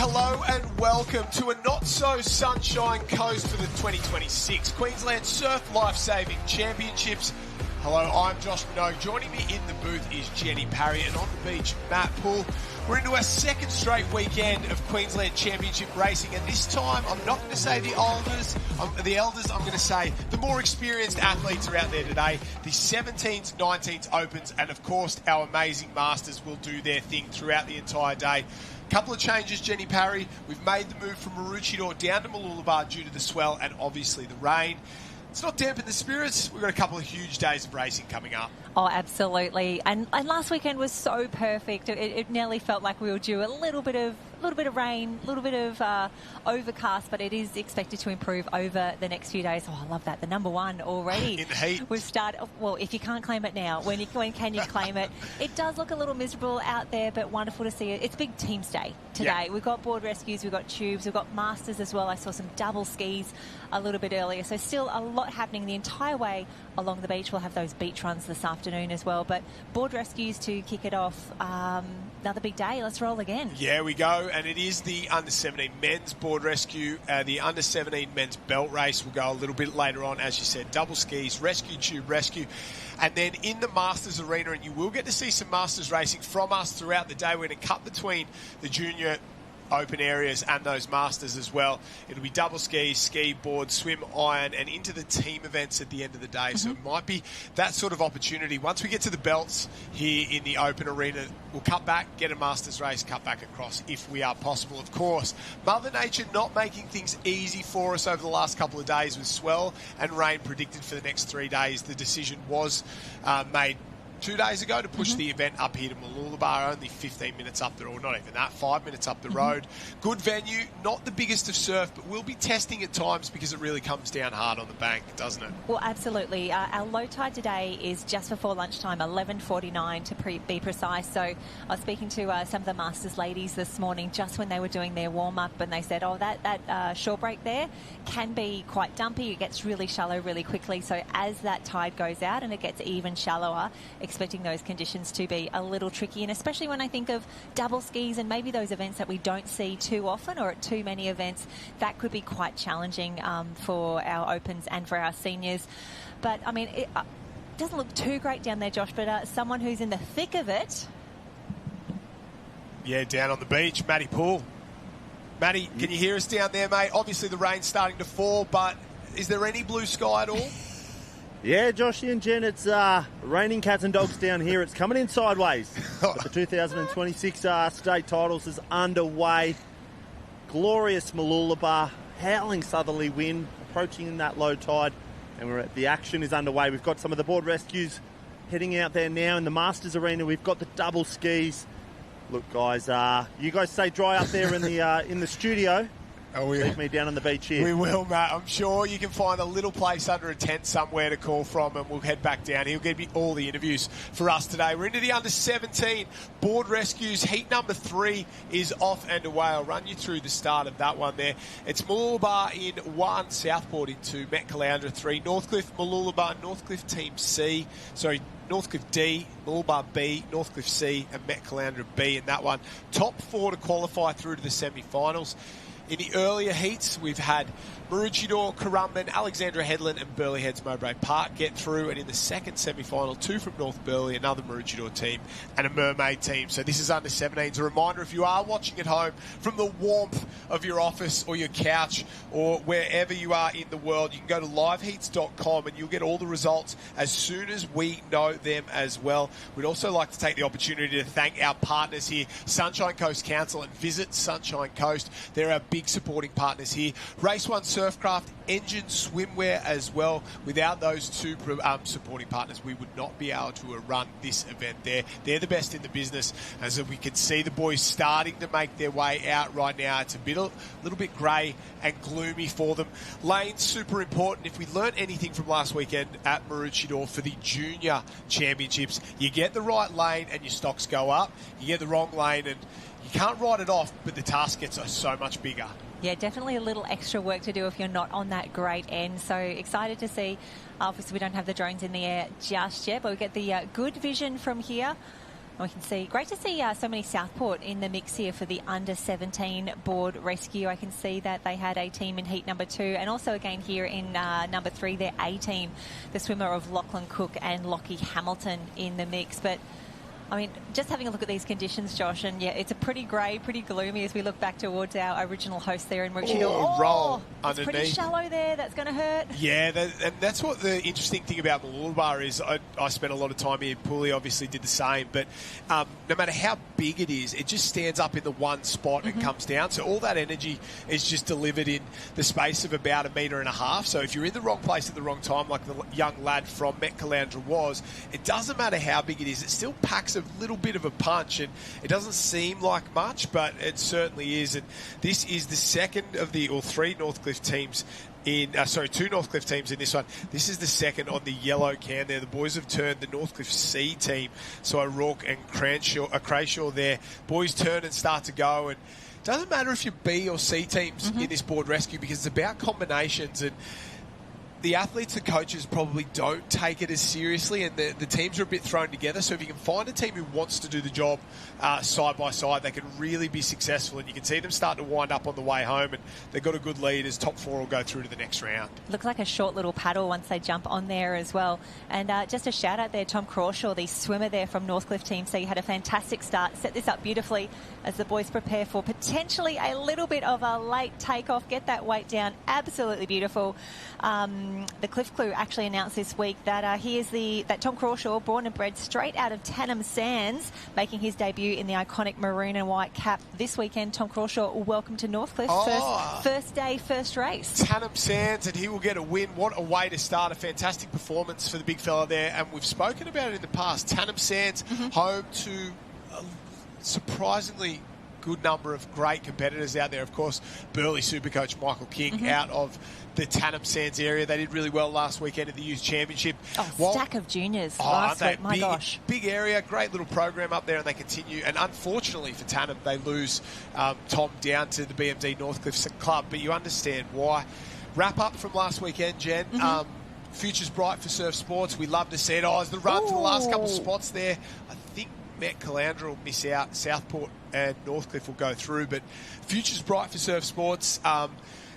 Hello and welcome to a not-so-sunshine coast for the 2026 Queensland Surf Life-Saving Championships. Hello, I'm Josh Minogue. Joining me in the booth is Jenny Parry, and on the beach, Matt Poole. We're into our second straight weekend of Queensland Championship racing, and this time I'm not going to say the elders, I'm going to say the more experienced athletes are out there today. The 17s, 19s Opens, and of course our amazing Masters will do their thing throughout the entire day. Couple of changes, Jenny Parry. We've made the move from Maroochydore down to Mooloolaba due to the swell and obviously the rain. It's not dampened the spirits. We've got a couple of huge days of racing coming up. Oh, absolutely. And last weekend was so perfect. It nearly felt like we were due a little bit of rain, a little bit of overcast, but it is expected to improve over the next few days. Oh, I love that. The number one already. In the heat. We've started, well, if you can't claim it now, when can you claim it? It does look a little miserable out there, but wonderful to see it. It's big teams day today. Yeah. We've got board rescues, we've got tubes, we've got Masters as well. I saw some double skis a little bit earlier. So still a lot happening the entire way along the beach. We'll have those beach runs this afternoon as well. But board rescues to kick it off. Another big day. Let's roll again. Yeah, we go. And it is the under-17 men's board rescue. The under-17 men's belt race will go a little bit later on. As you said, double skis, rescue, tube, rescue. And then in the Masters arena, and you will get to see some Masters racing from us throughout the day. We're going to cut between the junior open areas and those Masters as well. It'll be double skis, ski, board, swim, iron, and into the team events at the end of the day. So it might be that sort of opportunity. Once we get to the belts here in the open arena, we'll cut back, get a Masters race, cut back across if we are possible, of course. Mother Nature not making things easy for us over the last couple of days with swell and rain predicted for the next 3 days. The decision was made 2 days ago to push the event up here to Mooloolaba, only 15 minutes up the road, or not even that, 5 minutes up the road. Good venue, not the biggest of surf, but we'll be testing at times because it really comes down hard on the bank, doesn't it? Well, absolutely. Our low tide today is just before lunchtime, 11:49 to be precise. So I was speaking to some of the Masters ladies this morning just when they were doing their warm-up, and they said, oh, that shore break there can be quite dumpy. It gets really shallow really quickly. So as that tide goes out and it gets even shallower, expecting those conditions to be a little tricky, and especially when I think of double skis and maybe those events that we don't see too often or at too many events, that could be quite challenging for our Opens and for our seniors. But I mean, it doesn't look too great down there, Josh, but someone who's in the thick of it. Yeah, down on the beach, Matty Poole. Matty, can you hear us down there, mate? Obviously the rain's starting to fall, but is there any blue sky at all? Yeah, Joshy and Jen, it's raining cats and dogs down here. It's coming in sideways. But the 2026 state titles is underway. Glorious Mooloolaba, howling southerly wind, approaching in that low tide. And the action is underway. We've got some of the board rescues heading out there now in the Masters arena. We've got the double skis. Look, guys, you guys stay dry up there in the studio. Leave me down on the beach here. We will, Matt. I'm sure you can find a little place under a tent somewhere to call from, and we'll head back down. He'll give me all the interviews for us today. We're into the under-17 board rescues. Heat number 3 is off and away. I'll run you through the start of that one there. It's Mooloolaba in 1, Southport in 2, Met Caloundra 3, Northcliffe, Mooloolaba, Northcliffe Team C. Sorry, Northcliffe D, Mooloolaba B, Northcliffe C, and Met Caloundra B in that one. Top 4 to qualify through to the semi-finals. In the earlier heats, we've had Maroochydore, Currumbin, Alexandra Headland and Burleigh Heads Mowbray Park get through, and in the second semi-final, 2 from North Burleigh, another Maroochydore team and a Mermaid team. So this is under 17s. A reminder, if you are watching at home from the warmth of your office or your couch or wherever you are in the world, you can go to liveheats.com and you'll get all the results as soon as we know them as well. We'd also like to take the opportunity to thank our partners here, Sunshine Coast Council and Visit Sunshine Coast. They're our big supporting partners here. Race 1 Surfcraft, Engine Swimwear as well. Without those two supporting partners, we would not be able to run this event there. They're the best in the business, as we can see the boys starting to make their way out right now. It's a little bit grey and gloomy for them. Lane's super important. If we learnt anything from last weekend at Maroochydore for the junior championships, you get the right lane and your stocks go up. You get the wrong lane and you can't write it off, but the task gets so much bigger. Yeah, definitely a little extra work to do if you're not on that great end. So excited to see. Obviously, we don't have the drones in the air just yet, but we get the good vision from here. We can see, great to see so many Southport in the mix here for the under-17 board rescue. I can see that they had a team in heat number 2, and also again here in number 3, their A team, the swimmer of Lachlan Cook and Lockie Hamilton in the mix. But I mean, just having a look at these conditions, Josh, and yeah, it's a pretty grey, pretty gloomy as we look back towards our original host there in Maroochydore. Roll it's underneath. Pretty shallow there. That's going to hurt. Yeah, and that's what the interesting thing about Mooloolaba is. I spent a lot of time here. Pooley obviously did the same, but no matter how big it is, it just stands up in the one spot and comes down. So all that energy is just delivered in the space of about 1.5 meters. So if you're in the wrong place at the wrong time, like the young lad from Met Calandra was, it doesn't matter how big it is. It still packs a little bit of a punch, and it doesn't seem like much, but it certainly is. And this is the second of the, or 3 Northcliffe teams in, 2 Northcliffe teams in this one. This is the second on the yellow can there. The boys have turned the Northcliffe C team, so O'Rourke and Crayshaw there. Boys turn and start to go, and it doesn't matter if you're B or C teams in this board rescue, because it's about combinations, and the athletes and coaches probably don't take it as seriously, and the teams are a bit thrown together. So if you can find a team who wants to do the job side by side, they can really be successful, and you can see them start to wind up on the way home, and they've got a good lead as top 4 will go through to the next round. Looks like a short little paddle once they jump on there as well. And just a shout out there, Tom Crawshaw, the swimmer there from Northcliffe team. So you had a fantastic start, set this up beautifully as the boys prepare for potentially a little bit of a late takeoff, get that weight down. Absolutely beautiful. The Cliff Clue actually announced this week that he is that Tom Crawshaw, born and bred straight out of Tannum Sands, making his debut in the iconic maroon and white cap this weekend. Tom Crawshaw, welcome to Northcliffe. First day, first race. Tannum Sands, and he will get a win. What a way to start. A fantastic performance for the big fella there, and we've spoken about it in the past. Tannum Sands, home to a surprisingly good number of great competitors out there. Of course, Burleigh Supercoach Michael King out of the Tannum Sands area. They did really well last weekend at the Youth Championship. Stack of juniors last week, my gosh. Big area, great little program up there, and they continue. And unfortunately for Tannum, they lose Tom down to the BMD Northcliffe club, but you understand why. Wrap up from last weekend, Jen. Future's bright for surf sports. We love to see it. As the run for the last couple of spots there, I think Met Calandra will miss out. Southport and Northcliffe will go through, but future's bright for surf sports.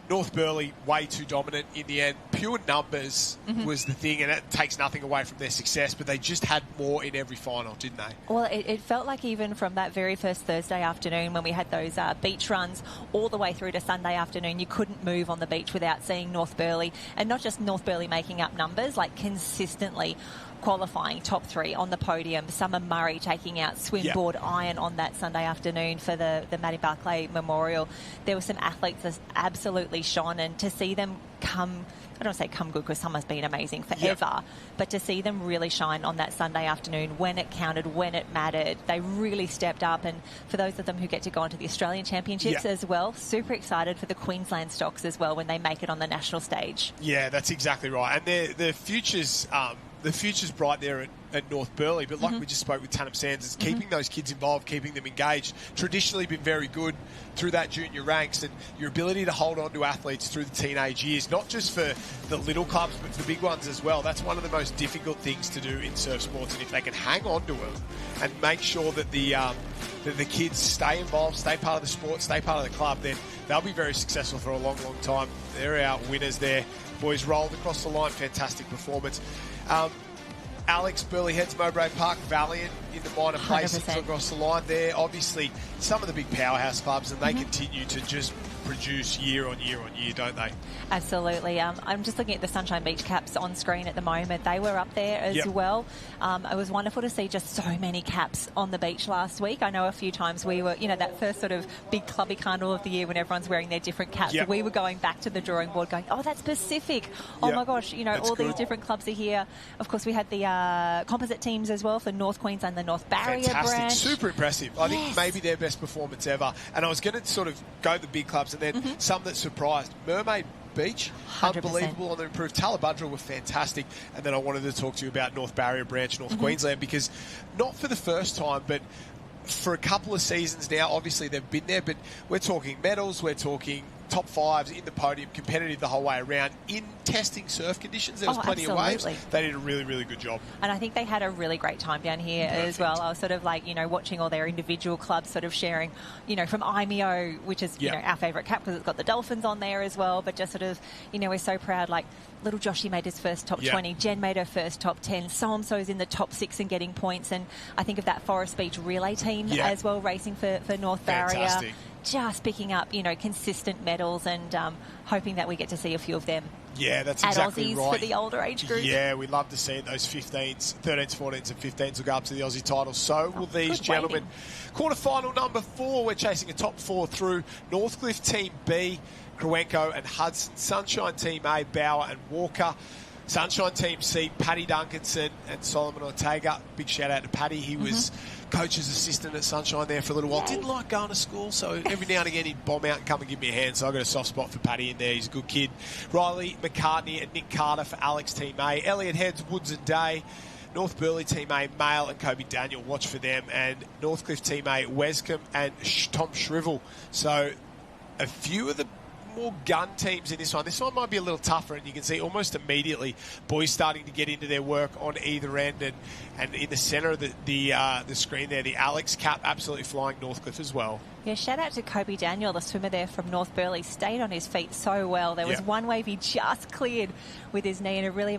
North Burleigh, way too dominant in the end. Pure numbers was the thing, and it takes nothing away from their success, but they just had more in every final, didn't they? Well, it felt like even from that very first Thursday afternoon when we had those beach runs all the way through to Sunday afternoon, you couldn't move on the beach without seeing North Burleigh, and not just North Burleigh making up numbers, like consistently qualifying top 3 on the podium. Summer Murray taking out Swimboard Iron on that Sunday afternoon for the Maddie Barclay Memorial. There were some athletes that absolutely shone, and to see them come, I don't want to say come good because summer's been amazing forever, but to see them really shine on that Sunday afternoon when it counted, when it mattered, they really stepped up. And for those of them who get to go on to the Australian Championships as well, super excited for the Queensland stocks as well when they make it on the national stage. Yeah, that's exactly right. And the future's bright there at North Burleigh, but like we just spoke with Tannum Sands, it's keeping those kids involved, keeping them engaged. Traditionally been very good through that junior ranks, and your ability to hold on to athletes through the teenage years, not just for the little clubs, but for the big ones as well. That's one of the most difficult things to do in surf sports, and if they can hang on to them and make sure that the kids stay involved, stay part of the sport, stay part of the club, then they'll be very successful for a long, long time. They're our winners there. Boys rolled across the line, fantastic performance. Alex, Burleigh Heads, Mowbray Park, Valiant in the minor places across the line there. Obviously, some of the big powerhouse clubs, and they continue to just produce year on year on year, don't they? Absolutely. I'm just looking at the Sunshine Beach caps on screen at the moment. They were up there as well. It was wonderful to see just so many caps on the beach last week. I know a few times we were, that first sort of big clubby carnival of the year when everyone's wearing their different caps. So we were going back to the drawing board going, oh, that's Pacific. Oh my gosh, that's all these different clubs are here. Of course, we had the composite teams as well for North Queensland, the North Barrier branch. Super impressive. I think maybe their best performance ever. And I was going to sort of go the big clubs and then some that surprised. Mermaid Beach, 100%. Unbelievable on the improved. Talabudra were fantastic. And then I wanted to talk to you about North Barrier Branch, North Queensland, because not for the first time, but for a couple of seasons now, obviously they've been there, but we're talking medals, we're talking top fives in the podium, competitive the whole way around. In testing surf conditions, there was plenty of waves. They did a really, really good job. And I think they had a really great time down here as well. I was sort of like, watching all their individual clubs sort of sharing, from IMEO, which is, our favourite cap because it's got the Dolphins on there as well, but just sort of, we're so proud, like, little Joshy made his first top 20, Jen made her first top 10, so-and-so's in the top 6 and getting points, and I think of that Forest Beach relay team as well, racing for North Barrier. Just picking up, consistent medals and hoping that we get to see a few of them. Yeah, that's at exactly Aussies right. For the older age group. Yeah, we'd love to see it. Those 15s, 13s, 14s and 15s will go up to the Aussie title. So will these gentlemen. Quarterfinal number 4, we're chasing a top 4 through. Northcliffe Team B, Krawenko and Hudson. Sunshine Team A, Bauer and Walker. Sunshine Team C, Paddy Duncanson and Solomon Ortega. Big shout out to Paddy. He was coach's assistant at Sunshine there for a little while. Didn't like going to school, so every now and again he'd bomb out and come and give me a hand. So I've got a soft spot for Paddy in there. He's a good kid. Riley McCartney and Nick Carter for Alex Team A. Elliot Heads, Woods and Day. North Burleigh Team A, Male and Kobe Daniel. Watch for them. And Northcliffe Team A, Wescombe and Tom Shrivel. So a few of the more gun teams in this one. This one might be a little tougher, and you can see almost immediately boys starting to get into their work on either end, and in the centre of the screen there, the Alex cap absolutely flying Northcliffe as well. Yeah, shout out to Kobe Daniel, the swimmer there from North Burleigh. Stayed on his feet so well. There was one wave he just cleared with his knee, and it really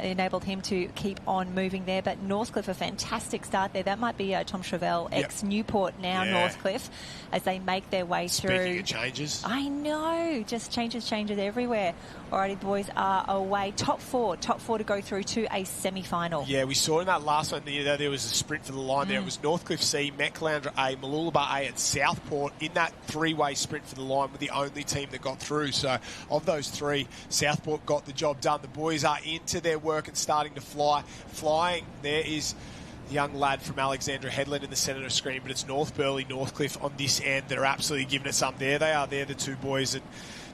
enabled him to keep on moving there. But Northcliffe, a fantastic start there. That might be Tom Chevelle, ex-Newport, now Northcliffe, as they make their way through. Speaking of changes. I know, just changes everywhere. Alrighty, boys are away. Top four to go through to a semi-final. Yeah, we saw in that last one, there was a sprint for the line there. It was Northcliffe C, Metcalander A, Mooloolaba A and Southport in that three-way sprint for the line were the only team that got through. So of those three, Southport got the job done. The boys are into their work and starting to fly. Flying, there is the young lad from Alexandra Headland in the centre of the screen, but it's North Burleigh, Northcliffe on this end that are absolutely giving it some. There they are, they're the two boys. And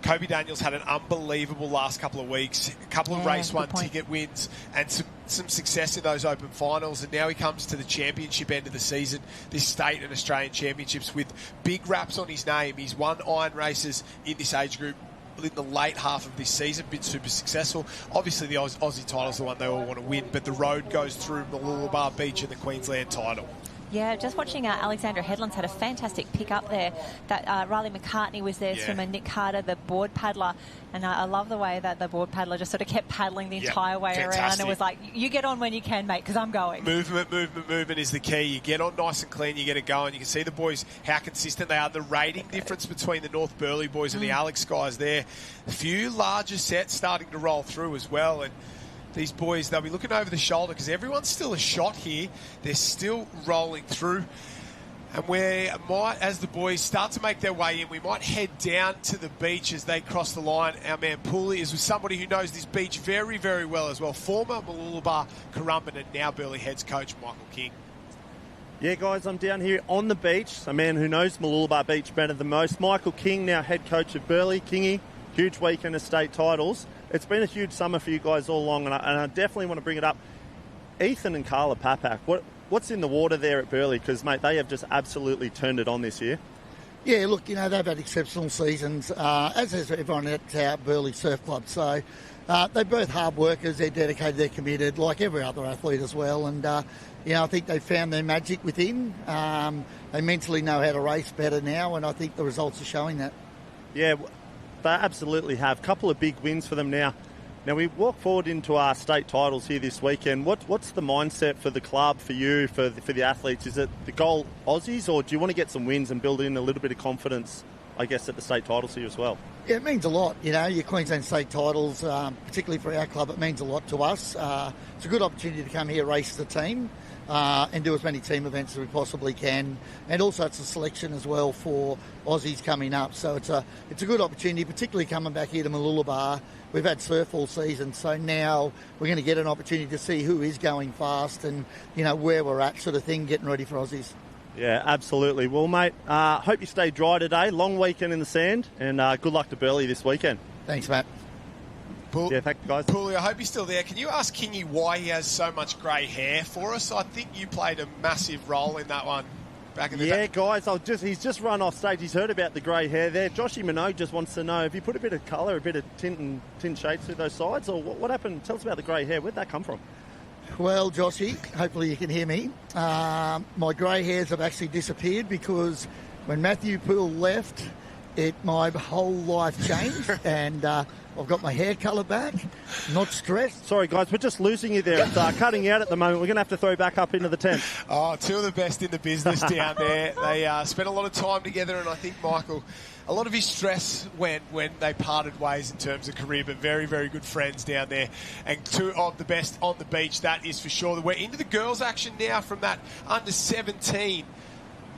Kobe Daniels had an unbelievable last couple of weeks, a couple of race one ticket wins and some success in those open finals, and now he comes to the championship end of the season, this state and Australian championships with big raps on his name. He's won iron races in this age group in the late half of this season, been super successful. Obviously the Aussie title's the one they all want to win, but the road goes through Mooloolaba Beach and the Queensland title. Yeah, just watching Alexandra Headlands had a fantastic pick up there. That Riley McCartney was there, swimmer Nick Carter, the board paddler. And I love the way that the board paddler just sort of kept paddling the entire way around and was like, you get on when you can, mate, because I'm going. Movement is the key. You get on nice and clean, you get it going. You can see the boys, how consistent they are. The rating difference between the North Burleigh boys and the Alex guys there. A few larger sets starting to roll through as well. And these boys, they'll be looking over the shoulder because everyone's still a shot here. They're still rolling through. And we might, as the boys start to make their way in, we might head down to the beach as they cross the line. Our man Pooley is with somebody who knows this beach very, very well as well. Former Mooloolaba, Currumbin and now Burleigh Heads coach Michael King. Yeah, guys, I'm down here on the beach. A man who knows Mooloolaba Beach better than most. Michael King, now head coach of Burleigh. Kingy, huge weekend of state titles. It's been a huge summer for you guys all along, and I definitely want to bring it up. Ethan and Carla Papak, what's in the water there at Burleigh? Because, mate, they have just absolutely turned it on this year. Yeah, look, they've had exceptional seasons, as has everyone at our Burleigh Surf Club. So they're both hard workers, they're dedicated, they're committed, like every other athlete as well. And, I think they've found their magic within. They mentally know how to race better now, and I think the results are showing that. Yeah, they absolutely have. A couple of big wins for them now. Now, we walk forward into our state titles here this weekend. What's the mindset for the club, for you, for the athletes? Is it the goal Aussies, or do you want to get some wins and build in a little bit of confidence, I guess, at the state titles here as well? Yeah, it means a lot. Your Queensland state titles, particularly for our club, it means a lot to us. It's a good opportunity to come here, race the team, and do as many team events as we possibly can. And also it's a selection as well for Aussies coming up. So it's a good opportunity, particularly coming back here to Mooloolaba. We've had surf all season, so now we're going to get an opportunity to see who is going fast and, where we're at sort of thing, getting ready for Aussies. Yeah, absolutely. Well, mate, hope you stay dry today. Long weekend in the sand, and good luck to Burleigh this weekend. Thanks, Matt. Yeah, thanks, guys. Pooley, I hope he's still there. Can you ask Kingy why he has so much grey hair for us? I think you played a massive role in that one back in the day? Guys, he's just run off stage. He's heard about the grey hair there. Joshy Minogue just wants to know, have you put a bit of colour, a bit of tint and shades through those sides, or what happened? Tell us about the grey hair. Where'd that come from? Well, Joshy, hopefully you can hear me. My grey hairs have actually disappeared because when Matthew Poole left, my whole life changed, and I've got my hair colour back. Not stressed. Sorry, guys, we're just losing you there. It's cutting out at the moment. We're going to have to throw back up into the tent. Oh, two of the best in the business down there. They spent a lot of time together, and I think Michael, a lot of his stress went when they parted ways in terms of career, but very, very good friends down there. And two of the best on the beach, that is for sure. We're into the girls' action now from that under-17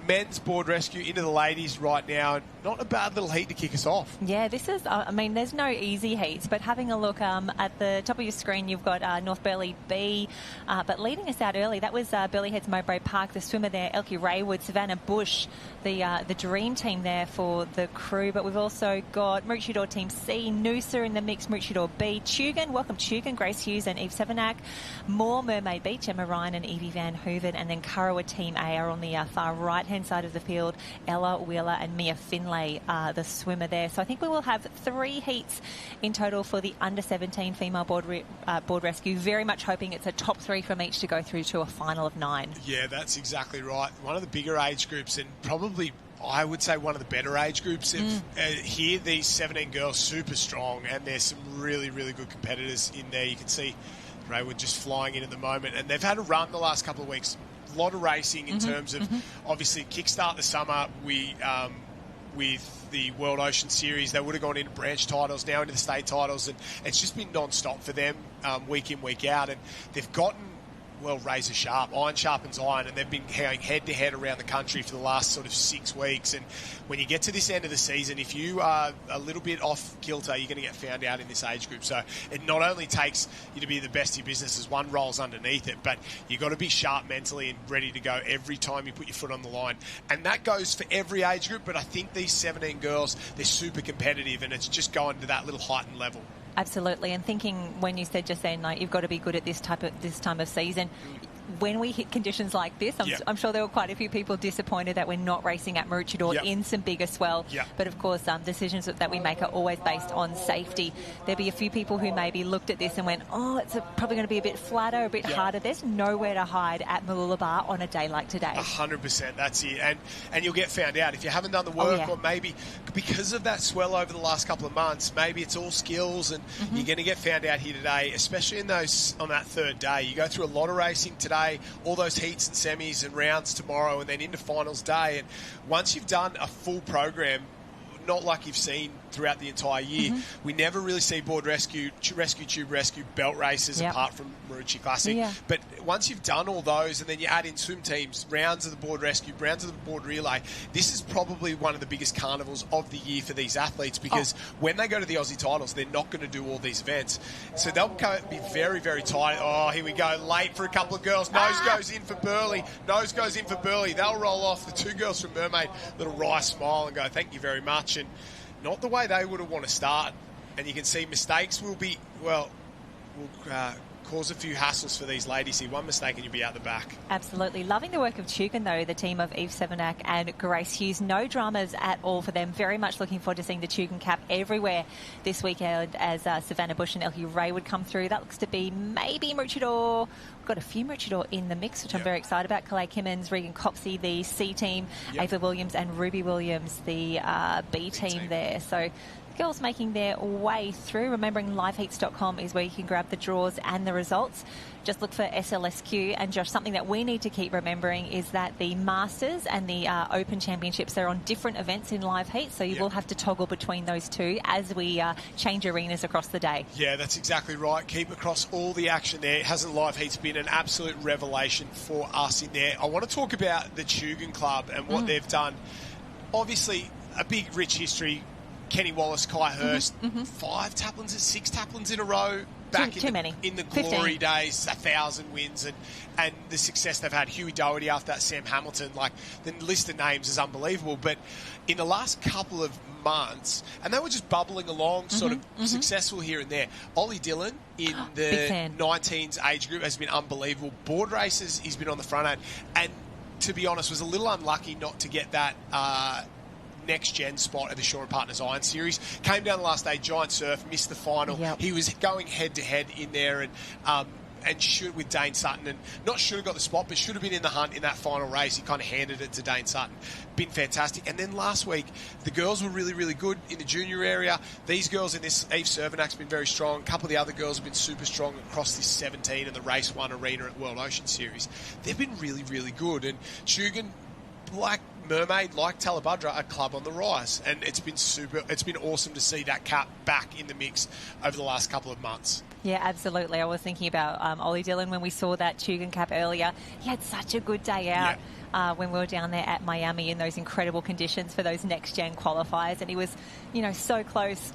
men's board rescue into the ladies right now, and not a bad little heat to kick us off. Yeah, this is, there's no easy heats, but having a look at the top of your screen, you've got North Burleigh B, but leading us out early, that was Burleigh Heads Mowbray Park, the swimmer there, Elkie Raywood, Savannah Bush, the dream team there for the crew, but we've also got Maroochydore Team C, Noosa in the mix, Maroochydore B, Tugan, welcome Tugan, Grace Hughes and Eve Sevenak, Moore, Mermaid Beach, Emma Ryan and Evie Van Hooven, and then Kurrawa Team A are on the far right-hand side of the field, Ella Wheeler and Mia Finlay, the swimmer there. So I think we will have 3 heats in total for the under-17 female board rescue. Very much hoping it's a top 3 from each to go through to a final of 9. Yeah, that's exactly right. One of the bigger age groups, and probably I would say one of the better age groups. Here, these 17 girls, super strong, and there's some really, really good competitors in there. You can see Raywood just flying in at the moment, and they've had a run the last couple of weeks. A lot of racing in terms of, obviously, kickstart the summer. With the World Ocean Series, they would have gone into branch titles, now into the state titles, and it's just been non-stop for them week in, week out, and they've gotten, well, razor sharp. Iron sharpens iron, and they've been going head-to-head around the country for the last sort of 6 weeks, and when you get to this end of the season, if you are a little bit off kilter, you're going to get found out in this age group. So it not only takes you to be the best of your business as one rolls underneath it, but you've got to be sharp mentally and ready to go every time you put your foot on the line. And that goes for every age group, but I think these 17 girls, they're super competitive, and it's just going to that little heightened level. Absolutely, and thinking when you said just then, like, you've got to be good at this time of season. When we hit conditions like this, I'm sure there were quite a few people disappointed that we're not racing at Maroochydore in some bigger swell. But of course, decisions that we make are always based on safety. There'll be a few people who maybe looked at this and went, oh, it's probably going to be a bit flatter, a bit harder. There's nowhere to hide at Mooloolaba on a day like today. 100%, that's it. And you'll get found out if you haven't done the work, or maybe because of that swell over the last couple of months, maybe it's all skills, and you're going to get found out here today, especially on that third day. You go through a lot of racing today, all those heats and semis and rounds tomorrow, and then into finals day. And once you've done a full program, not like you've seen throughout the entire year, we never really see board rescue, tube rescue, belt races apart from Maroochydore Classic. But once you've done all those, and then you add in swim teams, rounds of the board rescue, rounds of the board relay, this is probably one of the biggest carnivals of the year for these athletes, because when they go to the Aussie titles, they're not going to do all these events. So they'll be very, very tight. Oh, here we go. Late for a couple of girls. Nose goes in for Burleigh. Nose goes in for Burleigh. They'll roll off. The 2 girls from Mermaid, little wry smile and go, thank you very much. And not the way they would have want to start. And you can see mistakes will cause a few hassles for these ladies here. One mistake and you'll be out the back. Absolutely. Loving the work of Tugan, though, the team of Eve Sevenak and Grace Hughes. No dramas at all for them. Very much looking forward to seeing the Tugan cap everywhere this weekend as Savannah Bush and Elkie Ray would come through. That looks to be maybe Maroochydore. We've got a few Maroochydore in the mix, which I'm very excited about. Kalei Kimmins, Regan Copsey, the C team, Ava Williams and Ruby Williams, the B team there. So girls making their way through. Remembering liveheats.com is where you can grab the draws and the results. Just look for SLSQ. And Josh, something that we need to keep remembering is that the Masters and the Open Championships are on different events in Live Heat, so you will have to toggle between those two as we change arenas across the day. Yeah, that's exactly right. Keep across all the action there. Hasn't Live Heat's been an absolute revelation for us in there? I want to talk about the Tugan Club and what they've done. Obviously, a big, rich history. Kenny Wallace, Kai Hurst, 5 Taplins, 6 Taplins in a row. Back in the glory days, 1,000 wins, and the success they've had. Huey Doherty after that, Sam Hamilton, like the list of names is unbelievable. But in the last couple of months, and they were just bubbling along, sort of successful here and there. Ollie Dillon in the 19s age group has been unbelievable. Board races, he's been on the front end, and to be honest, was a little unlucky not to get that next-gen spot at the Shaw and Partners Iron Series. Came down the last day, giant surf, missed the final. Yep. He was going head-to-head in there and should with Dane Sutton, and not should have got the spot, but should have been in the hunt in that final race. He kind of handed it to Dane Sutton. Been fantastic. And then last week, the girls were really, really good in the junior area. These girls in this, Eve Cervenak's been very strong. A couple of the other girls have been super strong across this 17 and the Race 1 arena at World Ocean Series. They've been really, really good. And Chugan, like Mermaid, like Talabudra, a club on the rise. And it's been awesome to see that cap back in the mix over the last couple of months. Yeah, absolutely. I was thinking about Ollie Dillon when we saw that Chugan cap earlier. He had such a good day out when we were down there at Miami in those incredible conditions for those next-gen qualifiers. And he was, so close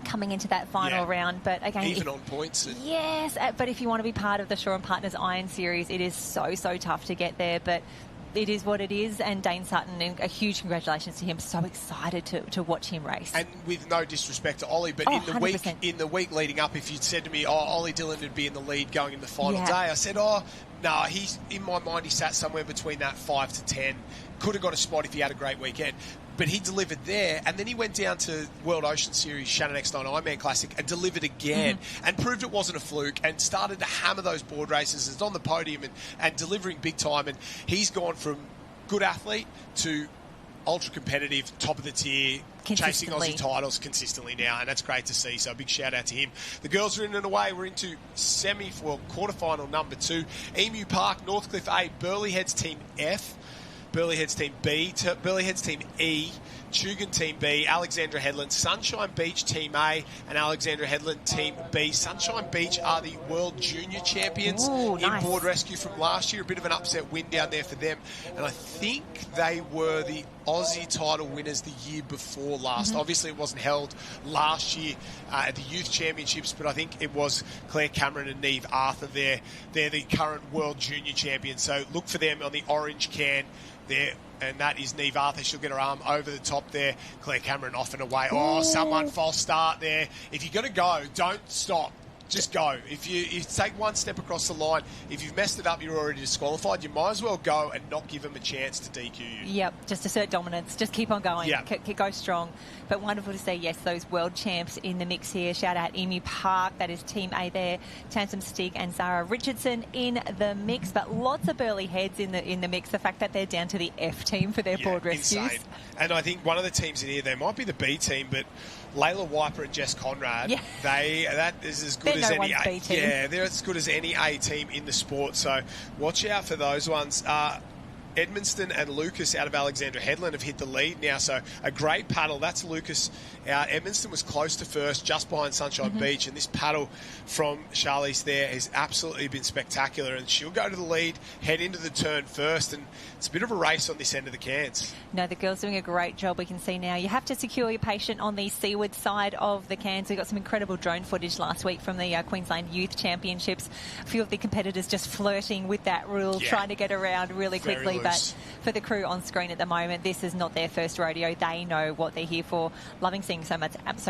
coming into that final round. But again, even on points. Yes, but if you want to be part of the Shaw and Partners Iron Series, it is so, so tough to get there. But it is what it is, and Dane Sutton, and a huge congratulations to him. So excited to watch him race. And with no disrespect to Ollie, but in the week leading up, if you'd said to me, Ollie Dillon would be in the lead going into the final day, I said, no, he's in my mind, he sat somewhere between that 5 to 10. Could have got a spot if he had a great weekend. But he delivered there, and then he went down to World Ocean Series, Shannon X9 Ironman Classic, and delivered again, and proved it wasn't a fluke, and started to hammer those board races. It's on the podium and delivering big time. And he's gone from good athlete to ultra competitive, top of the tier, chasing Aussie titles consistently now, and that's great to see. So a big shout out to him. The girls are in and away. We're into quarterfinal number 2. Emu Park, Northcliffe A, Burleigh Heads Team F, Burleigh Heads Team B, Burleigh Heads Team E, Chugan Team B, Alexandra Headland, Sunshine Beach Team A, and Alexandra Headland Team B. Sunshine Beach are the World Junior Champions in board rescue from last year. A bit of an upset win down there for them. And I think they were the Aussie title winners the year before last. Obviously, it wasn't held last year at the Youth Championships, but I think it was Claire Cameron and Neve Arthur there. They're the current World Junior Champions. So look for them on the orange can there. And that is Neve Arthur. She'll get her arm over the top there. Claire Cameron off and away. Someone false start there. If you're going to go, don't stop. Just go. If you take one step across the line, if you've messed it up, you're already disqualified. You might as well go and not give them a chance to DQ you. Yep, just assert dominance. Just keep on going. Yep. Go strong. But wonderful to see, yes, those world champs in the mix here. Shout out Emu Park. That is Team A there. Tansum Stig and Zara Richardson in the mix. But lots of Burleigh Heads in the mix. The fact that they're down to the F team for their board rescues. Insane. And I think one of the teams in here, they might be the B team, but Layla Wiper and Jess Conrad, that is as good as any A. Yeah, they're as good as any A team in the sport. So watch out for those ones. Edmonston and Lucas out of Alexandra Headland have hit the lead now, so a great paddle. That's Lucas out. Edmonston was close to first, just behind Sunshine Beach, and this paddle from Charlize there has absolutely been spectacular, and she'll go to the lead, head into the turn first, and it's a bit of a race on this end of the cans. No, the girls doing a great job. We can see now you have to secure your patient on the seaward side of the cans. We got some incredible drone footage last week from the Queensland Youth Championships. A few of the competitors just flirting with that rule, trying to get around really quickly. But for the crew on screen at the moment, this is not their first rodeo. They know what they're here for. Loving seeing so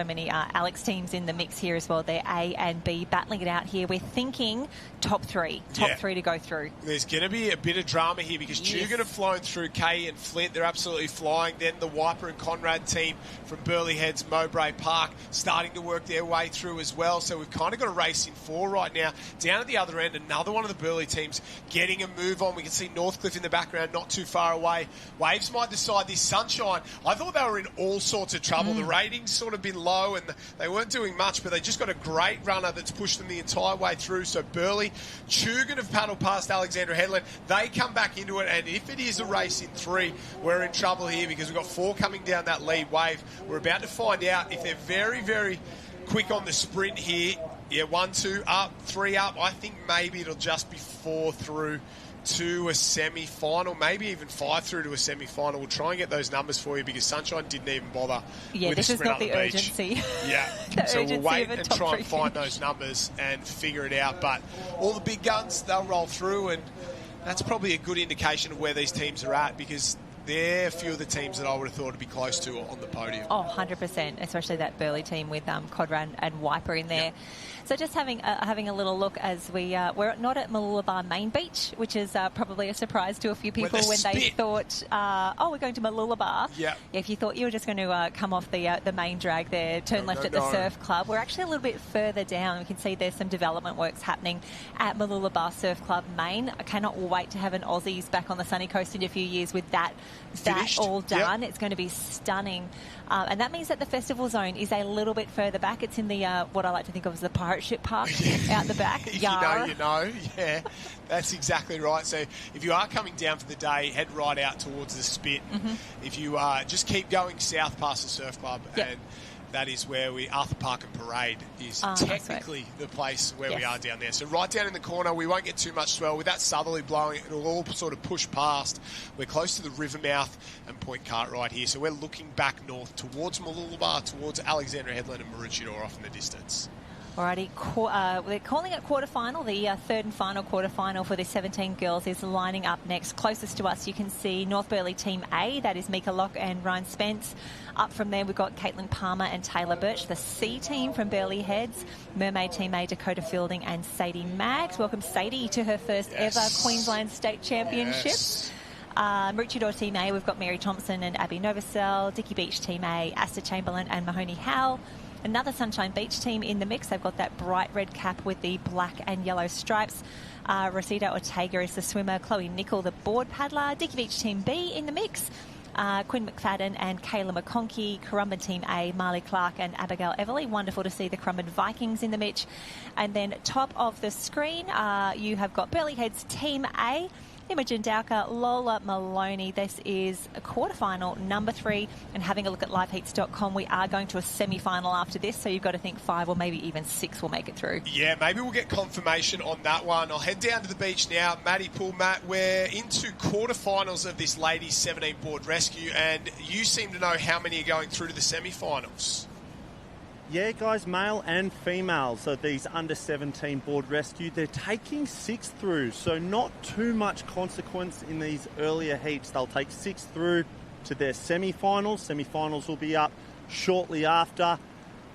many Alex teams in the mix here as well. They're A and B battling it out here. We're thinking top three to go through. There's going to be a bit of drama here because Chugan have flown through Kay and Flint. They're absolutely flying. Then the Wiper and Conrad team from Burleigh Heads, Mowbray Park, starting to work their way through as well. So we've kind of got a race in 4 right now. Down at the other end, another one of the Burleigh teams getting a move on. We can see Northcliffe in the background, not too far away. Waves might decide this. Sunshine, I thought they were in all sorts of trouble. The ratings sort of been low and they weren't doing much, but they just got a great runner that's pushed them the entire way through. So Burleigh, Chugan have paddled past Alexandra Headland. They come back into it, and if it is a race in 3, we're in trouble here because we've got 4 coming down that lead wave. We're about to find out if they're very, very quick on the sprint here. 1, 2 up, 3 up. I think maybe it'll just be 4 through to a semi-final, maybe even 5 through to a semi-final. We'll try and get those numbers for you because Sunshine didn't even bother with this a is sprint not up the beach. urgency. So we'll wait and try and find finish. those numbers and figure it out. But all the big guns, they'll roll through, and that's probably a good indication of where these teams are at because they're a few of the teams that I would have thought would be close to on the podium. Oh, 100%, especially that Burley team with Codra and Wiper in there. Yep. So just having a little look as we're not at Mooloolaba Main Beach, which is probably a surprise to a few people when they thought, we're going to Mooloolaba. Yeah. If you thought you were just going to come off the main drag there, turn left at the Surf Club, we're actually a little bit further down. We can see there's some development works happening at Mooloolaba Surf Club Main. I cannot wait to have an Aussies back on the sunny coast in a few years with that all done. Yep. It's going to be stunning. And that means that the festival zone is a little bit further back. It's in the what I like to think of as the pirate ship park out the back. If you know. Yeah, that's exactly right. So if you are coming down for the day, head right out towards the Spit. Mm-hmm. If you just keep going south past the Surf Club, and that is where Arthur Park and Parade is technically the place where we are down there. So right down in the corner, we won't get too much swell. With that southerly blowing, it'll all sort of push past. We're close to the river mouth and Point Cartwright here. So we're looking back north towards Mooloolaba, towards Alexandra Headland and Maroochydore off in the distance. Alrighty, they're calling it quarterfinal. The third and final quarterfinal for the 17 girls is lining up next. Closest to us, you can see North Burleigh Team A. That is Mika Locke and Ryan Spence. Up from there, we've got Caitlin Palmer and Taylor Birch. The C team from Burleigh Heads, Mermaid Team A, Dakota Fielding and Sadie Maggs. Welcome Sadie to her first ever Queensland State Championship. Yes. Maroochydore Team A, we've got Mary Thompson and Abby Novosel. Dicky Beach Team A, Asta Chamberlain and Mahoney Howell. Another Sunshine Beach team in the mix. They've got that bright red cap with the black and yellow stripes. Rosita Ortega is the swimmer. Chloe Nicol, the board paddler. Dicky Beach Team B in the mix. Quinn McFadden and Kayla McConkey. Currumbin Team A, Marley Clark and Abigail Everly. Wonderful to see the Currumbin Vikings in the mix. And then top of the screen, you have got Burleigh Heads Team A. Imogen Dowker, Lola Maloney. This is a quarterfinal, number 3. And having a look at liveheats.com, we are going to a semi-final after this, so you've got to think 5 or maybe even 6 will make it through. Yeah, maybe we'll get confirmation on that one. I'll head down to the beach now. Maddie Poole, Matt, we're into quarterfinals of this ladies 17 board rescue, and you seem to know how many are going through to the semi-finals. Yeah, guys, male and female. So these under 17 board rescue, they're taking 6 through. So not too much consequence in these earlier heats. They'll take 6 through to their semi-finals. Semi-finals will be up shortly after.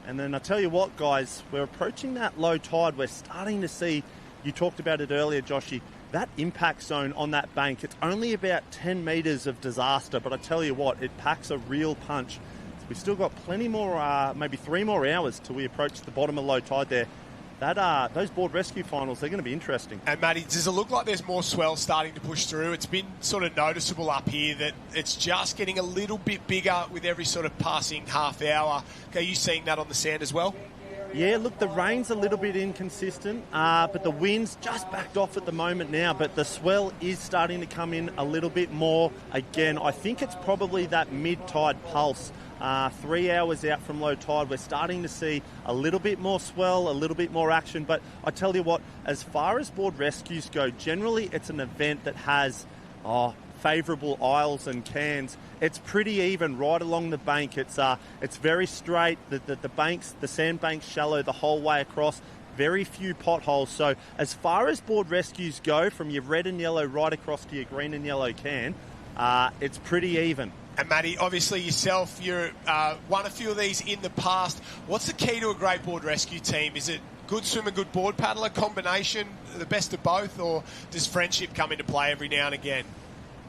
And then I tell you what, guys, we're approaching that low tide. We're starting to see, you talked about it earlier, Joshy, that impact zone on that bank. It's only about 10 metres of disaster, but I tell you what, it packs a real punch. We've still got plenty more, maybe 3 more hours till we approach the bottom of low tide there. Those board rescue finals, they're going to be interesting. And Matty, does it look like there's more swell starting to push through? It's been sort of noticeable up here that it's just getting a little bit bigger with every sort of passing half hour. Are you seeing that on the sand as well? Yeah, look, the rain's a little bit inconsistent, but the wind's just backed off at the moment now, but the swell is starting to come in a little bit more. Again, I think it's probably that mid-tide pulse. 3 hours out from low tide, we're starting to see a little bit more swell, a little bit more action. But I tell you what, as far as board rescues go, generally it's an event that has favourable aisles and cans. It's pretty even right along the bank. It's very straight. The sand bank's shallow the whole way across. Very few potholes. So as far as board rescues go, from your red and yellow right across to your green and yellow can, it's pretty even. And Matty, obviously yourself, you're won a few of these in the past. What's the key to a great board rescue team? Is it good swimmer, good board paddler, combination, the best of both, or does friendship come into play every now and again?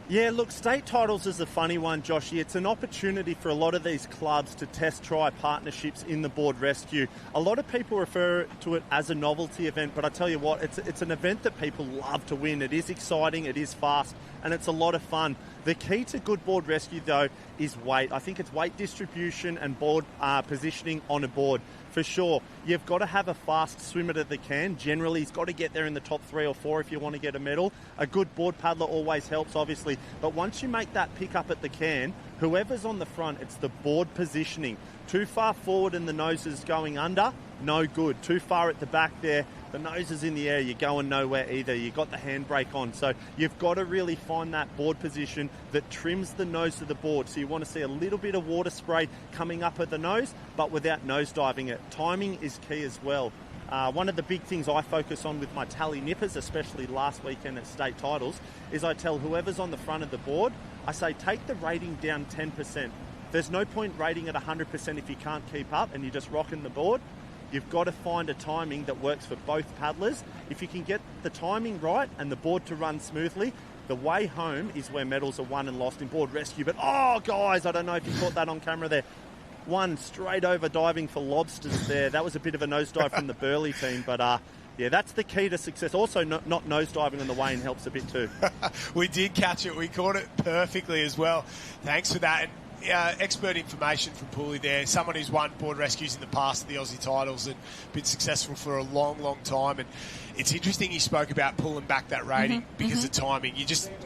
Yeah, look, state titles is a funny one, Joshy. It's an opportunity for a lot of these clubs to try partnerships in the board rescue. A lot of people refer to it as a novelty event, but I tell you what, it's an event that people love to win. It is exciting, it is fast, and it's a lot of fun. The key to good board rescue, though, is weight. I think it's weight distribution and board positioning on a board. For sure, you've got to have a fast swimmer to the can. Generally, he's got to get there in the top 3 or 4 if you want to get a medal. A good board paddler always helps, obviously. But once you make that pick up at the can, whoever's on the front, it's the board positioning. Too far forward and the nose is going under, no good. Too far at the back there, the nose is in the air, you're going nowhere either. You've got the handbrake on. So you've got to really find that board position that trims the nose of the board. So you want to see a little bit of water spray coming up at the nose, but without nose diving it. Timing is key as well. One of the big things I focus on with my tally nippers, especially last weekend at state titles, is I tell whoever's on the front of the board, I say take the rating down 10%. There's no point rating at 100% if you can't keep up and you're just rocking the board. You've got to find a timing that works for both paddlers. If you can get the timing right and the board to run smoothly, the way home is where medals are won and lost in board rescue. But, oh, guys, I don't know if you caught that on camera there. One straight over diving for lobsters there. That was a bit of a nosedive from the Burley team. But, yeah, that's the key to success. Also, not nosediving on the wane helps a bit too. We did catch it. We caught it perfectly as well. Thanks for that. And, expert information from Pooley there. Someone who's won board rescues in the past at the Aussie titles and been successful for a long, long time. And it's interesting he spoke about pulling back that rating because of timing.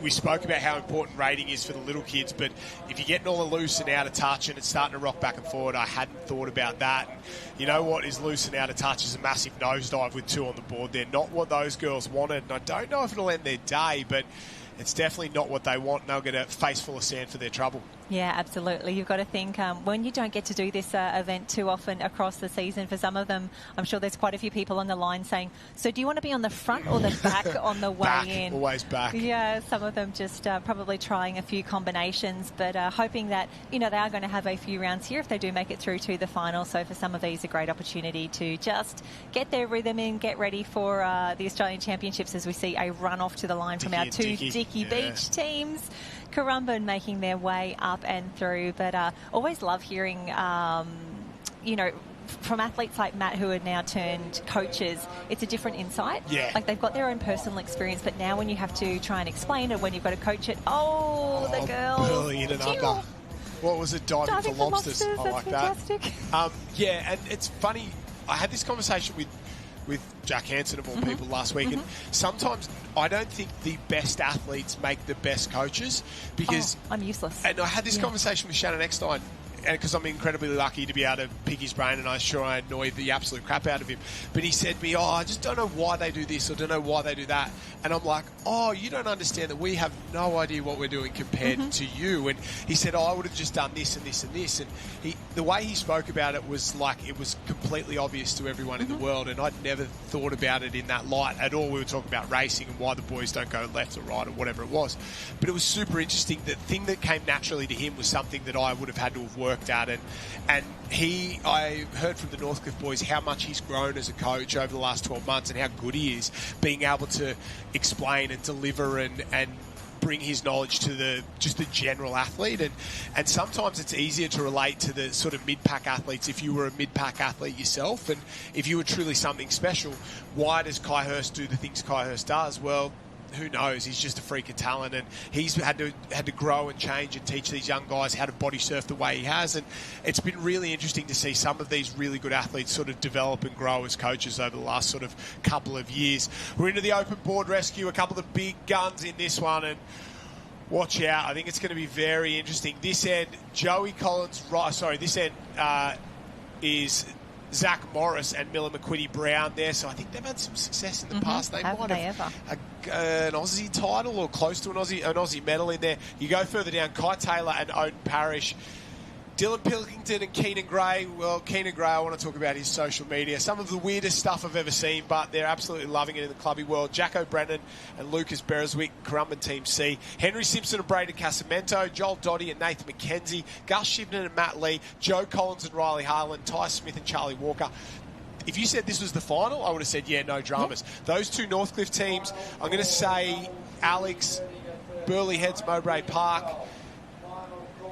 We spoke about how important rating is for the little kids, but if you're getting all loose and out of touch and it's starting to rock back and forward, I hadn't thought about that. And you know what is loose and out of touch is a massive nosedive with 2 on the board. They're not what those girls wanted, and I don't know if it'll end their day, but it's definitely not what they want, and they'll get a face full of sand for their trouble. Yeah, absolutely. You've got to think when you don't get to do this event too often across the season, for some of them, I'm sure there's quite a few people on the line saying, so do you want to be on the front or the back on the way in? Always back. Yeah, some of them just probably trying a few combinations, but hoping that, they are going to have a few rounds here if they do make it through to the final. So for some of these, a great opportunity to just get their rhythm in, get ready for the Australian Championships as we see a run off to the line from our 2 Dicky Beach teams. Currumbin making their way up and through, but always love hearing, from athletes like Matt who are now turned coaches. It's a different insight. Yeah. Like they've got their own personal experience, but now when you have to try and explain it, when you've got to coach it, the girls. Burley in and under. What was it? Diving for lobsters. I like fantastic. That. Yeah, and it's funny. I had this conversation with Jack Hansen of all people last week, and sometimes I don't think the best athletes make the best coaches because I'm useless. And I had this conversation with Shannon Eckstein, and because I'm incredibly lucky to be able to pick his brain, and I'm sure I annoyed the absolute crap out of him. But he said to me, I just don't know why they do this or don't know why they do that. And I'm like, you don't understand that we have no idea what we're doing compared to you. And he said, I would have just done this and this and this. And the way he spoke about it was like it was completely obvious to everyone in the world, and I'd never thought about it in that light at all. We were talking about racing and why the boys don't go left or right or whatever it was. But it was super interesting. The thing that came naturally to him was something that I would have had to have worked at, and I heard from the Northcliffe boys how much he's grown as a coach over the last 12 months and how good he is being able to explain and deliver and bring his knowledge to the general athlete, and sometimes it's easier to relate to the sort of mid-pack athletes if you were a mid-pack athlete yourself, and if you were truly something special. Why does Kai Hurst do the things Kai Hurst does? Well, who knows? He's just a freak of talent, and he's had to grow and change and teach these young guys how to body surf the way he has. And it's been really interesting to see some of these really good athletes sort of develop and grow as coaches over the last sort of couple of years. We're into the open board rescue, a couple of big guns in this one, and watch out. I think it's going to be very interesting. This end, Joey Collins, this end is Zach Morris and Miller McQuitty-Brown there, so I think they've had some success in the past. They might have an Aussie title or close to an Aussie medal in there. You go further down, Kai Taylor and Odin Parrish. Dylan Pilkington and Keenan Gray. Well, Keenan Gray, I want to talk about his social media. Some of the weirdest stuff I've ever seen, but they're absolutely loving it in the clubby world. Jack O'Brennan and Lucas Bereswick, Currumbin Team C. Henry Simpson and Braden Casamento. Joel Doddy and Nathan McKenzie. Gus Shibnan and Matt Lee. Joe Collins and Riley Harlan. Ty Smith and Charlie Walker. If you said this was the final, I would have said, yeah, no dramas. Those two Northcliffe teams, I'm going to say Alex, Burley Heads, Mowbray Park.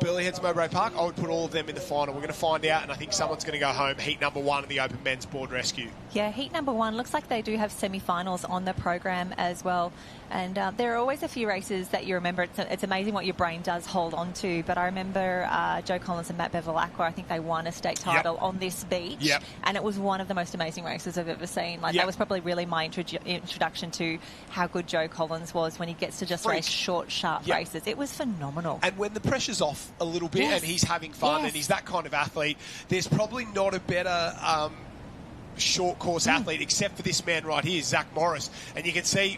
Burley Heads, Mowbray Park, I would put all of them in the final. We're going to find out, and I think someone's going to go home. Heat number 1 in the Open Men's Board Rescue. Yeah, heat number 1. Looks like they do have semi-finals on the program as well. And there are always a few races that you remember. It's amazing what your brain does hold on to. But I remember Joe Collins and Matt Bevilacqua, I think they won a state title on this beach. And it was one of the most amazing races I've ever seen. That was probably really my introduction to how good Joe Collins was when he gets to just race short, sharp races. It was phenomenal. And when the pressure's off a little bit and he's having fun and he's that kind of athlete, there's probably not a better short course athlete except for this man right here, Zach Morris. And you can see,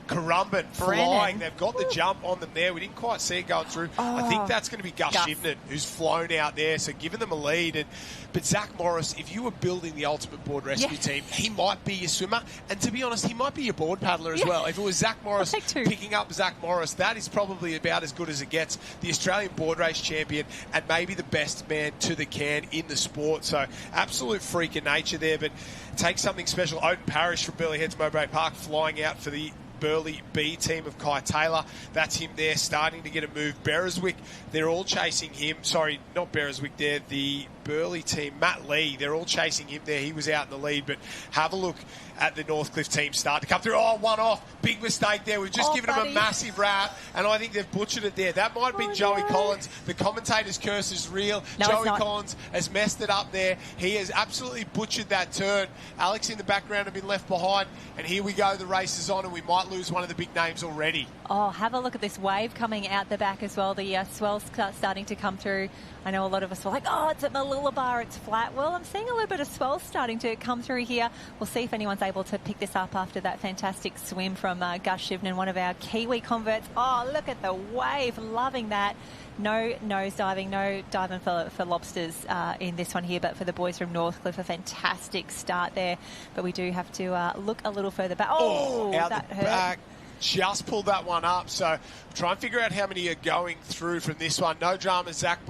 Currumbin flying. They've got the jump on them there. We didn't quite see it going through. I think that's going to be Gus Shivnan, who's flown out there, so giving them a lead. But Zach Morris, if you were building the ultimate board rescue team, he might be your swimmer. And to be honest, he might be your board paddler as well. If it was Zach Morris picking up Zach Morris, that is probably about as good as it gets. The Australian board race champion and maybe the best man to the can in the sport. So absolute freak of nature there. But take something special. Odin Parrish from Burleigh Heads Mowbray Park flying out for the Burleigh B team of Kai Taylor. That's him there, starting to get a move. Bereswick, they're all chasing him. Sorry, not Bereswick, they're the Burleigh team. Matt Lee, they're all chasing him there. He was out in the lead, but have a look at the Northcliffe team start to come through. Oh, one off. Big mistake there. We've just given him a massive wrap, and I think they've butchered it there. That might have been Joey Collins. The commentator's curse is real. No, Joey Collins has messed it up there. He has absolutely butchered that turn. Alex in the background have been left behind, and here we go. The race is on, and we might lose one of the big names already. Oh, have a look at this wave coming out the back as well. The swell's starting to come through. I know a lot of us were like, oh, it's at Mooloolaba, it's flat. Well, I'm seeing a little bit of swell starting to come through here. We'll see if anyone's able to pick this up after that fantastic swim from Gus Shivnan, one of our Kiwi converts. Oh, look at the wave. Loving that. No nose diving, no diving for lobsters in this one here, but for the boys from Northcliffe, a fantastic start there. But we do have to look a little further back. Oh, out that the hurt. back. Just pulled that one up, so try and figure out how many are going through from this one. No drama, Zach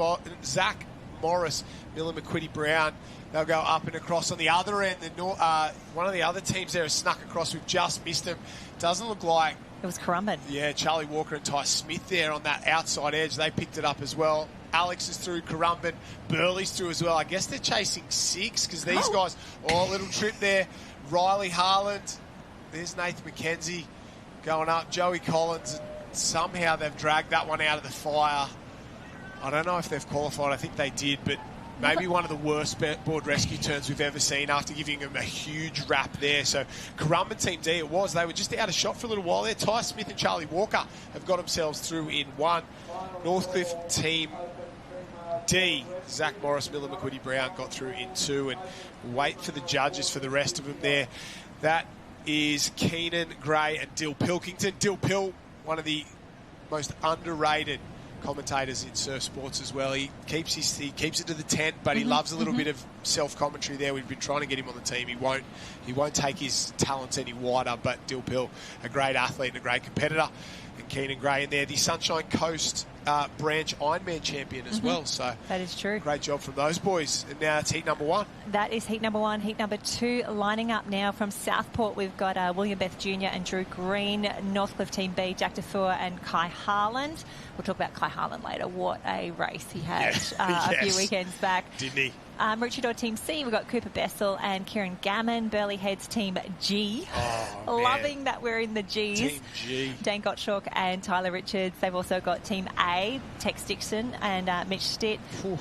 Morris, Miller McQuitty Brown. They'll go up and across on the other end. One of the other teams there has snuck across. We've just missed them. Doesn't look like... It was Currumbin. Yeah, Charlie Walker and Ty Smith there on that outside edge. They picked it up as well. Alex is through, Currumbin. Burley's through as well. I guess they're chasing 6 because these guys... Oh, little trip there. Riley Harland. There's Nathan McKenzie going up. Joey Collins. Somehow they've dragged that one out of the fire. I don't know if they've qualified. I think they did, but maybe one of the worst board rescue turns we've ever seen after giving them a huge wrap there. So Currumbin Team D it was. They were just out of shot for a little while there. Ty Smith and Charlie Walker have got themselves through in 1. Northcliffe Team D, Zach Morris, Miller McQuitty Brown got through in 2. And wait for the judges for the rest of them there. That is Keenan Gray and Dill Pilkington. Dill Pill, one of the most underrated commentators in surf sports as well. He keeps it to the tent, but he loves a little bit of self-commentary there. We've been trying to get him on the team. He won't take his talents any wider, but Dill Pill, a great athlete and a great competitor. And Keenan Gray in there, the Sunshine Coast branch Ironman champion as well. So that is true. Great job from those boys. And now it's heat number 1. That is heat number 1. Heat number 2 lining up now from Southport. We've got William Beth Jr. and Drew Green. Northcliffe Team B, Jack Dufour and Kai Harland. We'll talk about Kai Harland later. What a race he had a few weekends back. Didn't he? Maroochydore Team C, we've got Cooper Bessel and Kieran Gammon. Burleigh Heads Team G. Oh, loving that we're in the Gs. Team G. Dane Gottschalk and Tyler Richards. They've also got Team A, Tex Dixon and Mitch Stitt.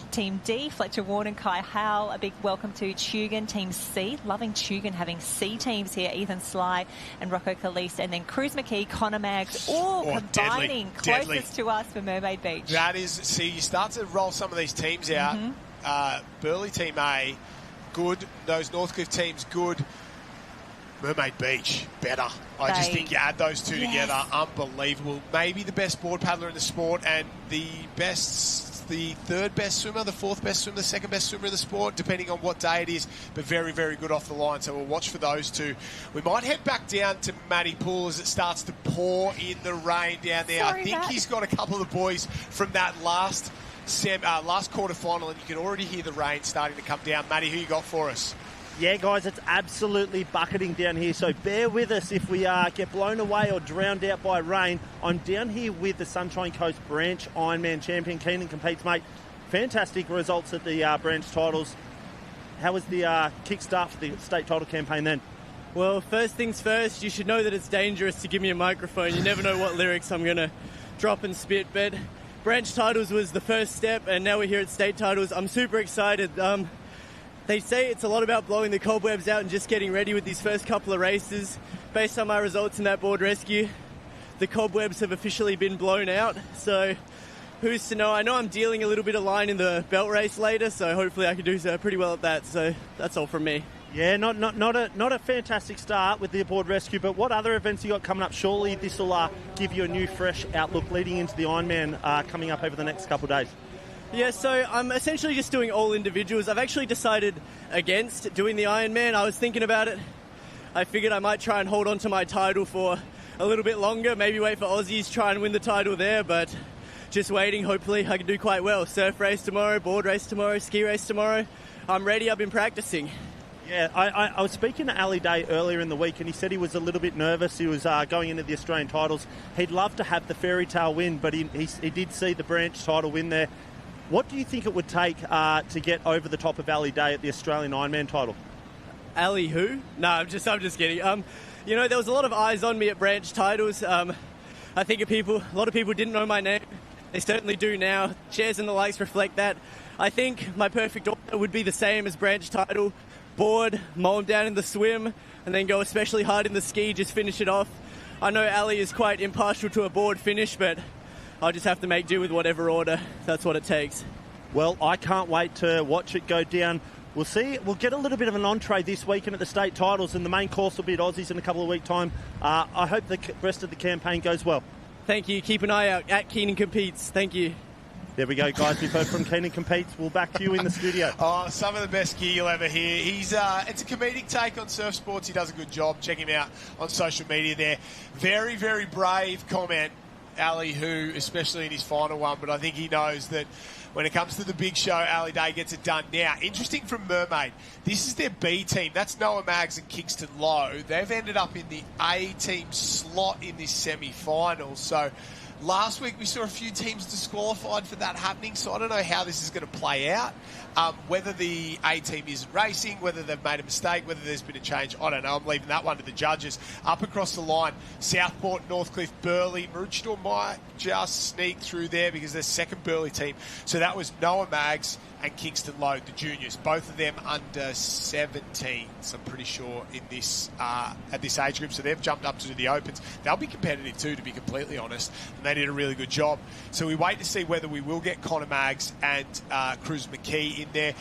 Team D, Fletcher Warren and Kai Howell. A big welcome to Tugan. Team C, loving Tugan having C teams here. Ethan Sly and Rocco Calise. And then Cruz McKee, Connor Maggs, all combining closest to us for Mermaid Beach. That is, see, you start to roll some of these teams out. Burleigh Team A, good. Those Northcliffe teams, good. Mermaid Beach, better. I just think you add those two together, unbelievable. Maybe the best board paddler in the sport and the third best swimmer, the fourth best swimmer, the second best swimmer in the sport, depending on what day it is, but very, very good off the line. So we'll watch for those two. We might head back down to Matty Pool as it starts to pour in the rain down there. I think he's got a couple of the boys from that last quarter-final, and you can already hear the rain starting to come down. Matty, who you got for us? Yeah, guys, it's absolutely bucketing down here, so bear with us if we get blown away or drowned out by rain. I'm down here with the Sunshine Coast Branch Ironman champion. Keenan competes, mate. Fantastic results at the branch titles. How was the kickstart for the state title campaign then? Well, first things first, you should know that it's dangerous to give me a microphone. You never know what lyrics I'm going to drop and spit, but branch titles was the first step, and now we're here at state titles. I'm super excited. They say it's a lot about blowing the cobwebs out and just getting ready with these first couple of races. Based on my results in that board rescue, the cobwebs have officially been blown out, so who's to know? I know I'm dealing a little bit of line in the belt race later, so hopefully I can do pretty well at that. So that's all from me. Yeah, not a fantastic start with the aboard rescue, but what other events you got coming up? Surely this will give you a new, fresh outlook leading into the Ironman coming up over the next couple of days. Yeah, so I'm essentially just doing all individuals. I've actually decided against doing the Ironman. I was thinking about it. I figured I might try and hold on to my title for a little bit longer, maybe wait for Aussies, try and win the title there, but just waiting. Hopefully I can do quite well. Surf race tomorrow, board race tomorrow, ski race tomorrow. I'm ready. I've been practicing. Yeah, I was speaking to Ali Day earlier in the week, and he said he was a little bit nervous. He was going into the Australian titles. He'd love to have the fairy tale win, but he did see the branch title win there. What do you think it would take to get over the top of Ali Day at the Australian Ironman title? Ali who? No, I'm just kidding. You know, there was a lot of eyes on me at branch titles. I think a lot of people didn't know my name. They certainly do now. Shares and the likes reflect that. I think my perfect order would be the same as branch title. Board, mow him down in the swim, and then go especially hard in the ski, just finish it off. I know Ali is quite impartial to a board finish, but I'll just have to make do with whatever order. That's what it takes. Well, I can't wait to watch it go down. We'll see. We'll get a little bit of an entree this weekend at the state titles, and the main course will be at Aussies in a couple of weeks' time. I hope the rest of the campaign goes well. Thank you. Keep an eye out at Keenan Competes. Thank you. There we go, guys. We've heard from Keenan Competes. We'll back to you in the studio. Oh, some of the best gear you'll ever hear. It's a comedic take on surf sports. He does a good job. Check him out on social media there. Very, very brave comment, Ali, who, especially in his final one, but I think he knows that when it comes to the big show, Ali Day gets it done. Now, interesting from Mermaid, this is their B team. That's Noah Maggs and Kingston Lowe. They've ended up in the A team slot in this semi-final. So last week we saw a few teams disqualified for that happening, so I don't know how this is going to play out. Whether the A team isn't racing, whether they've made a mistake, whether there's been a change, I don't know. I'm leaving that one to the judges. Up across the line, Southport, Northcliffe, Burleigh. Maroochydore might just sneak through there because they're second Burleigh team. So that was Noah Maggs and Kingston Lowe, the juniors. Both of them under 17s, I'm pretty sure, in this at this age group. So they've jumped up to do the Opens. They'll be competitive too, to be completely honest. And they did a really good job. So we wait to see whether we will get Connor Maggs and Cruz McKee in there.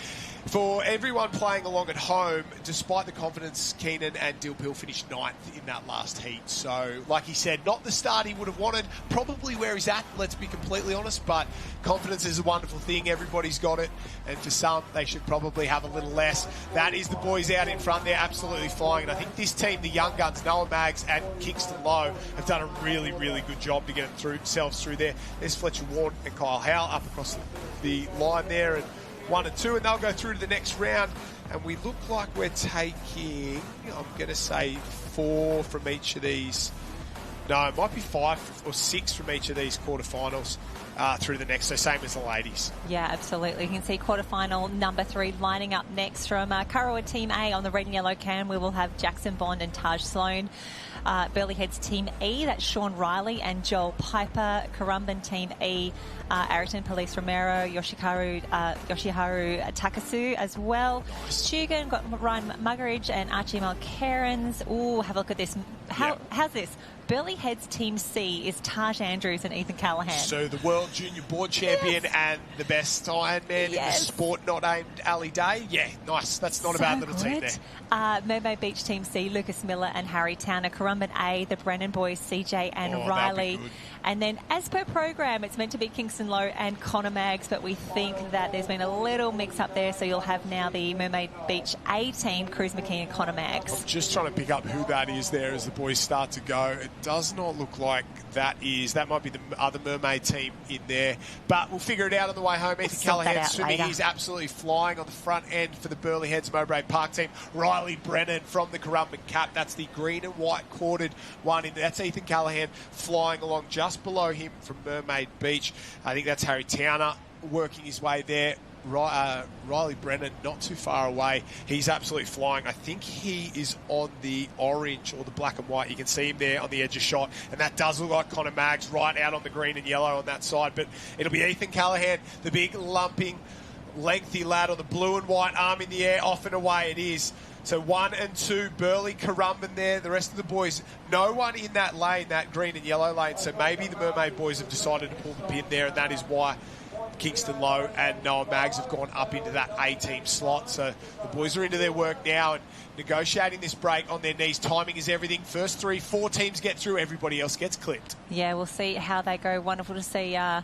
For everyone playing along at home, despite the confidence, Keenan and Dilpill finished 9th in that last heat. So, like he said, not the start he would have wanted, probably where he's at, let's be completely honest, but confidence is a wonderful thing. Everybody's got it, and for some, they should probably have a little less. That is the boys out in front. They're absolutely flying, and I think this team, the young guns, Noah Maggs and Kingston Lowe, have done a really, really good job to get themselves through there. There's Fletcher Ward and Kyle Howell up across the line there, and 1 and 2, and they'll go through to the next round. And we look like we're taking, I'm going to say 4 from each of these. No, it might be 5 or 6 from each of these quarterfinals through the next. So same as the ladies. Yeah, absolutely. You can see quarterfinal number 3 lining up next from Kurrawa Team A on the red and yellow can. We will have Jackson Bond and Taj Sloan. Burleigh Heads Team E, that's Sean Riley and Joel Piper. Currumbin Team E, Arrington Police Romero, Yoshiharu Takasu as well. Tugan got Ryan Muggeridge and Archie Cairns. Ooh, have a look at this. How's this? Burleigh Heads Team C is Taj Andrews and Ethan Callahan. So the World Junior Board Champion and the best Ironman in the sport not aimed Ali Day. Yeah, nice. That's not a bad little team there. Mermaid Beach Team C, Lucas Miller and Harry Towner. Currumbin A, the Brennan boys, CJ and Riley. And then as per program, it's meant to be Kingston Lowe and Connor Maggs, but we think that there's been a little mix-up there, so you'll have now the Mermaid Beach A team, Cruz McKee and Connor Maggs. I'm just trying to pick up who that is there as the boys start to go. It does not look like that might be the other Mermaid team in there, but we'll figure it out on the way home. Ethan Callahan swimming, he's absolutely flying on the front end for the Burleigh Heads Mowbray Park team. Riley Brennan from the Currumbin Cap, that's the green and white corded one in there. That's Ethan Callahan flying along just below him from Mermaid Beach. I think that's Harry Towner working his way there. Riley Brennan not too far away. He's absolutely flying. I think he is on the orange or the black and white. You can see him there on the edge of shot, and that does look like Connor Maggs right out on the green and yellow on that side, but it'll be Ethan Callahan, the big lumping lengthy lad on the blue and white, arm in the air, off and away it is. So 1 and 2, Burleigh, Currumbin there. The rest of the boys, no one in that lane, that green and yellow lane. So maybe the Mermaid boys have decided to pull the pin there, and that is why Kingston Lowe and Noah Maggs have gone up into that A-team slot. So the boys are into their work now and negotiating this break on their knees. Timing is everything. First 3-4 teams get through. Everybody else gets clipped. Yeah, we'll see how they go. Wonderful to see. I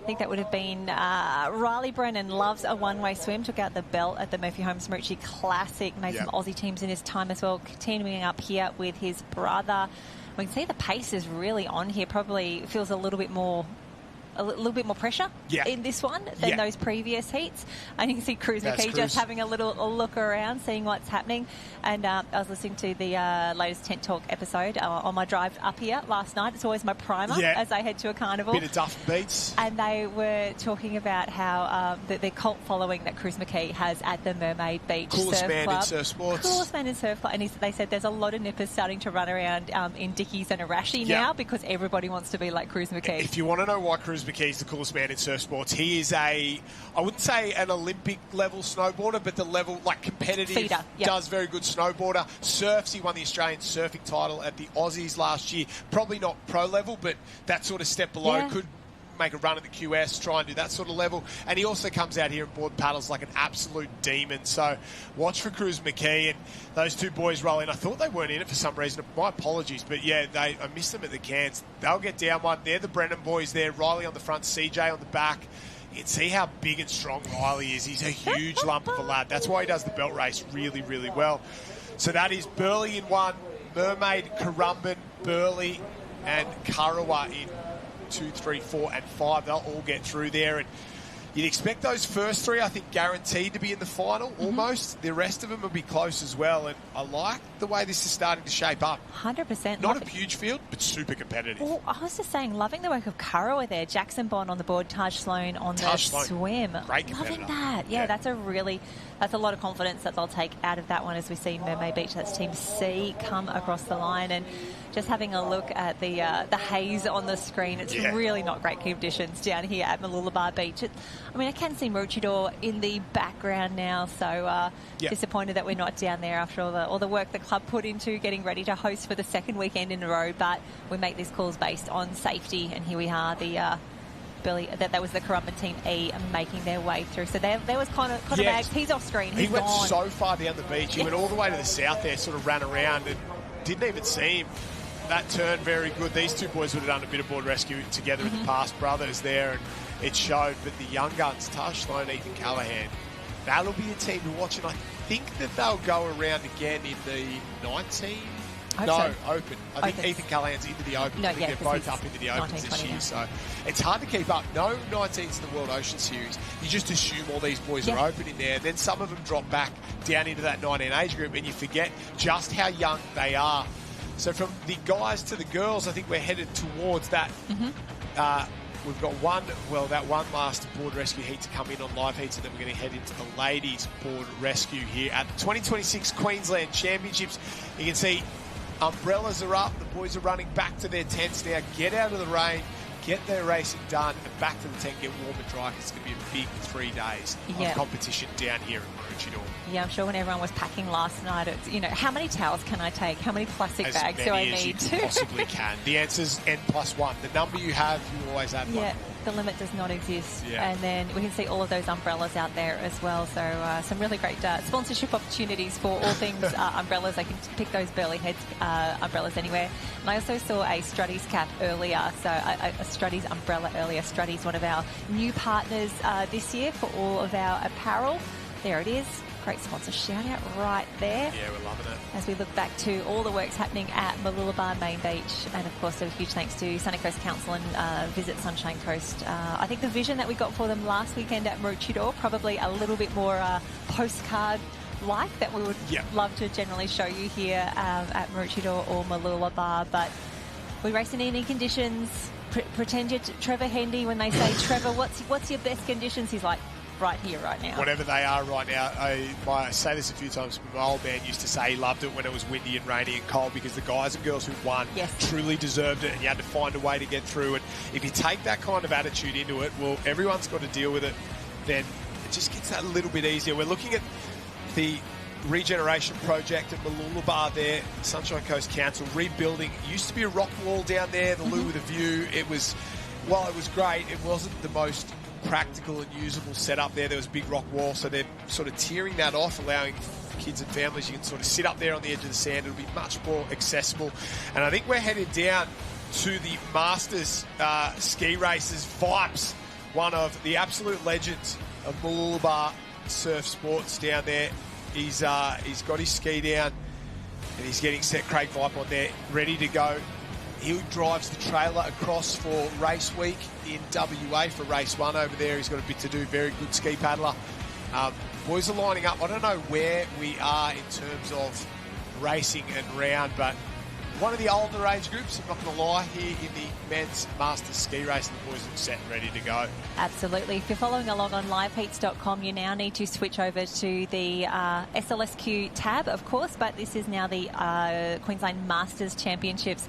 think that would have been Riley Brennan loves a one-way swim. Took out the belt at the Murphy Holmes Maroochydore Classic. Made some Aussie teams in his time as well. Continuing up here with his brother. We can see the pace is really on here. Probably feels a little bit more pressure in this one than those previous heats. And you can see Cruz McKee just having a look around, seeing what's happening. And I was listening to the latest Tent Talk episode on my drive up here last night. It's always my primer as I head to a carnival. Bit of Duff Beats. And they were talking about how the cult following that Cruz McKee has at the Mermaid Beach Coolest Surf man Club. in surf sports. Coolest man in surf club. And they said there's a lot of nippers starting to run around in Dickies and Arashi now because everybody wants to be like Cruz McKee. If you want to know why Cruz McKee's the coolest man in surf sports, he is I wouldn't say an Olympic level snowboarder, but the level like competitive, feeder, does very good snowboarder, surfs. He won the Australian surfing title at the Aussies last year. Probably not pro level, but that sort of step below could make a run at the QS, try and do that sort of level. And he also comes out here and board paddles like an absolute demon. So watch for Cruz McKee and those two boys roll in. I thought they weren't in it for some reason. My apologies. But, yeah, I missed them at the cans. They'll get down one. They're the Brennan boys there. Riley on the front, CJ on the back. You can see how big and strong Riley is. He's a huge lump of a lad. That's why he does the belt race really, really well. So that is Burleigh in 1, Mermaid, Currumbin, Burleigh and Kurrawa in 2, 3, 4 and 5. They'll all get through there, and you'd expect those first 3, I think, guaranteed to be in the final almost. The rest of them will be close as well, and I like the way this is starting to shape up. 100%. Not a huge field, but super competitive. Well, I was just saying, loving the work of Kurrawa there. Jackson Bond on the board, Taj Sloan on the swim. Great competitor. Loving that. Yeah, that's a lot of confidence that they'll take out of that one as we see Mermaid Beach, that's Team C, come across the line. And just having a look at the haze on the screen, it's really not great conditions down here at Mooloolaba Beach. I can see Maroochydore in the background now, so disappointed that we're not down there after all the work the club put into getting ready to host for the second weekend in a row. But we make these calls based on safety, and here we are, that was the Currumbin Team E making their way through. So there was Connor Maggs. He's off screen. He went so far down the beach. He went all the way to the south there, sort of ran around and didn't even see him. That turn very good. These two boys would have done a bit of board rescue together in the past, brothers there, and it showed. But the young guns, Taj Sloan, Ethan Callahan, that'll be a team to watch, and I think that they'll go around again in the 19. Open. I think Ethan Callahan's into the Open. I think they're both up into the Opens this year. So it's hard to keep up. No 19s in the World Ocean Series. You just assume all these boys are open in there. Then some of them drop back down into that 19 age group, and you forget just how young they are. So from the guys to the girls, I think we're headed towards that. We've got that one last board rescue heat to come in on live heats, and then we're going to head into the ladies board rescue here at the 2026 Queensland Championships. You can see umbrellas are up. The boys are running back to their tents now. Get out of the rain, get their racing done, and back to the tent, get warm and dry, because it's going to be a big 3 days of competition down here at Maroochydore. Yeah, I'm sure when everyone was packing last night, it's, how many towels can I take? How many plastic bags do I need? As many as you possibly can. The answer's N+1. The number you have, you always add one. The limit does not exist. And then we can see all of those umbrellas out there as well. So some really great sponsorship opportunities for all things umbrellas. I can pick those Burleigh Heads umbrellas anywhere. And I also saw a Struddy's cap earlier, so a Struddy's umbrella earlier. Struddy's one of our new partners this year for all of our apparel. There it is. Great sponsor shout out right there. Yeah, we're loving it. As we look back to all the works happening at Mooloolaba Main Beach, and of course a huge thanks to Sunny Coast Council and Visit Sunshine Coast. I think the vision that we got for them last weekend at Maroochydore, probably a little bit more postcard-like that we would love to generally show you here at Maroochydore or Mooloolaba, but we race in any conditions. Pretend you're Trevor Hendy when they say, Trevor, what's your best conditions? He's like, right here, right now. Whatever they are right now. I say this a few times, but my old man used to say he loved it when it was windy and rainy and cold, because the guys and girls who won truly deserved it, and you had to find a way to get through it. If you take that kind of attitude into it, well, everyone's got to deal with it, then it just gets that little bit easier. We're looking at the regeneration project at Mooloolaba there, Sunshine Coast Council, rebuilding. It used to be a rock wall down there, the loo with a view. While it was great, it wasn't the most practical and usable setup there. There was a big rock wall, so they're sort of tearing that off, allowing kids and families, you can sort of sit up there on the edge of the sand. It'll be much more accessible. And I think we're headed down to the Masters ski races. Vipes, one of the absolute legends of Mooloolaba surf sports down there. He's got his ski down and he's getting set. Craig Vipe on there, ready to go. He drives the trailer across for race week in WA for race 1 over there. He's got a bit to do. Very good ski paddler. Boys are lining up. I don't know where we are in terms of racing and round, but one of the older age groups, I'm not going to lie, here in the men's Masters ski race, and the boys are set and ready to go. Absolutely. If you're following along on liveheats.com, you now need to switch over to the SLSQ tab, of course, but this is now the Queensland Masters Championships.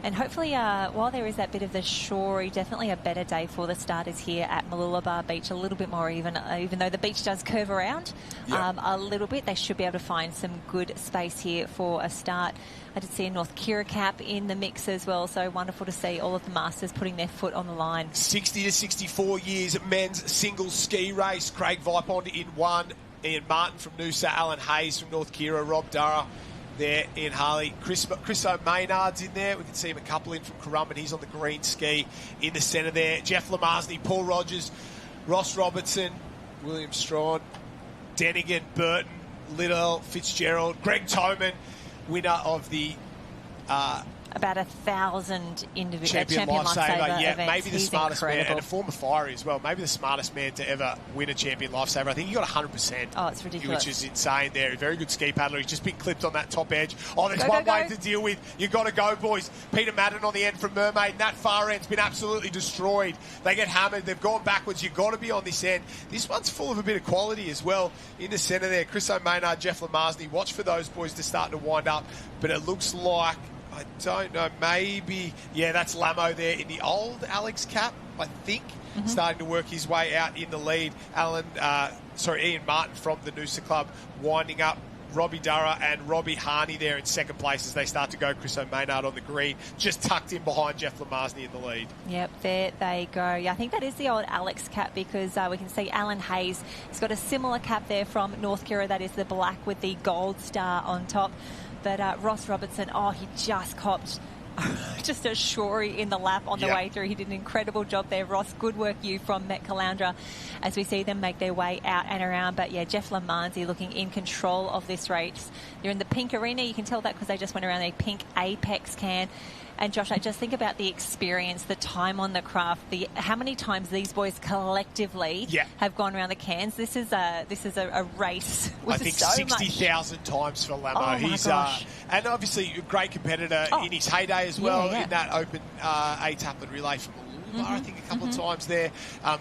And hopefully, while there is that bit of the shore, definitely a better day for the starters here at Mooloolaba Beach. A little bit more even though the beach does curve around a little bit. They should be able to find some good space here for a start. I did see a North Kira cap in the mix as well, so wonderful to see all of the Masters putting their foot on the line. 60 to 64 years men's single ski race. Craig Vipond in 1, Ian Martin from Noosa, Alan Hayes from North Kira, Rob Durra there in Harley. Chris O'Maynard's in there. We can see him a couple in from Currumbin. He's on the green ski in the centre there. Jeff Lamarsney, Paul Rogers, Ross Robertson, William Strawn, Denigan, Burton, Liddell, Fitzgerald, Greg Toman, winner of the about 1,000 individual champion lifesaver. Yeah, events. Maybe the He's smartest incredible. man, and a former fiery as well. Maybe the smartest man to ever win a champion lifesaver. I think he got 100%. Oh, it's ridiculous. Which is insane there. A very good ski paddler. He's just been clipped on that top edge. Oh, there's go, one go, way go. to deal with. You've got to go, boys. Peter Madden on the end from Mermaid, and that far end's been absolutely destroyed. They get hammered. They've gone backwards. You've got to be on this end. This one's full of a bit of quality as well. In the centre there, Chris O'Maynard, Jeff Lamarsney. Watch for those boys to start to wind up. But it looks like, I don't know, maybe, yeah, that's Lamo there in the old Alex cap, I think, starting to work his way out in the lead. Ian Martin from the Noosa Club winding up. Robbie Durra and Robbie Harney there in second place as they start to go. Chris O'Maynard on the green, just tucked in behind Jeff Lamarsney in the lead. Yep, there they go. Yeah, I think that is the old Alex cap because we can see Alan Hayes has got a similar cap there from North Kira. That is the black with the gold star on top. But Ross Robertson, he just copped just a shory in the lap on the way through. He did an incredible job there, Ross. Good work you from Met Caloundra as we see them make their way out and around. But yeah, Jeff Lamarsney looking in control of this race. They're in the pink arena. You can tell that because they just went around a pink Apex can. And Josh, I just think about the experience, the time on the craft, how many times these boys collectively have gone around the cans. This is a race with I think so 60,000 times for Lamo. Oh He's and obviously a great competitor in his heyday as well in that open eight-taplet relay from I think a couple of times there.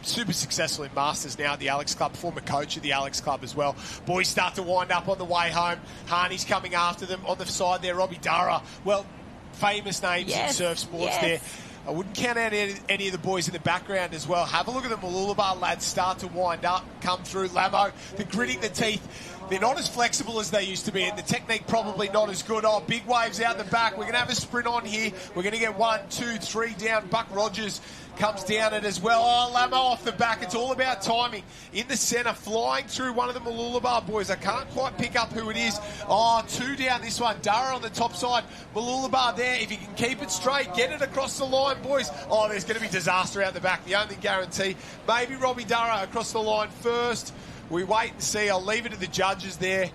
Super successful in Masters now at the Alex Club, former coach of the Alex Club as well. Boys start to wind up on the way home. Harney's coming after them on the side there. Robbie Durra, well, famous names in surf sports there. I wouldn't count out any of the boys in the background as well. Have a look at the Mooloolaba lads start to wind up, come through. Lamo, they're gritting the teeth. They're not as flexible as they used to be, and the technique probably not as good. Oh, big waves out the back. We're going to have a sprint on here. We're going to get 1, 2, 3 down. Buck Rogers comes down it as well. Oh, Lamo off the back. It's all about timing. In the centre, flying through one of the Mooloolaba boys. I can't quite pick up who it is. Oh, 2 down this one. Durra on the top side. Mooloolaba there. If you can keep it straight, get it across the line, boys. Oh, there's going to be disaster out the back. The only guarantee. Maybe Robbie Durra across the line first. We wait and see. I'll leave it to the judges there.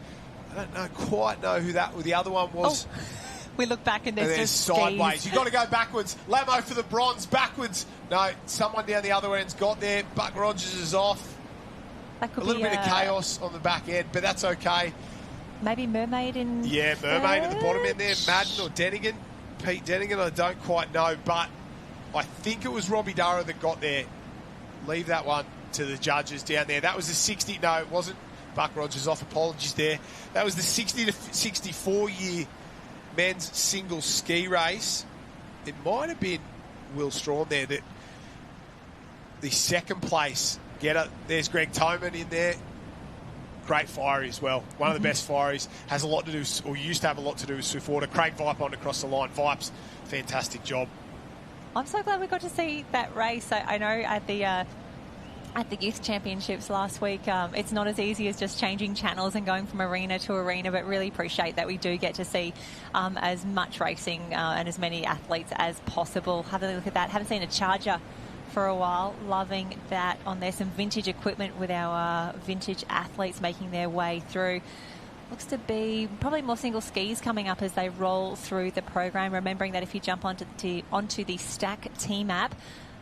I don't quite know who the other one was. Oh, we look back and there's just sideways. skis. You've got to go backwards. Lamo for the bronze, backwards. No, someone down the other end's got there. Buck Rogers is off. That could a little be bit of chaos on the back end, but that's okay. Maybe Mermaid in Mermaid at the bottom end there. Madden or Denigan. Pete Denigan, I don't quite know, but I think it was Robbie Durra that got there. Leave that one to the judges down there. That was the 60. No, it wasn't. Buck Rogers off. Apologies there. That was the 60 to 64 year men's single ski race. It might have been Will Strawn there that the second place getter. There's Greg Toman in there. Great fiery as well. One of the best firies. Has a lot to do, or used to have a lot to do with Swift Water. Craig Vipe on across the line. Vipes, fantastic job. I'm so glad we got to see that race. I know at the at the Youth Championships last week. It's not as easy as just changing channels and going from arena to arena, but really appreciate that we do get to see as much racing and as many athletes as possible. Have a look at that. Haven't seen a Charger for a while. Loving that on there. Some vintage equipment with our vintage athletes making their way through. Looks to be probably more single skis coming up as they roll through the program. Remembering that if you jump onto the Stack team app,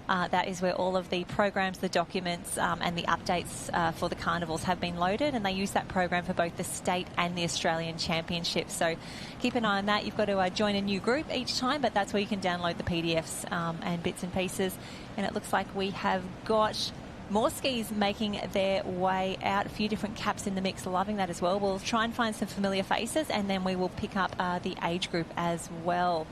that is where all of the programs, the documents and the updates for the carnivals have been loaded, and they use that program for both the state and the Australian Championships. So keep an eye on that. You've got to join a new group each time, but that's where you can download the PDFs and bits and pieces. And it looks like we have got more skis making their way out. A few different caps in the mix. Loving that as well. We'll try and find some familiar faces, and then we will pick up the age group as well.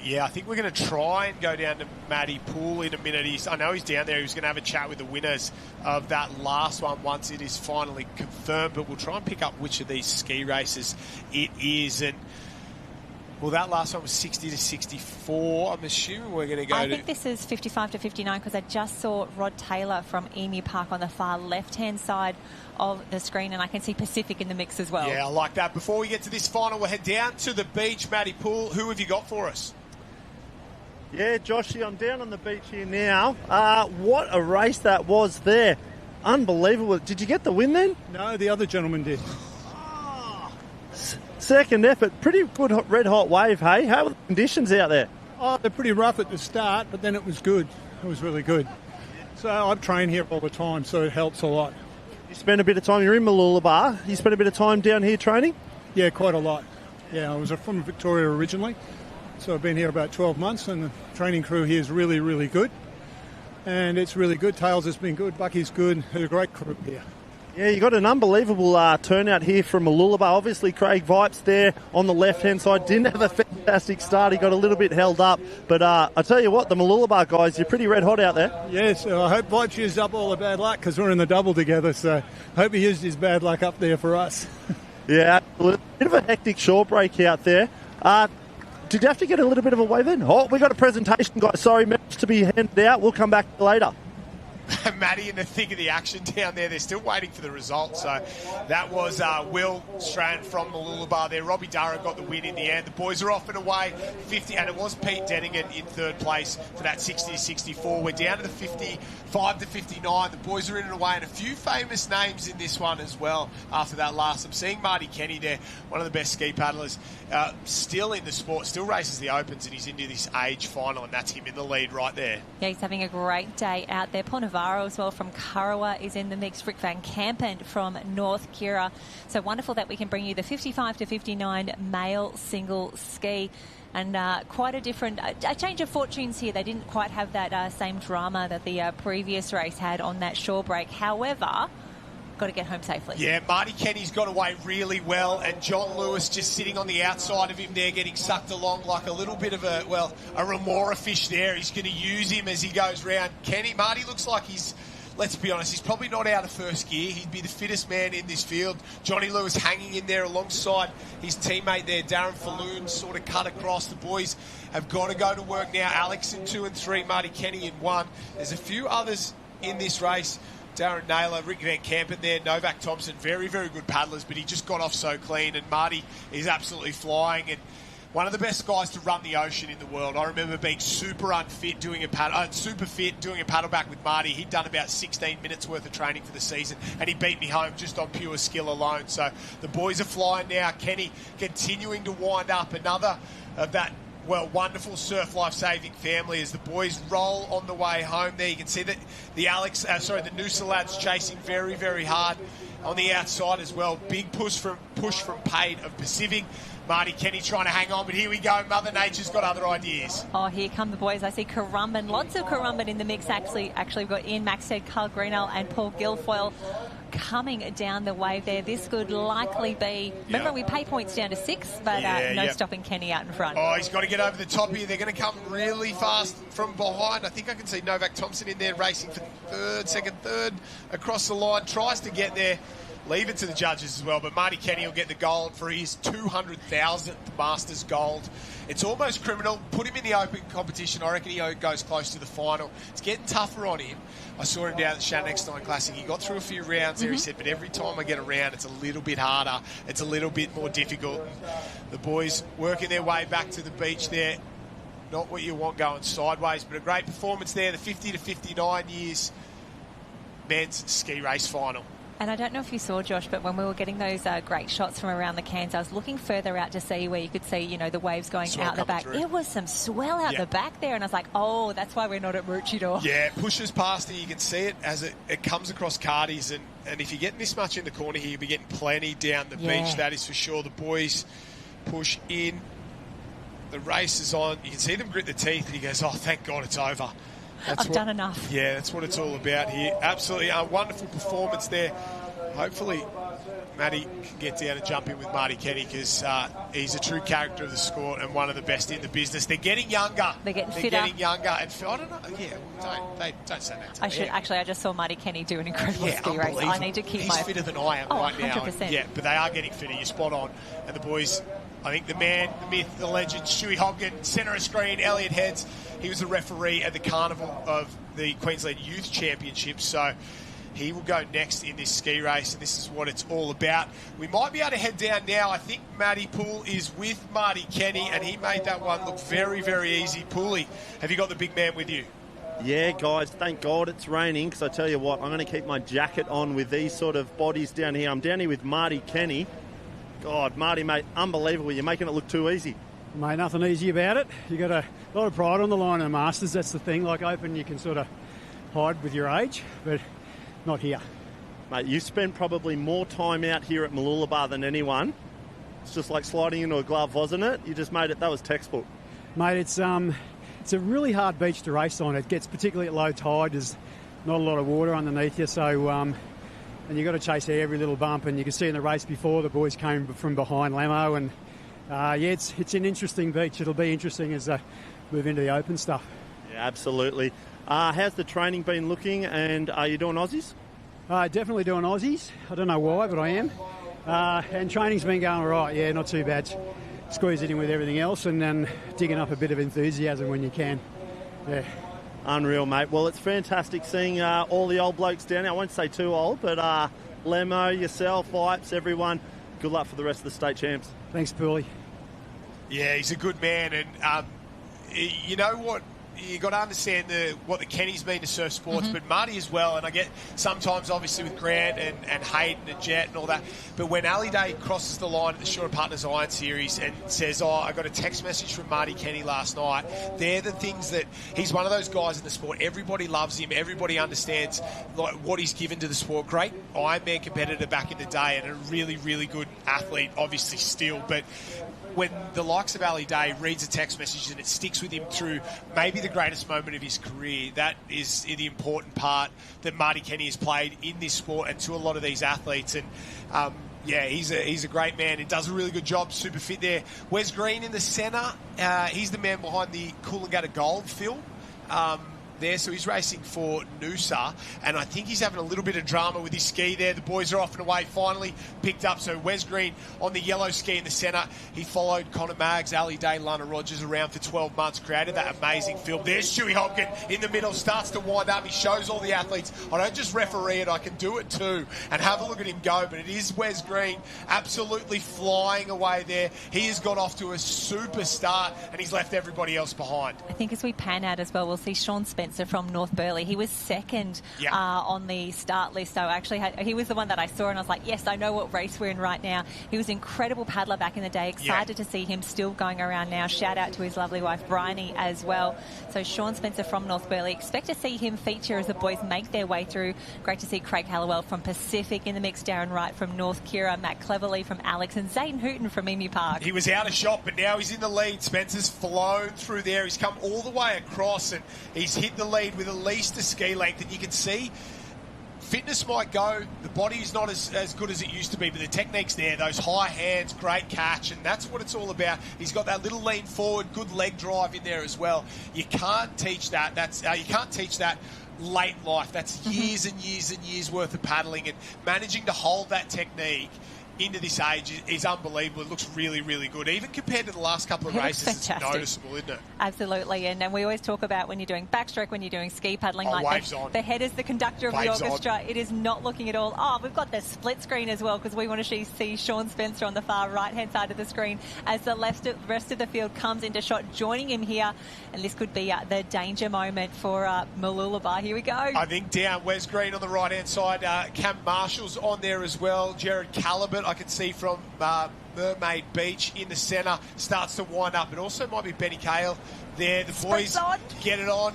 Yeah, I think we're going to try and go down to Matty Poole in a minute. I know he's down there. He was going to have a chat with the winners of that last one once it is finally confirmed, but we'll try and pick up which of these ski races it is. And well, that last one was 60 to 64. I'm assuming we're going to go I think this is 55 to 59 because I just saw Rod Taylor from Emu Park on the far left-hand side of the screen, and I can see Pacific in the mix as well. Yeah, I like that. Before we get to this final, we'll head down to the beach. Matty Poole, who have you got for us? Yeah, Joshy, I'm down on the beach here now. What a race that was there. Unbelievable. Did you get the win then? No, the other gentleman did. Second effort. Pretty good red-hot wave, hey? How are the conditions out there? Oh, they're pretty rough at the start, but then it was good. It was really good. So I train here all the time, so it helps a lot. You spend a bit of time, you're in Mooloolaba. You spend a bit of time down here training? Yeah, quite a lot. Yeah, I was from Victoria originally, so I've been here about 12 months, and the training crew here is really, really good. And it's really good. Tails has been good. Bucky's good. There's a great crew here. Yeah, you got an unbelievable turnout here from Mooloolaba. Obviously, Craig Vipes there on the left-hand side didn't have a fantastic start. He got a little bit held up. But I tell you what, the Mooloolaba guys, you're pretty red-hot out there. Yes, I hope Vipes used up all the bad luck because we're in the double together. So I hope he used his bad luck up there for us. Yeah, a bit of a hectic shore break out there. Did you have to get a little bit of a wave in? Oh, we got a presentation, guys. Sorry, message to be handed out. We'll come back later. Matty in the thick of the action down there. They're still waiting for the results. So that was Will Strand from Mooloolaba there. Robbie Durham got the win in the end. The boys are off and away 50, and it was Pete Denningen in third place for that 60 to 64. We're down to the 55 to 59. The boys are in and away, and a few famous names in this one as well after that last. I'm seeing Marty Kenny there, one of the best ski paddlers still in the sport, still races the Opens, and he's into this age final, and that's him in the lead right there. Yeah, he's having a great day out there. Paul Navarro as well from Kurrawa is in the mix. Rick Van Kampen from North Kira. So wonderful that we can bring you the 55 to 59 male single ski. And quite a different, a change of fortunes here. They didn't quite have that same drama that the previous race had on that shore break. However, got to get home safely. Yeah, Marty Kenny's got away really well, and John Lewis just sitting on the outside of him there, getting sucked along like a little bit of a remora fish there. He's going to use him as he goes round. Marty looks like he's, let's be honest, he's probably not out of first gear. He'd be the fittest man in this field. Johnny Lewis hanging in there alongside his teammate there, Darren Falloon, sort of cut across. The boys have got to go to work now. Alex in 2 and 3, Marty Kenny in 1. There's a few others in this race. Darren Naylor, Rick Van Kampen there, Novak Thompson, very, very good paddlers, but he just got off so clean, and Marty is absolutely flying, and one of the best guys to run the ocean in the world. I remember being super fit doing a paddleback with Marty. He'd done about 16 minutes worth of training for the season, and he beat me home just on pure skill alone. So the boys are flying now. Kenny continuing to wind up another of that wonderful surf life-saving family as the boys roll on the way home there. You can see that the Noosa lads chasing very, very hard on the outside as well. Big push from Pate of Pacific. Marty Kenny trying to hang on, but here we go. Mother Nature's got other ideas. Oh, here come the boys. I see Currumbin. Lots of Currumbin in the mix, actually. We've got Ian Maxted, Carl Greenell and Paul Guilfoyle coming down the wave there. This could likely be... Remember, we pay points down to 6, but no stopping Kenny out in front. Oh, he's got to get over the top here. They're going to come really fast from behind. I think I can see Novak Thompson in there racing for second, third across the line. Tries to get there. leave it to the judges as well. But Marty Kenny will get the gold for his 200,000th Masters gold. It's almost criminal. Put him in the open competition. I reckon he goes close to the final. It's getting tougher on him. I saw him down at the Shannon Eckstein Classic. He got through a few rounds there, he said, but every time I get a round, it's a little bit harder. It's a little bit more difficult. The boys working their way back to the beach there. Not what you want going sideways, but a great performance there. The 50 to 59 years men's ski race final. And I don't know if you saw, Josh, but when we were getting those great shots from around the cans, I was looking further out to see where you could see, you know, the waves going out the back. Through. There was some swell out the back there, and I was like, oh, that's why we're not at Maroochydore. Yeah, it pushes past it. You can see it as it comes across Cardies, and if you're getting this much in the corner here, you'll be getting plenty down the beach, that is for sure. The boys push in. The race is on. You can see them grit the teeth, and he goes, oh, thank God it's over. I've done enough. Yeah, that's what it's all about here. Absolutely a wonderful performance there. Hopefully, Matty can get down and jump in with Marty Kenny because he's a true character of the sport and one of the best in the business. They're getting younger. They're fitter. Getting younger. And I don't know. Yeah, don't say that. Actually, I just saw Marty Kenny do an incredible ski race. I need to keep He's fitter than I am right 100%. now. Yeah, but they are getting fitter. You're spot on. And the boys, I think the man, the myth, the legend, Stewie Hobkin, centre of screen, Elliot Heads. He was a referee at the carnival of the Queensland Youth Championships. So he will go next in this ski race, and this is what it's all about. We might be able to head down now. I think Matty Poole is with Marty Kenny, and he made that one look very, very easy. Poolie, have you got the big man with you? Yeah, guys, thank God it's raining, because I tell you what, I'm going to keep my jacket on with these sort of bodies down here. I'm down here with Marty Kenny. God, Marty, mate, unbelievable. You're making it look too easy. Mate, nothing easy about it. You got a lot of pride on the line in the Masters. That's the thing. Like open, you can sort of hide with your age, but not here. Mate, you spent probably more time out here at Mooloolaba than anyone. It's just like sliding into a glove, wasn't it? You just made it. That was textbook. Mate, it's a really hard beach to race on. It gets particularly at low tide. There's not a lot of water underneath you, so and you got to chase every little bump. And you can see in the race before, the boys came from behind Lamo, and it's an interesting beach. It'll be interesting as they move into the open stuff. Yeah, absolutely. How's the training been looking, and are you doing Aussies? Definitely doing Aussies. I don't know why, but I am. And training's been going all right. Yeah, not too bad. Squeeze it in with everything else, and then digging up a bit of enthusiasm when you can. Yeah. Unreal, mate. Well, it's fantastic seeing all the old blokes down here. I won't say too old, but Lemo, yourself, Ipes, everyone. Good luck for the rest of the state champs. Thanks, Pooley. Yeah, he's a good man, and you know what? You got to understand what the Kennys mean to surf sports, but Marty as well. And I get sometimes, obviously, with Grant and Hayden and Jet and all that. But when Ali Day crosses the line at the Shore Partners Iron Series and says, "Oh, I got a text message from Marty Kenny last night," they're the things that he's one of those guys in the sport. Everybody loves him. Everybody understands like what he's given to the sport. Great Ironman competitor back in the day, and a really, really good athlete, obviously still, but. When the likes of Ali Day reads a text message and it sticks with him through maybe the greatest moment of his career, that is the important part that Marty Kenny has played in this sport and to a lot of these athletes. And he's a great man and does a really good job, super fit there. Wes Green in the centre, he's the man behind the Coolangatta Gold film. There, so he's racing for Noosa, and I think he's having a little bit of drama with his ski there. The boys are off and away, finally picked up. So Wes Green on the yellow ski in the centre. He followed Connor Maggs, Ali Day, Lana Rogers around for 12 months, created that amazing film. There's Stewie Hopkin in the middle, starts to wind up. He shows all the athletes, I don't just referee it, I can do it too. And have a look at him go. But it is Wes Green absolutely flying away there. He has got off to a super start, and he's left everybody else behind. I think as we pan out as well, we'll see Sean Spencer from North Burleigh. He was second on the start list. So actually, he was the one that I saw, and I was like, yes, I know what race we're in right now. He was an incredible paddler back in the day. Excited to see him still going around now. Shout out to his lovely wife, Bryony, as well. So Sean Spencer from North Burleigh. Expect to see him feature as the boys make their way through. Great to see Craig Hallowell from Pacific in the mix, Darren Wright from North Kira, Matt Cleverley from Alex, and Zayden Hooton from Emu Park. He was out of shot, but now he's in the lead. Spencer's flown through there. He's come all the way across, and he's hit the lead with at least a ski length, and you can see fitness might go, the body's not as good as it used to be, but the technique's there, those high hands, great catch, and that's what it's all about. He's got that little lean forward, good leg drive in there as well. You can't teach that. You can't teach that late in life. That's years and years and years worth of paddling, and managing to hold that technique into this age is unbelievable. It looks really, really good. Even compared to the last couple of races, it's noticeable, isn't it? Absolutely. And we always talk about when you're doing backstroke, when you're doing ski paddling, the head is the conductor of Waves the orchestra. on. It is not looking at all. Oh, we've got the split screen as well, because we want to see Sean Spencer on the far right-hand side of the screen as the rest of the field comes into shot, joining him here. And this could be the danger moment for Mooloolaba. Here we go. I think down Wes Green on the right-hand side. Cam Marshall's on there as well. Jared Calibert, I can see from Mermaid Beach in the centre, starts to wind up. It also might be Benny Cale there. The boys get it on.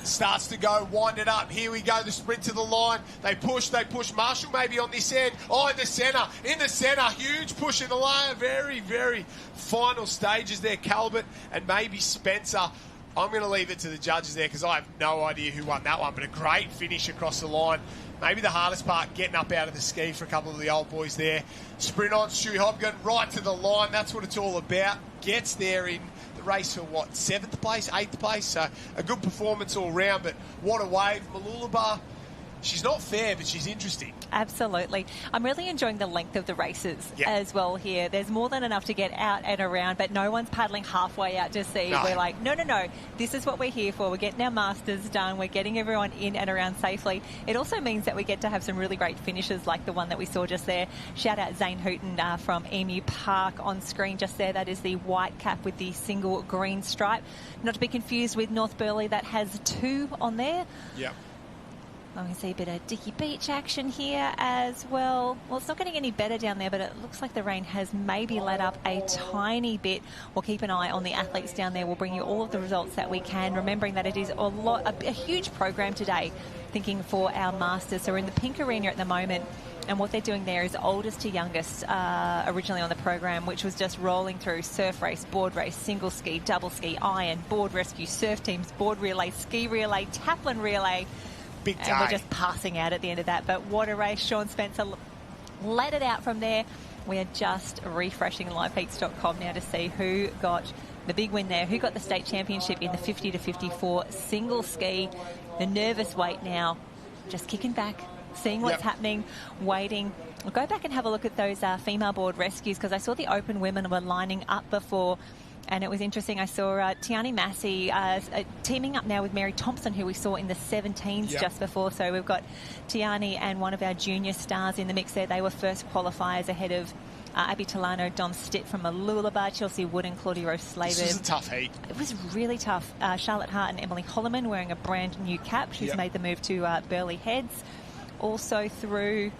Starts to go, wind it up. Here we go, the sprint to the line. They push. Marshall maybe on this end. Oh, in the centre. Huge push in the line. Very, very final stages there. Calibert and maybe Spencer. I'm going to leave it to the judges there because I have no idea who won that one, but a great finish across the line. Maybe the hardest part, getting up out of the ski for a couple of the old boys there. Sprint on, Stewie Hobgon, right to the line. That's what it's all about. Gets there in the race for, 7th place, 8th place? So a good performance all round, but what a wave. Mooloolaba, she's not fair, but she's interesting. Absolutely. I'm really enjoying the length of the races as well here. There's more than enough to get out and around, but no one's paddling halfway out to sea. No. We're like, no. This is what we're here for. We're getting our masters done. We're getting everyone in and around safely. It also means that we get to have some really great finishes like the one that we saw just there. Shout out Zane Hooton from Emu Park on screen just there. That is the white cap with the single green stripe. Not to be confused with North Burleigh that has 2 on there. Yep. I can see a bit of Dicky Beach action here as well. Well, it's not getting any better down there, but it looks like the rain has maybe let up a tiny bit. We'll keep an eye on the athletes down there. We'll bring you all of the results that we can, remembering that it is a huge program today, thinking for our masters. So we're in the pink arena at the moment, and what they're doing there is oldest to youngest originally on the program, which was just rolling through surf race, board race, single ski, double ski, iron, board rescue, surf teams, board relay, ski relay, taplin relay. And we're just passing out at the end of that. But what a race. Sean Spencer let it out from there. We are just refreshing liveheats.com now to see who got the big win there, who got the state championship in the 50 to 54 single ski. The nervous wait now, just kicking back, seeing what's happening, waiting. We'll go back and have a look at those female board rescues, because I saw the open women were lining up before. And it was interesting. I saw Tiani Massey teaming up now with Mary Thompson, who we saw in the 17s just before. So we've got Tiani and one of our junior stars in the mix there. They were first qualifiers ahead of Abby Talano, Dom Stitt from Mooloolaba, Chelsea Wood and Claudia Rose Slaver. This was a tough heat. It was really tough. Charlotte Hart and Emily Holloman wearing a brand new cap. She's made the move to Burleigh Heads. Also through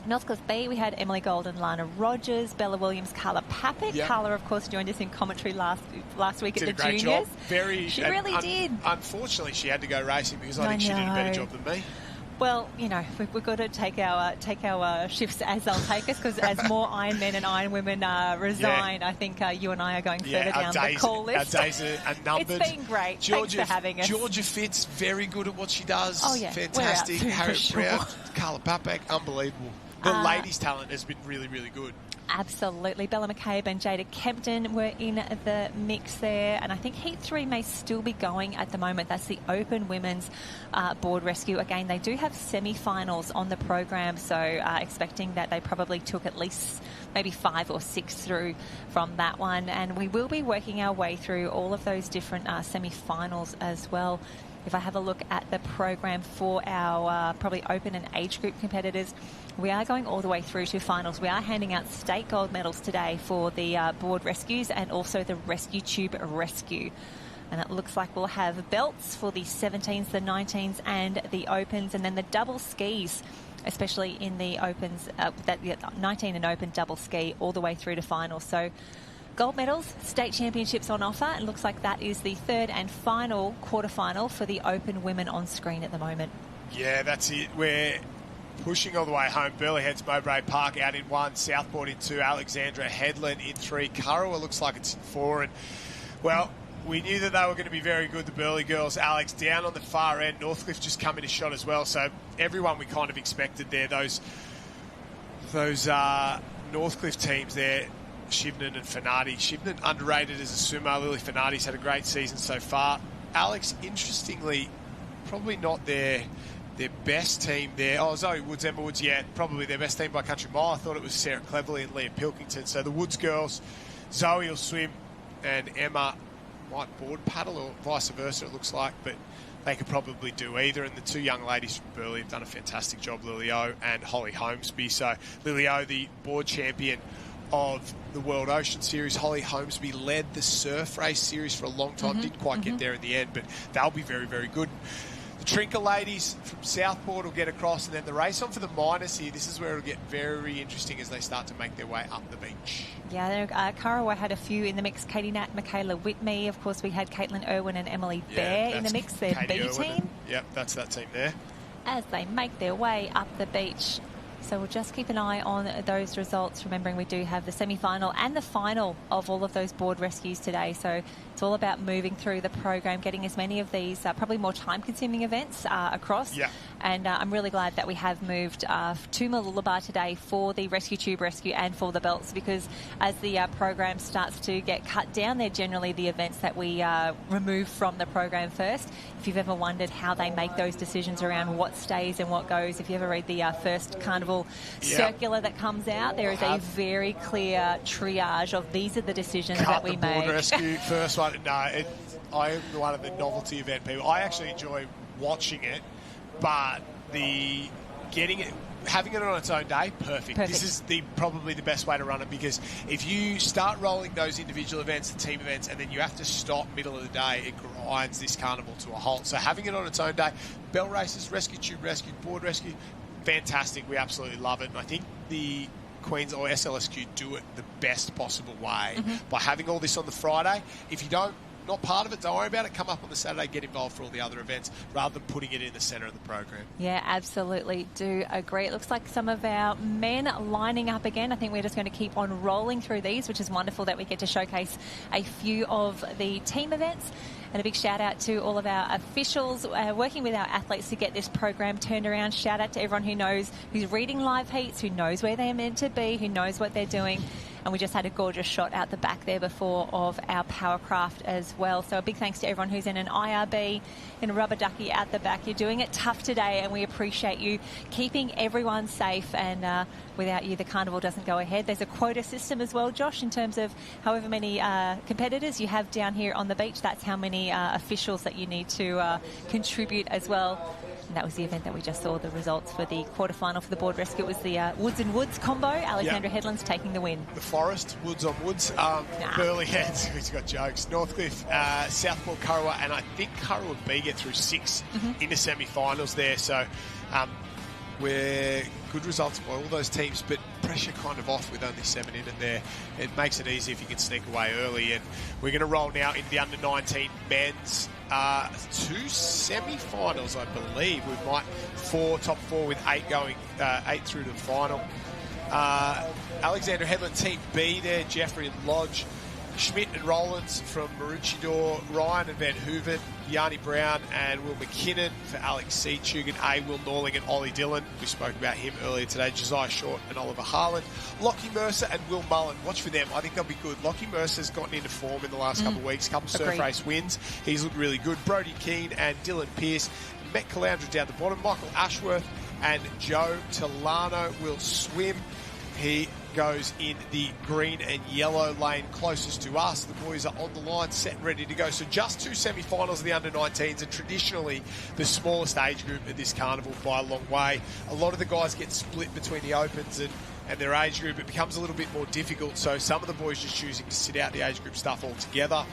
Northcliffe B, we had Emily Gold and Lana Rogers, Bella Williams, Carla Papik. Carla, of course, joined us in commentary last week at the juniors. Job. She really did. Unfortunately, she had to go racing because I think she did a better job than me. Well, we've got to take our shifts as they'll take us, because as more Iron Men and Iron Women resign, I think you and I are going further down the call list. Our days are numbered. It's been great. Thanks for having us. Georgia Fitz, very good at what she does. Oh, yeah. Fantastic. Harriet Brown, Carla Papik, unbelievable. The ladies' talent has been really, really good. Absolutely. Bella McCabe and Jada Kempton were in the mix there. And I think Heat 3 may still be going at the moment. That's the Open Women's Board Rescue. Again, they do have semi-finals on the program, so expecting that they probably took at least maybe 5 or 6 through from that one. And we will be working our way through all of those different semi-finals as well. If I have a look at the program for our probably open and age group competitors, we are going all the way through to finals. We are handing out state gold medals today for the board rescues and also the rescue tube rescue. And it looks like we'll have belts for the 17s, the 19s and the opens, and then the double skis, especially in the opens, that 19 and open double ski all the way through to finals. So gold medals, state championships on offer. It looks like that is the third and final quarterfinal for the Open Women on screen at the moment. Yeah, that's it. We're pushing all the way home. Burleigh Heads, Mowbray Park out in 1, Southport in 2, Alexandra Headland in 3, Kurrawa looks like it's in 4. And, well, we knew that they were going to be very good, the Burleigh girls. Alex, down on the far end, Northcliffe just come in a shot as well. So everyone we kind of expected there, those Northcliffe teams there, Shivnan and Fanati. Shivnan underrated as a sumo. Lily Fanati's had a great season so far. Alex, interestingly, probably not their best team there. Oh, Zoe Woods, Emma Woods, yeah, probably their best team by country mile. I thought it was Sarah Cleverly and Leah Pilkington. So the Woods girls, Zoe will swim and Emma might board paddle or vice versa, it looks like, but they could probably do either. And the two young ladies from Burleigh have done a fantastic job, Lily O and Holly Holmesby. So Lily O, the board champion of the World Ocean Series. Holly Holmesby led the surf race series for a long time. Didn't quite get there in the end, but they'll be very, very good. The Trinket ladies from Southport will get across, and then the race on for the minors here. This is where it'll get very interesting as they start to make their way up the beach. Yeah, Karawa had a few in the mix. Katie Nat, Michaela Whitney. Of course, we had Caitlin Irwin and Emily Bear in the mix. Their B team. Yep, that's that team there. As they make their way up the beach. So we'll just keep an eye on those results, remembering we do have the semi-final and the final of all of those board rescues today. So it's all about moving through the program, getting as many of these probably more time-consuming events across. Yeah. And I'm really glad that we have moved to Mooloolaba today for the rescue tube rescue and for the belts, because as the program starts to get cut down, they're generally the events that we remove from the program first. If you've ever wondered how they make those decisions around what stays and what goes, if you ever read the first carnival circular that comes out, there is a very clear triage of these are the decisions that we make. Board rescue first one. No, I am one of the novelty event people. I actually enjoy watching it, but having it on its own day, perfect. This is probably the best way to run it, because if you start rolling those individual events, the team events, and then you have to stop middle of the day, it grinds this carnival to a halt. So having it on its own day, bell races, rescue tube rescue, board rescue, fantastic. We absolutely love it. And I think the Queensland or SLSQ do it the best possible way by having all this on the Friday. If you not part of it, don't worry about it. Come up on the Saturday, get involved for all the other events rather than putting it in the centre of the program. Yeah, absolutely. Do agree. It looks like some of our men lining up again. I think we're just going to keep on rolling through these, which is wonderful that we get to showcase a few of the team events. And a big shout out to all of our officials working with our athletes to get this program turned around. Shout out to everyone who knows, who's reading live heats, who knows where they're meant to be, who knows what they're doing. And we just had a gorgeous shot out the back there before of our powercraft as well. So a big thanks to everyone who's in an IRB, in a rubber ducky out the back. You're doing it tough today, and we appreciate you keeping everyone safe. And without you, the carnival doesn't go ahead. There's a quota system as well, Josh, in terms of however many competitors you have down here on the beach. That's how many officials that you need to contribute as well. And that was the event that we just saw the results for the quarterfinal for the board rescue. It was the Woods and Woods combo. Alexandra Headland's taking the win. The Forest, Woods on Woods. Burleigh Heads, he's got jokes. Northcliffe, Southport, Kurrawa, and I think Kurrawa B get through 6 into semi-finals there. So we're good results by all those teams, but pressure kind of off with only 7 in it there. It makes it easy if you can sneak away early. And we're going to roll now into the under-19 men's 2 semi-finals, I believe. We might top 4 with 8 going, 8 through to the final. Alexandra Headland Team B there, Jeffrey and Lodge, Schmidt and Rollins from Maroochydore, Ryan and Van Hooven, Yanni Brown and Will McKinnon for Alex C. Chugan A, Will Norling and Ollie Dillon. We spoke about him earlier today. Josiah Short and Oliver Harlan. Lockie Mercer and Will Mullen. Watch for them. I think they'll be good. Lockie Mercer's gotten into form in the last couple of weeks. Couple surf race wins. He's looked really good. Brody Keane and Dylan Pearce. Met Caloundra down the bottom. Michael Ashworth and Joe Tolano will swim. He goes in the green and yellow lane closest to us. The boys are on the line, set and ready to go. So just 2 semi-finals of the under-19s, and traditionally the smallest age group at this carnival by a long way. A lot of the guys get split between the opens and their age group. It becomes a little bit more difficult, so some of the boys just choosing to sit out the age group stuff altogether.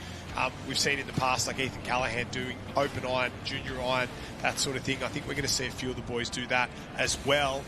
We've seen in the past, like Ethan Callahan doing open iron, junior iron, that sort of thing. I think we're going to see a few of the boys do that as well.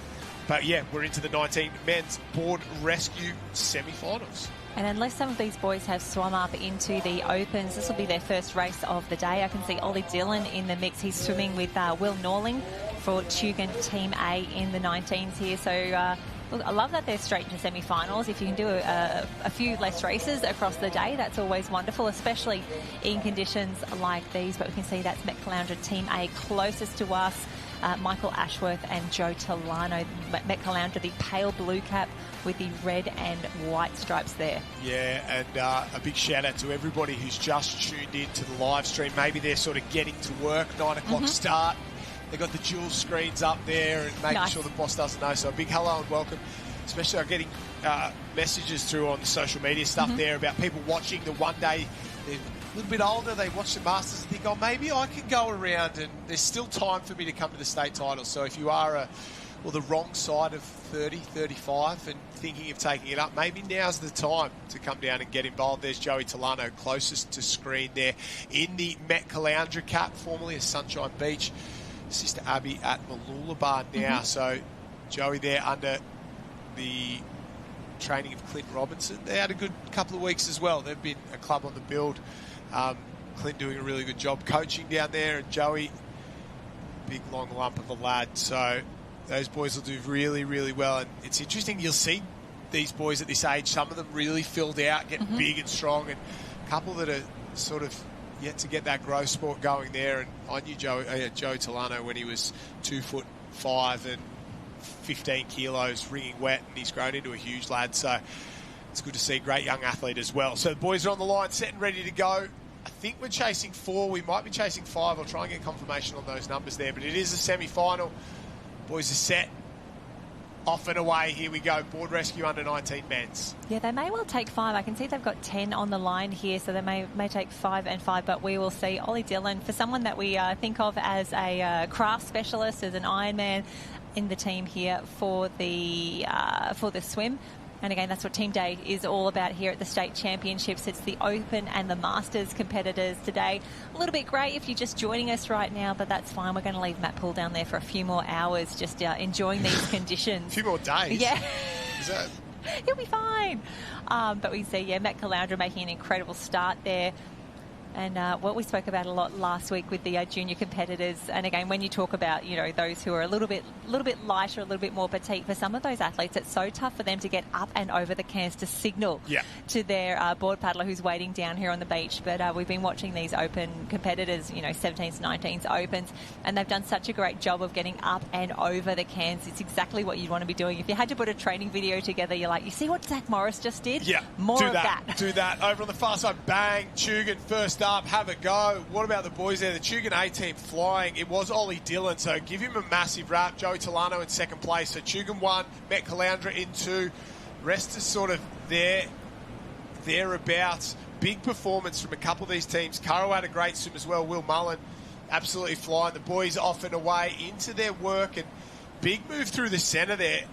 But yeah, we're into the 19 men's board rescue semi-finals. And unless some of these boys have swum up into the opens, this will be their first race of the day. I can see Ollie Dillon in the mix. He's swimming with Will Norling for Chugan Team A in the 19s here. So I love that they're straight into semi-finals. If you can do a few less races across the day, that's always wonderful, especially in conditions like these. But we can see that's Met Caloundra Team A closest to us. Michael Ashworth and Joe Tolano. Met Caloundra, the pale blue cap with the red and white stripes there. Yeah, and a big shout out to everybody who's just tuned in to the live stream. Maybe they're sort of getting to work, 9 o'clock start. They've got the dual screens up there and making sure the boss doesn't know. So a big hello and welcome. Especially I'm getting messages through on the social media stuff there about people watching the one day. They're a little bit older, they watch the Masters and think, oh, maybe I can go around, and there's still time for me to come to the state titles. So if you are the wrong side of 30, 35 and thinking of taking it up, maybe now's the time to come down and get involved. There's Joey Tolano closest to screen there in the Met Caloundra cap, formerly a Sunshine Beach. Sister Abby at Mooloolaba now. So Joey there under the training of Clint Robinson. They had a good couple of weeks as well. They've been a club on the build. Clint doing a really good job coaching down there, and Joey, big long lump of a lad. So those boys will do really, really well. And it's interesting, you'll see these boys at this age, some of them really filled out, getting big and strong, and a couple that are sort of yet to get that growth sport going there. And I knew Joe Tolano when he was 2'5" and 15 kilos, ringing wet, and he's grown into a huge lad. So it's good to see a great young athlete as well. So the boys are on the line, set and ready to go. I think we're chasing 4. We might be chasing 5. I'll try and get confirmation on those numbers there. But it is a semi-final. Boys are set. Off and away. Here we go. Board rescue under 19 men's. Yeah, they may well take 5. I can see they've got 10 on the line here, so they may take 5 and 5, but we will see. Ollie Dillon, for someone that we think of as a craft specialist, as an Ironman in the team here for the swim. And again, that's what Team Day is all about here at the State Championships. It's the Open and the Masters competitors today. A little bit grey if you're just joining us right now, but that's fine. We're going to leave Matt Poole down there for a few more hours, just enjoying these conditions. A few more days? Yeah. Is that... He'll be fine. But we see, Matt Caloundra making an incredible start there. And what we spoke about a lot last week with the junior competitors. And again, when you talk about, those who are a little bit lighter, a little bit more petite, for some of those athletes, it's so tough for them to get up and over the cans to signal to their board paddler who's waiting down here on the beach. But we've been watching these open competitors, 17s, 19s, opens, and they've done such a great job of getting up and over the cans. It's exactly what you'd want to be doing. If you had to put a training video together, you're like, you see what Zach Morris just did? Yeah, more of that. Do that. Over on the far side, bang, Tugan first up, have a go. What about the boys there? The Tugan A team flying. It was Ollie Dillon, so give him a massive rap. Joey Tolano in second place. So Tugan 1, Met Caloundra in 2. Rest is sort of thereabouts. Big performance from a couple of these teams. Caro had a great swim as well. Will Mullen absolutely flying. The boys off and away into their work, and big move through the centre there.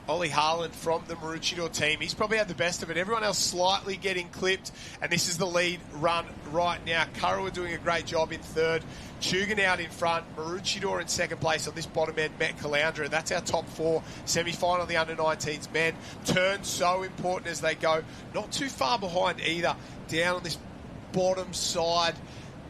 Ollie Harland from the Maroochydore team. He's probably had the best of it. Everyone else slightly getting clipped, and this is the lead run right now. Curra are doing a great job in third. Tugan out in front. Maroochydore in second place on this bottom end. Met Caloundra. That's our top 4. Semi-final of the under-19s men. Turn so important as they go. Not too far behind either. Down on this bottom side.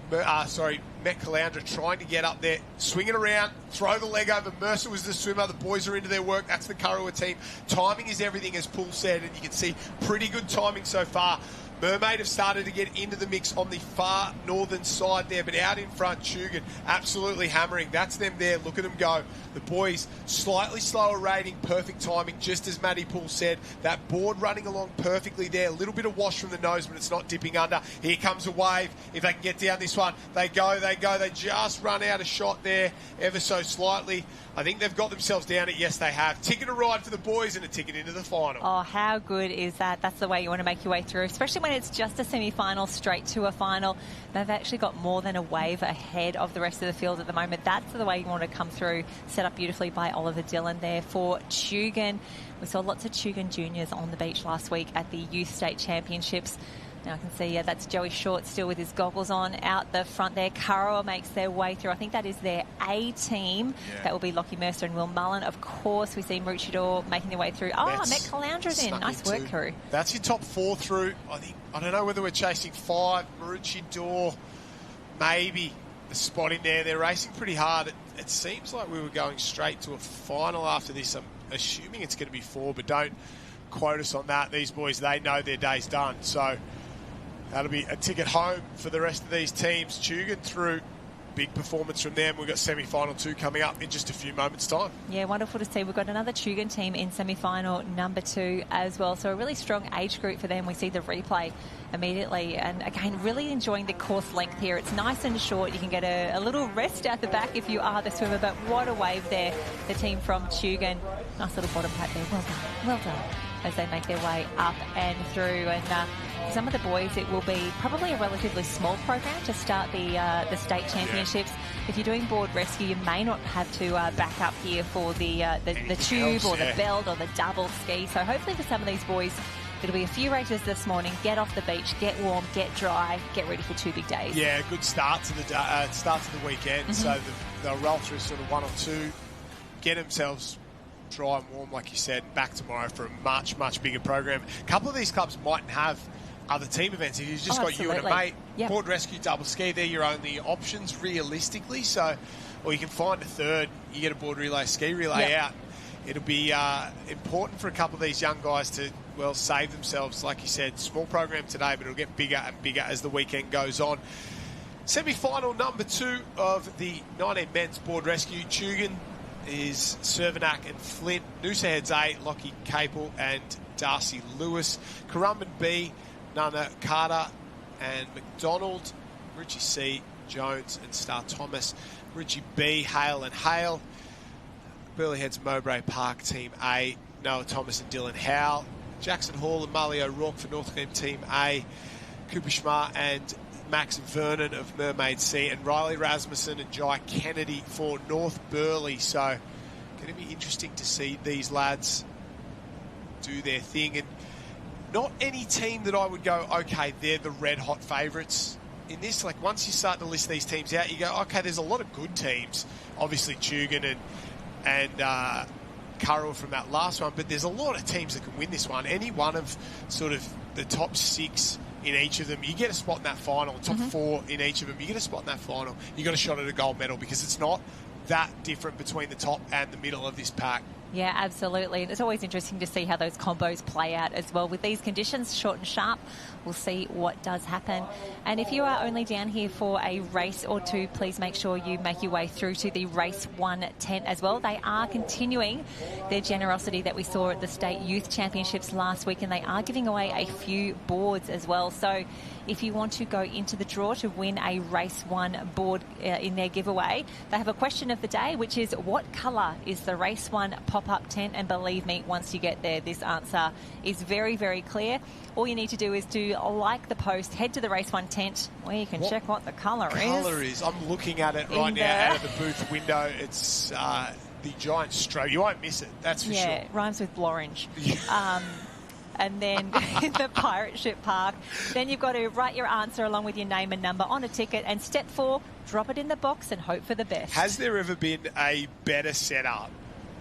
Met Caloundra trying to get up there, swing it around, throw the leg over. Mercer was the swimmer. The boys are into their work. That's the Currawah team. Timing is everything, as Poole said, and you can see pretty good timing so far. Mermaid have started to get into the mix on the far northern side there, but out in front, Tugan absolutely hammering. That's them there. Look at them go. The boys, slightly slower rating, perfect timing, just as Matty Poole said. That board running along perfectly there. A little bit of wash from the nose, but it's not dipping under. Here comes a wave. If they can get down this one, they go. They just run out a shot there ever so slightly. I think they've got themselves down it. Yes, they have. Ticket a ride for the boys and a ticket into the final. Oh, how good is that? That's the way you want to make your way through, especially when it's just a semi-final straight to a final. They've actually got more than a wave ahead of the rest of the field at the moment. That's the way you want to come through. Set up beautifully by Oliver Dillon there for Tugan. We saw lots of Tugan juniors on the beach last week at the Youth State Championships. Now I can see, that's Joey Short still with his goggles on out the front there. Currawah makes their way through. I think that is their A team. Yeah. That will be Lockie Mercer and Will Mullen. Of course, we see Maroochydore making their way through. Met Calandra's in. Nice work, crew. That's your top 4 through. I don't know whether we're chasing 5. Maroochydore, maybe the spot in there. They're racing pretty hard. It seems like we were going straight to a final after this. I'm assuming it's going to be 4, but don't quote us on that. These boys, they know their day's done. So that'll be a ticket home for the rest of these teams. Tugan through big performance from them. We've got semi-final 2 coming up in just a few moments' time. Yeah, wonderful to see. We've got another Tugan team in semi-final number 2 as well. So a really strong age group for them. We see the replay immediately. And again, really enjoying the course length here. It's nice and short. You can get a little rest out the back if you are the swimmer. But what a wave there, the team from Tugan. Nice little bottom pat there. Well done. Well done. As they make their way up and through. And some of the boys, it will be probably a relatively small program to start the state championships. Yeah. If you're doing board rescue, you may not have to back up here for the tube or the belt or the double ski. So hopefully for some of these boys, it'll be a few races this morning. Get off the beach, get warm, get dry, get ready for 2 big days. Yeah, good start to the weekend. Mm-hmm. So they'll roll through sort of 1 or 2, get themselves dry and warm, like you said, back tomorrow for a much, much bigger program. A couple of these clubs mightn't have other team events. If you've just got you and a mate, board rescue, double ski, they're your only options realistically. So, or you can find a third, you get a board relay, ski relay out. It'll be important for a couple of these young guys to, well, save themselves. Like you said, small program today, but it'll get bigger and bigger as the weekend goes on. Semi-final number 2 of the 19 men's board rescue. Tugan is Cervenak and Flint. Noosa Heads A, Lockie Capel and Darcy Lewis. Currumbin B, Nana Carter and McDonald. Richie C, Jones and Star Thomas. Richie B, Hale and Hale. Burleigh Heads Mowbray Park Team A, Noah Thomas and Dylan Howell. Jackson Hall and Marley O'Rourke for Northgate Team A. Cooper Schmar and Max Vernon of Mermaid C, and Riley Rasmussen and Jai Kennedy for North Burleigh. So going to be interesting to see these lads do their thing. And not any team that I would go, okay, they're the red hot favourites in this. Like, once you start to list these teams out, you go, okay, there's a lot of good teams. Obviously Tugan and Currell from that last one, but there's a lot of teams that can win this one. Any one of sort of the top 6 in each of them, you get a spot in that final. Top 4 in each of them, you get a spot in that final. You got a shot at a gold medal, because it's not that different between the top and the middle of this pack. Yeah, absolutely. It's always interesting to see how those combos play out as well. With these conditions, short and sharp, we'll see what does happen. And if you are only down here for a race or 2, please make sure you make your way through to the Race 1 tent as well. They are continuing their generosity that we saw at the State Youth Championships last week, and they are giving away a few boards as well. So if you want to go into the draw to win a Race 1 board in their giveaway, they have a question of the day, which is, what colour is the Race 1 pop-up tent? And believe me, once you get there, this answer is very, very clear. All you need to do is to like the post, head to the Race 1 tent where you can check what the colour is. I'm looking at it right now out of the booth window. It's the giant strobe. You won't miss it, that's for sure. Yeah, it rhymes with Blorange. And then in the Pirate Ship Park, then you've got to write your answer along with your name and number on a ticket, and step 4, drop it in the box and hope for the best. Has there ever been a better setup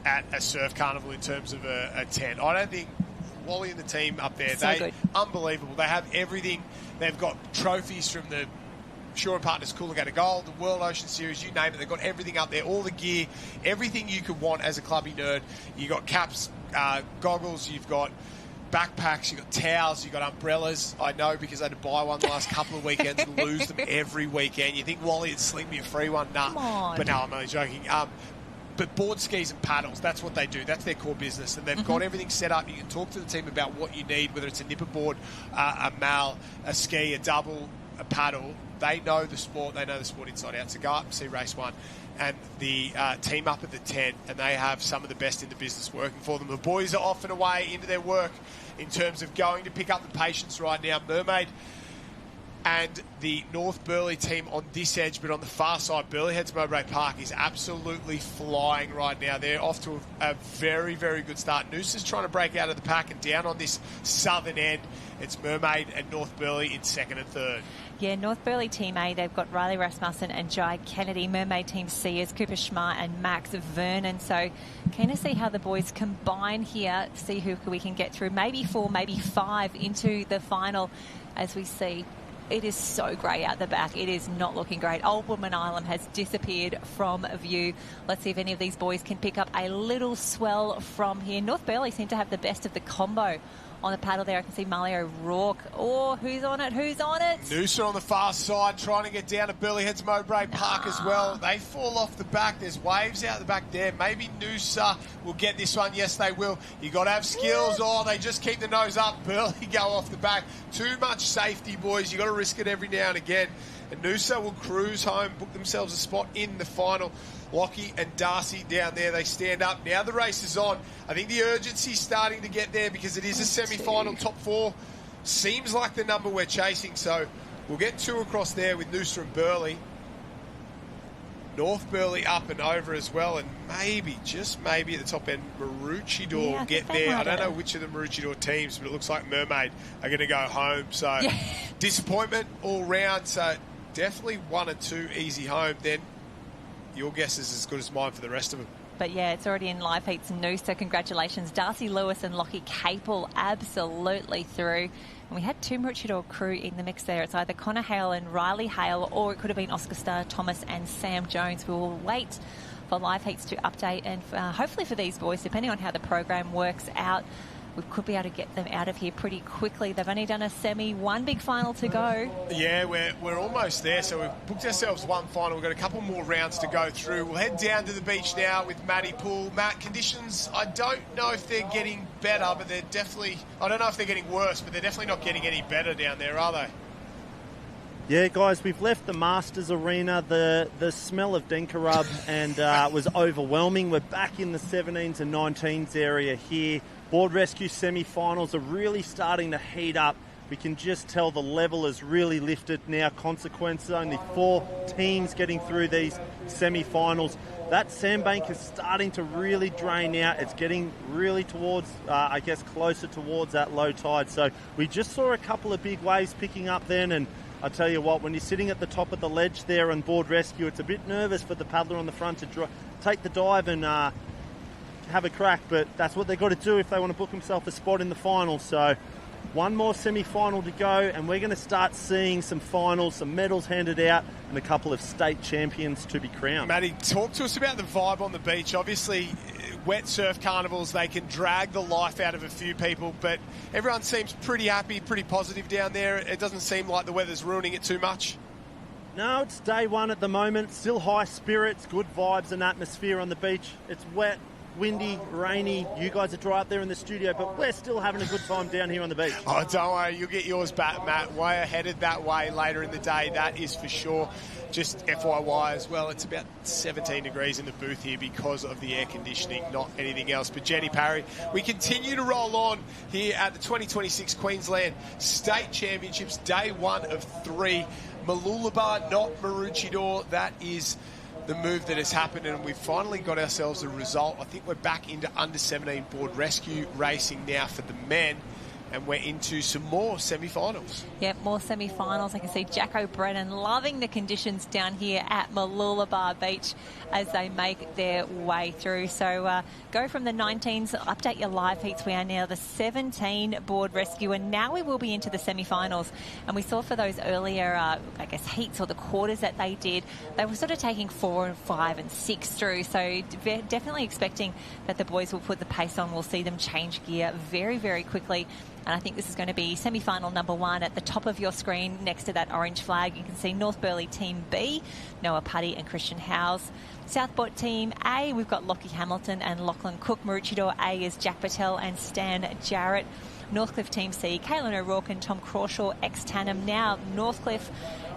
at a surf carnival in terms of a tent? I don't think Wally and the team up there, they're unbelievable. They have everything. They've got trophies from the Shore & Partners Coolangatta Gold, the World Ocean Series, you name it. They've got everything up there, all the gear, everything you could want as a clubby nerd. You've got caps, goggles, you've got backpacks, you've got towels, you've got umbrellas. I know, because I had to buy one the last couple of weekends and lose them every weekend. You think Wally would sling me a free one? Nah. Come on. But no, I'm only joking. But board skis and paddles, that's what they do. That's their core business. And they've got everything set up. You can talk to the team about what you need, whether it's a nipper board, a mal, a ski, a double, a paddle. They know the sport. They know the sport inside out. So go up and see Race 1 and the team up at the tent, and they have some of the best in the business working for them. The boys are off and away into their work in terms of going to pick up the patients right now. Mermaid and the North Burleigh team on this edge, but on the far side, Burleigh Heads Mowbray Park is absolutely flying right now. They're off to a very, very good start. Noosa's trying to break out of the pack, and down on this southern end, it's Mermaid and North Burleigh in second and third. Yeah, North Burleigh Team A, they've got Riley Rasmussen and Jai Kennedy. Mermaid Team C is Cooper Schmar and Max Vernon. So keen to see how the boys combine here, see who we can get through. Maybe 4, maybe 5 into the final, as we see. It is so grey out the back. It is not looking great. Old Woodman Island has disappeared from view. Let's see if any of these boys can pick up a little swell from here. North Burleigh seem to have the best of the combo on the paddle there. I can see Marley O'Rourke. Oh, who's on it? Who's on it? Noosa on the far side, trying to get down to Burleigh Heads Mowbray Park as well. They fall off the back. There's waves out the back there. Maybe Noosa will get this one. Yes, they will. You got to have skills. Oh, they just keep the nose up. Burleigh go off the back. Too much safety, boys. You got to risk it every now and again. And Noosa will cruise home, book themselves a spot in the final. Lockie and Darcy down there, they stand up. Now the race is on. I think the urgency's starting to get there because it is a semi-final. Top 4 seems like the number we're chasing. So we'll get 2 across there with Noosa and Burleigh. North Burleigh up and over as well. And maybe, just maybe at the top end, Maroochydore will get there. I don't know which of the Maroochydore teams, but it looks like Mermaid are going to go home. So disappointment all round. So definitely 1 and 2 easy home. Then your guess is as good as mine for the rest of them. But yeah, it's already in live heats. Noosa, congratulations. Darcy Lewis and Lockie Capel absolutely through. And we had 2 Maroochydore crew in the mix there. It's either Connor Hale and Riley Hale, or it could have been Oscar Starr, Thomas and Sam Jones. We will wait for live heats to update, and hopefully for these boys, depending on how the program works out, we could be able to get them out of here pretty quickly. They've only done a semi, 1 big final to go. Yeah, we're almost there. So we've booked ourselves 1 final. We've got a couple more rounds to go through. We'll head down to the beach now with Matty Poole. Matt, conditions, I don't know if they're getting better, but they're definitely, I don't know if they're getting worse, but they're definitely not getting any better down there, are they? Yeah, guys, we've left the Masters Arena. The smell of Denkarub and was overwhelming. We're back in the 17s and 19s area here. Board rescue semi-finals are really starting to heat up. We can just tell the level has really lifted now. Consequences, only 4 teams getting through these semi-finals. That sandbank is starting to really drain out. It's getting really towards, I guess, closer towards that low tide. So we just saw a couple of big waves picking up then, and I tell you what, when you're sitting at the top of the ledge there on board rescue, it's a bit nervous for the paddler on the front to take the dive and have a crack, but that's what they've got to do if they want to book themselves a spot in the final. So 1 more semi-final to go, and we're going to start seeing some finals, some medals handed out, and a couple of state champions to be crowned. Matty, talk to us about the vibe on the beach. Obviously, wet surf carnivals, they can drag the life out of a few people, but everyone seems pretty happy, pretty positive down there. It doesn't seem like the weather's ruining it too much. No, it's day 1 at the moment. Still high spirits, good vibes and atmosphere on the beach. It's wet, windy, rainy. You guys are dry up there in the studio, but we're still having a good time down here on the beach. Oh, don't worry. You'll get yours back, Matt. We're headed that way later in the day. That is for sure. Just FYI as well, it's about 17 degrees in the booth here because of the air conditioning, not anything else. But Jenny Parry, we continue to roll on here at the 2026 Queensland State Championships, day 1 of 3. Mooloolaba, not Maroochydore. That is the move that has happened, and we've finally got ourselves a result. I think we're back into under-17 board rescue racing now for the men, and we're into some more semi-finals. Yep, more semi-finals. I can see Jacko Brennan loving the conditions down here at Mooloolaba Beach as they make their way through. So go from the 19s, update your live heats. We are now the 17 board rescue, and now we will be into the semi-finals. And we saw for those earlier, I guess, heats or the quarters that they did, they were sort of taking 4 and 5 and 6 through. So definitely expecting that the boys will put the pace on. We'll see them change gear very, very quickly. And I think this is going to be semi-final number 1 at the top of your screen next to that orange flag. You can see North Burleigh Team B, Noah Putty and Christian Howes. Southport Team A, we've got Lockie Hamilton and Lachlan Cook. Maroochydore A is Jack Patel and Stan Jarrett. Northcliffe Team C, Caelan O'Rourke and Tom Crawshaw, ex-Tanham. Now Northcliffe,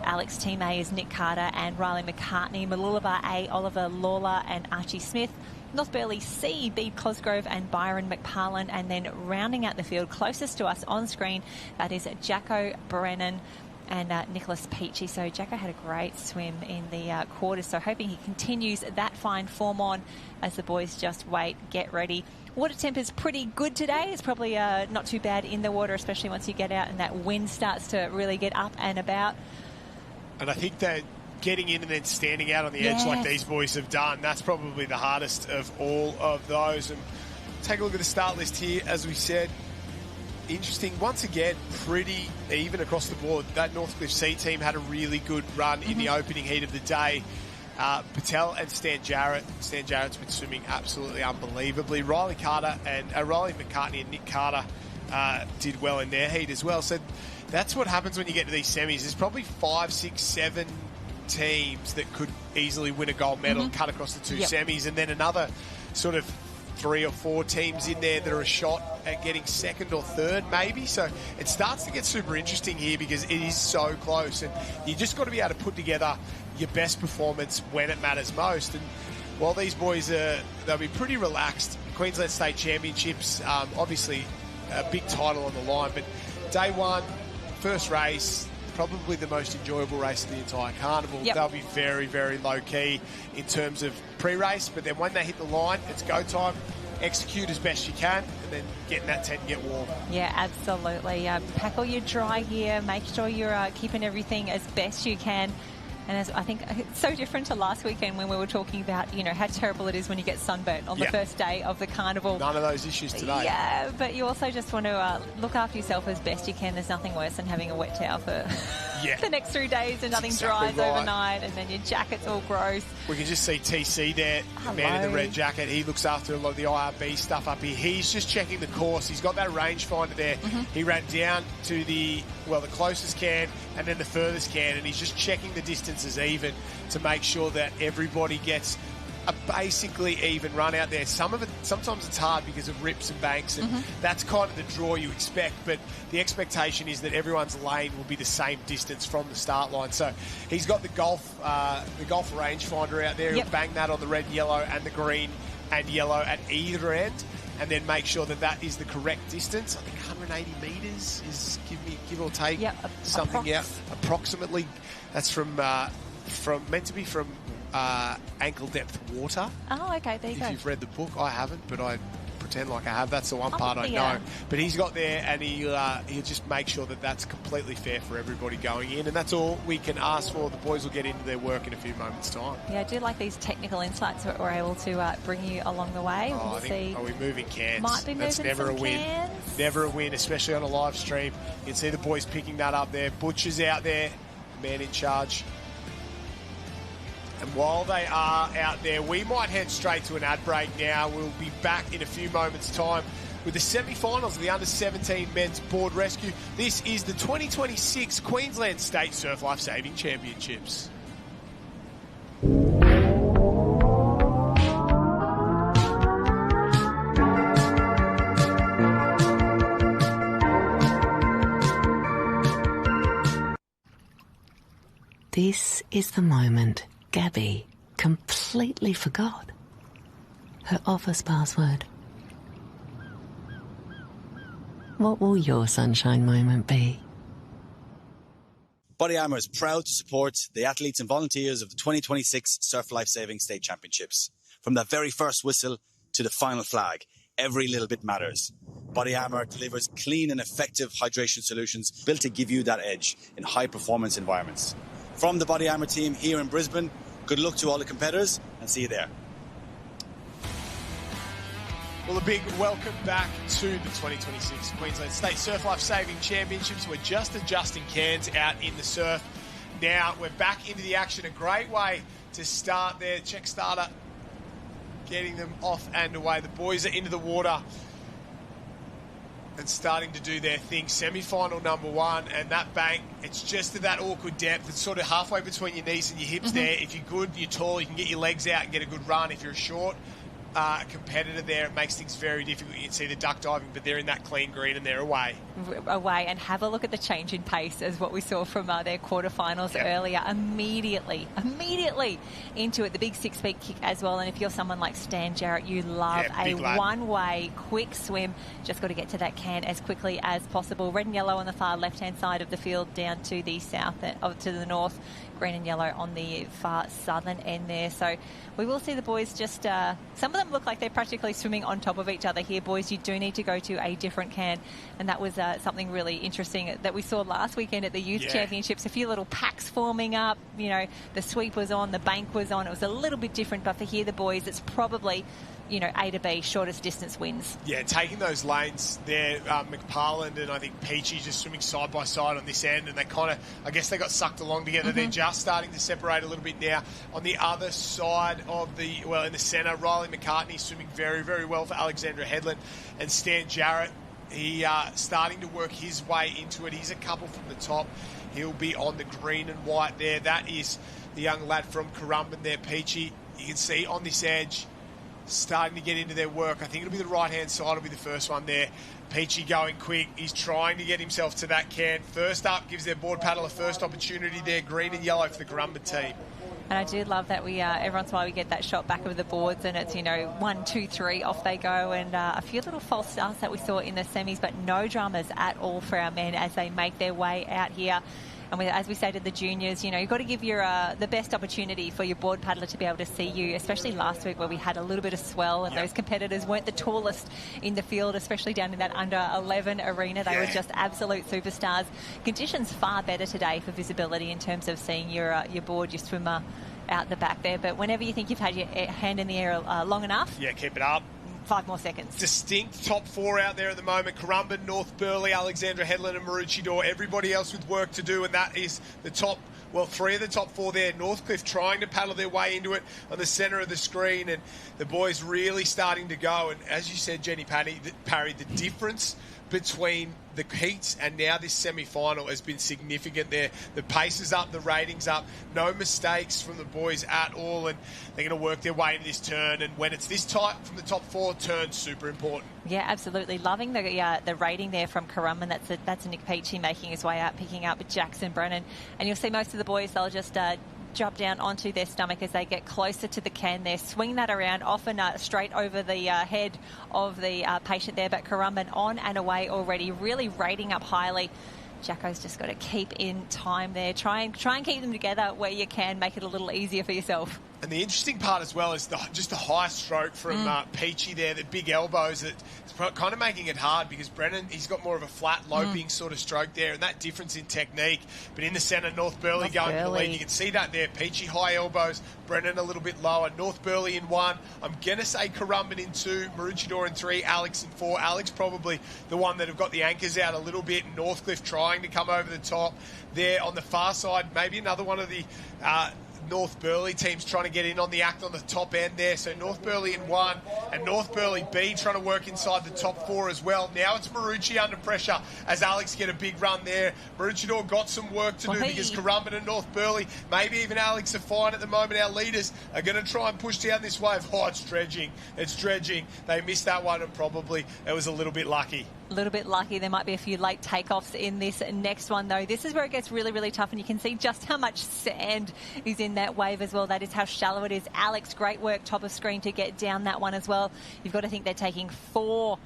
Alex Team A is Nick Carter and Riley McCartney. Mooloolaba A, Oliver Lawler and Archie Smith. North Burleigh C, Bede Cosgrove and Byron McParlin. And then rounding out the field closest to us on screen, that is Jacko Brennan and Nicholas Peachy. So Jacko had a great swim in the quarters, so hoping he continues that fine form on as the boys just wait, get ready. Water temp is pretty good today. It's probably not too bad in the water, especially once you get out and that wind starts to really get up and about. And I think that getting in and then standing out on the edge like these boys have done, that's probably the hardest of all of those. And take a look at the start list here, as we said. Interesting. Once again, pretty even across the board. That Northcliffe C team had a really good run in the opening heat of the day. Patel and Stan Jarrett. Stan Jarrett's been swimming absolutely unbelievably. Riley McCartney and Nick Carter did well in their heat as well. So that's what happens when you get to these semis. There's probably 5, 6, 7 teams that could easily win a gold medal and cut across the two semis, and then another sort of 3 or 4 teams in there that are a shot at getting second or third maybe. So it starts to get super interesting here because it is so close, and you just got to be able to put together your best performance when it matters most. And while these boys they'll be pretty relaxed. Queensland State Championships, obviously a big title on the line, but day one, first race, probably the most enjoyable race of the entire carnival. They'll be very, very low-key in terms of pre-race, but then when they hit the line, it's go time, execute as best you can, and then get in that tent and get warm. Yeah, absolutely. Pack all your dry gear, make sure you're keeping everything as best you can. And as I think it's so different to last weekend when we were talking about, you know, how terrible it is when you get sunburnt on the first day of the carnival. None of those issues today. Yeah, but you also just want to look after yourself as best you can. There's nothing worse than having a wet towel for the next 3 days and nothing dries overnight, and then your jacket's all gross. We can just see TC there, the man in the red jacket. He looks after a lot of the IRB stuff up here. He's just checking the course. He's got that rangefinder there. He ran down to the closest can and then the furthest can, and he's just checking the distances even to make sure that everybody gets a basically even run out there. Sometimes it's hard because of rips and banks, and that's kind of the draw you expect, but the expectation is that everyone's lane will be the same distance from the start line. So he's got the golf rangefinder out there. He'll bang that on the red, yellow, and the green and yellow at either end, and then make sure that that is the correct distance. I think 180 metres is give or take something out. Approximately, that's from meant to be from ankle depth water. Oh, okay, there you go. If you've read the book, I haven't, but I pretend like I have. That's the one part I know. But he's got there, and he'll just make sure that that's completely fair for everybody going in, and that's all we can ask for. The boys will get into their work in a few moments' time. Yeah, I do like these technical insights that we're able to bring you along the way. I think, are we moving cans? Might be that's moving never a win. Cans. Never a win, especially on a live stream. You can see the boys picking that up there. Butcher's out there, man in charge. And while they are out there, we might head straight to an ad break now. We'll be back in a few moments' time with the semi-finals of the Under-17 Men's Board Rescue. This is the 2026 Queensland State Surf Life Saving Championships. This is the moment Gabby completely forgot her office password. What will your sunshine moment be? Body Armour is proud to support the athletes and volunteers of the 2026 Surf Life Saving State Championships. From the very first whistle to the final flag, every little bit matters. Body Armour delivers clean and effective hydration solutions built to give you that edge in high-performance environments. From the Body Armour team here in Brisbane, good luck to all the competitors and see you there. Well, a big welcome back to the 2026 Queensland State Surf Life Saving Championships. We're just adjusting cans out in the surf. Now we're back into the action. A great way to start there. Check starter, getting them off and away. The boys are into the water and starting to do their thing. Semi-final number one, and that bank, it's just at that awkward depth. It's sort of halfway between your knees and your hips there. If you're good, you're tall, you can get your legs out and get a good run. If you're a short competitor there, it makes things very difficult. You can see the duck diving, but they're in that clean green and they're away. And have a look at the change in pace as what we saw from their quarterfinals earlier. Immediately into it. The big 6-feet kick as well. And if you're someone like Stan Jarrett, you love a one-way quick swim. Just got to get to that can as quickly as possible. Red and yellow on the far left-hand side of the field, down to the south, to the north. Green and yellow on the far southern end there. So we will see the boys just, some of them look like they're practically swimming on top of each other here. Boys, you do need to go to a different can. And that was something really interesting that we saw last weekend at the Youth Championships. A few little packs forming up. You know, the sweep was on, the bank was on. It was a little bit different, but for here, the boys, it's probably, you know, A to B, shortest distance wins. Yeah, taking those lanes there, McParland and I think Peachy just swimming side by side on this end, and they kind of, I guess they got sucked along together. They're just starting to separate a little bit now. On the other side of the, well, in the centre, Riley McCartney swimming very, very well for Alexandra Headland, and Stan Jarrett He starting to work his way into it. He's a couple from the top. He'll be on the green and white there. That is the young lad from Currumbin there, Peachy. You can see on this edge, starting to get into their work. I think it'll be the right-hand side will be the first one there. Peachy going quick. He's trying to get himself to that can. First up, gives their board paddle a first opportunity there. Green and yellow for the Currumbin team. And I do love that we every once in a while we get that shot back of the boards and it's, 1, 2, 3, off they go. And a few little false starts that we saw in the semis, but no dramas at all for our men as they make their way out here. And as we say to the juniors, you've got to give your the best opportunity for your board paddler to be able to see you, especially last week where we had a little bit of swell and those competitors weren't the tallest in the field, especially down in that under 11 arena. They were just absolute superstars. Conditions far better today for visibility in terms of seeing your board, your swimmer out the back there. But whenever you think you've had your hand in the air long enough, keep it up. 5 more seconds. Distinct top 4 out there at the moment. Currumbin, North Burleigh, Alexandra Headland and Maroochydore. Everybody else with work to do, and that is the top, 3 of the top 4 there. Northcliffe trying to paddle their way into it on the centre of the screen, and the boys really starting to go. And as you said, Jenny Parry, the difference between the heats and now this semi-final has been significant there. The pace is up, the rating's up, no mistakes from the boys at all, and they're going to work their way into this turn. And when it's this tight from the top 4, turn's super important. Yeah, absolutely. Loving the rating there from Currumbin. That's a Nick Peachy making his way out, picking up Jackson Brennan. And you'll see most of the boys, they'll just drop down onto their stomach as they get closer to the can there, swing that around, often straight over the head of the patient there, but Currumbin on and away already, really rating up highly. Jacko's just got to keep in time there. Try and keep them together where you can, make it a little easier for yourself. And the interesting part as well is just the high stroke from Peachy there, the big elbows. It's kind of making it hard because Brennan, he's got more of a flat loping sort of stroke there, and that difference in technique. But in the centre, North Burleigh going to the lead. You can see that there. Peachy high elbows, Brennan a little bit lower. North Burleigh in 1. I'm going to say Currumbin in 2, Maroochydore in 3, Alex in 4. Alex probably the one that have got the anchors out a little bit. Northcliffe trying to come over the top. There on the far side, maybe another one of the North Burleigh teams trying to get in on the act on the top end there. So North Burleigh in 1 and North Burleigh B trying to work inside the top 4 as well. Now it's Maroochydore under pressure as Alex get a big run there. Maroochydore got some work to do because Currumbin and North Burleigh, maybe even Alex are fine at the moment. Our leaders are going to try and push down this wave. Oh, it's dredging. It's dredging. They missed that one and probably it was a little bit lucky. A little bit lucky. There might be a few late takeoffs in this next one, though. This is where it gets really, really tough, and you can see just how much sand is in that wave as well. That is how shallow it is. Alex, great work top of screen to get down that one as well. You've got to think they're taking 4,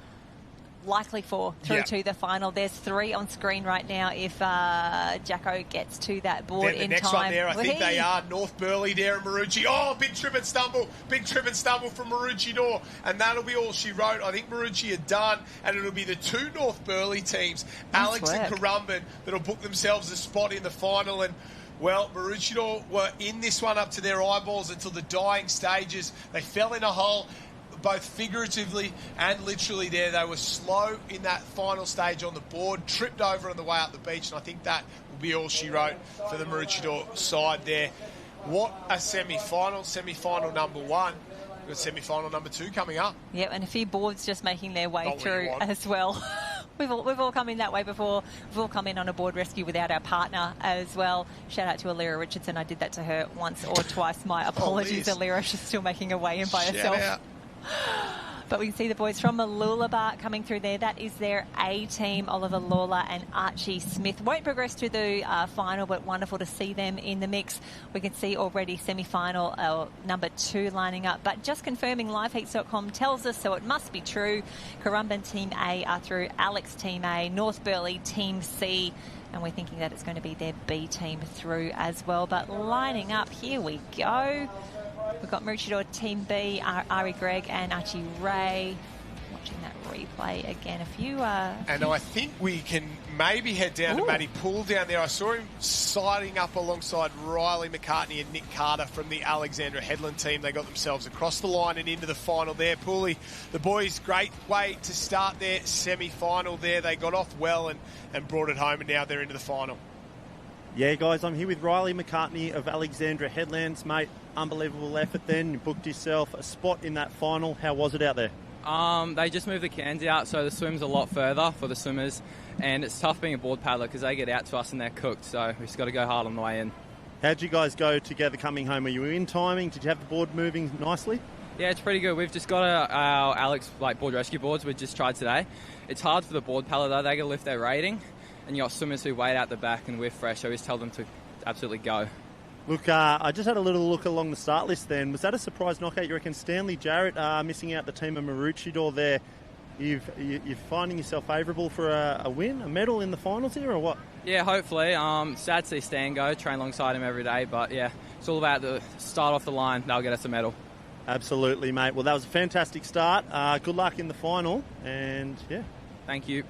likely 4 through to the final. There's 3 on screen right now if Jacko gets to that board in time. The next one there, I think they are North Burleigh there and Maroochydore. Oh, big trip and stumble from Maroochydore, and that'll be all she wrote. I think Maroochydore are done, and it'll be the 2 North Burleigh teams, Alex and Currumbin, that'll book themselves a spot in the final. And well, Maroochydore were in this one up to their eyeballs until the dying stages. They fell in a hole, both figuratively and literally there. They were slow in that final stage on the board, tripped over on the way up the beach, and I think that will be all she wrote for the Maroochydore side there. What a semi-final. Semi-final number 1. We've got semi-final number 2 coming up. Yeah, and a few boards just making their way through as well. We've all come in that way before. We've all come in on a board rescue without our partner as well. Shout out to Alira Richardson. I did that to her once or twice. My apologies, Alira. She's still making her way in by herself. Out. But we can see the boys from Mooloolaba coming through there. That is their A team, Oliver Lawler and Archie Smith. Won't progress to the final, but wonderful to see them in the mix. We can see already semi-final number 2 lining up. But just confirming, liveheats.com tells us, so it must be true. Currumbin Team A are through, Alex Team A, North Burleigh Team C, and we're thinking that it's going to be their B team through as well. But lining up, here we go. We've got Maroochydore Team B, Ari Gregg and Archie Ray. Watching that replay again. A few... And I think we can maybe head down to Matty Poole down there. I saw him siding up alongside Riley McCartney and Nick Carter from the Alexandra Headland team. They got themselves across the line and into the final there. Pooley, the boys, great way to start their semi-final there. They got off well and brought it home, and now they're into the final. Yeah, guys, I'm here with Riley McCartney of Alexandra Headlands. Mate, unbelievable effort then. You booked yourself a spot in that final. How was it out there? They just moved the cans out, so the swim's a lot further for the swimmers, and it's tough being a board paddler because they get out to us and they're cooked, so we just got to go hard on the way in. How'd you guys go together coming home? Were you in timing? Did you have the board moving nicely? Yeah, it's pretty good. We've just got our Alex board rescue boards we just tried today. It's hard for the board paddler though, they got to lift their rating, and you got swimmers who wait out the back and we're fresh, so we just tell them to absolutely go. Look, I just had a little look along the start list then. Was that a surprise knockout? You reckon Stanley Jarrett missing out the team of Maroochydore there? You're finding yourself favourable for a win, a medal in the finals here, or what? Yeah, hopefully. Sad to see Stan go, train alongside him every day, but yeah, it's all about the start off the line. They'll get us a medal. Absolutely, mate. Well, that was a fantastic start. Good luck in the final, and yeah. Thank you.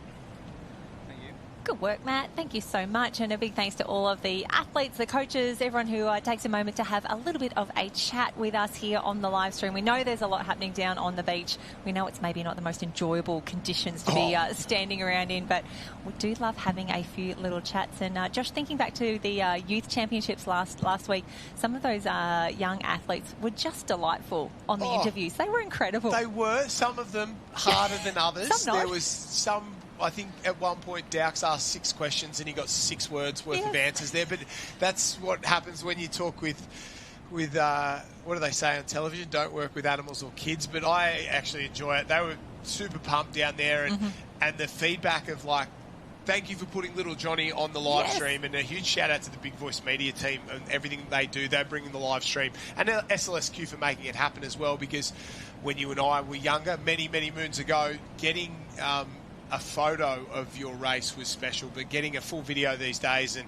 Good work, Matt. Thank you so much. And a big thanks to all of the athletes, the coaches, everyone who takes a moment to have a little bit of a chat with us here on the live stream. We know there's a lot happening down on the beach. We know it's maybe not the most enjoyable conditions to be standing around in, but we do love having a few little chats. And Josh, thinking back to the youth championships last week, some of those young athletes were just delightful on the interviews. They were incredible. They were. Some of them harder than others. Some not. There was some... I think at one point Daux asked 6 questions and he got 6 words worth of answers there. But that's what happens when you talk with what do they say on television? Don't work with animals or kids. But I actually enjoy it. They were super pumped down there, and the feedback of like, thank you for putting little Johnny on the live stream, and a huge shout out to the Big Voice Media team and everything they do. They're bringing the live stream, and SLSQ for making it happen as well. Because when you and I were younger, many moons ago, getting a photo of your race was special, but getting a full video these days and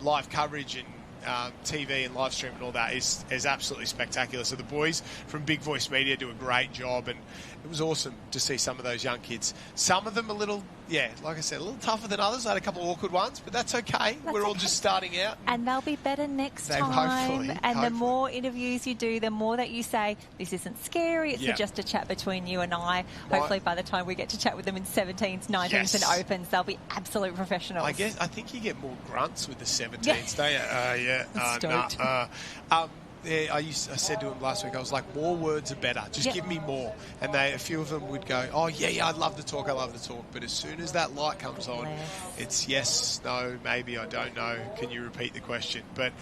live coverage and TV and live stream and all that is absolutely spectacular. So the boys from Big Voice Media do a great job, and it was awesome to see some of those young kids. Some of them a little, like I said, a little tougher than others. I had a couple of awkward ones, but that's okay. We're all just starting out. And they'll be better next time. Hopefully. The more interviews you do, the more that you say, this isn't scary, it's just a chat between you and I. Hopefully by the time we get to chat with them in 17s, 19s and opens, they'll be absolute professionals. I think you get more grunts with the 17s, don't you? I said to him last week, I was like, more words are better. Just give me more. And a few of them would go, oh, yeah, I'd love to talk. But as soon as that light comes on, it's yes, no, maybe, I don't know. Can you repeat the question? But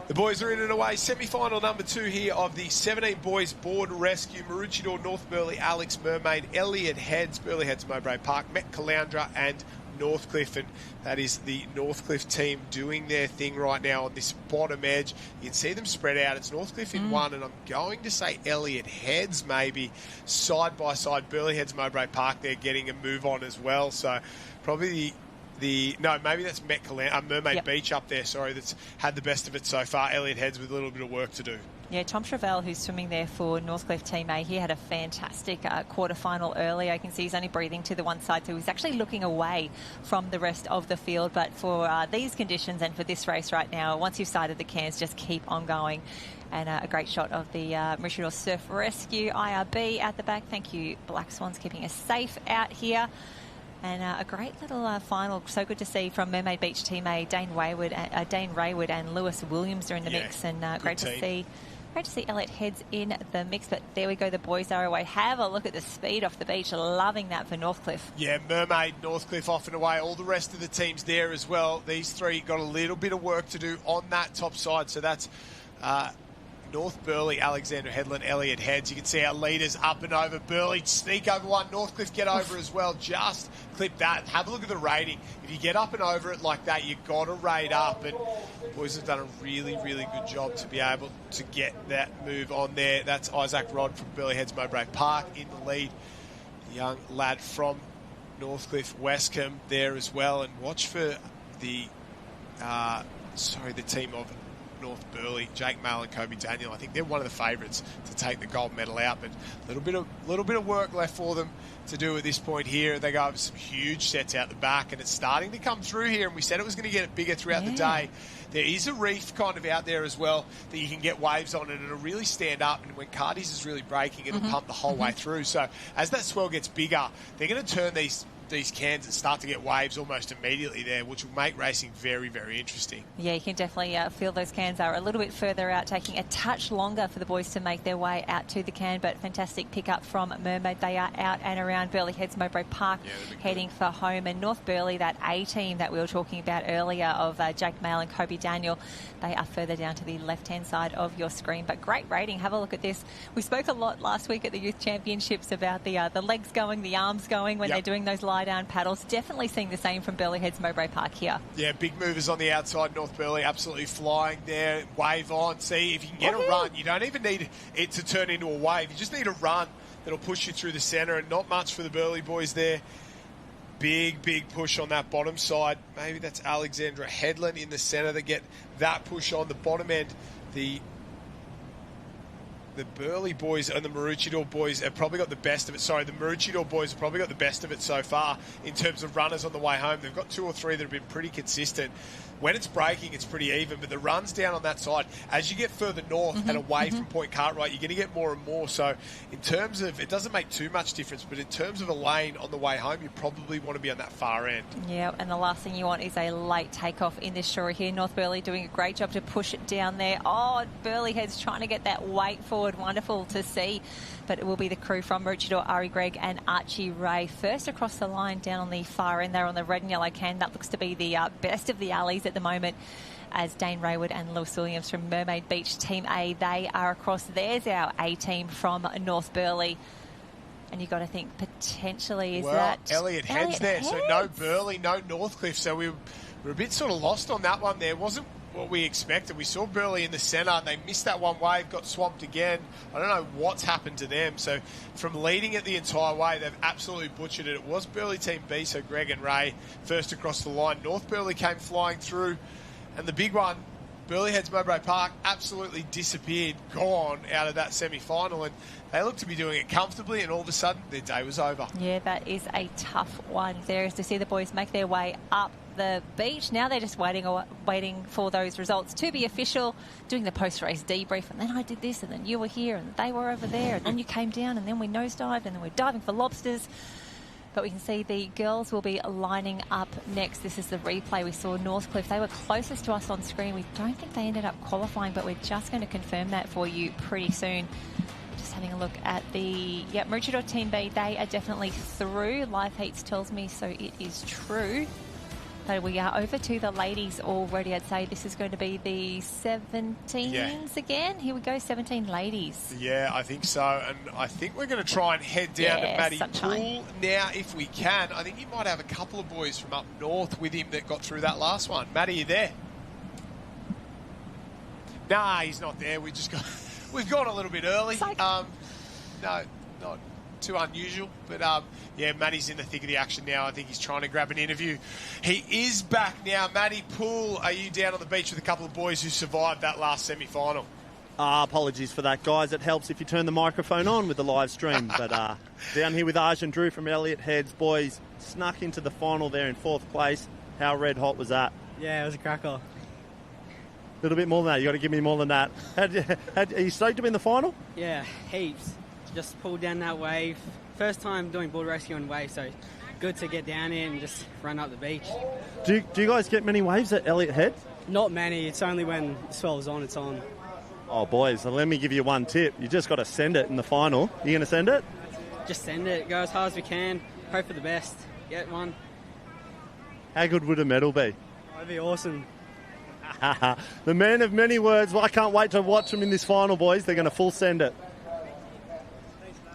the boys are in and away. Semi-final number 2 here of the 17 boys board rescue. Maroochydore, North Burleigh, Alex Mermaid, Elliot Heads, Burleigh Heads, Mowbray Park, Met Caloundra and Northcliffe, and that is the Northcliffe team doing their thing right now on this bottom edge. You can see them spread out. It's Northcliffe in 1, and I'm going to say Elliot Heads maybe side by side. Burleigh Heads, Mowbray Park, they're getting a move on as well. So probably maybe that's Met Caloundra, Mermaid Beach up there, that's had the best of it so far. Elliot Heads with a little bit of work to do. Yeah, Tom Travell, who's swimming there for Northcliffe Team A, he had a fantastic quarter-final early. I can see he's only breathing to the one side, so he's actually looking away from the rest of the field. But for these conditions and for this race right now, once you've sighted the cans, just keep on going. And a great shot of the Maroochydore Surf Rescue IRB at the back. Thank you, Black Swans, keeping us safe out here. And a great little final. So good to see from Mermaid Beach Team A, Dane Raywood and Lewis Williams are in the mix. And great to see Elliot Heads in the mix. But there we go, the boys are away. Have a look at the speed off the beach. Loving that for Northcliffe. Yeah, Mermaid, Northcliffe off and away. All the rest of the teams there as well. These 3 got a little bit of work to do on that top side. So that's North Burleigh, Alexander Headland, Elliot Heads. You can see our leaders up and over. Burleigh sneak over one. Northcliffe get over as well. Just clip that. Have a look at the rating. If you get up and over it like that, you've got to rate up. And boys have done a really, really good job to be able to get that move on there. That's Isaac Rod from Burleigh Heads, Mowbray Park in the lead. Young lad from Northcliffe, Westcombe there as well. And watch for the team of North Burleigh, Jake Mail and Kobe Daniel. I think they're one of the favourites to take the gold medal out, but a little bit of work left for them to do at this point here. They go over some huge sets out the back, and it's starting to come through here, and we said it was going to get bigger throughout the day. There is a reef kind of out there as well that you can get waves on, and it'll really stand up, and when Cardi's is really breaking, it'll pump the whole way through. So as that swell gets bigger, they're going to turn these these cans and start to get waves almost immediately there, which will make racing very, very interesting. Yeah, you can definitely feel those cans are a little bit further out, taking a touch longer for the boys to make their way out to the can, but fantastic pickup from Mermaid. They are out and around Burleigh Heads, Mowbray Park, heading for home. And North Burleigh, that A team that we were talking about earlier of Jake Mail and Kobe Daniel, they are further down to the left-hand side of your screen. But great rating. Have a look at this. We spoke a lot last week at the Youth Championships about the legs going, the arms going when they're doing those lie-down paddles. Definitely seeing the same from Burleigh Heads, Mowbray Park here. Yeah, big movers on the outside. North Burleigh absolutely flying there. Wave on. See, if you can get a run, you don't even need it to turn into a wave. You just need a run that'll push you through the centre, and not much for the Burleigh boys there. Big push on that bottom side. Maybe that's Alexandra Headland in the centre that get that push on the bottom end. The Burleigh boys and the Maroochydore boys have probably got the best of it. Sorry, the Maroochydore boys have probably got the best of it so far in terms of runners on the way home. They've got 2 or 3 that have been pretty consistent. When it's breaking, it's pretty even, but the runs down on that side, as you get further north and away from Point Cartwright, you're going to get more and more. So in terms of, it doesn't make too much difference, but in terms of a lane on the way home, you probably want to be on that far end. Yeah, and the last thing you want is a late takeoff in this shore here. North Burleigh doing a great job to push it down there. Oh, Burleigh Heads trying to get that weight forward. Wonderful to see. But it will be the crew from Maroochydore, Ari Gregg and Archie Ray. First across the line down on the far end there on the red and yellow can. That looks to be the best of the alleys at the moment, as Dane Raywood and Lewis Williams from Mermaid Beach Team A, they are across. There's our A team from North Burleigh. And you've got to think potentially Elliot Heads there. So no Burleigh, no Northcliffe. So we were a bit sort of lost on that one there. Wasn't what we expected. We saw Burleigh in the centre and they missed that one wave, got swamped again. I don't know what's happened to them. So from leading it the entire way, they've absolutely butchered it. It was Burleigh Team B, so Greg and Ray first across the line. North Burleigh came flying through, and the big one, Burleigh Heads Mowbray Park, absolutely disappeared, gone out of that semi-final, and they looked to be doing it comfortably, and all of a sudden their day was over. Yeah, that is a tough one. There is to see the boys make their way up the beach. Now they're just waiting for those results to be official, doing the post-race debrief, and then I did this, and then you were here, and they were over there, and then you came down, and then we nosedived, and then we're diving for lobsters. But we can see the girls will be lining up next. This is the replay. We saw Northcliffe. They were closest to us on screen. We don't think they ended up qualifying, but we're just going to confirm that for you pretty soon. Just having a look at the Maroochydore Team B. They are definitely through. Live Heats tells me so it is true. So we are over to the ladies already. I'd say this is going to be the 17s again. Here we go, 17 ladies. Yeah, I think so. And I think we're going to try and head down to Matty Poole now if we can. I think he might have a couple of boys from up north with him that got through that last one. Matty, you there? Nah, he's not there. We've gone a little bit early. No, not too unusual, but yeah, Matty's in the thick of the action now. I think he's trying to grab an interview. He is back now. Matty Poole, are you down on the beach with a couple of boys who survived that last semi-final? Apologies for that, guys. It helps if you turn the microphone on with the live stream. But down here with Arjun Drew from Elliot Heads. Boys snuck into the final there in 4th place. How red hot was that? Yeah, it was a cracker. A little bit more than that. You got to give me more than that. Are you stoked to be in the final? Yeah, heaps. Just pulled down that wave. First time doing board rescue on wave, so good to get down here and just run up the beach. Do you guys get many waves at Elliot Head? Not many. It's only when the swell's on, it's on. Oh, boys, well, let me give you one tip. You just got to send it in the final. You going to send it? Just send it. Go as hard as we can. Hope for the best. Get one. How good would a medal be? That'd be awesome. The man of many words. Well, I can't wait to watch them in this final, boys. They're going to full send it.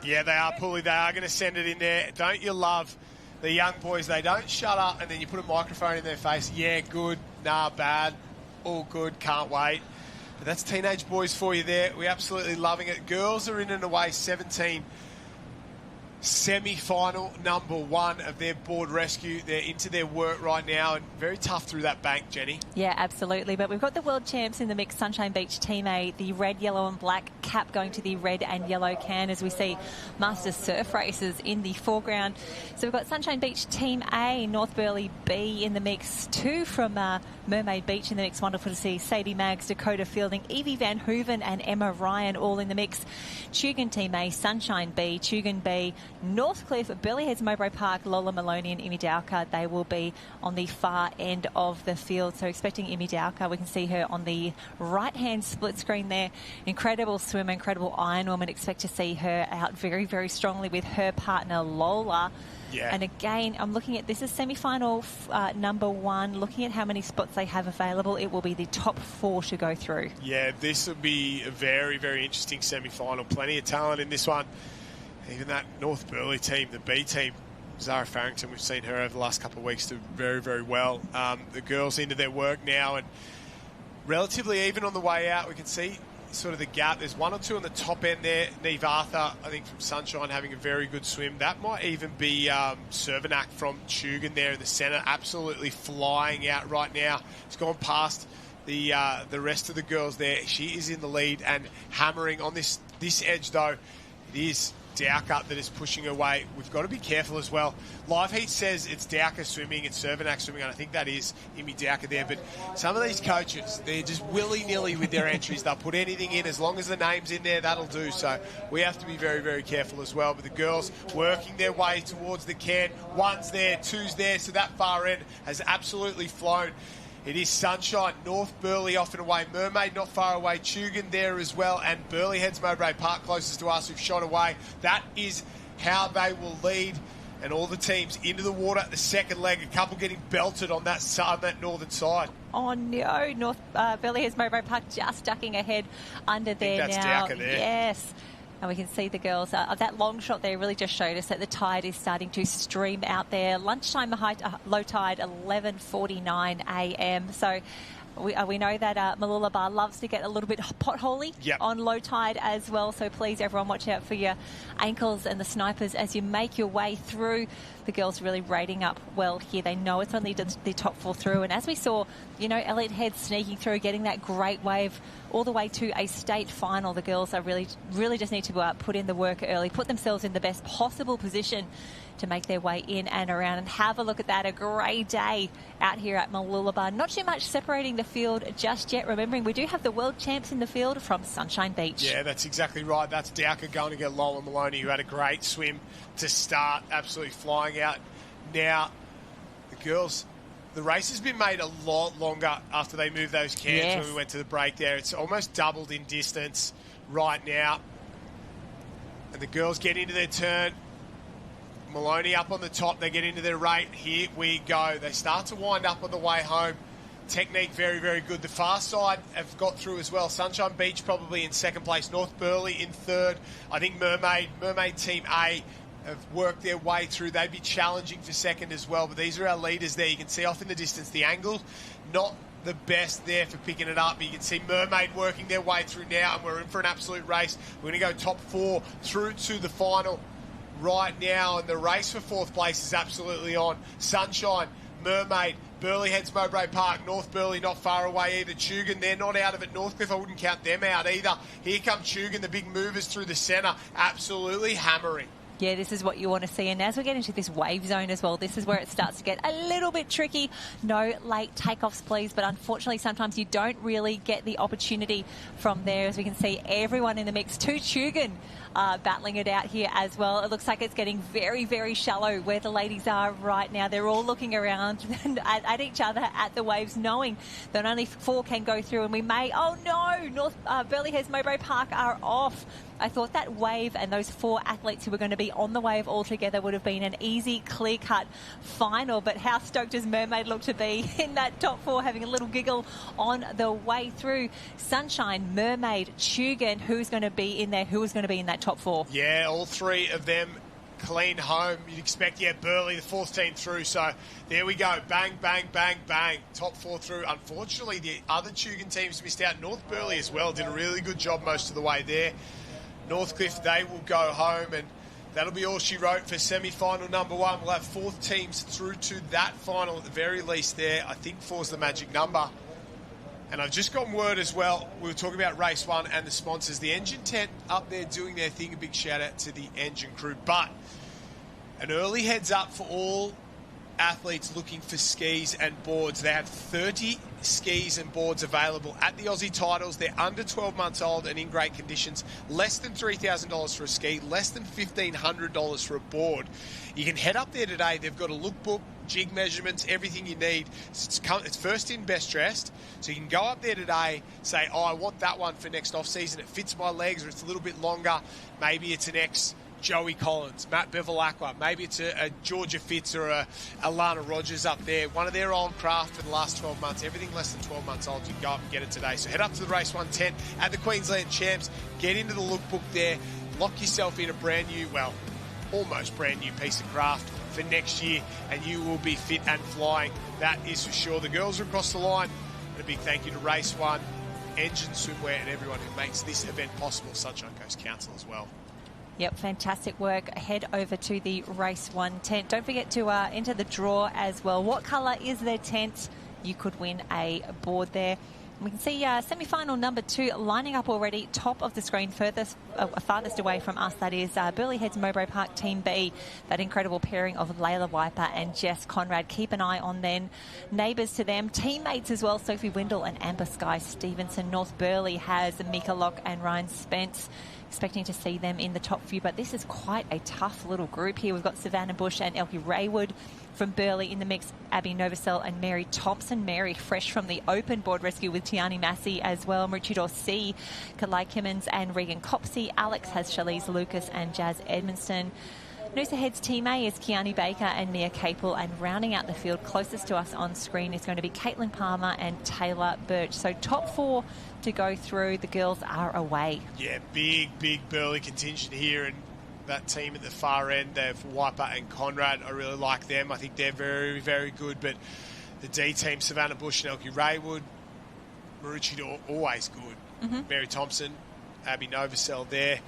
Yeah, they are, Pulley. They are going to send it in there. Don't you love the young boys? They don't shut up and then you put a microphone in their face. Yeah, good. Nah, bad. All good. Can't wait. But that's teenage boys for you there. We're absolutely loving it. Girls are in and away 17. Semi-final number 1 of their board rescue. They're into their work right now and very tough through that bank, Jenny. Yeah, absolutely. But we've got the world champs in the mix, Sunshine Beach Team A, the red, yellow and black cap going to the red and yellow can as we see Masters surf races in the foreground. So we've got Sunshine Beach Team A, North Burleigh B in the mix, 2 from Mermaid Beach in the mix. Wonderful to see Sadie Maggs, Dakota Fielding, Evie Van Hooven and Emma Ryan all in the mix. Tugun Team A, Sunshine B, Tugun B, Northcliffe, Burleigh Heads, Mowbray Park, Lola Maloney and Imi Dowker, they will be on the far end of the field. So expecting Imi Dowker, we can see her on the right-hand split screen there. Incredible swimmer, incredible iron woman. Expect to see her out very, very strongly with her partner Lola. Yeah. And again, I'm looking at, this is semi-final number 1. Looking at how many spots they have available, it will be the top 4 to go through. Yeah, this will be a very, very interesting semi-final. Plenty of talent in this one. Even that North Burleigh team, the B team, Zara Farrington, we've seen her over the last couple of weeks do very, very well. The girls into their work now, and relatively even on the way out. We can see sort of the gap. There's 1 or 2 on the top end there. Neve Arthur, I think, from Sunshine, having a very good swim. That might even be Cervenak from Tugan there in the centre, absolutely flying out right now. It's gone past the rest of the girls there. She is in the lead and hammering on this edge, though. It is Dowker that is pushing away. We've got to be careful as well. Live Heat says it's Dowker swimming, it's Cervenak swimming, and I think that is Imi Dowker there. But some of these coaches, they're just willy-nilly with their entries. They'll put anything in. As long as the name's in there, that'll do. So we have to be very, very careful as well. But the girls working their way towards the can. 1's there, 2's there. So that far end has absolutely flown. It is Sunshine, North Burleigh off and away, Mermaid not far away, Tugan there as well, and Burleigh Heads Mowbray Park closest to us who've shot away. That is how they will lead, and all the teams into the water. The second leg, a couple getting belted on that northern side. Oh no, Burleigh Heads Mowbray Park just ducking ahead under there that's now. Dowker there. Yes. And we can see the girls. That long shot there really just showed us that the tide is starting to stream out there. Lunchtime, low tide, 11:49 a.m. So we know that Mooloolaba loves to get a little bit potholy on low tide as well. So please, everyone, watch out for your ankles and the snipers as you make your way through. The girls really rating up well here. They know it's only the top 4 through. And as we saw, Elliot Head sneaking through, getting that great wave all the way to a state final. The girls are really just need to put in the work early, put themselves in the best possible position to make their way in and around. And have a look at that, a great day out here at Mooloolaba. Not too much separating the field just yet. Remembering we do have the world champs in the field from Sunshine Beach. Yeah, that's exactly right. That's Dowker going to get Lola Maloney, who had a great swim to start, absolutely flying out. Now, the girls, the race has been made a lot longer after they moved those cans when we went to the break there. It's almost doubled in distance right now. And the girls get into their turn. Maloney up on the top, they get into their rate. Here we go. They start to wind up on the way home. Technique very, very good. The far side have got through as well. Sunshine Beach probably in second place. North Burleigh in third. I think Mermaid Team A have worked their way through. They'd be challenging for second as well. But these are our leaders there. You can see off in the distance the angle, not the best there for picking it up. But you can see Mermaid working their way through now, and we're in for an absolute race. We're going to go top 4 through to the final right now, and the race for 4th place is absolutely on. Sunshine, Mermaid, Burleigh Heads Mowbray Park, North Burleigh not far away either. Tugan, they're not out of it. Northcliffe, I wouldn't count them out either. Here come Tugan, the big movers through the centre, absolutely hammering. Yeah, this is what you want to see. And as we get into this wave zone as well, this is where it starts to get a little bit tricky. No late takeoffs, please. But unfortunately, sometimes you don't really get the opportunity from there. As we can see, everyone in the mix. Tugan battling it out here as well. It looks like it's getting very, very shallow where the ladies are right now. They're all looking around at each other at the waves, knowing that only 4 can go through. And we may, oh no, Burleigh Heads Mowbray Park are off. I thought that wave and those 4 athletes who were going to be on the wave all together would have been an easy, clear-cut final. But how stoked does Mermaid look to be in that top 4, having a little giggle on the way through? Sunshine, Mermaid, Tugan, who's going to be in there? Who is going to be in that top 4? Yeah, all 3 of them clean home. You'd expect, Burleigh, the 4th team through. So there we go. Bang, bang, bang, bang. Top 4 through. Unfortunately, the other Tugan teams missed out. North Burleigh as well did a really good job most of the way there. Northcliffe, they will go home, and that'll be all she wrote for semi-final number 1. We'll have 4 teams through to that final at the very least there. I think 4's the magic number. And I've just gotten word as well, we were talking about race 1 and the sponsors. The engine tent up there doing their thing. A big shout out to the engine crew. But an early heads up for all athletes looking for skis and boards. They have 30 skis and boards available at the Aussie Titles. They're under 12 months old and in great conditions. Less than $3,000 for a ski, less than $1,500 for a board. You can head up there today. They've got a lookbook, jig measurements, everything you need. It's first in, best dressed. So you can go up there today, say, oh, I want that one for next off-season. It fits my legs, or it's a little bit longer. Maybe it's an Joey Collins, Matt Bevilacqua. Maybe it's a Georgia Fitz or a Alana Rogers up there. One of their old craft for the last 12 months. Everything less than 12 months old, you can go up and get it today. So head up to the Race 1 tent at the Queensland Champs. Get into the lookbook there. Lock yourself in a brand new, well, almost brand new piece of craft for next year, and you will be fit and flying. That is for sure. The girls are across the line. And a big thank you to Race 1, Engine Swimwear, and everyone who makes this event possible. Sunshine Coast Council as well. Yep, fantastic work. Head over to the Race 1 tent. Don't forget to enter the draw as well. What colour is their tent? You could win a board there. We can see semi-final number 2 lining up already, top of the screen, farthest away from us. That is Burleigh Heads Mowbray Park Team B, that incredible pairing of Layla Wiper and Jess Conrad. Keep an eye on them. Neighbours to them, teammates as well, Sophie Windle and Amber Sky Stevenson. North Burleigh has Mika Locke and Ryan Spence. Expecting to see them in the top few, but this is quite a tough little group here. We've got Savannah Bush and Elkie Raywood from Burleigh in the mix, Abby Novosel and Mary Thompson. Mary fresh from the open board rescue with Tiani Massey as well. Maroochydore C, Kalai Kimmins and Regan Copsey. Alex has Shalise Lucas and Jazz Edmonston. Noosa Heads Team A is Kiani Baker and Mia Capel, and rounding out the field closest to us on screen is going to be Caitlin Palmer and Taylor Birch. So top 4 to go through. The girls are away. Yeah, big Burleigh contingent here, and that team at the far end, they have Wiper and Conrad. I really like them. I think they're very, very good, but the D team, Savannah Bush and Elkie Raywood, Maroochydore, always good. Mary Thompson, Abby Novosel there.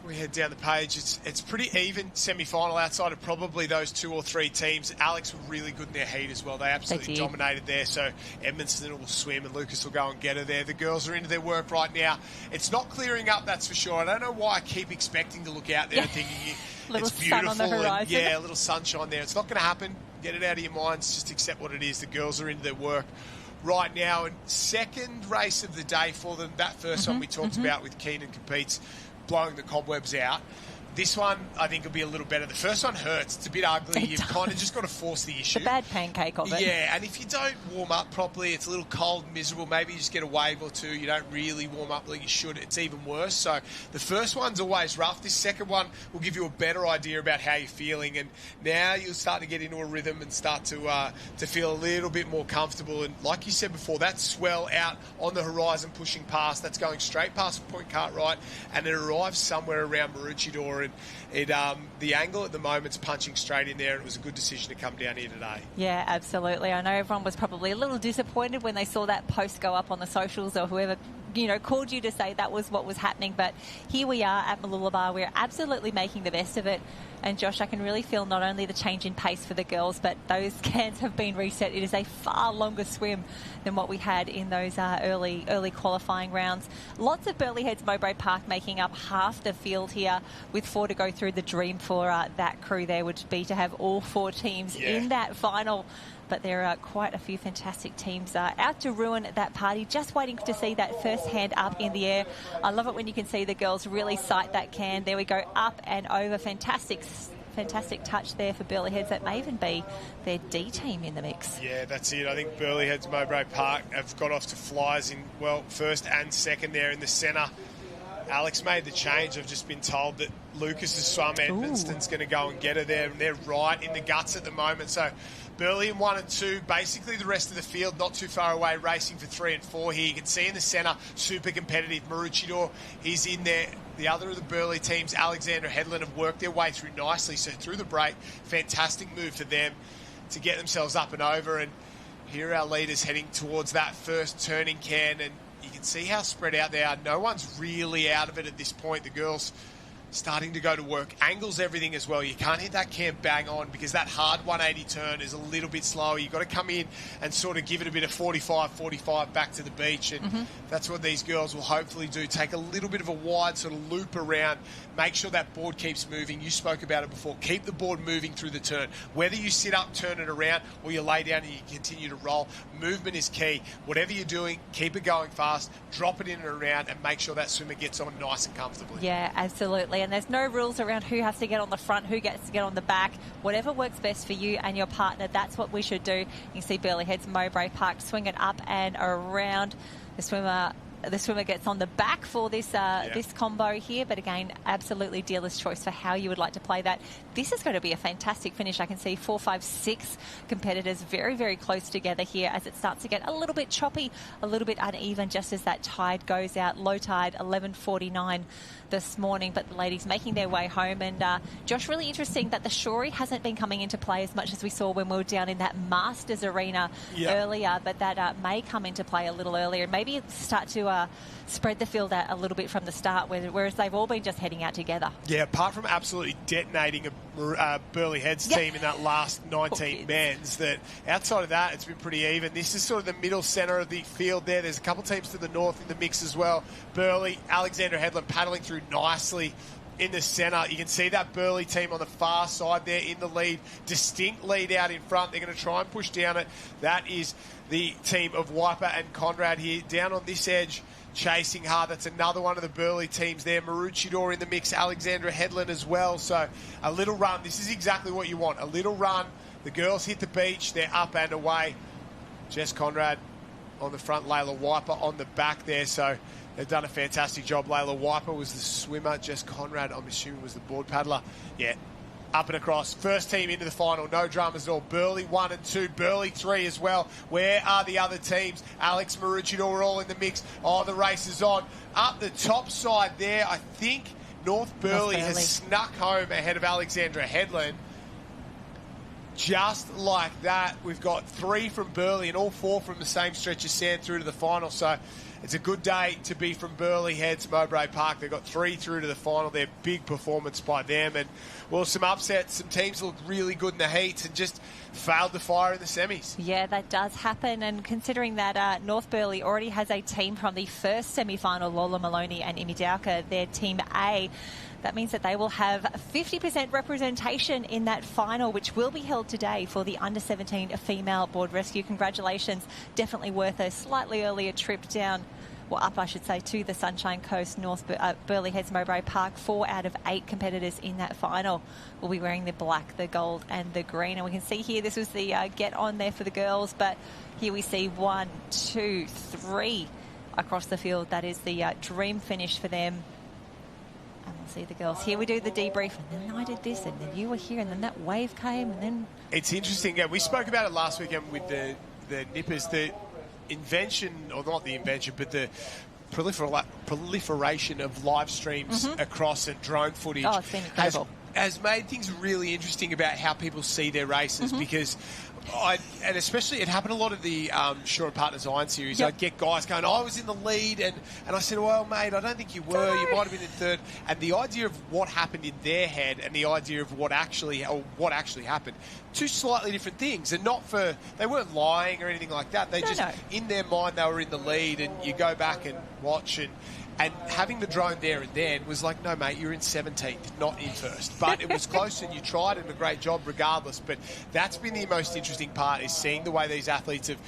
We head down the page. It's pretty even semi-final outside of probably those 2 or 3 teams. Alex were really good in their heat as well. They absolutely dominated there. So Edmonston will swim and Lucas will go and get her there. The girls are into their work right now. It's not clearing up, that's for sure. I don't know why I keep expecting to look out there and thinking it's beautiful. Sun on the horizon. And, a little sunshine there. It's not going to happen. Get it out of your minds. Just accept what it is. The girls are into their work right now. And second race of the day for them, that first one we talked about with Keenan Competes, blowing the cobwebs out. This one, I think, will be a little better. The first one hurts. It's a bit ugly. You've kind of just got to force the issue. The bad pancake of it. Yeah, and if you don't warm up properly, it's a little cold and miserable. Maybe you just get a wave or two. You don't really warm up like you should. It's even worse. So the first one's always rough. This second one will give you a better idea about how you're feeling. And now you'll start to get into a rhythm and start to feel a little bit more comfortable. And like you said before, that swell out on the horizon pushing past, that's going straight past Point Cartwright, and it arrives somewhere around Maroochydore. And the angle at the moment's punching straight in there, and it was a good decision to come down here today. Yeah, absolutely. I know everyone was probably a little disappointed when they saw that post go up on the socials, or whoever called you to say that was what was happening. But here we are at Mooloolaba. We're absolutely making the best of it. And Josh, I can really feel not only the change in pace for the girls, but those cans have been reset. It is a far longer swim than what we had in those early qualifying rounds. Lots of Burleigh Heads Mowbray Park making up half the field here, with 4 to go through. The dream for that crew there would be to have all 4 teams in that final. But there are quite a few fantastic teams out to ruin that party, just waiting to see that first hand up in the air. I love it when you can see the girls really sight that can. There we go, up and over. Fantastic touch there for Burleigh Heads. That may even be their D team in the mix. Yeah, that's it. I think Burleigh Heads Mowbray Park have got off to flyers in, first and second there in the centre. Alex made the change. I've just been told that Lucas has swum. Edmonston's going to go and get her there, and they're right in the guts at the moment. So Burleigh in 1 and 2, basically the rest of the field not too far away, racing for 3 and 4 here. You can see in the centre, super competitive. Maroochydore is in there. The other of the Burleigh teams, Alexandra Headland, have worked their way through nicely. So through the break, fantastic move for them to get themselves up and over. And here are our leaders heading towards that first turning can, and you can see how spread out they are. No one's really out of it at this point. The girls starting to go to work, angles everything as well. You can't hit that cam bang on because that hard 180 turn is a little bit slower. You've got to come in and sort of give it a bit of 45 back to the beach, and that's what these girls will hopefully do. Take a little bit of a wide sort of loop around, make sure that board keeps moving. You spoke about it before. Keep the board moving through the turn. Whether you sit up, turn it around, or you lay down and you continue to roll, movement is key. Whatever you're doing, keep it going fast, drop it in and around, and make sure that swimmer gets on nice and comfortably. Yeah, absolutely. And there's no rules around who has to get on the front, who gets to get on the back. Whatever works best for you and your partner, that's what we should do. You can see Burleigh Heads Mowbray Park swing it up and around. The swimmer gets on the back for this this combo here, but again, absolutely dealer's choice for how you would like to play that. This is going to be a fantastic finish. I can see 4, 5, 6 competitors very, very close together here as it starts to get a little bit choppy, a little bit uneven just as that tide goes out. Low tide, 11:49 this morning, but the ladies making their way home. And Josh, really interesting that the Shorey hasn't been coming into play as much as we saw when we were down in that Masters arena earlier, but that may come into play a little earlier and maybe start to spread the field out a little bit from the start, whereas they've all been just heading out together. Yeah, apart from absolutely detonating a Burleigh Heads team in that last 19 men's, that outside of that, it's been pretty even. This is sort of the middle centre of the field there. There's a couple teams to the north in the mix as well. Burleigh, Alexandra Headland paddling through nicely in the centre. You can see that Burleigh team on the far side there in the lead. Distinct lead out in front. They're going to try and push down it. That is the team of Wiper and Conrad here. Down on this edge, chasing hard. That's another one of the Burleigh teams there. Maroochydore in the mix. Alexandra Headland as well. So a little run. This is exactly what you want. A little run. The girls hit the beach. They're up and away. Jess Conrad on the front. Layla Wiper on the back there. So they've done a fantastic job. Layla Wiper was the swimmer. Jess Conrad, I'm assuming, was the board paddler. Yeah, up and across. First team into the final. No dramas at all. Burleigh 1 and 2. Burleigh 3 as well. Where are the other teams? Alex, Maroochydore are all in the mix. Oh, the race is on. Up the top side there, I think North Burleigh has snuck home ahead of Alexandra Headland. Just like that, we've got 3 from Burleigh and all 4 from the same stretch of sand through to the final. So it's a good day to be from Burleigh Heads Mowbray Park. They've got 3 through to the final. They're big performance by them. And, well, some upsets. Some teams look really good in the heats and just failed to fire in the semis. Yeah, that does happen. And considering that North Burleigh already has a team from the first semi-final, Lola Maloney and Imi Dowker, their Team A, that means that they will have 50% representation in that final, which will be held today for the under-17 female board rescue. Congratulations. Definitely worth a slightly earlier trip down, well, up, I should say, to the Sunshine Coast, North Burleigh Heads Mowbray Park. 4 out of 8 competitors in that final will be wearing the black, the gold and the green. And we can see here, this was the get on there for the girls, but here we see 1, 2, 3 across the field. That is the dream finish for them. And we'll see the girls. Here we do the debrief, and then I did this, and then you were here, and then that wave came, and then... It's interesting. We spoke about it last weekend with the nippers. The invention, or not the invention, but the proliferation of live streams across and drone footage has made things really interesting about how people see their races, because... and especially it happened a lot of the Shaw and Partners Iron Series. I'd get guys going, I was in the lead, and I said, well, mate, I don't think you were. You might have been in third. And the idea of what happened in their head and the idea of what actually happened, 2 slightly different things. And they weren't lying or anything like that. They in their mind, they were in the lead, and you go back and watch, and having the drone there and then was like, no, mate, you're in 17th, not in first. But it was close, and you tried, and a great job regardless. But that's been the most interesting part, is seeing the way these athletes have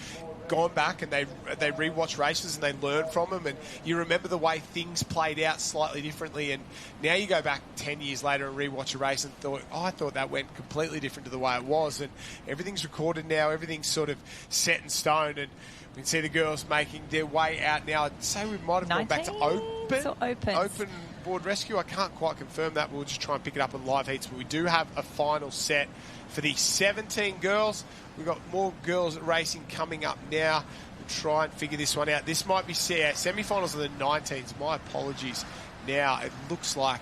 gone back and they re-watch races and they learn from them, and you remember the way things played out slightly differently. And now you go back 10 years later and re-watch a race and thought, I thought that went completely different to the way it was. And everything's recorded now. Everything's sort of set in stone. And we can see the girls making their way out now. I'd say we might have gone back to open board rescue. I can't quite confirm that. We'll just try and pick it up on live heats. But we do have a final set for the 17 girls. We've got more girls racing coming up now. We'll try and figure this one out. This might be semi-finals of the 19s. My apologies. Now it looks like...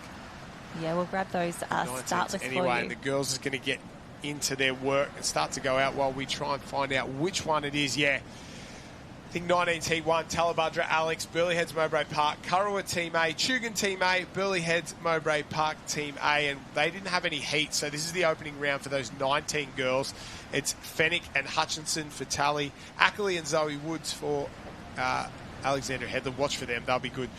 Yeah, we'll grab those start lists anyway, for you. And the girls is going to get into their work and start to go out while we try and find out which one it is. Yeah. I think 19's Heat 1, Talabudra, Alex, Burleigh Heads, Mowbray Park, Kurrawa Team A, Tugun Team A, Burleigh Heads, Mowbray Park Team A, and they didn't have any heat, so this is the opening round for those 19 girls. It's Fennick and Hutchinson for Tally, Ackley and Zoe Woods for Alexandra Headland. Watch for them, they'll be good.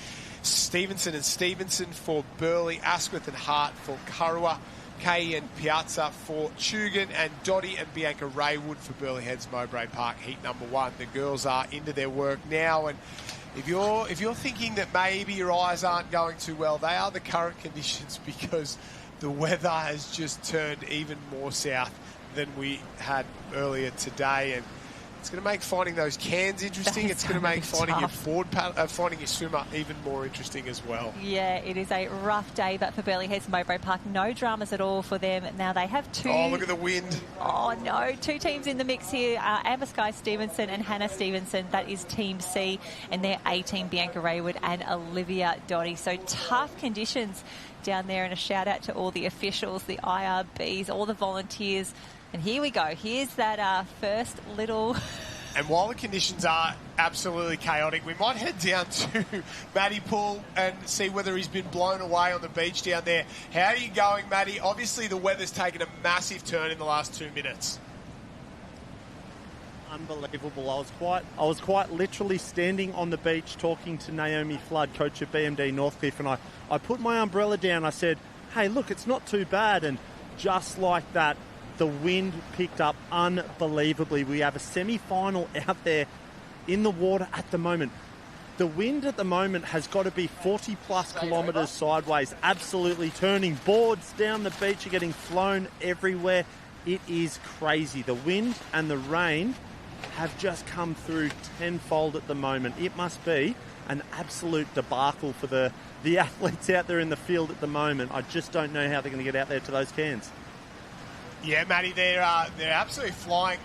Stevenson and Stevenson for Burleigh, Asquith and Hart for Kurrawa, Kay and Piazza for Tugun, and Dottie and Bianca Raywood for Burleigh Heads, Mowbray Park, heat number 1. The girls are into their work now, and if you're thinking that maybe your eyes aren't going too well, they are the current conditions, because the weather has just turned even more south than we had earlier today, and it's going to make finding those cans interesting. It's going to make finding your swimmer even more interesting as well. Yeah, it is a rough day, but for Burleigh Heads, Mowbray Park, no dramas at all for them. Now they have 2... Oh, look at the wind. Oh, no. 2 teams in the mix here. Amber Sky Stevenson and Hannah Stevenson. That is Team C, and their A team, Bianca Raywood and Olivia Dottie. So tough conditions down there, and a shout out to all the officials, the IRBs, all the volunteers. And here we go. Here's that first little... And while the conditions are absolutely chaotic, we might head down to Matty Poole and see whether he's been blown away on the beach down there. How are you going, Matty? Obviously, the weather's taken a massive turn in the last 2 minutes. Unbelievable. I was quite literally standing on the beach talking to Naomi Flood, coach of BMD Northcliffe, and I put my umbrella down. I said, hey, look, it's not too bad. And just like that, the wind picked up unbelievably. We have a semi-final out there in the water at the moment. The wind at the moment has got to be 40-plus kilometres sideways, absolutely turning. Boards down the beach are getting flown everywhere. It is crazy. The wind and the rain have just come through tenfold at the moment. It must be an absolute debacle for the athletes out there in the field at the moment. I just don't know how they're going to get out there to those cans. Yeah, Matty, they're absolutely flying.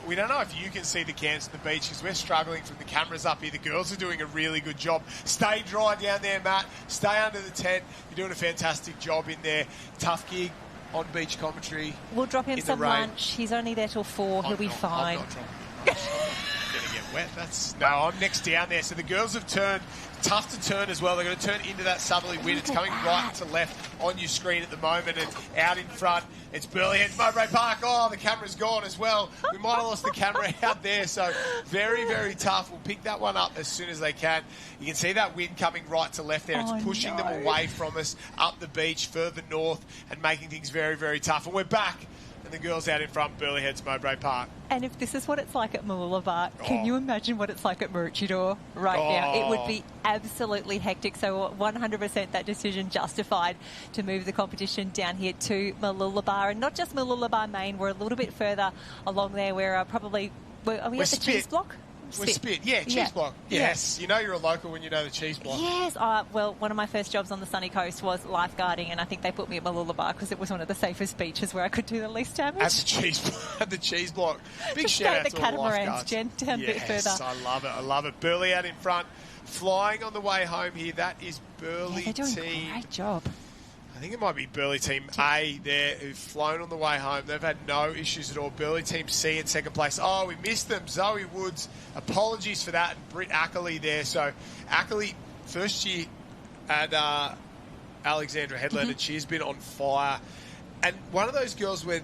We don't know if you can see the cans at the beach, because we're struggling from the cameras up here. The girls are doing a really good job. Stay dry down there, Matt. Stay under the tent. You're doing a fantastic job in there. Tough gig on beach commentary. We'll drop him some lunch. He's only there till 4. He'll be fine. I'm not dropping lunch. I'm going to get wet. No, I'm next down there. So the girls have turned. Tough to turn as well. They're going to turn into that southerly wind. It's coming right to left on your screen at the moment, and out in front, it's Burleigh Heads, Mowbray Park. Oh, the camera's gone as well. We might have lost the camera out there, so very, very tough. We'll pick that one up as soon as they can. You can see that wind coming right to left there. It's pushing them away from us up the beach, further north, and making things very, very tough. And we're back. And the girls out in front, Burleigh Heads, Mowbray Park. And if this is what it's like at Mooloolaba, can you imagine what it's like at Maroochydore right now? It would be absolutely hectic. So 100% that decision justified to move the competition down here to Mooloolaba. And not just Mooloolaba Main, we're a little bit further along there. We're are we at the cheese block? We're Spit. Yeah, cheese block. Yes. Yeah. You know you're a local when you know the cheese block. Yes. Well, one of my first jobs on the sunny coast was lifeguarding, and I think they put me at Mooloolaba because it was one of the safest beaches where I could do the least damage. At the cheese block. Big just shout out the to all the lifeguards. catamarans, Jen, down a bit further. Yes, I love it. Burleigh out in front, flying on the way home here. That is Burleigh they're doing team. A great job. I think it might be Burleigh Team A there, who've flown on the way home. They've had no issues at all. Burleigh Team C in second place. Oh, we missed them. Zoe Woods, apologies for that. And Britt Ackley there. So Ackley, first year at Alexandra Headland, and she's been on fire. And one of those girls where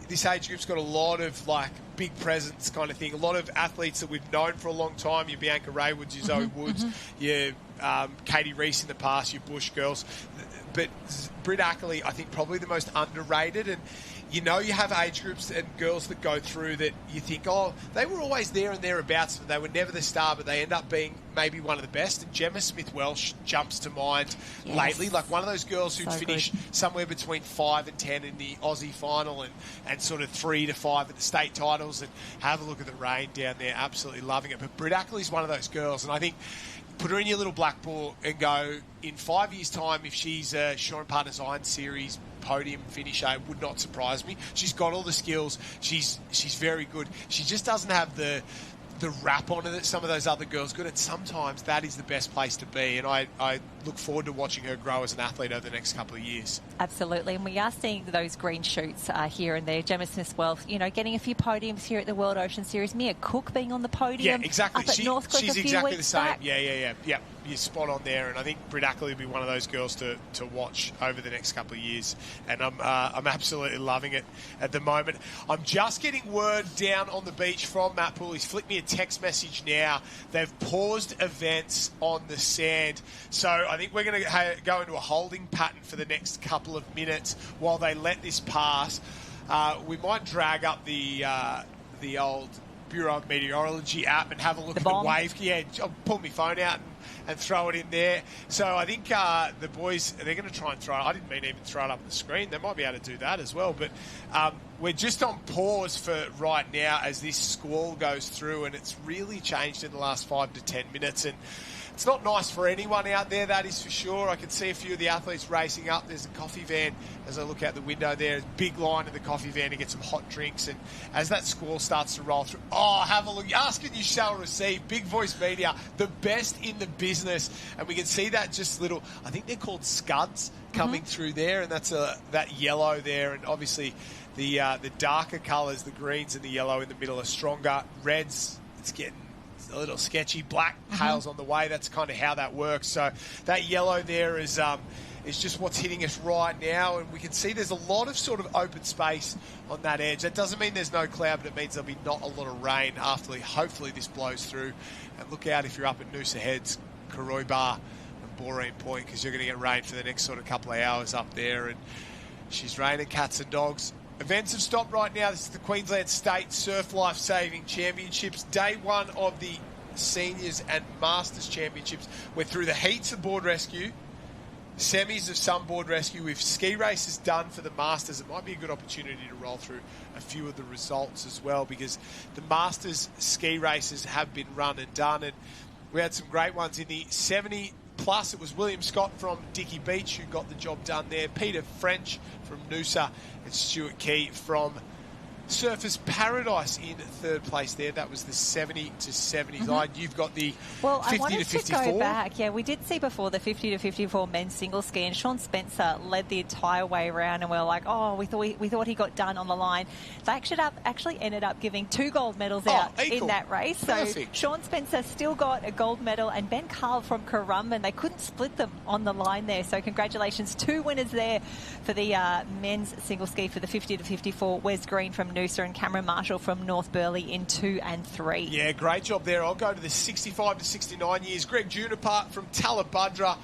this age group's got a lot of, like, big presence kind of thing. A lot of athletes that we've known for a long time. Your Bianca Raywoods, your Zoe Woods, your Katie Reese in the past, your Bush girls. But Britt Ackley, I think, probably the most underrated. And you know, you have age groups and girls that go through that you think, oh, they were always there and thereabouts, but they were never the star, but they end up being maybe one of the best. And Gemma Smith-Welsh jumps to mind lately, like one of those girls who'd finish somewhere between 5 and 10 in the Aussie final and sort of 3 to 5 at the state titles. And have a look at the rain down there, absolutely loving it. But Britt Ackley's one of those girls, and I think put her in your little black book and go, in 5 years' time, if she's a Shawn Partners Iron Series podium finisher, it would not surprise me. She's got all the skills. She's very good. She just doesn't have the rap on her that some of those other girls good, and sometimes that is the best place to be. And I look forward to watching her grow as an athlete over the next couple of years. Absolutely, and we are seeing those green shoots here and there. Gemma Smith-Wells, getting a few podiums here at the World Ocean Series. Mia Cook being on the podium. Yeah, exactly. Up at Northcliffe she's a few exactly weeks the same. back. Yeah. You're spot on there, and I think Britt Ackley will be one of those girls to watch over the next couple of years, and I'm absolutely loving it at the moment. I'm just getting word down on the beach from Matt Poole. He's flicked me a text message now. They've paused events on the sand, so I think we're going to go into a holding pattern for the next couple of minutes while they let this pass. We might drag up the old Bureau of Meteorology app and have a look at the wave. Yeah, I'll pull my phone out and throw it in there. So I think the boys, they're going to try and throw it. I didn't mean even throw it up on the screen. They might be able to do that as well. But we're just on pause for right now as this squall goes through, and it's really changed in the last 5 to 10 minutes. And it's not nice for anyone out there, that is for sure. I can see a few of the athletes racing up. There's a coffee van as I look out the window there. There's a big line in the coffee van to get some hot drinks. And as that squall starts to roll through, have a look. Ask and you shall receive. Big Voice Media, the best in the business. And we can see that just little, I think they're called scuds coming through there. And that's that yellow there. And obviously the darker colours, the greens and the yellow in the middle are stronger. Reds, it's getting a little sketchy. Black, hail's on the way. That's kind of how that works. So that yellow there is just what's hitting us right now, and we can see there's a lot of sort of open space on that edge. That doesn't mean there's no cloud, but it means there'll be not a lot of rain after hopefully this blows through. And look out if you're up at Noosa Heads, Karoi Bar and Boreen Point, because you're going to get rain for the next sort of couple of hours up there. And she's raining cats and dogs. Events have stopped right now. This is the Queensland State Surf Life Saving Championships. Day one of the Seniors and Masters Championships. We're through the heats of board rescue, semis of some board rescue. With ski races done for the Masters, it might be a good opportunity to roll through a few of the results as well, because the Masters ski races have been run and done, and we had some great ones in the 70 plus. It was William Scott from Dickey Beach who got the job done there, Peter French from Noosa, and Stuart Key from Surfers Paradise in third place there. That was the 70 to 70 line. You've got the 50 to 54. To go back. Yeah, we did see before the 50 to 54 men's single ski, and Sean Spencer led the entire way around, and we were like, we thought he got done on the line. They actually ended up giving 2 gold medals out in that race. Perfect. So Sean Spencer still got a gold medal, and Ben Carl from Currumbin, they couldn't split them on the line there. So congratulations, 2 winners there for the men's single ski for the 50 to 54. Wes Green from Noosa and Cameron Marshall from North Burleigh in 2 and 3. Yeah, great job there. I'll go to the 65 to 69 years. Greg Juniper from Talabudra.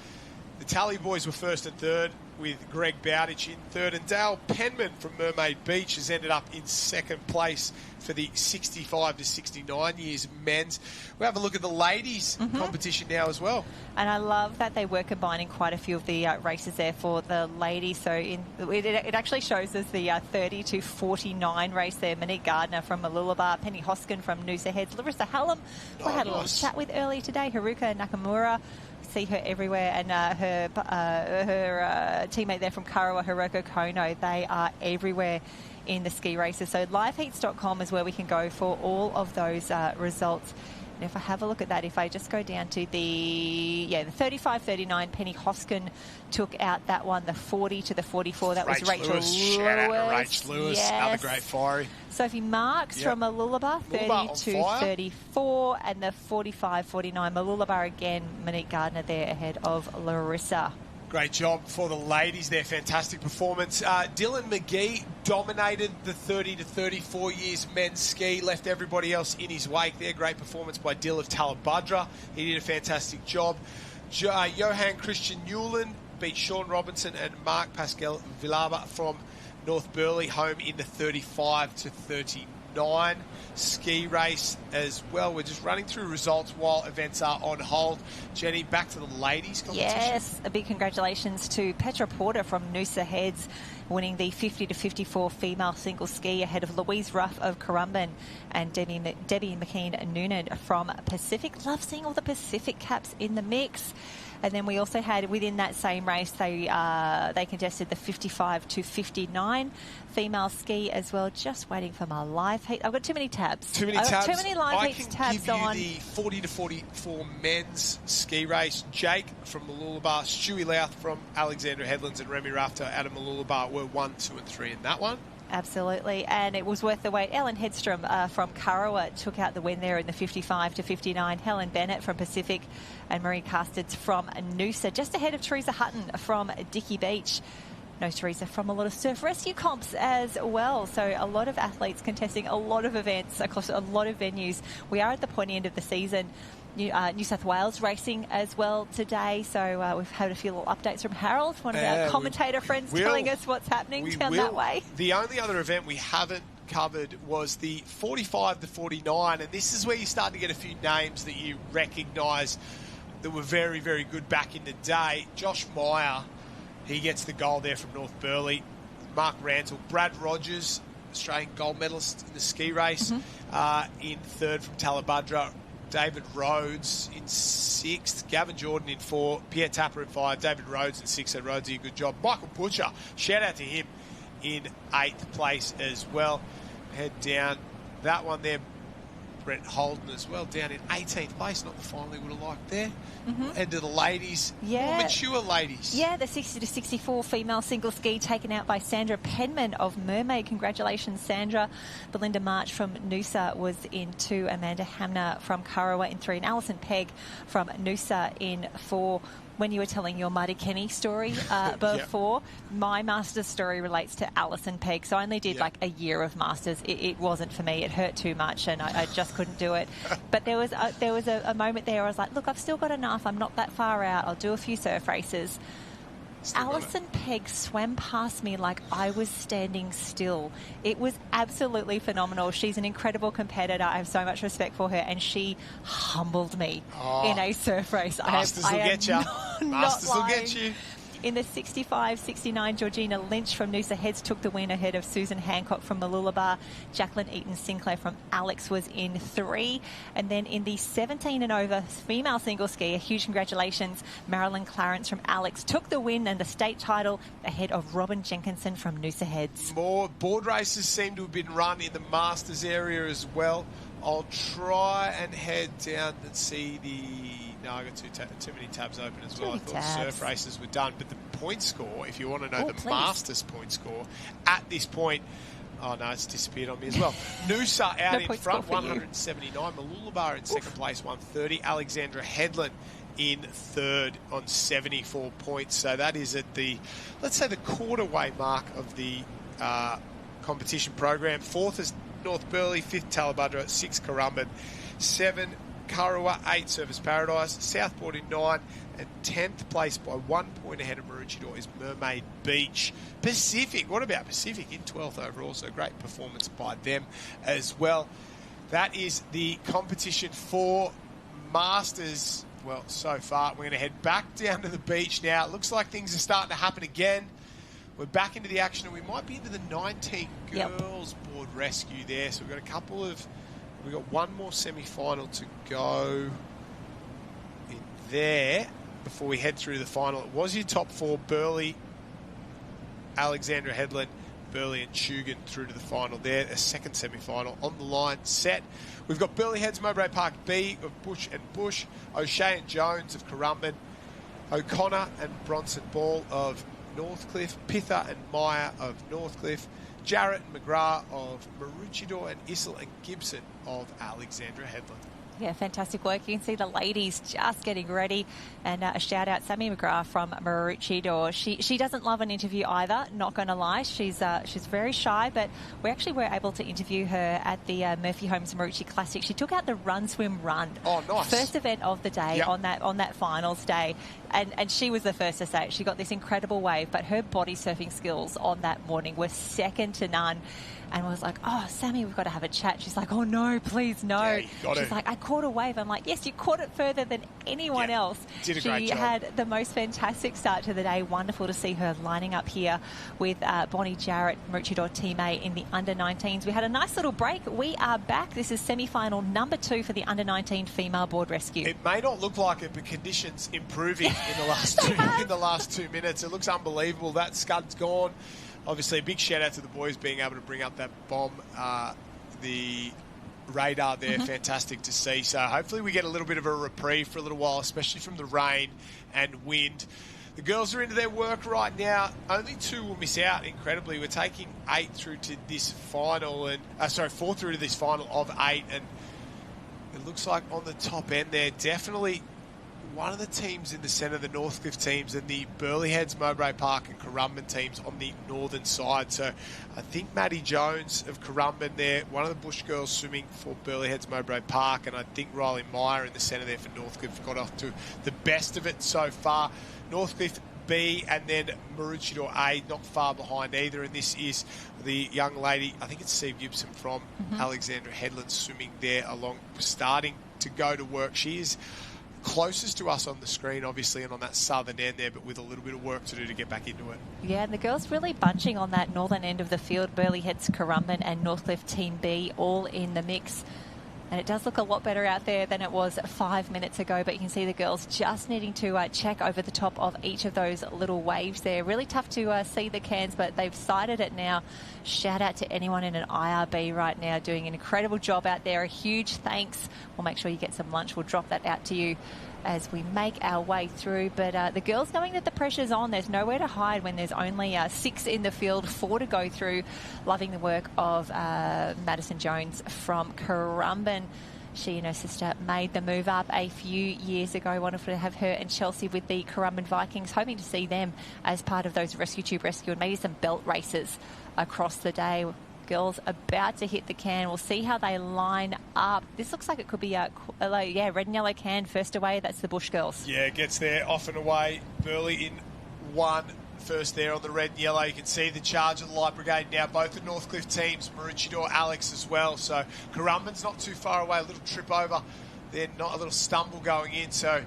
The Tally boys were first and third, with Greg Bowditch in third, and Dale Penman from Mermaid Beach has ended up in second place for the 65 to 69 years men's. We'll have a look at the ladies competition now as well. And I love that they were combining quite a few of the races there for the ladies. So it actually shows us the 30 to 49 race there. Monique Gardner from Mooloolaba, Penny Hoskin from Noosa Heads, Larissa Hallam, who I had a little chat with earlier today, Haruka Nakamura. See her everywhere, and her teammate there from Karawa, Hiroko Kono, they are everywhere in the ski races. So liveheats.com is where we can go for all of those results. And if I have a look at that, if I just go down to the 35-39, Penny Hoskin took out that one. The 40 to the 44, that was Rachel Lewis. Shout out to Rachel Lewis, another great fiery. Sophie Marks from Mooloolaba, 30 to 34, and the 45-49, Mooloolaba again, Monique Gardner there ahead of Larissa. Great job for the ladies there. Fantastic performance. Dylan McGee dominated the 30 to 34 years men's ski, left everybody else in his wake there. Great performance by Dill of Talabudra. He did a fantastic job. Johan Christian Newland beat Sean Robinson and Mark Pascal Villaba from North Burleigh home in the 35 to 39 ski race as well. We're just running through results while events are on hold. Jenny, back to the ladies competition. Yes, a big congratulations to Petra Porter from Noosa Heads, winning the 50 to 54 female single ski ahead of Louise Ruff of Currumbin and Debbie McKean Noonan from Pacific. Love seeing all the Pacific caps in the mix. And then we also had, within that same race, they contested the 55 to 59 female ski as well. Just waiting for my live heat. I've got too many tabs. Too many tabs. Too many live heats tabs on. I can give you the 40 to 44 men's ski race. Jake from Mooloolaba, Stewie Louth from Alexandra Headlands, and Remy Rafter out of Mooloolaba were 1, 2 and 3 in that one. Absolutely, and it was worth the wait. Ellen Hedstrom from Kurrawa took out the win there in the 55 to 59. Helen Bennett from Pacific and Marie Casteds from Noosa, just ahead of Teresa Hutton from Dickey Beach. No, Teresa, from a lot of surf rescue comps as well. So a lot of athletes contesting a lot of events across a lot of venues. We are at the pointy end of the season. New South Wales racing as well today. So we've had a few little updates from Harold, one of our commentator friends, telling us what's happening down that way. The only other event we haven't covered was the 45 to 49, and this is where you start to get a few names that you recognise that were very, very good back in the day. Josh Meyer, he gets the gold there from North Burleigh. Mark Rantle, Brad Rogers, Australian gold medalist in the ski race, in third from Talabudra. David Rhodes in sixth, Gavin Jordan in four, Pierre Tapper in five, David Rhodes in six. So Rhodes did a good job. Michael Butcher, shout out to him, in eighth place as well. Head down that one there. Brett Holden as well, down in 18th place. Not the final he would have liked there. Head to the ladies, more mature ladies. Yeah, the 60 to 64 female single ski taken out by Sandra Penman of Mermaid. Congratulations, Sandra. Belinda March from Noosa was in two. Amanda Hamner from Kurrawa in three. And Alison Pegg from Noosa in four. When you were telling your Marty Kenny story before, my Masters story relates to Alison Pegg. So I only did like a year of Masters. It wasn't for me. It hurt too much and I just couldn't do it. But there was a moment there where I was like, look, I've still got enough. I'm not that far out. I'll do a few surf races. Alison Pegg swam past me like I was standing still. It was absolutely phenomenal. She's an incredible competitor. I have so much respect for her, and she humbled me in a surf race. Masters will get you. Masters will get you. In the 65-69, Georgina Lynch from Noosa Heads took the win ahead of Susan Hancock from Mooloolaba. Jacqueline Eaton Sinclair from Alex was in three. And then in the 17 and over female single ski, a huge congratulations, Marilyn Clarence from Alex took the win and the state title ahead of Robin Jenkinson from Noosa Heads. More board races seem to have been run in the Masters area as well. I'll try and head down and see the... No, I got too many tabs open as well. I thought surf races were done. But the point score, if you want to know the Masters point score, at this point... Oh, no, it's disappeared on me as well. Noosa out in front, 179. Mooloolaba in second place, 130. Alexandra Headland in third on 74 points. So that is at the, let's say, the quarter-way mark of the competition program. Fourth is North Burleigh, fifth Talabudra, sixth Currumbin, 7 Kurrawa, 8 Surfers Paradise, Southport in 9, and 10th place by 1 point ahead of Maroochydore is Mermaid Beach. Pacific, what about Pacific in 12th overall? So great performance by them as well. That is the competition for Masters. Well, so far, we're going to head back down to the beach now. It looks like things are starting to happen again. We're back into the action, and we might be into the 19 girls board rescue there. So we've got a couple of... We've got one more semi-final to go in there before we head through the final. It was your top four, Burleigh, Alexandra Headland, Burleigh and Tugun through to the final there. A second semi-final on the line set. We've got Burleigh Heads, Mowbray Park B of Bush and Bush, O'Shea and Jones of Currumbin, O'Connor and Bronson Ball of Northcliffe, Pither and Meyer of Northcliffe, Jarrett and McGrath of Maroochydore, and Issel and Gibson of Alexandra Headland. Yeah, fantastic work. You can see the ladies just getting ready. And a shout out, Sammy McGrath from Maroochydore. She doesn't love an interview either, not going to lie. She's very shy, but we actually were able to interview her at the Murphy Homes Maroochydore Classic. She took out the run, swim, run. Oh, nice. First event of the day on that finals day. And she was the first to say it. She got this incredible wave, but her body surfing skills on that morning were second to none. and was like, oh, Sammy, we've got to have a chat. She's like, oh, no, please, no. Yeah, you got She's it. like, I caught a wave. I'm like, yes, you caught it further than anyone else. Did a great She job. had the most fantastic start to the day. Wonderful to see her lining up here with Bonnie Jarrett, Maroochydore teammate in the under-19s. We had a nice little break. We are back. This is semi-final number 2 for the under-19 female board rescue. It may not look like it, but conditions improving in the last 2 minutes. It looks unbelievable. That scud's gone. Obviously, a big shout out to the boys being able to bring up that bomb, the radar there. Fantastic to see. So hopefully we get a little bit of a reprieve for a little while, especially from the rain and wind. The girls are into their work right now. Only 2 will miss out, incredibly. We're taking 8 through to this final, and 4 through to this final of 8, and it looks like on the top end there, definitely one of the teams in the centre, the Northcliffe teams, and the Burleigh Heads, Mowbray Park and Currumbin teams on the northern side. So I think Maddie Jones of Currumbin there, one of the Bush girls swimming for Burleigh Heads, Mowbray Park, and I think Riley Meyer in the centre there for Northcliffe got off to the best of it so far. Northcliffe B and then Maroochydore A, not far behind either. And this is the young lady, I think it's Steve Gibson from Alexandra Headland, swimming there along, starting to go to work. She is closest to us on the screen, obviously, and on that southern end there, but with a little bit of work to do to get back into it. Yeah, and the girls really bunching on that northern end of the field. Burleigh Heads, Currumbin and Northcliffe Team B all in the mix. And it does look a lot better out there than it was 5 minutes ago, but you can see the girls just needing to check over the top of each of those little waves there. Really tough to see the cans, but they've sighted it now. Shout out to anyone in an IRB right now doing an incredible job out there. A huge thanks. We'll make sure you get some lunch. We'll drop that out to you as we make our way through. But the girls knowing that the pressure's on, there's nowhere to hide when there's only 6 in the field, 4 to go through. Loving the work of Madison Jones from Currumbin. She and her sister made the move up a few years ago. Wonderful to have her and Chelsea with the Currumbin Vikings. Hoping to see them as part of those Rescue Tube Rescue and maybe some belt races across the day. Girls about to hit the can. We'll see how they line up. This looks like it could be red and yellow can first away. That's the Bush girls. Yeah, gets there off and away. Burleigh in 1 first there on the red and yellow. You can see the charge of the Light Brigade now. Both the Northcliffe teams, Maroochydore, Alex as well. So Currumbin's not too far away. A little trip over. Then not a little stumble going in. So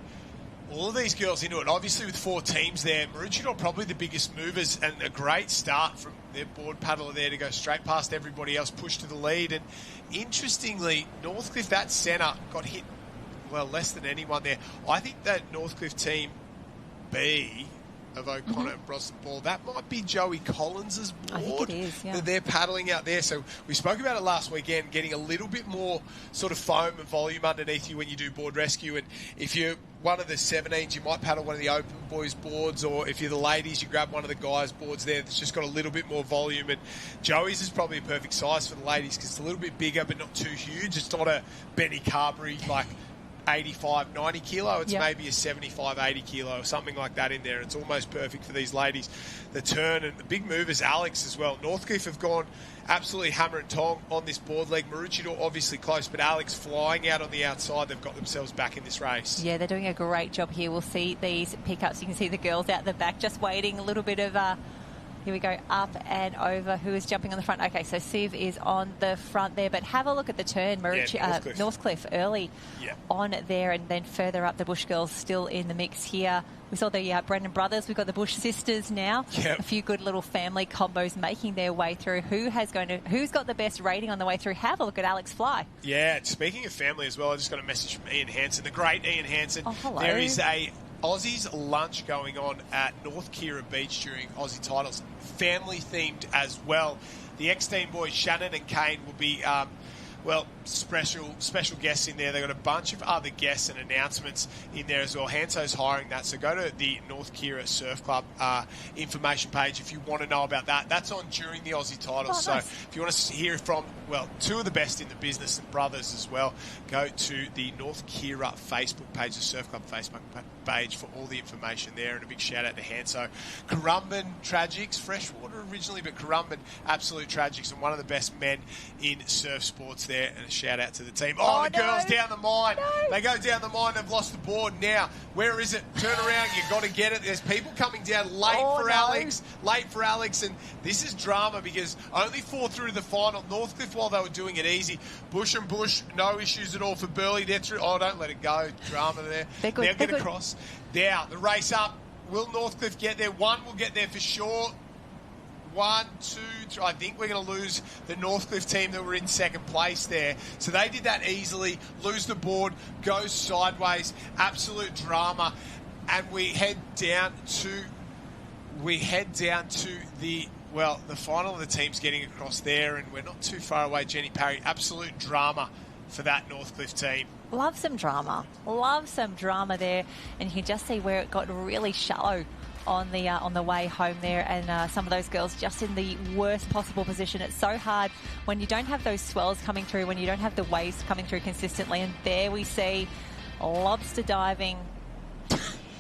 all of these girls into it. Obviously with 4 teams there, Maroochydore probably the biggest movers, and a great start from their board paddler there to go straight past everybody else, push to the lead. And interestingly, Northcliffe, that centre, got hit, well, less than anyone there. I think that Northcliffe team B of O'Connor and Brosnan Ball, that might be Joey Collins' board. I think it is, yeah. That they're paddling out there. So we spoke about it last weekend, getting a little bit more sort of foam and volume underneath you when you do board rescue. And if you're one of the 17s, you might paddle one of the open boys boards, or if you're the ladies, you grab one of the guys boards there that's just got a little bit more volume. And Joey's is probably a perfect size for the ladies because it's a little bit bigger but not too huge. It's not a Benny Carberry like 85, 90 kilo. It's maybe a 75, 80 kilo or something like that in there. It's almost perfect for these ladies. The turn and the big movers, Alex as well. Northcliffe have gone absolutely hammer and tong on this board leg. Maroochydore obviously close, but Alex flying out on the outside. They've got themselves back in this race. Yeah, they're doing a great job here. We'll see these pickups. You can see the girls out the back just waiting. A little bit of here we go, up and over. Who is jumping on the front? Okay, so Siv is on the front there, but have a look at the turn. Northcliffe early on there, and then further up the Bush girls still in the mix here. We saw the Brendan brothers. We've got the Bush sisters now. Yep. A few good little family combos making their way through. Who's got the best rating on the way through? Have a look at Alex Fly. Yeah, speaking of family as well, I just got a message from Ian Hansen, the great Ian Hansen. Oh, hello. There is a Aussies lunch going on at North Kira Beach during Aussie titles, family themed as well. The ex-team boys Shannon and Kane will be special guests in there. They've got a bunch of other guests and announcements in there as well. Hanso's hiring that, so go to the North Kira Surf Club information page if you want to know about that. That's on during the Aussie titles. Nice. So if you want to hear from, two of the best in the business and brothers as well, go to the North Kira Facebook page, the Surf Club Facebook page for all the information there. And a big shout out to Hanso. Currumbin Tragics, freshwater originally, but Currumbin absolute tragics, and one of the best men in surf sports there. there, and a shout out to the team. Oh, the girls down the mine. No. They go down the mine. They've lost the board. Now, where is it? Turn around. You've got to get it. There's people coming down late for Alex. Late for Alex. And this is drama because only 4 through to the final. Northcliffe, while they were doing it easy. Bush and Bush, no issues at all for Burley. They're through. Oh, don't let it go. Drama there. They're good. Now get across. Now, the race up. Will Northcliffe get there? One will get there for sure. 1, 2, 3. I think we're going to lose the Northcliffe team that were in second place there. So they did that easily. Lose the board. Goes sideways. Absolute drama. And we head down to the final of the teams getting across there, and we're not too far away. Jenny Parry. Absolute drama for that Northcliffe team. Love some drama. Love some drama there. And you can just see where it got really shallow on the way home there, and some of those girls just in the worst possible position. It's so hard when you don't have those swells coming through, when you don't have the waves coming through consistently. And there we see lobster diving.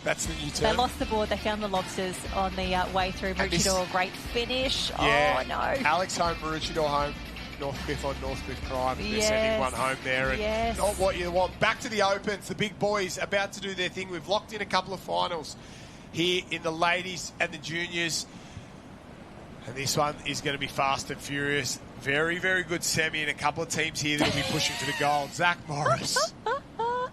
That's the new term. They lost the board. They found the lobsters on the way through Maroochydore. Great finish. Yeah. Oh, no. Alex home, Maroochydore home. Northcliffe on Northcliffe Prime. They're sending one home there. And not what you want. Back to the Opens. The big boys about to do their thing. We've locked in a couple of finals here in the ladies and the juniors. And this one is going to be fast and furious. Very, very good semi, and a couple of teams here that will be pushing for the gold. Zach Morris.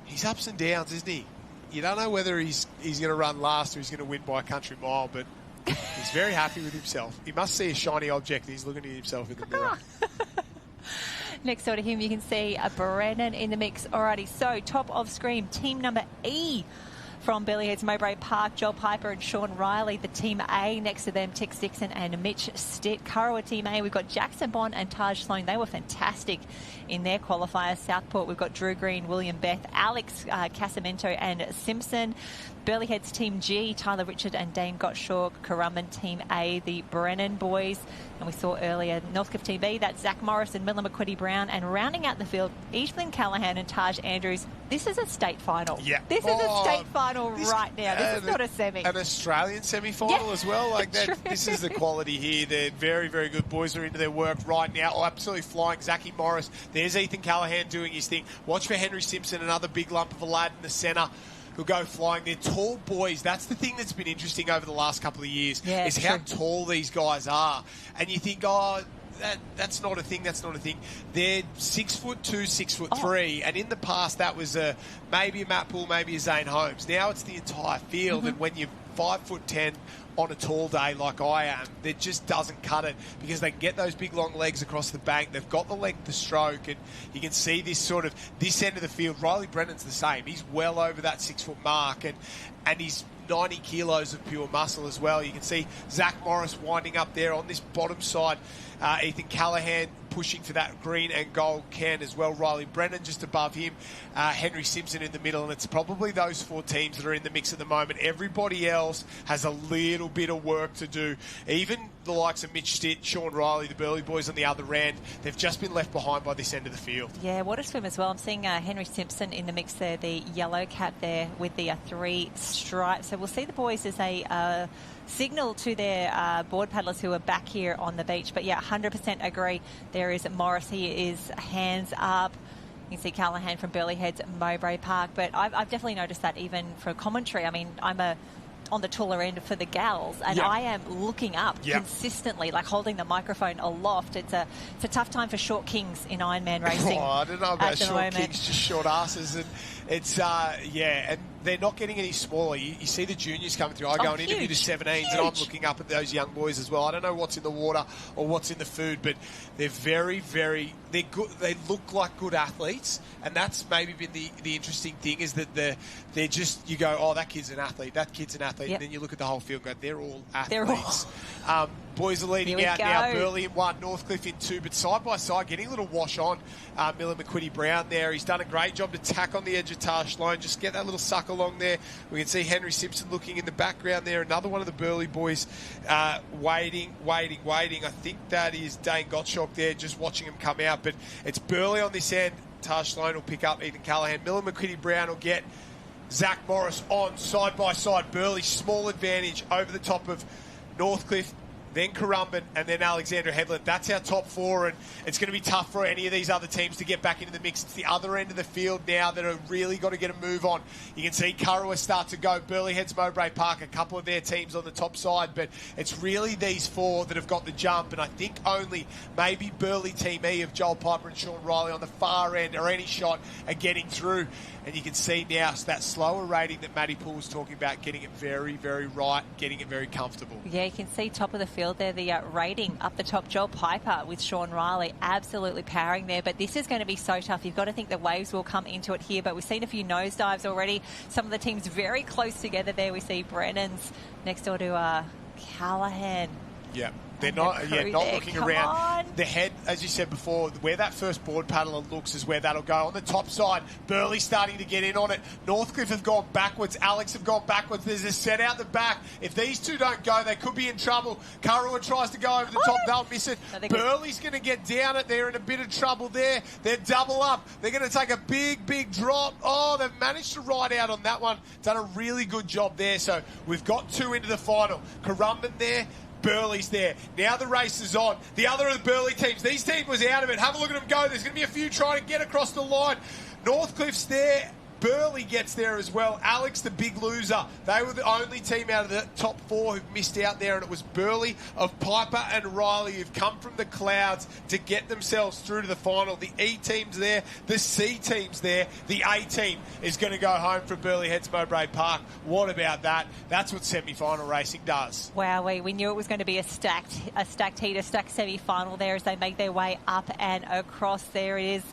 He's ups and downs, isn't he? You don't know whether he's going to run last or he's going to win by a country mile, but he's very happy with himself. He must see a shiny object. He's looking at himself in the mirror. Next door to him, you can see Brennan in the mix. Alrighty, so top of screen, team number E from Billyheads, Mowbray Park, Joel Piper and Sean Riley. The team A next to them, Tix Dixon and Mitch Stitt. Kurrawa team A, we've got Jackson Bond and Taj Sloan. They were fantastic in their qualifiers. Southport, we've got Drew Green, William Beth, Alex Casamento and Simpson. Burleyheads team G, Tyler Richard and Dane Gottschalk. Currumbin team A, the Brennan boys. And we saw earlier Northcliffe team B, that's Zach Morris and Miller McQuitty Brown. And rounding out the field, Evelyn Callahan and Taj Andrews. This is a state final. Yeah. This is a state final right now. This is not a semi. An Australian semi-final as well. Like that. This is the quality here. They're very, very good. Boys are into their work right now. Oh, absolutely flying. Zachy Morris. There's Ethan Callahan doing his thing. Watch for Henry Simpson, another big lump of a lad in the centre who'll go flying. They're tall boys. That's the thing that's been interesting over the last couple of years, is how tall these guys are. And you think, that's not a thing, that's not a thing. They're 6'2", 6'3", and in the past that was maybe a Matt Poole, maybe a Zane Holmes. Now it's the entire field, and when you're 5'10" on a tall day like I am, that just doesn't cut it because they can get those big long legs across the bank. They've got the length to stroke, and you can see this end of the field. Riley Brennan's the same. He's well over that 6 foot mark, and he's 90 kilos of pure muscle as well. You can see Zach Morris winding up there on this bottom side. Ethan Callahan pushing for that green and gold can as well. Riley Brennan just above him. Henry Simpson in the middle, and it's probably those 4 teams that are in the mix at the moment. Everybody else has a little bit of work to do. Even the likes of Mitch Stitt, Sean Riley, the Burley boys on the other end, they've just been left behind by this end of the field. Yeah, what a swim as well. I'm seeing Henry Simpson in the mix there, the yellow cap there with the 3 stripes. So we'll see the boys as a signal to their board paddlers who are back here on the beach. But yeah, 100% agree. There is Morris. He is hands up. You can see Callahan from Burleyheads, Mowbray Park. But I've definitely noticed that even for commentary. I mean, I'm on the taller end for the gals, and I am looking up consistently, like holding the microphone aloft. It's a tough time for short kings in Ironman racing. I don't know about short kings, just short asses. And it's, and they're not getting any smaller. You see the juniors coming through. I go and interview the 17s, and I'm looking up at those young boys as well. I don't know what's in the water or what's in the food, but they're very, very, they're good. They look like good athletes, and that's maybe been the interesting thing, is that they're just, you go, oh, that kid's an athlete, and then you look at the whole field and go, they're all athletes. Boys are leading out now. Burley in 1, Northcliffe in 2, but side by side, getting a little wash on. Miller McQuitty Brown there. He's done a great job to tack on the edge of Taj Sloan. Just get that little suck along there. We can see Henry Simpson looking in the background there. Another one of the Burley boys waiting. I think that is Dane Gottschalk there, just watching him come out. But it's Burley on this end. Taj Sloan will pick up Ethan Callahan. Miller McQuitty Brown will get Zach Morris on side by side. Burley, small advantage over the top of Northcliffe. then Currumbin, and then Alexandra Headland. That's our top four, and it's going to be tough for any of these other teams to get back into the mix. It's the other end of the field now that have really got to get a move on. You can see Kurrawa start to go. Burleigh Heads, Mowbray Park, a couple of their teams on the top side, but it's really these four that have got the jump, and I think only maybe Burleigh Team E of Joel Piper and Sean Riley on the far end or any shot are getting through. And you can see now that slower rating that Matty Poole was talking about, getting it very, very right, getting it very comfortable. Yeah, you can see top of the field there, the rating up the top. Joel Piper with Sean Riley absolutely powering there. But this is going to be so tough. You've got to think the waves will come into it here. But we've seen a few nosedives already. Some of the teams very close together there. We see Brennan's next door to Callahan. Yeah. They're not looking around. The head, as you said before, where that first board paddler looks is where that'll go. On the top side, Burleigh starting to get in on it. Northcliffe have gone backwards. Alex have gone backwards. There's a set out the back. If these two don't go, they could be in trouble. Kurrawa tries to go over the top. They'll miss it. Burleigh's going to get down it. They're in a bit of trouble there. They're double up. They're going to take a big, big drop. Oh, they've managed to ride out on that one. Done a really good job there. So we've got two into the final. Currumbin there. Burleigh's there. Now the race is on. The other of the Burleigh teams. These teams was out of it. Have a look at them go. There's going to be a few trying to get across the line. Northcliffe's there. Burleigh gets there as well. Alex, the big loser. They were the only team out of the top four who missed out there, and it was Burleigh of Piper and Riley who've come from the clouds to get themselves through to the final. The E team's there. The C team's there. The A team is going to go home from Burleigh Heads Mowbray Park. What about that? That's what semi-final racing does. Wow, we knew it was going to be a stacked heat, a stacked semi-final there as they make their way up and across. There it is.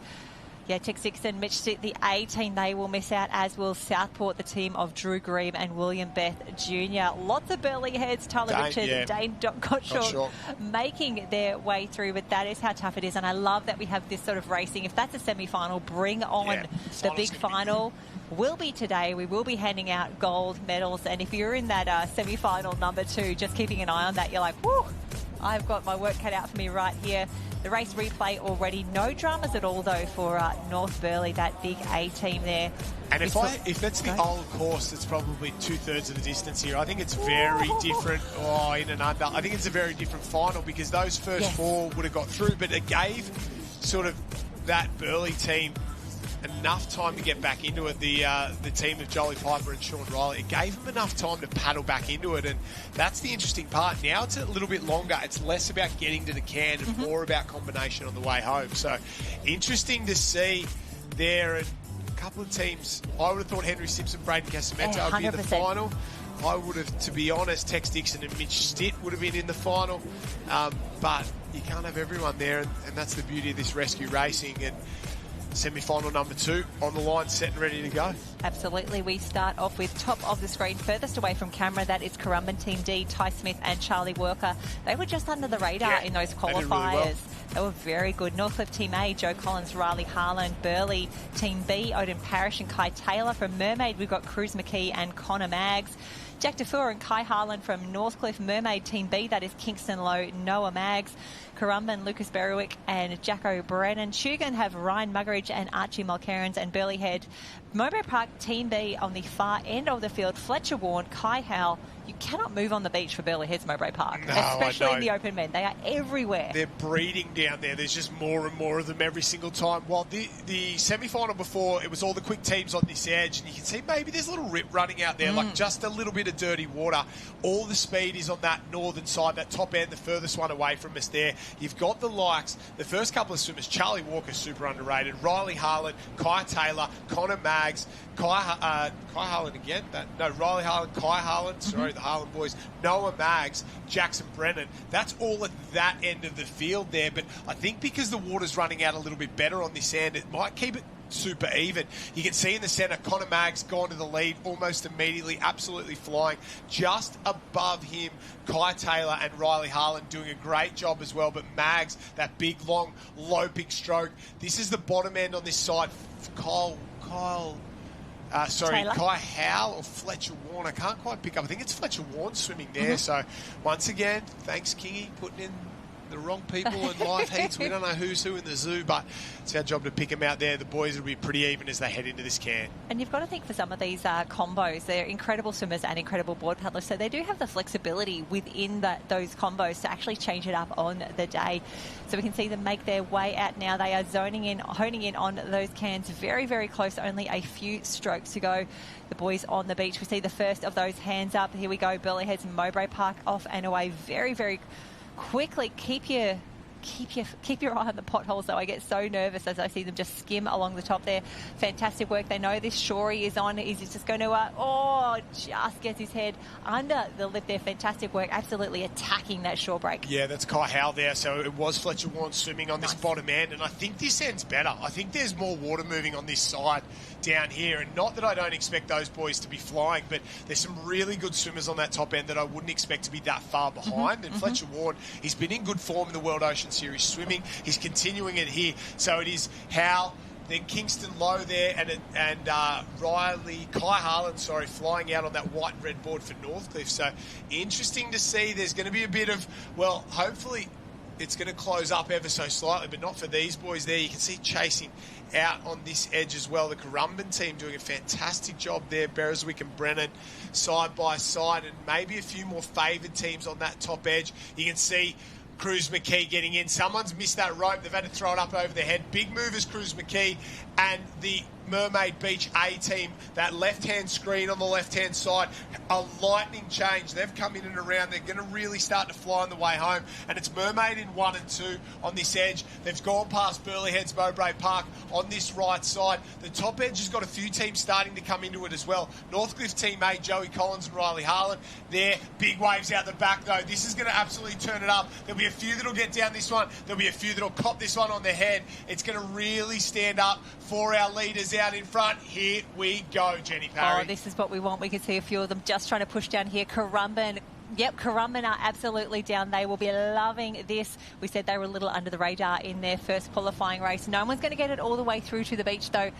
Yeah, Tech Six and Mitch Stitt, the A team, they will miss out, as will Southport, the team of Drew Green and William Beth Jr. Lots of Burleigh Heads, Tyler Richard, Dane Gottschalk making their way through, but that is how tough it is, and I love that we have this sort of racing. If that's a semi-final, bring on the big final. Will be today. We will be handing out gold medals, and if you're in that semi-final number 2, just keeping an eye on that, you're like, whoo, I've got my work cut out for me right here. The race replay already. No dramas at all, though, for North Burleigh, that big A team there. And if that's the old course, it's probably 2/3 of the distance here. I think it's very different. Oh, in and under. I think it's a very different final because those first four would have got through, but it gave sort of that Burleigh team enough time to get back into it. The team of Jolly Piper and Sean Riley, it gave them enough time to paddle back into it, and that's the interesting part. Now it's a little bit longer. It's less about getting to the can and more about combination on the way home. So interesting to see there. And a couple of teams, I would have thought Henry Simpson, Braden Casamento would be in the final. I would have, to be honest, Tex Dixon and Mitch Stitt would have been in the final, but you can't have everyone there, and that's the beauty of this rescue racing. And semi-final number 2 on the line, set and ready to go. Absolutely. We start off with top of the screen, furthest away from camera. That is Currumbin Team D, Ty Smith and Charlie Walker. They were just under the radar in those qualifiers. They did really well. They were very good. Northcliffe Team A, Joe Collins, Riley Harlan. Burleigh Team B, Odin Parrish and Kai Taylor. From Mermaid, we've got Cruz McKee and Connor Maggs. Jack Dufour and Kai Harlan from Northcliffe. Mermaid Team B, that is Kingston Lowe, Noah Maggs. Currumbin, Lucas Berwick and Jack O'Brien. Shugan have Ryan Muggeridge and Archie Mulcairns. And Burleigh Head, Mowbray Park Team B on the far end of the field, Fletcher Warren, Kai Howell. You cannot move on the beach for Burleigh Heads Mowbray Park, especially in the open men. They are everywhere. They're breeding down there. There's just more and more of them every single time. While the semi-final before, it was all the quick teams on this edge, and you can see maybe there's a little rip running out there, like just a little bit of dirty water. All the speed is on that northern side, that top end, the furthest one away from us there. You've got the likes, the first couple of swimmers, Charlie Walker, super underrated, Riley Harlan, Kai Taylor, Connor Maggs, Kai Harlan again? Riley Harlan, Kai Harlan, sorry, the Harlan boys, Noah Maggs, Jackson Brennan. That's all at that end of the field there, but I think because the water's running out a little bit better on this end, it might keep it super even. You can see in the centre, Connor Maggs gone to the lead almost immediately, absolutely flying. Just above him, Kai Taylor and Riley Harlan doing a great job as well, but Maggs, that big, long, loping stroke. This is the bottom end on this side. Kai Howell or Fletcher Warren. I can't quite pick up. I think it's Fletcher Warren swimming there. So once again, thanks Kingy, putting in the wrong people in live heats. We don't know who's who in the zoo, but it's our job to pick them out there. The boys will be pretty even as they head into this can. And you've got to think for some of these combos, they're incredible swimmers and incredible board paddlers, so they do have the flexibility within those combos to actually change it up on the day. So we can see them make their way out now. They are honing in on those cans very, very close, only a few strokes to go. The boys on the beach, we see the first of those hands up. Here we go, Burleigh Heads and Mowbray Park off and away very, very quickly. Keep your eye on the potholes, though. I get so nervous as I see them just skim along the top there. Fantastic work. They know this Shorey is on. He's just going to, just gets his head under the lip there. Fantastic work. Absolutely attacking that shore break. Yeah, that's Kai Howell there. So it was Fletcher Warren swimming on this bottom end, and I think this end's better. I think there's more water moving on this side down here, and not that I don't expect those boys to be flying, but there's some really good swimmers on that top end that I wouldn't expect to be that far behind. And Fletcher Ward, he's been in good form in the World Ocean Series swimming. He's continuing it here. So it is Howell, then Kingston Lowe there, and Kai Harlan, flying out on that white and red board for Northcliffe. So interesting to see. There's going to be a bit of, hopefully it's going to close up ever so slightly, but not for these boys there. You can see chasing out on this edge as well. The Currumbin team doing a fantastic job there. Bereswick and Brennan side by side, and maybe a few more favoured teams on that top edge. You can see Cruz McKee getting in. Someone's missed that rope. They've had to throw it up over their head. Big movers, Cruz McKee and the Mermaid Beach A team. That left-hand screen on the left-hand side, a lightning change. They've come in and around. They're going to really start to fly on the way home. And it's Mermaid in 1 and 2 on this edge. They've gone past Burleigh Heads, Mowbray Park on this right side. The top edge has got a few teams starting to come into it as well. Northcliffe Team A, Joey Collins and Riley Harlan. They're big waves out the back, though. This is going to absolutely turn it up. There'll be a few that'll get down this one. There'll be a few that'll cop this one on their head. It's going to really stand up for our leaders out in front. Here we go, Jenny Parry. Oh, this is what we want. We can see a few of them just trying to push down here. Currumbin. Yep, Currumbin are absolutely down. They will be loving this. We said they were a little under the radar in their first qualifying race. No one's going to get it all the way through to the beach, though.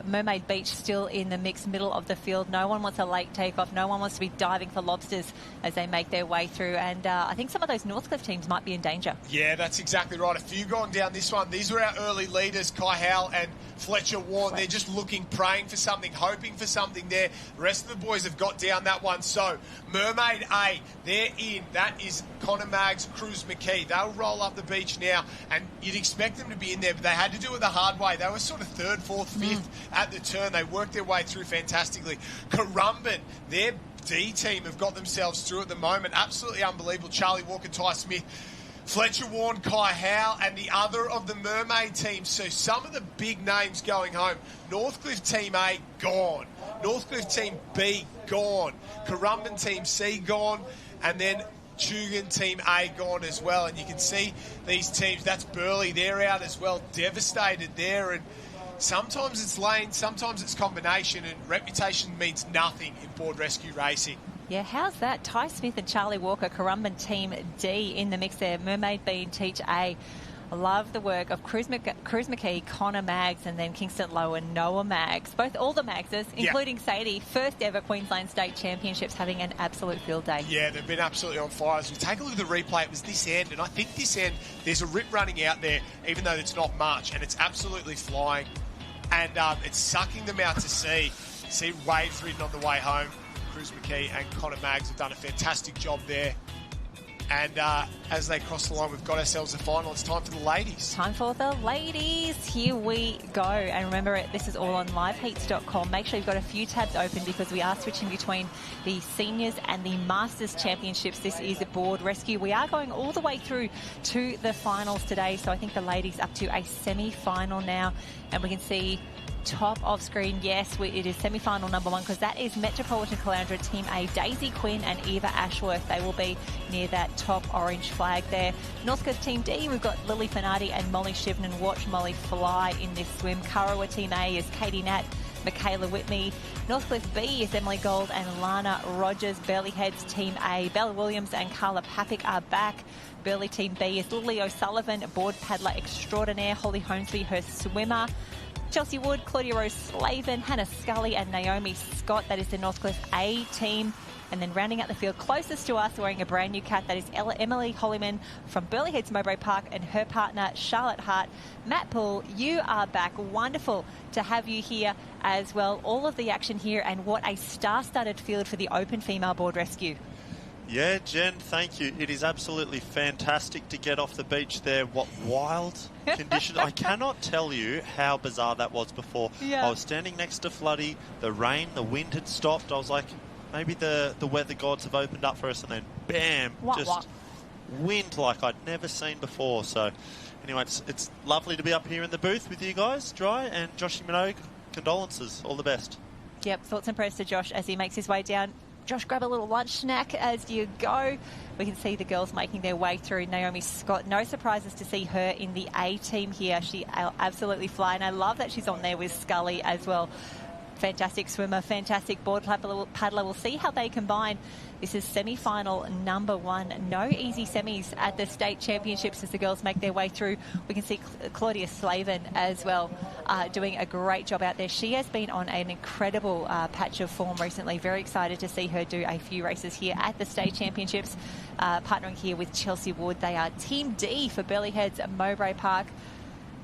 Mermaid Beach still in the mixed middle of the field. No one wants a late takeoff. No one wants to be diving for lobsters as they make their way through. And I think some of those Northcliffe teams might be in danger. Yeah, that's exactly right. A few gone down this one. These were our early leaders, Kai Howell and Fletcher Warren. They're just looking, praying for something, hoping for something there. The rest of the boys have got down that one. So, Mermaid A, they're in. That is Connor Maggs, Cruz McKee. They'll roll up the beach now, and you'd expect them to be in there, but they had to do it the hard way. They were sort of third, fourth, fifth at the turn. They worked their way through fantastically. Currumbin, their D team have got themselves through at the moment. Absolutely unbelievable. Charlie Walker, Ty Smith, Fletcher Warren, Kai Howell, and the other of the Mermaid teams. So some of the big names going home. Northcliffe Team A, gone. Northcliffe Team B, gone. Currumbin Team C, gone. And then Tugun Team A gone as well. And you can see these teams, that's Burleigh, they're out as well, devastated there. And sometimes it's lane, sometimes it's combination, and reputation means nothing in board rescue racing. Yeah, how's that? Ty Smith and Charlie Walker, Currumbin Team D in the mix there. Mermaid B and Teach A. I love the work of Cruz McKee, Connor Maggs, and then Kingston Lowe and Noah Maggs. All the Maggses, including Sadie, first ever Queensland State Championships, having an absolute field day. Yeah, they've been absolutely on fire. As we take a look at the replay, it was this end, and I think this end, there's a rip running out there, even though it's not much, and it's absolutely flying. And it's sucking them out to sea. See waves ridden on the way home. Cruz McKee and Connor Maggs have done a fantastic job there. And as they cross the line, we've got ourselves a final. It's time for the ladies. Time for the ladies. Here we go. And remember, this is all on liveheats.com. Make sure you've got a few tabs open because we are switching between the seniors and the Masters Championships. This is a board rescue. We are going all the way through to the finals today. So I think the ladies up to a semi-final now. And we can see top of screen, yes, it is semi-final number 1 because that is Metropolitan Caloundra Team A, Daisy Quinn and Eva Ashworth. They will be near that top orange flag there. Northcliffe Team D, we've got Lily Finardi and Molly Shivnan. Watch Molly fly in this swim. Kurrawa Team A is Katie Nat, Michaela Whitney. Northcliffe B is Emily Gold and Lana Rogers. Burleigh Heads Team A, Bella Williams and Carla Papik are back. Burleigh Team B is Lily O'Sullivan, board paddler extraordinaire. Holly Holmesby, her swimmer. Chelsea Wood, Claudia Rose Slavin, Hannah Scully and Naomi Scott. That is the Northcliffe A team. And then rounding out the field closest to us, wearing a brand new cap, that is Emily Hollyman from Burleigh Heads Mowbray Park and her partner Charlotte Hart. Matt Poole, you are back. Wonderful to have you here as well. All of the action here, and what a star-studded field for the Open Female Board Rescue. Yeah, Jen, thank you. It is absolutely fantastic to get off the beach there. What wild conditions. I cannot tell you how bizarre that was before. Yeah. I was standing next to Floody. The rain, the wind had stopped. I was like, maybe the weather gods have opened up for us, and then bam, wind like I'd never seen before. So anyway, it's lovely to be up here in the booth with you guys, Dry, and Joshy Minogue. Condolences. All the best. Yep, thoughts and prayers to Josh as he makes his way down. Josh, grab a little lunch snack as you go. We can see the girls making their way through. Naomi Scott, no surprises to see her in the A team here. She absolutely fly, and I love that she's on there with Scully as well. Fantastic swimmer, fantastic board paddler. We'll see how they combine. This is semi-final number 1. No easy semis at the state championships as the girls make their way through. We can see Claudia Slavin as well doing a great job out there. She has been on an incredible patch of form recently. Very excited to see her do a few races here at the state championships. Partnering here with Chelsea Wood. They are Team D for Burleigh Heads Mowbray Park.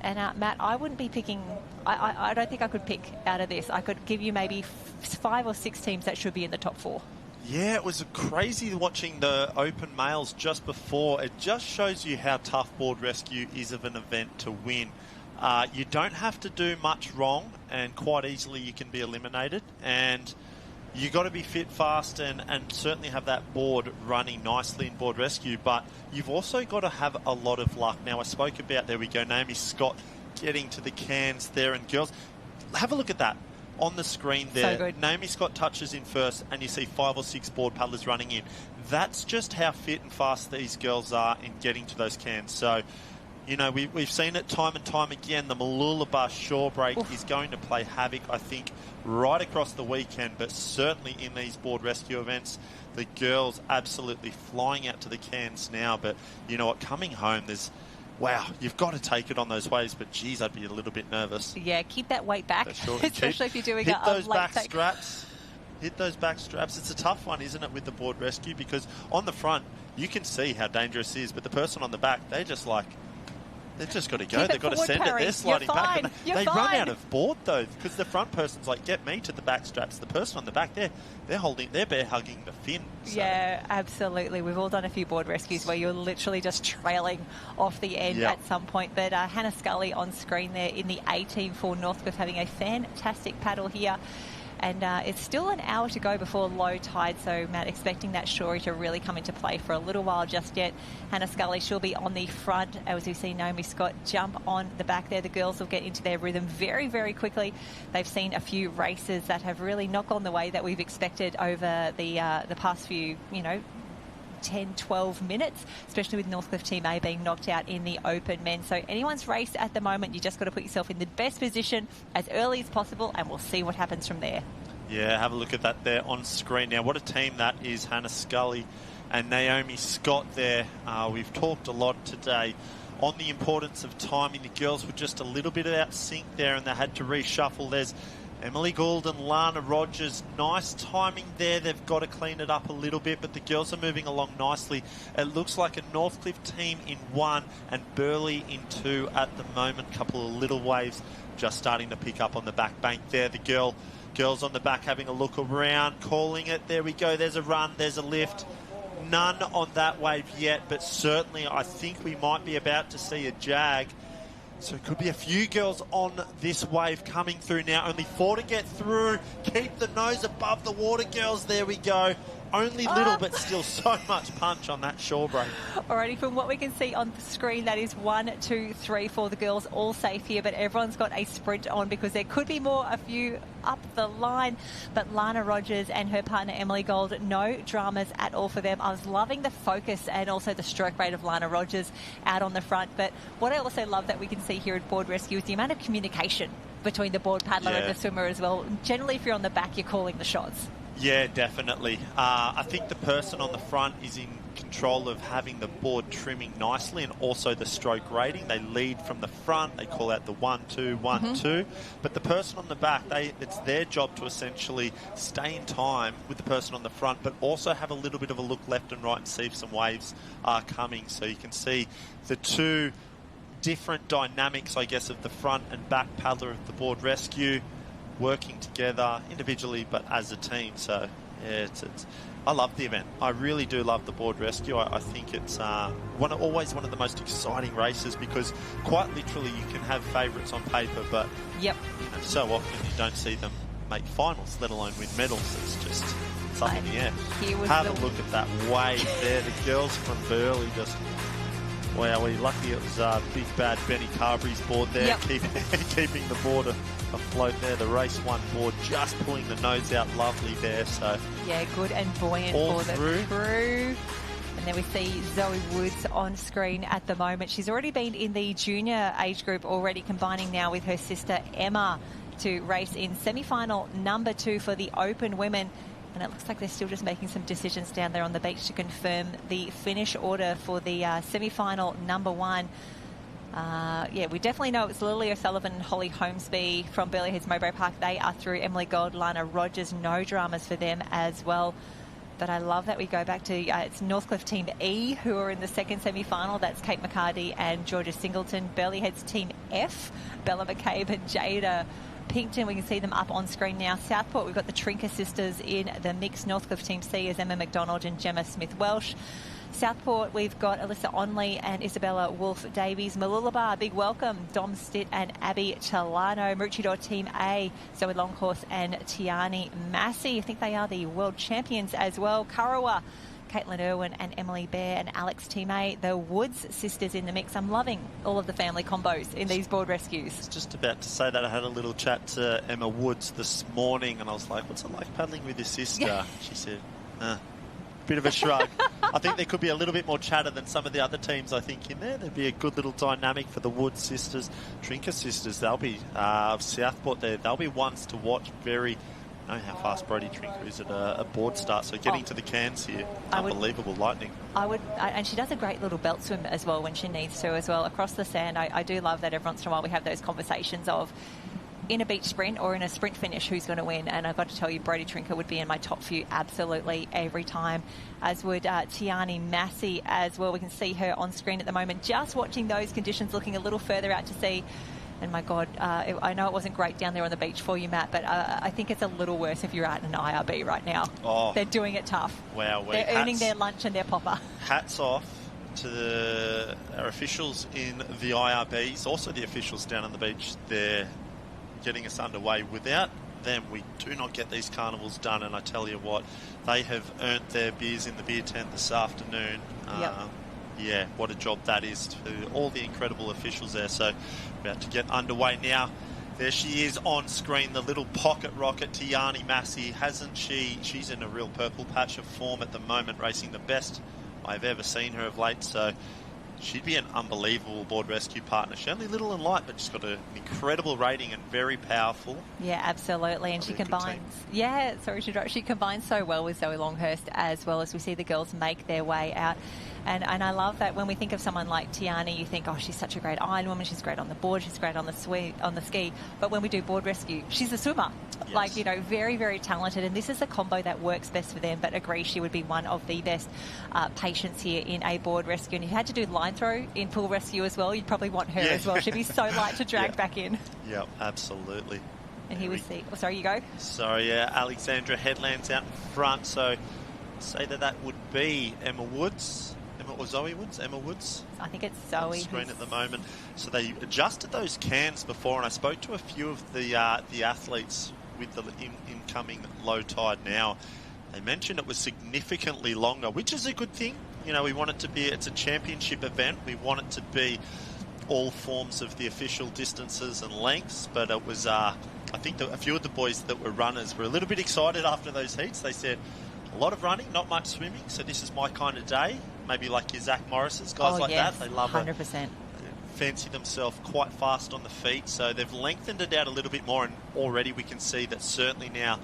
And Matt, I wouldn't be picking, I don't think I could pick out of this. I could give you maybe 5 or 6 teams that should be in the top 4. Yeah, it was crazy watching the Open Males just before. It just shows you how tough board rescue is of an event to win. You don't have to do much wrong, and quite easily you can be eliminated. And you got to be fit, fast, and certainly have that board running nicely in board rescue. But you've also got to have a lot of luck. Now, I spoke about, there we go, Naomi Scott getting to the cans there. And girls, have a look at that on the screen there. So good. Naomi Scott touches in first, and you see 5 or 6 board paddlers running in. That's just how fit and fast these girls are in getting to those cans. So, you know, we've seen it time and time again. The Mooloolaba shore break is going to play havoc, I think, right across the weekend, but certainly in these board rescue events. The girls absolutely flying out to the cans now. But you know what, coming home, wow, you've got to take it on those waves, but geez, I'd be a little bit nervous. Yeah, keep that weight back, especially if you're doing hit a those late back straps. Hit those back straps. It's a tough one, isn't it, with the board rescue? Because on the front, you can see how dangerous it is, but the person on the back, they've just got to go. They've got to send it. They're sliding back. They run out of board, though, because the front person's like, get me to the back straps. The person on the back, they're bear hugging the fin. So. Yeah, absolutely. We've all done a few board rescues where you're literally just trailing off the end at some point. But Hannah Scully on screen there in the A team for Northcliffe, having a fantastic paddle here. And it's still an hour to go before low tide, so Matt, expecting that shory to really come into play for a little while just yet. Hannah Scully, she'll be on the front as we see Naomi Scott jump on the back there. The girls will get into their rhythm very, very quickly. They've seen a few races that have really not gone the way that we've expected over the past few, 10, 12 minutes, especially with Northcliffe Team A being knocked out in the Open Men. So anyone's race at the moment, you just got to put yourself in the best position as early as possible, and we'll see what happens from there. Yeah, have a look at that there on screen. Now, what a team that is, Hannah Scully and Naomi Scott there. We've talked a lot today on the importance of timing. The girls were just a little bit out of sync there, and they had to reshuffle. There's Emily Gould and Lana Rogers. Nice timing there. They've got to clean it up a little bit, but the girls are moving along nicely. It looks like a Northcliffe team in 1 and Burleigh in 2 at the moment. Couple of little waves just starting to pick up on the back bank there. The girls on the back having a look around, calling it. There we go. There's a run. There's a lift. None on that wave yet, but certainly I think we might be about to see a jag. So it could be a few girls on this wave coming through now. Only 4 to get through. Keep the nose above the water, girls. There we go. Only little, but still so much punch on that shore break. Alrighty, from what we can see on the screen, that is 1, 2, 3 for the girls, all safe here, but everyone's got a sprint on because there could be a few up the line. But Lana Rogers and her partner Emily Gould, no dramas at all for them. I was loving the focus and also the stroke rate of Lana Rogers out on the front. But what I also love that we can see here at Board Rescue is the amount of communication between the board paddler and the swimmer as well. Generally, if you're on the back, you're calling the shots. Yeah, definitely. I think the person on the front is in control of having the board trimming nicely and also the stroke rating. They lead from the front. They call out the 1-2, 1-2. But the person on the back, it's their job to essentially stay in time with the person on the front, but also have a little bit of a look left and right and see if some waves are coming. So you can see the two different dynamics, I guess, of the front and back paddler of the board rescue working together individually but as a team. So yeah, I love the event. I really do love the board rescue. I think it's always one of the most exciting races because quite literally you can have favourites on paper, but so often you don't see them make finals, let alone win medals. It's up in the air. Have a look at that wave there. The girls from Burleigh just... Wow, we're lucky it was big bad Benny Carberry's board there, keeping the board afloat there. The race one board just pulling the nose out lovely there. So yeah, good and buoyant for the crew. And then we see Zoe Woods on screen at the moment. She's already been in the junior age group already, combining now with her sister Emma to race in semi-final number 2 for the Open Women. And it looks like they're still just making some decisions down there on the beach to confirm the finish order for the semi-final number 1. Yeah, we definitely know it's Lily O'Sullivan and Holly Holmesby from Burleigh Heads Mowbray Park. They are through. Emily Gold, Lana Rogers, no dramas for them as well. But I love that we go back to, it's Northcliffe Team E who are in the second semi-final. That's Kate McCarty and Georgia Singleton. Burleigh Heads Team F, Bella McCabe and Jada Pinkton. We can see them up on screen now. Southport, we've got the Trinker sisters in the mix. Northcliffe Team C is Emma McDonald and Gemma Smith-Welsh. Southport, we've got Alyssa Onley and Isabella Wolfe-Davies. Mooloolaba, big welcome. Dom Stitt and Abby Chalano. Maroochydore Team A, Zoe Longhorse and Tiani Massey. I think they are the world champions as well. Kurrawa, Caitlin Irwin and Emily Bear and Alex Team A. The Woods sisters in the mix. I'm loving all of the family combos in these board rescues. I was just about to say that. I had a little chat to Emma Woods this morning and I was like, what's it like paddling with your sister? She said, bit of a shrug. I think there could be a little bit more chatter than some of the other teams, I think, in there. There'd be a good little dynamic for the Woods sisters. Trinker sisters, they'll be Southport there. They'll be ones to watch. Very... I know how fast Brodie Trinker is at a board start, so getting to the cans here, unbelievable lightning. And she does a great little belt swim as well when she needs to as well across the sand. I do love that every once in a while we have those conversations of in a beach sprint or in a sprint finish who's going to win, and I've got to tell you Brodie Trinker would be in my top few absolutely every time, as would Tiani Massey as well. We can see her on screen at the moment, just watching those conditions, looking a little further out to sea. And my God, I know it wasn't great down there on the beach for you, Matt, but I think it's a little worse if you're out in an IRB right now. They're doing it tough. Wow. They're earning their lunch and their popper. Hats off to our officials in the IRBs, also the officials down on the beach. They're getting us underway. Without them, we do not get these carnivals done, and I tell you what, they have earned their beers in the beer tent this afternoon. Yeah, what a job that is to all the incredible officials there. So about to get underway now. There she is on screen, the little pocket rocket, Tiani Massey. Hasn't she? She's in a real purple patch of form at the moment, racing the best I've ever seen her of late. So she'd be an unbelievable board rescue partner. She's only little and light, but she's got an incredible rating and very powerful. Yeah, absolutely. And she combines, she combines so well with Zoe Longhurst as well, as we see the girls make their way out. And I love that when we think of someone like Tiani, you think, oh, she's such a great iron woman. She's great on the board. She's great on the ski. But when we do board rescue, she's a swimmer. Yes. Like, you know, very, very talented. And this is a combo that works best for them. But agree, she would be one of the best patients here in a board rescue. And if you had to do line throw in pool rescue as well, you'd probably want her as well. She'd be so light to drag back in. Yep, absolutely. And here we see. Oh, sorry, you go. Sorry, yeah. Alexandra Headland's out in front. So say that would be Emma Woods. Or Zoe Woods? Emma Woods? I think it's Zoe. On screen at the moment. So they adjusted those cans before, and I spoke to a few of the athletes with the incoming low tide now. They mentioned it was significantly longer, which is a good thing. You know, we want it to be, it's a championship event. We want it to be all forms of the official distances and lengths, but it was, I think a few of the boys that were runners were a little bit excited after those heats. They said, a lot of running, not much swimming, so this is my kind of day. Maybe like your Zach Morris's, guys that. They love 100%. it. Fancy themselves quite fast on the feet, so they've lengthened it out a little bit more, and already we can see that certainly now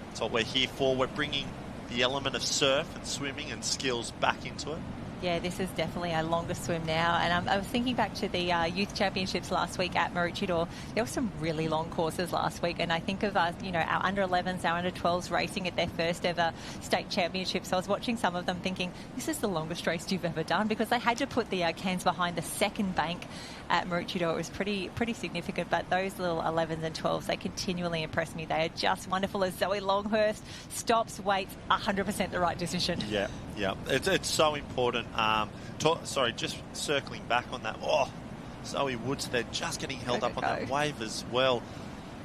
that's what we're here for. We're bringing the element of surf and swimming and skills back into it? Yeah, this is definitely a longer swim now. And I was thinking back to the youth championships last week at Maroochydore. There were some really long courses last week. And I think of, our under-11s, our under-12s racing at their first ever state championships. I was watching some of them thinking, this is the longest race you've ever done, because they had to put the cans behind the second bank at Maroochydore. It was pretty significant. But those little 11s and 12s, they continually impress me. They are just wonderful. As Zoe Longhurst stops, waits, 100% the right decision. Yeah. It's so important. Just circling back on that. Zoe Woods, they're just getting held up on that wave as well.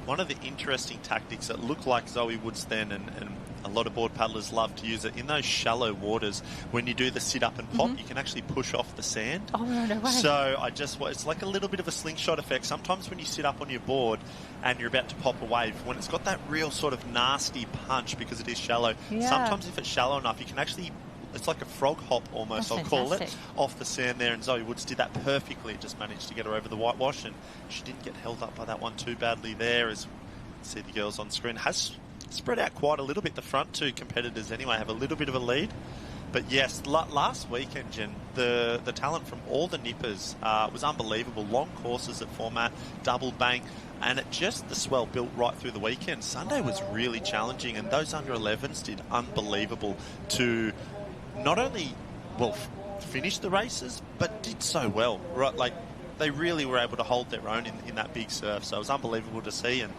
One of the interesting tactics that looked like Zoe Woods then, and a lot of board paddlers love to use it, in those shallow waters, when you do the sit-up and pop, you can actually push off the sand. Oh, no way. So it's like a little bit of a slingshot effect. Sometimes when you sit up on your board and you're about to pop a wave, when it's got that real sort of nasty punch because it is shallow, sometimes if it's shallow enough, you can actually... It's like a frog hop almost, I'll call it, off the sand there. And Zoe Woods did that perfectly. Just managed to get her over the whitewash, and she didn't get held up by that one too badly there. As you see the girls on screen, has spread out quite a little bit. The front two competitors anyway have a little bit of a lead. But yes, last weekend, Jen, the talent from all the nippers was unbelievable. Long courses at format, double bank, and the swell built right through the weekend. Sunday was really challenging, and those under 11s did unbelievable to not only finish the races, but did so well. Right, like they really were able to hold their own in that big surf. So it was unbelievable to see, and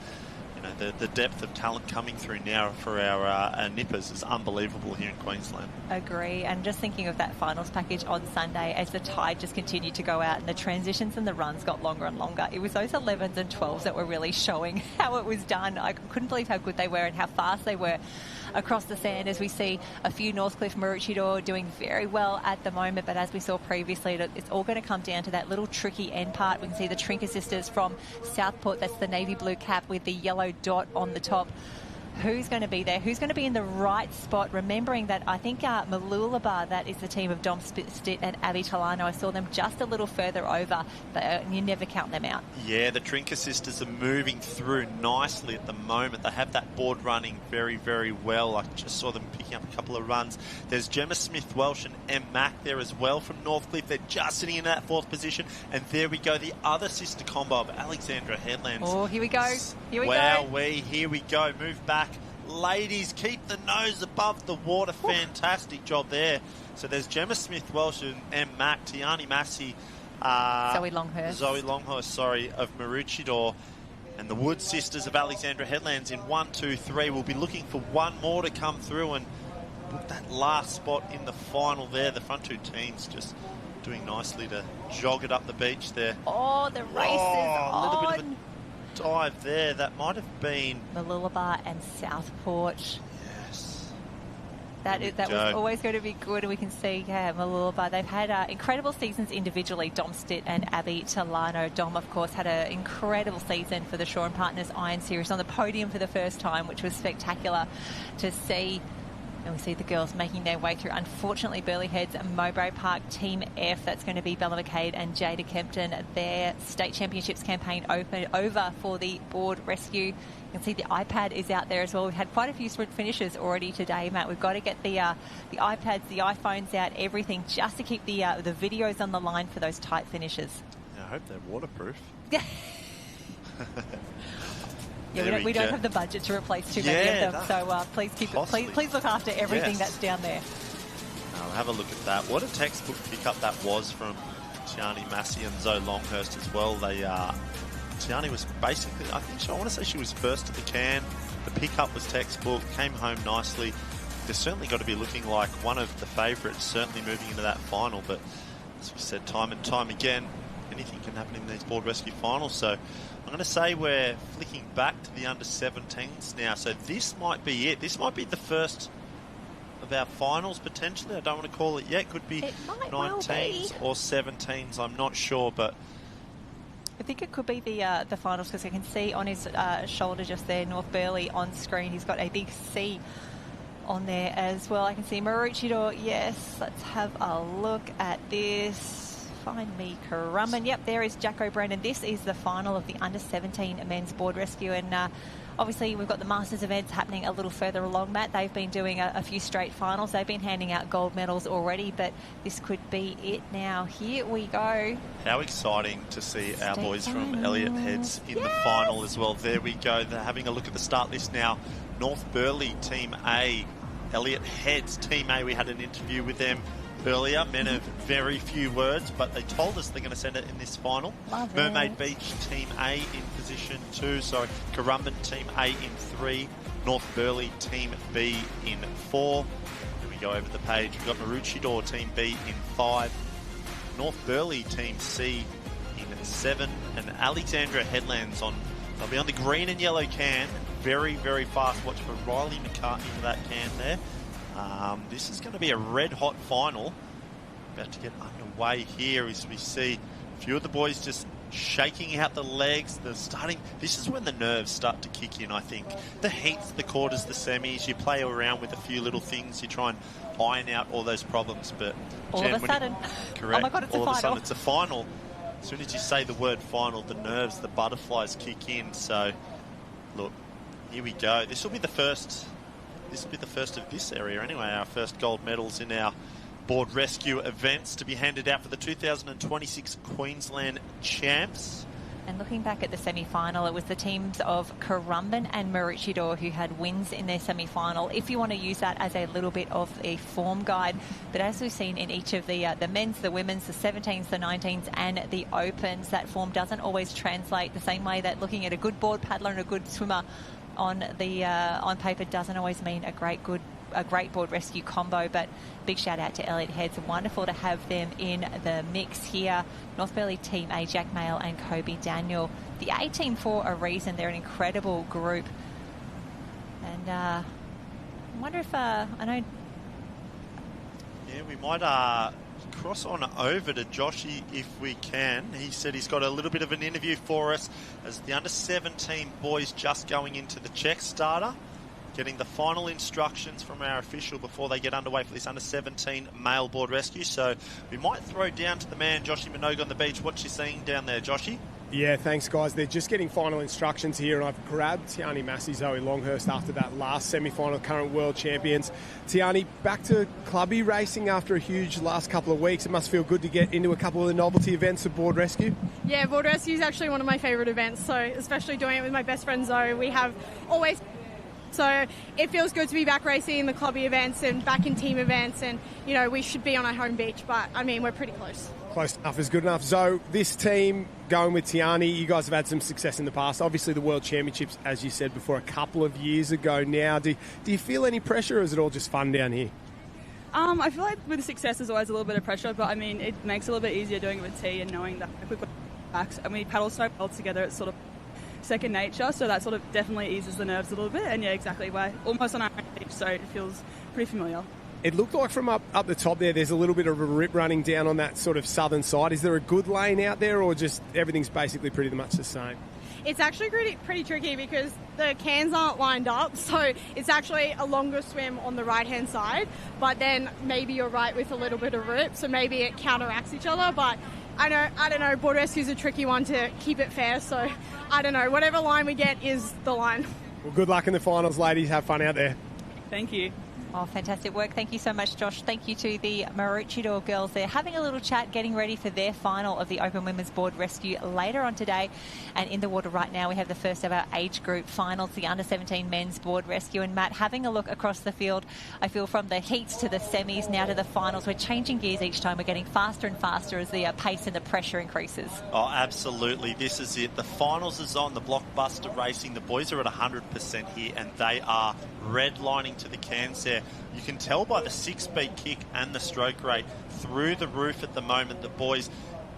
the depth of talent coming through now for our nippers is unbelievable here in Queensland. Agree. And just thinking of that finals package on Sunday, as the tide just continued to go out and the transitions and the runs got longer and longer, it was those 11s and 12s that were really showing how it was done. I couldn't believe how good they were and how fast they were across the sand, as we see a few Northcliffe, Maroochydore doing very well at the moment. But as we saw previously, it's all going to come down to that little tricky end part. We can see the Trinker sisters from Southport. That's the navy blue cap with the yellow dot on the top. Who's going to be there? Who's going to be in the right spot? Remembering that I think Mooloolaba, that is the team of Dom Stitt and Abby Talano. I saw them just a little further over, but you never count them out. Yeah, the Trinker sisters are moving through nicely at the moment. They have that board running very, very well. I just saw them picking up a couple of runs. There's Gemma Smith-Welsh and Em Mack there as well from Northcliffe. They're just sitting in that fourth position. And there we go, the other sister combo of Alexandra Headlands. Oh, here we go. Here we go. Wowee, here we go. Move back. Ladies, keep the nose above the water. Fantastic job there. So there's Gemma Smith-Welsh and M. Mack, Tiani Massey, Zoe Longhurst, of Maroochydore, and the Wood sisters of Alexandra Headlands in 1, 2, 3. We'll be looking for one more to come through and book that last spot in the final there. The front two teams just doing nicely to jog it up the beach there. Oh, the race is on. A little bit of a dive there. That might have been Mooloolaba and Southport. Yes. That was always going to be good. We can see Mooloolaba. They've had incredible seasons individually. Dom Stitt and Abby Talano. Dom, of course, had an incredible season for the Shaw and Partners Iron Series on the podium for the first time, which was spectacular to see. And we see the girls making their way through. Unfortunately, Burleigh Heads and Mowbray Park Team F, that's going to be Bella McCabe and Jada Kempton. Their state championships campaign over for the board rescue. You can see the iPad is out there as well. We've had quite a few sprint finishes already today, Matt. We've got to get the iPads, the iPhones out, everything, just to keep the videos on the line for those tight finishes. Yeah, I hope they're waterproof. Yeah, we don't have the budget to replace too many of them, so please look after everything that's down there. Have a look at that. What a textbook pickup that was from Tiani Massey and Zoe Longhurst as well. Tiani was basically, I want to say she was first to the can. The pickup was textbook, came home nicely. They're certainly got to be looking like one of the favourites, certainly moving into that final. But as we said time and time again, anything can happen in these board rescue finals. So I'm going to say we're flicking back to the under-17s now. So this might be it. This might be the first of our finals, potentially. I don't want to call it yet. Could be 19s or 17s. I'm not sure, but I think it could be the finals, because I can see on his shoulder just there, North Burleigh on screen. He's got a big C on there as well. I can see Maroochydore. Yes, let's have a look at this. Find me Currumbin. Yep, there is Jacko Brandon. This is the final of the under-17 men's board rescue, and obviously we've got the Masters events happening a little further along, Matt. They've been doing a few straight finals. They've been handing out gold medals already, but this could be it now. Here we go. How exciting to see our State boys from finals. Elliott Heads in the final as well. There we go. They're having a look at the start list now. North Burleigh, Team A. Elliott Heads, Team A. We had an interview with them earlier. Men of very few words, but they told us they're going to send it in this final. Love Mermaid it. Beach, Team A in position 2. Sorry, Currumbin, Team A in 3. North Burleigh, Team B in 4. Here we go over the page. We've got Maroochydore, Team B in 5. North Burleigh, Team C in 7. And Alexandra Headlands they'll be on the green and yellow can. Very, very fast. Watch for Riley McCartney for that can there. This is going to be a red-hot final. About to get underway here as we see a few of the boys just shaking out the legs. They're starting. This is when the nerves start to kick in, I think. The heats, the quarters, the semis, you play around with a few little things. You try and iron out all those problems. But All Jen, of a sudden. correct. Oh my God, it's all a of a final. sudden, it's a final. As soon as you say the word final, the nerves, the butterflies kick in. So, look, here we go. This will be the first. This will be the first of this area anyway. Our first gold medals in our board rescue events to be handed out for the 2026 Queensland champs. And looking back at the semi-final, it was the teams of Currumbin and Maroochydore who had wins in their semi-final, if you want to use that as a little bit of a form guide. But as we've seen in each of the men's, the women's, the 17s, the 19s and the opens, that form doesn't always translate the same way that looking at a good board paddler and a good swimmer on paper doesn't always mean a great board rescue combo. But big shout out to Elliott Heads. Wonderful to have them in the mix here. North Burleigh Team A, Jack Mail and Kobe Daniel. The A team for a reason. They're an incredible group. And I wonder if I know. Yeah, we might cross on over to Joshy if we can. He said he's got a little bit of an interview for us as the under-17 boys just going into the check starter, getting the final instructions from our official before they get underway for this under-17 male board rescue. So we might throw down to the man, Joshy Minogue on the beach. What you seeing down there, Joshy? Yeah, thanks, guys. They're just getting final instructions here, and I've grabbed Tiani Massey, Zoe Longhurst after that last semi-final, current world champions. Tiani, back to clubby racing after a huge last couple of weeks. It must feel good to get into a couple of the novelty events of board rescue. Yeah, board rescue is actually one of my favourite events, so especially doing it with my best friend Zoe. We have always... So it feels good to be back racing in the clubby events and back in team events, and, you know, we should be on our home beach, but, I mean, we're pretty close. Close enough is good enough. Zoe, this team going with Tiani, you guys have had some success in the past. Obviously, the World Championships, as you said before, a couple of years ago now. Do you feel any pressure, or is it all just fun down here? I feel like with success there's always a little bit of pressure, but I mean, it makes it a little bit easier doing it with T and knowing that we've got backs and we paddle so well together, it's sort of second nature, so that sort of definitely eases the nerves a little bit. And yeah, exactly, we're almost on our own beach, so it feels pretty familiar. It looked like from up the top there's a little bit of a rip running down on that sort of southern side. Is there a good lane out there, or just everything's basically pretty much the same? It's actually pretty tricky because the cans aren't lined up, so it's actually a longer swim on the right-hand side, but then maybe you're right with a little bit of rip, so maybe it counteracts each other. But I don't know, board rescue's a tricky one to keep it fair, so I don't know, whatever line we get is the line. Well, good luck in the finals, ladies. Have fun out there. Thank you. Oh, fantastic work. Thank you so much, Josh. Thank you to the Maroochydore girls. They're having a little chat, getting ready for their final of the Open Women's Board Rescue later on today. And in the water right now, we have the first of our age group finals, the Under-17 Men's Board Rescue. And Matt, having a look across the field, I feel from the heats to the semis, now to the finals, we're changing gears each time. We're getting faster and faster as the pace and the pressure increases. Oh, absolutely. This is it. The finals is on. The blockbuster racing. The boys are at 100% here, and they are redlining to the cans there. You can tell by the 6-speed kick and the stroke rate through the roof at the moment. The boys,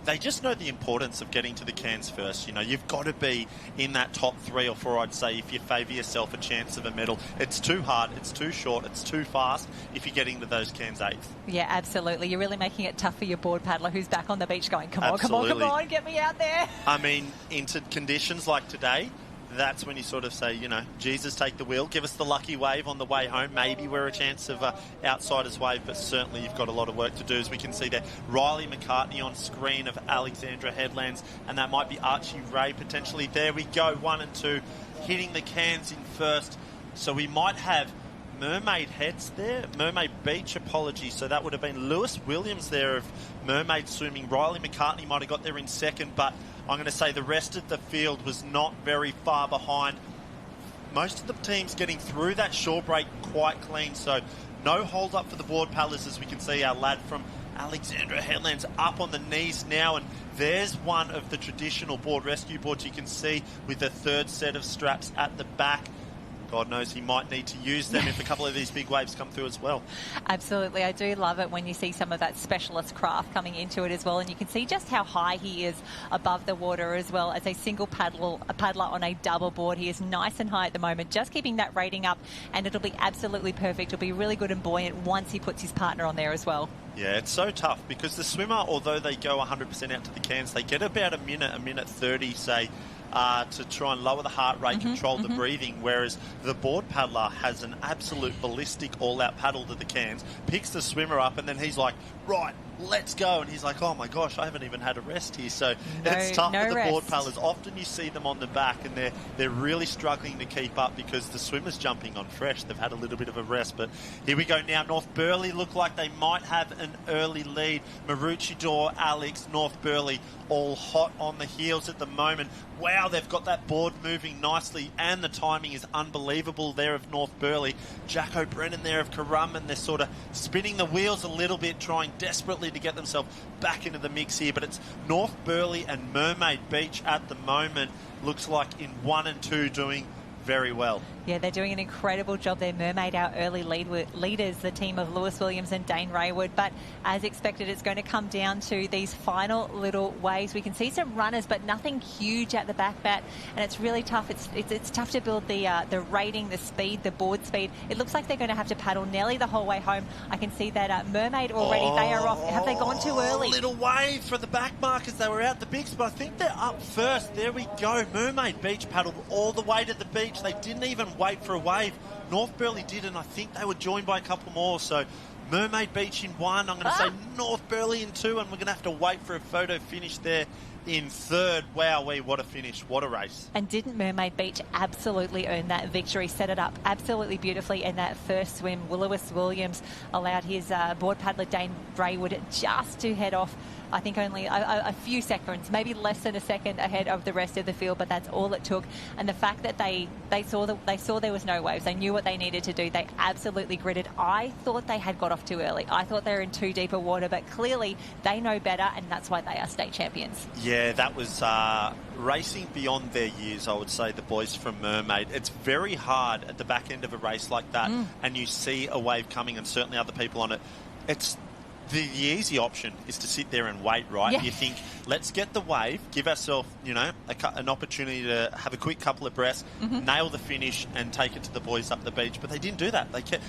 they just know the importance of getting to the cans first. You know, you've got to be in that top 3 or 4, I'd say, if you favour yourself a chance of a medal. It's too hard, it's too short, it's too fast if you're getting to those cans 8th. Yeah, absolutely. You're really making it tough for your board paddler who's back on the beach going, come Absolutely. on, get me out there. I mean, into conditions like today, that's when you sort of say, you know, Jesus, take the wheel, give us the lucky wave on the way home. Maybe we're a chance of outsider's wave, but certainly you've got a lot of work to do. As we can see there, Riley McCartney on screen of Alexandra Headlands, and that might be Archie Ray potentially. There we go, 1 and 2. hitting the cans in first. So we might have Mermaid heads there. Mermaid Beach, apologies. So that would have been Lewis Williams there of Mermaid swimming. Riley McCartney might have got there in second, but I'm going to say the rest of the field was not very far behind. Most of the teams getting through that shore break quite clean, so no hold up for the board paddlers, as we can see our lad from Alexandra Headlands up on the knees now, and there's one of the traditional board rescue boards you can see with the third set of straps at the back. God knows he might need to use them if a couple of these big waves come through as well. Absolutely. I do love it when you see some of that specialist craft coming into it as well, and you can see just how high he is above the water as well as a single paddler on a double board. He is nice and high at the moment, just keeping that rating up, and it'll be absolutely perfect. It'll be really good and buoyant once he puts his partner on there as well. Yeah, it's so tough because the swimmer, although they go 100% out to the cans, they get about a minute 30, say, to try and lower the heart rate, control the breathing, whereas the board paddler has an absolute ballistic all-out paddle to the cans, picks the swimmer up, and then he's like, right, let's go. And he's like, oh my gosh, I haven't even had a rest here. So it's tough for the board paddlers. Often you see them on the back and they're really struggling to keep up because the swimmer's jumping on fresh. They've had a little bit of a rest. But here we go now. North Burleigh look like they might have an early lead. Maroochydore, Alex, North Burleigh all hot on the heels at the moment. Wow, they've got that board moving nicely, and the timing is unbelievable there of North Burleigh. Jack O'Brennan there of Currumbin. They're sort of spinning the wheels a little bit, trying desperately to get themselves back into the mix here, but it's North Burleigh and Mermaid Beach at the moment. Looks like in 1 and 2 doing very well. Yeah, they're doing an incredible job there. Mermaid, our early leaders, the team of Lewis Williams and Dane Raywood. But as expected, it's going to come down to these final little waves. We can see some runners, but nothing huge at the back bat, and it's really tough. It's tough to build the rating, the speed, the board speed. It looks like they're going to have to paddle nearly the whole way home. I can see that Mermaid already, they are off. Have they gone too early? Little wave for the back markers. They were out the bigs, but I think they're up first. There we go. Mermaid Beach paddled all the way to the beach. They didn't even wait for a wave. North Burleigh did, and I think they were joined by a couple more. So Mermaid Beach in 1. I'm going to say North Burleigh in 2, and we're going to have to wait for a photo finish there in 3rd. Wowee, what a finish. What a race. And didn't Mermaid Beach absolutely earn that victory? Set it up absolutely beautifully in that first swim. Lewis Williams allowed his board paddler Dane Raywood just to head off, I think only a few seconds, maybe less than a second ahead of the rest of the field, but that's all it took. And the fact that they saw there was no waves, they knew what they needed to do, they absolutely gritted. I thought they had got off too early. I thought they were in too deep a water, but clearly they know better, and that's why they are state champions. Yeah, that was racing beyond their years, I would say, the boys from Mermaid. It's very hard at the back end of a race like that, and you see a wave coming and certainly other people on it. It's the easy option is to sit there and wait, right? Yeah. You think, let's get the wave, give ourselves, an opportunity to have a quick couple of breaths, nail the finish, and take it to the boys up the beach. But they didn't do that.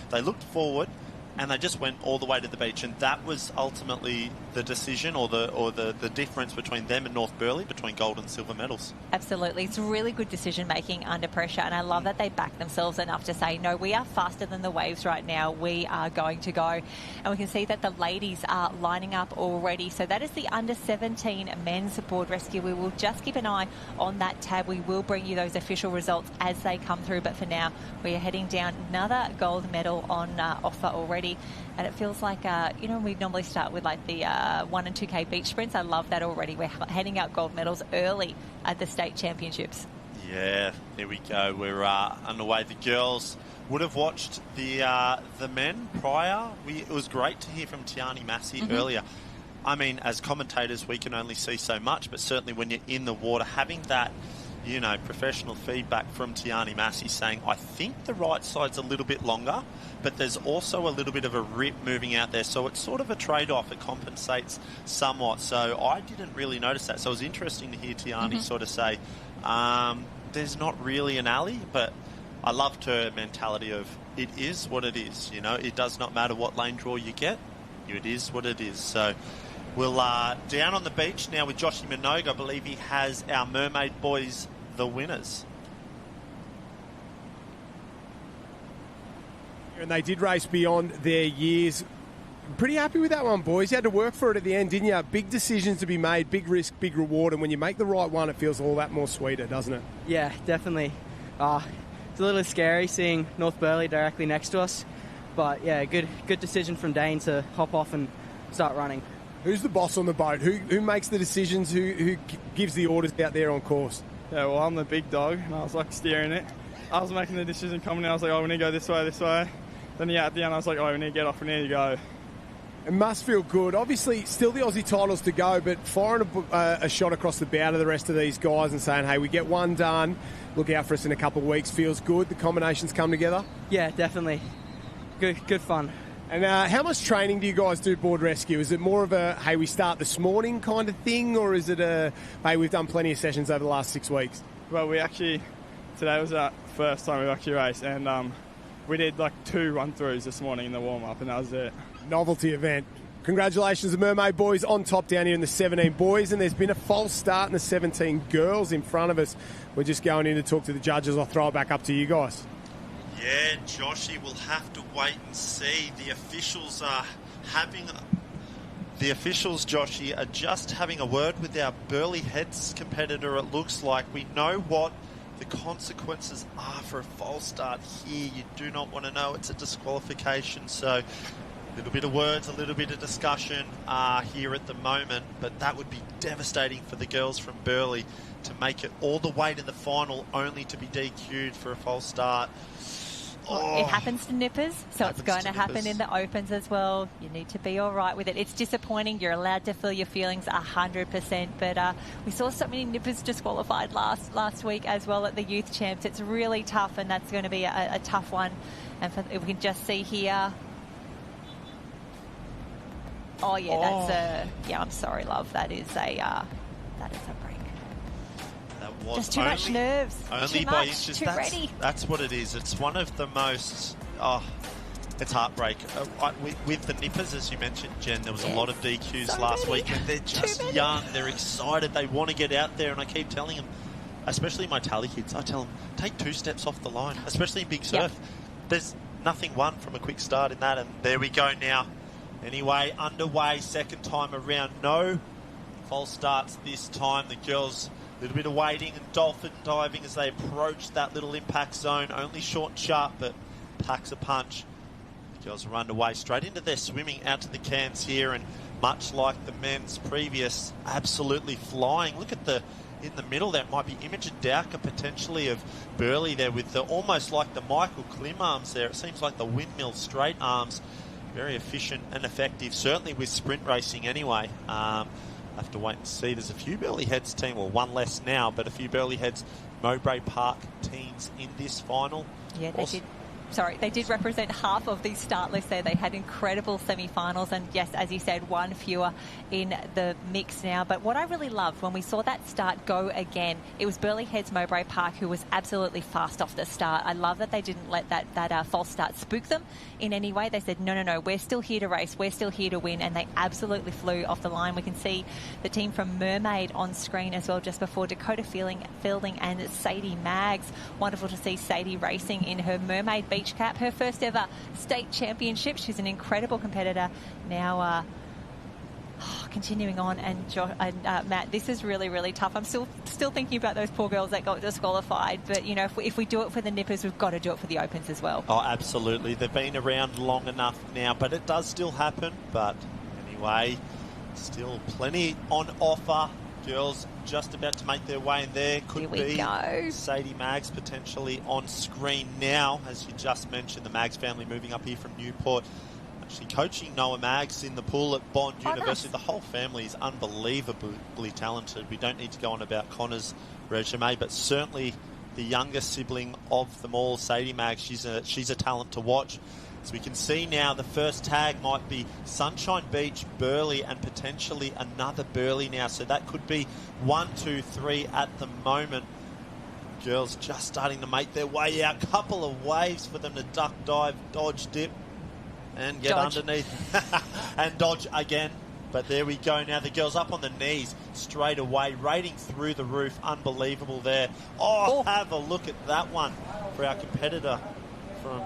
They looked forward, and they just went all the way to the beach, and that was ultimately the decision or the difference between them and North Burleigh, between gold and silver medals. Absolutely. It's really good decision making under pressure, and I love that they back themselves enough to say, no, we are faster than the waves right now. We are going to go. And we can see that the ladies are lining up already. So that is the under 17 men's board rescue. We will just keep an eye on that tab. We will bring you those official results as they come through, but for now we are heading down. Another gold medal on offer already. And it feels like, we normally start with like the 1 and 2K beach sprints. I love that already. We're handing out gold medals early at the state championships. Yeah, here we go. We're underway. The girls would have watched the men prior. It was great to hear from Tiani Massey earlier. I mean, as commentators, we can only see so much, but certainly when you're in the water, having that professional feedback from Tiani Massey saying, I think the right side's a little bit longer, but there's also a little bit of a rip moving out there. So it's sort of a trade-off. It compensates somewhat. So I didn't really notice that. So it was interesting to hear Tiani sort of say, there's not really an alley, but I loved her mentality of it is what it is. It does not matter what lane draw you get. It is what it is. So we'll down on the beach now with Joshy Minogue. I believe he has our Mermaid boys the winners. And they did race beyond their years. Pretty happy with that one, boys. You had to work for it at the end, didn't you? Big decisions to be made, big risk, big reward, and when you make the right one, it feels all that more sweeter, doesn't it? Yeah, definitely. It's a little scary seeing North Burleigh directly next to us. But, yeah, good decision from Dane to hop off and start running. Who's the boss on the boat? Who makes the decisions? Who gives the orders out there on course? Yeah, well, I'm the big dog, and I was, like, steering it. I was making the decision coming in. I was like, oh, we need to go this way. Then, yeah, at the end, I was like, oh, we need to get off. We need to go. It must feel good. Obviously, still the Aussie titles to go, but firing a shot across the bow to the rest of these guys and saying, hey, we get one done, look out for us in a couple of weeks, feels good. The combinations come together? Yeah, definitely. Good fun. And how much training do you guys do board rescue? Is it more of a, hey, we start this morning kind of thing, or is it a, hey, we've done plenty of sessions over the last 6 weeks? Well, today was our first time we've actually raced, and we did like 2 run-throughs this morning in the warm-up, and that was it. Novelty event. Congratulations, the Mermaid boys on top down here in the 17 boys, and there's been a false start in the 17 girls in front of us. We're just going in to talk to the judges. I'll throw it back up to you guys. Yeah, Joshy, we'll have to wait and see. The officials, Joshy, are just having a word with our Burleigh Heads competitor, it looks like. We know what the consequences are for a false start here. You do not want to know. It's a disqualification, so a little bit of words, a little bit of discussion here at the moment, but that would be devastating for the girls from Burleigh to make it all the way to the final only to be DQ'd for a false start. Well, it happens to nippers, so it's going to happen in the opens as well. You need to be all right with it. It's disappointing. You're allowed to feel your feelings 100%, but we saw so many nippers disqualified last week as well at the Youth Champs. It's really tough, and that's going to be a tough one. And if we can just see here. Oh, yeah, that's a... Yeah, I'm sorry, love. That is a break. Just too much nerves. Only by inches. That's what it is. It's one of the most... it's heartbreak. With the nippers, as you mentioned, Jen, there was a lot of DQs last week, and they're just young. They're excited. They want to get out there, and I keep telling them, especially my tally kids, I tell them, take 2 steps off the line, especially in big surf. There's nothing won from a quick start in that, and there we go now. Anyway, underway, second time around. No false starts this time. The girls... a little bit of waiting and dolphin diving as they approach that little impact zone. Only short and sharp, but packs a punch. The girls are underway straight into their swimming out to the cans here, and much like the men's previous, absolutely flying. Look at in the middle there, might be Imogen Dowker potentially of Burleigh there with almost like the Michael Klim arms there. It seems like the windmill straight arms. Very efficient and effective, certainly with sprint racing anyway. Have to wait and see. There's a few Burleigh Heads team, well, one less now, but a few Burleigh Heads Mowbray Park teams in this final. Yeah, they did. Sorry, they did represent half of the start list there. They had incredible semi-finals, and yes, as you said, one fewer in the mix now. But what I really loved when we saw that start go again, it was Burleigh Heads Mowbray Park who was absolutely fast off the start. I love that they didn't let that false start spook them in any way. They said, no, we're still here to race, we're still here to win, and they absolutely flew off the line. We can see the team from Mermaid on screen as well just before. Dakota Fielding and Sadie Maggs. Wonderful to see Sadie racing in her Mermaid beach cap, her first ever state championship. She's an incredible competitor. Now continuing on, and Matt, this is really, really tough. I'm still thinking about those poor girls that got disqualified, but you know, if we do it for the nippers, we've got to do it for the opens as well. Oh, absolutely. They've been around long enough now, but it does still happen. But anyway, still plenty on offer. Girls just about to make their way in there. Could be Sadie Maggs potentially on screen now. As you just mentioned, the Maggs family moving up here from Newport. Actually coaching Noah Maggs in the pool at Bond University. Nice. The whole family is unbelievably talented. We don't need to go on about Connor's resume, but certainly the youngest sibling of them all, Sadie Maggs, she's a talent to watch. As we can see now, the first tag might be Sunshine Beach, Burleigh, and potentially another Burleigh now. So that could be 1, 2, 3 at the moment. Girls just starting to make their way out. Couple of waves for them to duck, dive, dodge, dip, and get underneath. And dodge again. But there we go now. The girls up on the knees straight away, rating through the roof. Unbelievable there. Oh, have a look at that one for our competitor from...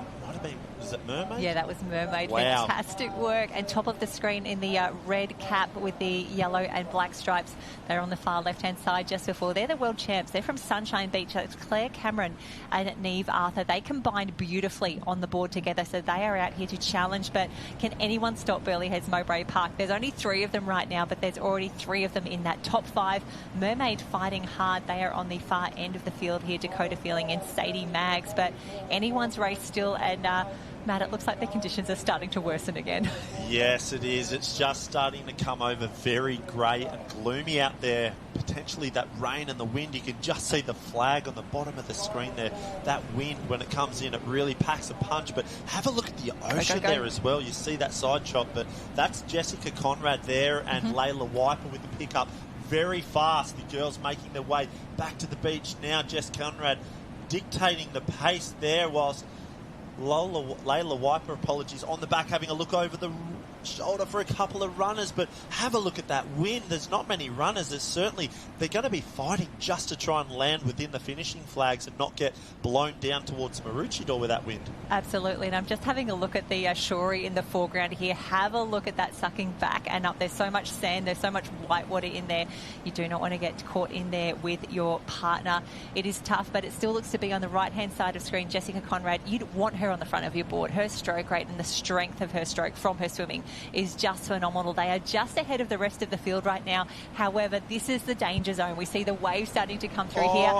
Was it Mermaid? Yeah, that was Mermaid. Wow. Fantastic work. And top of the screen in the red cap with the yellow and black stripes. They're on the far left-hand side just before. They're the world champs. They're from Sunshine Beach. It's Claire Cameron and Neve Arthur. They combined beautifully on the board together, so they are out here to challenge. But can anyone stop Burleigh Heads Mowbray Park? There's only 3 of them right now, but there's already 3 of them in that top 5. Mermaid fighting hard. They are on the far end of the field here. Dakota Feeling and Sadie Maggs. But anyone's race still, and Matt, it looks like the conditions are starting to worsen again. Yes, it is. It's just starting to come over very grey and gloomy out there. Potentially that rain and the wind. You can just see the flag on the bottom of the screen there. That wind, when it comes in, it really packs a punch. But have a look at the ocean there as well. You see that side shot, but that's Jessica Conrad there and Layla Wiper with the pickup. Very fast. The girls making their way back to the beach now. Jess Conrad dictating the pace there, whilst Layla Wiper, apologies, on the back having a look over the shoulder for a couple of runners. But have a look at that wind. There's not many runners. They're going to be fighting just to try and land within the finishing flags and not get blown down towards Maroochydore with that wind. Absolutely, and I'm just having a look at the Shorey in the foreground here. Have a look at that sucking back and up. There's so much sand, there's so much white water in there. You do not want to get caught in there with your partner. It is tough, but it still looks to be on the right-hand side of screen. Jessica Conrad, you'd want her on the front of your board. Her stroke rate and the strength of her stroke from her swimming is just phenomenal. They are just ahead of the rest of the field right now. However, this is the danger zone. We see the waves starting to come through here.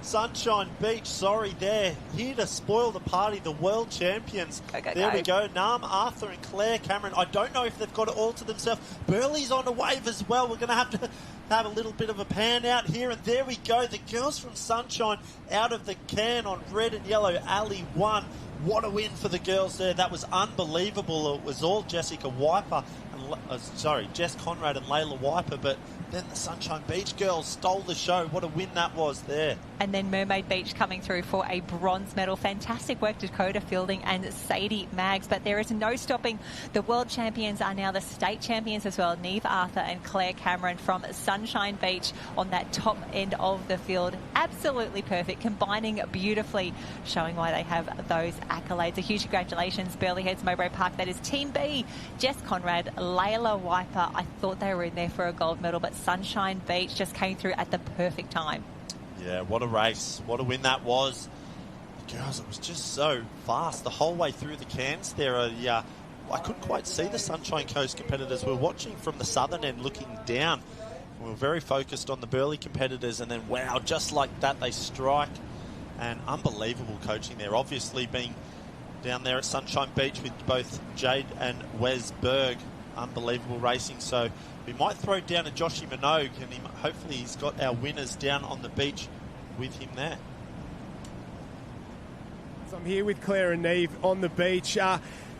Sunshine Beach, sorry, they're here to spoil the party, the world champions. There we go, Nam Arthur and Claire Cameron. I don't know if they've got it all to themselves. Burleigh's on a wave as well. We're going to have a little bit of a pan out here, and there we go. The girls from Sunshine out of the can on red and yellow. Ali won. What a win for the girls there. That was unbelievable. It was all Jessica Wiper, Jess Conrad and Layla Wiper, but then the Sunshine Beach girls stole the show. What a win that was there. And then Mermaid Beach coming through for a bronze medal. Fantastic work, Dakota Fielding and Sadie Maggs. But there is no stopping. The world champions are now the state champions as well. Neve Arthur and Claire Cameron from Sunshine Beach on that top end of the field. Absolutely perfect, combining beautifully, showing why they have those accolades. A huge congratulations, Burleigh Heads Mowbray Park. That is Team B, Jess Conrad, Layla Wiper. I thought they were in there for a gold medal, but Sunshine Beach just came through at the perfect time. Yeah, what a race. What a win that was. The girls, it was just so fast the whole way through the cans there. I couldn't quite see the Sunshine Coast competitors. We were watching from the southern end looking down. We were very focused on the Burleigh competitors, and then, wow, just like that, they strike. And unbelievable coaching there. Obviously being down there at Sunshine Beach with both Jade and Wes Berg. Unbelievable racing. So we might throw down a Joshy Minogue, and hopefully he's got our winners down on the beach with him there. So I'm here with Claire and Neve on the beach.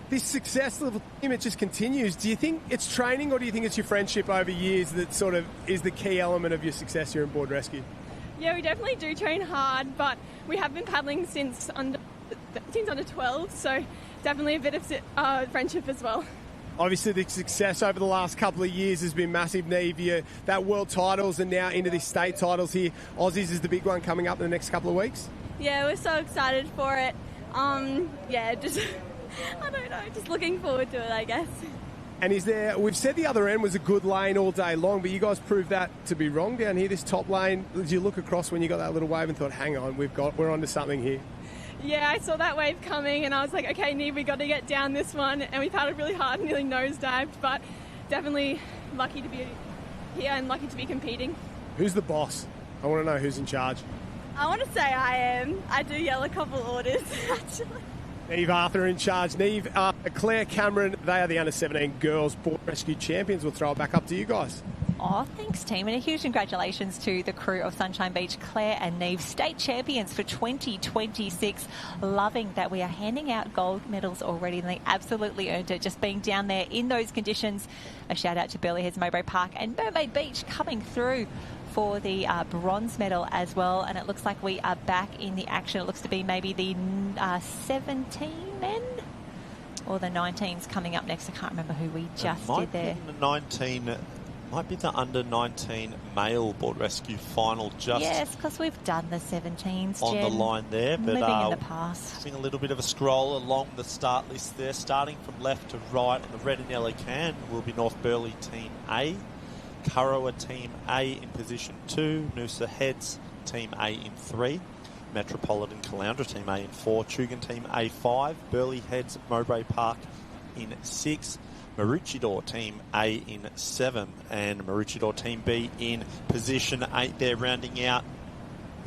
This success level team, it just continues. Do you think it's training, or do you think it's your friendship over years that sort of is the key element of your success here in board rescue? Yeah, we definitely do train hard, but we have been paddling since under 12, so definitely a bit of friendship as well. Obviously, the success over the last couple of years has been massive, Neve. That world titles and now into these state titles here. Aussies is the big one coming up in the next couple of weeks. Yeah, we're so excited for it. Just I don't know, just looking forward to it, I guess. And we've said the other end was a good lane all day long, but you guys proved that to be wrong down here, this top lane. Did you look across when you got that little wave and thought, hang on, we're onto something here? Yeah, I saw that wave coming and I was like, okay, Neve, we got to get down this one. And we paddled really hard and nearly nosedived, but definitely lucky to be here and lucky to be competing. Who's the boss? I want to know who's in charge. I want to say I am. I do yell a couple orders, actually. Neve Arthur in charge. Neve, Claire Cameron, they are the under-17 girls board rescue champions. We'll throw it back up to you guys. Oh, thanks, team. And a huge congratulations to the crew of Sunshine Beach, Claire and Neve, state champions for 2026. Loving that we are handing out gold medals already, and they absolutely earned it just being down there in those conditions. A shout out to Burleigh Heads Mowbray Park and Mermaid Beach coming through for the bronze medal as well. And it looks like we are back in the action. It looks to be maybe the 17 men or the 19s coming up next. I can't remember who we just did there. The 19 might be the under-19 male board rescue final. Just yes, because we've done the 17s, on Jen. the line there. But Living in the past. Having a little bit of a scroll along the start list there, starting from left to right on the red and yellow can will be North Burleigh Team A, Kurrawa Team A in position 2, Noosa Heads Team A in 3, Metropolitan Caloundra Team A in 4, Tugun Team A 5, Burleigh Heads Mowbray Park in 6, Maroochydore Team A in 7, and Maroochydore Team B in position 8 there, rounding out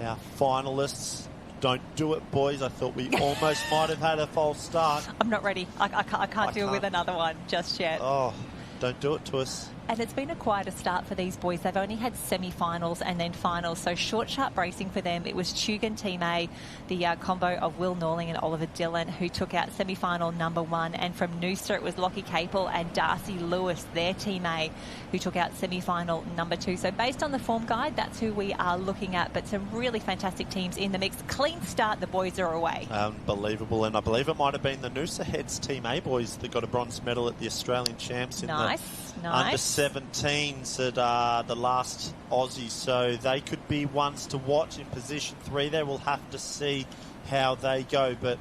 our finalists. Don't do it, boys. I thought we almost might have had a false start. I'm not ready. I can't deal with another one just yet. Oh, don't do it to us. And it's been a quieter start for these boys. They've only had semi-finals and then finals, so short, sharp racing for them. It was Tugun Team A, the combo of Will Norling and Oliver Dillon, who took out semi-final number 1. And from Noosa, it was Lockie Capel and Darcy Lewis, their Team A, who took out semi-final number 2. So based on the form guide, that's who we are looking at. But some really fantastic teams in the mix. Clean start, the boys are away. Unbelievable. And I believe it might have been the Noosa Heads Team A boys that got a bronze medal at the Australian Champs in the under-17s at the last Aussie, so they could be ones to watch in position 3 there. We'll have to see how they go, but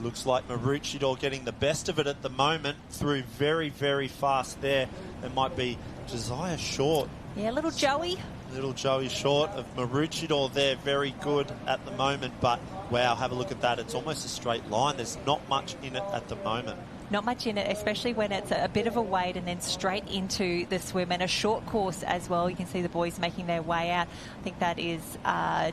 looks like Maroochydore getting the best of it at the moment, through very, very fast there. It might be Josiah Short. Yeah, little Joey. Little Joey Short of Maroochydore there, very good at the moment, but wow, have a look at that. It's almost a straight line. There's not much in it at the moment. Not much in it, especially when it's a bit of a wade and then straight into the swim, and a short course as well. You can see the boys making their way out. I think that is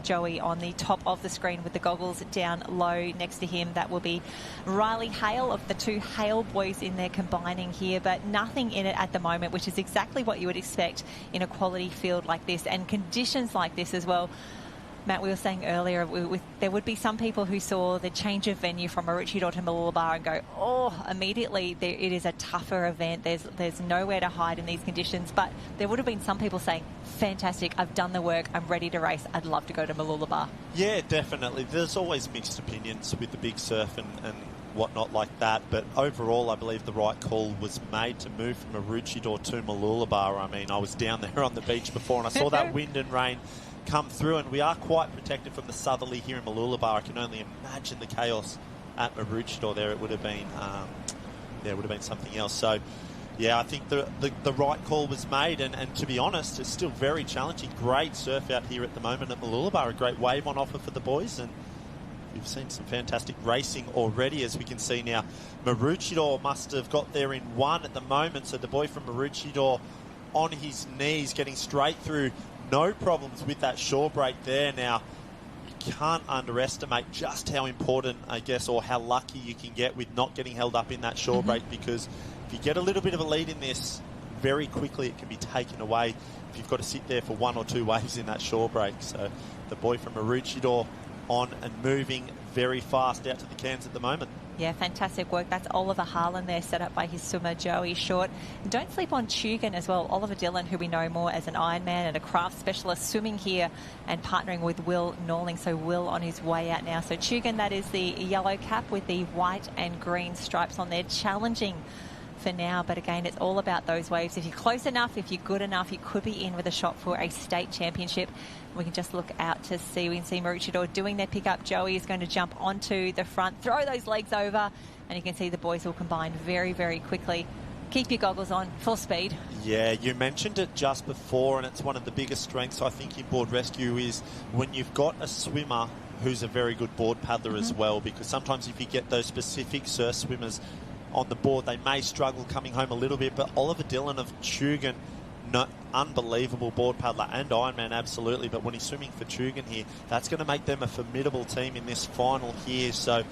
Joey on the top of the screen with the goggles down low. Next to him, that will be Riley Hale, of the 2 Hale boys in there combining here, but nothing in it at the moment, which is exactly what you would expect in a quality field like this and conditions like this as well. Matt, we were saying earlier, there would be some people who saw the change of venue from Maroochydore to Mooloolaba and go, oh, immediately it is a tougher event. There's nowhere to hide in these conditions. But there would have been some people saying, fantastic, I've done the work, I'm ready to race, I'd love to go to Mooloolaba. Yeah, definitely. There's always mixed opinions with the big surf and whatnot like that, but overall I believe the right call was made to move from Maroochydore to Mooloolaba. I mean, I was down there on the beach before and I saw that wind and rain come through, and we are quite protected from the southerly here in Mooloolaba. I can only imagine the chaos at Maroochydore there. It would have been something else. So yeah, I think the right call was made, and to be honest, it's still very challenging. Great surf out here at the moment at Mooloolaba, a great wave on offer for the boys, and we've seen some fantastic racing already, as we can see now. Maroochydore must have got there in 1 at the moment, so the boy from Maroochydore on his knees, getting straight through. No problems with that shore break there. Now, you can't underestimate just how important, I guess, or how lucky you can get with not getting held up in that shore break, because if you get a little bit of a lead in this, very quickly it can be taken away if you've got to sit there for 1 or 2 waves in that shore break. So the boy from Maroochydore on and moving very fast out to the cans at the moment. Yeah, fantastic work. That's Oliver Harlan there, set up by his swimmer Joey Short. And don't sleep on Tugun as well. Oliver Dillon, who we know more as an Ironman and a craft specialist, swimming here and partnering with Will Norling. So Will on his way out now. So Tugun, that is the yellow cap with the white and green stripes on there, challenging for now, but again, it's all about those waves. If you're close enough, if you're good enough, you could be in with a shot for a state championship. We can just look out to see. We can see Maroochydore doing their pickup. Joey is going to jump onto the front, throw those legs over, and you can see the boys will combine very, very quickly. Keep your goggles on, full speed. Yeah, you mentioned it just before, and it's one of the biggest strengths, I think, in board rescue is when you've got a swimmer who's a very good board paddler as well, because sometimes if you get those specific surf swimmers on the board, they may struggle coming home a little bit. But Oliver Dillon of Tugun, unbelievable board paddler, and Ironman absolutely, but when he's swimming for Tugun here, that's going to make them a formidable team in this final here. So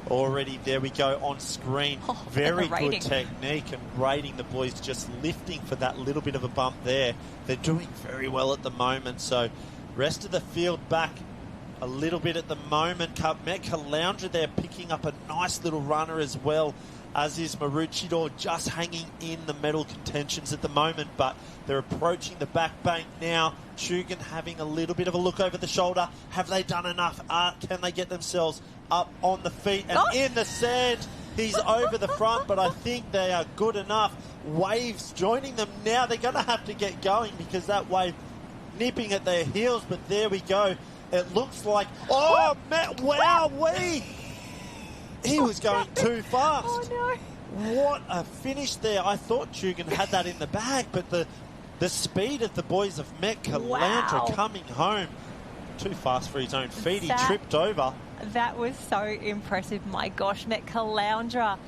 already there we go on screen. Very good technique and rating. The boys just lifting for that little bit of a bump there. They're doing very well at the moment. So rest of the field back a little bit at the moment. Met Caloundra there picking up a nice little runner as well, as is Maroochydore, just hanging in the medal contentions at the moment, but they're approaching the back bank now. Tugun having a little bit of a look over the shoulder. Have they done enough? Can they get themselves up on the feet and in the sand? He's over the front, but I think they are good enough. waves joining them. Now they're going to have to get going because that wave nipping at their heels. But there we go. It looks like... Oh, Matt, wowee! He was going too fast. Oh, no. What a finish there. I thought Chugan had that in the bag, but the speed of the boys of Met Caloundra coming home. Too fast for his own feet. He tripped over. That was so impressive. My gosh, Met Caloundra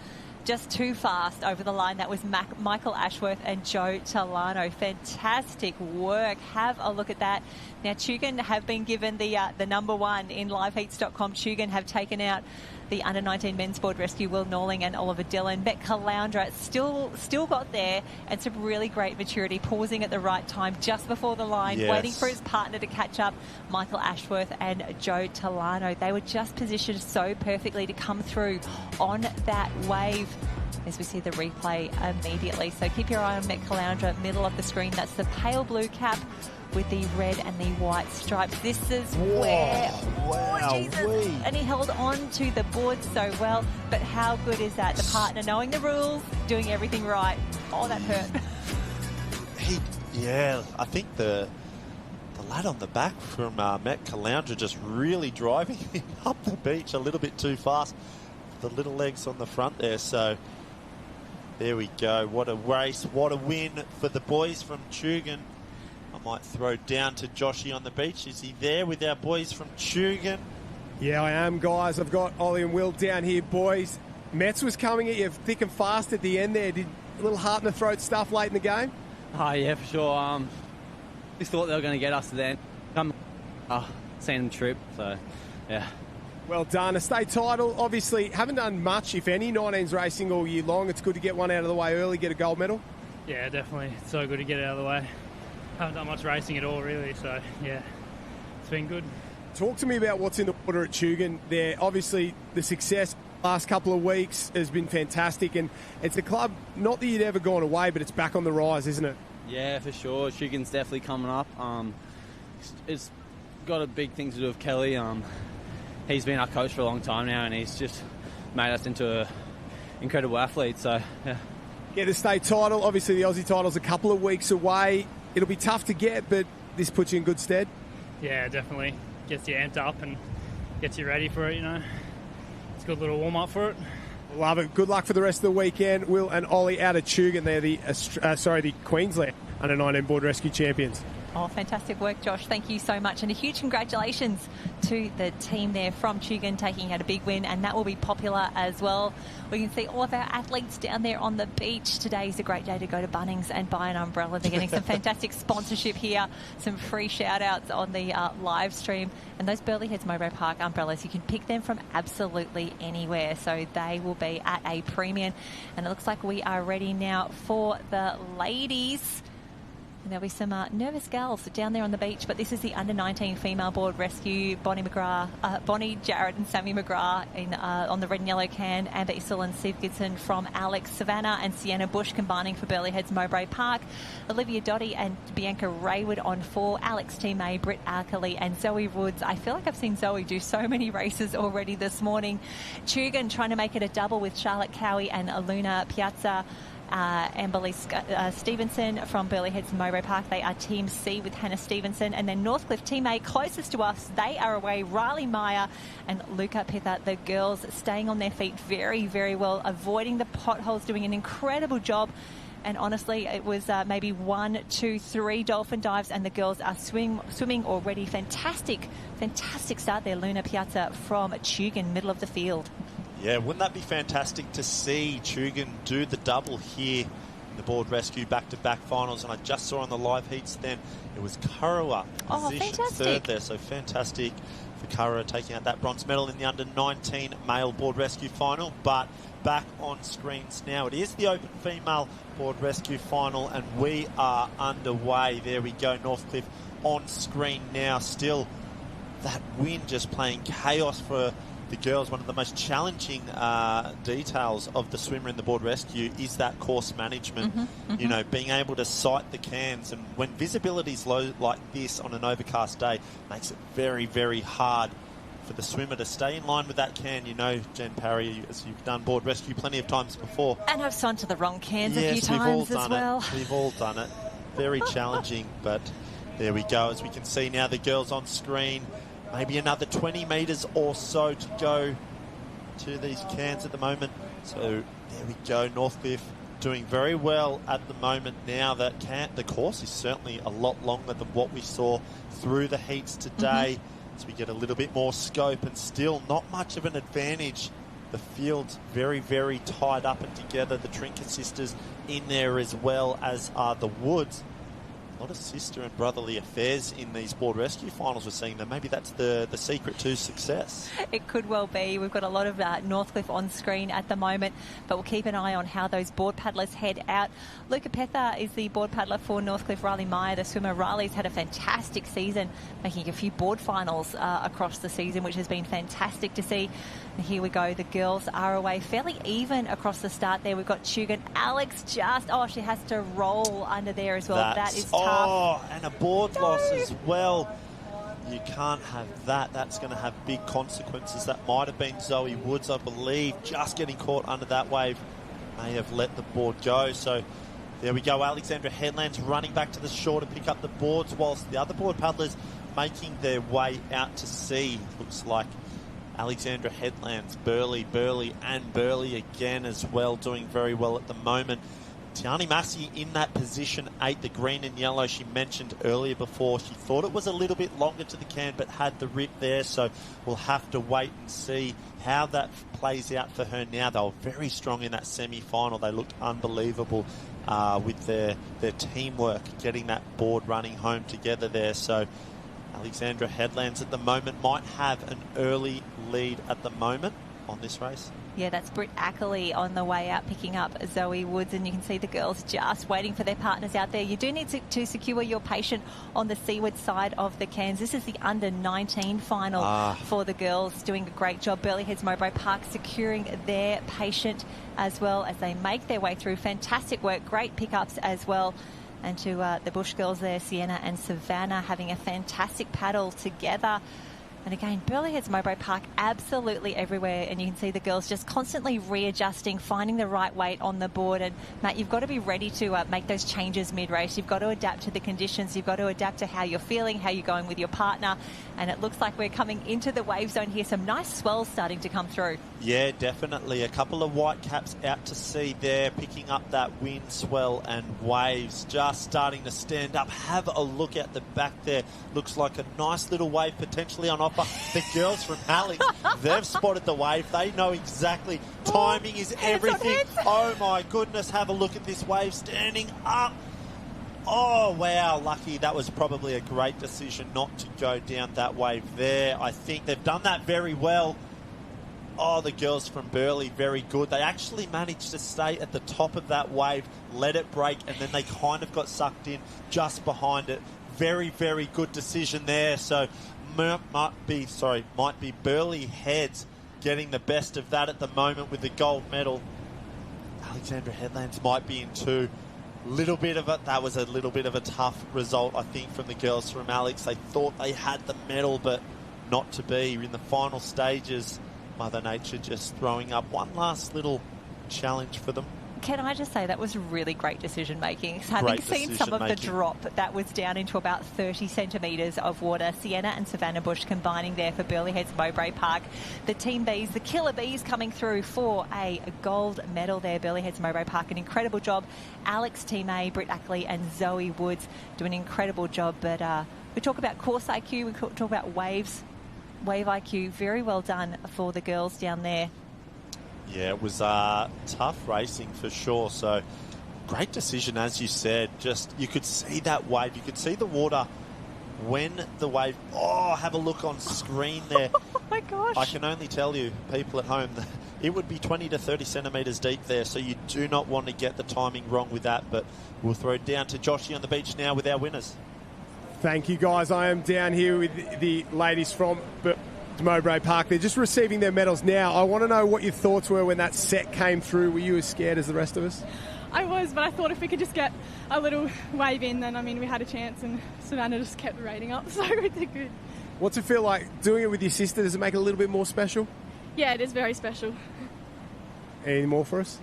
just too fast over the line. That was Michael Ashworth and Joe Talano. Fantastic work. Have a look at that. Now, Chugan have been given the number one in liveheats.com. Chugan have taken out the under-19 men's board rescue, Will Norling and Oliver Dillon. Met Caloundra still got there, and some really great maturity, pausing at the right time just before the line, waiting for his partner to catch up, Michael Ashworth and Joe Talano. They were just positioned so perfectly to come through on that wave, as we see the replay immediately. So keep your eye on Met Caloundra, middle of the screen. That's the pale blue cap with the red and the white stripes. This is where... Wow, Jesus. And he held on to the board so well. But how good is that? The partner knowing the rules, doing everything right. Oh, that hurt. I think the lad on the back from Met Caloundra just really driving him up the beach a little bit too fast. The little legs on the front there. So there we go. What a race. What a win for the boys from Chugan. I might throw down to Joshy on the beach. Is he there with our boys from Chugan? Yeah, I am, guys. I've got Ollie and Will down here, boys. Mets was coming at you thick and fast at the end there. Did a little heart in the throat stuff late in the game? Oh, yeah, for sure. Just thought they were going to get us then. Seen them trip, so, yeah. Well done. A state title. Obviously, haven't done much, if any, 19s racing all year long. It's good to get one out of the way early, get a gold medal. Yeah, definitely. It's so good to get it out of the way. Haven't done much racing at all, really, so, yeah, it's been good. Talk to me about what's in the water at Chugan there. Obviously, the success last couple of weeks has been fantastic, and it's a club, not that you'd ever gone away, but it's back on the rise, isn't it? Yeah, for sure. Chugan's definitely coming up. It's got a big thing to do with Kelly. He's been our coach for a long time now, and he's just made us into an incredible athlete, so, yeah. Get a state title. Obviously, the Aussie title's a couple of weeks away. It'll be tough to get, but this puts you in good stead. Yeah, definitely. Gets you amped up and gets you ready for it, you know. It's a good little warm-up for it. Love it. Good luck for the rest of the weekend. Will and Ollie out of Chugan. They're the Queensland under-19 board rescue champions. Oh, fantastic work, Josh. Thank you so much. And a huge congratulations to the team there from Chugan taking out a big win, and that will be popular as well. We can see all of our athletes down there on the beach. Today is a great day to go to Bunnings and buy an umbrella. They're getting some fantastic sponsorship here, some free shout-outs on the live stream. And those Burleigh Heads Mowbray Park umbrellas, you can pick them from absolutely anywhere. So they will be at a premium. And it looks like we are ready now for the ladies. And there'll be some nervous gals down there on the beach, but this is the under-19 female board rescue. Bonnie Jarrett and Sammy McGrath on the red and yellow can. Amber Issel and Steve Gibson from Alex Savannah and Sienna Bush combining for Burleigh Heads Mowbray Park. Olivia Dotty and Bianca Raywood on 4. Alex T. May, Britt Arkley and Zoe Woods. I feel like I've seen Zoe do so many races already this morning. Chugan trying to make it a double with Charlotte Cowie and Aluna Piazza. Amberly Stevenson from Burleigh Heads Mowbray Park. They are Team C with Hannah Stevenson. And then Northcliffe Team A, closest to us, they are away. Riley Meyer and Luca Pither. The girls staying on their feet very, very well, avoiding the potholes, doing an incredible job. And honestly, it was maybe 1, 2, 3 dolphin dives, and the girls are swimming already. Fantastic start there. Luna Piazza from Chugan, middle of the field. Yeah, wouldn't that be fantastic to see Chugan do the double here in the board rescue back-to-back finals? And I just saw on the live heats then it was Kurrawa position third there. So fantastic for Kurrawa taking out that bronze medal in the under-19 male board rescue final. But back on screens now. It is the open female board rescue final, and we are underway. There we go, Northcliffe on screen now. Still that wind just playing chaos for the girls. One of the most challenging details of the swimmer in the board rescue is that course management. You know, being able to sight the cans, and when visibility is low like this on an overcast day, makes it very, very hard for the swimmer to stay in line with that can. You know, Jen Parry, as you've done board rescue plenty of times before. And I've swum to the wrong cans a few times as well. We've all done it. Very challenging, but there we go. As we can see now, the girls on screen, maybe another 20 metres or so to go to these cans at the moment. So there we go. Northcliffe doing very well at the moment now. That the course is certainly a lot longer than what we saw through the heats today. So we get a little bit more scope, and still not much of an advantage. The field's very, very tied up and together. The Trinket sisters in there as well, as are the Woods. A lot of sister and brotherly affairs in these board rescue finals we're seeing them. Maybe that's the secret to success. It could well be. We've got a lot of Northcliffe on screen at the moment, but we'll keep an eye on how those board paddlers head out. Luca Petha is the board paddler for Northcliffe. Riley Meyer, the swimmer. Riley's had a fantastic season, making a few board finals across the season, which has been fantastic to see. And here we go. The girls are away fairly even across the start there. We've got Tugan. Alex just, she has to roll under there as well. That is tough. And a board loss as well. You can't have that. That's going to have big consequences. That might have been Zoe Woods, I believe, just getting caught under that wave. May have let the board go. So there we go. Alexandra Headland's running back to the shore to pick up the boards, whilst the other board paddlers making their way out to sea. Looks like Alexandra Headland's Burley again as well, doing very well at the moment. Tiani Massey in that position 8, the green and yellow she mentioned earlier before. She thought it was a little bit longer to the can, but had the rip there, so we'll have to wait and see how that plays out for her now. They were very strong in that semi-final. They looked unbelievable with their teamwork, getting that board running home together there. So Alexandra Headlands at the moment might have an early lead at the moment on this race. Yeah, that's Britt Ackley on the way out, picking up Zoe Woods, and you can see the girls just waiting for their partners out there. You do need to secure your patient on the seaward side of the cans. This is the under-19 final for the girls, doing a great job. Burleigh Heads Mowbray Park securing their patient as well as they make their way through. Fantastic work, great pickups as well. And to the Bush girls there, Sienna and Savannah, having a fantastic paddle together. And again, Burleigh Heads Mowbray Park absolutely everywhere, and you can see the girls just constantly readjusting, finding the right weight on the board. And Matt, you've got to be ready to make those changes mid-race. You've got to adapt to the conditions. You've got to adapt to how you're feeling, how you're going with your partner. And it looks like we're coming into the wave zone here. Some nice swells starting to come through. Yeah, definitely. A couple of white caps out to sea there, picking up that wind swell and waves just starting to stand up. Have a look at the back there. Looks like a nice little wave potentially on offer. The girls from Alex, they've spotted the wave. They know exactly. Timing is everything. Oh my goodness, have a look at this wave standing up. Oh wow, lucky. That was probably a great decision not to go down that wave there. I think they've done that very well. Oh, the girls from Burleigh, very good. They actually managed to stay at the top of that wave, let it break, and then they kind of got sucked in just behind it. Very, very good decision there. So might be Burleigh Heads getting the best of that at the moment with the gold medal. Alexandra Headlands might be in two. That was a little bit of a tough result, I think, from the girls from Alex. They thought they had the medal, but not to be. In the final stages, Mother Nature just throwing up one last little challenge for them. Can I just say that was really great decision making. Having seen some of the drop, that was down into about 30 centimetres of water. Sienna and Savannah Bush combining there for Burleigh Heads Mowbray Park. The Team Bees, the Killer Bees, coming through for a gold medal there. Burleigh Heads Mowbray Park, an incredible job. Alex, Team A, Britt Ackley and Zoe Woods do an incredible job. But we talk about course IQ, we talk about wave IQ. Very well done for the girls down there. Yeah, it was tough racing for sure. So great decision, as you said. Just you could see that wave. You could see the water when the wave. Oh, have a look on screen there. Oh my gosh! I can only tell you, people at home, it would be 20 to 30 centimetres deep there. So you do not want to get the timing wrong with that. But we'll throw it down to Joshy on the beach now with our winners. Thank you, guys. I am down here with the ladies from Mowbray Park. They're just receiving their medals now. I want to know what your thoughts were when that set came through. Were you as scared as the rest of us? I was, but I thought if we could just get a little wave in, then, we had a chance, and Savannah just kept rating up, so we did good. What's it feel like doing it with your sister? Does it make it a little bit more special? Yeah, it is very special. Any more for us?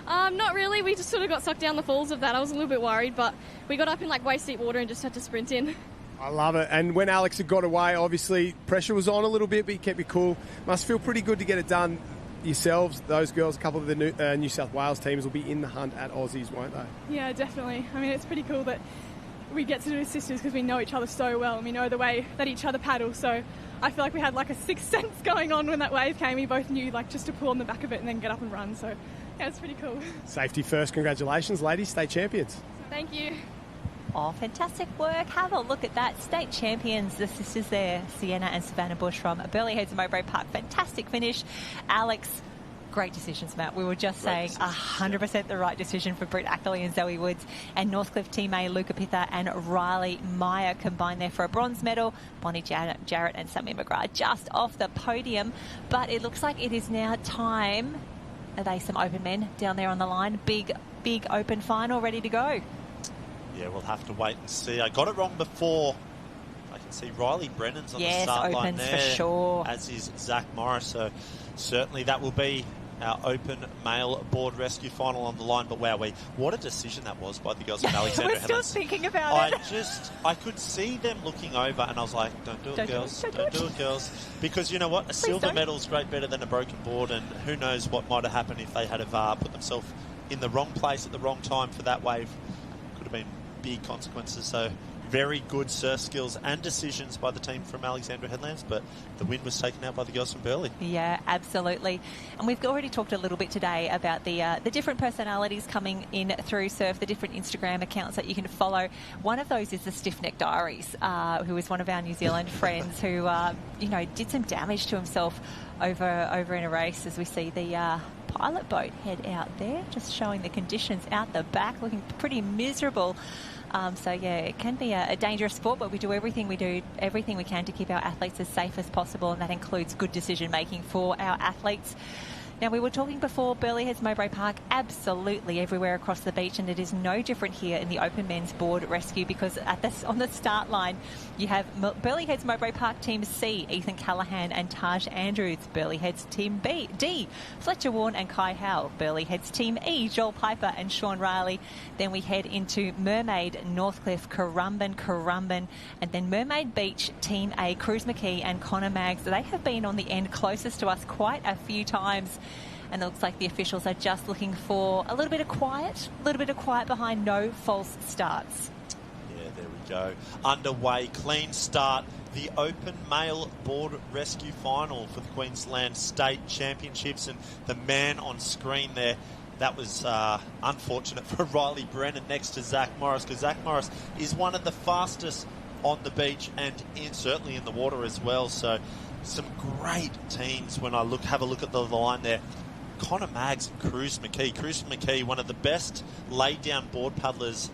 Not really. We just sort of got sucked down the falls of that. I was a little bit worried, but we got up in like waist deep water and just had to sprint in. I love it. And when Alex had got away, obviously pressure was on a little bit, but you kept it cool. Must feel pretty good to get it done yourselves. Those girls, a couple of the New South Wales teams will be in the hunt at Aussies, won't they? Yeah, definitely. I mean, it's pretty cool that we get to do as sisters because we know each other so well and we know the way that each other paddle. So I feel like we had like a sixth sense going on when that wave came. We both knew like just to pull on the back of it and then get up and run. So yeah, it's pretty cool. Safety first. Congratulations, ladies. State champions. Thank you. Oh, fantastic work. Have a look at that. State champions, the sisters there, Sienna and Savannah Bush from Burleigh Heads and Mowbray Park. Fantastic finish. Alex, great decisions, Matt. We were just saying 100% the right decision for Britt Ackley and Zoe Woods. And Northcliffe Team A, Luca Pither and Riley Meyer combined there for a bronze medal. Bonnie Jarrett and Sammy McGrath just off the podium. But it looks like it is now time. Are they some open men down there on the line? Big open final ready to go. Yeah, we'll have to wait and see. I got it wrong before. I can see Riley Brennan's on the start line there. Yes, for sure. As is Zach Morris. So certainly that will be our open male board rescue final on the line. But wow, what a decision that was by the girls from Alexandra. We're still thinking about it. I could see them looking over and I was like, don't do it, girls. Don't do it, girls. Because you know what? A silver medal's great better than a broken board, and who knows what might have happened if they had put themselves in the wrong place at the wrong time for that wave. Could have been big consequences. So very good surf skills and decisions by the team from Alexandra Headlands, but the win was taken out by the girls from Burleigh. Yeah, absolutely. And we've already talked a little bit today about the different personalities coming in through surf, the different Instagram accounts that you can follow. One of those is the Stiff Neck Diaries, who is one of our New Zealand friends who, did some damage to himself over in a race, as we see the pilot boat head out there, just showing the conditions out the back, looking pretty miserable. So yeah, it can be a dangerous sport, but we do everything we can to keep our athletes as safe as possible, and that includes good decision making for our athletes. Now, we were talking before, Burleigh Heads Mowbray Park, absolutely everywhere across the beach, and it is no different here in the Open Men's Board Rescue, because on the start line, you have Burleigh Heads Mowbray Park Team C, Ethan Callahan and Taj Andrews. Burleigh Heads Team D, Fletcher Warren and Kai Howe. Burleigh Heads Team E, Joel Piper and Sean Riley. Then we head into Mermaid, Northcliffe, Currumbin, and then Mermaid Beach, Team A, Cruz McKee and Connor Maggs. They have been on the end closest to us quite a few times. And it looks like the officials are just looking for a little bit of quiet behind no false starts. Yeah, there we go. Underway, clean start. The Open Male Board Rescue Final for the Queensland State Championships. And the man on screen there, that was unfortunate for Riley Brennan next to Zach Morris, because Zach Morris is one of the fastest on the beach and certainly in the water as well. So some great teams when I have a look at the line there. Connor Maggs and Cruz McKee. Cruz McKee, one of the best laid-down board paddlers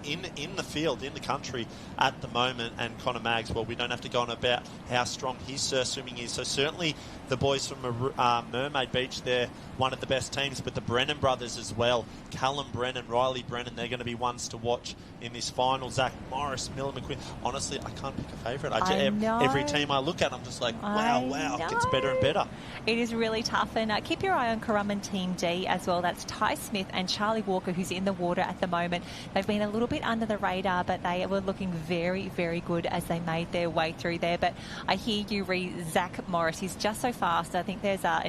in the field, in the country at the moment. And Connor Maggs, well, we don't have to go on about how strong his surf swimming is. So certainly the boys from Mermaid Beach, they're one of the best teams, but the Brennan brothers as well. Callum Brennan, Riley Brennan, they're going to be ones to watch in this final. Zach Morris, Miller McQueen. Honestly, I can't pick a favourite. Every team I look at, I'm just like, wow, it gets better and better. It is really tough. And keep your eye on Currumbin Team D as well. That's Ty Smith and Charlie Walker, who's in the water at the moment. They've been a little bit under the radar, but they were looking very, very good as they made their way through there. But I hear you read Zach Morris. He's just so fast. I think there's some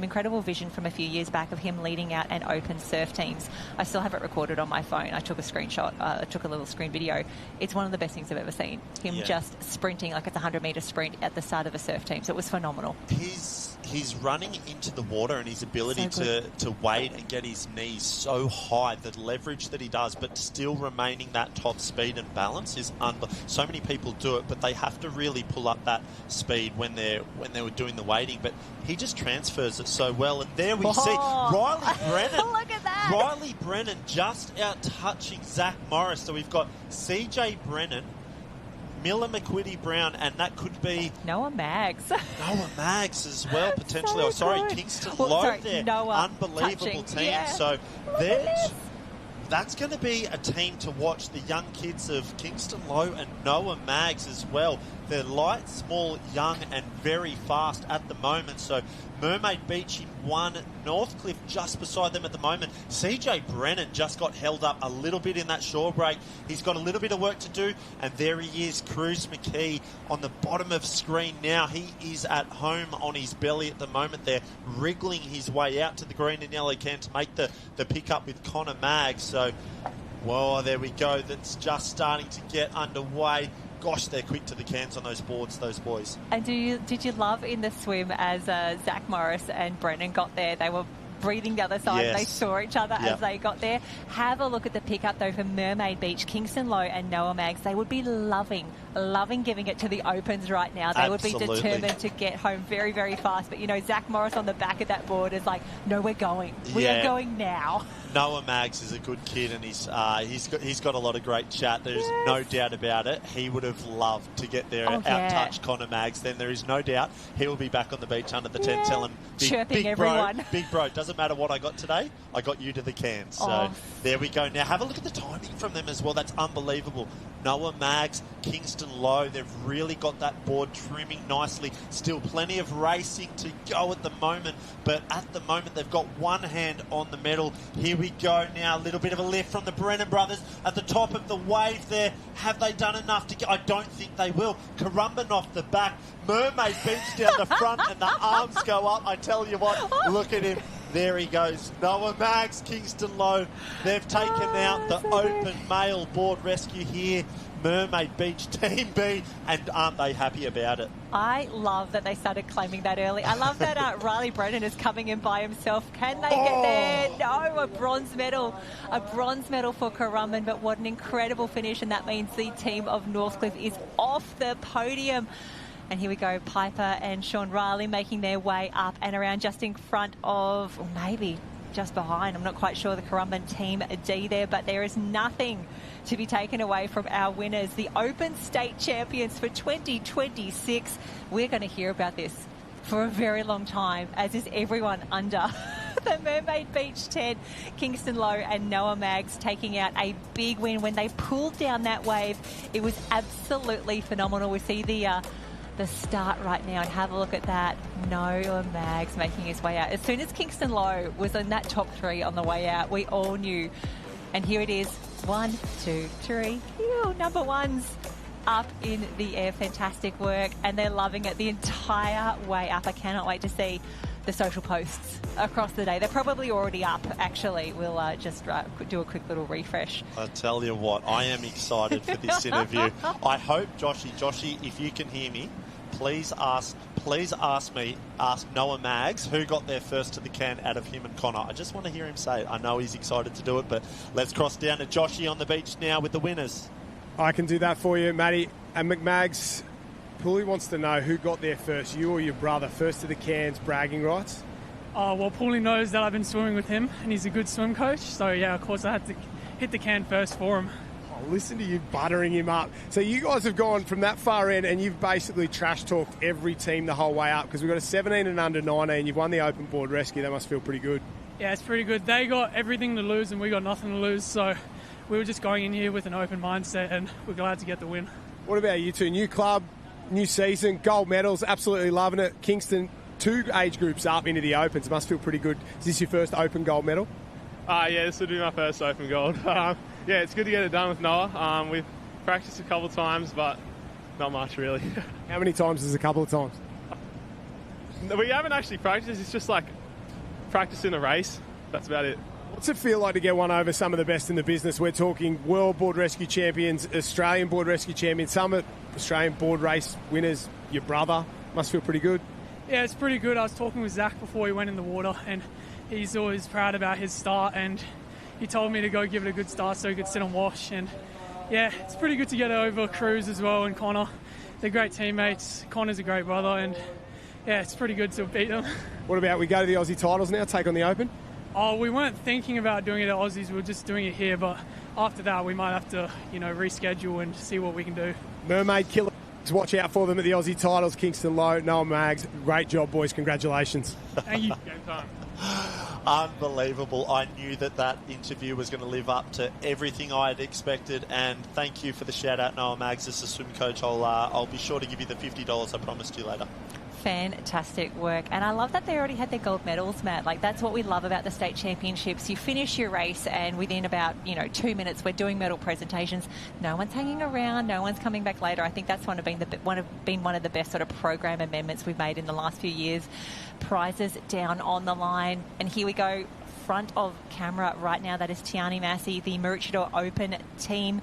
incredible vision from a few years back of him leading out and open surf teams. I still have it recorded on my phone. I took a screenshot. I took a little screen video. It's one of the best things I've ever seen. Him just sprinting like it's a 100-metre sprint at the start of a surf team. So it was phenomenal. He's running into the water, and his ability to wade and get his knees so high, the leverage that he does, but still remaining that top speed and balance is so many people do it, but they have to really pull up that speed when they were doing the wading. But he just transfers it so well. And there we see Riley Brennan. Look at that. Riley Brennan just out touching Zach Morris. So we've got CJ Brennan, Miller McQuitty Brown, and that could be Noah Maggs. Noah Maggs as well, potentially. So Kingston Lowe there. Noah unbelievable touching. team. Yeah. So that's going to be a team to watch. The young kids of Kingston Low and Noah Maggs as well. They're light, small, young and very fast at the moment. So Mermaid Beach in 1, Northcliffe just beside them at the moment. CJ Brennan just got held up a little bit in that shore break. He's got a little bit of work to do, and there he is, Cruz McKee on the bottom of screen now. He is at home on his belly at the moment. They're wriggling his way out to the green and yellow can to make the pick up with Connor Maggs. So, well, there we go. That's just starting to get underway. Gosh, they're quick to the cans on those boards, those boys. And did you love in the swim as Zach Morris and Brennan got there? They were breathing the other side. Yes. They saw each other Yep. as they got there. Have a look at the pickup, though, for Mermaid Beach, Kingston Low and Noah Maggs. They would be loving giving it to the Opens right now. They Absolutely. would be determined to get home very, very fast. But, you know, Zach Morris on the back of that board is like, no, we're going. We are going now. Noah Maggs is a good kid, and he's got a lot of great chat. There's no doubt about it. He would have loved to get there, out-touch Connor Maggs. Then there is no doubt he will be back on the beach under the tent telling chirping big everyone. Big bro, doesn't matter what I got today, I got you to the can. So there we go. Now have a look at the timing from them as well. That's unbelievable. Noah Maggs, Kingston Low, they've really got that board trimming nicely. Still plenty of racing to go at the moment, but at the moment they've got one hand on the medal. Here we go now, a little bit of a lift from the Brennan brothers at the top of the wave there. Have they done enough to get? I don't think they will. Currumbin off the back, Mermaid Beach down the front, and the arms go up. I tell you what, look at him. There he goes. Noah Maggs, Kingston Low. They've taken out the open male board rescue here. Mermaid Beach Team B, and aren't they happy about it? I love that they started claiming that early. I love that Riley Brennan is coming in by himself. Can they get there? No, a bronze medal. A bronze medal for Currumbin, but what an incredible finish, and that means the team of Northcliffe is off the podium. And here we go, Piper and Sean Riley making their way up and around just in front of, or maybe just behind, I'm not quite sure, the Currumbin Team D there, but there is nothing to be taken away from our winners, the Open State Champions for 2026. We're going to hear about this for a very long time, as is everyone under the Mermaid Beach 10. Kingston Low and Noah Maggs taking out a big win. When they pulled down that wave, it was absolutely phenomenal. We see the start right now, and have a look at that. Noah Maggs making his way out. As soon as Kingston Low was in that top 3 on the way out, we all knew. And here it is. 1, 2, 3. Ew, number ones up in the air. Fantastic work. And they're loving it the entire way up. I cannot wait to see the social posts across the day. They're probably already up, actually. We'll just do a quick little refresh. I tell you what, I am excited for this interview. I hope, Joshy, if you can hear me, please ask Noah Maggs who got there first to the can out of him and Connor. I just want to hear him say it. I know he's excited to do it, but let's cross down to Joshy on the beach now with the winners. I can do that for you, Matty. And McMaggs, Paulie wants to know who got there first, you or your brother, first to the cans, bragging rights? Oh, well, Paulie knows that I've been swimming with him, and he's a good swim coach. So, yeah, of course, I had to hit the can first for him. Oh, listen to you buttering him up. So you guys have gone from that far end, and you've basically trash-talked every team the whole way up, because we've got a 17 and under 19. You've won the open board rescue. That must feel pretty good. Yeah, it's pretty good. They got everything to lose, and we got nothing to lose. So we were just going in here with an open mindset, and we're glad to get the win. What about you two? New club, new season, gold medals, absolutely loving it. Kingston, 2 age groups up into the Opens. It must feel pretty good. Is this your first open gold medal? Yeah, this will be my first open gold. Yeah, it's good to get it done with Noah. We've practiced a couple of times, but not much really. How many times is a couple of times? We haven't actually practiced. It's just like practicing a race. That's about it. What's it feel like to get one over some of the best in the business? We're talking world board rescue champions, Australian board rescue champions, some are Australian board race winners, your brother. Must feel pretty good. Yeah, it's pretty good. I was talking with Zach before he went in the water, and he's always proud about his start, and he told me to go give it a good start so he could sit and wash. And yeah, it's pretty good to get over Cruz as well and Connor. They're great teammates. Connor's a great brother, and yeah, it's pretty good to beat them. What about we go to the Aussie titles now, take on the Open? Oh, we weren't thinking about doing it at Aussies. We were just doing it here, but after that we might have to, reschedule and see what we can do. Mermaid Killers, watch out for them at the Aussie titles. Kingston Low, Noah Maggs, great job, boys. Congratulations. Thank you. Game time. Unbelievable. I knew that interview was going to live up to everything I had expected, and thank you for the shout-out, Noah Maggs, as a swim coach. I'll be sure to give you the $50 I promised you later. Fantastic work. And I love that they already had their gold medals, Matt. Like, that's what we love about the state championships. You finish your race and within about, 2 minutes, we're doing medal presentations. No one's hanging around. No one's coming back later. I think that's one of the best sort of program amendments we've made in the last few years. Prizes down on the line. And here we go. Front of camera right now. That is Tiani Massey, the Maroochydore Open team,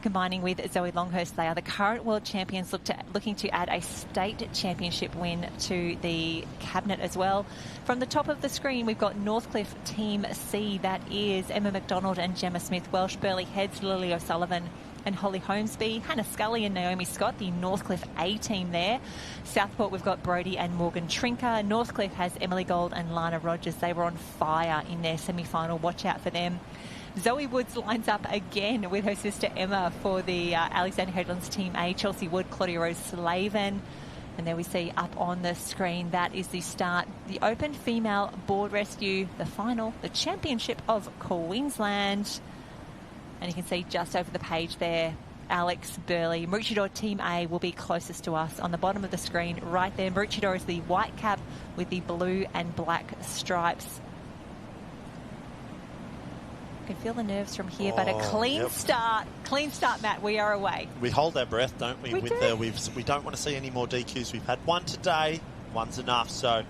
combining with Zoe Longhurst. They are the current world champions, looking to add a state championship win to the cabinet as well. From the top of the screen, we've got Northcliffe Team C. That is Emma McDonald and Gemma Smith-Welsh, Burleigh Heads, Lily O'Sullivan and Holly Holmesby, Hannah Scully and Naomi Scott, the Northcliffe A team there. Southport, we've got Brodie and Morgan Trinker. Northcliffe has Emily Gold and Lana Rogers. They were on fire in their semi-final. Watch out for them. Zoe Woods lines up again with her sister Emma for the Alexander Headlands Team A. Chelsea Wood, Claudia Rose Slavin. And there we see up on the screen, that is the start. The Open Female Board Rescue, the final, the Championship of Queensland. And you can see just over the page there, Alex Burleigh. Maroochydore Team A will be closest to us on the bottom of the screen right there. Maroochydore is the white cap with the blue and black stripes. Can feel the nerves from here, but a clean start, Matt. We are away. We hold our breath, don't we? We do. We don't want to see any more DQs. We've had one today, one's enough. So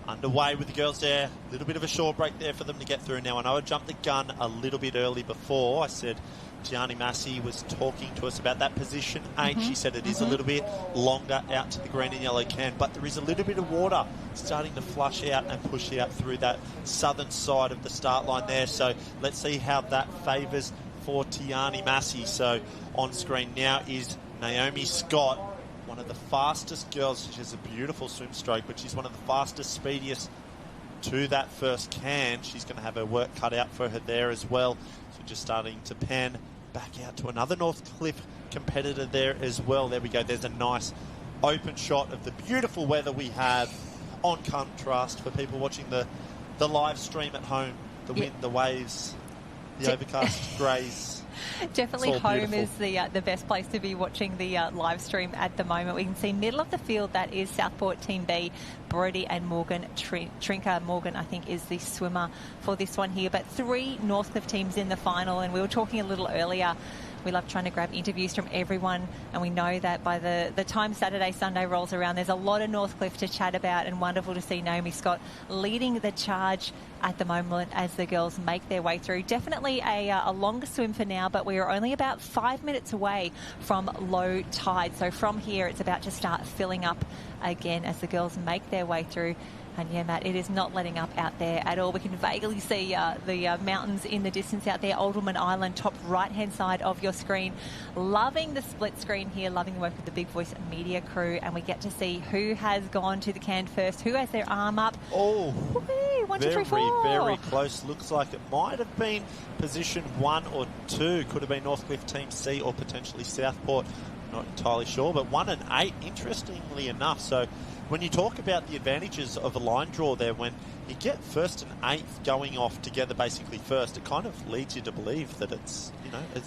underway with the girls there. A little bit of a short break there for them to get through. Now, I know I jumped the gun a little bit early before. I said Tiani Massey was talking to us about that position 8. She said it is a little bit longer out to the green and yellow can, but there is a little bit of water starting to flush out and push out through that southern side of the start line there. So let's see how that favours for Tiani Massey. So on screen now is Naomi Scott, one of the fastest girls. She has a beautiful swim stroke, but she's one of the fastest, speediest to that first can. She's going to have her work cut out for her there as well. So just starting to pan back out to another Northcliffe competitor there as well. There we go. There's a nice open shot of the beautiful weather we have on contrast for people watching the live stream at home. The wind, the waves, the overcast greys. Definitely home is the best place to be watching the live stream at the moment. We can see middle of the field, that is Southport Team B, Brodie and Morgan Trinker. Morgan, I think, is the swimmer for this one here. But 3 Northcliffe teams in the final, and we were talking a little earlier. We love trying to grab interviews from everyone, and we know that by the time Saturday, Sunday rolls around, there's a lot of Northcliffe to chat about, and wonderful to see Naomi Scott leading the charge at the moment as the girls make their way through. Definitely a longer swim for now, but we are only about 5 minutes away from low tide. So from here, it's about to start filling up again as the girls make their way through. And yeah, Matt, it is not letting up out there at all. We can vaguely see the mountains in the distance out there. Alderman Island, top right-hand side of your screen. Loving the split screen here, loving the work with the Big Voice media crew. And we get to see who has gone to the can first, who has their arm up. Oh, woo-hoo, 1, 2, 3, 4. Very close. Looks like it might have been position 1 or 2. Could have been Northcliffe Team C or potentially Southport. Not entirely sure, but 1 and 8, interestingly enough. So when you talk about the advantages of a line draw there, when you get 1st and 8th going off together basically first, it kind of leads you to believe that it's,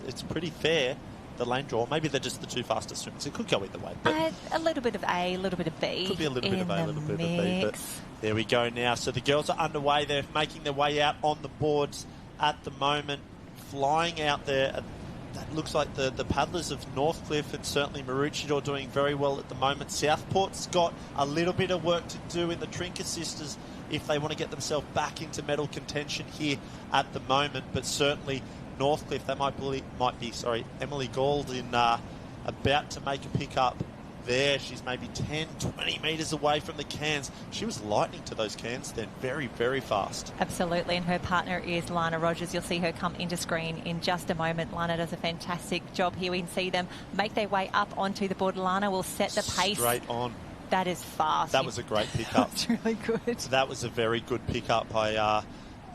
it's pretty fair, the lane draw. Maybe they're just the 2 fastest swimmers. It could go either way. But a little bit of A, a little bit of B. Could be a little bit of A, a little bit of B. But there we go now. So the girls are underway. They're making their way out on the boards at the moment, flying out there. That looks like the paddlers of Northcliffe and certainly Maroochydore doing very well at the moment. Southport's got a little bit of work to do in the Trinker sisters if they want to get themselves back into medal contention here at the moment. But certainly Northcliffe, they might be Emily Gould about to make a pick up there. She's maybe 10, 20 metres away from the cans. She was lightning to those cans then, very, very fast. Absolutely, and her partner is Lana Rogers. You'll see her come into screen in just a moment. Lana does a fantastic job here. We can see them make their way up onto the board. Lana will set the pace. Straight on. That is fast. That was a great pickup. That's really good. That was a very good pickup by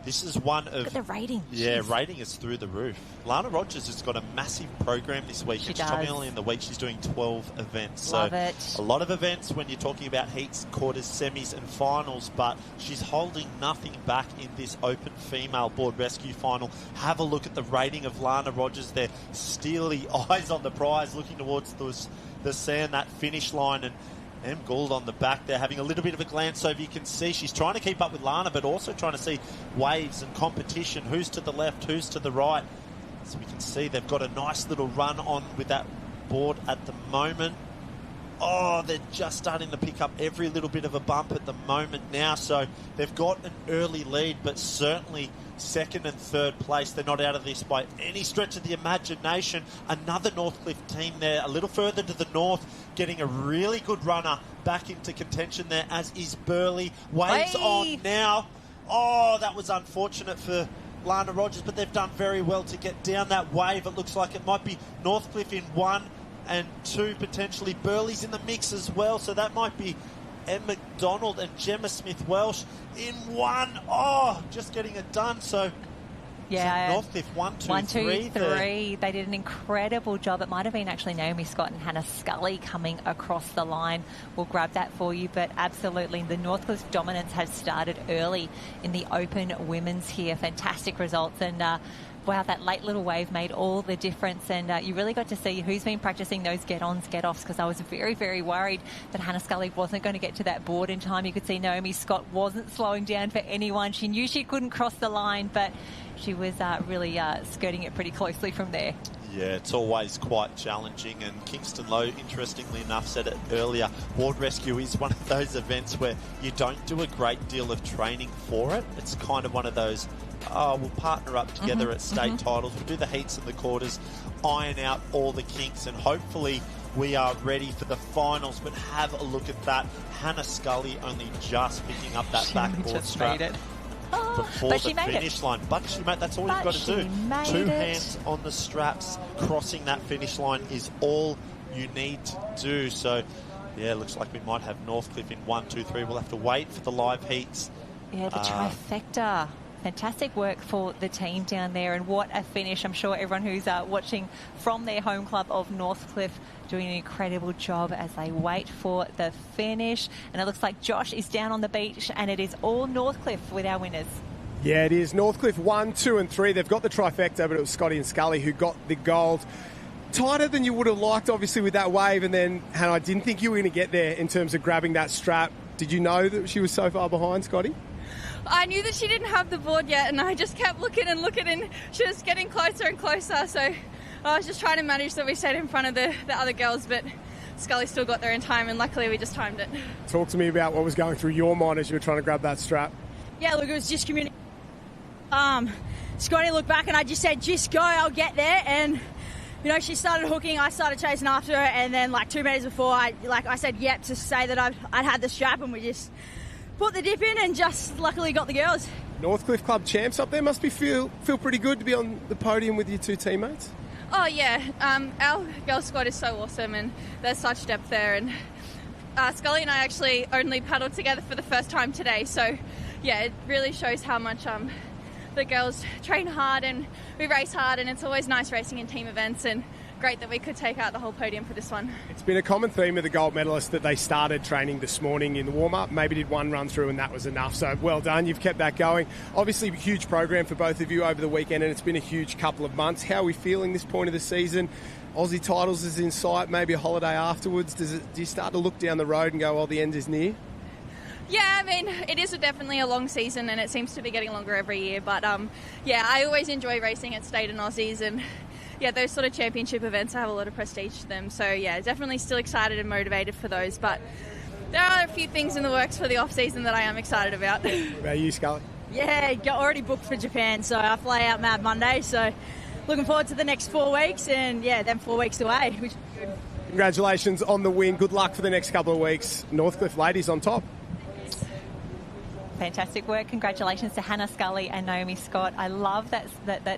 This is one of... Look at the rating. Yeah, Jeez. rating is through the roof. Lana Rogers has got a massive program this week. She It's does. probably only in the week she's doing 12 events. Love so it. a lot of events when you're talking about heats, quarters, semis and finals, but she's holding nothing back in this open female board rescue final. Have a look at the rating of Lana Rogers there. Steely eyes on the prize, looking towards the sand, that finish line, and Em Gould on the back there having a little bit of a glance over. You can see she's trying to keep up with Lana, but also trying to see waves and competition. Who's to the left, who's to the right. So we can see they've got a nice little run on with that board at the moment. Oh, they're just starting to pick up every little bit of a bump at the moment now. So they've got an early lead, but certainly second and third place. They're not out of this by any stretch of the imagination. Another Northcliffe team there, a little further to the north, getting a really good runner back into contention there, as is Burley. Waves on now. Oh, that was unfortunate for Lana Rogers, but they've done very well to get down that wave. It looks like it might be Northcliffe in 1 and 2 potentially. Burley's in the mix as well, so that might be Em McDonald and Gemma Smith-Welsh in 1. Oh, just getting it done. So yeah, Northcliffe 1, 2, 1, 2, 3. 3. They did an incredible job. It might have been actually Naomi Scott and Hannah Scully coming across the line. We'll grab that for you, but absolutely the Northcliffe dominance has started early in the open women's here. Fantastic results, and wow, that late little wave made all the difference, and you really got to see who's been practicing those get-ons, get-offs, because I was very, very worried that Hannah Scully wasn't going to get to that board in time. You could see Naomi Scott wasn't slowing down for anyone. She knew she couldn't cross the line, but she was really skirting it pretty closely from there. Yeah, it's always quite challenging, and Kingston Lowe, interestingly enough, said it earlier, board rescue is one of those events where you don't do a great deal of training for it. It's kind of one of those, we'll partner up together at state titles, we'll do the heats and the quarters, iron out all the kinks, and hopefully we are ready for the finals. But have a look at that. Hannah Scully only just picking up that backboard strap before the finish line. But she made, that's all you've got to do. 2 hands on the straps, crossing that finish line is all you need to do. So, yeah, looks like we might have Northcliffe in 1, 2, 3. We'll have to wait for the live heats. Yeah, the trifecta. Fantastic work for the team down there, and what a finish. I'm sure everyone who's watching from their home club of Northcliffe doing an incredible job as they wait for the finish. And it looks like Josh is down on the beach, and it is all Northcliffe with our winners. Yeah, it is. Northcliffe 1, 2 and 3. They've got the trifecta, but it was Scotty and Scully who got the gold. Tighter than you would have liked, obviously, with that wave. And then, Hannah, I didn't think you were going to get there in terms of grabbing that strap. Did you know that she was so far behind, Scotty? I knew that she didn't have the board yet, and I just kept looking, and she was getting closer and closer, so I was just trying to manage that we stayed in front of the other girls, but Scully still got there in time, and luckily we just timed it. Talk to me about what was going through your mind as you were trying to grab that strap. Yeah, look, it was just communication. Scotty looked back, and I just said, just go, I'll get there, and you know, she started hooking, I started chasing after her, and then like 2 meters before, I said yep to say that I'd had the strap, and we just put the dip in and just luckily got the girls. Northcliffe Club champs up there, must be feel pretty good to be on the podium with your 2 teammates. Oh yeah, our girls squad is so awesome, and there's such depth there, and Scully and I actually only paddled together for the first time today, so yeah, it really shows how much the girls train hard and we race hard, and it's always nice racing in team events, and great that we could take out the whole podium for this one. It's been a common theme of the gold medalists that they started training this morning in the warm-up, maybe did 1 run through and that was enough, so well done, you've kept that going. Obviously a huge program for both of you over the weekend, and it's been a huge couple of months. How are we feeling this point of the season? Aussie titles is in sight, maybe a holiday afterwards. Do you start to look down the road and go, well, the end is near? Yeah, I mean, it is definitely a long season, and it seems to be getting longer every year, but yeah, I always enjoy racing at state and Aussies, and yeah, those sort of championship events have a lot of prestige to them. So yeah, definitely still excited and motivated for those. But there are a few things in the works for the off season that I am excited about. What about you, Scully? Yeah, already booked for Japan, so I fly out Mad Monday. So looking forward to the next 4 weeks, and yeah, then 4 weeks away, which is good. Congratulations on the win. Good luck for the next couple of weeks. Northcliffe ladies on top. Fantastic work. Congratulations to Hannah Scully and Naomi Scott. I love that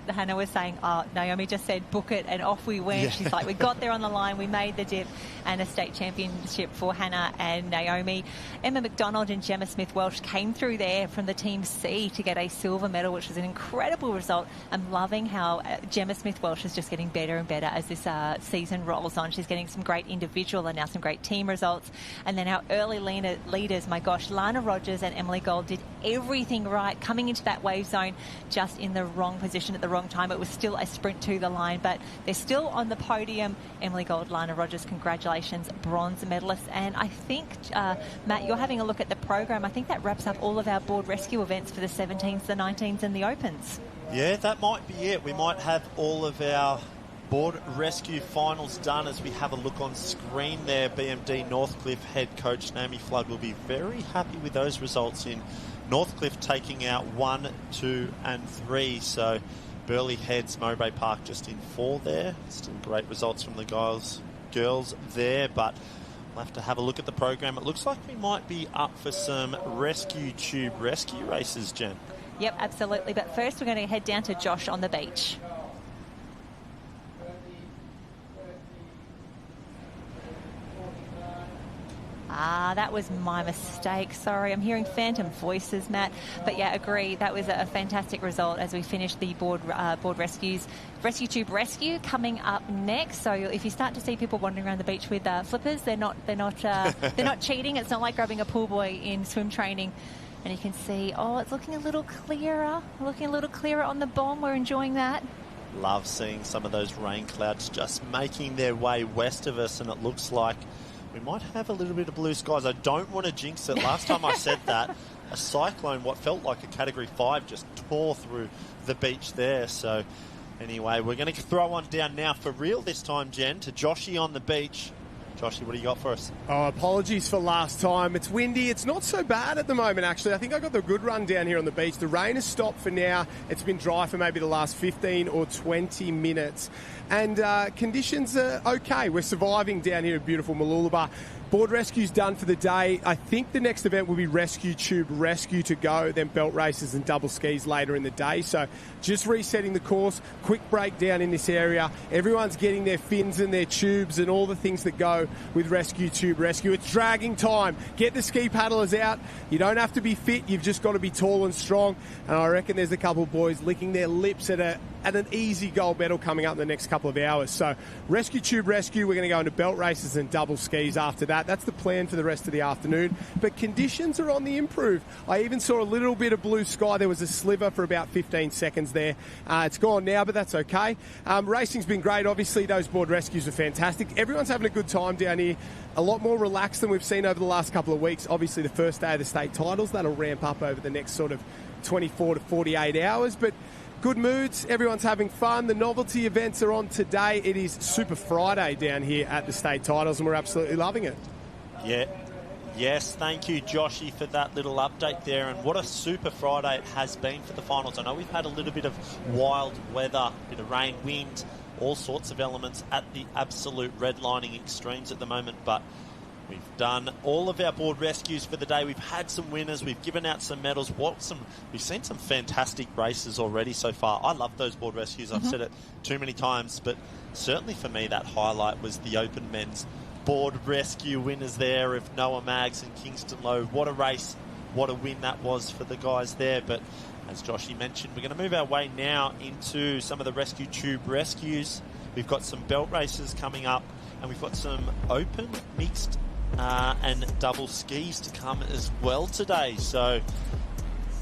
Hannah was saying, Naomi just said, book it, and off we went. Yeah. She's like, we got there on the line, we made the dip, and a state championship for Hannah and Naomi. Emma McDonald and Gemma Smith-Welsh came through there from the Team C to get a silver medal, which was an incredible result. I'm loving how Gemma Smith-Welsh is just getting better and better as this season rolls on. She's getting some great individual and now some great team results. And then our early leaders, my gosh, Lana Rogers and Emily Gold did everything right, coming into that wave zone just in the wrong position at the wrong time. It was still a sprint to the line, but they're still on the podium. Emily Gold, Lana Rogers, congratulations, bronze medalists. And I think, Matt, you're having a look at the program. I think that wraps up all of our board rescue events for the 17s, the 19s and the Opens. Yeah, that might be it. We might have all of our board rescue finals done as we have a look on screen there. BMD Northcliffe head coach Naomi Flood will be very happy with those results in Northcliffe taking out 1, 2 and 3. So Burleigh heads Mowbray Park just in 4 there. Still great results from the girls there, but we'll have to have a look at the program. It looks like we might be up for some rescue tube rescue races, Jen. Yep, absolutely. But first we're going to head down to Josh on the beach. That was my mistake. Sorry, I'm hearing phantom voices, Matt. But yeah, agree. That was a fantastic result as we finished the board rescues. Rescue Tube Rescue coming up next. So if you start to see people wandering around the beach with flippers, they're not cheating. It's not like grabbing a pool boy in swim training. And you can see, it's looking a little clearer. On the bomb. We're enjoying that. Love seeing some of those rain clouds just making their way west of us, and it looks like we might have a little bit of blue skies. I don't want to jinx it. Last time I said that, a cyclone, what felt like a Category 5, just tore through the beach there. So anyway, we're going to throw one down now for real this time, Jen, to Joshy on the beach. Joshy, what do you got for us? Apologies for last time. It's windy. It's not so bad at the moment, actually. I think I got the good run down here on the beach. The rain has stopped for now. It's been dry for maybe the last 15 or 20 minutes. And conditions are okay. We're surviving down here at beautiful Mooloolaba. Board rescue's done for the day. I think the next event will be Rescue Tube Rescue to go, then belt races and double skis later in the day. So just resetting the course, quick breakdown in this area. Everyone's getting their fins and their tubes and all the things that go with Rescue Tube Rescue. It's dragging time. Get the ski paddlers out. You don't have to be fit. You've just got to be tall and strong. And I reckon there's a couple of boys licking their lips at an easy gold medal coming up in the next couple of hours. So Rescue Tube Rescue, we're going to go into belt races and double skis after that. That's the plan for the rest of the afternoon. But conditions are on the improve. I even saw a little bit of blue sky. There was a sliver for about 15 seconds there. It's gone now, but that's okay. Racing's been great. Obviously, those board rescues are fantastic. Everyone's having a good time down here. A lot more relaxed than we've seen over the last couple of weeks. Obviously, the first day of the state titles, that'll ramp up over the next sort of 24 to 48 hours. But good moods, everyone's having fun. The novelty events are on today. It is Super Friday down here at the state titles, and we're absolutely loving it. Yeah. Yes, thank you, Joshy, for that little update there. And what a Super Friday it has been for the finals. I know we've had a little bit of wild weather, a bit of rain, wind, all sorts of elements at the absolute redlining extremes at the moment, but we've done all of our board rescues for the day. We've had some winners. We've given out some medals. We've seen some fantastic races already so far. I love those board rescues. I've said it too many times, but certainly for me that highlight was the Open Men's board rescue winners there of Noah Maggs and Kingston Lowe. What a race. What a win that was for the guys there. But as Joshy mentioned, we're going to move our way now into some of the Rescue Tube rescues. We've got some belt races coming up, and we've got some open, mixed and double skis to come as well today. So,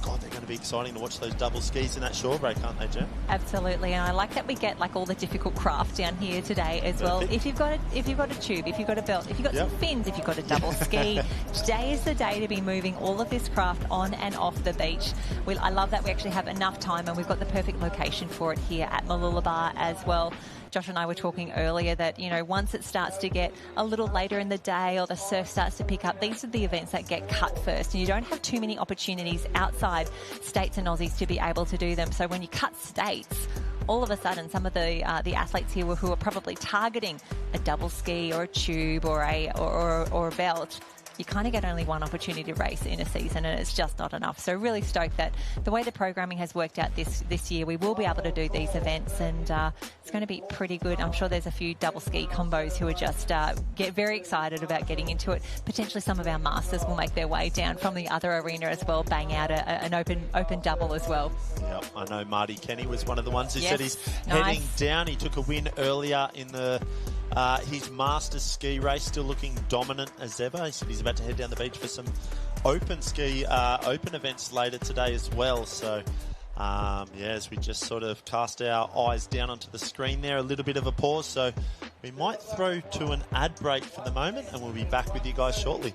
God, they're going to be exciting to watch those double skis in that shore break, aren't they, Jen? Absolutely, and I like that we get like all the difficult craft down here today as well. If you've got a tube, if you've got a belt, if you've got some fins, if you've got a double ski, today is the day to be moving all of this craft on and off the beach. I love that we actually have enough time, and we've got the perfect location for it here at Mooloolaba as well. Josh and I were talking earlier that, once it starts to get a little later in the day or the surf starts to pick up, these are the events that get cut first. And you don't have too many opportunities outside states and Aussies to be able to do them. So when you cut states, all of a sudden some of the athletes here who are probably targeting a double ski or a tube or a belt you kind of get only one opportunity to race in a season, and it's just not enough. So really stoked that the way the programming has worked out this year, we will be able to do these events, and it's going to be pretty good. I'm sure there's a few double ski combos who are just get very excited about getting into it. Potentially some of our masters will make their way down from the other arena as well, bang out an open double as well. Yep, I know Marty Kenny was one of the ones who said he's heading down. He took a win earlier in the his Masters ski race, still looking dominant as ever. He said he's about to head down the beach for some open events later today as well. So, as we just sort of cast our eyes down onto the screen there, a little bit of a pause. So we might throw to an ad break for the moment, and we'll be back with you guys shortly.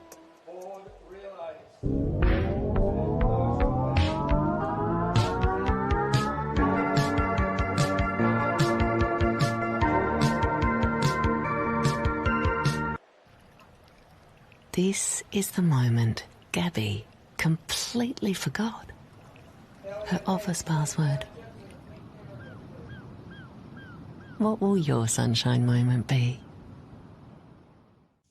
This is the moment Gabby completely forgot her office password. What will your sunshine moment be?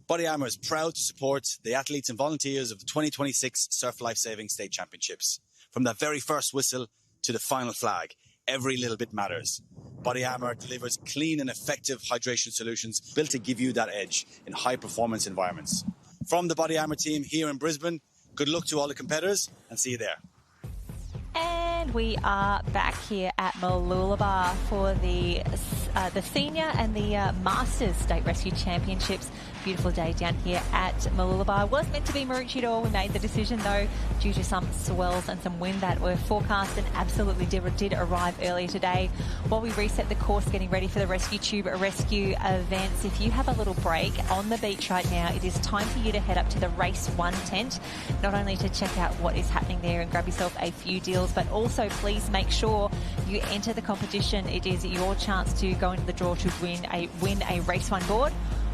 Body Armour is proud to support the athletes and volunteers of the 2026 Surf Life Saving State Championships. From the very first whistle to the final flag, every little bit matters. Body Armour delivers clean and effective hydration solutions built to give you that edge in high-performance environments. From the Body Armour team here in Brisbane, good luck to all the competitors, and see you there. And we are back here at Mooloolaba for the Senior and the Masters State Rescue Championships. Beautiful day down here at Mooloolaba. Was meant to be Maroochydore. We made the decision, though, due to some swells and some wind that were forecast and absolutely did arrive earlier today. While we reset the course, getting ready for the Rescue Tube Rescue events, if you have a little break on the beach right now, it is time for you to head up to the Race 1 tent, not only to check out what is happening there and grab yourself a few deals, but also please make sure you enter the competition. It is your chance to go into the draw to win a Race 1 board.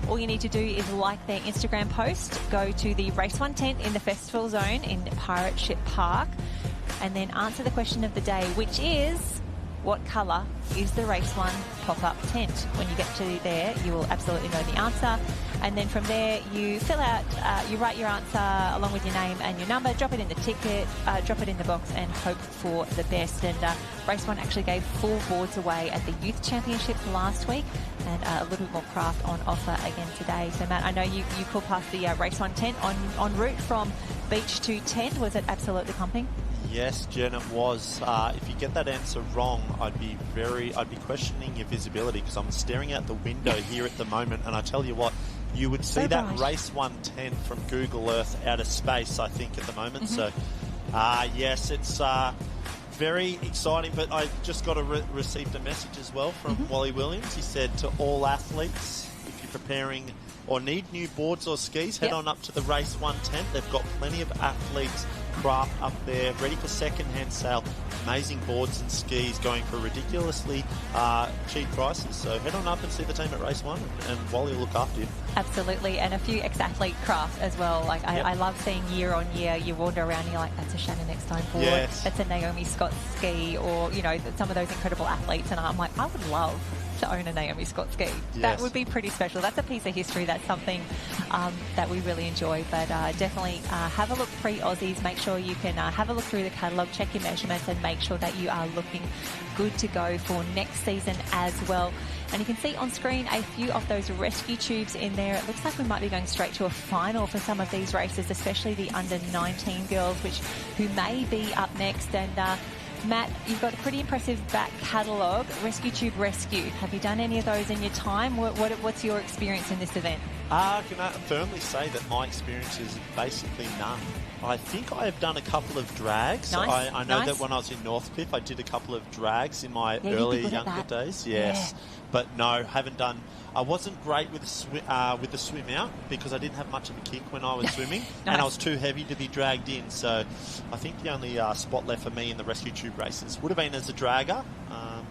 All you need to do is like their Instagram post, go to the Race 1 tent in the Festival Zone in Pirate Ship Park, and then answer the question of the day, which is, what colour is the Race 1 pop-up tent? When you get to there, you will absolutely know the answer. And then from there, you fill out, you write your answer along with your name and your number, drop it in the ticket, drop it in the box, and hope for the best. And Race 1 actually gave 4 boards away at the Youth Championships last week, and a little bit more craft on offer again today. So Matt, I know you pulled past the Race 1 tent en route from beach to tent. Was it absolutely pumping? Yes, Jen, it was. If you get that answer wrong, I'd be questioning your visibility, because I'm staring out the window here at the moment, and I tell you what, you would see that Race 1 tent from Google Earth out of space, I think, at the moment. So, yes, it's very exciting. But I just received a message as well from Wally Williams. He said to all athletes, if you're preparing or need new boards or skis, head on up to the Race 1 tent. They've got plenty of athletes craft up there, ready for second-hand sale. Amazing boards and skis going for ridiculously cheap prices. So head on up and see the team at Race 1, and Wally will look after you. Absolutely, and a few ex-athlete craft as well. Like I love seeing year on year, you wander around and you're like, that's a Shannon Eckstein board, that's a Naomi Scott ski, or, you know, some of those incredible athletes. And I'm like, I would love to own a Naomi Scott ski. That would be pretty special. That's a piece of history. That's something that we really enjoy. But definitely have a look pre-Aussies. Make sure you can have a look through the catalogue, check your measurements, and make sure that you are looking good to go for next season as well. And you can see on screen a few of those rescue tubes in there. It looks like we might be going straight to a final for some of these races, especially the under-19 girls, who may be up next. And Matt, you've got a pretty impressive back catalogue. Rescue Tube Rescue. Have you done any of those in your time? What's your experience in this event? I can firmly say that my experience is basically none. I think I have done a couple of drags. Nice. I know that when I was in Northcliffe, I did a couple of drags in my early younger days. Yes. Yeah. But no, haven't done. I wasn't great with the swim out, because I didn't have much of a kick when I was swimming, and I was too heavy to be dragged in. So I think the only spot left for me in the rescue tube races would have been as a dragger.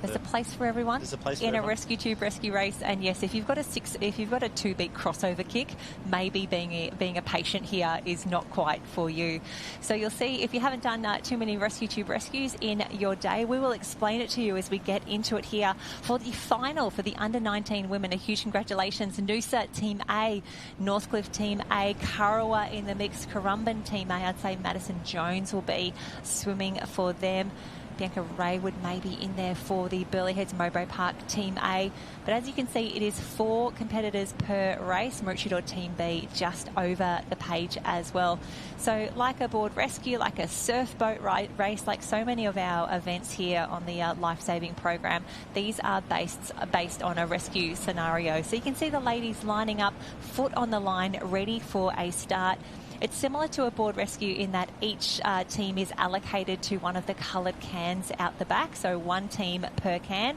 There's a place for everyone. There's a place in for a everyone. rescue tube rescue race. And yes, if you've got a 2-beat crossover kick, maybe being a patient here is not quite for you. So you'll see if you haven't done too many rescue tube rescues in your day, we will explain it to you as we get into it here for the final for the under-19 women. A huge congratulations, Noosa Team A, Northcliffe Team A, Kurrawa in the mix, Currumbin Team A. I'd say Madison Jones will be swimming for them. Bianca Raywood may be in there for the Burleigh Heads Mowbray Park Team A. But as you can see, it is 4 competitors per race. Maroochydore Team B just over the page as well. So like a board rescue, like a surf boat race, like so many of our events here on the life-saving program, these are based on a rescue scenario. So you can see the ladies lining up, foot on the line, ready for a start. It's similar to a board rescue in that each team is allocated to one of the coloured cans out the back, so 1 team per can.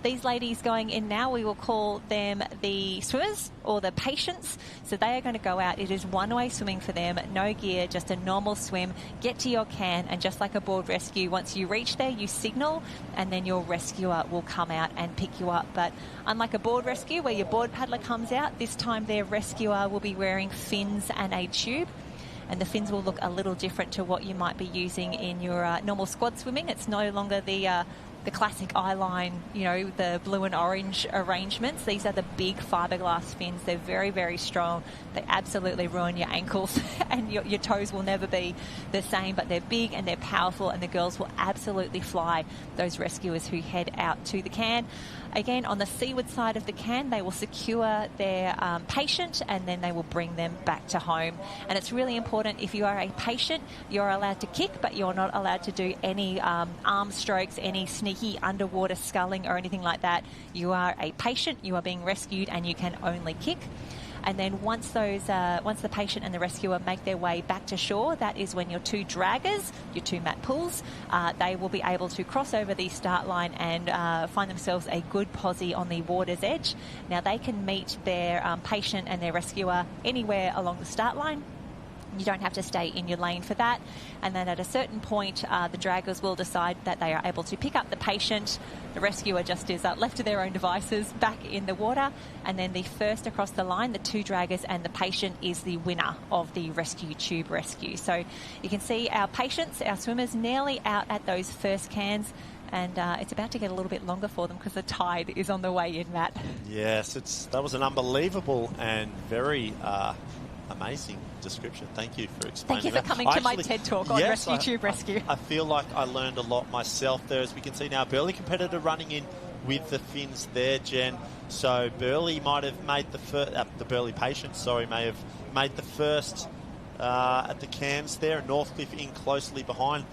These ladies going in now, we will call them the swimmers or the patients. So they are going to go out. It is one-way swimming for them, no gear, just a normal swim. Get to your can, and just like a board rescue, once you reach there, you signal, and then your rescuer will come out and pick you up. But unlike a board rescue where your board paddler comes out, this time their rescuer will be wearing fins and a tube. And the fins will look a little different to what you might be using in your normal squad swimming. It's no longer the classic eyeline, you know, the blue and orange arrangements. These are the big fiberglass fins. They're very, very strong. They absolutely ruin your ankles and your toes will never be the same, but they're big and they're powerful, and the girls will absolutely fly those rescuers who head out to the can. Again, on the seaward side of the can, they will secure their patient, and then they will bring them back to home. And it's really important, if you are a patient, you're allowed to kick, but you're not allowed to do any arm strokes, any sneaky underwater sculling or anything like that. You are a patient, you are being rescued, and you can only kick. And then once the patient and the rescuer make their way back to shore, that is when your 2 draggers, your 2 mat pulls, they will be able to cross over the start line and find themselves a good posse on the water's edge. Now they can meet their patient and their rescuer anywhere along the start line. You don't have to stay in your lane for that. And then at a certain point, the draggers will decide that they are able to pick up the patient. The rescuer just is left to their own devices back in the water. And then the first across the line, the 2 draggers and the patient, is the winner of the rescue tube rescue. So you can see our patients, our swimmers, nearly out at those first cans. And it's about to get a little bit longer for them because the tide is on the way in, Matt. Yes, that was an unbelievable and very amazing description. Thank you for explaining that. Thank you for coming to my TED Talk on Rescue Tube Rescue. I feel like I learned a lot myself there. As we can see now, Burleigh competitor running in with the fins there, Jen. So Burleigh might have made the first, the Burleigh patient, sorry, may have made the first at the cans there, and Northcliffe in closely behind.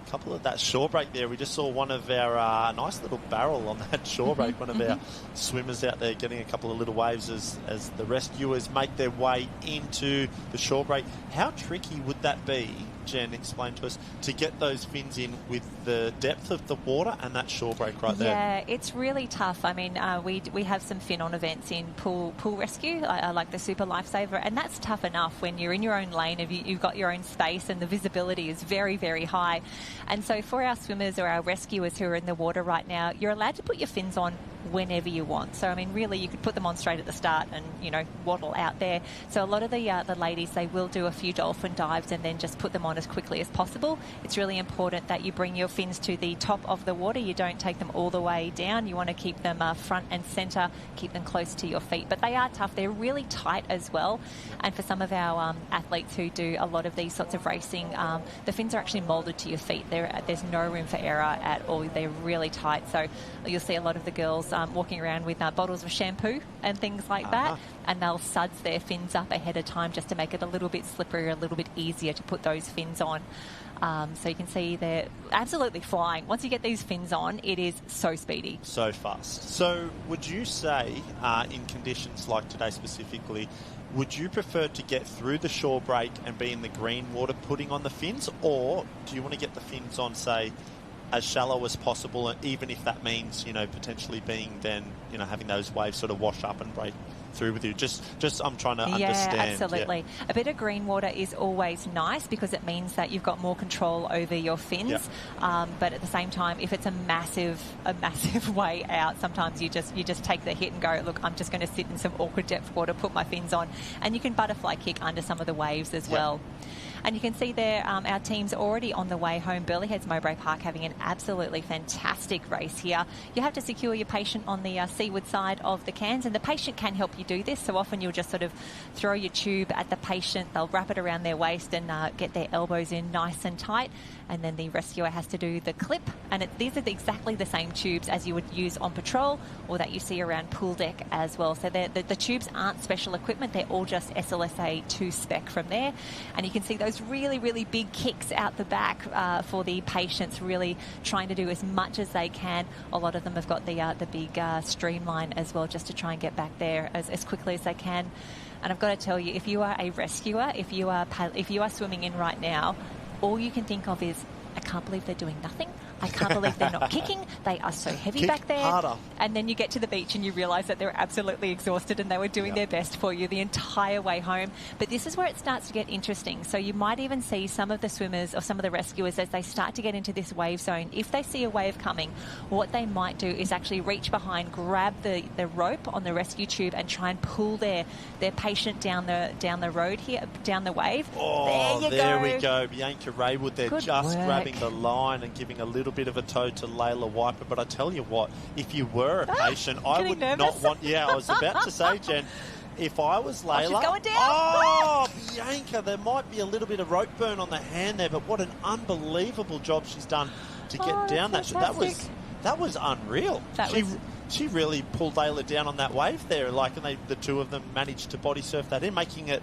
A couple of that shore break there. We just saw one of our nice little barrel on that shore break, one of our swimmers out there getting a couple of little waves as the rescuers make their way into the shore break. How tricky would that be, Jen, explain to us, to get those fins in with the depth of the water and that shore break right there? Yeah, it's really tough. I mean, we have some fin-on events in pool rescue, like the Super Lifesaver, and that's tough enough when you're in your own lane, if you've got your own space and the visibility is very, very high. And so for our swimmers or our rescuers who are in the water right now, you're allowed to put your fins on whenever you want. So, I mean, really, you could put them on straight at the start and, you know, waddle out there. So a lot of the ladies, they will do a few dolphin dives and then just put them on as quickly as possible. It's really important that you bring your fins to the top of the water. You don't take them all the way down. You want to keep them front and centre, keep them close to your feet. But they are tough. They're really tight as well. And for some of our athletes who do a lot of these sorts of racing, the fins are actually moulded to your feet. There's no room for error at all. They're really tight. So you'll see a lot of the girls walking around with bottles of shampoo and things like that, and they'll suds their fins up ahead of time just to make it a little bit slipperier, a little bit easier to put those fins on. So you can see they're absolutely flying. Once you get these fins on, it is so speedy. So fast. So would you say, in conditions like today specifically, would you prefer to get through the shore break and be in the green water putting on the fins, or do you want to get the fins on, say, as shallow as possible, even if that means, potentially being then, having those waves sort of wash up and break through with you. Just I'm trying to understand. Yeah, absolutely. Yeah. A bit of green water is always nice because it means that you've got more control over your fins. Yep. But at the same time, if it's a massive way out, sometimes you just take the hit and go, look, I'm just going to sit in some awkward depth water, put my fins on, and you can butterfly kick under some of the waves as well. And you can see there our team's already on the way home. Burleigh Heads Mowbray Park having an absolutely fantastic race here. You have to secure your patient on the seaward side of the cans, and the patient can help you do this. So often you'll just sort of throw your tube at the patient. They'll wrap it around their waist and get their elbows in nice and tight. And then the rescuer has to do the clip. And these are exactly the same tubes as you would use on patrol or that you see around pool deck as well. So the tubes aren't special equipment. They're all just SLSA 2 spec from there. And you can see those really, really big kicks out the back for the patients, really trying to do as much as they can. A lot of them have got the big streamline as well, just to try and get back there as quickly as they can. And I've got to tell you, if you are a rescuer, if you are swimming in right now, all you can think of is, I can't believe they're doing nothing. I can't believe they're not kicking. They are so heavy back there. Harder. And then you get to the beach and you realise that they're absolutely exhausted and they were doing their best for you the entire way home. But this is where it starts to get interesting. So you might even see some of the swimmers or some of the rescuers, as they start to get into this wave zone, if they see a wave coming, what they might do is actually reach behind, grab the rope on the rescue tube and try and pull their patient down the road here, down the wave. Oh, there we go. Bianca Raywood there, Good just work. grabbing the line and giving a little bit of a toe to Layla Wiper. But I tell you what, if you were a patient, I would not want... Yeah, I was about to say, Jen, if I was Layla... she's going down. Oh, Bianca, there might be a little bit of rope burn on the hand there, but what an unbelievable job she's done to get down that. That was unreal. She really pulled Layla down on that wave there, and the two of them managed to body surf that in, making it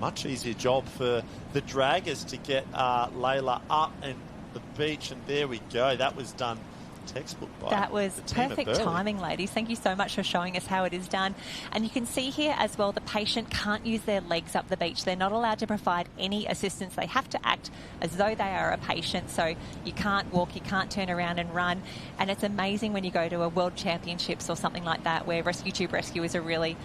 much easier job for the draggers to get Layla up and the beach, and there we go. That was done textbook by That was the team perfect at Burleigh. timing, ladies. Thank you so much for showing us how it is done. And you can see here as well, the patient can't use their legs up the beach. They're not allowed to provide any assistance. They have to act as though they are a patient. So you can't walk, you can't turn around and run. And it's amazing when you go to a World Championships or something like that, where Rescue Tube Rescue is a really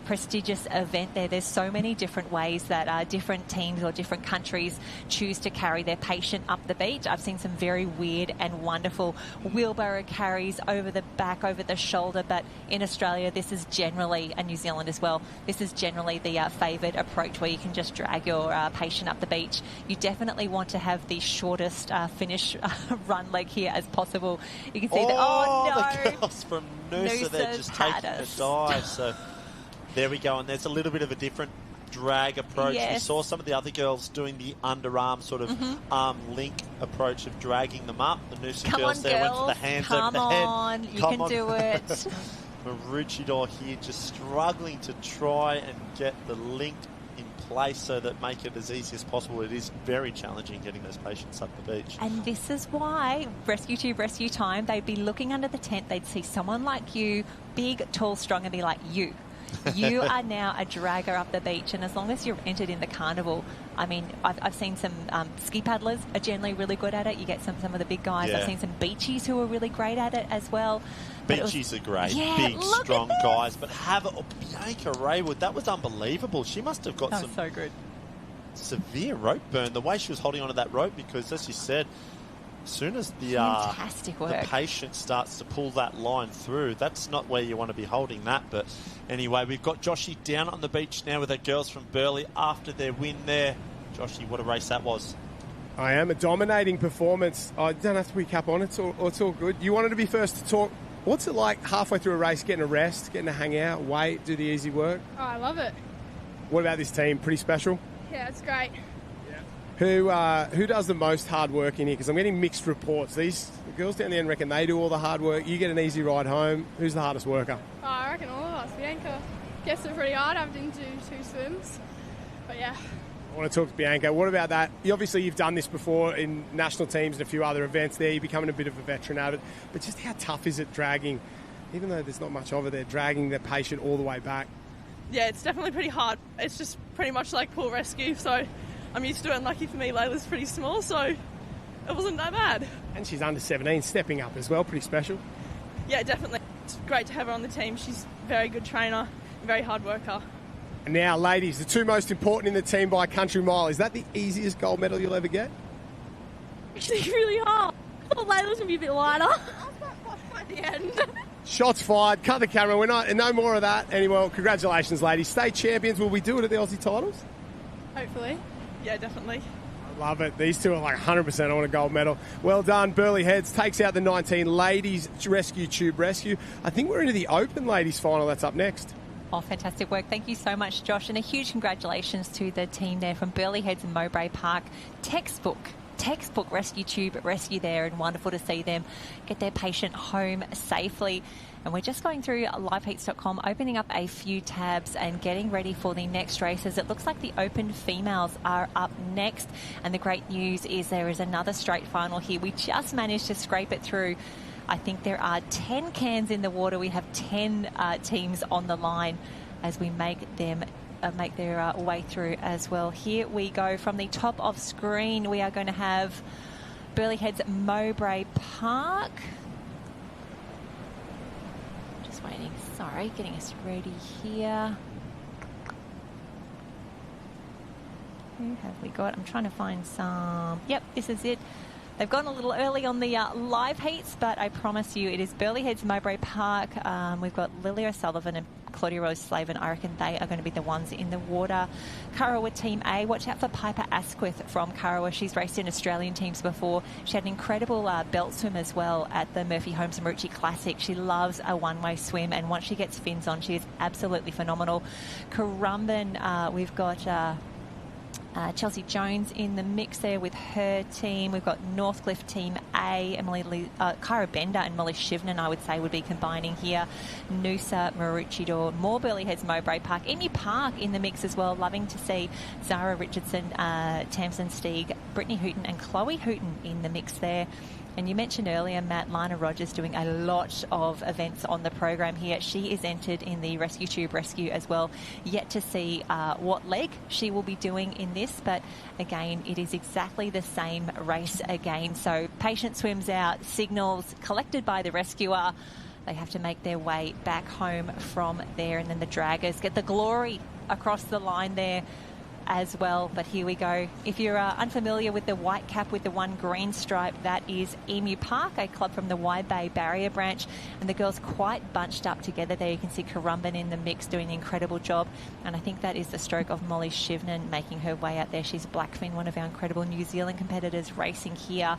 prestigious event there. There's so many different ways that different teams or different countries choose to carry their patient up the beach. I've seen some very weird and wonderful wheelbarrow carries over the back, over the shoulder, but in Australia this is generally, and New Zealand as well, this is generally the favoured approach, where you can just drag your patient up the beach. You definitely want to have the shortest finish run leg here as possible. You can see the girls from Noosa, they're just taking a dive. So there we go, and there's a little bit of a different drag approach. Yes. We saw some of the other girls doing the underarm sort of arm link approach of dragging them up. The Noosa girls there went for the hands over the head. You can do it. Maroochydore here just struggling to try and get the link in place so that make it as easy as possible. It is very challenging getting those patients up the beach. And this is why Rescue Tube Rescue Time, they'd be looking under the tent, they'd see someone like you, big, tall, strong, and be like, you are now a dragger up the beach. And as long as you're entered in the carnival, I mean, I've seen some ski paddlers are generally really good at it. You get some of the big guys. Yeah. I've seen some beachies who are really great at it as well. Beachies are great, big, strong guys. But Bianca Raywood, that was unbelievable. She must have got some so good. Severe rope burn, the way she was holding onto that rope, because as you said, as soon as the patient starts to pull that line through, that's not where you want to be holding that. But anyway, we've got Joshy down on the beach now with the girls from Burleigh after their win there. Joshy, what a race that was. I am. A dominating performance. I don't have to recap on it. It's all good. You wanted to be first to talk. What's it like halfway through a race, getting a rest, getting to hang out, wait, do the easy work? Oh, I love it. What about this team? Pretty special? Yeah, it's great. Who does the most hard work in here? Because I'm getting mixed reports. The girls down the end reckon they do all the hard work. You get an easy ride home. Who's the hardest worker? Oh, I reckon all of us. Bianca gets it pretty hard. I didn't do 2 swims. But yeah. I want to talk to Bianca. What about that? Obviously, you've done this before in national teams and a few other events there. You're becoming a bit of a veteran at it. But just how tough is it dragging, even though there's not much of it there, dragging the patient all the way back? Yeah, it's definitely pretty hard. It's just pretty much like pool rescue, so I'm used to it, and lucky for me, Layla's pretty small, so it wasn't that bad. And she's under 17, stepping up as well, pretty special. Yeah, definitely. It's great to have her on the team. She's a very good trainer, a very hard worker. And now, ladies, the two most important in the team by a country mile. Is that the easiest gold medal you'll ever get? Actually, really hard. I thought Layla was going to be a bit lighter. By the end. Shots fired, cut the camera, we're not, no more of that. Anyway, congratulations, ladies. State champions, will we do it at the Aussie titles? Hopefully. Yeah, definitely. Love it. These two are like 100% on a gold medal. Well done. Burleigh Heads takes out the 19 ladies rescue tube rescue. I think we're into the open ladies final. That's up next. Oh, fantastic work. Thank you so much, Josh. And a huge congratulations to the team there from Burleigh Heads and Mowbray Park. Textbook rescue tube rescue there, and wonderful to see them get their patient home safely. And we're just going through liveheats.com, opening up a few tabs and getting ready for the next races. It looks like the open females are up next. And the great news is there is another straight final here. We just managed to scrape it through. I think there are 10 cans in the water. We have 10 teams on the line as we make their way through as well. Here we go from the top of screen. We are going to have Burleigh Heads Mowbray Park. Just waiting, sorry, getting us ready here. Who have we got? I'm trying to find some. Yep, this is it. They've gone a little early on the live heats, but I promise you it is Burleigh Heads Mowbray Park. We've got Lily O'Sullivan and Claudia Rose Slavin. I reckon they are going to be the ones in the water. Kurrawa Team A, watch out for Piper Asquith from Kurrawa. She's raced in Australian teams before. She had an incredible belt swim as well at the Murphy Holmes Maroochydore Classic. She loves a one-way swim, and once she gets fins on, she is absolutely phenomenal. Currumbin, we've got Chelsea Jones in the mix there with her team. We've got Northcliffe Team A, Kyra Bender and Molly Shivnan, I would say, would be combining here. Noosa, Maroochydore, more Burleigh Heads Mowbray Park. Emu Park in the mix as well. Loving to see Zara Richardson, Tamsin Steeg, Brittany Hooton and Chloe Hooton in the mix there. And you mentioned earlier, Matt, Lana Rogers doing a lot of events on the program here. She is entered in the Rescue Tube Rescue as well. Yet to see what leg she will be doing in this. But again, it is exactly the same race again. So patient swims out, signals collected by the rescuer. They have to make their way back home from there. And then the draggers get the glory across the line there as well. But here we go. If you're unfamiliar with the white cap with the one green stripe, that is Emu Park, a club from the Wide Bay Barrier branch, and the girls quite bunched up together there. You can see Currumbin in the mix doing an incredible job, and I think that is the stroke of Molly Shivnan making her way out there. She's Blackfin, one of our incredible New Zealand competitors racing here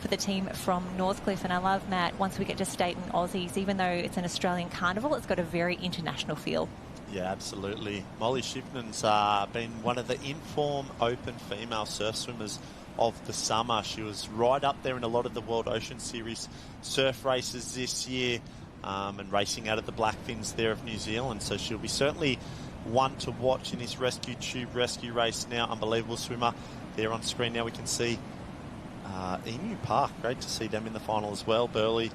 for the team from Northcliffe. And I love, Matt, once we get to state and Aussies, even though it's an Australian carnival, it's got a very international feel. Yeah, absolutely. Molly Shivnan's been one of the in-form open female surf swimmers of the summer. She was right up there in a lot of the World Ocean Series surf races this year, and racing out of the Blackfins there of New Zealand. So she'll be certainly one to watch in this Rescue Tube Rescue race now. Unbelievable swimmer there on screen. Now we can see Emu Park. Great to see them in the final as well. Burleigh,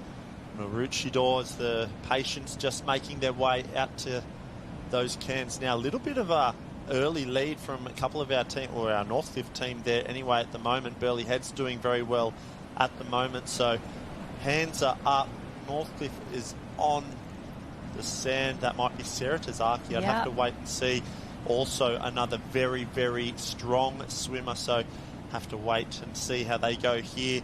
Maroochydore as the patients just making their way out to those cans now. A little bit of a early lead from a couple of our team, or our Northcliffe team there anyway at the moment. Burleigh Heads doing very well at the moment, so hands are up. Northcliffe is on the sand. That might be Sarah Tazaki. I'd have to wait and see. Also another very, very strong swimmer, so have to wait and see how they go here.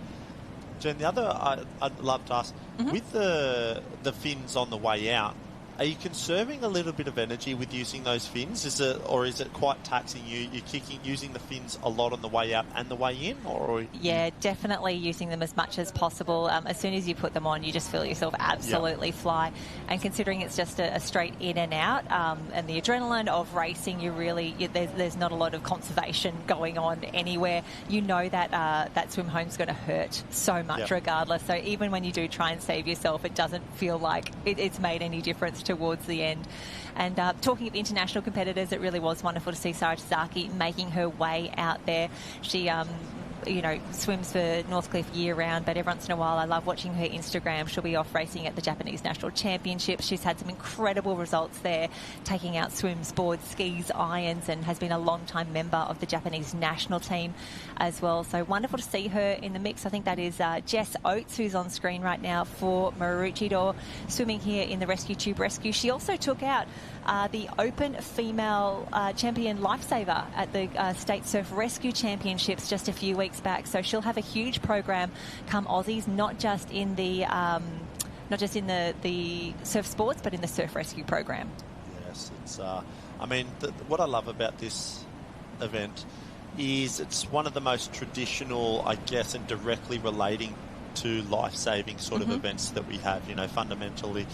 Jen, the other I'd love to ask, with the fins on the way out, are you conserving a little bit of energy with using those fins? Is it quite taxing you? You're using the fins a lot on the way out and the way in? Yeah, definitely using them as much as possible. As soon as you put them on, you just feel yourself absolutely fly. And considering it's just a straight in and out, and the adrenaline of racing, there's not a lot of conservation going on anywhere. You know that that swim home's going to hurt so much regardless. So even when you do try and save yourself, it doesn't feel like it's made any difference towards the end. And talking of international competitors, it really was wonderful to see Sarah Tazaki making her way out there. She swims for Northcliffe year round, but every once in a while I love watching her Instagram. She'll be off racing at the Japanese National Championships. She's had some incredible results there, taking out swims, boards, skis, irons, and has been a long-time member of the Japanese national team as well. So wonderful to see her in the mix. I think that is Jess Oates, who's on screen right now for Maroochydore, swimming here in the Rescue Tube Rescue. She also took out the Open Female Champion Lifesaver at the State Surf Rescue Championships just a few weeks back. So she'll have a huge program come Aussies, not just in the surf sports, but in the surf rescue program. Yes, it's. What I love about this event is it's one of the most traditional, I guess, and directly relating to life-saving sort of events that we have. Fundamentally,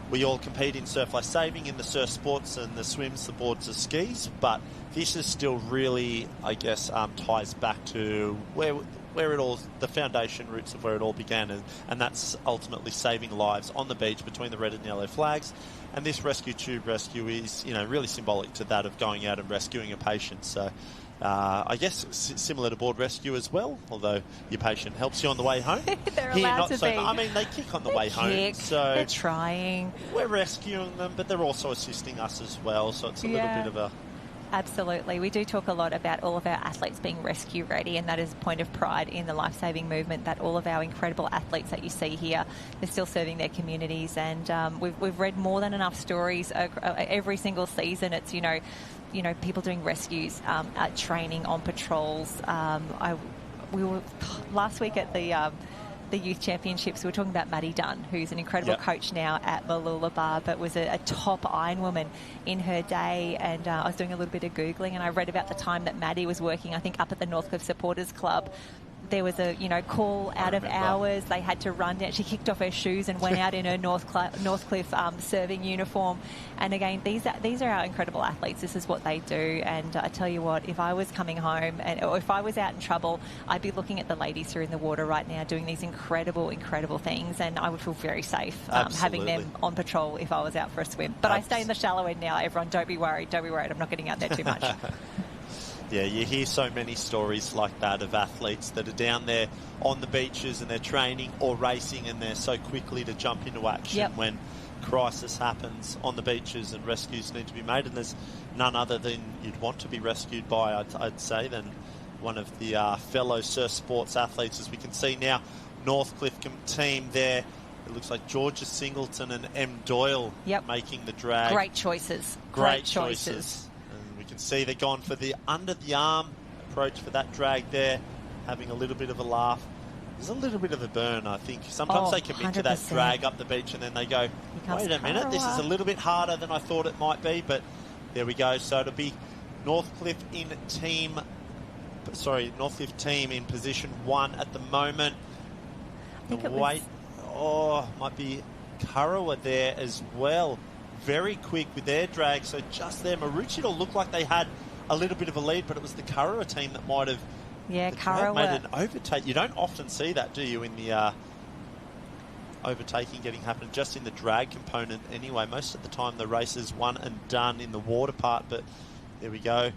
we all compete in surf life-saving in the surf sports and the swims, the boards, the skis, but this is still really, I guess, ties back to where it all, the foundation roots of where it all began, and that's ultimately saving lives on the beach between the red and yellow flags. And this Rescue Tube Rescue is, really symbolic to that of going out and rescuing a patient. So I guess similar to board rescue as well, although your patient helps you on the way home. They're allowed to be. They kick on the way home. So they're trying. We're rescuing them, but they're also assisting us as well. So it's a little bit of a... Absolutely. We do talk a lot about all of our athletes being rescue ready, and that is a point of pride in the life-saving movement, that all of our incredible athletes that you see here, they're still serving their communities. And we've read more than enough stories every single season. It's, people doing rescues, training on patrols. We were last week at the youth championships. We were talking about Maddie Dunn, who's an incredible coach now at Mooloolaba, but was a top Ironwoman in her day. And I was doing a little bit of Googling, and I read about the time that Maddie was working, I think, up at the Northcliffe Supporters Club. There was a call out of hours. They had to run down. She kicked off her shoes and went out in her Northcliffe serving uniform. And again, these are our incredible athletes. This is what they do. And I tell you what, if I was coming home or if I was out in trouble, I'd be looking at the ladies who are in the water right now doing these incredible, incredible things. And I would feel very safe having them on patrol if I was out for a swim. But I stay in the shallow end now. Everyone, don't be worried. Don't be worried. I'm not getting out there too much. Yeah, you hear so many stories like that of athletes that are down there on the beaches and they're training or racing, and they're so quickly to jump into action when crisis happens on the beaches and rescues need to be made. And there's none other than you'd want to be rescued by, I'd say, than one of the fellow surf sports athletes. As we can see now, Northcliffe team there. It looks like Georgia Singleton and M. Doyle making the drag. Great choices. Great choices. You can see they're gone for the under the arm approach for that drag there, having a little bit of a laugh. There's a little bit of a burn, I think. Sometimes they commit to that drag up the beach and then they go, wait a minute, this is a little bit harder than I thought it might be. But there we go. So it'll be Northcliffe team in position 1 at the moment. The weight, might be Currawa there as well. Very quick with their drag, so just there. Maroochydore looked like they had a little bit of a lead, but it was the Currawa team that might have Currawa made an overtake. You don't often see that, do you, in the overtaking happening just in the drag component anyway. Most of the time the race is won and done in the water part, but there we go.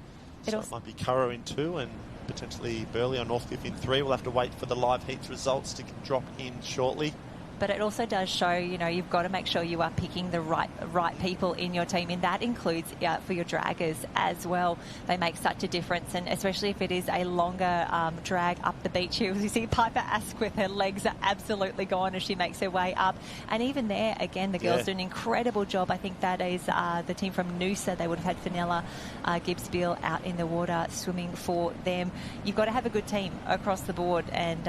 So it might be Currawa in 2 and potentially Burley or Northcliffe in 3. We'll have to wait for the live heats results to drop in shortly. But it also does show, you've got to make sure you are picking the right people in your team, and that includes for your draggers as well. They make such a difference, and especially if it is a longer drag up the beach here. As you see Piper Asquith, her legs are absolutely gone as she makes her way up. And even there, again, the girls do an incredible job. I think that is the team from Noosa. They would have had Fenella Gibbs-Beale out in the water swimming for them. You've got to have a good team across the board, and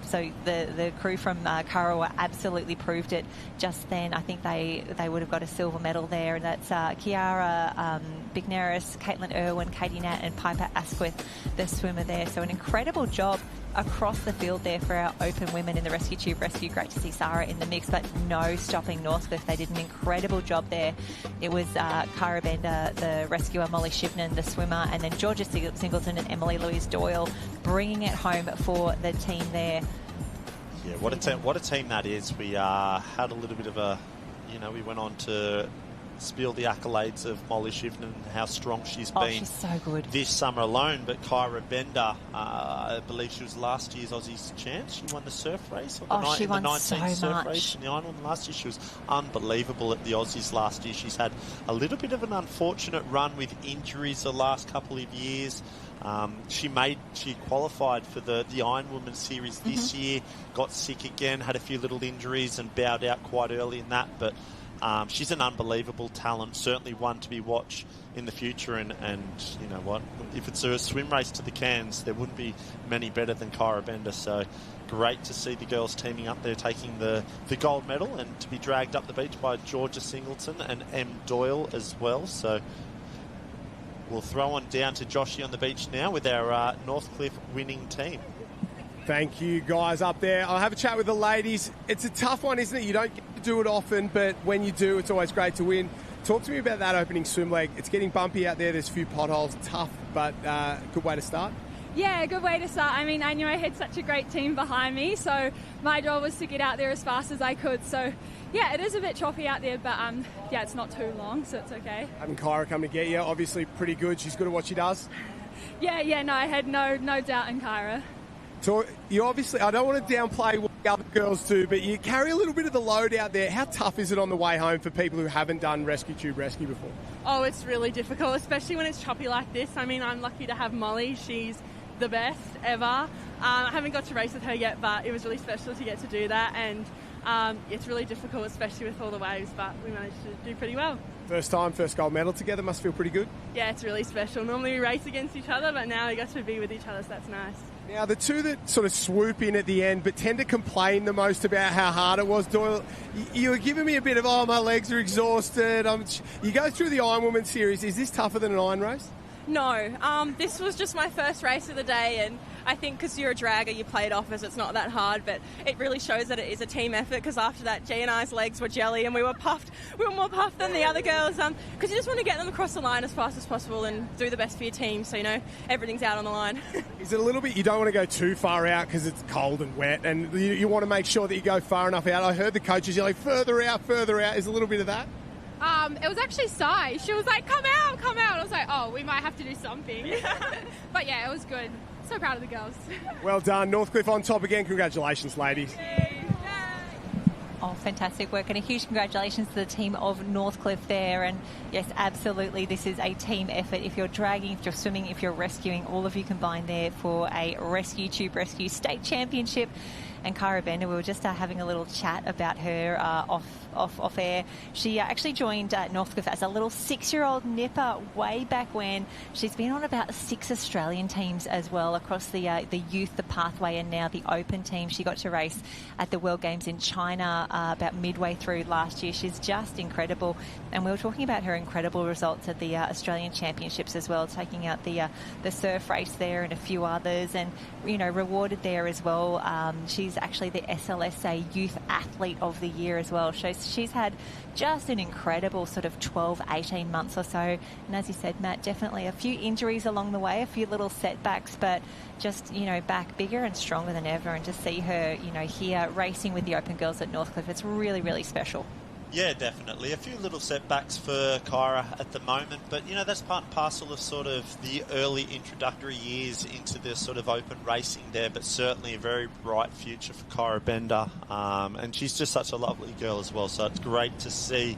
so the crew from Currawa absolutely proved it just then. I think they would have got a silver medal there, and that's Kiara Bigneris, Caitlin Irwin, Katie Nat and Piper Asquith, the swimmer there. So an incredible job across the field there for our open women in the Rescue Tube Rescue. Great to see Sarah in the mix, but no stopping Northcliffe. They did an incredible job there. It was Kyra Bender, the rescuer, Molly Shivnan, the swimmer, and then Georgia Singleton and Emily Louise Doyle bringing it home for the team there. Yeah, what a team that is. We had a little bit of a, we went on to spiel the accolades of Molly Shivnan and how strong she's Oh, been she's so good. this summer alone. But Kyra Bender, I believe she was last year's Aussies champ. She won the surf race on the, She in the won 19 so surf much. race in the Ironman last year. She was unbelievable at the Aussies last year. She's had a little bit of an unfortunate run with injuries the last couple of years. She qualified for the Ironwoman series this year, got sick again, had a few little injuries and bowed out quite early in that, but she's an unbelievable talent, certainly one to be watched in the future, and you know what, if it's a swim race to the Cairns, there wouldn't be many better than Kyra Bender, so great to see the girls teaming up there, taking the gold medal, and to be dragged up the beach by Georgia Singleton and M. Doyle as well, so we'll throw on down to Joshy on the beach now with our Northcliffe winning team. Thank you, guys, up there. I'll have a chat with the ladies. It's a tough one, isn't it? You don't get to do it often, but when you do, it's always great to win. Talk to me about that opening swim leg. It's getting bumpy out there. There's a few potholes. Tough, but good way to start. Yeah, good way to start. I mean, I knew I had such a great team behind me, so my job was to get out there as fast as I could. So, yeah, it is a bit choppy out there, but yeah, it's not too long, so it's okay. Having Kyra come to get you, obviously pretty good. She's good at what she does. Yeah, no, I had no doubt in Kyra. So you obviously, I don't want to downplay what the other girls do, but you carry a little bit of the load out there. How tough is it on the way home for people who haven't done rescue tube rescue before? Oh, it's really difficult, especially when it's choppy like this. I mean, I'm lucky to have Molly. She's the best ever. I haven't got to race with her yet, but it was really special to get to do that, and it's really difficult, especially with all the waves, but we managed to do pretty well. First time, first gold medal together, must feel pretty good. Yeah, it's really special. Normally we race against each other, but now we got to be with each other, so that's nice. Now, the two that sort of swoop in at the end but tend to complain the most about how hard it was, Doyle, you were giving me a bit of, my legs are exhausted. You go through the Ironwoman series. Is this tougher than an Iron race? No, this was just my first race of the day, and I think because you're a dragger, you play it off as it's not that hard, but it really shows that it is a team effort, because after that, G and I's legs were jelly and we were puffed. We were more puffed than the other girls, because you just want to get them across the line as fast as possible and do the best for your team, so, you know, everything's out on the line. Is it a little bit, you don't want to go too far out because it's cold and wet, and you want to make sure that you go far enough out? I heard the coaches yelling, further out, is a little bit of that? It was actually Sai. She was like, come out. I was like, oh, we might have to do something. But yeah, it was good. So proud of the girls. Well done. Northcliffe on top again. Congratulations, ladies. Oh, fantastic work, and a huge congratulations to the team of Northcliffe there. And yes, absolutely, this is a team effort. If you're dragging, if you're swimming, if you're rescuing, all of you combined there for a rescue tube rescue state championship. And Kyra Bender, we were just having a little chat about her off air. She actually joined Northcliffe as a little 6-year-old nipper way back when. She's been on about 6 Australian teams as well across the youth, the pathway, and now the open team. She got to race at the World Games in China about midway through last year. She's just incredible. And we were talking about her incredible results at the Australian Championships as well, taking out the surf race there and a few others, and, you know, rewarded there as well. She's actually the SLSC Youth Athlete of the Year as well. So she's had just an incredible sort of 12, 18 months or so. And as you said, Matt, definitely a few injuries along the way, a few little setbacks, but just, you know, back bigger and stronger than ever. And to see her, you know, here racing with the Open Girls at Northcliffe, it's really, really special. Yeah, definitely. A few little setbacks for Kyra at the moment, but, you know, that's part and parcel of sort of the early introductory years into the sort of open racing there, but certainly a very bright future for Kyra Bender. And she's just such a lovely girl as well, so it's great to see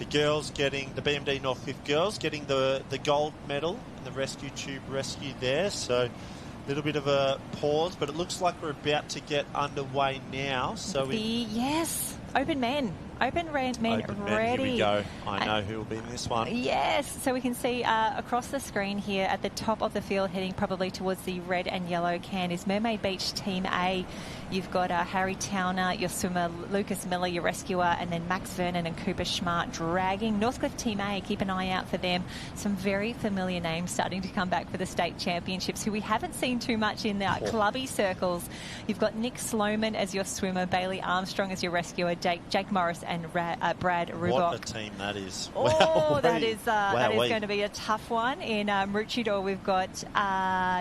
the girls getting, the BMD Northcliffe girls getting the gold medal in the rescue tube rescue there. So a little bit of a pause, but it looks like we're about to get underway now. So yes, open men. Open men ready. Here we go. I know who will be in this one. Yes, so we can see across the screen here at the top of the field, heading probably towards the red and yellow can, is Mermaid Beach Team A. You've got Harry Towner, your swimmer, Lucas Miller, your rescuer, and then Max Vernon and Cooper Schmart dragging. Northcliffe Team A, keep an eye out for them. Some very familiar names starting to come back for the state championships, who we haven't seen too much in the clubby circles. You've got Nick Sloman as your swimmer, Bailey Armstrong as your rescuer, Jake Morris and Brad Rubok. What a team that is. Oh, that is Wowee. going to be a tough one. In Maroochydore, we've got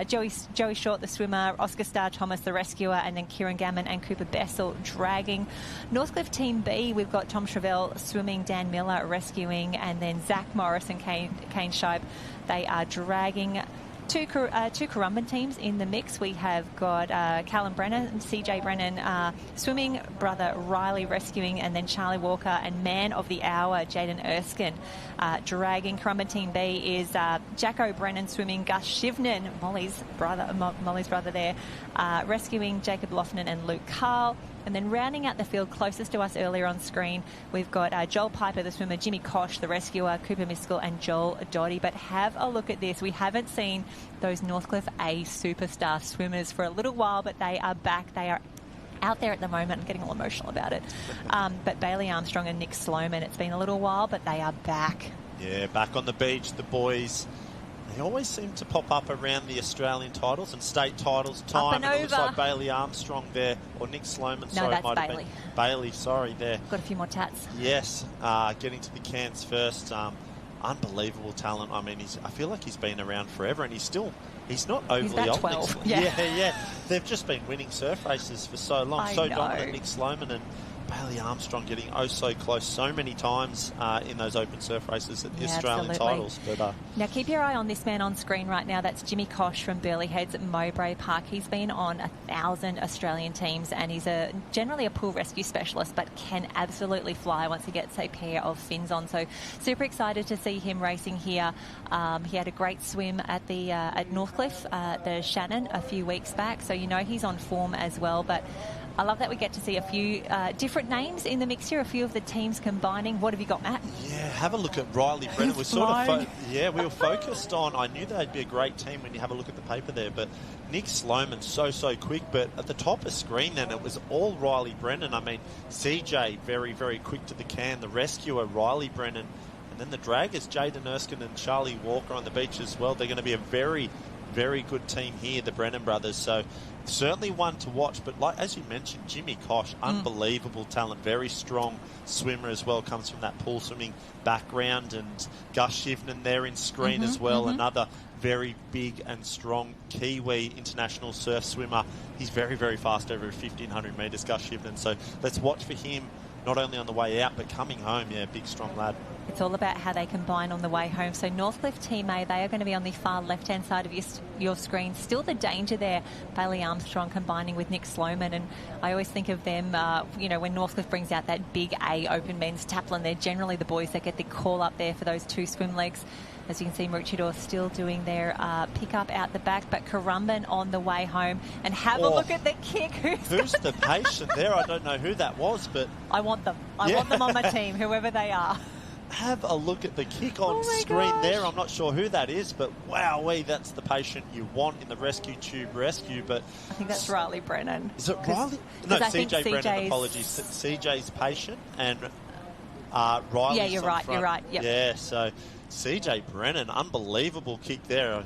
Joey Short, the swimmer, Oscar Starr Thomas, the rescuer, and then Kieran Gammon and Cooper Bessel dragging. Northcliffe Team B, we've got Tom Travell swimming, Dan Miller rescuing, and then Zach Morris and Kane Scheib. They are dragging. Two Currumbin teams in the mix. We have got Callum Brennan and CJ Brennan swimming, brother Riley rescuing, and then Charlie Walker and man of the hour Jaden Erskine dragging. Currumbin Team B is Jacko Brennan swimming, Gus Shivnan, Molly's brother there, rescuing Jacob Lofnan and Luke Carl. And then rounding out the field closest to us earlier on screen, we've got Joel Piper, the swimmer, Jimmy Kosh, the rescuer, Cooper Miskell and Joel Doddy. But have a look at this. We haven't seen those Northcliffe A superstar swimmers for a little while, but they are back. They are out there at the moment. I'm getting all emotional about it. But Bailey Armstrong and Nick Sloman, it's been a little while, but they are back. Yeah, back on the beach, the boys. They always seem to pop up around the Australian titles and state titles. Time, and it looks like Bailey Armstrong there, or Nick Sloman. No, that's Bailey. Bailey, sorry, there. Got a few more tats. Yes, getting to the cans first. Unbelievable talent. I mean, I feel like he's been around forever, and he's not overly old. 12. Yeah. They've just been winning surf races for so long. I so know. Dominant, Nick Sloman and Bailey Armstrong getting so close so many times in those open surf races at the Australian titles. But, now keep your eye on this man on screen right now. That's Jimmy Kosh from Burleigh Heads at Mowbray Park. He's been on 1,000 Australian teams, and he's generally a pool rescue specialist, but can absolutely fly once he gets a pair of fins on. So super excited to see him racing here. He had a great swim at the at Northcliffe, the Shannon, a few weeks back. So you know he's on form as well. But I love that we get to see a few different names in the mix here, a few of the teams combining. What have you got, Matt? yeah, have a look at Riley Brennan. We were focused on, I knew they'd be a great team when you have a look at the paper there, but Nick Sloman, so quick, but at the top of screen then, it was all Riley Brennan. I mean, CJ, very, very quick to the can. The rescuer, Riley Brennan. And then the draggers, Jaden Erskine and Charlie Walker on the beach as well. They're going to be a very, very good team here, the Brennan brothers. So certainly one to watch. But like as you mentioned, Jimmy Kosh, unbelievable talent, very strong swimmer as well, comes from that pool swimming background. And Gus Shivnan there in screen as well, another very big and strong Kiwi international surf swimmer. He's very, very fast over 1,500 metres, Gus Shivnan. So let's watch for him, not only on the way out, but coming home. Yeah, big, strong lad. It's all about how they combine on the way home. So Northcliffe Team A, they are going to be on the far left-hand side of your screen. Still the danger there, Bailey Armstrong combining with Nick Sloman. And I always think of them, when Northcliffe brings out that big A open men's taplin, they're generally the boys that get the call up there for those two swim legs. As you can see, Maroochydore still doing their pick-up out the back, but Currumbin on the way home. And have a look at the kick. Who's the patient there? I don't know who that was, but I want them. I want them on my team, whoever they are. Have a look at the kick on screen there. I'm not sure who that is, but wowee, that's the patient you want in the rescue tube rescue. But I think that's Riley Brennan. Is it Riley? No, CJ Brennan, apologies. CJ's patient and Riley's Yeah, you're right. front. You're right. Yep. Yeah, so CJ Brennan, unbelievable kick there.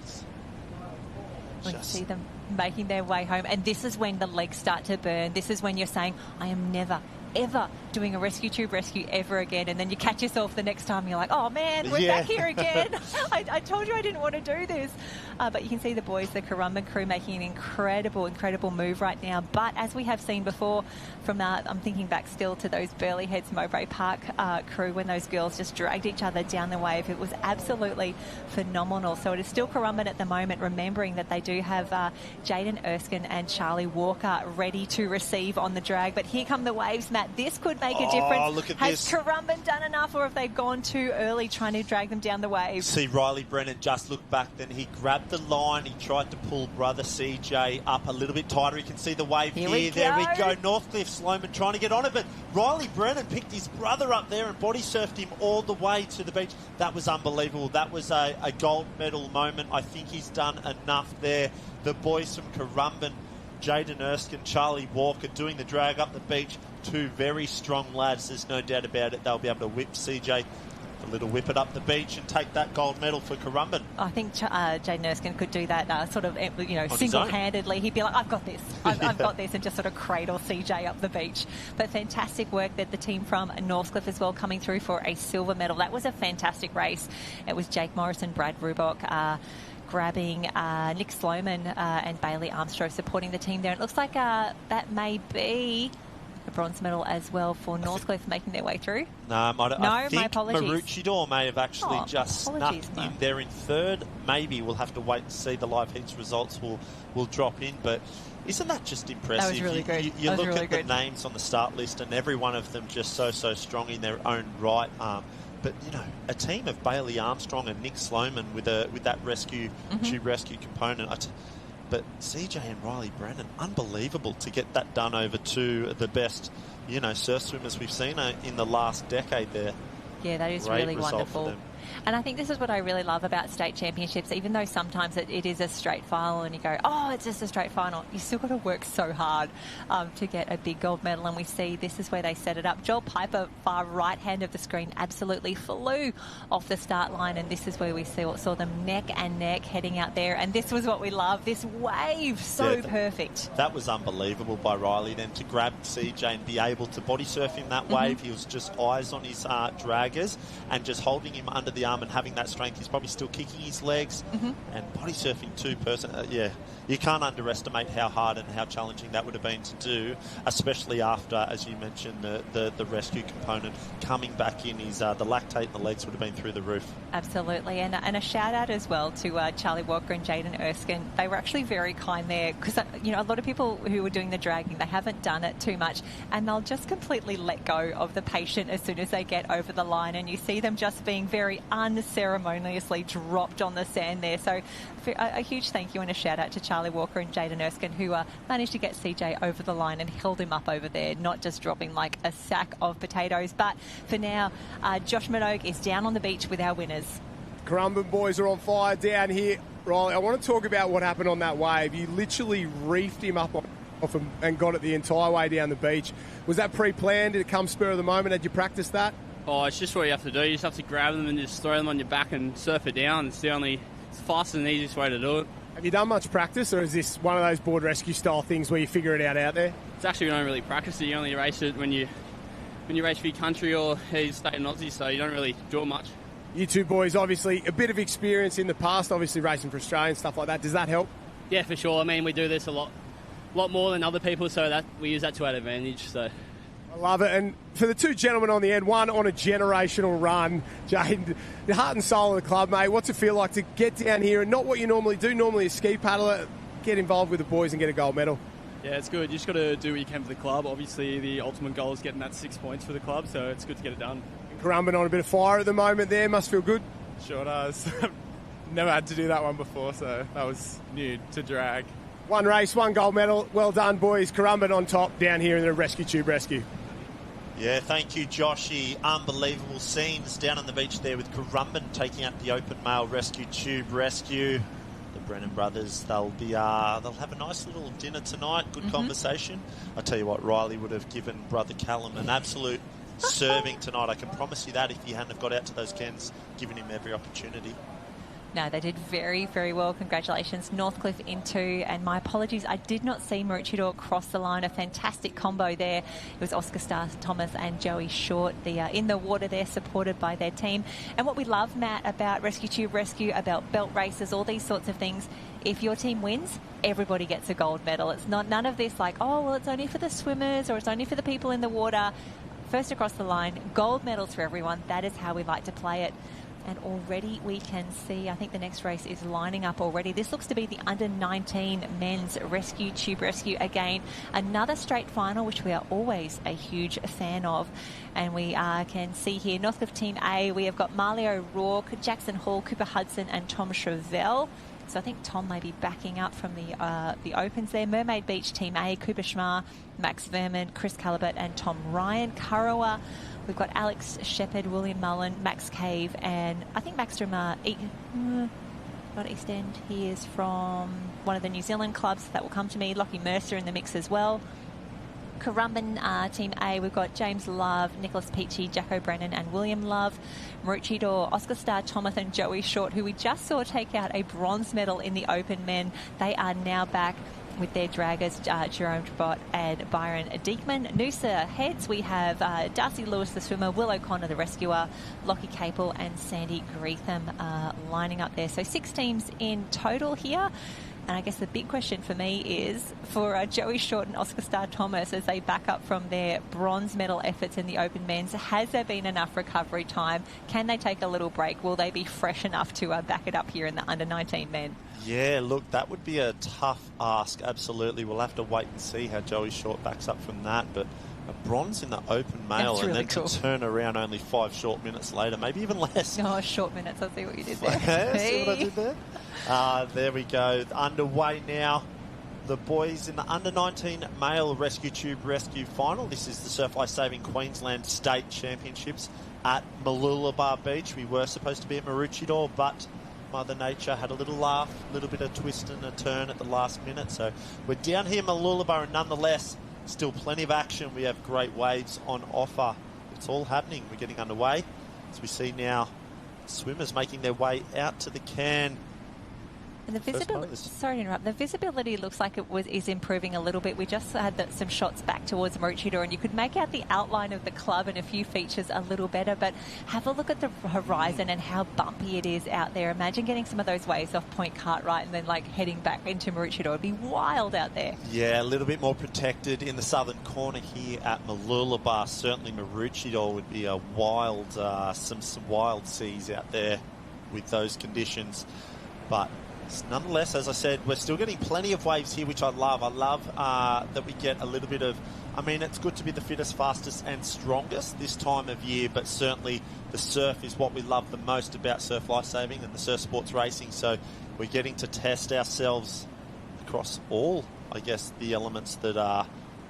We can see them making their way home. And this is when the legs start to burn. This is when you're saying, I am never, ever doing a rescue tube rescue ever again. And then you catch yourself the next time and you're like, oh man, we're back here again. I told you I didn't want to do this. But you can see the boys, the Currumbin crew, making an incredible move right now. But as we have seen before from I'm thinking back still to those Burleigh Heads Mowbray Park crew when those girls just dragged each other down the wave. It was absolutely phenomenal. So it is still Currumbin at the moment, remembering that they do have Jaden Erskine and Charlie Walker ready to receive on the drag. But here come the waves, Matt. This could make a difference. Look at Has this. Currumbin done enough, or have they gone too early trying to drag them down the wave? See, Riley Brennan just looked back, then he grabbed the line. He tried to pull brother CJ up a little bit tighter. You can see the wave here. There we go. Northcliffe Sloman trying to get on it, but Riley Brennan picked his brother up there and body surfed him all the way to the beach. That was unbelievable. That was a gold medal moment. I think he's done enough there. The boys from Currumbin, Jaden Erskine, Charlie Walker doing the drag up the beach. Two very strong lads. There's no doubt about it. They'll be able to whip CJ A little whip it up the beach and take that gold medal for Currumbin. I think Jaden Erskine could do that sort of, single-handedly. He'd be like, I've got this. I've got this, and just sort of cradle CJ up the beach. But fantastic work that the team from Northcliffe as well coming through for a silver medal. That was a fantastic race. It was Jake Morrison, Brad Rubok, grabbing Nick Sloman and Bailey Armstrong supporting the team there. It looks like that may be a bronze medal as well for Northcliffe making their way through. I think my apologies. Maroochydore may have actually just snuck in there in third. Maybe we'll have to wait and see. The live heats results will drop in, but isn't that just impressive? That was really good. You look at the names on the start list and every one of them just so strong in their own right. But, a team of Bailey Armstrong and Nick Sloman with that tube rescue component. But CJ and Riley Brennan, unbelievable to get that done over two of the best, surf swimmers we've seen in the last decade there. Yeah, that is really wonderful. And I think this is what I really love about state championships, even though sometimes it is a straight final and you go, oh, it's just a straight final. You still got to work so hard to get a big gold medal. And we see this is where they set it up. Joel Piper, far right hand of the screen, absolutely flew off the start line. And this is where we saw them neck and neck heading out there. And this was what we love, this wave, perfect. That was unbelievable by Riley then to grab CJ and be able to body surf in that wave. He was just eyes on his draggers and just holding him under the arm and having that strength. He's probably still kicking his legs and body surfing two-person. You can't underestimate how hard and how challenging that would have been to do, especially after, as you mentioned, the rescue component coming back in. The lactate in the legs would have been through the roof. Absolutely, and a shout out as well to Charlie Walker and Jaden Erskine. They were actually very kind there because a lot of people who were doing the dragging, they haven't done it too much, and they'll just completely let go of the patient as soon as they get over the line, and you see them just being very unceremoniously dropped on the sand there. So a huge thank you and a shout out to Charlie Walker and Jaden Erskine, who managed to get CJ over the line and held him up over there, not just dropping like a sack of potatoes. But for now, Josh Minogue is down on the beach with our winners. Currumbin boys are on fire down here. Riley, I want to talk about what happened on that wave. You literally reefed him up off him and got it the entire way down the beach. Was that pre-planned? Did it come spur of the moment? Had you practiced that? Oh, it's just what you have to do. You just have to grab them and just throw them on your back and surf it down. It's the fastest and easiest way to do it. Have you done much practice, or is this one of those board rescue style things where you figure it out there? It's actually, we don't really practice it. You only race it when you race for your country or your state and Aussie, so you don't really do it much. You two boys, obviously, a bit of experience in the past, obviously racing for Australia and stuff like that. Does that help? Yeah, for sure. I mean, we do this a lot more than other people, so that we use that to our advantage. So. I love it. And for the two gentlemen on the end, one on a generational run, Jane, the heart and soul of the club, mate. What's it feel like to get down here and not what you normally do, normally a ski paddler, get involved with the boys and get a gold medal? Yeah, it's good. You just got to do what you can for the club. Obviously, the ultimate goal is getting that 6 points for the club, so it's good to get it done. Currumbin on a bit of fire at the moment there. Must feel good. Sure does. Never had to do that one before, so that was new to drag. One race, one gold medal. Well done, boys. Currumbin on top down here in the Rescue Tube Rescue. Yeah, thank you, Joshy. Unbelievable scenes down on the beach there with Currumbin taking out the open male rescue tube rescue. The Brennan brothers, they'll have a nice little dinner tonight. Good conversation. I tell you what, Riley would have given brother Callum an absolute serving tonight. I can promise you that if he hadn't have got out to those Kens, giving him every opportunity. No, they did very, very well. Congratulations, Northcliffe in two. And my apologies, I did not see Maroochydore cross the line. A fantastic combo there. It was Oscar Star Thomas and Joey Short in the water there, supported by their team. And what we love, Matt, about Rescue Tube Rescue, about belt races, all these sorts of things, if your team wins, everybody gets a gold medal. It's not none of this like, oh, well, it's only for the swimmers or it's only for the people in the water. First across the line, gold medals for everyone. That is how we like to play it. And already we can see, I think the next race is lining up already. This looks to be the under-19 men's rescue tube rescue again. Another straight final, which we are always a huge fan of. And we can see here, Northcliffe Team A, we have got Marley O'Rourke, Jackson Hall, Cooper Hudson and Tom Chevelle. So I think Tom may be backing up from the opens there. Mermaid Beach Team A, Cooper Schmar, Max Verman, Chris Calibert and Tom Ryan. Kurrawa, we've got Alex Shepherd, William Mullen, Max Cave, and I think Max from not East End. He is from one of the New Zealand clubs. That will come to me. Lockie Mercer in the mix as well. Currumbin Team A, we've got James Love, Nicholas Peachy, Jacko Brennan and William Love. Maroochydore, Oscar Starr, Thomas and Joey Short, who we just saw take out a bronze medal in the Open men. They are now back with their draggers, Jerome Trabot and Byron Diekman. Noosa heads, we have Darcy Lewis, the swimmer, Will O'Connor, the rescuer, Lockie Capel and Sandy Greetham lining up there. So 6 teams in total here. And I guess the big question for me is for Joey Short and Oscar Starr Thomas as they back up from their bronze medal efforts in the Open men's. Has there been enough recovery time? Can they take a little break? Will they be fresh enough to back it up here in the under-19 men? Yeah, look, that would be a tough ask, absolutely. We'll have to wait and see how Joey Short backs up from that. But a bronze in the Open male and then to turn around only 5 short minutes later, maybe even less. Oh, short minutes. I see what you did there. Yeah, see what I did there? There we go. Underway now. The boys in the under-19 male rescue tube rescue final. This is the Surf Life Saving Queensland State Championships at Mooloolaba Beach. We were supposed to be at Maroochydore, but Mother Nature had a little laugh, a little bit of twist and a turn at the last minute. So we're down here in Mooloolaba, and nonetheless, still plenty of action. We have great waves on offer. It's all happening. We're getting underway. As we see now, swimmers making their way out to the can. And the visibility, sorry to interrupt, the visibility looks like is improving a little bit. We just had some shots back towards Maroochydore and you could make out the outline of the club and a few features a little better, but have a look at the horizon and how bumpy it is out there. Imagine getting some of those waves off Point Cartwright and then like heading back into Maroochydore. It'd be wild out there. Yeah, a little bit more protected in the southern corner here at Mooloolaba. Certainly Maroochydore would be a wild, some wild seas out there with those conditions. But nonetheless, as I said, we're still getting plenty of waves here, which I love. I love that we get a little bit of, I mean, it's good to be the fittest, fastest and strongest this time of year, but certainly the surf is what we love the most about surf lifesaving and the surf sports racing. So we're getting to test ourselves across all, I guess, the elements that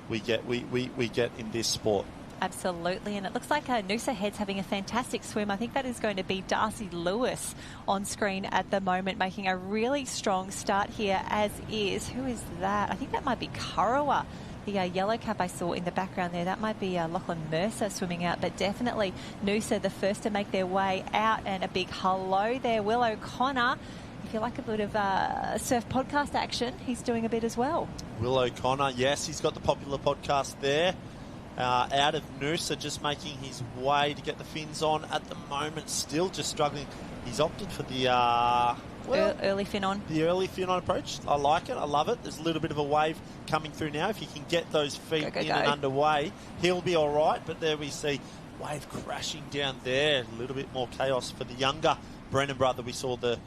we get in this sport. Absolutely, and it looks like Noosa Head's having a fantastic swim. I think that is going to be Darcy Lewis on screen at the moment, making a really strong start here, as is, who is that? I think that might be Kurrawa, the yellow cap I saw in the background there. That might be Lachlan Mercer swimming out, but definitely Noosa the first to make their way out, and a big hello there, Will O'Connor. If you like a bit of surf podcast action, he's doing a bit as well. Will O'Connor, yes, he's got the popular podcast there. Out of Noosa, just making his way to get the fins on at the moment, still just struggling. He's opted for the early fin on. The early fin on approach. I like it. I love it. There's a little bit of a wave coming through now. If he can get those feet in and underway, he'll be all right. But there we see wave crashing down there. A little bit more chaos for the younger Brennan brother. We saw the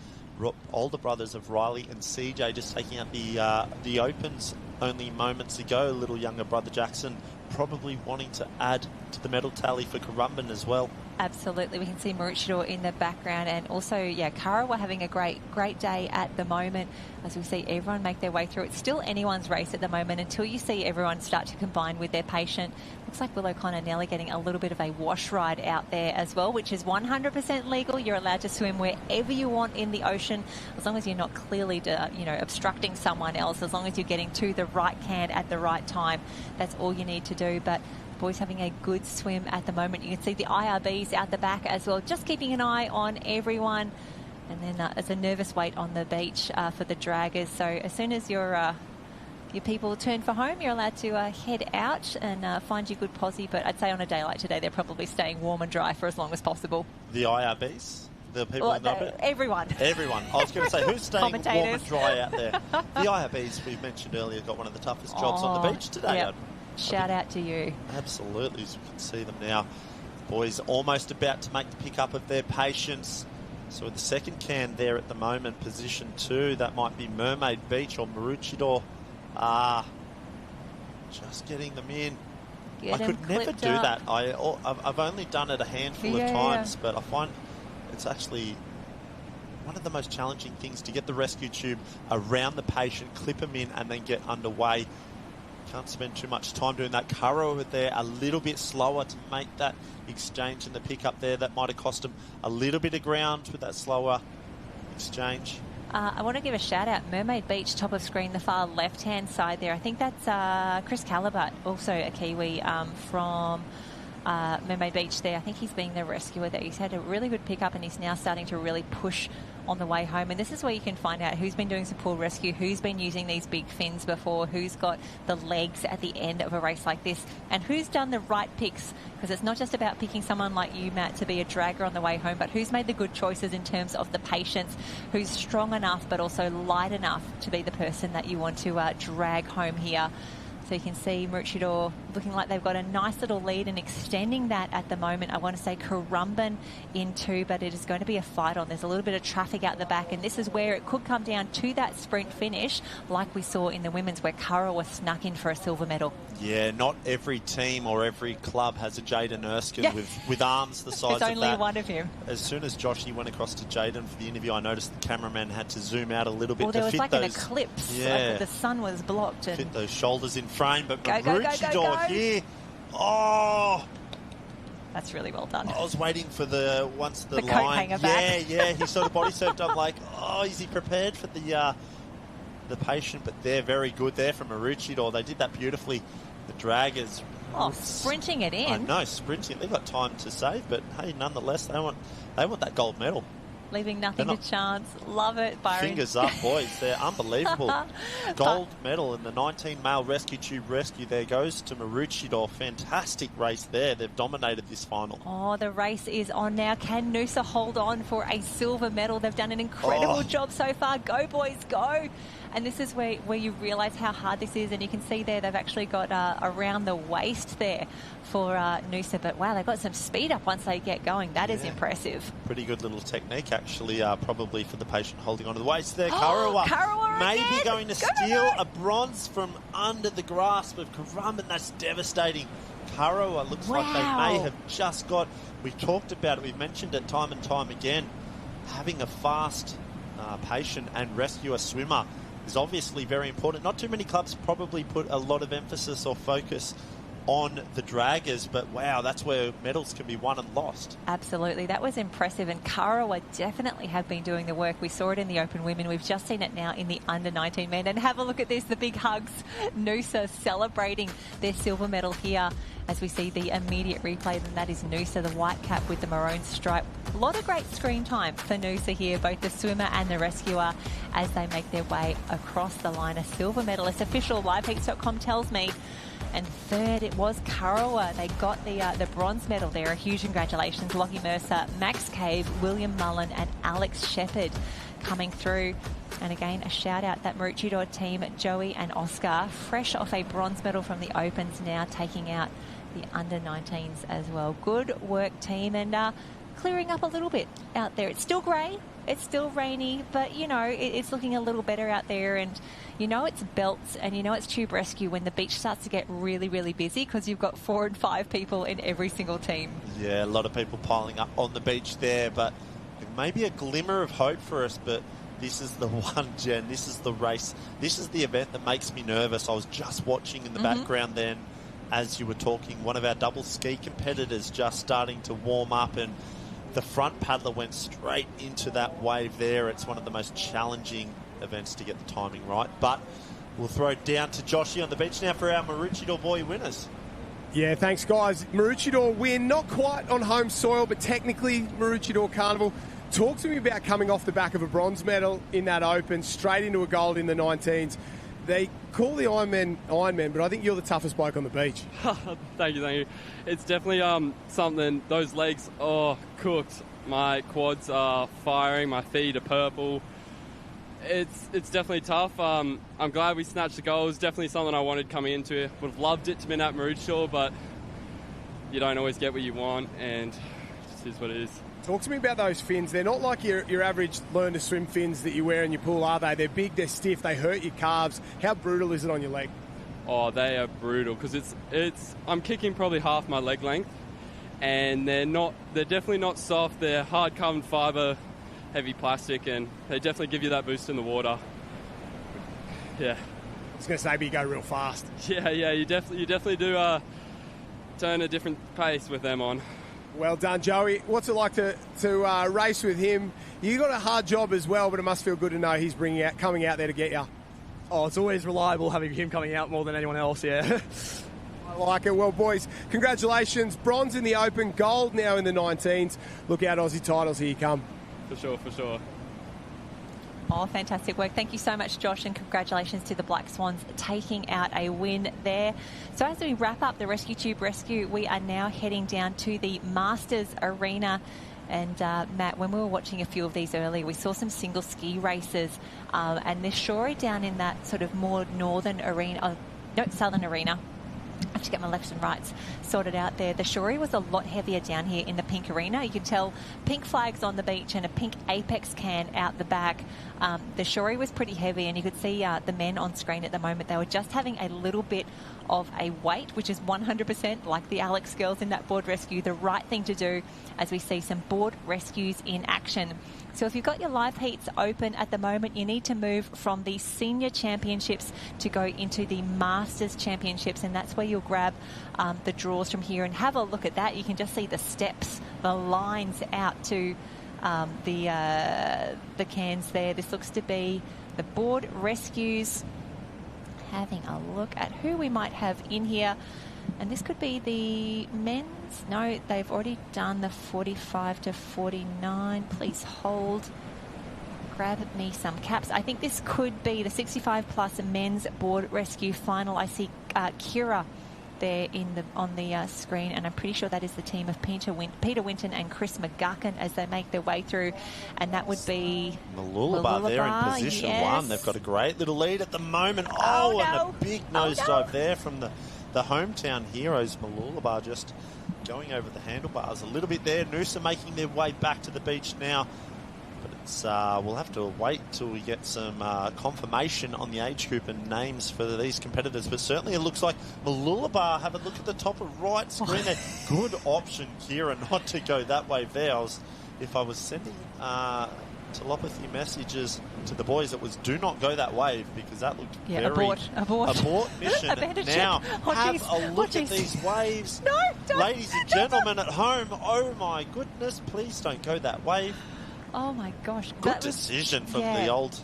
older brothers of Riley and CJ just taking out the Opens only moments ago. Little younger brother Jackson probably wanting to add to the medal tally for Currumbin as well. Absolutely. We can see Maroochydore in the background, and also, yeah, Kurrawa having a great day at the moment as we see everyone make their way through. It's still anyone's race at the moment until you see everyone start to combine with their patient. Looks like Will O'Connor nearly getting a little bit of a wash ride out there as well, which is 100% legal. You're allowed to swim wherever you want in the ocean, as long as you're not clearly obstructing someone else, as long as you're getting to the right can at the right time. That's all you need to do. But boys having a good swim at the moment. You can see the IRBs out the back as well, just keeping an eye on everyone. And then there's a nervous wait on the beach for the draggers. So as soon as your people turn for home, you're allowed to head out and find your good posse. But I'd say on a day like today, they're probably staying warm and dry for as long as possible. The IRBs? The people in the everyone. Everyone. I was going to say, who's staying warm and dry out there? The IRBs, we mentioned earlier, got one of the toughest jobs on the beach today. Yep. Shout out to you. Absolutely, as you can see them now. The boys almost about to make the pick-up of their patience. So with the second can there at the moment, position 2, that might be Mermaid Beach or Maroochydore. Just getting them in. I could never do that. I've only done it a handful of times, but I find it's actually one of the most challenging things to get the rescue tube around the patient, clip them in, and then get underway. Can't spend too much time doing that. Kurrawa there a little bit slower to make that exchange and the pickup there. That might have cost him a little bit of ground with that slower exchange. I want to give a shout out. Mermaid Beach, top of screen, the far left-hand side there. I think that's Chris Calibut, also a Kiwi from Mermaid Beach there. I think he's being the rescuer there. He's had a really good pickup and he's now starting to really push on the way home. And this is where you can find out who's been doing some pool rescue, who's been using these big fins before, who's got the legs at the end of a race like this, and who's done the right picks. Because it's not just about picking someone like you, Matt, to be a dragger on the way home, but who's made the good choices in terms of the patience, who's strong enough but also light enough to be the person that you want to drag home here. So you can see Maroochydore looking like they've got a nice little lead and extending that at the moment. I want to say Currumbin in 2, but it is going to be a fight on. There's a little bit of traffic out the back, and this is where it could come down to that sprint finish like we saw in the women's where Currawa snuck in for a silver medal. Yeah, not every team or every club has a Jaden Erskine with arms the size of that. There's only one of him. As soon as Joshy went across to Jaden for the interview, I noticed the cameraman had to zoom out a little bit well, to there was fit like those, an eclipse. Yeah, Like the sun was blocked. And fit those shoulders in frame, but go, Maroochydore here. Oh, that's really well done. I was waiting for the coat hanger back. Yeah, he sort of body surfed up like, oh, is he prepared for the patient? But they're very good there from Maroochydore. They did that beautifully. The draggers. Oh, sprinting it in. I know, sprinting. They've got time to save, but hey, nonetheless, they want that gold medal. Leaving nothing to chance. Love it, Byron. Fingers up, boys. They're unbelievable. Gold medal in the 19 male rescue tube rescue. There goes to Maroochydore. Fantastic race there. They've dominated this final. Oh, the race is on now. Can Noosa hold on for a silver medal? They've done an incredible job so far. Go, boys, go. And this is where you realise how hard this is. And you can see there they've actually got around the waist there for Noosa. But, wow, they've got some speed up once they get going. That is impressive. Pretty good little technique, actually, probably for the patient holding onto the waist there. Currawa maybe going to steal a bronze from under the grasp of Currumbin. That's devastating. Currawa looks like they may have just got... We've talked about it. We've mentioned it time and time again. Having a fast patient and rescuer swimmer is obviously very important. Not too many clubs probably put a lot of emphasis or focus on the draggers, but wow, that's where medals can be won and lost. Absolutely, that was impressive, and Currawa definitely have been doing the work. We saw it in the open women, we've just seen it now in the under 19 men, and have a look at this, the big hugs. Noosa celebrating their silver medal here as we see the immediate replay, and that is Noosa, the white cap with the maroon stripe. A lot of great screen time for Noosa here, both the swimmer and the rescuer, as they make their way across the line. A silver medalist, official liveheats.com tells me. And third, it was Currawa. They got the bronze medal there. A huge congratulations. Lockie Mercer, Max Cave, William Mullen and Alex Shepherd coming through. And again, a shout out that Maroochydore team, Joey and Oscar, fresh off a bronze medal from the Opens, now taking out the under 19s as well. Good work, team, and clearing up a little bit out there. It's still grey, it's still rainy, but you know, it's looking a little better out there, and you know it's belts and you know it's tube rescue when the beach starts to get really, really busy, because you've got 4 and 5 people in every single team. Yeah, a lot of people piling up on the beach there, but maybe a glimmer of hope for us, but this is the one, Jen, this is the race, this is the event that makes me nervous. I was just watching in the background then as you were talking, one of our double ski competitors just starting to warm up, and the front paddler went straight into that wave there. It's one of the most challenging events to get the timing right, but we'll throw it down to Joshy on the beach now for our Maroochydore boy winners. Yeah, thanks, guys. Maroochydore win, not quite on home soil, but technically Maroochydore Carnival. Talk to me about coming off the back of a bronze medal in that Open, straight into a gold in the 19s. They call the Ironman, but I think you're the toughest bloke on the beach. Thank you. It's definitely something. Those legs are cooked. My quads are firing. My feet are purple. It's definitely tough. I'm glad we snatched the goal. It's definitely something I wanted coming into it. Would have loved it to be at Maroochydore, but you don't always get what you want, and it just is what it is. Talk to me about those fins. They're not like your average learn-to-swim fins that you wear in your pool, are they? They're big, they're stiff, they hurt your calves. How brutal is it on your leg? Oh, they are brutal, because I'm kicking probably half my leg length, and they're definitely not soft. They're hard carbon fibre, heavy plastic, and they definitely give you that boost in the water. Yeah. I was going to say, but you go real fast. Yeah, you definitely do turn a different pace with them on. Well done, Joey. What's it like to race with him? You got a hard job as well, but it must feel good to know he's coming out there to get you. Oh, it's always reliable having him coming out more than anyone else, yeah. I like it. Well, boys, congratulations. Bronze in the Open, gold now in the 19s. Look out, Aussie titles, here you come. For sure, for sure. Oh, fantastic work. Thank you so much, Josh, and congratulations to the Black Swans taking out a win there. So as we wrap up the Rescue Tube Rescue, we are now heading down to the Masters Arena. And Matt, when we were watching a few of these earlier, we saw some single ski races, and this Shorey down in that sort of more northern arena, southern arena. I have to get my lefts and rights sorted out there. The Shorey was a lot heavier down here in the pink arena. You can tell pink flags on the beach and a pink Apex can out the back. The Shorey was pretty heavy, and you could see the men on screen at the moment. They were just having a little bit of a wait, which is 100% like the Alex girls in that board rescue, the right thing to do as we see some board rescues in action. So if you've got your live heats open at the moment, you need to move from the Senior Championships to go into the Masters Championships, and that's where you'll grab the draws from here and have a look at that. You can just see the steps, the lines out to the cans there. This looks to be the board rescues. Having a look at who we might have in here. And this could be the men's. No, they've already done the 45 to 49. Please hold. Grab me some caps. I think this could be the 65 plus men's board rescue final. I see Kira there on the screen, and I'm pretty sure that is the team of Peter Winton and Chris McGuckin as they make their way through, and that would be Malulabar there in position one. They've got a great little lead at the moment. Oh, and a big nosedive there from the hometown heroes. Malulabar just going over the handlebars a little bit there. Noosa making their way back to the beach now. But it's we'll have to wait till we get some confirmation on the age group and names for these competitors. But certainly it looks like Malulabar, have a look at the top of right screen there. Good option, Kira, not to go that way there. If I was sending telepathy messages to the boys, it was do not go that way, because that looked very... Abort mission. Now, have a look at these waves. No, don't. Ladies and gentlemen at home, oh my goodness, please don't go that wave. Oh my gosh. Good decision from the old...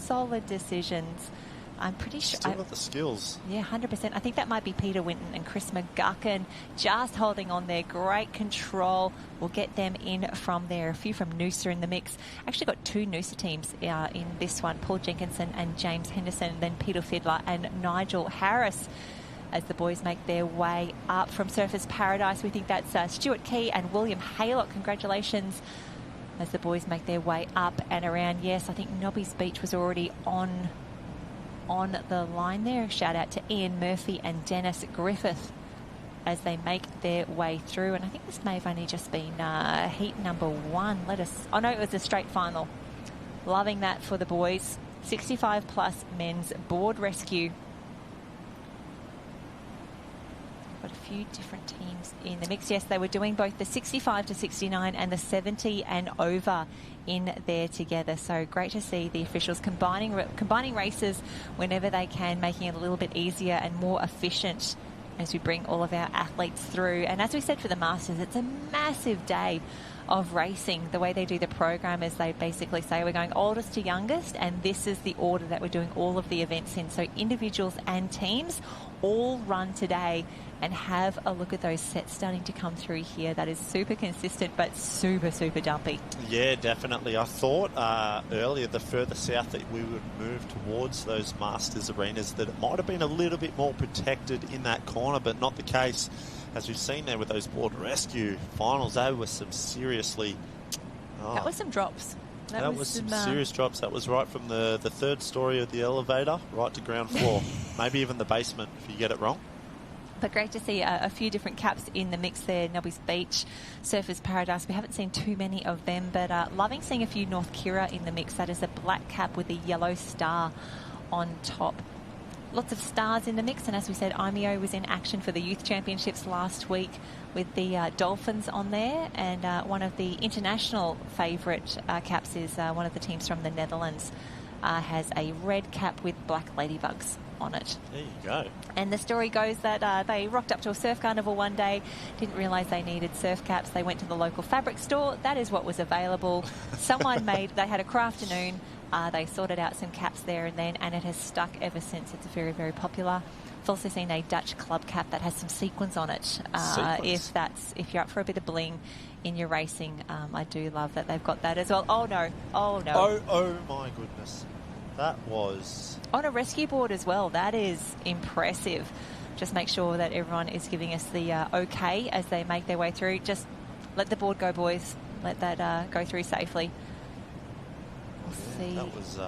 Solid decisions. I'm pretty sure... Still got the skills. Yeah, 100%. I think that might be Peter Winton and Chris McGuckin just holding on there. Great control. We'll get them in from there. A few from Noosa in the mix. Actually got two Noosa teams in this one. Paul Jenkinson and James Henderson, then Peter Fiddler and Nigel Harris as the boys make their way up from Surfers Paradise. We think that's Stuart Key and William Haylock. Congratulations as the boys make their way up and around. Yes, I think Nobby's Beach was already on the line there. Shout out to Ian Murphy and Dennis Griffith as they make their way through. And I think this may have only just been heat number one. Oh no, it was a straight final. Loving that for the boys. 65 plus men's board rescue. Got a few different teams in the mix. Yes, they were doing both the 65 to 69 and the 70 and over in there together. So great to see the officials combining races whenever they can, making it a little bit easier and more efficient as we bring all of our athletes through. And as we said for the Masters, it's a massive day of racing. The way they do the program is they basically say we're going oldest to youngest, and this is the order that we're doing all of the events in. So individuals and teams all run today, and have a look at those sets starting to come through here. That is super consistent, but super, super jumpy. Yeah, definitely. I thought earlier, the further south that we would move towards those Masters arenas, that it might have been a little bit more protected in that corner, but not the case. As we've seen there with those board rescue finals, they were some seriously... That was some drops. That was some serious drops. That was right from the third story of the elevator right to ground floor. Maybe even the basement if you get it wrong. But great to see a few different caps in the mix there. Nobby's Beach, Surfers Paradise. We haven't seen too many of them, but loving seeing a few North Kira in the mix. That is a black cap with a yellow star on top. Lots of stars in the mix, and as we said, IMEO was in action for the Youth Championships last week with the Dolphins on there, and one of the international favourite caps is one of the teams from the Netherlands has a red cap with black ladybugs on it. There you go. And the story goes that they rocked up to a surf carnival one day, didn't realise they needed surf caps. They went to the local fabric store. That is what was available. Someone they had a crafternoon. They sorted out some caps there and then, and it has stuck ever since. It's very, very popular. I've also seen a Dutch club cap that has some sequins on it. If you're up for a bit of bling in your racing, I do love that they've got that as well. Oh no! Oh no! Oh my goodness! That was on a rescue board as well. That is impressive. Just make sure that everyone is giving us the okay as they make their way through. Just let the board go, boys. Let that go through safely. We'll see. That was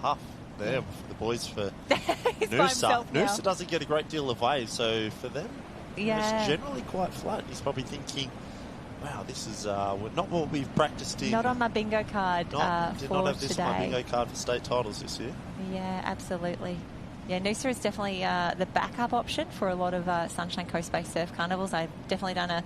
tough there for the boys for He's by himself now. Noosa doesn't get a great deal of waves, so for them, yeah, it's generally quite flat. He's probably thinking, wow, this is not what we've practiced in. Not on my bingo card did not have this today. on my bingo card for state titles this year. Yeah, absolutely. Yeah, Noosa is definitely the backup option for a lot of Sunshine Coast-based surf carnivals. I've definitely done a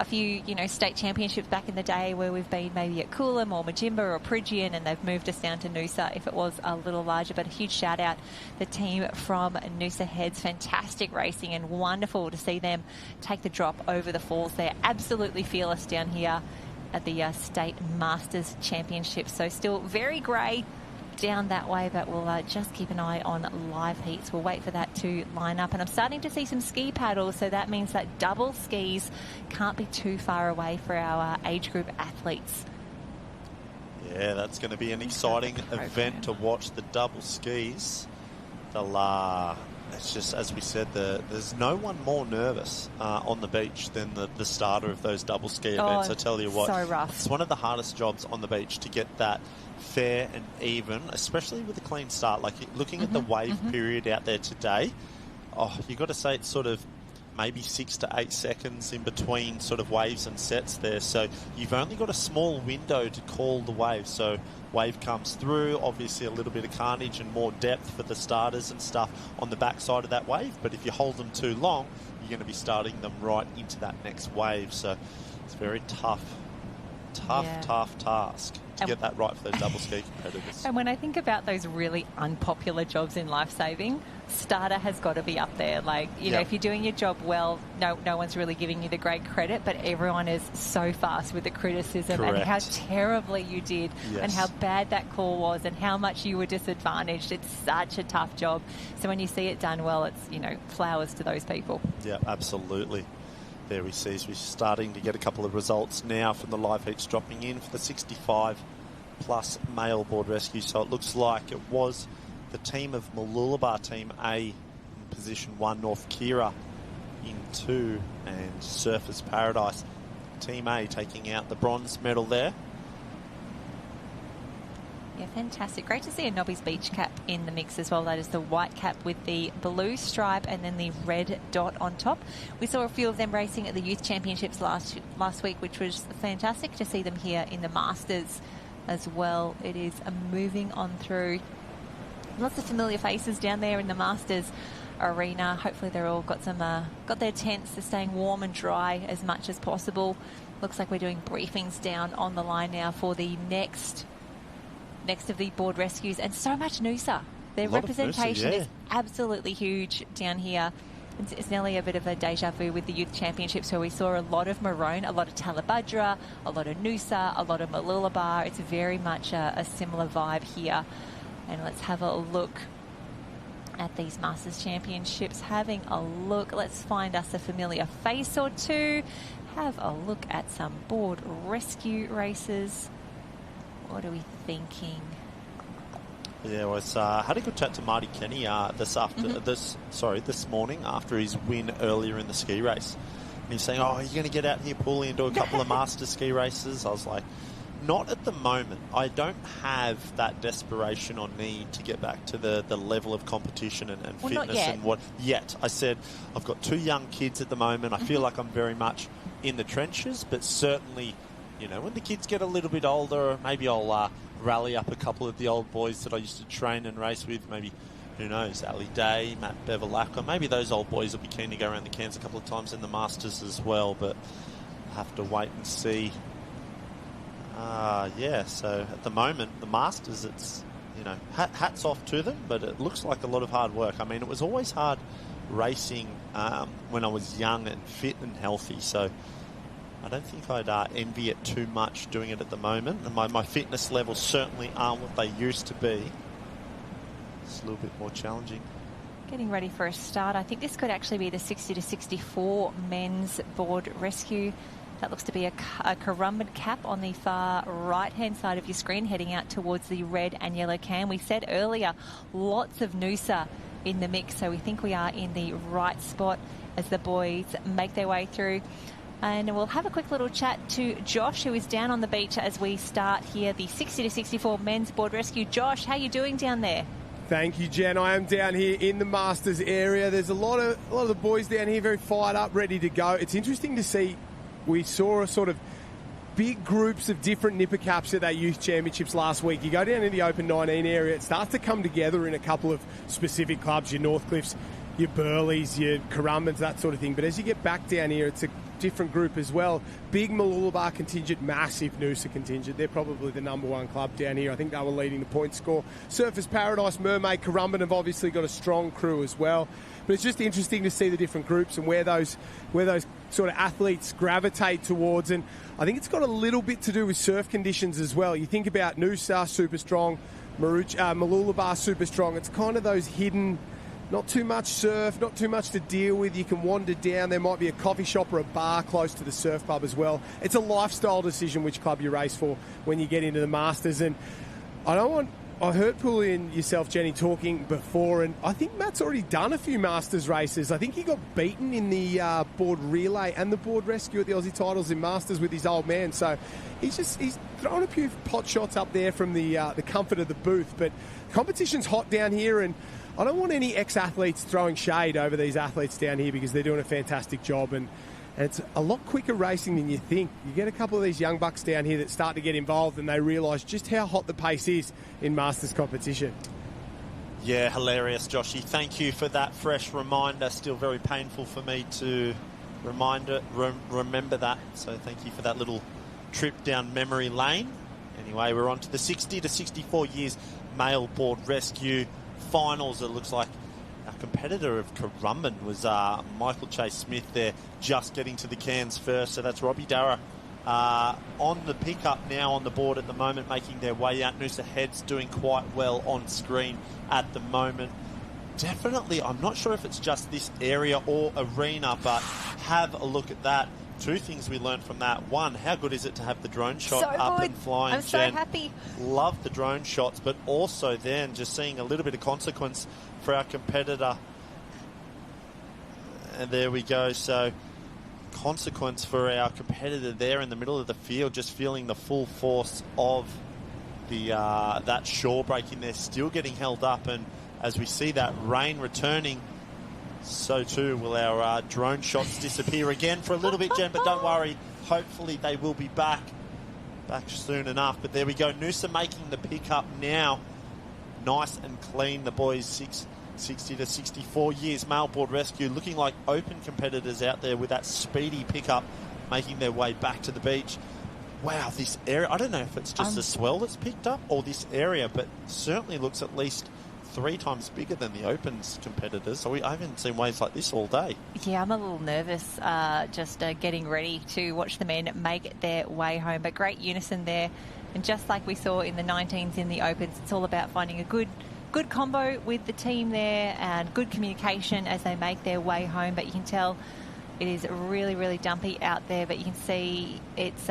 few, state championships back in the day where we've been maybe at Coolum or Majimba or Pridgian, and they've moved us down to Noosa if it was a little larger. But a huge shout out the team from Noosa Heads. Fantastic racing and wonderful to see them take the drop over the falls. They're absolutely fearless down here at the State Masters Championship. So still very grey down that way, but we'll just keep an eye on live heats. We'll wait for that to line up, and I'm starting to see some ski paddles, so that means that double skis can't be too far away for our age group athletes. Yeah, that's going to be an exciting event to watch, the double skis. It's just, as we said, there's no one more nervous on the beach than the starter of those double ski events. I tell you what, so rough. It's one of the hardest jobs on the beach to get that fair and even, especially with a clean start. Like looking at the wave period out there today, you got to say it's sort of maybe 6 to 8 seconds in between sort of waves and sets there. So you've only got a small window to call the wave. So wave comes through, obviously a little bit of carnage and more depth for the starters and stuff on the backside of that wave. But if you hold them too long, you're going to be starting them right into that next wave. So it's very tough task to get that right for those double ski competitors. And when I think about those really unpopular jobs in life-saving, starter has got to be up there. Like, you know, if you're doing your job well, no one's really giving you the great credit, but everyone is so fast with the criticism and how terribly you did and how bad that call was and how much you were disadvantaged. It's such a tough job. So when you see it done well, it's, flowers to those people. Yeah, absolutely. There we see, we're starting to get a couple of results now from the live heats dropping in for the 65-plus male board rescue. So it looks like it was the team of Mooloolaba, Team A in position 1, North Kira in 2, and Surfers Paradise. Team A taking out the bronze medal there. Yeah, fantastic. Great to see a Nobby's Beach cap in the mix as well. That is the white cap with the blue stripe and then the red dot on top. We saw a few of them racing at the Youth Championships last week, which was fantastic to see them here in the Masters as well. It is moving on through. Lots of familiar faces down there in the Masters arena. Hopefully they're all got their tents. They're staying warm and dry as much as possible. Looks like we're doing briefings down on the line now for the next of the board rescues, and so much Noosa. Their representation is absolutely huge down here. It's nearly a bit of a deja vu with the Youth Championships where we saw a lot of Maroon, a lot of Talabudra, a lot of Noosa, a lot of Mooloolaba. It's very much a similar vibe here. And let's have a look at these Masters Championships. Having a look, let's find us a familiar face or two. Have a look at some board rescue races. What are we thinking? Yeah, I had a good chat to Marty Kenny this morning after his win earlier in the ski race. And he's saying, you're going to get out here, Paulie, and do a couple of master ski races? I was like, not at the moment. I don't have that desperation or need to get back to the level of competition and fitness and what yet. I said, I've got 2 young kids at the moment. I feel like I'm very much in the trenches, but certainly, when the kids get a little bit older, maybe I'll rally up a couple of the old boys that I used to train and race with. Maybe, who knows, Ali Day, Matt Bevilacqua. Maybe those old boys will be keen to go around the Cairns a couple of times in the Masters as well, but I'll have to wait and see. Yeah, so at the moment, the Masters, it's, you know, hats off to them, but it looks like a lot of hard work. I mean, it was always hard racing when I was young and fit and healthy, so I don't think I'd envy it too much doing it at the moment. And my fitness levels certainly aren't what they used to be. It's a little bit more challenging. Getting ready for a start. I think this could actually be the 60 to 64 men's board rescue. That looks to be a Currumbin cap on the far right-hand side of your screen, heading out towards the red and yellow can. We said earlier, lots of Noosa in the mix, so we think we are in the right spot as the boys make their way through. And we'll have a quick little chat to Josh, who is down on the beach as we start here the 60 to 64 men's board rescue. Josh, how are you doing down there? Thank you, Jen. I am down here in the Masters area. There's a lot of the boys down here very fired up, ready to go. It's interesting to see. We saw a sort of big groups of different nipper caps at that youth championships last week. You go down in the Open 19 area, it starts to come together in a couple of specific clubs, your Northcliffs, your Burleys, your Currumbins, that sort of thing. But as you get back down here, it's a different group as well. Big Mooloolaba contingent, massive Noosa contingent. They're probably the number one club down here. I think they were leading the point score. Surfers Paradise, Mermaid, Currumbin have obviously got a strong crew as well. But it's just interesting to see the different groups and where those sort of athletes gravitate towards. And I think it's got a little bit to do with surf conditions as well. You think about Noosa, super strong, Mooloolaba, super strong. It's kind of those hidden, not too much surf, not too much to deal with. You can wander down. There might be a coffee shop or a bar close to the surf club as well. It's a lifestyle decision which club you race for when you get into the Masters. And I heard Pooley and yourself, Jenny, talking before, and I think Matt's already done a few Masters races. I think he got beaten in the board relay and the board rescue at the Aussie titles in Masters with his old man. So he's thrown a few pot shots up there from the comfort of the booth. But competition's hot down here, and I don't want any ex-athletes throwing shade over these athletes down here because they're doing a fantastic job. And it's a lot quicker racing than you think. You get a couple of these young bucks down here that start to get involved and they realise just how hot the pace is in Masters competition. Yeah, hilarious, Joshy. Thank you for that fresh reminder. Still very painful for me to remember that. So thank you for that little trip down memory lane. Anyway, we're on to the 60 to 64 years male board rescue finals. It looks like our competitor of Currumbin was Michael Chase Smith there, just getting to the cans first. So that's Robbie Darragh on the pickup now on the board at the moment, making their way out. Noosa Heads doing quite well on screen at the moment. Definitely, I'm not sure if it's just this area or arena, but have a look at that. Two things we learned from that. One, how good is it to have the drone shot up and flying? I'm so happy. Love the drone shots, but also then just seeing a little bit of consequence for our competitor. And there we go. So consequence for our competitor there in the middle of the field, just feeling the full force of the that shore breaking there, still getting held up. And as we see that rain returning, so too will our drone shots disappear again for a little bit, Jen, but don't worry. Hopefully they will be back soon enough. But there we go. Noosa making the pickup now. Nice and clean. The boys 60 to 64 years male board rescue, looking like open competitors out there with that speedy pickup, making their way back to the beach. Wow, this area, I don't know if it's just the swell that's picked up or this area, but certainly looks at least 3 times bigger than the Opens competitors. So I haven't seen waves like this all day. Yeah, I'm a little nervous just getting ready to watch the men make their way home. But great unison there. And just like we saw in the 19s in the Opens, it's all about finding a good combo with the team there and good communication as they make their way home. But you can tell it is really, really dumpy out there. But you can see it's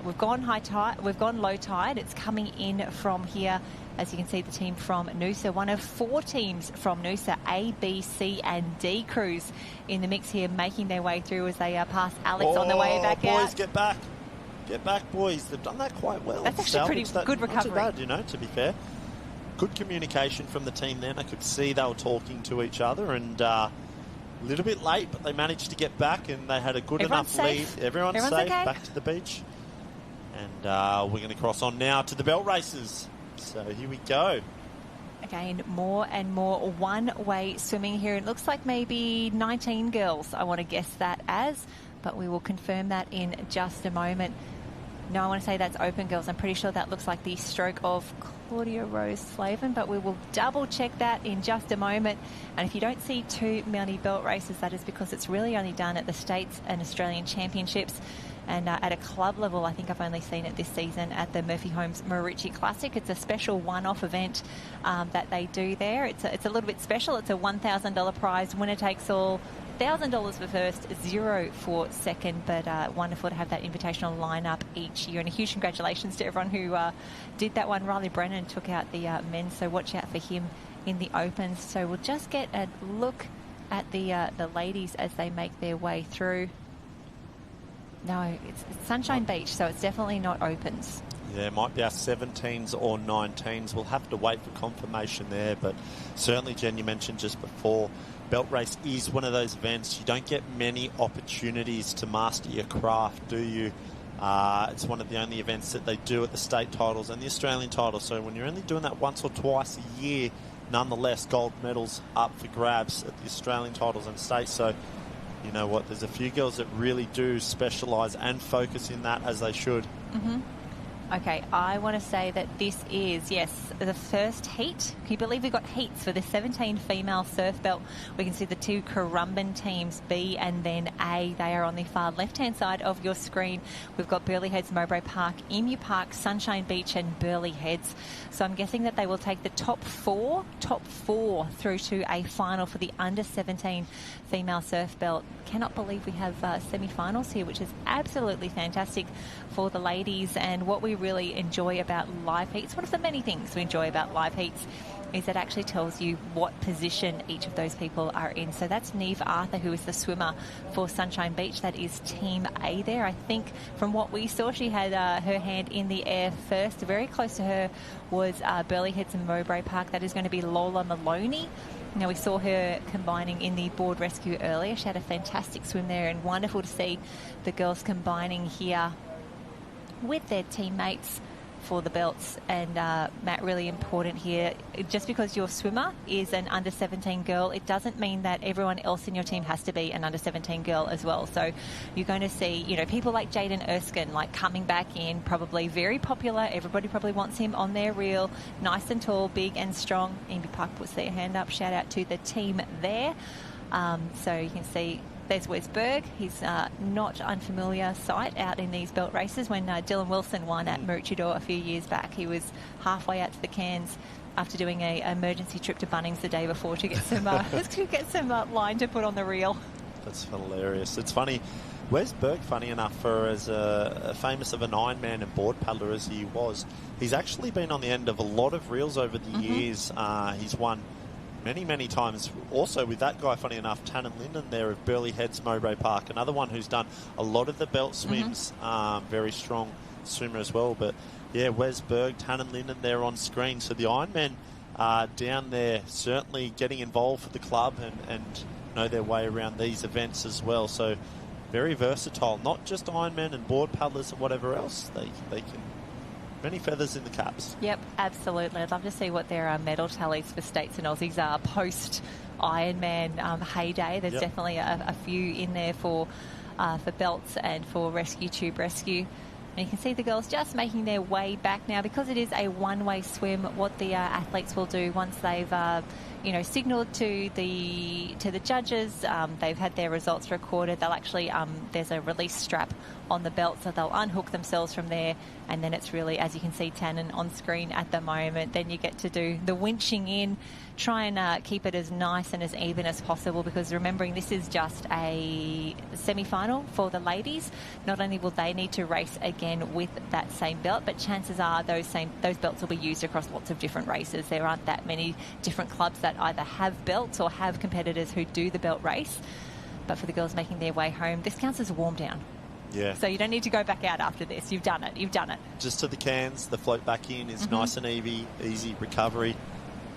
we've gone low tide. It's coming in from here. As you can see, the team from Noosa, one of 4 teams from Noosa, A, B, C and D crews in the mix here, making their way through as they pass Alex on the way back out. Boys, get back. Get back, boys. They've done that quite well. That's actually pretty good recovery. Not too bad, to be fair. Good communication from the team then. I could see they were talking to each other and a little bit late, but they managed to get back and they had a good enough lead. Everyone's safe. Okay. Back to the beach. And we're going to cross on now to the belt races. So here we go. Again, more and more one-way swimming here. It looks like maybe 19 girls, I want to guess that as, but we will confirm that in just a moment. No, I want to say that's open, girls. I'm pretty sure that looks like the stroke of Claudia Rose Slavin, but we will double check that in just a moment. And if you don't see too many belt races, that is because it's really only done at the States and Australian Championships. And at a club level, I think I've only seen it this season at the Murphy Homes Maroochydore Classic. It's a special one-off event that they do there. It's a little bit special. It's a $1,000 prize, winner takes all. $1,000 for first, 0 for second, but wonderful to have that invitational lineup each year. And a huge congratulations to everyone who did that one. Riley Brennan took out the men, so watch out for him in the Opens. So we'll just get a look at the ladies as they make their way through. No, it's Sunshine Beach, so it's definitely not Opens. Yeah, it might be our 17s or 19s. We'll have to wait for confirmation there, but certainly, Jen, you mentioned just before, belt race is one of those events. You don't get many opportunities to master your craft, do you? It's one of the only events that they do at the state titles and the Australian titles. So when you're only doing that once or twice a year, nonetheless, gold medals up for grabs at the Australian titles and states. So you know what? There's a few girls that really do specialise and focus in that, as they should. Mm-hmm. Okay, I want to say that this is, yes, the first heat. Can you believe we've got heats for the 17 female surf belt? We can see the two Currumbin teams, B and then A. They are on the far left-hand side of your screen. We've got Burleigh Heads, Mowbray Park, Emu Park, Sunshine Beach and Burleigh Heads. So I'm guessing that they will take the top four through to a final for the under-17 female surf belt. Cannot believe we have semi-finals here, which is absolutely fantastic for the ladies. And what we really enjoy about live heats, one of the many things we enjoy about live heats, is it actually tells you what position each of those people are in. So that's Neve Arthur, who is the swimmer for Sunshine Beach. That is Team A there. I think from what we saw, she had her hand in the air first. Very close to her was Burleigh Heads and Mowbray Park. That is going to be Lola Maloney. Now, we saw her combining in the board rescue earlier. She had a fantastic swim there, and wonderful to see the girls combining here with their teammates for the belts. And Matt, really important here, just because your swimmer is an under-17 girl, it doesn't mean that everyone else in your team has to be an under-17 girl as well. So you're going to see, you know, people like Jaden Erskine like coming back in, probably very popular. Everybody probably wants him on their reel. Nice and tall, big and strong. Amy Park puts their hand up. Shout out to the team there. So you can see there's Wes Berg. He's not unfamiliar sight out in these belt races. When Dylan Wilson won at Maroochydore a few years back, he was halfway out to the Cairns after doing an emergency trip to Bunnings the day before to get some line to put on the reel. That's hilarious. It's funny. Wes Berg, funny enough, for as famous of an Ironman and board paddler as he was, he's actually been on the end of a lot of reels over the years. He's won many times. Also with that guy, funny enough, Tannen Linden there of Burleigh Heads, Mowbray Park, another one who's done a lot of the belt swims, very strong swimmer as well. But yeah, Wes Berg, Tannen Linden there on screen. So the Ironmen down there certainly getting involved for the club and know their way around these events as well. So very versatile, not just Ironmen and board paddlers and whatever else. They can many feathers in the caps. Yep, absolutely. I'd love to see what their medal tallies for States and Aussies are post Ironman heyday. There's definitely a few in there for belts and for rescue, tube rescue. And you can see the girls just making their way back now, because it is a one-way swim. What the athletes will do once they've signalled to the judges, they've had their results recorded, they'll actually there's a release strap on the belt, so they'll unhook themselves from there, and then it's really, as you can see Tannen on screen at the moment, then you get to do the winching in, try and keep it as nice and as even as possible, because remembering this is just a semi-final for the ladies. Not only will they need to race again with that same belt, but chances are those belts will be used across lots of different races. There aren't that many different clubs that either have belts or have competitors who do the belt race. But for the girls making their way home, this counts as a warm down. Yeah. So you don't need to go back out after this. You've done it. Just to the Cairns, the float back in is nice and easy recovery.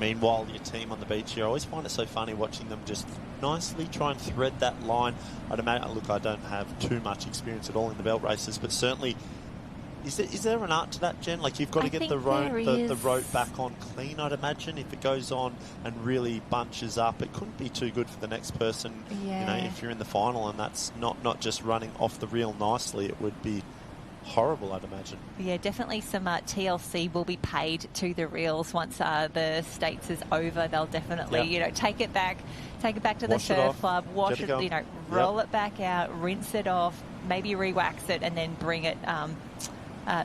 Meanwhile, your team on the beach here, I always find it so funny watching them just nicely try and thread that line. I'd imagine, look, I don't have too much experience at all in the belt races, but certainly, is there an art to that, Jen? Like, you've got to get the rope back on clean, I'd imagine. If it goes on and really bunches up, it couldn't be too good for the next person. Yeah. You know, if you're in the final and that's not just running off the reel nicely, it would be horrible, I'd imagine. Yeah, definitely some TLC will be paid to the reels once the States is over. They'll definitely, take it back to the surf club, wash it, roll it back out, rinse it off, maybe re-wax it, and then bring it,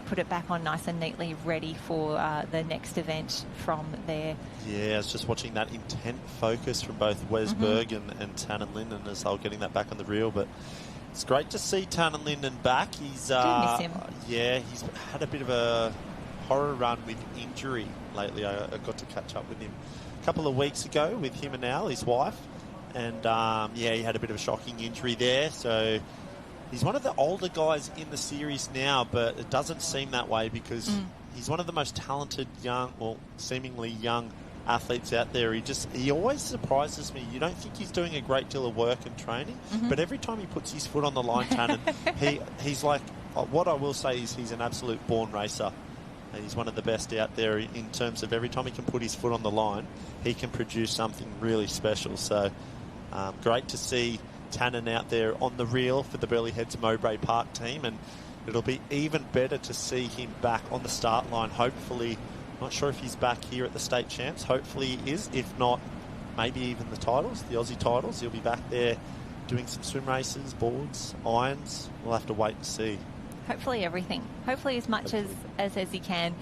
put it back on nice and neatly, ready for the next event from there. Yeah, I was just watching that intent focus from both Wes Berg and Tannen Linden as they were getting that back on the reel, but it's great to see Tannen Linden back. He's miss him. Yeah, he's had a bit of a horror run with injury lately. I got to catch up with him a couple of weeks ago with him and Al, his wife, and he had a bit of a shocking injury there. So he's one of the older guys in the series now, but it doesn't seem that way because he's one of the most talented seemingly young athletes out there. He always surprises me. You don't think he's doing a great deal of work and training, but every time he puts his foot on the line, Tannen, he's like, what I will say is he's an absolute born racer. And he's one of the best out there in terms of every time he can put his foot on the line, he can produce something really special. So great to see Tannen out there on the reel for the Burleigh Heads Mowbray Park team, and it'll be even better to see him back on the start line. Hopefully, not sure if he's back here at the state champs. Hopefully he is. If not, maybe even the titles, the Aussie titles. He'll be back there doing some swim races, boards, irons. We'll have to wait and see. Hopefully everything. Hopefully as much as he can.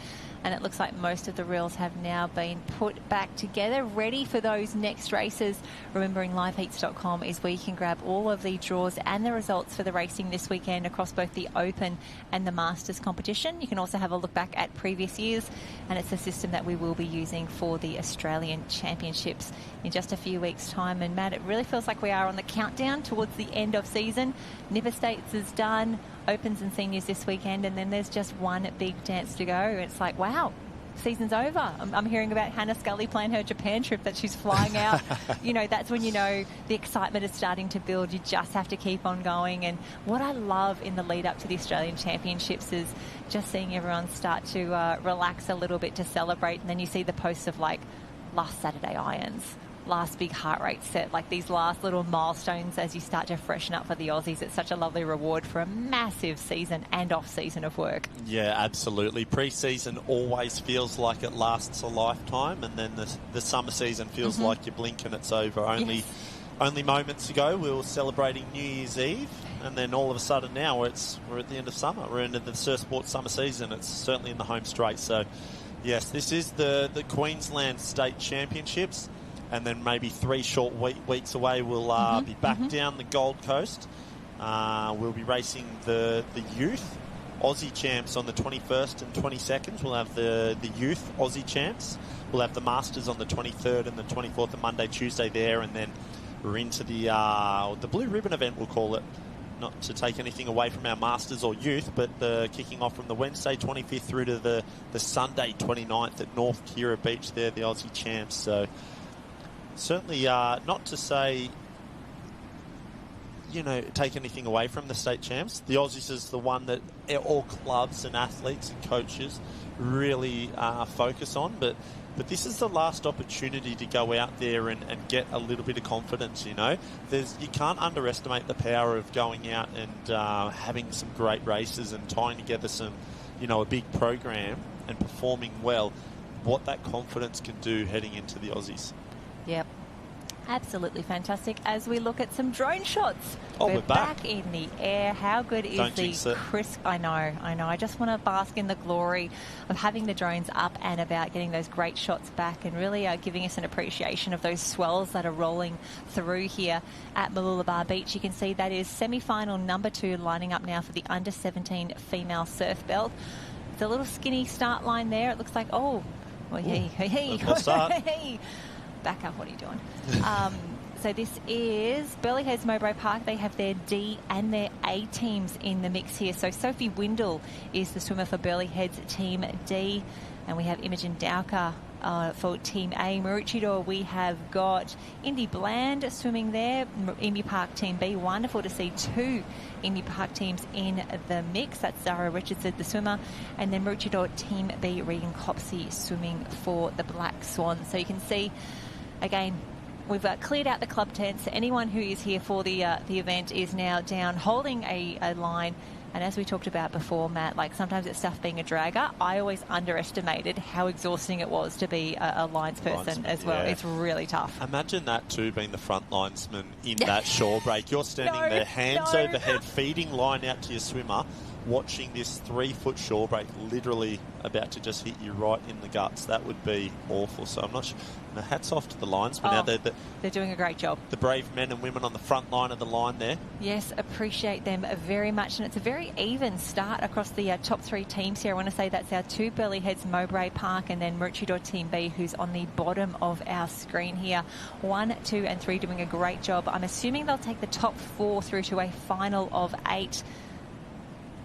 And it looks like most of the reels have now been put back together, ready for those next races. Remembering liveheats.com is where you can grab all of the draws and the results for the racing this weekend across both the Open and the Masters competition. You can also have a look back at previous years, and it's a system that we will be using for the Australian Championships in just a few weeks' time. And Matt, it really feels like we are on the countdown towards the end of season. Nipper States is done. Opens and seniors this weekend, and then there's just one big dance to go. It's like, wow, season's over. I'm hearing about Hannah Scully planning her Japan trip that she's flying out. That's when the excitement is starting to build. You just have to keep on going. And what I love in the lead up to the Australian Championships is just seeing everyone start to relax a little bit to celebrate. And then you see the posts of like last Saturday irons, last big heart rate set, like these last little milestones as you start to freshen up for the Aussies. It's such a lovely reward for a massive season and off season of work. Yeah, absolutely. Pre-season always feels like it lasts a lifetime, and then the summer season feels like you blink and it's over. Only moments ago we were celebrating New Year's Eve, and then all of a sudden now we're at the end of summer. We're into the Surf Sports summer season. It's certainly in the home straight. So yes, this is the Queensland State Championships. And then maybe 3 short weeks away, we'll be back down the Gold Coast. We'll be racing the youth Aussie champs on the 21st and 22nd. We'll have the youth Aussie champs. We'll have the Masters on the 23rd and the 24th of Monday, Tuesday there. And then we're into the Blue Ribbon event, we'll call it. Not to take anything away from our Masters or youth, but kicking off from the Wednesday 25th through to the Sunday 29th at North Kira Beach there, the Aussie champs. So certainly not to say, take anything away from the state champs. The Aussies is the one that all clubs and athletes and coaches really focus on. But this is the last opportunity to go out there and get a little bit of confidence, You can't underestimate the power of going out and having some great races and tying together some, a big program and performing well, what that confidence can do heading into the Aussies. Yep. Absolutely fantastic as we look at some drone shots. We're back in the air. How good is the crisp? I know. I just want to bask in the glory of having the drones up and about, getting those great shots back and really giving us an appreciation of those swells that are rolling through here at Mooloolaba Beach. You can see that is semi-final number 2 lining up now for the under-17 female surf belt. It's a little skinny start line there. It looks like, hey. Back up, what are you doing? So this is Burleigh Heads Mowbray Park. They have their D and their A teams in the mix here. So Sophie Windle is the swimmer for Burleigh Heads Team D, and we have Imogen Dowker for Team A. Maroochydore, we have got Indy Bland swimming there. Indy Park Team B. Wonderful to see 2 Indy Park teams in the mix. That's Zara Richardson, the swimmer. And then Maroochydore Team B, Regan Copsey swimming for the Black Swan. So you can see, again, we've cleared out the club tents. So anyone who is here for the event is now down holding a line And as we talked about before, Matt, like sometimes it's tough being a dragger. I always underestimated how exhausting it was to be a lines person as well. Yeah. It's really tough. Imagine that too, being the front linesman in that shore break. You're standing there, hands overhead, feeding line out to your swimmer, watching this 3-foot shore break literally about to just hit you right in the guts. That would be awful. So I'm not sure. Now, hats off to the linesmen out there. They're doing a great job. The brave men and women on the front line of the line there. Yes, appreciate them very much. And it's a very even start across the top 3 teams here. I want to say that's our 2 burly heads, Mowbray Park, and then Maroochydore Team B, who's on the bottom of our screen here. 1, 2 and 3 doing a great job. I'm assuming they'll take the top 4 through to a final of 8.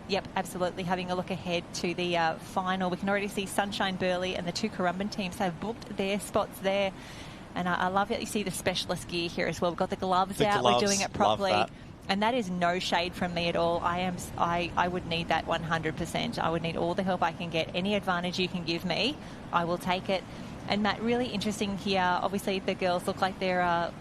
Yep, absolutely. Having a look ahead to the final, we can already see Sunshine Burley and the 2 Currumbin teams have booked their spots there. And I love that you see the specialist gear here as well. We've got the gloves out. We're doing it properly. And that is no shade from me at all. I would need that 100%. I would need all the help I can get. Any advantage you can give me, I will take it. And Matt, really interesting here. Obviously, the girls look like they're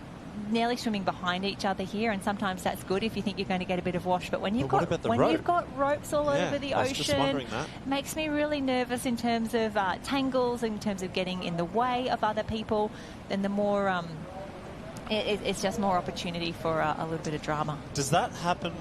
nearly swimming behind each other here, and sometimes that's good if you think you're going to get a bit of wash. But when you've got ropes all over the ocean, it makes me really nervous in terms of tangles, in terms of getting in the way of other people. Then the more it's just more opportunity for a little bit of drama. Does that happen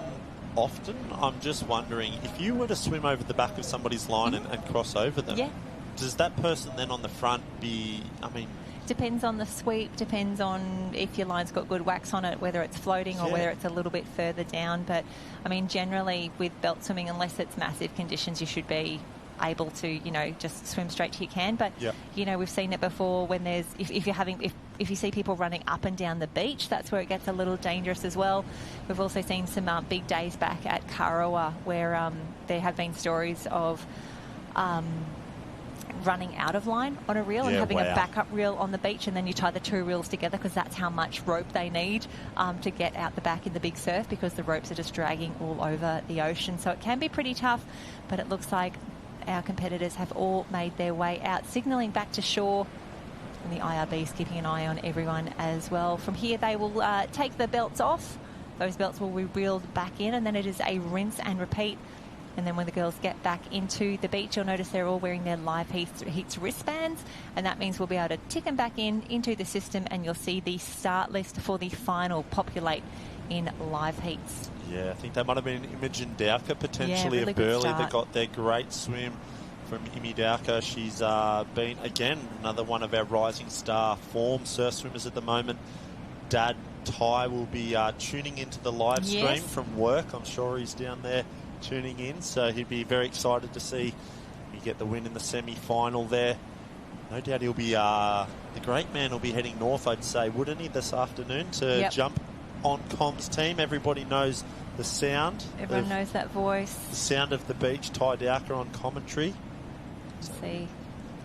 often? I'm just wondering, if you were to swim over the back of somebody's line and cross over them, does that person then on the front be, I mean... Depends on the sweep, depends on if your line's got good wax on it, whether it's floating or whether it's a little bit further down. But, I mean, generally with belt swimming, unless it's massive conditions, you should be able to, you know, just swim straight to your can. But, you know, we've seen it before when there's, if you see people running up and down the beach, that's where it gets a little dangerous as well. We've also seen some big days back at Karawa where there have been stories of... running out of line on a reel and having a backup reel on the beach, and then you tie the 2 reels together because that's how much rope they need to get out the back in the big surf, because the ropes are just dragging all over the ocean. So it can be pretty tough, but it looks like our competitors have all made their way out, signalling back to shore, and the IRB is keeping an eye on everyone as well. From here they will take the belts off. Those belts will be reeled back in, and then it is a rinse and repeat. And then when the girls get back into the beach, you'll notice they're all wearing their Live Heats wristbands, and that means we'll be able to tick them back into the system, and you'll see the start list for the final populate in Live Heats. Yeah, I think that might have been Imogen Dowker potentially really of Burley that got their great swim from Imi Dowker. She's been, again, another one of our rising star form surf swimmers at the moment. Dad Ty will be tuning into the live stream from work. I'm sure he's down there tuning in, so he'd be very excited to see you get the win in the semi-final there. No doubt he'll be the great man will be heading north, I'd say, wouldn't he, this afternoon to jump on Com's team. Everybody knows the sound. Everyone knows that voice. The sound of the beach. Ty Dowker on commentary. See,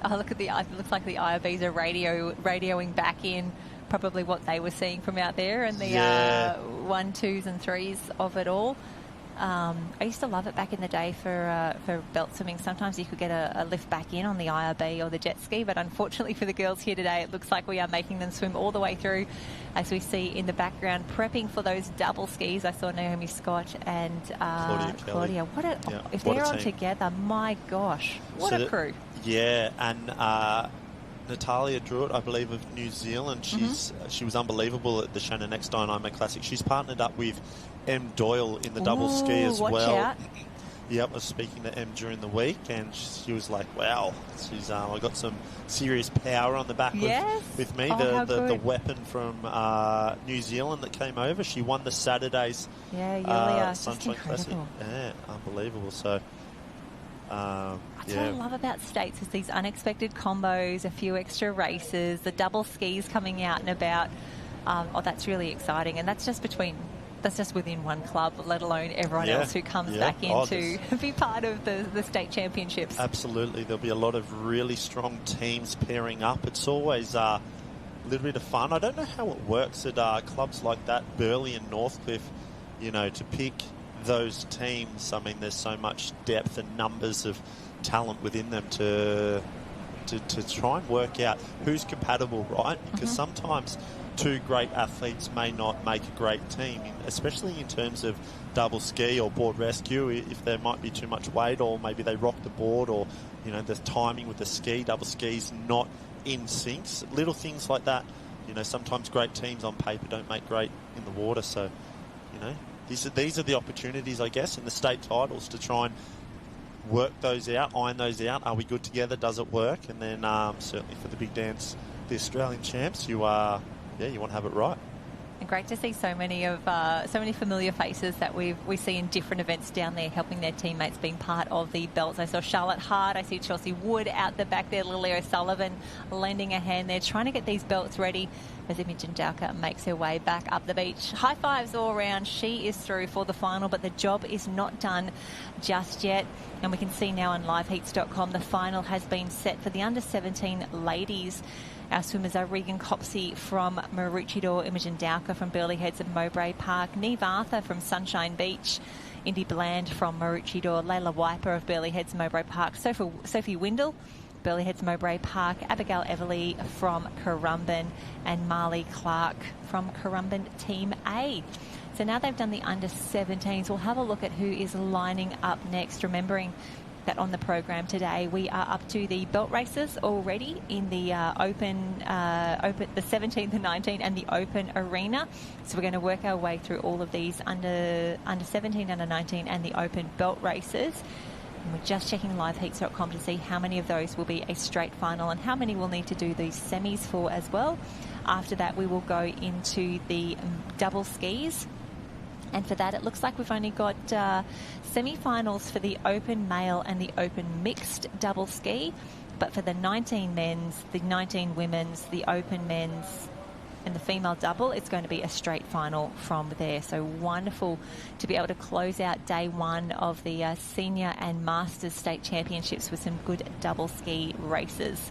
oh, look at it looks like the IRBs are radioing back in probably what they were seeing from out there, and the 1, 2s and 3s of it all. I used to love it back in the day for belt swimming. Sometimes you could get a lift back in on the IRB or the jet ski, but unfortunately for the girls here today, it looks like we are making them swim all the way through, as we see in the background, prepping for those double skis. I saw Naomi Scott and Claudia. If they're on together, my gosh, what a crew. Yeah, and Natalia Druitt, I believe, of New Zealand. She was unbelievable at the Shannon Eckstein Ironman Classic. She's partnered up with M. Doyle in the double ski as well. Out. Yep, I was speaking to M during the week, and she was like, wow, she's I got some serious power on the back with me. The weapon from New Zealand that came over. She won the Saturday's Sunshine Classic. Yeah, unbelievable. So, That's what I love about States, is these unexpected combos, a few extra races, the double skis coming out and about. That's really exciting, and that's just within one club, let alone everyone else who comes back in to be part of the state championships. Absolutely. There'll be a lot of really strong teams pairing up. It's always a little bit of fun. I don't know how it works at clubs like that, Burleigh and Northcliffe, to pick those teams. I mean, there's so much depth and numbers of talent within them to to try and work out who's compatible, right? Because sometimes two great athletes may not make a great team, especially in terms of double ski or board rescue, if there might be too much weight, or maybe they rock the board, or the timing with the ski, double skis not in syncs. Little things like that. Sometimes great teams on paper don't make great in the water. So, these are the opportunities, I guess, in the state titles to try and work those out, iron those out. Are we good together? Does it work? And then certainly for the big dance, the Australian champs, you want to have it right. And great to see so many familiar faces that we see in different events down there, helping their teammates, being part of the belts. I saw Charlotte Hart, I see Chelsea Wood out the back there, Lily O'Sullivan lending a hand there, trying to get these belts ready as Imogen Dowker makes her way back up the beach. High fives all around. She is through for the final, but the job is not done just yet. And we can see now on liveheats.com the final has been set for the under-17 ladies. Our swimmers are Regan Copsey from Maroochydore, Imogen Dowker from Burleigh Heads and Mowbray Park, Neve Arthur from Sunshine Beach, Indy Bland from Maroochydore, Layla Wiper of Burleigh Heads, Mowbray Park, Sophie Windle, Burleigh Heads, Mowbray Park, Abigail Everly from Currumbin, and Marley Clark from Currumbin Team A. So now they've done the under-17s, we'll have a look at who is lining up next, remembering that on the program today we are up to the belt races already in the open, the 17, the 19 and the open arena. So we're going to work our way through all of these under 17, under 19 and the open belt races. And we're just checking liveheats.com to see how many of those will be a straight final and how many we'll need to do these semis for as well. After that we will go into the double skis. And for that, it looks like we've only got semi-finals for the open male and the open mixed double ski. But for the 19 men's, the 19 women's, the open men's and the female double, it's going to be a straight final from there. So wonderful to be able to close out day one of the senior and masters state championships with some good double ski races.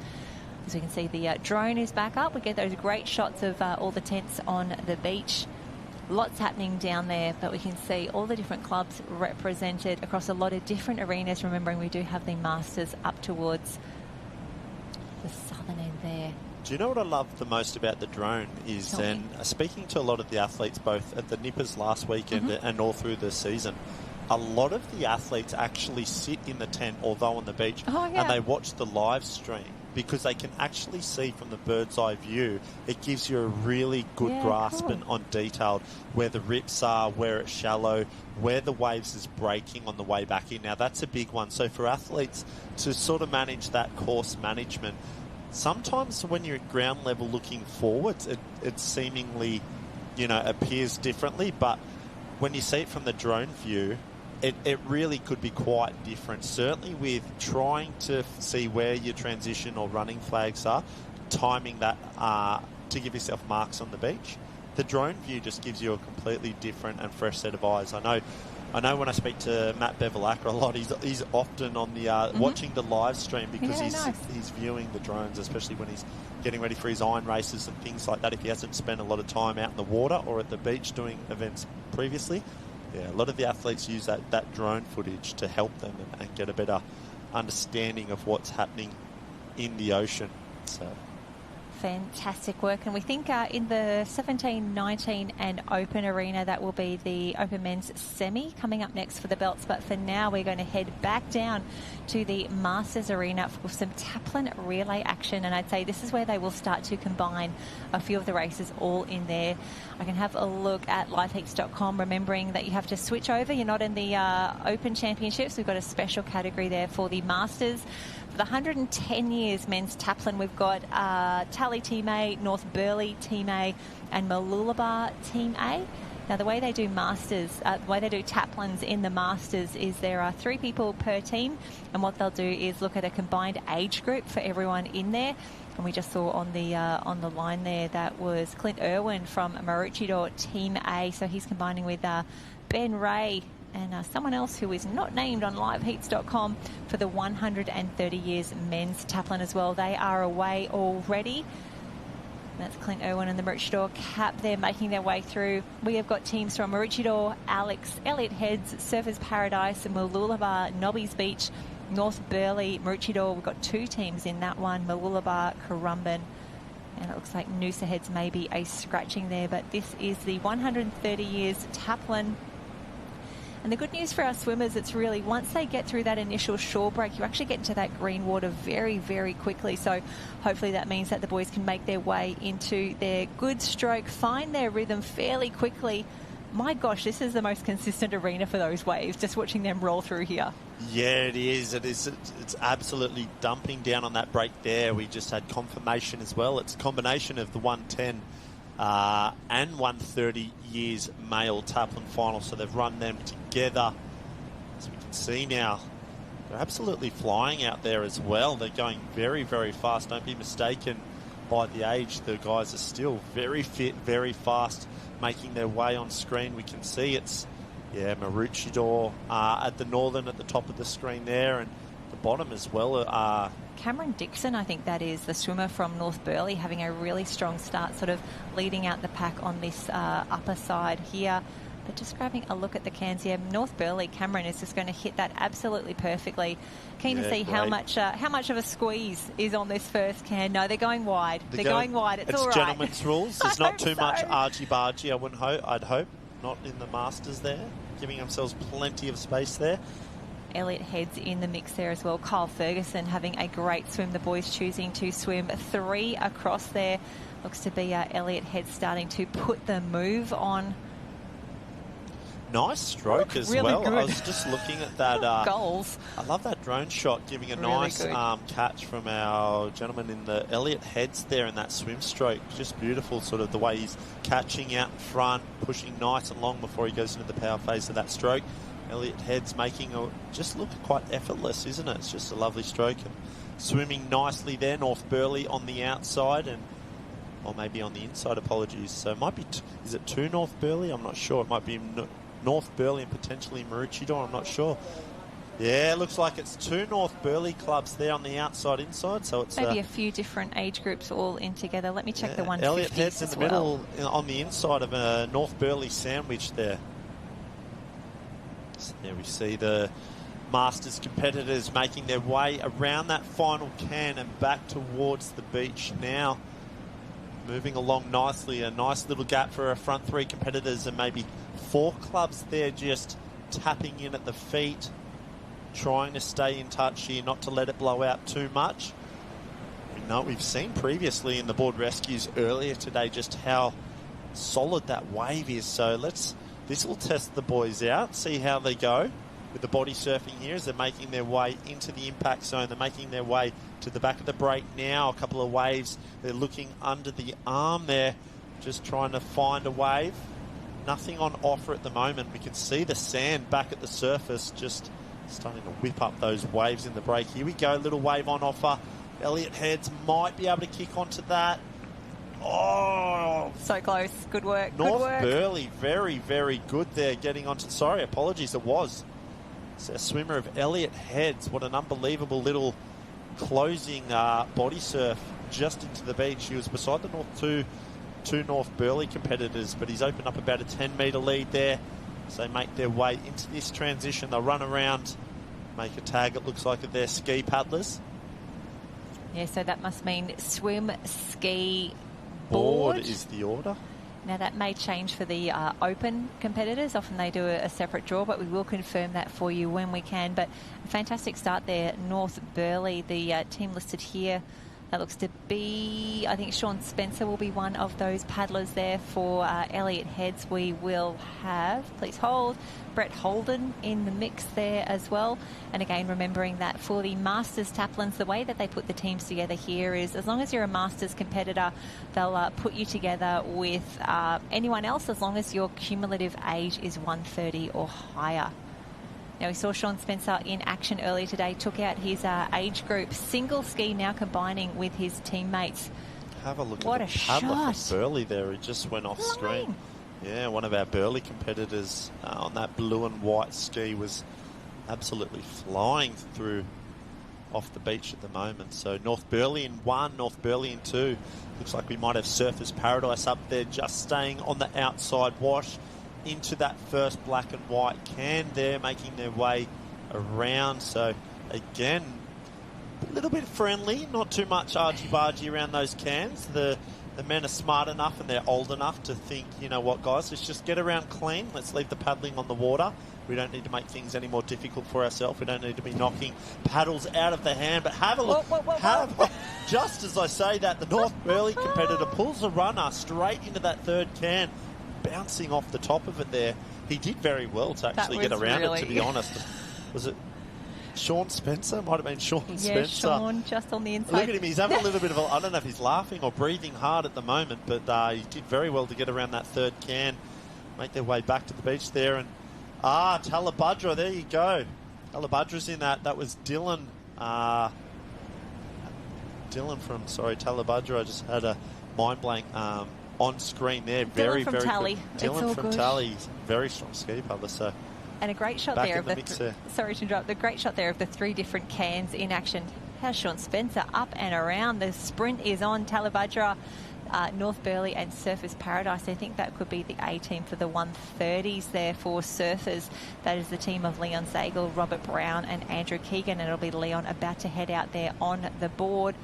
As we can see, the drone is back up. We get those great shots of all the tents on the beach. Lots happening down there, but we can see all the different clubs represented across a lot of different arenas. Remembering we do have the Masters up towards the southern end there. Do you know what I love the most about the drone is, and speaking to a lot of the athletes both at the Nippers last weekend and all through the season, a lot of the athletes actually sit in the tent, although on the beach, and they watch the live stream. Because they can actually see from the bird's eye view, it gives you a really good grasp on detailed where the rips are, where it's shallow, where the waves is breaking on the way back in. Now that's a big one. So for athletes to sort of manage that course management, sometimes when you're at ground level looking forwards, it seemingly, appears differently. But when you see it from the drone view, it really could be quite different, certainly with trying to see where your transition or running flags are, timing that to give yourself marks on the beach. The drone view just gives you a completely different and fresh set of eyes. I know when I speak to Matt Bevilacqua a lot, he's often on the watching the live stream because he's viewing the drones, especially when he's getting ready for his iron races and things like that, if he hasn't spent a lot of time out in the water or at the beach doing events previously. Yeah, a lot of the athletes use that drone footage to help them and get a better understanding of what's happening in the ocean. So fantastic work. And we think in the 17, 19 and open arena, that will be the open men's semi coming up next for the belts. But for now, we're going to head back down to the Masters arena for some Taplin relay action. And I'd say this is where they will start to combine a few of the races all in there. I can have a look at liveheats.com, remembering that you have to switch over. You're not in the Open Championships. We've got a special category there for the Masters. For the 110 years men's Taplin, we've got Tally Team A, North Burleigh Team A and Mooloolaba Team A. Now, the way they do Masters, the way they do Taplins in the Masters is there are 3 people per team, and what they'll do is look at a combined age group for everyone in there. And we just saw on the line there that was Clint Irwin from Maroochydore Team A, so he's combining with Ben Ray and someone else who is not named on liveheats.com for the 130 years men's Taplin as well. They are away already. That's Clint Irwin and the Maroochydore cap there making their way through. We have got teams from Maroochydore, Alex, Elliott Heads, Surfers Paradise, Mooloolaba, Nobby's Beach, North Burleigh, Maroochydore, we've got 2 teams in that one, Mooloolaba, Currumbin, and it looks like Noosa Heads maybe a scratching there, but this is the 130 years Taplin. And the good news for our swimmers, it's really once they get through that initial shore break, you actually get into that green water very, very quickly. So hopefully that means that the boys can make their way into their good stroke, find their rhythm fairly quickly. My gosh, this is the most consistent arena for those waves, just watching them roll through here. Yeah, it is. It's absolutely dumping down on that break there. We just had confirmation as well. It's a combination of the 110 and 130 years male Taplin final, so they've run them together. As we can see now, they're absolutely flying out there as well. They're going very, very fast. Don't be mistaken by the age. The guys are still very fit, very fast, making their way on screen. We can see it's, Maroochydore at the northern at the top of the screen there, and the bottom as well. Cameron Dixon, I think that is, the swimmer from North Burleigh, having a really strong start, sort of leading out the pack on this upper side here. But just grabbing a look at the cans here, North Burleigh, Cameron is just going to hit that absolutely perfectly. Keen to see how much of a squeeze is on this first can. No, they're going wide. They're going wide. It's all right. It's gentlemen's rules. There's not too much argy-bargy, I'd hope. Not in the Masters there, giving themselves plenty of space there. Elliot Heads in the mix there as well. Kyle Ferguson having a great swim. The boys choosing to swim 3 across there. Looks to be Elliot Heads starting to put the move on. Nice stroke as really well. Good. I was just looking at that. Goals. I love that drone shot, giving a nice catch from our gentleman in the Elliot Heads there in that swim stroke. Just beautiful, sort of the way he's catching out in front, pushing nice and long before he goes into the power phase of that stroke. Elliot Heads making just look quite effortless, isn't it? It's just a lovely stroke and swimming nicely there. North Burleigh on the outside or maybe on the inside, apologies. So it might be, is it 2 North Burleigh? I'm not sure. It might be North Burleigh and potentially Maroochydore, I'm not sure. Yeah, it looks like it's 2 North Burleigh clubs there on the outside inside. So it's maybe a few different age groups all in together. Let me check the 150s Elliot Heads in the middle on the inside of a North Burleigh sandwich there. So there we see the Masters competitors making their way around that final can and back towards the beach now. Moving along nicely, a nice little gap for our front 3 competitors and maybe 4 clubs there just tapping in at the feet, trying to stay in touch here, not to let it blow out too much. We've seen previously in the board rescues earlier today just how solid that wave is. So this will test the boys out, see how they go with the body surfing here as they're making their way into the impact zone. They're making their way to the back of the break now. A couple of waves. They're looking under the arm there, just trying to find a wave. Nothing on offer at the moment. We can see the sand back at the surface just starting to whip up those waves in the break. Here we go, little wave on offer. Elliot Heads might be able to kick onto that. Oh, so close. Good work. North Good work. Burleigh, very, very good there getting onto. Sorry, apologies, it was. It's a swimmer of Elliot Heads. What an unbelievable little closing body surf just into the beach. He was beside the two North Burleigh competitors, but he's opened up about a 10-metre lead there. So they make their way into this transition. They'll run around, make a tag, it looks like, of their ski paddlers. Yeah, so that must mean swim, ski, board is the order. Now that may change for the open competitors. Often they do a separate draw, but we will confirm that for you when we can. But a fantastic start there, North Burleigh, the team listed here. That looks to be, I think Sean Spencer will be one of those paddlers there for Elliot Heads. We will have, please hold, Brett Holden in the mix there as well. And again, remembering that for the Masters Taplins, the way that they put the teams together here is as long as you're a Masters competitor, they'll put you together with anyone else as long as your cumulative age is 130 or higher. Now, we saw Sean Spencer in action earlier today, took out his age group, single ski, now combining with his teammates. Have a look what at the a paddler shot. for Burleigh there. He just went off screen. Yeah, one of our Burleigh competitors on that blue and white ski was absolutely flying through off the beach at the moment. So North Burleigh in 1, North Burleigh in 2. Looks like we might have Surfers Paradise up there just staying on the outside wash into that first black and white can there, making their way around. So again, a little bit friendly, not too much argy-bargy around those cans. The men are smart enough and they're old enough to think, you know what, guys, let's just get around clean. Let's leave the paddling on the water. We don't need to make things any more difficult for ourselves. We don't need to be knocking paddles out of the hand. But have a look. Just as I say that, the North Burleigh competitor pulls a runner straight into that third can, bouncing off the top of it there. He did very well to actually get around it, to be honest. Was it Sean Spencer? Might have been Sean Spencer. Yeah, Sean, just on the inside. Look at him. He's having a little bit of I don't know if he's laughing or breathing hard at the moment, but he did very well to get around that third can, make their way back to the beach there. And Talabudra, there you go. Talabudra's in that. That was Dylan. Dylan from, Talabudra. I just had a mind blank on screen there. Very, very Tally. good. Dylan from Tally. Very strong ski paddler. So. And a great shot there of sorry to interrupt, the great shot there of the 3 different cans in action. How's Sean Spencer up and around? The sprint is on. Talabudra, North Burleigh and Surfers Paradise. I think that could be the A team for the 130s there for surfers. That is the team of Leon Zagel, Robert Brown and Andrew Keegan, and it'll be Leon about to head out there on the board.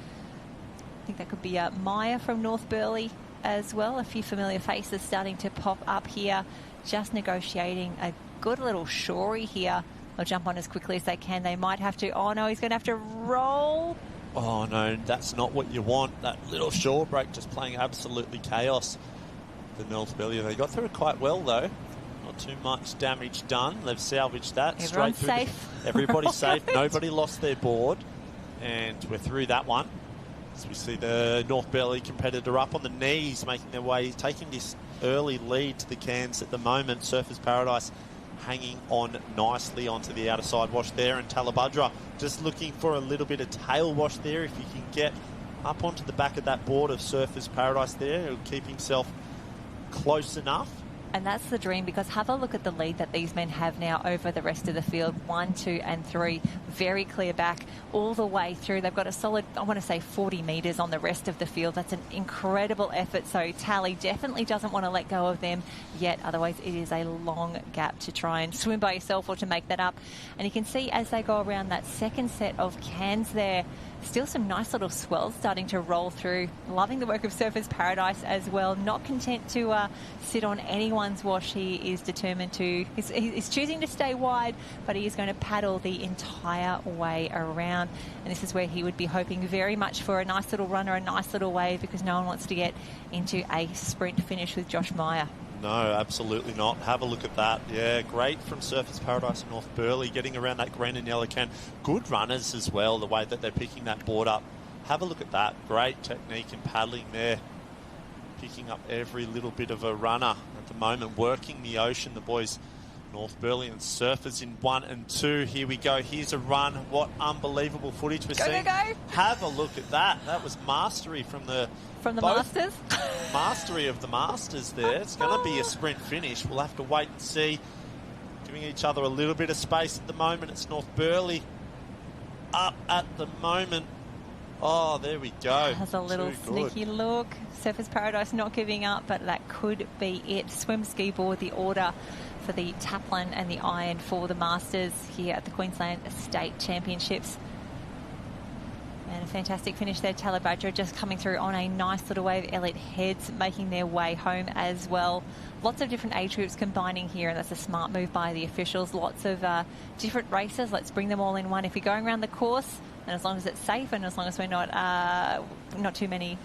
I think that could be Maya from North Burleigh as well. A few familiar faces starting to pop up here, just negotiating a good little shorey here. They'll jump on as quickly as they can. They might have to. Oh no, he's going to have to roll. Oh no, that's not what you want. That little shore break just playing absolutely chaos. The North Burleigh, they got through it quite well though. Not too much damage done. They've salvaged that. Everyone's straight through. Safe. Everybody's safe. Nobody lost their board, and we're through that one. As we see the North Burleigh competitor up on the knees, making their way, taking this early lead to the cans at the moment. Surfers Paradise hanging on nicely onto the outer side wash there, and Talabudra just looking for a little bit of tail wash there. If he can get up onto the back of that board of Surfers Paradise there, he'll keep himself close enough. And that's the dream, because have a look at the lead that these men have now over the rest of the field. 1, 2 and 3, very clear back all the way through. They've got a solid, I want to say 40 metres on the rest of the field. That's an incredible effort. So Tally definitely doesn't want to let go of them yet. Otherwise it is a long gap to try and swim by yourself or to make that up. And you can see as they go around that second set of cans there, still some nice little swells starting to roll through. Loving the work of Surfers Paradise as well. Not content to sit on anyone's wash. He is determined to, he's choosing to stay wide, but he is going to paddle the entire way around. And this is where he would be hoping very much for a nice little run or a nice little wave, because no one wants to get into a sprint finish with Josh Meyer. No, absolutely not. Have a look at that. Yeah, great from Surfers Paradise and North Burleigh, getting around that green and yellow can. Good runners as well, the way that they're picking that board up. Have a look at that. Great technique and paddling there. Picking up every little bit of a runner at the moment, working the ocean. The boys, North Burleigh and Surfers in 1 and 2. Here we go. Here's a run. What unbelievable footage we're seeing. Go. Have a look at that. That was mastery from the Masters. Mastery of the Masters there. It's going to be a sprint finish. We'll have to wait and see. Giving each other a little bit of space at the moment. It's North Burleigh up at the moment. Oh, there we go. Has a little sneaky look. Surfers Paradise not giving up, but that could be it. Swim, ski, board, the order for the Taplin and the Iron for the Masters here at the Queensland State Championships. And a fantastic finish there. Talabudra just coming through on a nice little wave. Elliot Heads making their way home as well. Lots of different age groups combining here, and that's a smart move by the officials. Lots of different races. Let's bring them all in one. If you're going around the course, and as long as it's safe and as long as we're not too many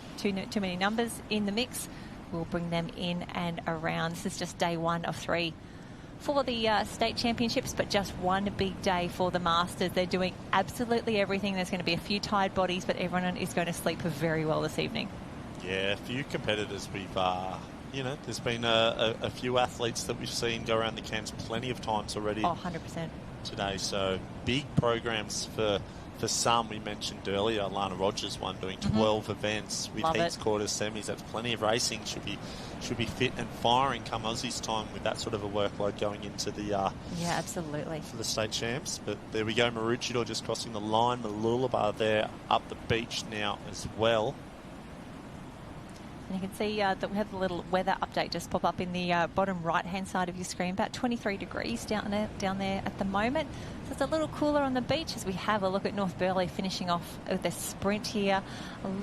numbers in the mix, we'll bring them in and around. This is just day 1 of 3 for the state championships, but just one big day for the Masters. They're doing absolutely everything. There's going to be a few tired bodies, but everyone is going to sleep very well this evening. Yeah, a few competitors we've, there's been a few athletes that we've seen go around the cans plenty of times already. Oh, 100%. Today, so big programs for some. We mentioned earlier, Lana Rogers one doing 12 events with heats, quarters, semis. That's plenty of racing. Should be fit and firing come Aussie's time with that sort of a workload going into the yeah, absolutely, for the state champs. But there we go, Maroochydore just crossing the line. Mooloolaba there up the beach now as well. And you can see that we have the little weather update just pop up in the bottom right-hand side of your screen. About 23 degrees down there at the moment. So it's a little cooler on the beach as we have a look at North Burleigh finishing off with their sprint here.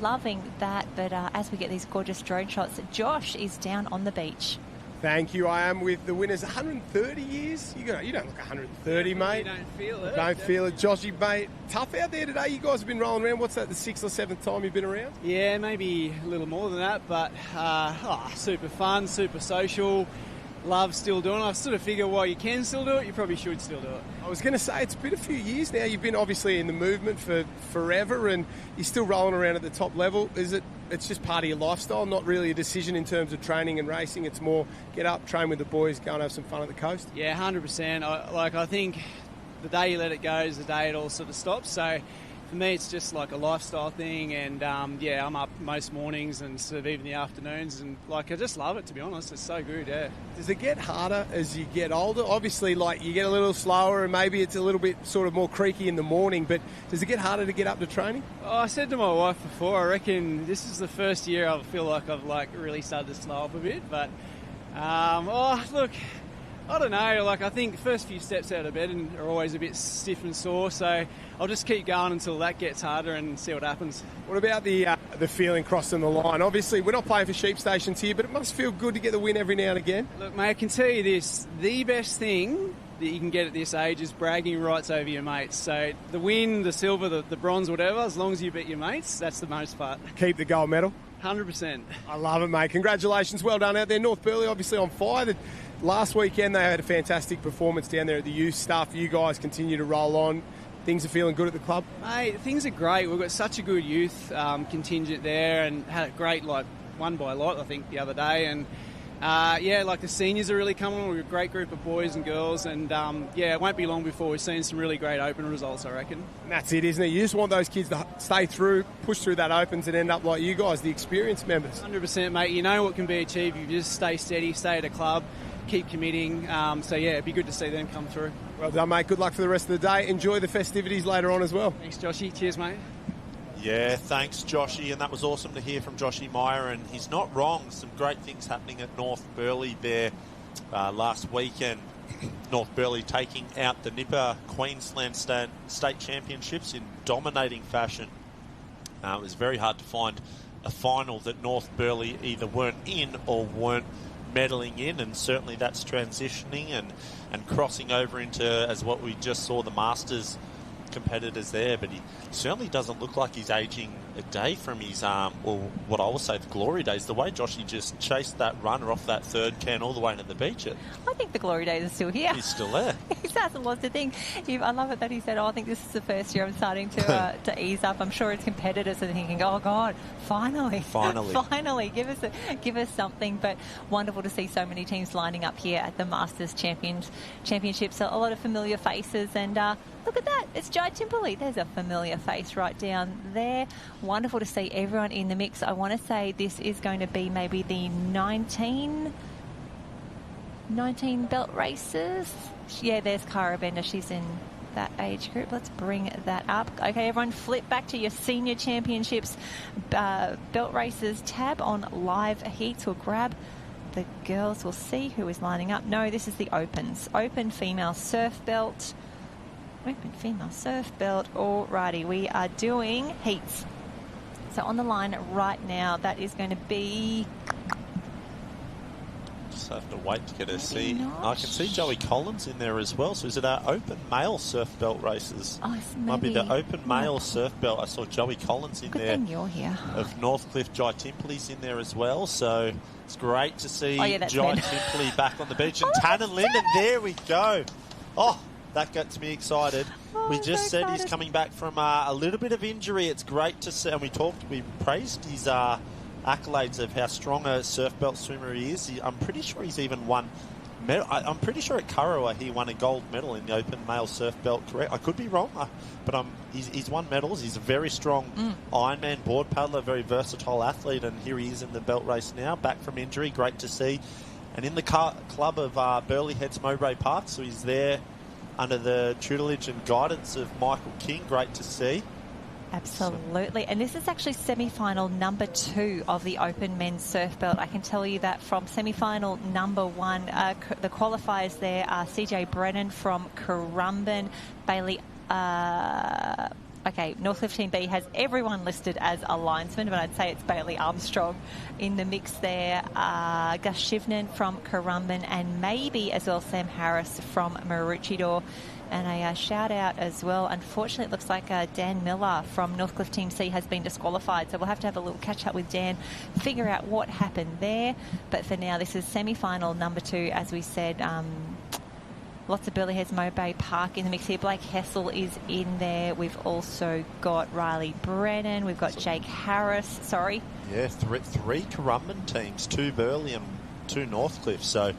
Loving that. But as we get these gorgeous drone shots, Josh is down on the beach. Thank you. I am with the winners. 130 years? You don't look 130, mate. You don't feel it. Don't feel it. Joshy, mate, tough out there today. You guys have been rolling around. What's that, the 6th or 7th time you've been around? Yeah, maybe a little more than that, but super fun, super social. Love still doing it. I sort of figure while you can still do it, you probably should still do it. I was going to say, it's been a few years now. You've been obviously in the movement for forever and you're still rolling around at the top level. It's just part of your lifestyle, not really a decision in terms of training and racing. It's more get up, train with the boys, go and have some fun at the coast? Yeah, 100%. I think the day you let it go is the day it all sort of stops. So for me, it's just like a lifestyle thing, and I'm up most mornings and sort of even the afternoons, and I just love it, to be honest. It's so good, yeah. Does it get harder as you get older? Obviously, you get a little slower and maybe it's a little bit sort of more creaky in the morning, but does it get harder to get up to training? Oh, I said to my wife before, I reckon this is the first year I feel like I've really started to slow up a bit, but look, I don't know, I think the first few steps out of bed are always a bit stiff and sore, so I'll just keep going until that gets harder and see what happens. What about the feeling crossing the line? Obviously, we're not playing for sheep stations here, but it must feel good to get the win every now and again. Look, mate, I can tell you this, the best thing that you can get at this age is bragging rights over your mates. So the win, the silver, the bronze, whatever, as long as you beat your mates, that's the most part. Keep the gold medal? 100%. I love it, mate. Congratulations. Well done out there. North Burleigh obviously on fire. Last weekend they had a fantastic performance down there at the youth stuff. You guys continue to roll on. Things are feeling good at the club? Mate, things are great. We've got such a good youth contingent there and had a great, won by a lot, I think, the other day. And, the seniors are really coming on. We've got a great group of boys and girls. And, it won't be long before we're seeing some really great open results, I reckon. And that's it, isn't it? You just want those kids to stay through, push through that opens and end up like you guys, the experienced members. 100%, mate. You know what can be achieved. You just stay steady, stay at a club, keep committing. It'd be good to see them come through. Well done, mate. Good luck for the rest of the day. Enjoy the festivities later on as well. Thanks, Joshy. Cheers, mate. Yeah, thanks, Joshy. And that was awesome to hear from Joshy Meyer. And he's not wrong. Some great things happening at North Burleigh there last weekend. North Burleigh taking out the Nipper Queensland State Championships in dominating fashion. It was very hard to find a final that North Burleigh either weren't in or weren't meddling in, and certainly that's transitioning and crossing over into, as what we just saw, the Masters competitors there. But he certainly doesn't look like he's aging a day from his what I will say the glory days. The way Joshy just chased that runner off that third can all the way into the beach. I think the glory days are still here. He's still there. He hasn't lost a thing. I love it that he said, I think this is the first year I'm starting to ease up. I'm sure his competitors are thinking, oh God, finally, give us something. But wonderful to see so many teams lining up here at the Masters Championships. So a lot of familiar faces, and look at that, it's Jai Timperley. There's a familiar face right down there. Wonderful to see everyone in the mix. I want to say this is going to be maybe the 19 belt races. Yeah, there's Cara Bender. She's in that age group. Let's bring that up. Okay, everyone, flip back to your senior championships belt races tab on live heats. We'll grab the girls. We'll see who is lining up. No, this is the opens. Open female surf belt. Open female surf belt. Alrighty, we are doing heats. So on the line right now, that is going to be... Just have to wait to get a see. I can see Joey Collins in there as well. So is it our open male surf belt races? Oh, might be the open male surf belt. I saw Joey Collins in there. Good thing you're here. Of Northcliffe, Jai Timperley's in there as well. So it's great to see Jai Timperley back on the beach. And Tannen Linden, there we go. Oh, that gets me excited. We just said he's coming back from a little bit of injury. It's great to see, and we praised his accolades of how strong a surf belt swimmer he is. I'm pretty sure he's even won medal. I'm pretty sure at Kurrawa he won a gold medal in the open male surf belt. Correct? I could be wrong, but he's won medals. He's a very strong Ironman board paddler, very versatile athlete, and here he is in the belt race now, back from injury. Great to see. And in the club of Burleigh Heads Mowbray Park, so he's there under the tutelage and guidance of Michael King. Great to see. Absolutely. And this is actually semi-final number 2 of the Open Men's Surf Belt. I can tell you that from semi-final number 1, the qualifiers there are CJ Brennan from Currumbin, Bailey... Northcliffe Team B has everyone listed as a linesman, but I'd say it's Bailey Armstrong in the mix there. Gus Shivnan from Currumbin, and maybe as well Sam Harris from Maroochydore. And a shout out as well. Unfortunately, it looks like Dan Miller from Northcliffe Team C has been disqualified. So we'll have to have a little catch up with Dan, figure out what happened there. But for now, this is semi-final number 2, as we said. Lots of Burleigh Heads Mowbray Park in the mix here. Blake Hessel is in there. We've also got Riley Brennan. We've got Jake Harris. Sorry. Yeah, three Currumbin teams, 2 Burleigh and 2 Northcliffe. So.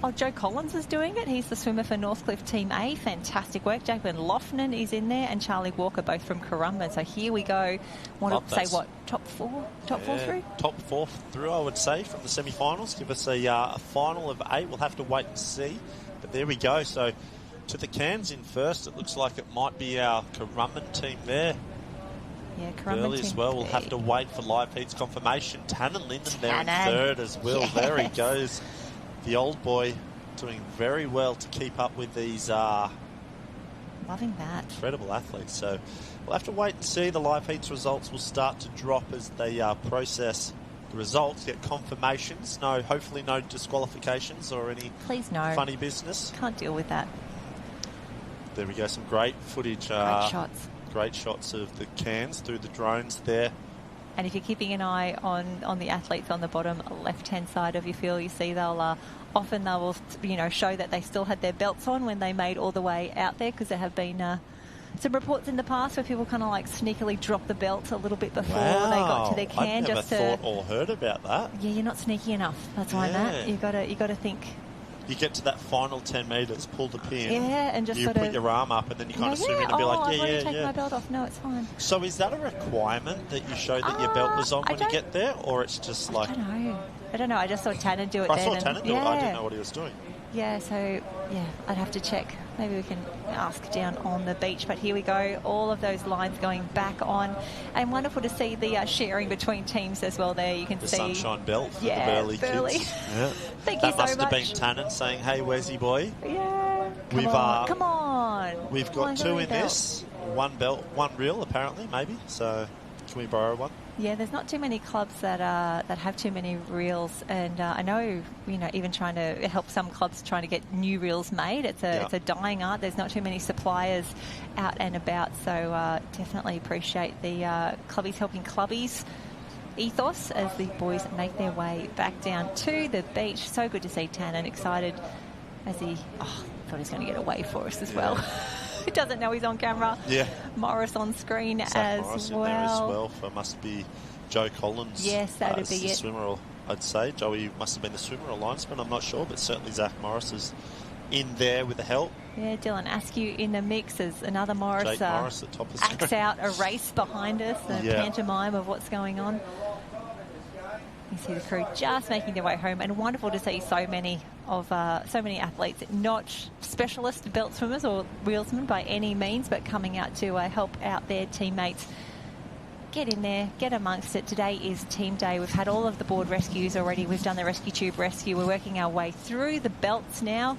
Oh, Joe Collins is doing it. He's the swimmer for Northcliffe Team A. Fantastic work. Jacqueline Loughnan is in there, and Charlie Walker, both from Currumbin. So here we go. Want to say what? Top 4? Top 4 through? Top 4 through, I would say, from the semi-finals. Give us a final of 8. We'll have to wait and see. But there we go. So to the cans in first, it looks like it might be our Currumbin team there. Yeah, Currumbin Burleigh as well. We'll have to wait for live feeds confirmation. Tannen Linden there in third as well. Yes. There he goes. The old boy doing very well to keep up with these loving that incredible athletes. So we'll have to wait and see. The live heats results will start to drop as they process the results, get confirmations. Hopefully no disqualifications or any funny business. Can't deal with that. There we go. Some great footage. Great shots. Great shots of the cans through the drones there. And if you're keeping an eye on the athletes on the bottom left-hand side of your field, you see they'll often they will show that they still had their belts on when they made all the way out there, because there have been some reports in the past where people kind of like sneakily drop the belt a little bit before they got to their can. I've never thought or heard about that. Yeah, you're not sneaky enough. That's why, Matt. You got to think. You get to that final 10 metres, pull the pin. Yeah, and just you put your arm up, and then you kind of swim in and be like, I've taken my belt off. No, it's fine. So is that a requirement that you show that your belt was on when you get there, or it's just like? I don't know. I just saw Tannen do it. I saw Tannen do it. I didn't know what he was doing. Yeah, so I'd have to check. Maybe we can ask down on the beach. But here we go. All of those lines going back on, and wonderful to see the sharing between teams as well. There you can see the sunshine belt for the Burleigh kids. Yeah. Thank you so much. That must have been Tannen saying, "Hey, where's he boy?" Yeah. Come on. We've got 2 in this. 1 belt, 1 reel apparently, maybe. So can we borrow one? Yeah, there's not too many clubs that have too many reels, and I know even trying to help some clubs trying to get new reels made. It's a dying art. There's not too many suppliers out and about, so definitely appreciate the clubbies helping clubbies ethos as the boys make their way back down to the beach. So good to see Tannen excited as he thought he was going to get away for us as well. He doesn't know he's on camera. Yeah. Morris on screen Zach as Morris well. In there as well. For must be Joe Collins. Yes, that'd be the it. Swimmer, I'd say. Joey must have been the swimmer or linesman, I'm not sure, but certainly Zach Morris is in there with the help. Yeah, Dylan Askew in the mix as another Morris. Jake Morris at top of the screen. Acts out a race behind us, a pantomime of what's going on. You see the crew just making their way home, and wonderful to see so many athletes, not specialist belt swimmers or wheelsmen by any means, but coming out to help out their teammates. Get in there, get amongst it. Today is team day. We've had all of the board rescues already. We've done the rescue tube rescue. We're working our way through the belts now,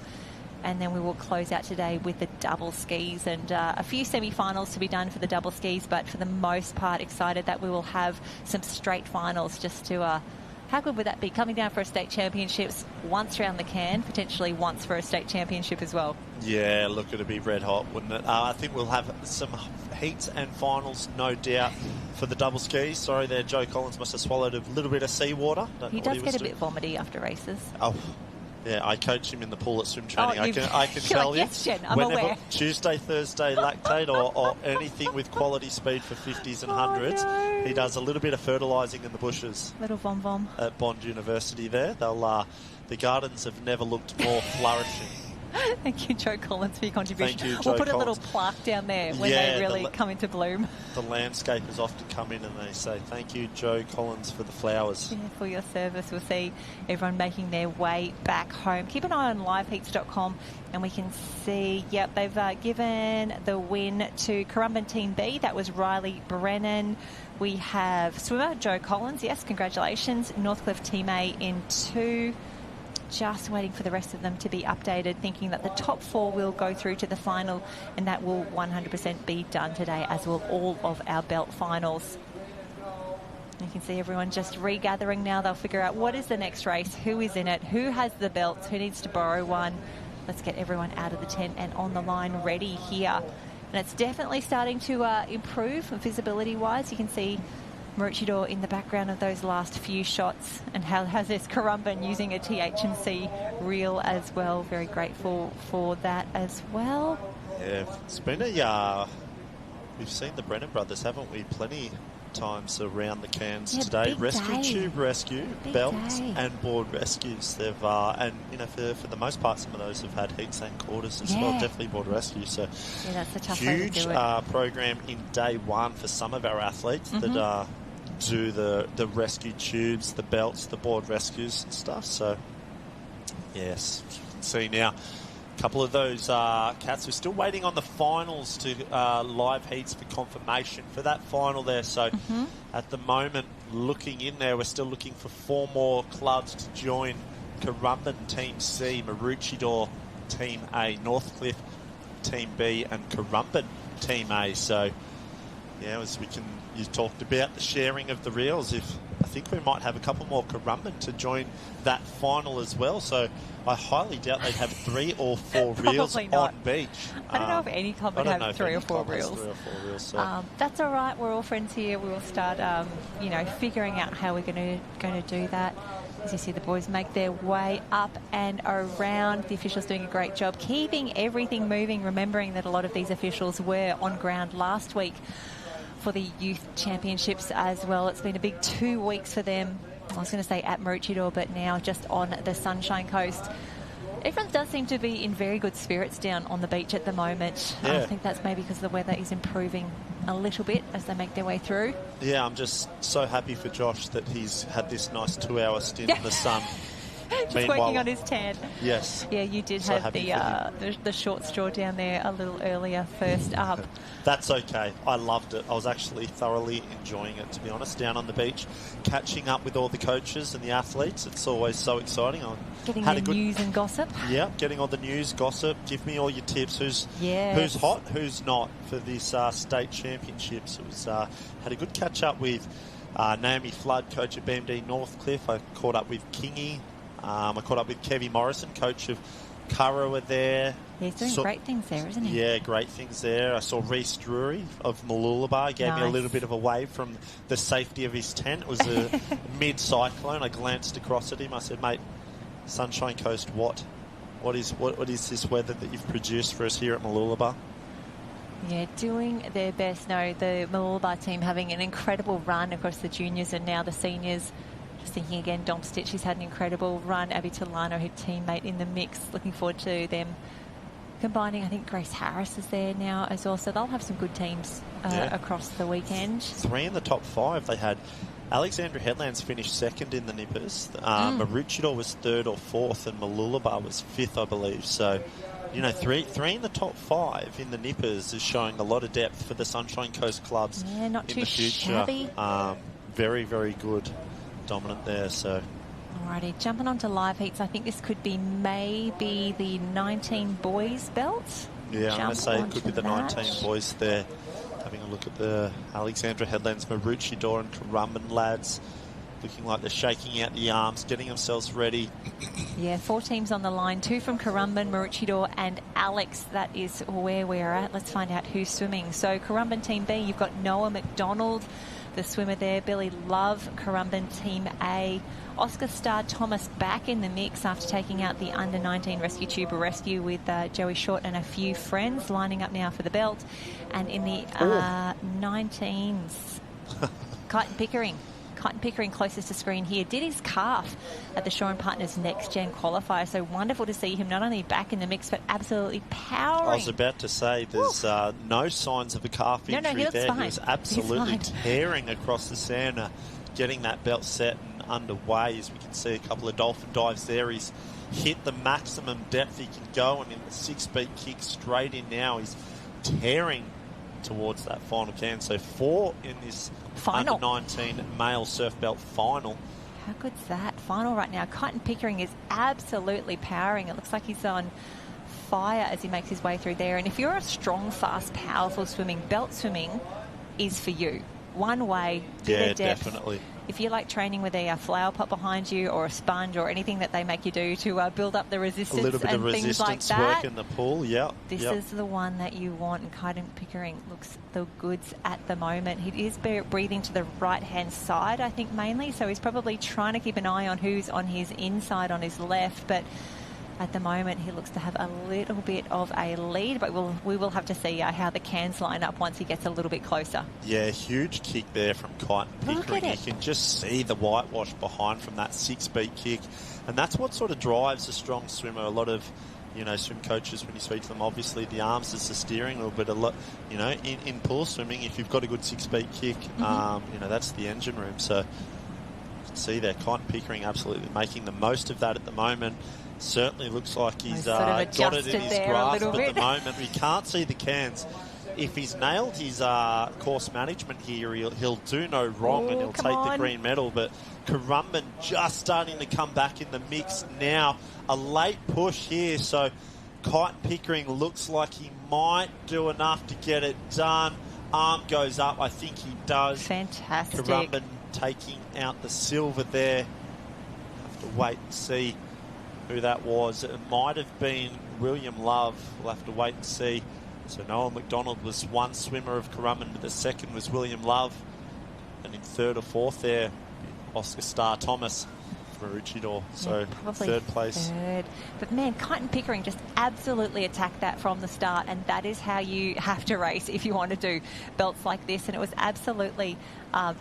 and then we will close out today with the double skis, and a few semi-finals to be done for the double skis, but for the most part excited that we will have some straight finals just to how good would that be, coming down for a state championships once around the can, potentially once for a state championship as well? Yeah, look, it'd be red hot, wouldn't it? I think we'll have some heats and finals, no doubt, for the double skis. Sorry there, Joe Collins must have swallowed a little bit of seawater. He does get a bit vomity after races. Oh, yeah, I coach him in the pool at swim training. I can tell you. Yes, Jen, I'm whenever aware. Tuesday, Thursday, lactate or anything with quality speed for 50s and 100s, he does a little bit of fertilising in the bushes. Little vom-vom. At Bond University there. The gardens have never looked more flourishing Thank you, Joe Collins, for your contribution. Thank you, we'll Joe put a little Collins. plaque down there when Yeah, they really come into bloom. The landscapers often come in and they say, thank you, Joe Collins, for the flowers. Yeah, for your service. We'll see everyone making their way back home. Keep an eye on liveheats.com and we can see, yep, they've given the win to Currumbin Team B. That was Riley Brennan. We have swimmer Joe Collins. Yes, congratulations. Northcliffe Team A in 2. Just waiting for the rest of them to be updated, thinking that the top 4 will go through to the final, and that will 100% be done today, as will all of our belt finals. You can see everyone just regathering now. They'll figure out what is the next race, who is in it, who has the belts, who needs to borrow one. Let's get everyone out of the tent and on the line ready here. And it's definitely starting to improve visibility-wise. You can see Maroochydore in the background of those last few shots, and how has this Currumbin using a THMC reel as well. Very grateful for that as well. Yeah, it's been we've seen the Brennan brothers, haven't we? Plenty times around the cans today. Rescue, day. tube rescue, Big belts day. and board rescues. They've and for the most part, some of those have had heats and quarters as well. Definitely board rescue. So yeah, that's the tough way to huge do it. program in day one for some of our athletes that do the rescue tubes, the belts, the board rescues and stuff. So yes, you can see now a couple of those cats. We're still waiting on the finals to live heats for confirmation for that final there. So at the moment, looking in there, we're still looking for 4 more clubs to join Currumbin Team C, Maroochydore Team A, Northcliffe Team B and Currumbin Team A. So yeah, as you talked about the sharing of the reels. I think we might have a couple more Currumbin to join that final as well. So I highly doubt they'd have 3 or 4 reels on beach. I don't know if any club would have 3 or 4 reels. So. That's all right. We're all friends here. We will start, figuring out how we're going to do that. As you see, the boys make their way up and around. The officials doing a great job keeping everything moving, remembering that a lot of these officials were on ground last week for the youth championships as well. It's been a big 2 weeks for them. I was going to say at Maroochydore, but now just on the Sunshine Coast. Everyone does seem to be in very good spirits down on the beach at the moment. Yeah. I think that's maybe because the weather is improving a little bit as they make their way through. Yeah, I'm just so happy for Josh that he's had this nice 2-hour stint in the sun. Just working on his tan. Yes. Yeah, you did So have the short straw down there a little earlier first up. That's okay. I loved it. I was actually thoroughly enjoying it, to be honest, down on the beach, catching up with all the coaches and the athletes. It's always so exciting. Getting the news and gossip. Yeah, getting all the news, gossip. Give me all your tips. Who's hot, who's not for this state championships. It was had a good catch up with Naomi Flood, coach at BMD Northcliffe. I caught up with Kingy. I caught up with Kevy Morrison, coach of Kurrawa there. Yeah, he's doing great things there, isn't he? Yeah, great things there. I saw Reece Drury of Mooloolaba. Gave me a little bit of a wave from the safety of his tent. It was a mid-cyclone. I glanced across at him. I said, mate, Sunshine Coast, what is this weather that you've produced for us here at Mooloolaba? Yeah, doing their best. No, the Mooloolaba team having an incredible run across the juniors and now the seniors. Just thinking again, Dom Stitch, he's had an incredible run. Abby Tolano, her teammate in the mix. Looking forward to them combining. I think Grace Harris is there now as well. So they'll have some good teams across the weekend. 3 in the top 5. They had Alexandra Headlands finished 2nd in the Nippers. Maroochydore was 3rd or 4th and Mooloolaba was 5th, I believe. So, 3 in the top 5 in the Nippers is showing a lot of depth for the Sunshine Coast clubs in the future. Shabby. Very, very good. Dominant there. So alrighty, jumping on to live heats. I think this could be maybe the 19 boys belt. Yeah, I'm going to say it could be the 19 boys there. Having a look at the Alexandra Headlands, Maroochydore and Currumbin lads. Looking like they're shaking out the arms, getting themselves ready. Yeah, 4 teams on the line. 2 from Currumbin, Maroochydore and Alex. That is where we are at. Let's find out who's swimming. So Currumbin Team B, you've got Noah McDonald, the swimmer there. Billy Love, Currumbin Team A. Oscar Star Thomas back in the mix after taking out the under-19 rescue tuber rescue with Joey Short and a few friends, lining up now for the belt. And in the 19s, Kyton Pickering. Cotton Pickering closest to screen here did his calf at the Shaw and Partners Next Gen qualifier. So wonderful to see him not only back in the mix, but absolutely powering. I was about to say there's no signs of a calf injury he looks there. fine. He was absolutely He's fine. tearing across the sand, getting that belt set and underway. As we can see a couple of dolphin dives there. He's hit the maximum depth he can go, and in the 6-beat kick straight in now, he's tearing towards that final can. So 4 in this Final. under-19 male surf belt final. How good's that? Final right now. Cotton Pickering is absolutely powering. It looks like he's on fire as he makes his way through there. And if you're a strong, fast, powerful swimming, belt swimming is for you. One way, bit of depth. Definitely. If you like training with a flower pot behind you or a sponge or anything that they make you do to build up the resistance a little bit and of things like resistance that, work in the pool, this is the one that you want. And Cotton Pickering looks the goods at the moment. He is breathing to the right-hand side, I think, mainly. So he's probably trying to keep an eye on who's on his inside, on his left. But at the moment, he looks to have a little bit of a lead, but we will have to see how the cans line up once he gets a little bit closer. Yeah, huge kick there from Cotton Pickering. You can just see the whitewash behind from that 6-beat kick, and that's what sort of drives a strong swimmer. A lot of, swim coaches, when you speak to them, obviously the arms is the steering wheel, but a lot, in pool swimming, if you've got a good 6-beat kick, that's the engine room. So you can see there, Cotton Pickering absolutely making the most of that at the moment. Certainly looks like he's got it in his grasp at the moment. We can't see the cans. If he's nailed his course management here, he'll do no wrong and he'll take the green medal. But Currumbin just starting to come back in the mix now. A late push here, so Cotton Pickering looks like he might do enough to get it done. Arm goes up. I think he does. Fantastic. Currumbin taking out the silver there. Have to wait and see who that was. It might have been William Love. We'll have to wait and see. So Noel McDonald was one swimmer of Currumbin, but the second was William Love. And in third or fourth there, Oscar Starr Thomas from Maroochydore. So third place. Third. But man, Cotton Pickering just absolutely attacked that from the start, and that is how you have to race if you want to do belts like this. And it was absolutely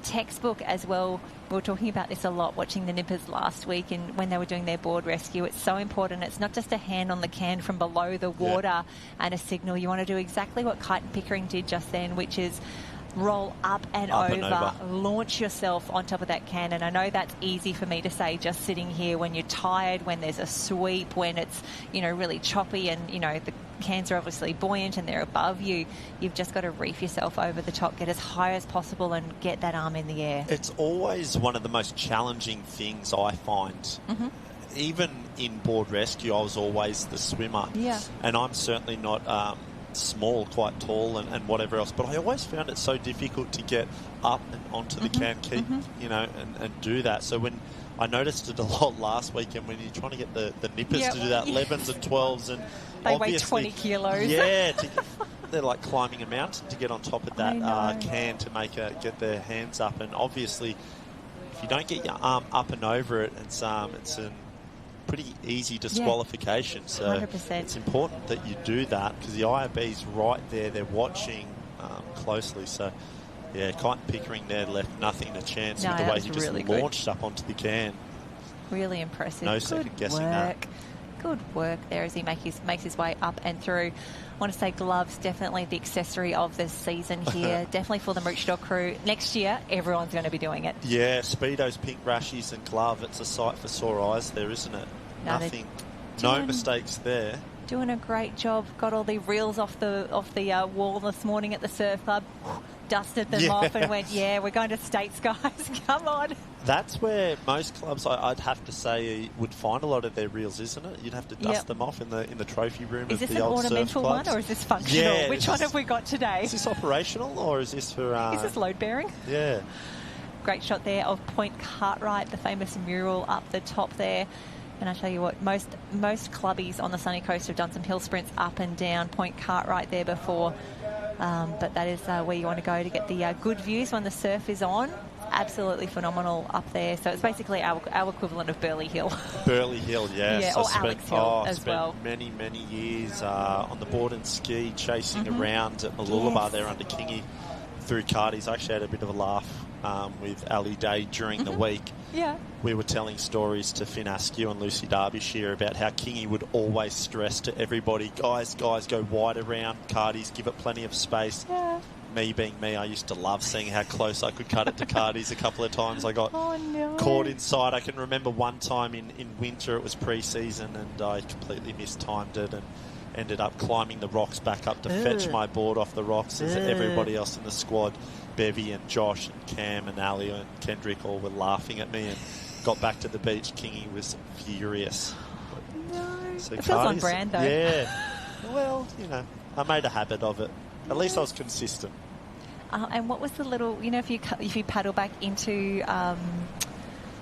textbook as well. We were talking about this a lot watching the Nippers last week, and when they were doing their board rescue, it's so important. It's not just a hand on the can from below the water and a signal. You want to do exactly what Cotton Pickering did just then, which is roll up and over, launch yourself on top of that can. And I know that's easy for me to say just sitting here when you're tired, when there's a sweep, when it's, really choppy and, the cans are obviously buoyant and they're above you. You've just got to reef yourself over the top, get as high as possible and get that arm in the air. It's always one of the most challenging things I find. Even in board rescue, I was always the swimmer. Yeah. And I'm certainly not small, quite tall and whatever else, but I always found it so difficult to get up and onto the can, keep, and do that. So when I noticed it a lot last weekend, when you're trying to get the nippers to do that, 11s and 12s, and they weigh 20 kilos. Yeah, they're like climbing a mountain to get on top of that can to get their hands up. And obviously, if you don't get your arm up and over it, it's an pretty easy disqualification. So 100%. It's important that you do that because the IRB's right there. They're watching closely. So, yeah, Cotton Pickering there left nothing to chance with the way he just really launched up onto the can. Really impressive. No second guessing that. Good work there as he makes his way up and through. I want to say gloves, definitely the accessory of this season here. Definitely for the Maroochydore crew. Next year, everyone's going to be doing it. Yeah, Speedos, pink rashies and glove. It's a sight for sore eyes there, isn't it? Nothing. No mistakes there. Doing a great job. Got all the reels off the wall this morning at the surf club. Dusted them off and went, we're going to States, guys. Come on. That's where most clubs, I'd have to say, would find a lot of their reels, isn't it? You'd have to dust them off in the trophy room of the old surf clubs. Is this an ornamental one or is this functional? Yeah, Which one have we got today? Is this operational or is this for... is this load bearing? Yeah. Great shot there of Point Cartwright, the famous mural up the top there. And I tell you what, most clubbies on the sunny coast have done some hill sprints up and down Point Cartwright there before. But that is where you want to go to get the good views when the surf is on. Absolutely phenomenal up there. So it's basically our equivalent of Burley Hill. Burley Hill, yes. Yeah, or Alex Hill as well. Many, many years on the board and ski, chasing around at Mooloolaba there under Kingy through Cardies. I actually had a bit of a laugh with Ali Day during the week. Yeah. We were telling stories to Finn Askew and Lucy Derbyshire about how Kingy would always stress to everybody, guys, go wide around Cardi's, give it plenty of space. Yeah. Me being me, I used to love seeing how close I could cut it to Cardi's. A couple of times I got caught inside. I can remember one time in winter, it was pre-season, and I completely mistimed it and ended up climbing the rocks back up to fetch my board off the rocks as everybody else in the squad, Bevy and Josh and Cam and Ali and Kendrick, all were laughing at me, and got back to the beach. Kingy was furious. No. So It feels on brand, though. Yeah. Well, you know, I made a habit of it. At least I was consistent. And what was the little, if you paddle back into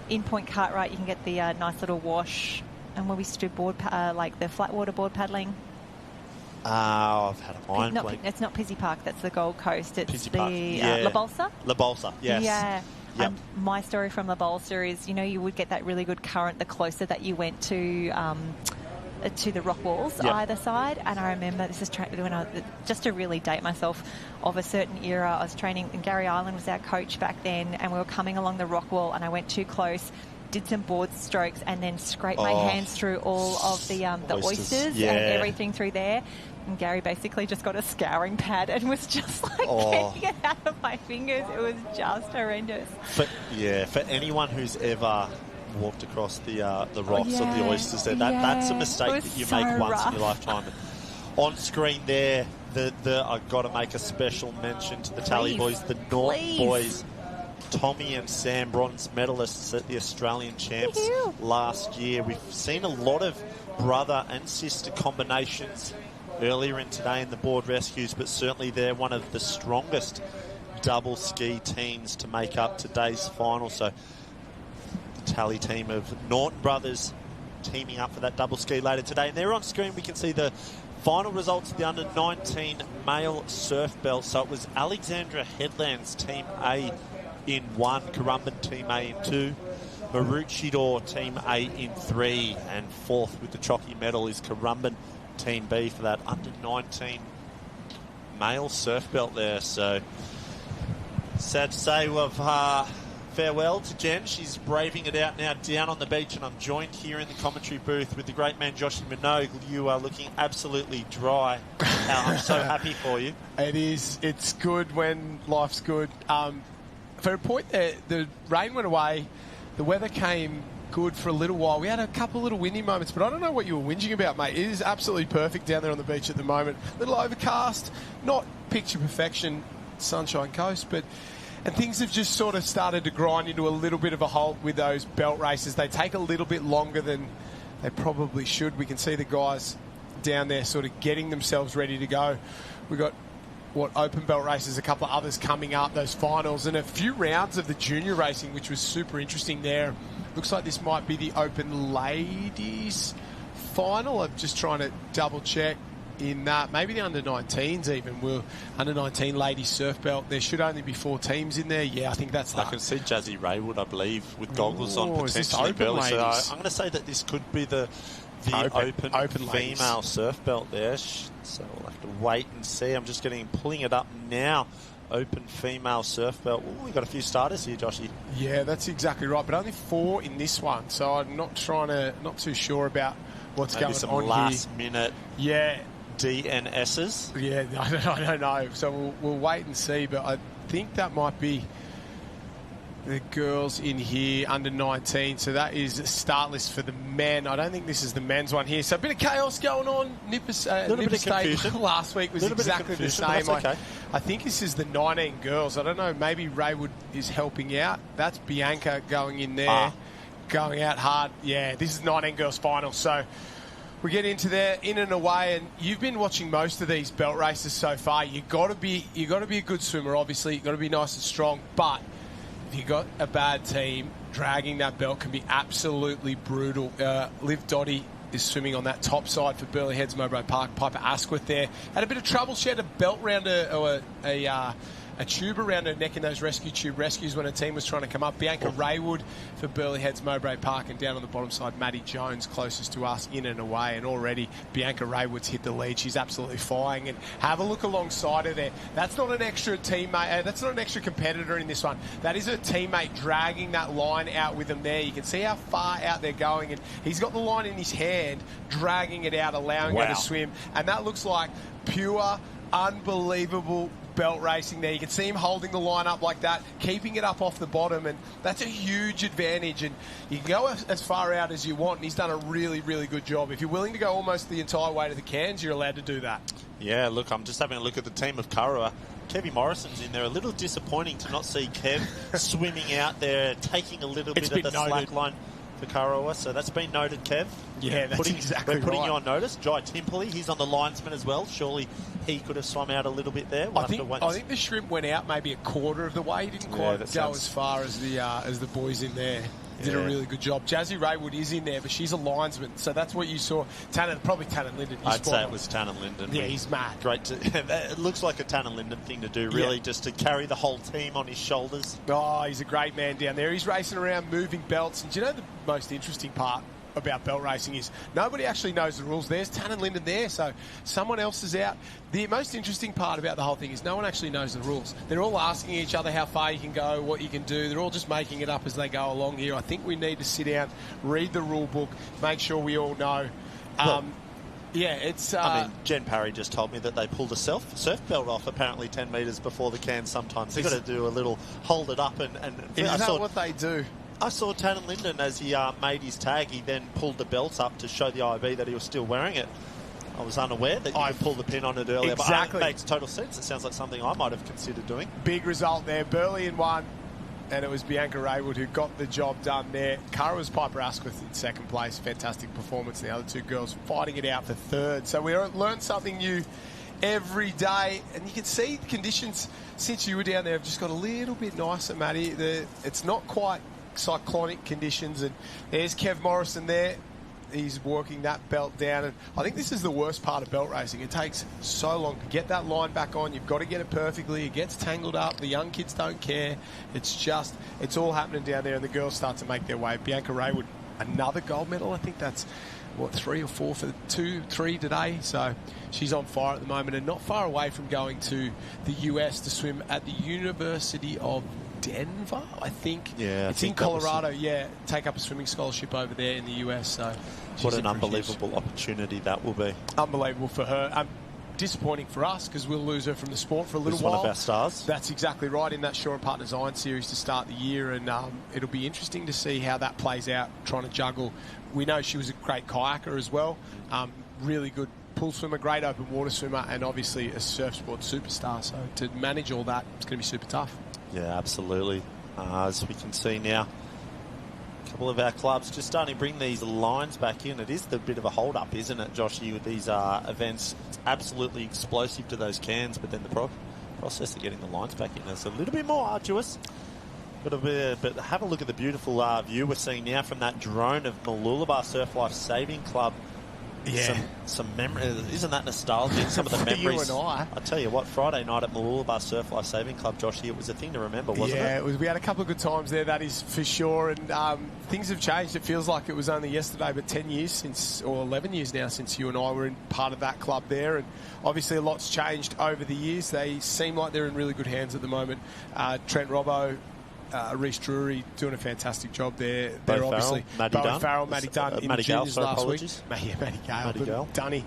in Point Cartwright, you can get the nice little wash. And where we used to do board, like the flat water board paddling. I've had a mind blank. It's not Pizzey Park, that's the Gold Coast. It's Pizzey the Park, yeah. La Bolsa. La Bolsa, yes. Yeah. Yep. My story from La Bolsa is, you would get that really good current the closer that you went to the rock walls either side. And I remember this is when just to really date myself of a certain era, I was training, and Gary Island was our coach back then, and we were coming along the rock wall, and I went too close, did some board strokes, and then scraped my hands through all of the oysters and everything through there. And Gary basically just got a scouring pad and was just like getting it out of my fingers. It was just horrendous. For anyone who's ever walked across the rocks or the oysters there, that's a mistake that you make once in your lifetime. And on screen there, I've got to make a special mention to the Tally boys, the North boys. Tommy and Sam, bronze medalists at the Australian Champs last year. We've seen a lot of brother and sister combinations earlier in today in the board rescues, but certainly they're one of the strongest double ski teams to make up today's final. So the Tally team of Norton brothers teaming up for that double ski later today. And there on screen we can see the final results of the under-19 male surf belt. So it was Alexandra Headland's Team A in 1, Currumbin Team A in 2, Maroochydore Team A in 3, and 4th with the chalky medal is Currumbin Team B for that under-19 male surf belt there. So sad to say we've farewell to Jen. She's braving it out now down on the beach, and I'm joined here in the commentary booth with the great man Joshy Minogue. You are looking absolutely dry. I'm so happy for you. It is. It's good when life's good. For a point there, the rain went away, the weather came good for a little while. We had a couple little windy moments, but I don't know what you were whinging about, mate. It is absolutely perfect down there on the beach at the moment. A little overcast, not picture perfection, Sunshine Coast, and things have just sort of started to grind into a little bit of a halt with those belt races. They take a little bit longer than they probably should. We can see the guys down there sort of getting themselves ready to go. We've got open belt races, a couple of others coming up, those finals, and a few rounds of the junior racing, which was super interesting there. Looks like this might be the open ladies final. I'm just trying to double check in that. Maybe the under-19s even. We're under-19 ladies surf belt. There should only be 4 teams in there. Yeah, I think that's that. I can see Jazzy Raywood, I believe, with goggles on potentially. So I'm going to say that this could be the open female surf belt there. So we'll have to wait and see. I'm just pulling it up now. Open female surf belt. Ooh, we've got a few starters here, Joshy. Yeah, that's exactly right. But only 4 in this one. So I'm not too sure about what's Maybe going some on last here. minute DNSs. Yeah, I don't know. So we'll wait and see. But I think that might be the girls in here, under 19. So that is start list for the men. I don't think this is the men's one here. So a bit of chaos going on. Nipper State last week was exactly the same. Okay. I think this is the 19 girls. I don't know. Maybe Raywood is helping out. That's Bianca going in there, going out hard. Yeah, this is 19 girls final. So we get into there, in and away, and you've been watching most of these belt races so far. You got to be a good swimmer. Obviously, you got to be nice and strong, but if you got a bad team, dragging that belt can be absolutely brutal. Liv Dottie is swimming on that top side for Burleigh Heads Mowbray Park. Piper Asquith there had a bit of trouble. She had a belt round a a tube around her neck in those rescue tube rescues when her team was trying to come up. Bianca Raywood for Burleigh Heads Mowbray Park, and down on the bottom side, Maddie Jones closest to us, in and away. And already Bianca Raywood's hit the lead. She's absolutely flying. And have a look alongside her there. That's not an extra teammate. That's not an extra competitor in this one. That is her teammate dragging that line out with them there. You can see how far out they're going, and he's got the line in his hand, dragging it out, allowing her to swim. And that looks like pure, unbelievable belt racing there. You can see him holding the line up like that, keeping it up off the bottom, and that's a huge advantage. And you can go as far out as you want, and he's done a really, really good job. If you're willing to go almost the entire way to the cans, you're allowed to do that. Yeah, look, I'm just having a look at the team of Kurrawa. Kevy Morrison's in there. A little disappointing to not see Kev swimming out there, taking a little bit of the slack line for Kurrawa. So that's been noted, Kev. Yeah, that's exactly right. We're putting you on notice. Jai Timperley, he's on the linesman as well. Surely he could have swum out a little bit there. I think the shrimp went out maybe a quarter of the way. He didn't quite go as far as the boys in there. Did a really good job. Jazzy Raywood is in there, but she's a linesman, so that's what you saw. Probably Tannen Linden. I'd say it was Tannen Linden. Yeah, he's mad. Great. It looks like a Tannen Linden thing to do, really, just to carry the whole team on his shoulders. Oh, he's a great man down there. He's racing around, moving belts. And do you know the most interesting part about belt racing is nobody actually knows the rules. There's Tannen Linden there, so someone else is out. The most interesting part about the whole thing is no one actually knows the rules. They're all asking each other how far you can go, what you can do. They're all just making it up as they go along here. I think we need to sit down, read the rule book, make sure we all know. It's... I mean, Jen Parry just told me that they pulled a surf belt off apparently 10 metres before the can sometimes. They've got to do a little hold it up and is that what they do? I saw Tannen Linden as he made his tag. He then pulled the belts up to show the IB that he was still wearing it. I was unaware that you could pull the pin on it earlier. Exactly. But it makes total sense. It sounds like something I might have considered doing. Big result there. Burleigh in one, and it was Bianca Raywood who got the job done there. Kurrawa's Piper Asquith in second place. Fantastic performance. And the other two girls fighting it out for third. So we learned something new every day, and you can see the conditions since you were down there have just got a little bit nicer, Matty. It's not quite cyclonic conditions, and there's Kev Morrison there. He's working that belt down, and I think this is the worst part of belt racing. It takes so long to get that line back on. You've got to get it perfectly. It gets tangled up. The young kids don't care. It's all happening down there, and the girls start to make their way. Bianca Raywood, another gold medal. I think that's 3 or 4 for 3 today. So she's on fire at the moment, and not far away from going to the US to swim at the University of Denver, I think. Yeah, it's in Colorado. Take up a swimming scholarship over there in the US. So what an unbelievable opportunity that will be. Unbelievable for her. Disappointing for us because we'll lose her from the sport for a little while. One of our stars. That's exactly right, in that Shaw and Partners Iron Series to start the year, and it'll be interesting to see how that plays out, trying to juggle. We know she was a great kayaker as well, really good pool swimmer, great open water swimmer, and obviously a surf sport superstar. So to manage all that, it's going to be super tough. Yeah, absolutely. As we can see now, a couple of our clubs just starting to bring these lines back in. It is the bit of a hold-up, isn't it, Joshy, with these events? It's absolutely explosive to those cans, but then the process of getting the lines back in is a little bit more arduous. But have a look at the beautiful view we're seeing now from that drone of Mooloolaba Surf Life Saving Club. Yeah. Some memories. Isn't that nostalgic? Some of the memories. You and I tell you what, Friday night at Mooloolaba Surf Life Saving Club, Joshy, it was a thing to remember, wasn't it? Yeah, we had a couple of good times there, that is for sure. And things have changed. It feels like it was only yesterday, but 10 years since, or 11 years now since you and I were in part of that club there. And obviously a lot's changed over the years. They seem like they're in really good hands at the moment. Trent Robbo, Reece Drury doing a fantastic job there. They're obviously Bowen Farrell, Matty Dunn in the juniors last week. Matty Gale. Dunny.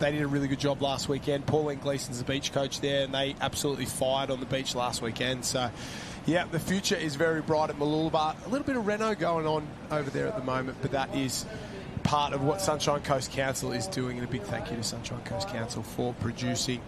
They did a really good job last weekend. Pauline Gleason's the beach coach there, and they absolutely fired on the beach last weekend. So, yeah, the future is very bright at Mooloolaba. A little bit of reno going on over there at the moment, but that is part of what Sunshine Coast Council is doing, and a big thank you to Sunshine Coast Council for producing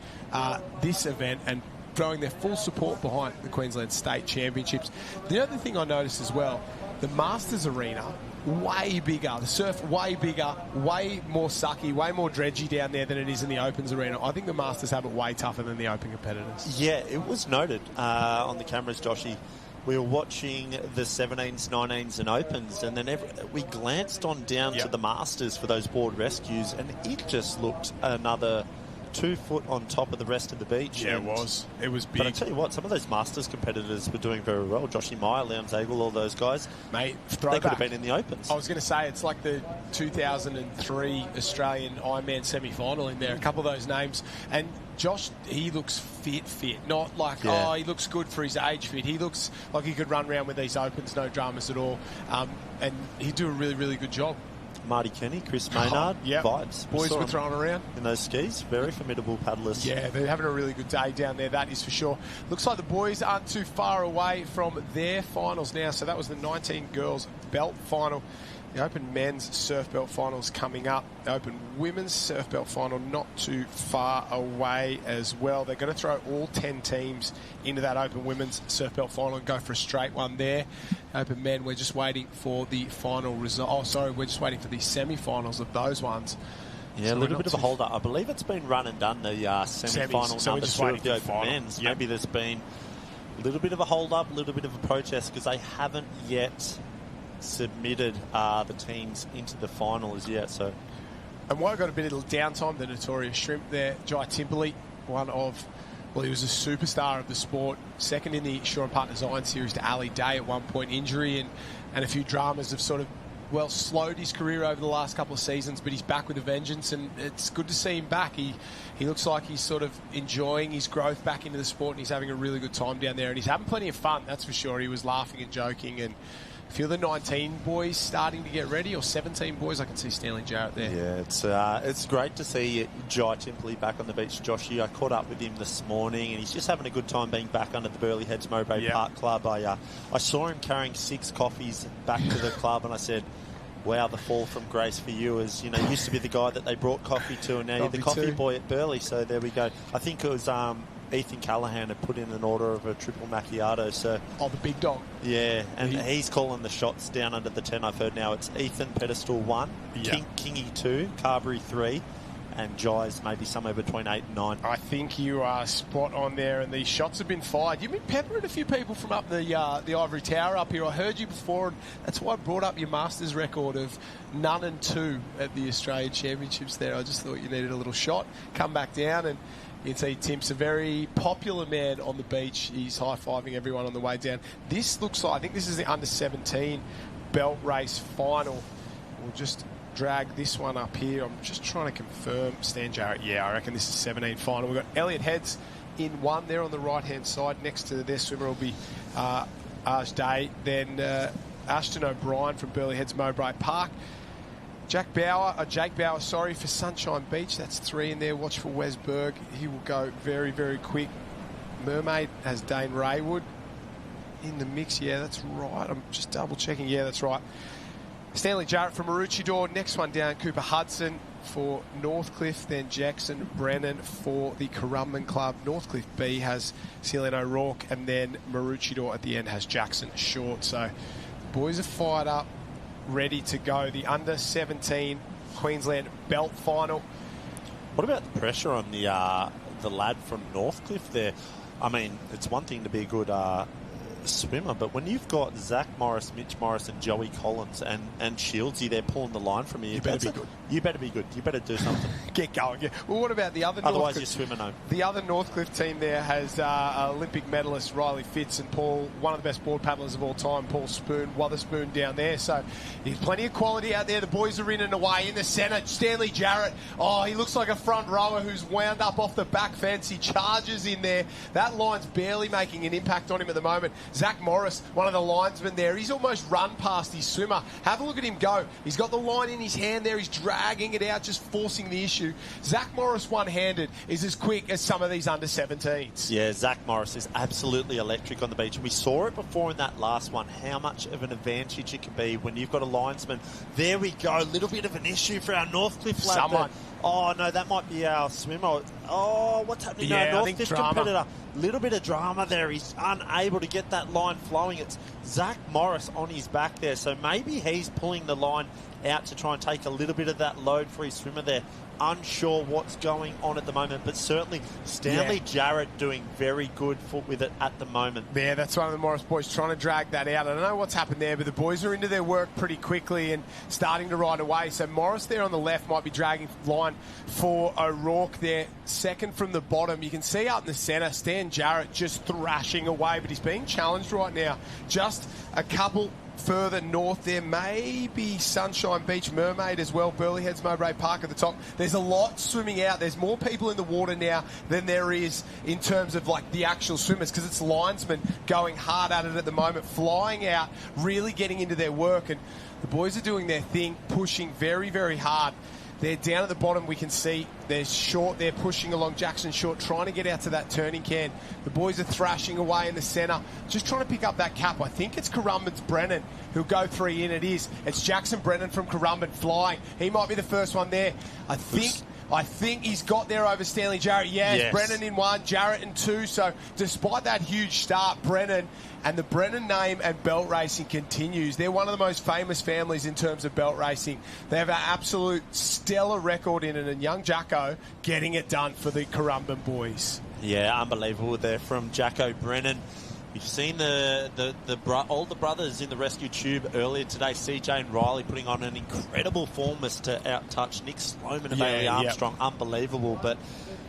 this event and throwing their full support behind the Queensland State Championships. The other thing I noticed as well, the Masters Arena, way bigger. The surf, way bigger, way more sucky, way more dredgy down there than it is in the Opens Arena. I think the Masters have it way tougher than the Open competitors. Yeah, it was noted on the cameras, Joshy. We were watching the 17s, 19s and Opens, and then we glanced on down to the Masters for those board rescues, and it just looked another 2 foot on top of the rest of the beach. Yeah, it was. It was big. But I tell you what, some of those Masters competitors were doing very well. Joshy Meyer, Leon Zagel, all those guys. Mate, they could have been in the Opens. I was going to say, it's like the 2003 Australian Ironman semi-final in there. A couple of those names. And Josh, he looks fit. Not like, he looks good for his age fit. He looks like he could run around with these Opens, no dramas at all. And he'd do a really, really good job. Marty Kenny, Chris Maynard, vibes. Boys were throwing around. In those skis, very formidable paddlers. Yeah, they're having a really good day down there, that is for sure. Looks like the boys aren't too far away from their finals now. So that was the 19 girls belt final. The Open men's surf belt finals coming up. The Open women's surf belt final not too far away as well. They're going to throw all 10 teams into that Open women's surf belt final and go for a straight one there. Open men, we're just waiting for the final result. Oh, sorry, we're just waiting for the semi-finals of those ones. Yeah, so a little bit of a hold-up. I believe it's been run and done, the semi-final number 2 of the Open men's. Yep. Maybe there's been a little bit of a hold-up, a little bit of a protest, because they haven't yet submitted the teams into the final as yet. So, and why I got a bit of downtime, the notorious shrimp there, Jai Timperley, one of, well, he was a superstar of the sport, second in the Shaw and Partners Iron Series to Ali Day at one point. Injury and a few dramas have sort of, well, slowed his career over the last couple of seasons, but he's back with a vengeance, and it's good to see him back. He looks like he's sort of enjoying his growth back into the sport, and he's having a really good time down there, and he's having plenty of fun, that's for sure. He was laughing and joking, and a few of the 19 boys starting to get ready, or 17 boys. I can see Stanley Jarrett there. Yeah, it's great to see Jai Timperley back on the beach, Joshy. I caught up with him this morning, and he's just having a good time being back under the Burleigh Heads Mowbray Park Club. I saw him carrying 6 coffees back to the club, and I said, wow, the fall from grace for you. As you know, you used to be the guy that they brought coffee to, and now you're the coffee boy at Burleigh. So there we go. I think it was Ethan Callahan had put in an order of a triple macchiato. So the big dog. Yeah, and he's calling the shots down under the 10. I've heard now it's Ethan Pedestal 1, Kingy 2, Carberry 3, and Jai's maybe somewhere between 8 and 9. I think you are spot on there, and these shots have been fired. You've been peppering a few people from up the Ivory Tower up here. I heard you before, and that's why I brought up your Masters record of none and 2 at the Australian Championships there. I just thought you needed a little shot. Come back down, and you can see Tim's a very popular man on the beach. He's high-fiving everyone on the way down. This looks like, I think this is the under-17 belt race final. We'll just drag this one up here. I'm just trying to confirm. Stan Jarrett, yeah, I reckon this is 17 final. We've got Elliot Heads in 1 there on the right-hand side. Next to their swimmer will be Aj Day. Then Ashton O'Brien from Burleigh Heads Mowbray Park. Jake Bauer for Sunshine Beach. That's 3 in there. Watch for Wes Berg. He will go very, very quick. Mermaid has Dane Raywood in the mix. Yeah, that's right. I'm just double checking. Yeah, that's right. Stanley Jarrett from Maroochydore. Next one down, Cooper Hudson for Northcliffe. Then Jackson Brennan for the Currumbin Club. Northcliffe B has Celine O'Rourke. And then Maroochydore at the end has Jackson Short. So the boys are fired up, ready to go. The under-17 Queensland belt final. What about the pressure on the lad from Northcliffe there? I mean, it's one thing to be a good swimmer, but when you've got Zach Morris, Mitch Morris and Joey Collins and Shieldsy there pulling the line from you, you better be good. You better be good. You better do something. Get going. Yeah. Well, what about the other Otherwise you're swimming home. The other Northcliffe team there has Olympic medalist Riley Fitz and Paul, one of the best board paddlers of all time, Paul Wotherspoon down there. So there's plenty of quality out there. The boys are in and away. In the centre, Stanley Jarrett. Oh, he looks like a front rower who's wound up off the back fence. He charges in there. That line's barely making an impact on him at the moment. Zach Morris, one of the linesmen there, he's almost run past his swimmer. Have a look at him go. He's got the line in his hand there. He's dragging it out, just forcing the issue. Zach Morris one-handed is as quick as some of these under-17s. Yeah, Zach Morris is absolutely electric on the beach. We saw it before in that last one, how much of an advantage it can be when you've got a linesman. There we go, a little bit of an issue for our Northcliffe lad. Someone. Oh, no, that might be our swimmer. Oh, what's happening? Yeah, no, Northcliffe competitor. Little bit of drama there. He's unable to get that line flowing. It's Zach Morris on his back there, so maybe he's pulling the line out to try and take a little bit of that load for his swimmer there. Unsure what's going on at the moment, but certainly Stanley Jarrett doing very good foot with it at the moment. Yeah, that's one of the Morris boys trying to drag that out. I don't know what's happened there, but the boys are into their work pretty quickly and starting to ride away. So Morris there on the left might be dragging line for O'Rourke there. Second from the bottom. You can see out in the centre, Stan Jarrett just thrashing away, but he's being challenged right now. Just a couple further north there, maybe Sunshine Beach Mermaid as well, Burleigh Heads Mowbray Park at the top. There's a lot swimming out. There's more people in the water now than there is in terms of like the actual swimmers, because it's linesmen going hard at it at the moment, flying out, really getting into their work, and the boys are doing their thing, pushing very, very hard. They're down at the bottom. We can see they're short. They're pushing along Jackson Short, trying to get out to that turning can. The boys are thrashing away in the centre, just trying to pick up that cap. I think it's Currumbin's Brennan who'll go 3 in. It is. It's Jackson Brennan from Currumbin flying. He might be the first one there. I think he's got there over Stanley Jarrett. Yes. Brennan in 1, Jarrett in 2. So despite that huge start, Brennan and the Brennan name and belt racing continues. They're one of the most famous families in terms of belt racing. They have an absolute stellar record in it, and young Jacko getting it done for the Currumbin boys. Yeah, unbelievable there from Jacko Brennan. You've seen the older brothers in the rescue tube earlier today, CJ and Riley, putting on an incredible form as to outtouch Nick Sloman and Bailey Armstrong. Unbelievable, but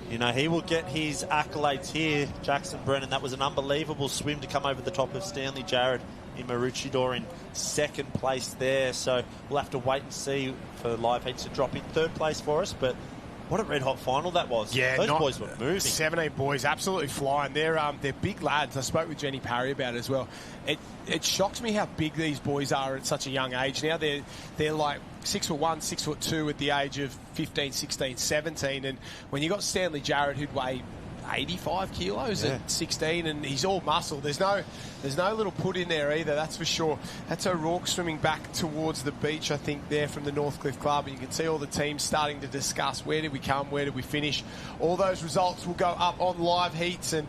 you know, he will get his accolades here. Jackson Brennan, that was an unbelievable swim to come over the top of Stanley Jarrett in Maroochydore in second place there. So we'll have to wait and see for live heats to drop in third place for us, but what a red-hot final that was. Yeah, those boys were moving. 17 boys, absolutely flying. They're big lads. I spoke with Jenny Parry about it as well. It shocks me how big these boys are at such a young age now. They're like 6'1", 6'2" at the age of 15, 16, 17. And when you got Stanley Jarrett, who'd weigh 85 kilos at 16, and he's all muscle. There's no little put in there either, that's for sure. That's O'Rourke swimming back towards the beach, I think, there from the Northcliffe Club. And you can see all the teams starting to discuss where did we come, where did we finish. All those results will go up on live heats, and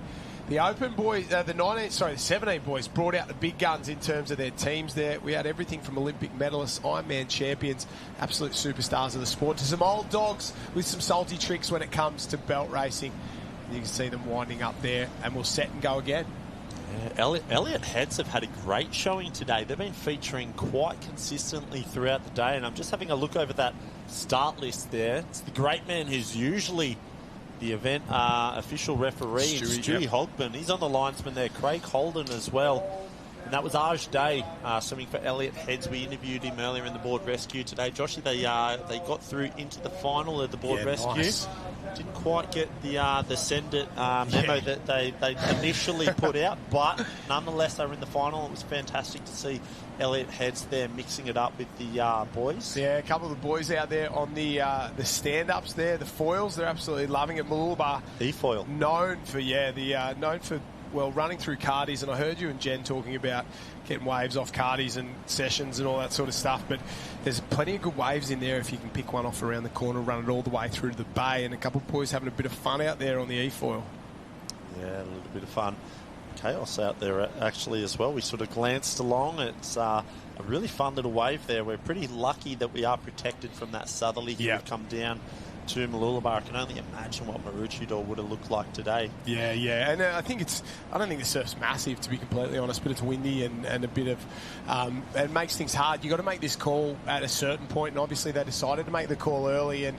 the open boys, the 17 boys brought out the big guns in terms of their teams there. We had everything from Olympic medalists, Ironman champions, absolute superstars of the sport, to some old dogs with some salty tricks when it comes to belt racing. You can see them winding up there, and we'll set and go again. Yeah, Elliott Heads have had a great showing today. They've been featuring quite consistently throughout the day, and I'm just having a look over that start list there. It's the great man who's usually the event official referee, Stewie Hogben. He's on the linesman there. Craig Holden as well. And that was Aj Day swimming for Elliott Heads. We interviewed him earlier in the board rescue today. Joshy, they got through into the final of the board rescue. Nice. Didn't quite get the send it memo that they initially put out, but nonetheless they were in the final. It was fantastic to see Elliott Heads there mixing it up with the boys. Yeah, a couple of the boys out there on the stand-ups there, the foils. They're absolutely loving it. Mooloolaba, the foil, known for running through cardies, and I heard you and Jen talking about getting waves off cardies and sessions and all that sort of stuff, but there's plenty of good waves in there if you can pick one off around the corner, run it all the way through to the bay, and a couple of boys having a bit of fun out there on the e-foil. Yeah, a little bit of fun. Chaos out there actually as well. We sort of glanced along. It's a really fun little wave there. We're pretty lucky that we are protected from that southerly who have come down to Mooloolaba. I can only imagine what Maroochydore would have looked like today. Yeah, and I don't think the surf's massive, to be completely honest, but it's windy and a bit of it makes things hard. You've got to make this call at a certain point, and obviously they decided to make the call early, and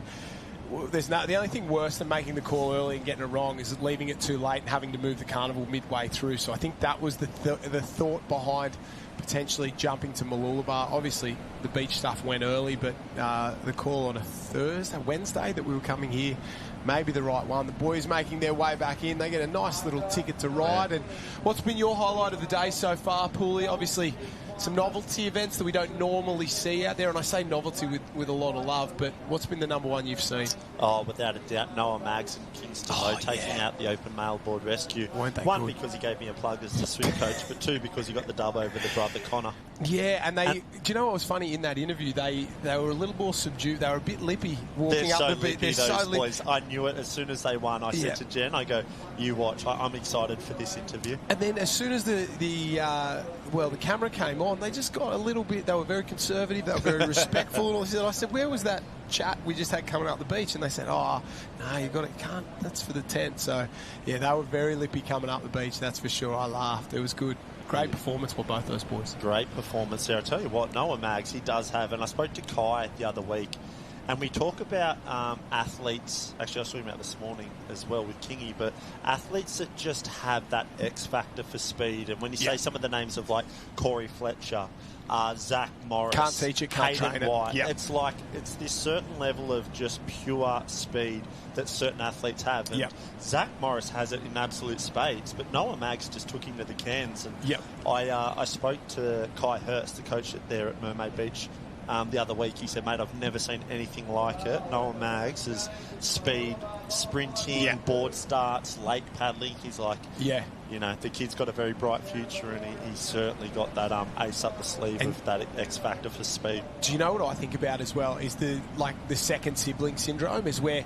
the only thing worse than making the call early and getting it wrong is leaving it too late and having to move the carnival midway through. So I think that was the thought behind potentially jumping to Mooloolaba. Obviously, the beach stuff went early, but the call on a Wednesday that we were coming here, maybe the right one. The boys making their way back in. They get a nice little ticket to ride. And what's been your highlight of the day so far, Pooley? Obviously, some novelty events that we don't normally see out there, and I say novelty with a lot of love, but what's been the number one you've seen? Oh, without a doubt, Noah Maggs and Kingston taking out the open mail board rescue. Weren't they One, good? because he gave me a plug as the swim coach, but two, because he got the dub over the brothers. the Connor. Yeah, and do you know what was funny in that interview? They were a little more subdued. They were a bit lippy walking up the beat. They're so lippy, boys. I knew it as soon as they won. I said to Jen, I go, you watch. I'm excited for this interview. And then as soon as the camera came on, they just got a little bit. They were very conservative. They were very respectful. And all this. I said, where was that chat we just had coming up the beach? And they said, oh, no, you got it. Can't. That's for the tent. So, yeah, they were very lippy coming up the beach. That's for sure. I laughed. It was good. Great performance for both those boys. Great performance there. I tell you what, Noah Maggs, he does have, and I spoke to Kai the other week, and we talk about athletes, actually I saw him out this morning as well with Kingy, but athletes that just have that X factor for speed. And when you say some of the names of like Corey Fletcher, Zach Morris, can't teach it, can't train it. White, it's like it's this certain level of just pure speed that certain athletes have. And Zach Morris has it in absolute spades, but Noah Maggs just took him to the cans. And I spoke to Kai Hurst, the coach there at Mermaid Beach, the other week. He said, mate, I've never seen anything like it. Noah Maggs is speed, sprinting, board starts, lake paddling. He's like, you know, the kid's got a very bright future, and he's certainly got that ace up the sleeve of that X factor for speed. Do you know what I think about as well is the second sibling syndrome, is where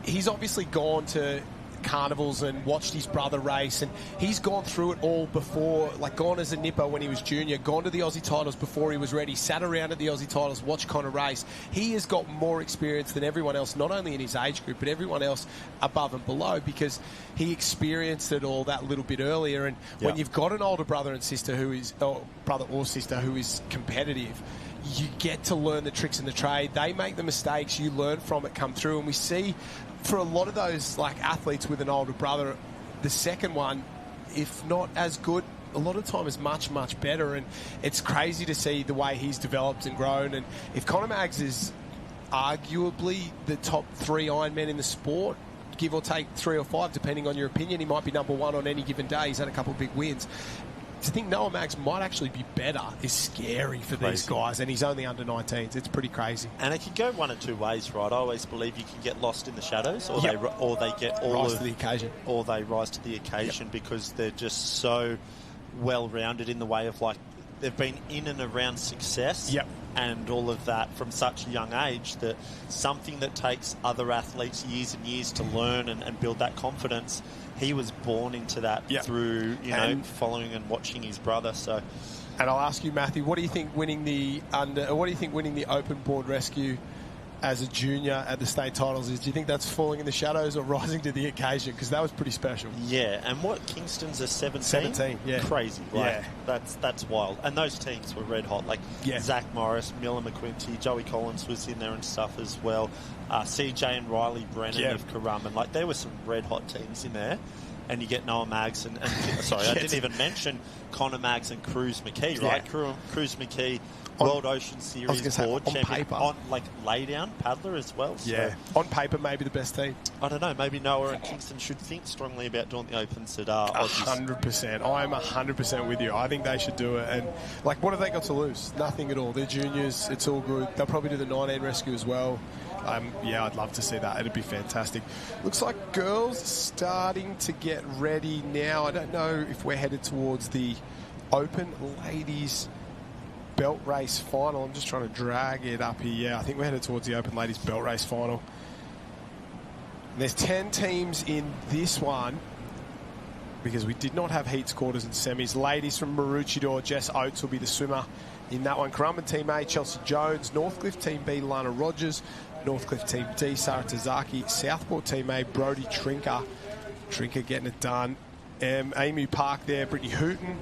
he's obviously gone to carnivals and watched his brother race, and he's gone through it all before, like gone as a nipper when he was junior, gone to the Aussie titles before he was ready, sat around at the Aussie titles, watched Connor race. He has got more experience than everyone else, not only in his age group, but everyone else above and below, because he experienced it all that little bit earlier. And when you've got an older brother and sister who is, or brother or sister who is competitive, you get to learn the tricks in the trade. They make the mistakes, you learn from it, come through. And we see for a lot of those athletes with an older brother, the second one, if not as good, a lot of the time is much, much better. And it's crazy to see the way he's developed and grown. And if Conor Maggs is arguably the top 3 Ironmen in the sport, give or take 3 or 5, depending on your opinion, he might be number 1 on any given day. He's had a couple of big wins. To think Noah Maggs might actually be better is scary for these guys, and he's only under 19s. It's pretty crazy. And it can go one of two ways, right? I always believe you can get lost in the shadows, or they get rise to the occasion, or they rise to the occasion because they're just so well-rounded in the way of they've been in and around success. And all of that from such a young age, that something that takes other athletes years and years to learn and build that confidence, he was born into that through, following and watching his brother. So, and I'll ask you, Matthew, what do you think winning the open board rescue as a junior at the state titles is? Do you think that's falling in the shadows or rising to the occasion? Because that was pretty special. Yeah, and what, Kingston's a 17? 17, Crazy. That's wild. And those teams were red hot. Zach Morris, Miller McQuinty, Joey Collins was in there and stuff as well. CJ and Riley Brennan of Currumbin. There were some red hot teams in there. And you get Noah Maggs and sorry, I didn't even mention Conor Maggs and Cruz McKee, right? Cruz McKee, World Ocean Series board champion, paper. on lay down paddler as well. So. On paper, maybe the best team. I don't know. Maybe Noah and Kingston should think strongly about doing the opens at Aussies. 100%. I'm 100% with you. I think they should do it. And what have they got to lose? Nothing at all. They're juniors. It's all good. They'll probably do the 19 rescue as well. I'd love to see that. It'd be fantastic. Looks like girls starting to get ready now. I don't know if we're headed towards the Open Ladies Belt Race Final. I'm just trying to drag it up here. Yeah, I think we're headed towards the Open Ladies Belt Race Final. And there's 10 teams in this one because we did not have heats, quarters and semis. Ladies from Maroochydore, Jess Oates will be the swimmer in that one. Currumbin Team A, Chelsea Jones. Northcliffe Team B, Lana Rogers. Northcliffe Team D, Sarah Tazaki. Southport Team A, Brody Trinker. Trinker getting it done. Emu Park there, Brittany Hooton.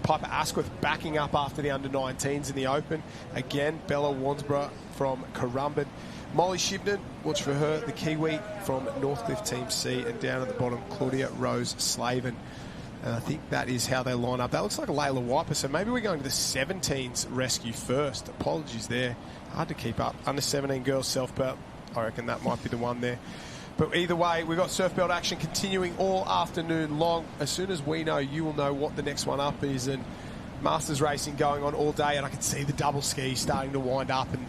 Piper Asquith backing up after the under-19s in the Open. Again, Bella Wansborough from Currumbin. Molly Shibnan, watch for her, the Kiwi from Northcliffe Team C. And down at the bottom, Claudia Rose Slavin. And I think that is how they line up. That looks like a Layla Wiper, so maybe we're going to the 17s rescue first. Apologies there. Hard to keep up. Under 17 girls self belt. I reckon that might be the one there. But either way, we've got surf belt action continuing all afternoon long. As soon as we know, you will know what the next one up is. And Masters racing going on all day, and I can see the double skis starting to wind up, and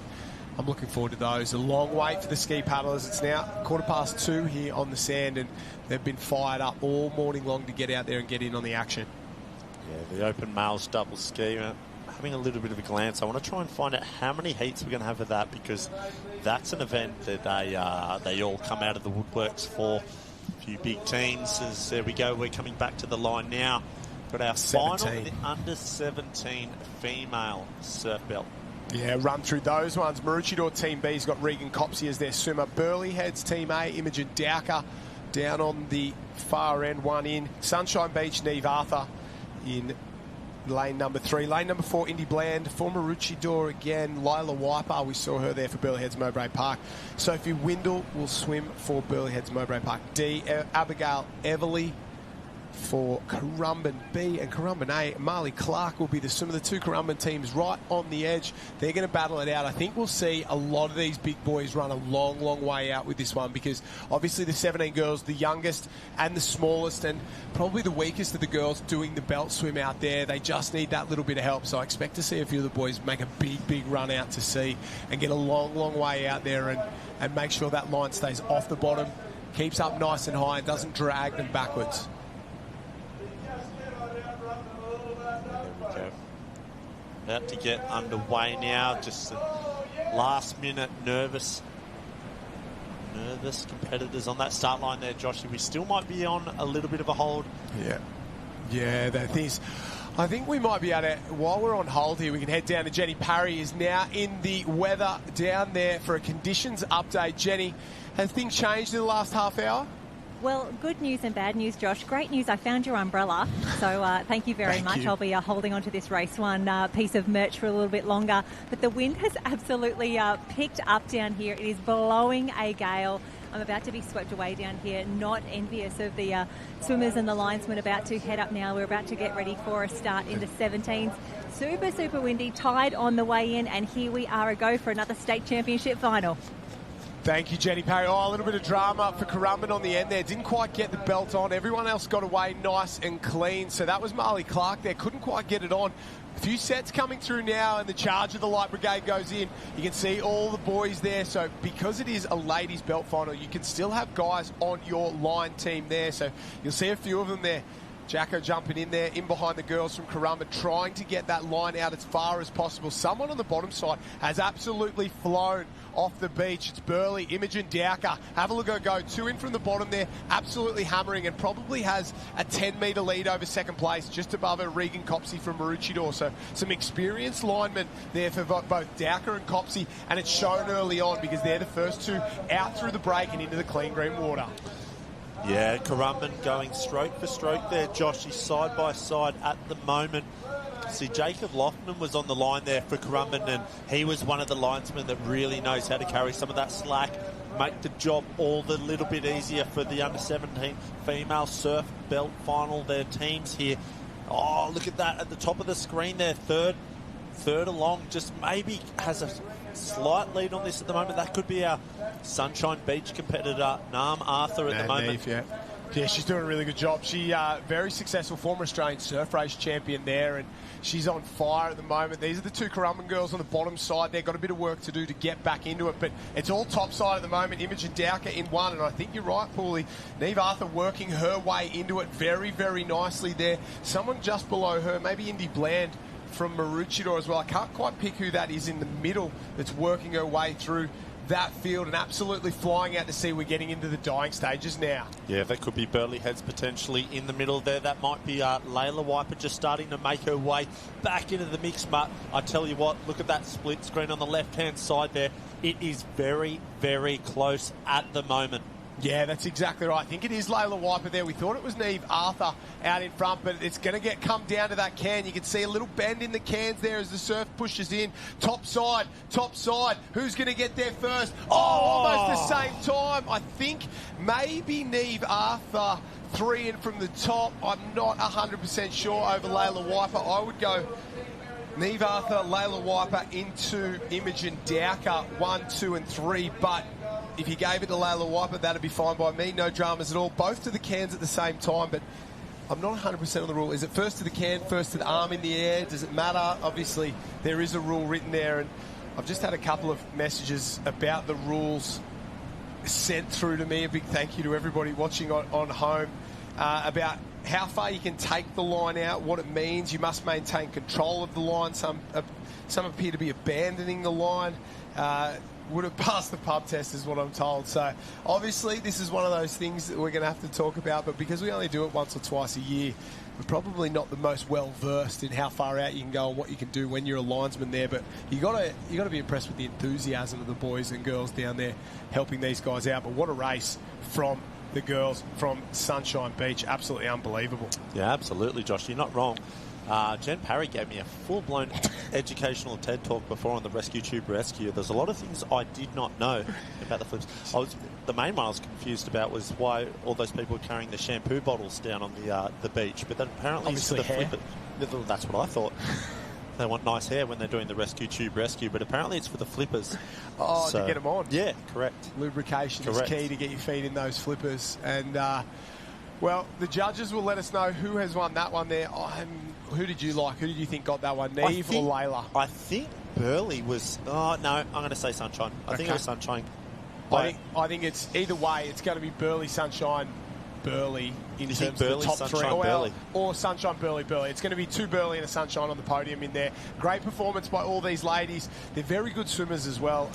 I'm looking forward to those. A long wait for the ski paddlers. It's now 2:15 here on the sand, and they've been fired up all morning long to get out there and get in on the action. Yeah, the open males double ski. Having a little bit of a glance, I want to try and find out how many heats we're going to have of that, because that's an event that they all come out of the woodworks for. A few big teams. As there we go, we're coming back to the line now. Got our 17. final, the under 17 female surf belt. Yeah, run through those ones. Maroochydore Team B's got Regan Copsey as their swimmer. Burleigh Heads Team A, Imogen Dowker down on the far end, one in. Sunshine Beach, Neve Arthur in lane number 3. Lane number 4, Indy Bland. For Maroochydore again, Lila Wiper. We saw her there for Burleigh Heads Mowbray Park. Sophie Windle will swim for Burleigh Heads Mowbray Park D. Abigail Everly for Currumbin B, and Currumbin A, Marley Clark will be the swim of the two Currumbin teams right on the edge. They're going to battle it out. I think we'll see a lot of these big boys run a long, long way out with this one, because obviously the 17 girls, the youngest and the smallest and probably the weakest of the girls doing the belt swim out there. They just need that little bit of help. So I expect to see a few of the boys make a big, big run out to sea and get a long, long way out there and make sure that line stays off the bottom, keeps up nice and high and doesn't drag them backwards. About to get underway now. Just last minute nervous competitors on that start line there, Joshy. We still might be on a little bit of a hold. Yeah, that is. I think we might be able to, while we're on hold here, we can head down to Jenny Parry, is now in the weather down there for a conditions update. Jenny, has things changed in the last half hour? Well, good news and bad news, Josh. Great news, I found your umbrella, so thank you very much. I'll be holding on to this race one piece of merch for a little bit longer. But the wind has absolutely picked up down here. It is blowing a gale. I'm about to be swept away down here. Not envious of the swimmers and the linesmen about to head up now. We're about to get ready for a start into 17s. Super, super windy, tide on the way in, and here we are, a go for another state championship final. Thank you, Jenny Parry. Oh, a little bit of drama for Currumbin on the end there. Didn't quite get the belt on. Everyone else got away nice and clean. So that was Marley Clark there. Couldn't quite get it on. A few sets coming through now, and the charge of the Light Brigade goes in. You can see all the boys there. So because it is a ladies' belt final, you can still have guys on your line team there. So you'll see a few of them there. Jacko jumping in there, in behind the girls from Currumbin, trying to get that line out as far as possible. Someone on the bottom side has absolutely flown off the beach. It's Burleigh, Imogen Dowker. Have a look at her go. 2 in from the bottom there, absolutely hammering, and probably has a 10-metre lead over second place, just above her, Regan Copsey from Maroochydore. So some experienced linemen there for both Dowker and Copsey, and it's shown early on because they're the first two out through the break and into the clean green water. Yeah, Currumbin going stroke for stroke there, Josh. He's side by side at the moment. See, Jacob Loftman was on the line there for Currumbin, and he was one of the linesmen that really knows how to carry some of that slack, make the job all the little bit easier for the under-17 female surf belt final. Their teams here. Oh, look at that at the top of the screen there. Third along, just maybe has a slight lead on this at the moment. That could be our Sunshine Beach competitor, Nam Arthur, at the moment. Neve, yeah, she's doing a really good job. She very successful former Australian surf race champion there, and she's on fire at the moment. These are the two Currumbin girls on the bottom side. They've got a bit of work to do to get back into it, but it's all top side at the moment. Imogen Dowker in one, and I think you're right, Paulie. Neve Arthur working her way into it very, very nicely there. Someone just below her, maybe Indy Bland from Maroochydore as well. I can't quite pick who that is in the middle that's working her way through that field and absolutely flying out to sea. We're getting into the dying stages now. Yeah, that could be Burleigh Heads potentially in the middle there. That might be Layla Wiper just starting to make her way back into the mix. But I tell you what, look at that split screen on the left-hand side there. It is very, very close at the moment. Yeah, that's exactly right. I think it is Layla Wiper there. We thought it was Neve Arthur out in front, but it's going to come down to that can. You can see a little bend in the cans there as the surf pushes in. Top side. Who's going to get there first? Oh, almost the same time. I think maybe Neve Arthur 3 in from the top. I'm not 100% sure over Layla Wiper. I would go Neve Arthur, Layla Wiper into Imogen Dowker 1, 2 and 3, but if you gave it to Layla Wiper, that'd be fine by me. No dramas at all. Both to the cans at the same time, but I'm not 100% on the rule. Is it first to the can, first to the arm in the air? Does it matter? Obviously, there is a rule written there, and I've just had a couple of messages about the rules sent through to me. A big thank you to everybody watching on home about how far you can take the line out, what it means. You must maintain control of the line. Some appear to be abandoning the line. Would have passed the pub test is what I'm told. So obviously this is one of those things that we're going to have to talk about, but because we only do it once or twice a year, we're probably not the most well versed in how far out you can go and what you can do when you're a linesman there. But you got to be impressed with the enthusiasm of the boys and girls down there helping these guys out. But what a race from the girls from Sunshine Beach. Absolutely unbelievable. Yeah, absolutely, Josh. You're not wrong. Jen Parry gave me a full-blown educational TED talk before on the Rescue Tube Rescue. There's a lot of things I did not know about the flips. The main one I was confused about was why all those people were carrying the shampoo bottles down on the beach. But then apparently it's for the flippers. That's what I thought. They want nice hair when they're doing the Rescue Tube Rescue, but apparently it's for the flippers. Oh, to get them on. Yeah, correct. Lubrication is key to get your feet in those flippers. And, well, the judges will let us know who has won that one there. Who did you like? Who did you think got that one, Neve or Layla? I think Burley was... Oh, no, I'm going to say Sunshine. I think it was Sunshine. I think it's either way. It's going to be Burley, Sunshine, Burley in terms of the top three. Or Sunshine, Burley, Burley. It's going to be two Burley and a Sunshine on the podium in there. Great performance by all these ladies. They're very good swimmers as well.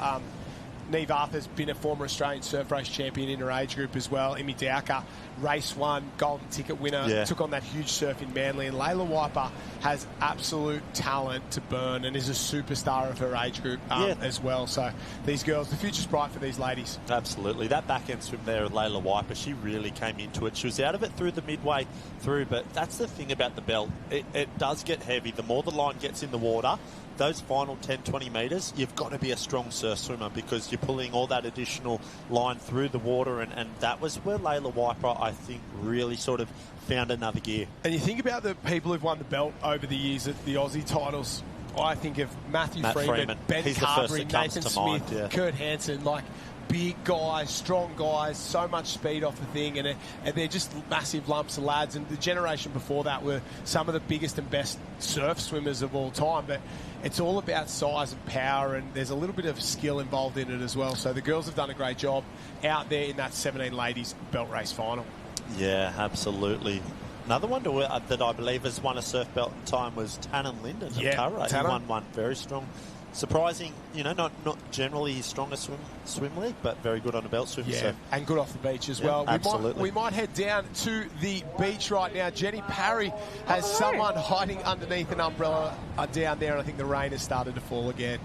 Neve Arthur's been a former Australian surf race champion in her age group as well. Emmy Dowker, race one, golden ticket winner, took on that huge surf in Manly. And Layla Wiper has absolute talent to burn and is a superstar of her age group as well. So these girls, the future's bright for these ladies. Absolutely. That back end swim there, Layla Wiper, she really came into it. She was out of it through the midway through, but that's the thing about the belt. It does get heavy. The more the line gets in the water, those final 10, 20 metres, you've got to be a strong surf swimmer because you're pulling all that additional line through the water, and that was where Layla Wiper, I think, really sort of found another gear. And you think about the people who've won the belt over the years at the Aussie titles. I think of Matthew Freeman, Ben Carberry, Nathan Smith, Kurt Hansen, like big guys, strong guys, so much speed off the thing, and they're just massive lumps of lads. And the generation before that were some of the biggest and best surf swimmers of all time. But it's all about size and power, and there's a little bit of skill involved in it as well. So the girls have done a great job out there in that 17 ladies belt race final. Yeah, absolutely. Another one that I believe has won a surf belt in time was Tannen Linden of Curragh. He won one very strong. Surprising, not generally his strongest swim league, but very good on a belt swim. Yeah, so. And good off the beach as well. Absolutely. We might head down to the beach right now. Jenny Parry has someone hiding underneath an umbrella down there, and I think the rain has started to fall again.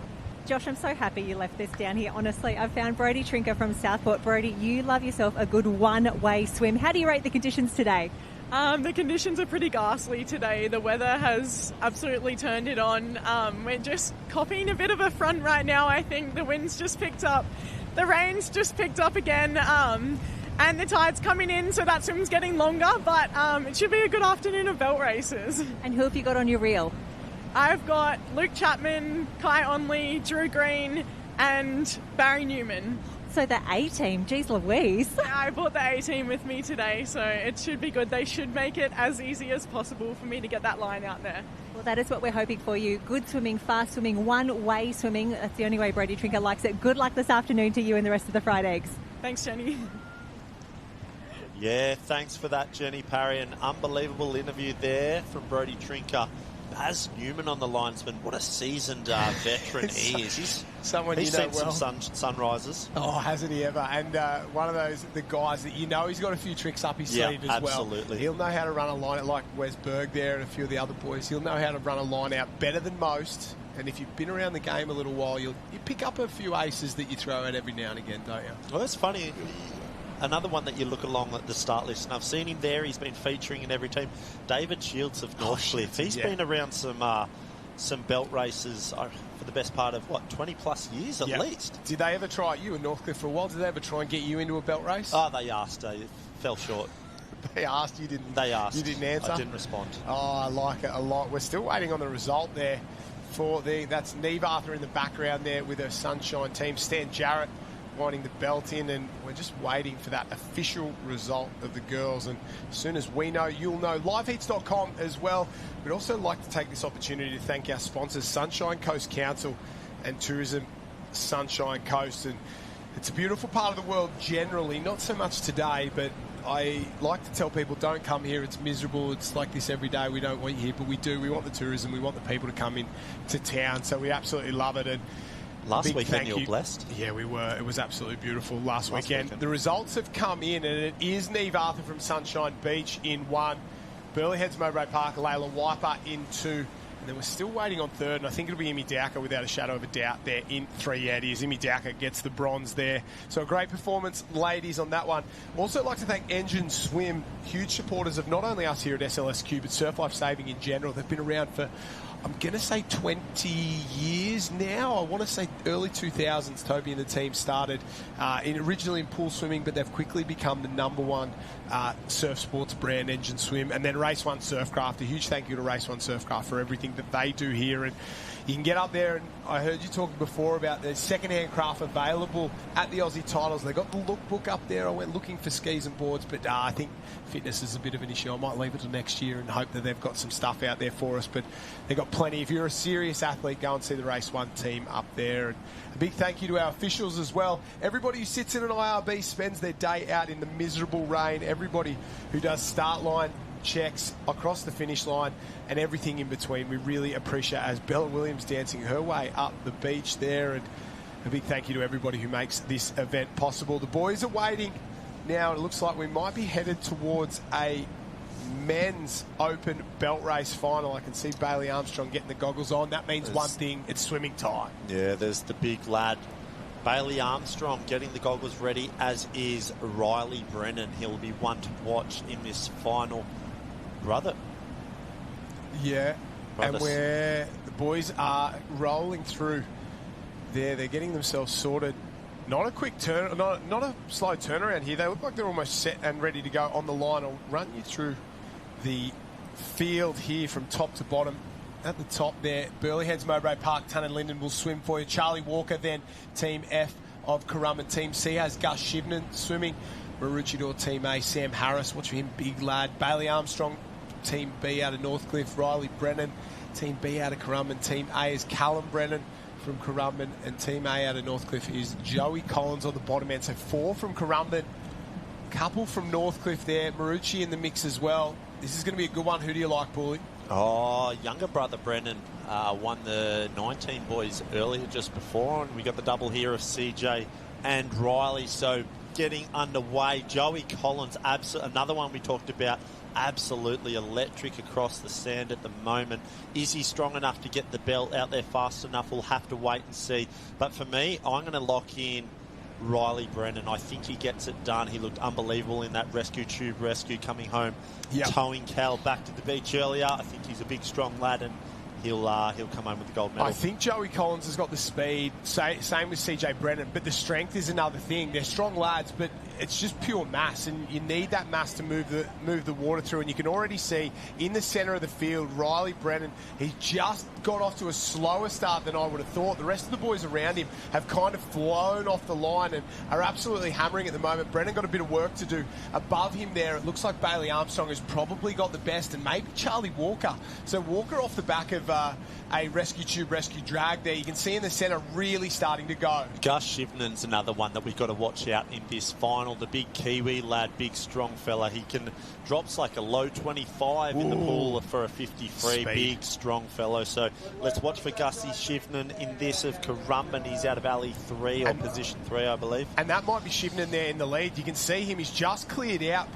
Josh, I'm so happy you left this down here. Honestly, I've found Brodie Trinker from Southport. Brodie, you love yourself a good one-way swim. How do you rate the conditions today? The conditions are pretty ghastly today. The weather has absolutely turned it on. We're just copying a bit of a front right now, I think. The wind's just picked up. The rain's just picked up again. And the tide's coming in, so that swim's getting longer. But it should be a good afternoon of belt races. And who have you got on your reel? I've got Luke Chapman, Kai Onley, Drew Green, and Barry Newman. So the A-team, geez Louise. Yeah, I brought the A-team with me today, so it should be good. They should make it as easy as possible for me to get that line out there. Well, that is what we're hoping for you. Good swimming, fast swimming, one-way swimming. That's the only way Brodie Trinker likes it. Good luck this afternoon to you and the rest of the fried eggs. Thanks, Jenny. Yeah, thanks for that, Jenny Parry. An unbelievable interview there from Brodie Trinker. Baz Newman on the linesman. What a seasoned veteran he is. He's seen some sunrises. Oh, hasn't he ever? And one of the guys that he's got a few tricks up his sleeve as well. Absolutely. He'll know how to run a line out like Wes Berg there and a few of the other boys. He'll know how to run a line out better than most. And if you've been around the game a little while, you pick up a few aces that you throw out every now and again, don't you? Well, that's funny. Another one that you look along at the start list, and I've seen him there. He's been featuring in every team. David Shields of Northcliffe. He's been around some belt races for the best part of 20+ years at least. Did they ever try you in Northcliffe for a while? Did they ever try and get you into a belt race? Oh, they asked. It fell short. They asked, you didn't. They asked. You didn't answer. I didn't respond. Oh, I like it a lot. We're still waiting on the result there that's Neve Arthur in the background there with her Sunshine team. Stan Jarrett winding the belt in, and we're just waiting for that official result of the girls. And as soon as we know, you'll know. Liveheats.com as well. We'd also like to take this opportunity to thank our sponsors, Sunshine Coast Council and Tourism Sunshine Coast. And it's a beautiful part of the world generally, not so much today, but I like to tell people, don't come here. It's miserable. It's like this every day. We don't want you here, but we do. We want the tourism. We want the people to come in to town. So we absolutely love it. And last weekend you were blessed. Yeah, we were. It was absolutely beautiful last weekend. The results have come in, and it is Neve Arthur from Sunshine Beach in 1. Burleigh Heads Mowbray Park, Layla Wiper in 2. And then we're still waiting on 3rd, and I think it'll be Imi Dowker without a shadow of a doubt there in 3. Yeah, it is. Imi Dowker gets the bronze there. So a great performance, ladies, on that one. Also like to thank Engine Swim, huge supporters of not only us here at SLSQ, but Surf Life Saving in general. They've been around for, I'm going to say 20 years now. I want to say early 2000s, Toby and the team started originally in pool swimming, but they've quickly become the #1 surf sports brand, Engine Swim. And then Race 1 Surfcraft. A huge thank you to Race 1 Surfcraft for everything that they do here. And you can get up there, and I heard you talking before about the second-hand craft available at the Aussie titles. They got the lookbook up there. I went looking for skis and boards, but I think fitness is a bit of an issue. I might leave it till next year and hope that they've got some stuff out there for us. But they've got plenty. If you're a serious athlete, go and see the Race 1 team up there. And a big thank you to our officials as well. Everybody who sits in an IRB spends their day out in the miserable rain. Everybody who does start line checks across the finish line and everything in between. We really appreciate, as Bella Williams dancing her way up the beach there. And a big thank you to everybody who makes this event possible. The boys are waiting now. It looks like we might be headed towards a men's open belt race final. I can see Bailey Armstrong getting the goggles on. That means one thing, it's swimming time. Yeah, there's the big lad Bailey Armstrong getting the goggles ready, as is Riley Brennan. He'll be one to watch in this final. Brother. Yeah, and where the boys are rolling through there, they're getting themselves sorted. Not a quick turn, not a slow turnaround here. They look like they're almost set and ready to go on the line. I'll run you through the field here from top to bottom. At the top there, Burleigh Heads, Mowbray Park, Tun and Linden will swim for you. Charlie Walker then, Team F of Currumbin. Team C has Gus Shivnan swimming. Maroochydore Team A, Sam Harris, watch for him, big lad. Bailey Armstrong, Team B out of Northcliffe. Riley Brennan, Team B out of Currumbin. Team A is Callum Brennan from Currumbin, and Team A out of Northcliffe is Joey Collins on the bottom end. So 4 from Currumbin, couple from Northcliffe there. Marucci in the mix as well. This is going to be a good one. Who do you like, Bully? Oh, younger brother Brennan won the 19 boys earlier just before, and we got the double here of CJ and Riley. So getting underway. Joey Collins, another one we talked about, absolutely electric across the sand at the moment. Is he strong enough to get the belt out there fast enough? We'll have to wait and see. But for me, I'm going to lock in Riley Brennan. I think he gets it done. He looked unbelievable in that rescue tube rescue coming home, towing Cal back to the beach earlier. I think he's a big, strong lad, and he'll come home with the gold medal. I think Joey Collins has got the speed. Same with CJ Brennan, but the strength is another thing. They're strong lads, but it's just pure mass, and you need that mass to move the water through. And you can already see in the centre of the field, Riley Brennan, he just got off to a slower start than I would have thought. The rest of the boys around him have kind of flown off the line and are absolutely hammering at the moment. Brennan got a bit of work to do. Above him there, it looks like Bailey Armstrong has probably got the best, and maybe Charlie Walker. So Walker off the back of a rescue tube rescue drag there. You can see in the centre really starting to go. Gus Shivnan's another one that we've got to watch out in this final. The big Kiwi lad, big strong fella. He can drops like a low 25 in the pool for a 53. Speed. Big strong fellow. So let's watch for Gussie Shivnan in this of Currumbin. He's out of alley 3 or position 3, I believe. And that might be Shivnan there in the lead. You can see him. He's just cleared out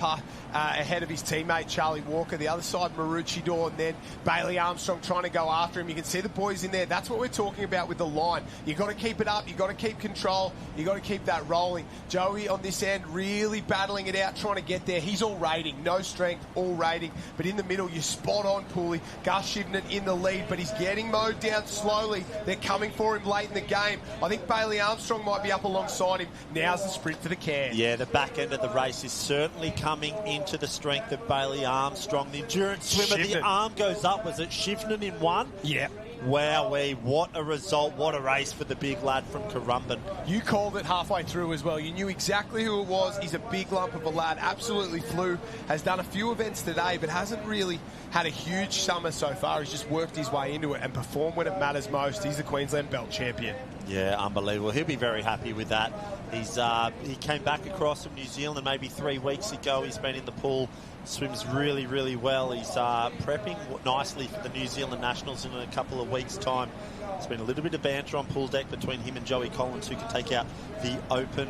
ahead of his teammate Charlie Walker. The other side, Maroochydore, and then Bailey Armstrong trying to go after him. You can see the boys in there. That's what we're talking about with the line. You've got to keep it up. You've got to keep control. You've got to keep that rolling. Joey on this end really battling it out, trying to get there. He's all rating. No strength, all rating. But in the middle, you're spot on, Pooley. Gus Shivnan in the lead, but he's getting mowed down slowly. They're coming for him late in the game. I think Bailey Armstrong might be up alongside him. Now's the sprint for the can. Yeah, the back end of the race is certainly coming into the strength of Bailey Armstrong. The endurance swimmer, the arm goes up. Was it Shivnan in 1? Yeah. Wowee, what a result, what a race for the big lad from Currumbin. You called it halfway through as well. You knew exactly who it was. He's a big lump of a lad, absolutely flew, has done a few events today, but hasn't really had a huge summer so far. He's just worked his way into it and performed when it matters most. He's the Queensland belt champion. Yeah, unbelievable. He'll be very happy with that. He came back across from New Zealand maybe 3 weeks ago. He's been in the pool, swims really, really well. He's prepping nicely for the New Zealand Nationals in a couple of weeks' time. There's been a little bit of banter on pool deck between him and Joey Collins, who can take out the open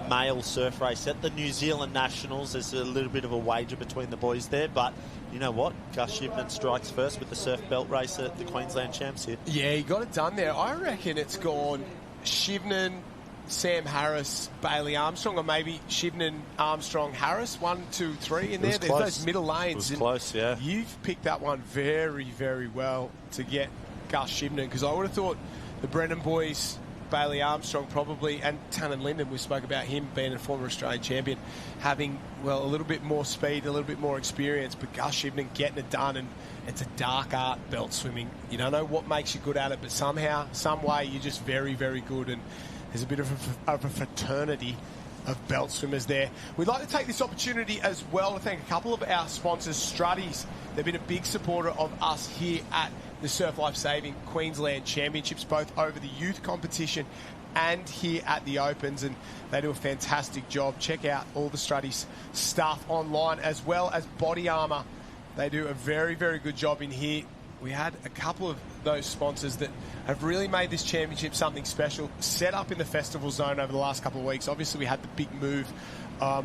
male surf race at the New Zealand Nationals. There's a little bit of a wager between the boys there, but you know what? Gus Shivnan strikes first with the surf belt race at the Queensland Champs here. Yeah, he got it done there. I reckon it's gone Shivnan, Sam Harris, Bailey Armstrong, or maybe Shivnan, Armstrong, Harris. 1, 2, 3 in there. There's those middle lanes. It was close, yeah. You've picked that one very, very well to get Gus Shivnan, because I would have thought the Brennan boys, Bailey Armstrong probably, and Tannen Linden, we spoke about him being a former Australian champion, having, well, a little bit more speed, a little bit more experience, but Gus Shivnan getting it done, and it's a dark art, belt swimming. You don't know what makes you good at it, but somehow, some way, you're just very, very good, and there's a bit of a fraternity of belt swimmers there. We'd like to take this opportunity as well to thank a couple of our sponsors, Struddies. They've been a big supporter of us here at the Surf Life Saving Queensland Championships, both over the youth competition and here at the Opens, and they do a fantastic job. Check out all the Struddies stuff online, as well as Body Armour. They do a very, very good job in here. We had a couple of those sponsors that have really made this championship something special, set up in the festival zone over the last couple of weeks. Obviously, we had the big move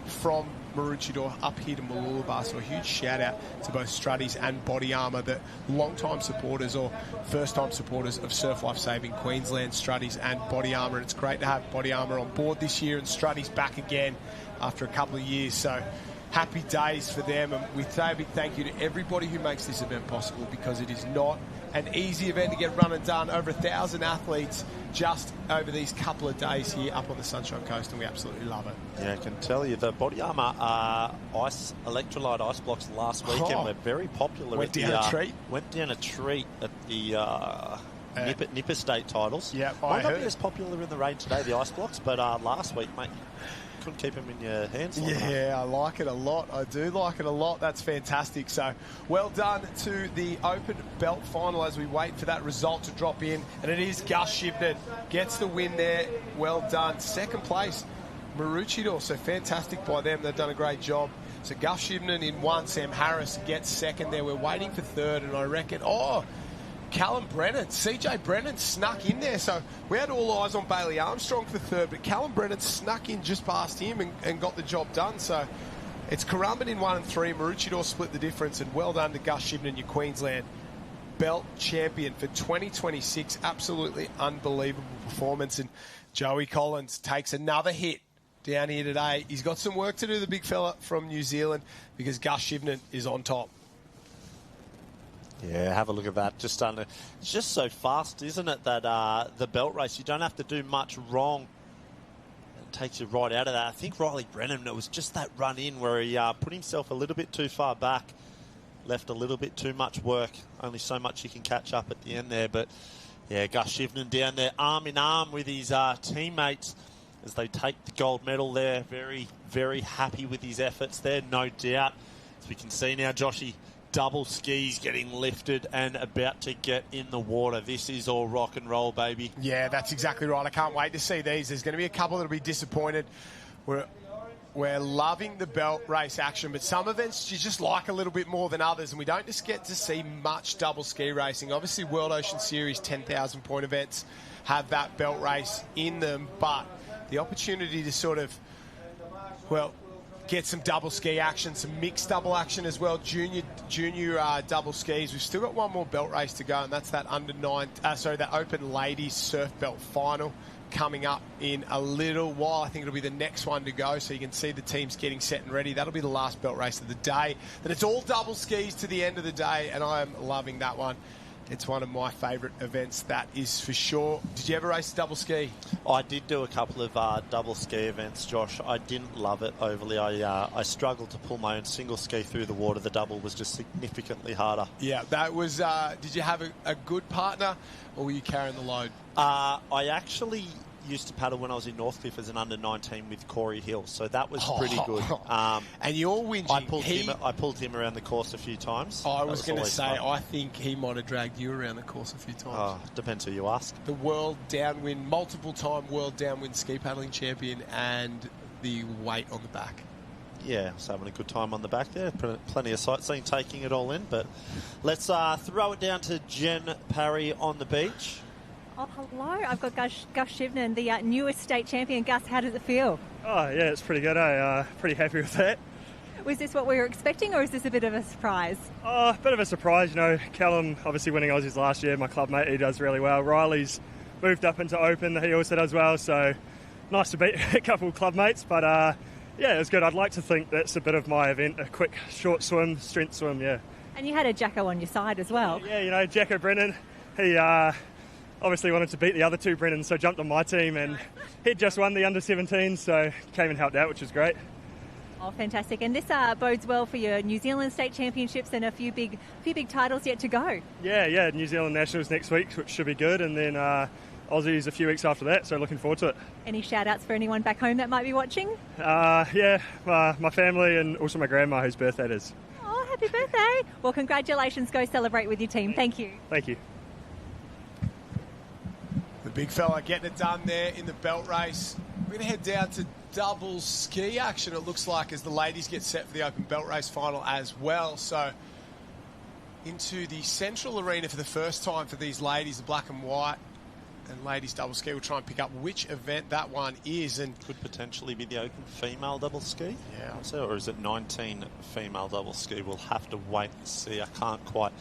from Maroochydore up here to Mooloolaba, so a huge shout out to both Struddies and Body Armour, the long-time supporters or first-time supporters of Surf Life Saving Queensland, Struddies and Body Armour. And it's great to have Body Armour on board this year and Struddies back again after a couple of years. So happy days for them, and we say a big thank you to everybody who makes this event possible, because it is not an easy event to get run and done. Over 1,000 athletes just over these couple of days here up on the Sunshine Coast, and we absolutely love it. Yeah, I can tell you the Body Armour electrolyte ice blocks last weekend were very popular. Went down a treat at the Nipper State titles. Yeah, might not be as popular in the rain today, the ice blocks, but last week, mate, couldn't keep them in your hands. Yeah, I like it a lot. I do like it a lot. That's fantastic. So well done to the Open Belt Final as we wait for that result to drop in. And it is Gus Shivnan gets the win there. Well done. Second place, Maroochydore. So fantastic by them. They've done a great job. So Gus Shivnan in 1. Sam Harris gets second there. We're waiting for third, and I reckon, Callum Brennan, CJ Brennan snuck in there. So we had all eyes on Bailey Armstrong for third, but Callum Brennan snuck in just past him and got the job done. So it's Currumbin in 1 and 3. Maroochydore split the difference, and well done to Gus Shivnan, your Queensland belt champion for 2026. Absolutely unbelievable performance. And Joey Collins takes another hit down here today. He's got some work to do, the big fella from New Zealand, because Gus Shivnan is on top. Yeah, have a look at that. It's just so fast, isn't it, that the belt race, you don't have to do much wrong. It takes you right out of that. I think Riley Brennan, it was just that run in where he put himself a little bit too far back, left a little bit too much work. Only so much you can catch up at the end there. But, yeah, Gus Shivnan down there arm in arm with his teammates as they take the gold medal there. Very, very happy with his efforts there, no doubt. As we can see now, Joshy, double skis getting lifted and about to get in the water. This is all rock and roll, baby. Yeah, that's exactly right. I can't wait to see these. There's going to be a couple that'll be disappointed. We're loving the belt race action, but some events you just like a little bit more than others, and we don't just get to see much double ski racing. Obviously, World Ocean Series 10,000 point events have that belt race in them, but the opportunity to sort of, get some double ski action, some mixed double action as well, junior double skis. We've still got one more belt race to go, and that's that that Open Ladies Surf Belt Final coming up in a little while. I think it'll be the next one to go, so you can see the teams getting set and ready. That'll be the last belt race of the day. Then it's all double skis to the end of the day, and I am loving that one. It's one of my favourite events, that is for sure. Did you ever race double ski? I did do a couple of double ski events, Josh. I didn't love it overly. I struggled to pull my own single ski through the water. The double was just significantly harder. Yeah, that was... did you have a good partner, or were you carrying the load? I actually used to paddle when I was in Northcliffe as an under-19 with Corey Hill, so that was pretty good. And you're whinging. I pulled him around the course a few times. I was going to say, I think he might have dragged you around the course a few times. Depends who you ask. The multiple-time world downwind ski paddling champion, and the weight on the back. Yeah, I was having a good time on the back there. Plenty of sightseeing, taking it all in. But let's throw it down to Jen Parry on the beach. Oh, hello. I've got Gus Shivnan, the newest state champion. Gus, how does it feel? Oh, yeah, it's pretty good. Pretty happy with that. Was this what we were expecting, or is this a bit of a surprise? Oh, a bit of a surprise. You know, Callum obviously winning Aussies last year. My club mate, he does really well. Riley's moved up into Open. He also does well. So nice to beat a couple of club mates. But, yeah, it was good. I'd like to think that's a bit of my event, a quick, short swim, strength swim, yeah. And you had a Jacko on your side as well. Yeah, you know, Jacko Brennan, he... obviously wanted to beat the other two Brennans, so jumped on my team, and he'd just won the under-17, so came and helped out, which was great. Oh, fantastic. And this bodes well for your New Zealand State Championships and a few big titles yet to go. Yeah, New Zealand Nationals next week, which should be good, and then Aussies a few weeks after that, so looking forward to it. Any shout-outs for anyone back home that might be watching? Yeah, my family and also my grandma, whose birthday it is. Oh, happy birthday. Well, congratulations. Go celebrate with your team. Thank you. Thank you. The big fella getting it done there in the belt race. We're going to head down to double ski action, it looks like, as the ladies get set for the open belt race final as well. So into the central arena for the first time for these ladies, the black and white and ladies double ski. We'll try and pick up which event that one is. And could potentially be the open female double ski. Yeah. Or is it 19 female double ski? We'll have to wait and see. I can't quite...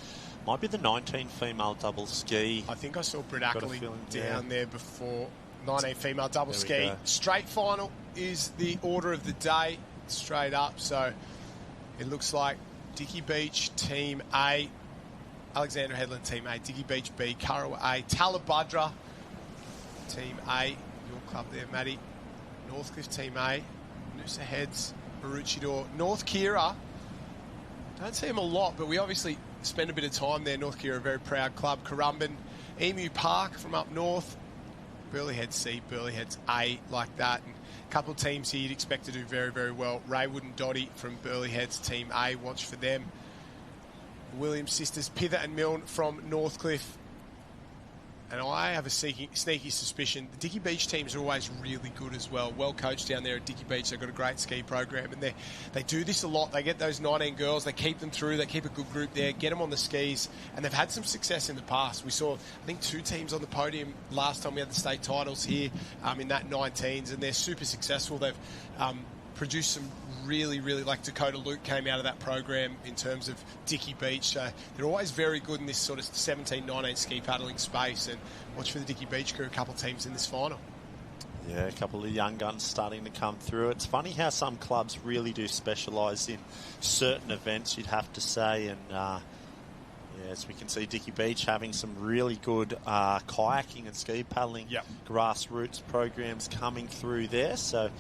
Might be the 19 female double ski. I think I saw Britt Ackley down there before. 19 female double ski. Straight final is the order of the day, straight up. So it looks like Dicky Beach, Team A. Alexandra Headland, Team A. Dicky Beach, B. Kurrawa, A. Talabudra, Team A. Your club there, Matty. Northcliffe, Team A. Noosa Heads, Maroochydore. North Kira. Don't see them a lot, but we obviously spend a bit of time there. North Kira, a very proud club. Currumbin, Emu Park from up north. Burleigh Heads C, Burleigh Heads A, like that. And a couple of teams here you'd expect to do very, very well. Raywood and Dotty from Burleigh Heads, Team A. Watch for them. The Williams sisters, Pither and Milne from Northcliffe. And I have a sneaky suspicion the Dicky Beach teams are always really good as well. Well coached down there at Dicky Beach. They've got a great ski program, and they do this a lot. They get those 19 girls, they keep them through, they keep a good group there, get them on the skis, and they've had some success in the past. We saw, I think, 2 teams on the podium last time we had the state titles here in that 19s, and they're super successful. They've produced some really, like Dakota Luke came out of that program in terms of Dicky Beach. So they're always very good in this sort of 17, 19 ski paddling space. And watch for the Dicky Beach crew, a couple of teams in this final. Yeah, a couple of young guns starting to come through. It's funny how some clubs really do specialise in certain events, you'd have to say. And as we can see, Dicky Beach having some really good kayaking and ski paddling grassroots programs coming through there. So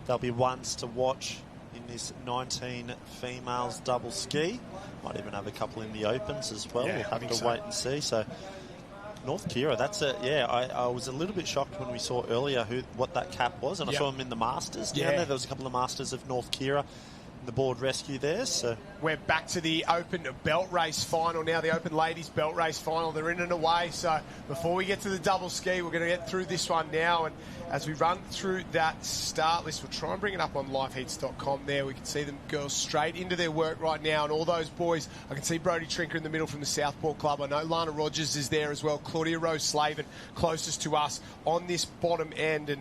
there'll be ones to watch in this 19 females double ski. Might even have a couple in the opens as well. We'll have to wait and see. So North Kira, that's it. Yeah, I was a little bit shocked when we saw earlier what that cap was, and I saw him in the Masters down there. There was a couple of Masters of North Kira in the board rescue there. So we're back to the open belt race final now, the open ladies belt race final. They're in and away. So before we get to the double ski, we're going to get through this one now. And as we run through that start list, we'll try and bring it up on liveheats.com there. We can see them girls straight into their work right now. And all those boys, I can see Brodie Trinker in the middle from the Southport Club. I know Lana Rogers is there as well. Claudia Rose Slavin closest to us on this bottom end. And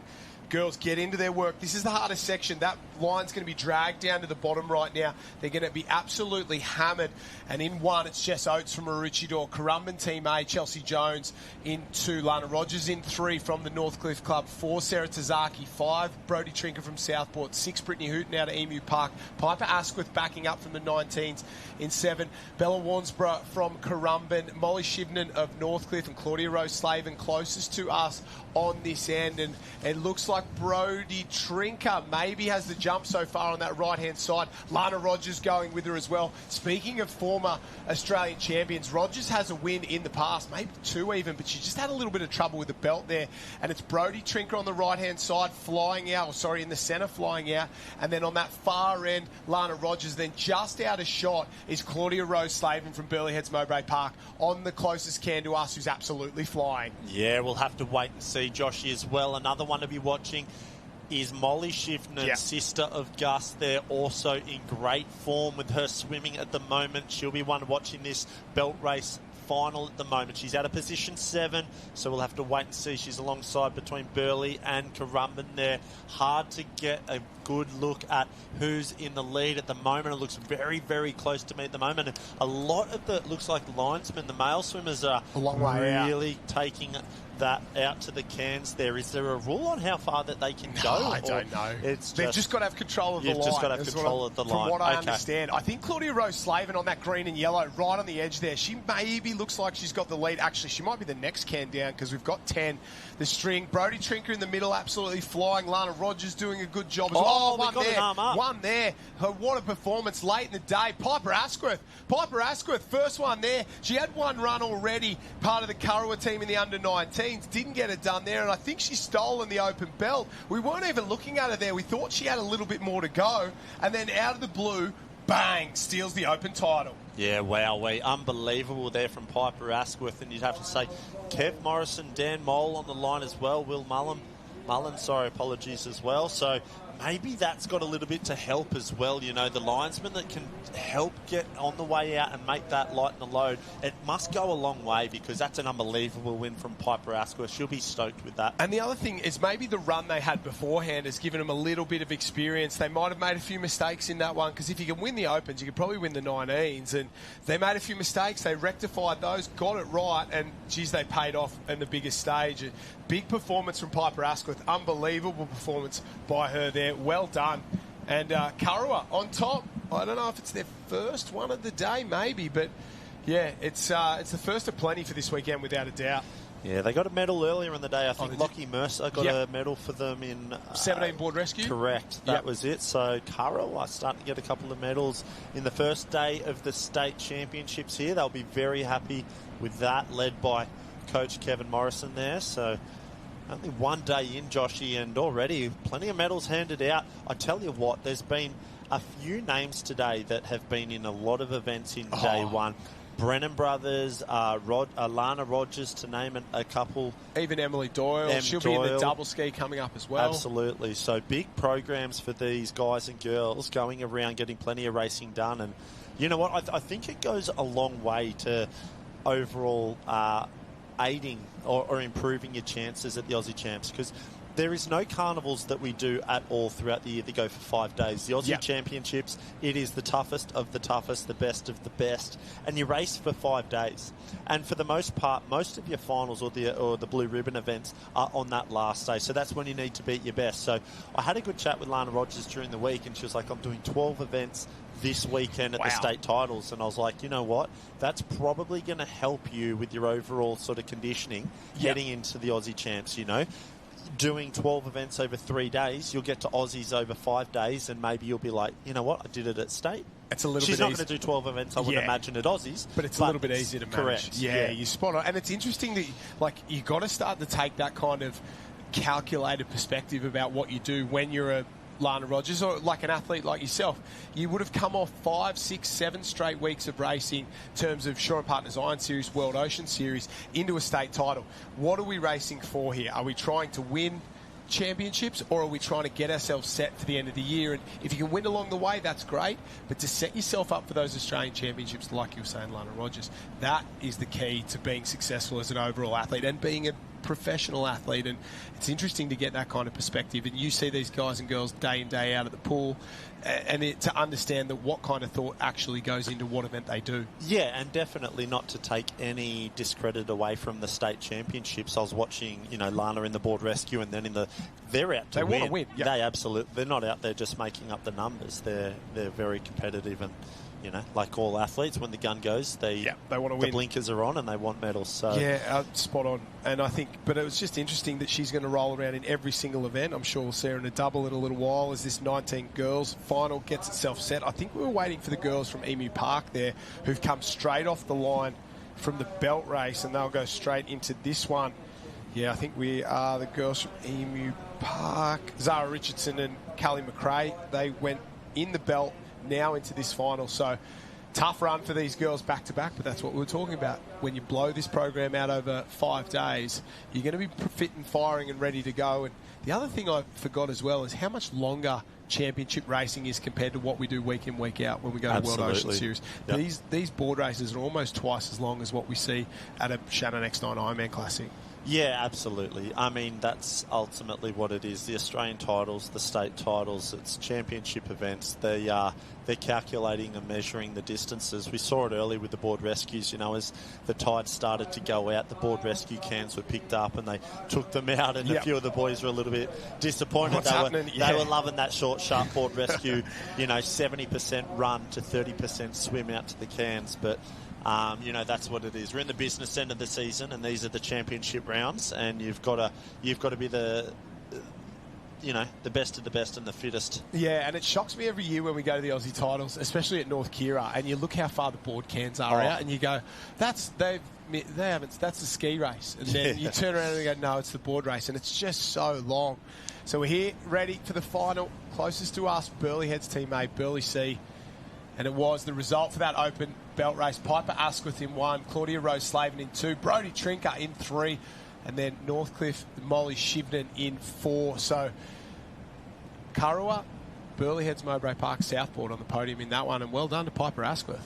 girls get into their work. This is the hardest section. That line's going to be dragged down to the bottom right now. They're going to be absolutely hammered. And in 1, it's Jess Oates from Maroochydore. Currumbin Team A, Chelsea Jones in 2. Lana Rogers in 3 from the Northcliffe Club. 4, Sarah Tazaki. 5, Brodie Trinker from Southport. 6, Brittany Hooton out of Emu Park. Piper Asquith backing up from the 19s in 7. Bella Warnsborough from Currumbin. Molly Shivnan of Northcliffe and Claudia Rose Slavin closest to us on this end. And it looks like Brodie Trinker maybe has the jump so far on that right-hand side. Lana Rogers going with her as well. Speaking of former Australian champions, Rogers has a win in the past, maybe 2 even, but she just had a little bit of trouble with the belt there. And it's Brodie Trinker on the right-hand side flying out, in the centre flying out. And then on that far end, Lana Rogers. Then just out of shot is Claudia Rose Slavin from Burleigh Heads Mowbray Park on the closest can to us, who's absolutely flying. Yeah, we'll have to wait and see, Joshy, as well. Another one to be watching is Molly Shivnan, sister of Gus. They're also in great form with her swimming at the moment. She'll be one watching this belt race final at the moment. She's out of position 7, so we'll have to wait and see. She's alongside between Burleigh and Currumbin there. Hard to get a good look at who's in the lead at the moment. It looks very, very close to me at the moment. A lot of the, looks like linesmen, the male swimmers are a long way really taking that out to the cans there. Is there a rule on how far that they can go? I don't know. They've just got to have control of the line. You've just got to have control of the line. From what I understand. I think Claudia Rose Slavin on that green and yellow, right on the edge there, she maybe looks like she's got the lead. Actually, she might be the next can down because we've got 10. The string. Brodie Trinker in the middle, absolutely flying. Lana Rogers doing a good job as well. Oh, one there. One there. What a performance late in the day. Piper Asquith, first one there. She had one run already, part of the Kurrawa team in the under-19s. Didn't get it done there, and I think she's stolen the open belt. We weren't even looking at her there. We thought she had a little bit more to go, and then out of the blue, bang, steals the open title. Yeah, wow, unbelievable there from Piper Asquith, and you'd have to say Kev Morrison, Dan Mole on the line as well, Will Mullen, apologies as well. So maybe that's got a little bit to help as well, you know, the linesman that can help get on the way out and make that lighten the load. It must go a long way because that's an unbelievable win from Piper Asquith. She'll be stoked with that. And the other thing is maybe the run they had beforehand has given them a little bit of experience. They might have made a few mistakes in that one because if you can win the Opens, you could probably win the 19s. And they made a few mistakes. They rectified those, got it right, and, geez, they paid off in the biggest stage. A big performance from Piper Asquith. Unbelievable performance by her there. Well done. And Kurrawa on top. I don't know if it's their first one of the day, maybe, but yeah, it's the first of plenty for this weekend, without a doubt. Yeah, they got a medal earlier in the day. I think Lockie Mercer got a medal for them in 17 board rescue. Correct, that was it. So Kurrawa starting to get a couple of medals in the first day of the state championships here. They'll be very happy with that, led by Coach Kevin Morrison there. So only one day in, Joshy, and already plenty of medals handed out. I tell you what, there's been a few names today that have been in a lot of events in day one. Brennan Brothers, Lana Rogers, to name a couple. Even Emily Doyle. She'll be in the double ski coming up as well. Absolutely. So big programs for these guys and girls going around getting plenty of racing done. And you know what? I think it goes a long way to overall aiding or improving your chances at the Aussie Champs, because there is no carnivals that we do at all throughout the year that go for 5 days. The Aussie Championships, it is the toughest of the toughest, the best of the best, and you race for 5 days. And for the most part, most of your finals or the blue ribbon events are on that last day. So that's when you need to beat your best. So I had a good chat with Lana Rogers during the week, and she was like, I'm doing 12 events this weekend at the state titles. And I was like, you know what? That's probably going to help you with your overall sort of conditioning heading into the Aussie Champs, you know. Doing 12 events over 3 days, you'll get to Aussies over 5 days, and maybe you'll be like, you know what, I did it at state. It's a little She's bit not going to do 12 events, I would imagine, at Aussies. But it's a little bit easier to manage. Correct. Yeah, you're spot on. And it's interesting that, like, you got to start to take that kind of calculated perspective about what you do when you're a Lana Rogers, or like an athlete like yourself. You would have come off 5, 6, 7 straight weeks of racing in terms of Shaw and Partners Iron Series, World Ocean Series, into a state title. What are we racing for here? Are we trying to win championships, or are we trying to get ourselves set for the end of the year? And if you can win along the way, that's great, but to set yourself up for those Australian championships, like you were saying, Lana Rogers, that is the key to being successful as an overall athlete and being a professional athlete, and it's interesting to get that kind of perspective. And you see these guys and girls day in, day out at the pool, and to understand that what kind of thought actually goes into what event they do. Yeah, and definitely not to take any discredit away from the state championships. I was watching, Lana in the board rescue, and then they're out to win. They want to win. Yep. They absolutely. They're not out there just making up the numbers. They're very competitive, and like all athletes, when the gun goes, they want to win. The blinkers are on, and they want medals. So yeah, spot on. And I think, but it was just interesting that she's going to roll around in every single event. I'm sure we'll see her in a double in a little while as this 19 girls final gets itself set. I think we were waiting for the girls from Emu Park there, who've come straight off the line from the belt race, and they'll go straight into this one. Yeah, I think we are the girls from Emu Park. Zara Richardson and Callie McRae, they went in the belt, now into this final. So tough run for these girls back to back, but that's what we were talking about. When you blow this program out over 5 days, you're going to be fit and firing and ready to go. And the other thing I forgot as well is how much longer championship racing is compared to what we do week in, week out when we go to World Ocean Series. Yep. These board races are almost twice as long as what we see at a Shannon X9 Ironman Classic. Yeah, absolutely. I mean, that's ultimately what it is. The Australian titles, the state titles, it's championship events. They're calculating and measuring the distances. We saw it early with the board rescues, as the tide started to go out, the board rescue cans were picked up and they took them out, and a few of the boys were a little bit disappointed. They were loving that short, sharp board rescue, 70% run to 30% swim out to the cans, but that's what it is. We're in the business end of the season, and these are the championship rounds, and you've got to be the best of the best and the fittest. Yeah, and it shocks me every year when we go to the Aussie titles, especially at North Kira, and you look how far the board cans are out, and you go, that's the ski race, and then you turn around and you go, no, it's the board race, and it's just so long. So we're here, ready for the final. Closest to us, Burleigh Head's teammate, Burleigh C. And it was the result for that open belt race. Piper Asquith in 1, Claudia Rose Slavin in 2, Brodie Trinker in 3, and then Northcliffe Molly Shivnan in 4. So Kurrawa, Burleigh Heads Mowbray Park Southboard on the podium in that one, and well done to Piper Asquith.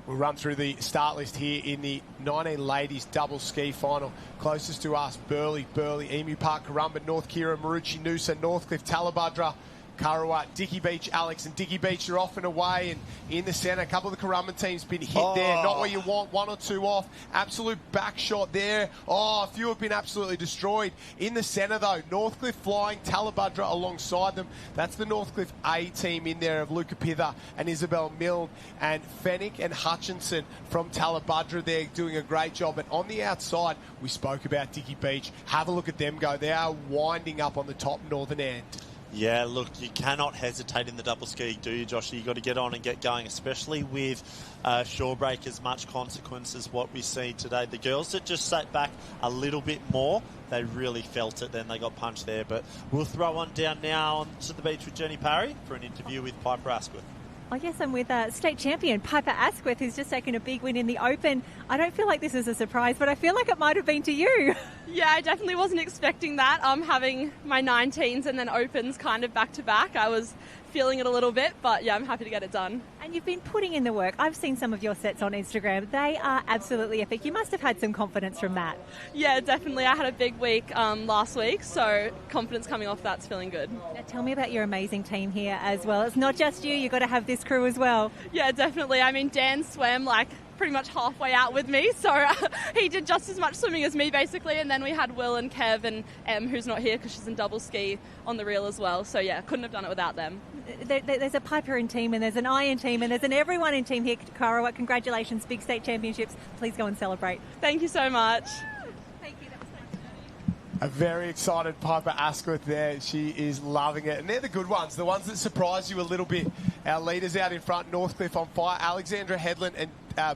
We'll run through the start list here in the 19 ladies double ski final. Closest to us, Burleigh, Emu Park, Currumbin, North Kira, Maroochydore, Noosa, Northcliffe, Talabudra, Kurrawa, Dicky Beach, Alex, and Dicky Beach are off and away, and in the centre, a couple of the Currumbin teams been hit there, not where you want, 1 or 2 off, absolute back shot there, a few have been absolutely destroyed. In the centre though, Northcliffe flying, Talabudra alongside them, that's the Northcliffe A team in there of Luca Pither and Isabel Milne, and Fennick and Hutchinson from Talabudra there doing a great job. And on the outside, we spoke about Dicky Beach, have a look at them go, they are winding up on the top northern end. Yeah, look, you cannot hesitate in the double ski, do you, Josh? You've got to get on and get going, especially with shore break as much consequence as what we see today. The girls that just sat back a little bit more, they really felt it, then they got punched there. But we'll throw on down now onto the beach with Jenny Parry for an interview with Piper Asquith. I guess I'm with state champion Piper Asquith, who's just taken a big win in the Open. I don't feel like this is a surprise, but I feel like it might have been to you. Yeah, I definitely wasn't expecting that. Having my 19s and then Opens kind of back to back, I was feeling it a little bit, but yeah, I'm happy to get it done. And you've been putting in the work. I've seen some of your sets on Instagram. They are absolutely epic. You must have had some confidence from that. Yeah, definitely. I had a big week last week, so confidence coming off that's feeling good. Now tell me about your amazing team here as well. It's not just you. You've got to have this crew as well. Yeah, definitely. I mean, Dan swam pretty much halfway out with me, so he did just as much swimming as me basically, and then we had Will and Kev and Em, who's not here because she's in double ski, on the reel as well, so yeah, couldn't have done it without them. There's a Piper in team, and there's an Iron team, and there's an everyone in team here. Kurrawa, congratulations, big state championships. Please go and celebrate. Thank you so much. Thank you. A very excited Piper Asquith there. She is loving it. And they're the good ones, the ones that surprise you a little bit. Our leaders out in front, Northcliffe on fire. Alexandra Headland and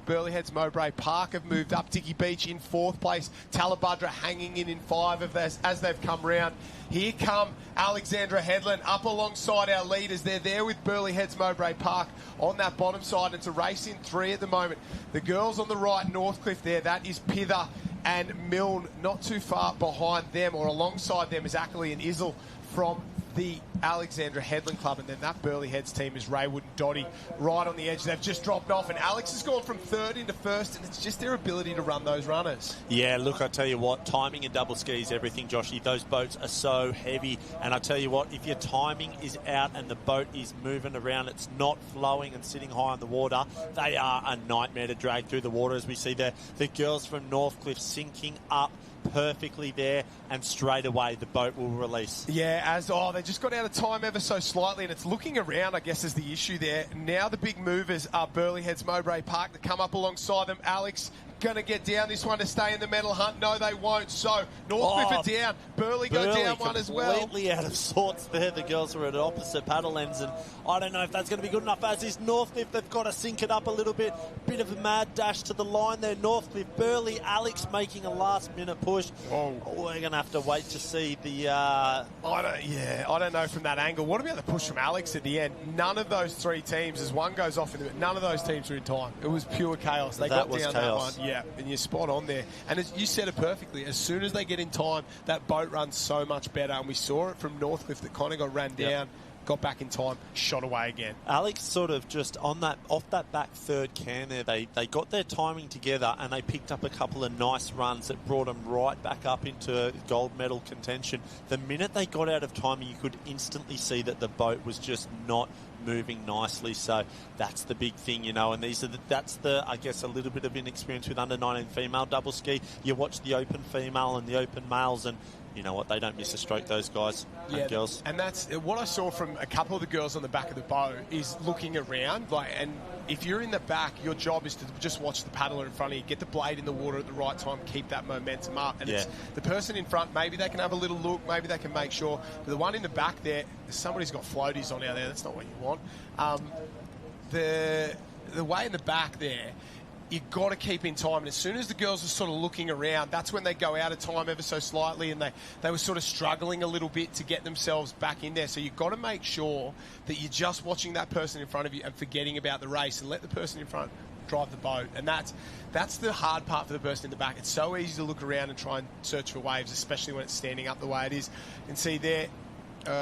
Burleigh Heads Mowbray Park have moved up. Dicky Beach in 4th place. Talabudra hanging in 5 of this as they've come round. Here come Alexandra Headland up alongside our leaders. They're there with Burleigh Heads Mowbray Park on that bottom side. It's a race in 3 at the moment. The girls on the right, Northcliffe there, that is Pither and Milne. Not too far behind them or alongside them is Ackley and Izzle from the Alexandra Headland Club, and then that Burleigh Heads team is Raywood and Dotty right on the edge. They've just dropped off, and Alex has gone from third into first, and it's just their ability to run those runners. Yeah, look, I tell you what, timing in double ski is everything, Joshy. Those boats are so heavy, and I tell you what, if your timing is out and the boat is moving around, it's not flowing and sitting high on the water, they are a nightmare to drag through the water, as we see there. The girls from Northcliffe sinking up perfectly there, and straight away the boat will release. Yeah, they just got out of time ever so slightly, and it's looking around, I guess, is the issue there. Now the big movers are Burleigh Heads Mowbray Park to come up alongside them. Alex going to get down this one to stay in the medal hunt. No, they won't. So Northcliffe are down. Burleigh go down one as well. Completely out of sorts there. The girls are at opposite paddle ends, and I don't know if that's going to be good enough. As is Northcliffe, they've got to sync it up a little bit. Bit of a mad dash to the line there. Northcliffe, Burleigh, Alex making a last-minute push. We're going to have to wait to see the... I don't know from that angle. What about the push from Alex at the end? None of those three teams, as one goes off, none of those teams were in time. It was pure chaos. They got down that one. Yeah, and you're spot on there. And as you said it perfectly, as soon as they get in time, that boat runs so much better. And we saw it from Northcliffe that kind of got ran down, got back in time, shot away again. Alex sort of just off that back third can there, they got their timing together, and they picked up a couple of nice runs that brought them right back up into gold medal contention. The minute they got out of timing, you could instantly see that the boat was just not moving nicely. So that's the big thing, you know, and that's I guess, a little bit of inexperience with under 19 female double ski. You watch the open female and the open males, and you know what, they don't miss a stroke, those guys and girls. And that's what I saw from a couple of the girls on the back of the boat, is looking around, and if you're in the back, your job is to just watch the paddler in front of you, get the blade in the water at the right time, keep that momentum up. And it's the person in front, maybe they can have a little look, maybe they can make sure. But the one in the back there, somebody's got floaties on out there. That's not what you want. The way in the back there, you've got to keep in time. And as soon as the girls are sort of looking around, that's when they go out of time ever so slightly, and they were sort of struggling a little bit to get themselves back in there. So you've got to make sure that you're just watching that person in front of you and forgetting about the race, and let the person in front drive the boat. And that's the hard part for the person in the back. It's so easy to look around and try and search for waves, especially when it's standing up the way it is. And see there,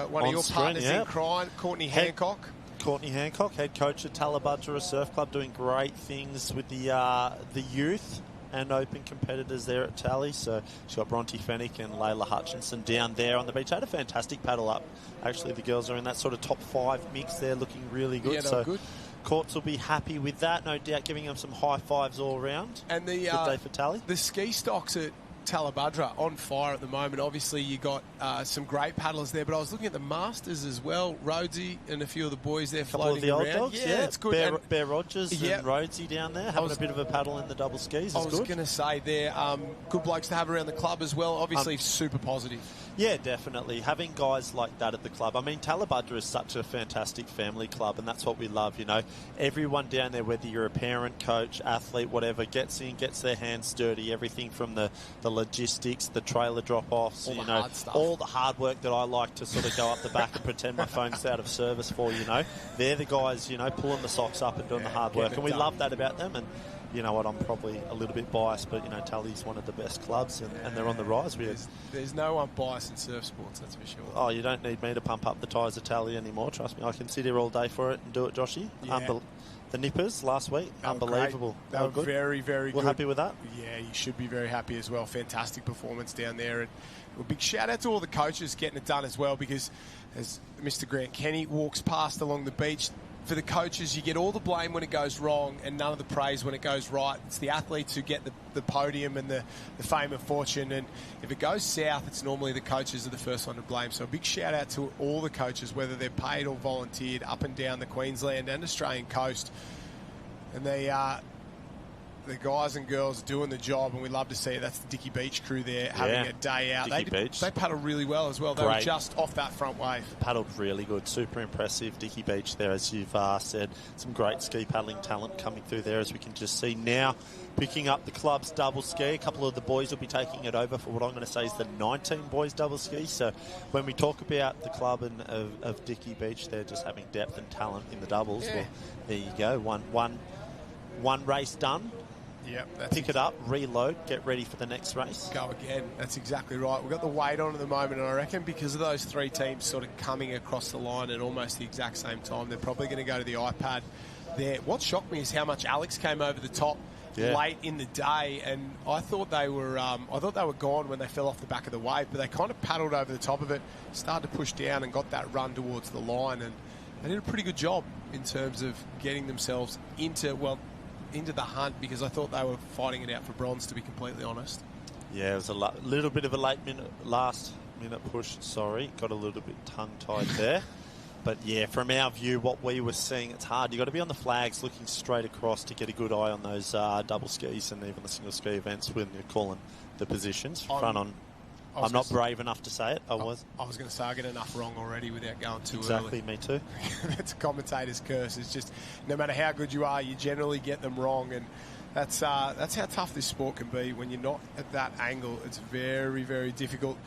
one of your partners in crime, Courtney Hancock. Courtney Hancock, head coach at Tallabudgera Surf Club, doing great things with the youth and open competitors there at Tally. So she's got Bronte Fennick and Layla Hutchinson down there on the beach. They had a fantastic paddle up. Actually, the girls are in that sort of top 5 mix there, looking really good. Yeah, so good. Courts will be happy with that, no doubt, giving them some high fives all around. And the good day for Tally. The ski stocks at Tallabudgera on fire at the moment. Obviously, you got some great paddlers there, but I was looking at the Masters as well. Rhodesy and a few of the boys there floating around. Old dogs, yeah, it's good. Bear Rogers and Rhodesy down there having a bit of a paddle in the double skis. I was going to say they're good blokes to have around the club as well. Obviously, super positive. Yeah, definitely. Having guys like that at the club. I mean, Tallabudgera is such a fantastic family club, and that's what we love, you know. Everyone down there, whether you're a parent, coach, athlete, whatever, gets in, gets their hands dirty. Everything from the logistics, the trailer drop-offs, all the hard stuff. All the hard work that I like to sort of go up the back and pretend my phone's out of service for, you know. They're the guys, you know, pulling the socks up and doing the hard work, and we love that about them. And you know what, I'm probably a little bit biased, but, you know, Tully's one of the best clubs, and they're on the rise. There's no one biased in surf sports, that's for sure. Oh, you don't need me to pump up the tyres of Tally anymore, trust me. I can sit here all day for it and do it, Joshy. Yeah. The Nippers last week, unbelievable. They were good. Very, very good. We're happy with that? Yeah, you should be very happy as well. Fantastic performance down there. And a big shout out to all the coaches getting it done as well, because as Mr. Grant Kenny walks past along the beach, for the coaches, you get all the blame when it goes wrong and none of the praise when it goes right. It's the athletes who get the podium and the fame and fortune, and if it goes south, it's normally the coaches are the first one to blame. So a big shout out to all the coaches, whether they're paid or volunteered, up and down the Queensland and Australian coast. And they the guys and girls doing the job, and we love to see it. That's the Dicky Beach crew there having a day out. They paddle really well as well. They were just off that front wave. Paddled really good. Super impressive. Dicky Beach there, as you've said. Some great ski paddling talent coming through there, as we can just see now. Picking up the club's double ski. A couple of the boys will be taking it over for what I'm going to say is the 19 boys double ski. So when we talk about the club and of Dicky Beach, they're just having depth and talent in the doubles. Yeah. Well, there you go. One race done. Yep, pick it up, reload, get ready for the next race. Go again. That's exactly right. We've got the weight on at the moment, and I reckon because of those three teams sort of coming across the line at almost the exact same time, they're probably going to go to the iPad there. What shocked me is how much Alex came over the top late in the day, and I thought they were gone when they fell off the back of the wave, but they kind of paddled over the top of it, started to push down and got that run towards the line, and they did a pretty good job in terms of getting themselves into the hunt, because I thought they were fighting it out for bronze, to be completely honest. Yeah, it was a little bit of a last minute push, sorry. Got a little bit tongue-tied there. But yeah, from our view, what we were seeing, it's hard. You've got to be on the flags looking straight across to get a good eye on those double skis and even the single ski events when you're calling the positions. I'm not brave enough to say it. I was going to say I get enough wrong already without going too early. Exactly, me too. That's a commentator's curse. It's just no matter how good you are, you generally get them wrong, and that's how tough this sport can be. When you're not at that angle, it's very, very difficult.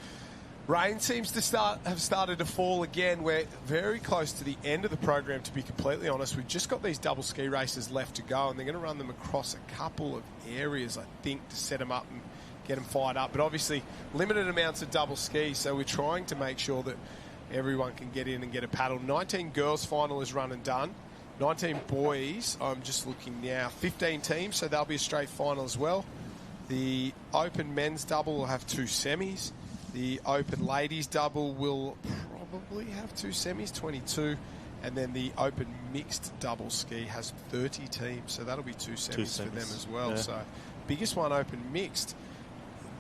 Rain seems to have started to fall again. We're very close to the end of the program, to be completely honest. We've just got these double ski races left to go, and they're going to run them across a couple of areas, I think, to set them up and get them fired up. But obviously, limited amounts of double ski, so we're trying to make sure that everyone can get in and get a paddle. 19 girls final is run and done. 19 boys, I'm just looking now, 15 teams, so there'll be a straight final as well. The open men's double will have 2 semis. The open ladies double will probably have 2 semis, 22. And then the open mixed double ski has 30 teams, so that'll be 2 semis for them as well. Yeah. So biggest one, open mixed.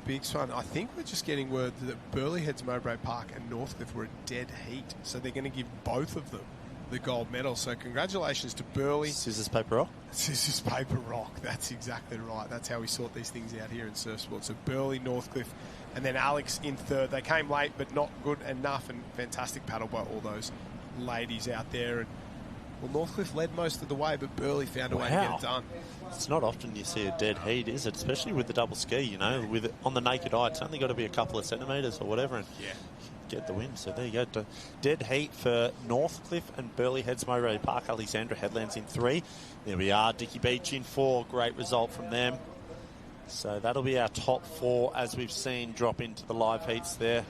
Biggest one, I think we're just getting word that Burleigh Heads, Mowbray Park and Northcliffe were a dead heat. So they're going to give both of them the gold medal. So congratulations to Burleigh. Scissors, paper, rock. Scissors, paper, rock. That's exactly right. That's how we sort these things out here in surf sport. So Burleigh, Northcliffe, and then Alex in third. They came late, but not good enough, and fantastic paddle by all those ladies out there. And well, Northcliffe led most of the way, but Burleigh found a way to get it done. It's not often you see a dead heat, is it? Especially with the double ski, you know, with it on the naked eye, it's only got to be a couple of centimetres or whatever, and get the win. So there you go. Dead heat for Northcliffe and Burleigh Heads, Mowbray Park. Alexandra Headlands in 3. There we are. Dicky Beach in 4. Great result from them. So that'll be our top 4 as we've seen drop into the live heats there.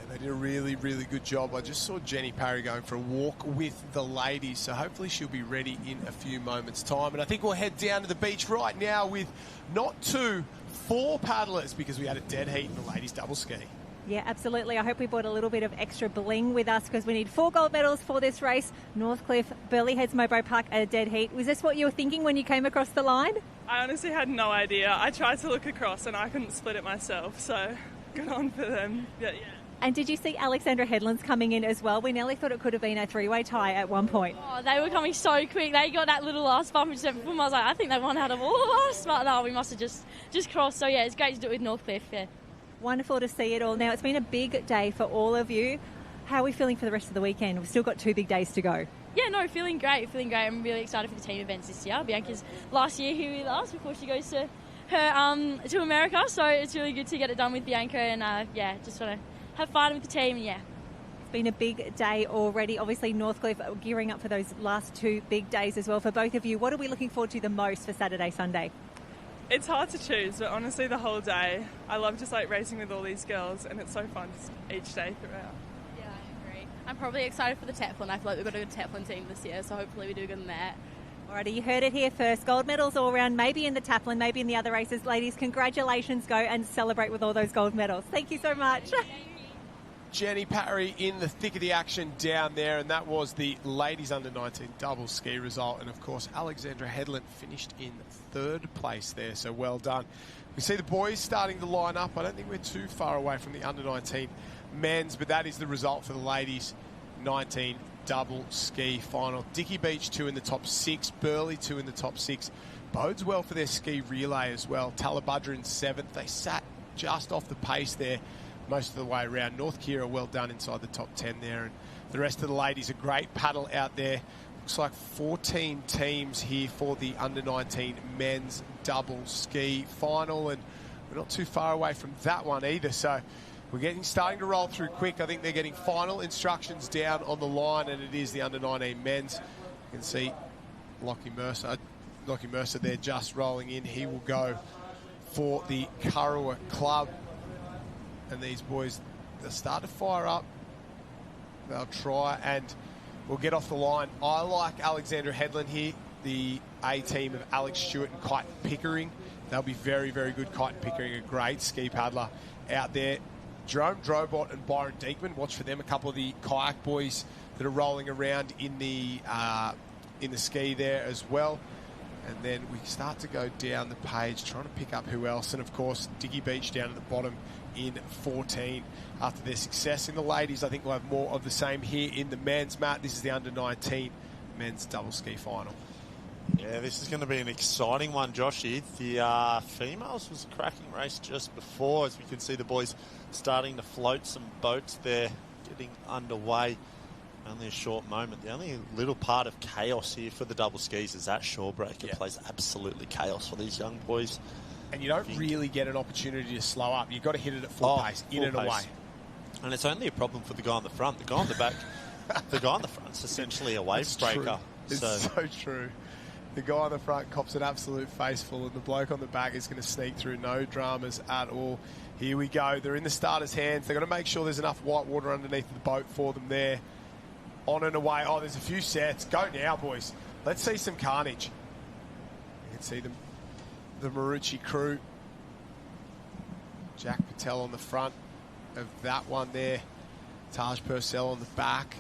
They did a really, really good job. I just saw Jenny Parry going for a walk with the ladies, so hopefully she'll be ready in a few moments' time. And I think we'll head down to the beach right now with not 2, 4 paddlers, because we had a dead heat in the ladies double ski. Yeah, absolutely. I hope we brought a little bit of extra bling with us, because we need 4 gold medals for this race. Northcliffe, Burleigh Heads, Mowbray Park at a dead heat. Was this what you were thinking when you came across the line? I honestly had no idea. I tried to look across and I couldn't split it myself, so good on for them. Yeah. And did you see Alexandra Headlands coming in as well? We nearly thought it could have been a 3-way tie at one point. Oh, they were coming so quick. They got that little last bump into them. I was like, I think they won out of all of us. But no, we must have just crossed. So yeah, it's great to do it with Northcliffe. Yeah. Wonderful to see it all. Now, it's been a big day for all of you. How are we feeling for the rest of the weekend? We've still got 2 big days to go. Yeah, no, feeling great. I'm really excited for the team events this year. Bianca's last year here with us before she goes to her to America. So it's really good to get it done with Bianca, and just want to have fun with the team. And it's been a big day already. Obviously, Northcliffe gearing up for those last 2 big days as well for both of you. What are we looking forward to the most for Saturday, Sunday? It's hard to choose, but honestly, the whole day. I love just racing with all these girls, and it's so fun each day throughout. Yeah, I agree. I'm probably excited for the Teflon. I feel like we've got a good Teflon team this year, so hopefully we do good in that. Alrighty, you heard it here first. Gold medals all around, maybe in the Teflon, maybe in the other races. Ladies, congratulations. Go and celebrate with all those gold medals. Thank you so much. Jenny Parry in the thick of the action down there, and that was the ladies under-19 double ski result. And, of course, Alexandra Headland finished in 3rd place there, so well done. We see the boys starting to line up. I don't think we're too far away from the under-19 men's, but that is the result for the ladies 19 double ski final. Dicky Beach 2 in the top 6, Burleigh 2 in the top 6. Bodes well for their ski relay as well. Talabudra in 7th. They sat just off the pace there most of the way around. North Kira well done inside the top 10 there, and the rest of the ladies a great paddle out there. Looks like 14 teams here for the under-19 men's double ski final, and we're not too far away from that one either, so we're starting to roll through quick. I think they're getting final instructions down on the line, and it is the under-19 men's. You can see Lockie Mercer. Lockie Mercer there just rolling in. He will go for the Kurrawa Club. And these boys, they'll start to fire up. They'll try and we'll get off the line. I like Alexandra Headland here, the A team of Alex Stewart and Kite Pickering. They'll be very, very good. Kite Pickering, a great ski paddler out there. Jerome Drobot and Byron Diekman, watch for them. A couple of the kayak boys that are rolling around in the ski there as well. And then we start to go down the page, trying to pick up who else. And, of course, Diggy Beach down at the bottom in 14. After their success in the ladies, I think we'll have more of the same here in the men's. Matt, this is the under-19 men's double ski final. Yeah, this is going to be an exciting one, Joshy. The females was a cracking race just before, as we can see the boys starting to float some boats there, getting underway. Only a short moment. The only little part of chaos here for the double skis is that shore break. It plays absolutely chaos for these young boys. And you don't really get an opportunity to slow up. You've got to hit it at full pace, in and away. And it's only a problem for the guy on the front. The guy on the back, the guy on the front's essentially a wave breaker. It's so true. The guy on the front cops an absolute faceful, and the bloke on the back is going to sneak through. No dramas at all. Here we go. They're in the starters' hands. They've got to make sure there's enough white water underneath the boat for them there. On and away. Oh, there's a few sets. Go now, boys. Let's see some carnage. You can see them, the Maroochydore crew. Jack Patel on the front of that one there. Taj Purcell on the back.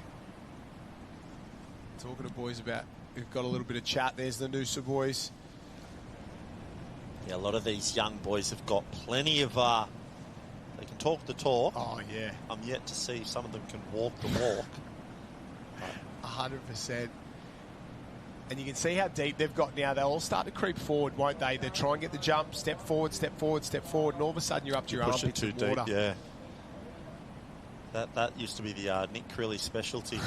Talking to boys about who've got a little bit of chat. There's the Noosa boys. Yeah, a lot of these young boys have got plenty of... they can talk the talk. Oh, yeah. I'm yet to see if some of them can walk the walk. 100%. And you can see how deep they've got now. They'll all start to creep forward, won't they? They'll try and get the jump, step forward, step forward, step forward, and all of a sudden you're up to your armpits in water. Deep, yeah. That used to be the Nick Crilly specialty.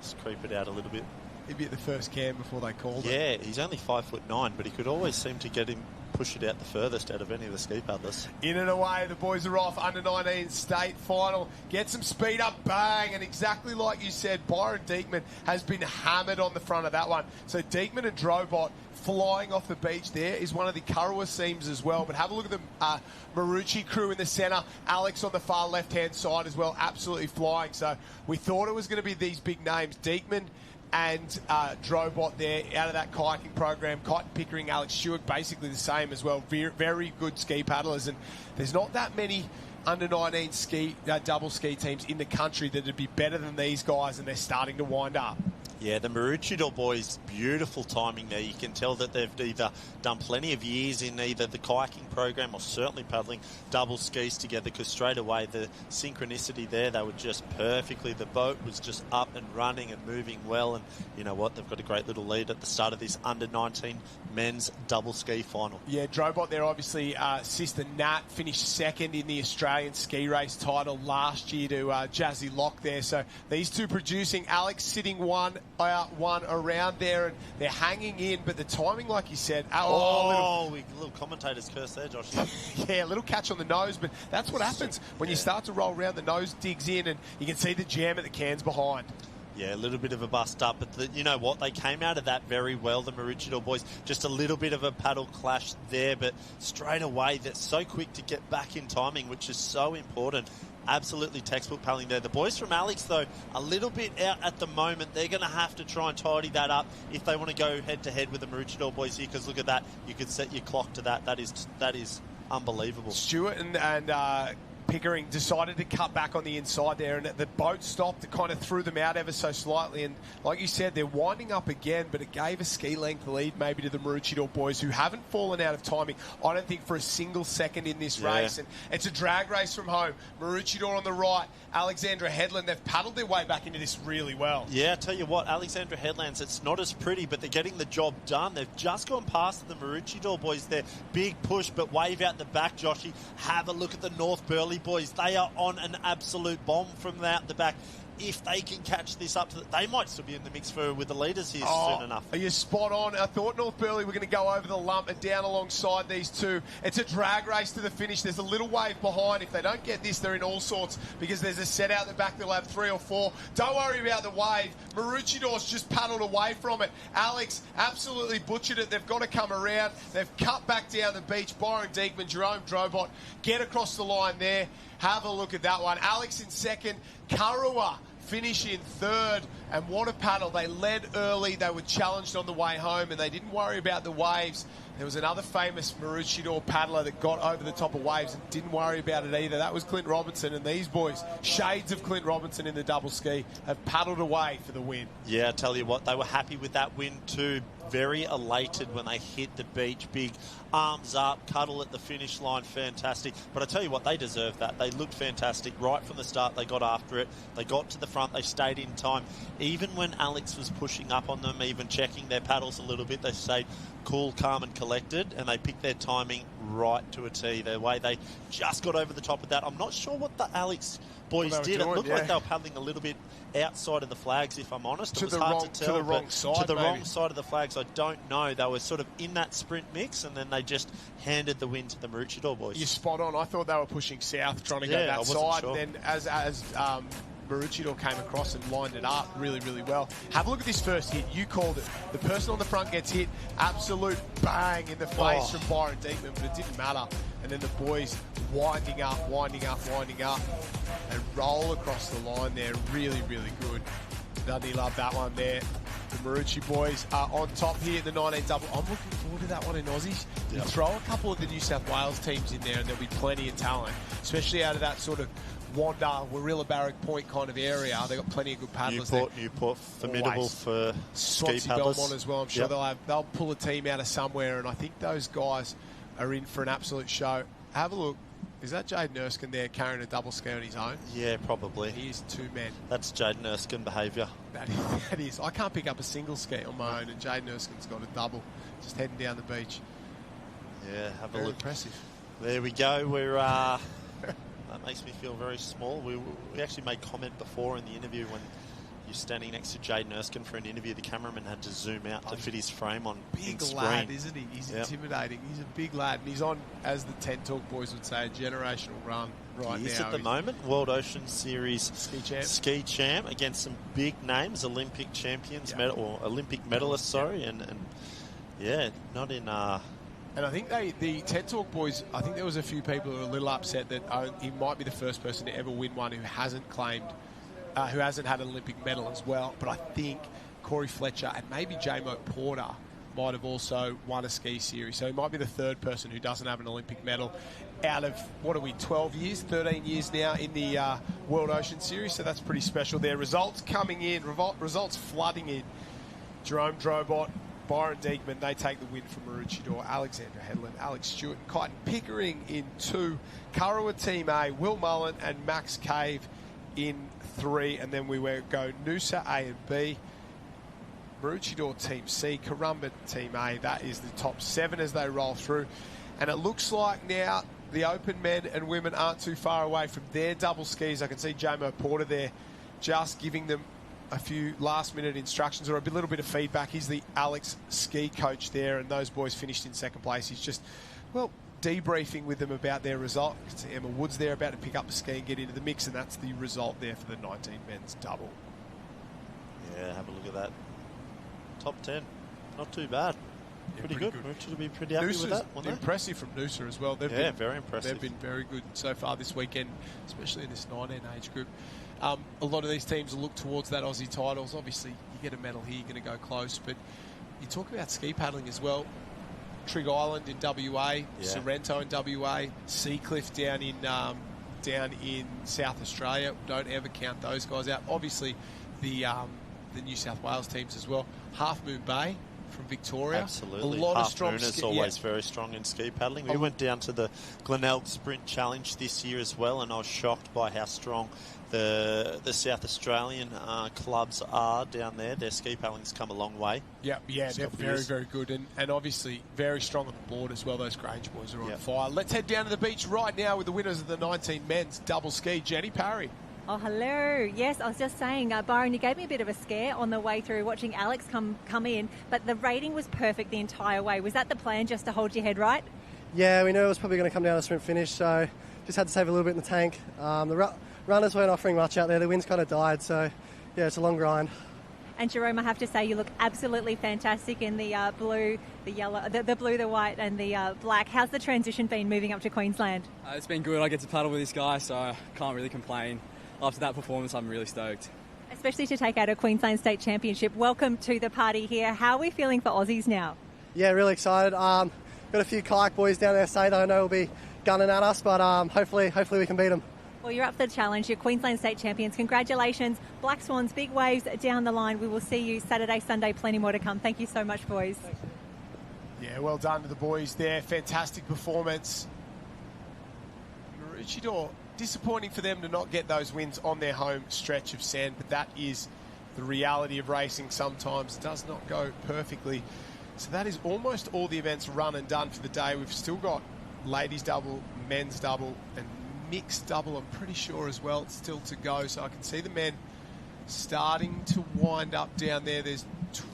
Just creep it out a little bit. He'd be at the first cam before they called it. Yeah, he's only 5'9", but he could always seem to get him, push it out the furthest out of any of the ski paddlers. In and away, the boys are off. Under-19 state final. Get some speed up, bang. And exactly like you said, Byron Diekman has been hammered on the front of that one. So Diekman and Drobot flying off the beach there is one of the Kurrawa seams as well. But have a look at the Maroochydore crew in the centre. Alex on the far left-hand side as well, absolutely flying. So we thought it was going to be these big names. Diekman and Drobot there out of that kayaking program. Kite Pickering, Alex Stewart, basically the same as well. Very good ski paddlers. And there's not that many under-19 ski double ski teams in the country that would be better than these guys, and they're starting to wind up. Yeah, the Maroochydore boys, beautiful timing there. You can tell that they've either done plenty of years in either the kayaking program or certainly paddling double skis together, because straight away the synchronicity there, they were just perfectly. The boat was just up and running and moving well, and you know what? They've got a great little lead at the start of this under-19 men's double ski final. Yeah, Drobot there, obviously, sister Nat finished second in the Australian ski race title last year to Jazzy Locke there. So these two producing. Alex sitting one around there, and they're hanging in, but the timing, like you said, little commentator's curse there, Josh. Yeah, a little catch on the nose, but that's what happens when you start to roll around. The nose digs in, and you can see the jam at the cans behind. Yeah, a little bit of a bust up, but you know what? They came out of that very well, the Maroochydore boys. Just a little bit of a paddle clash there, but straight away, they're so quick to get back in timing, which is so important. Absolutely textbook paddling there. The boys from Alex, though, a little bit out at the moment. They're going to have to try and tidy that up if they want to go head-to-head with the Maroochydore boys here, because look at that. You could set your clock to that. That is unbelievable. Stewart and Pickering decided to cut back on the inside there, and the boat stopped. It kind of threw them out ever so slightly, and like you said, they're winding up again, but it gave a ski length lead maybe to the Maroochydore boys, who haven't fallen out of timing, I don't think, for a single second in this race. And it's a drag race from home. Maroochydore on the right, Alexandra Headland, they've paddled their way back into this really well. Yeah, I tell you what, Alexandra Headlands, it's not as pretty, but they're getting the job done. They've just gone past the Maroochydore boys there. Big push, but wave out the back, Joshy. Have a look at the North Burleigh boys. They are on an absolute bomb from out the back. if they can catch this up, they might still be in the mix with the leaders here soon enough. Are you spot on? I thought North Burleigh were going to go over the lump and down alongside these two. It's a drag race to the finish. There's a little wave behind. If they don't get this, they're in all sorts because there's a set out the back. They'll have 3 or 4. Don't worry about the wave. Maroochidore's just paddled away from it. Alex absolutely butchered it. They've got to come around. They've cut back down the beach. Byron Diekman, Jerome Drobot get across the line there. Have a look at that one. Alex in second. Kurrawa finish in third. And what a paddle. They led early. They were challenged on the way home and they didn't worry about the waves. There was another famous Maroochydore paddler that got over the top of waves and didn't worry about it either. That was Clint Robinson, and these boys, shades of Clint Robinson in the double ski, have paddled away for the win. Yeah, I tell you what, they were happy with that win too. Very elated when they hit the beach. Big arms up, cuddle at the finish line, fantastic. But I tell you what, they deserve that. They looked fantastic right from the start. They got after it. They got to the front. They stayed in time. Even when Alex was pushing up on them, even checking their paddles a little bit, they stayed cool, calm and collected, and they picked their timing right to a T. The way they just got over the top of that. I'm not sure what the Alex boys did. It looked like they were paddling a little bit outside of the flags, if I'm honest. It was hard to tell. To the wrong side, to the wrong side of the flags, I don't know. They were sort of in that sprint mix, and then they just handed the win to the Maroochydore boys. You're spot on. I thought they were pushing south, trying to go that side. Sure. And then as Maroochydore came across and lined it up really, really well. Have a look at this first hit. You called it. The person on the front gets hit. Absolute bang in the face from Byron Diekman, but it didn't matter. And then the boys winding up, and roll across the line there. Really, really good. Doesn't he love that one there? The Maroochydore boys are on top here at the 19 double. I'm looking forward to that one in Aussies. You throw a couple of the New South Wales teams in there and there'll be plenty of talent, especially out of that sort of Wanda, Warilla, Barrack Point kind of area. They've got plenty of good paddlers Newport, formidable for ski paddlers. Belmont as well. I'm sure they'll pull a team out of somewhere, and I think those guys are in for an absolute show. Have a look. Is that Jaden Erskine there carrying a double ski on his own? Yeah, probably. He is 2 men. That's Jaden Erskine behaviour. That is. I can't pick up a single ski on my own, and Jaden Erskine's got a double, just heading down the beach. Yeah, have Very a look. Impressive. There we go. We're that makes me feel very small. We actually made comment before in the interview when you're standing next to Jaden Erskine for an interview, the cameraman had to zoom out to fit his frame on big screen. Lad, isn't he? He's intimidating. He's a big lad, and he's on, as the Tent Talk boys would say, a generational run right he is now. At the moment, World Ocean Series ski champ against some big names, Olympic champions, or Olympic medalists, sorry, and yeah, not in. And I think the TED Talk boys, I think there was a few people who were a little upset that he might be the first person to ever win one who hasn't claimed, who hasn't had an Olympic medal as well. But I think Corey Fletcher and maybe J-Mo Porter might have also won a ski series. So he might be the third person who doesn't have an Olympic medal out of, 12 years, 13 years now in the World Ocean Series. So that's pretty special there. Results coming in, results flooding in. Jerome Drobot, Byron Diekman, they take the win from Maroochydore. Alexandra Headland, Alex Stewart, and Kyton Pickering in 2. Kurrawa Team A, Will Mullen and Max Cave in 3. And then we go Noosa A and B. Maroochydore Team C, Currumbin Team A. That is the top 7 as they roll through. And it looks like now the open men and women aren't too far away from their double skis. I can see J-Mo Porter there just giving them a few last-minute instructions or a little bit of feedback. He's the Alex ski coach there, and those boys finished in second place. He's just, debriefing with them about their result. You can see Emma Woods there about to pick up the ski and get into the mix, and that's the result there for the 19 men's double. Yeah, have a look at that. Top 10. Not too bad. Pretty good. Maroochydore will be pretty happy with that, won't they? Impressive from Noosa as well. Very impressive. They've been very good so far this weekend, especially in this 19 age group. A lot of these teams will look towards that Aussie titles. Obviously, you get a medal here, you're going to go close. But you talk about ski paddling as well. Trig Island in WA, Sorrento in WA, Seacliff down in South Australia. Don't ever count those guys out. Obviously, the New South Wales teams as well. Half Moon Bay from Victoria. Absolutely. A lot Half of strong Moon is always very strong in ski paddling. We went down to the Glenelg Sprint Challenge this year as well, and I was shocked by how strong the South Australian clubs are down there. Their ski paddling's come a long way. Yeah, they're very, very good, and obviously very strong on the board as well. Those Grange boys are on fire. Let's head down to the beach right now with the winners of the 19 men's double ski. Jenny Parry. Oh, hello. Yes, I was just saying, Byron, you gave me a bit of a scare on the way through watching Alex come in, but the rating was perfect the entire way. Was that the plan, just to hold your head right? Yeah, we knew it was probably going to come down to sprint finish, so just had to save a little bit in the tank. The runners weren't offering much out there. The wind's kind of died, so yeah, it's a long grind. And Jerome, I have to say, you look absolutely fantastic in the blue, the yellow, the blue, the white, and the black. How's the transition been moving up to Queensland? It's been good. I get to paddle with this guy, so I can't really complain. After that performance, I'm really stoked. Especially to take out a Queensland State Championship. Welcome to the party here. How are we feeling for Aussies now? Yeah, really excited. Got a few kayak boys down there say that I know will be gunning at us, but hopefully we can beat them. Well, you're up for the challenge. You're Queensland State Champions. Congratulations. Black Swans, big waves down the line. We will see you Saturday, Sunday. Plenty more to come. Thank you so much, boys. Yeah, well done to the boys there. Fantastic performance. Maroochydore, disappointing for them to not get those wins on their home stretch of sand, but that is the reality of racing. Sometimes it does not go perfectly. So that is almost all the events run and done for the day. We've still got ladies double, men's double, and mixed double, I'm pretty sure, as well, still to go. So I can see the men starting to wind up down there. There's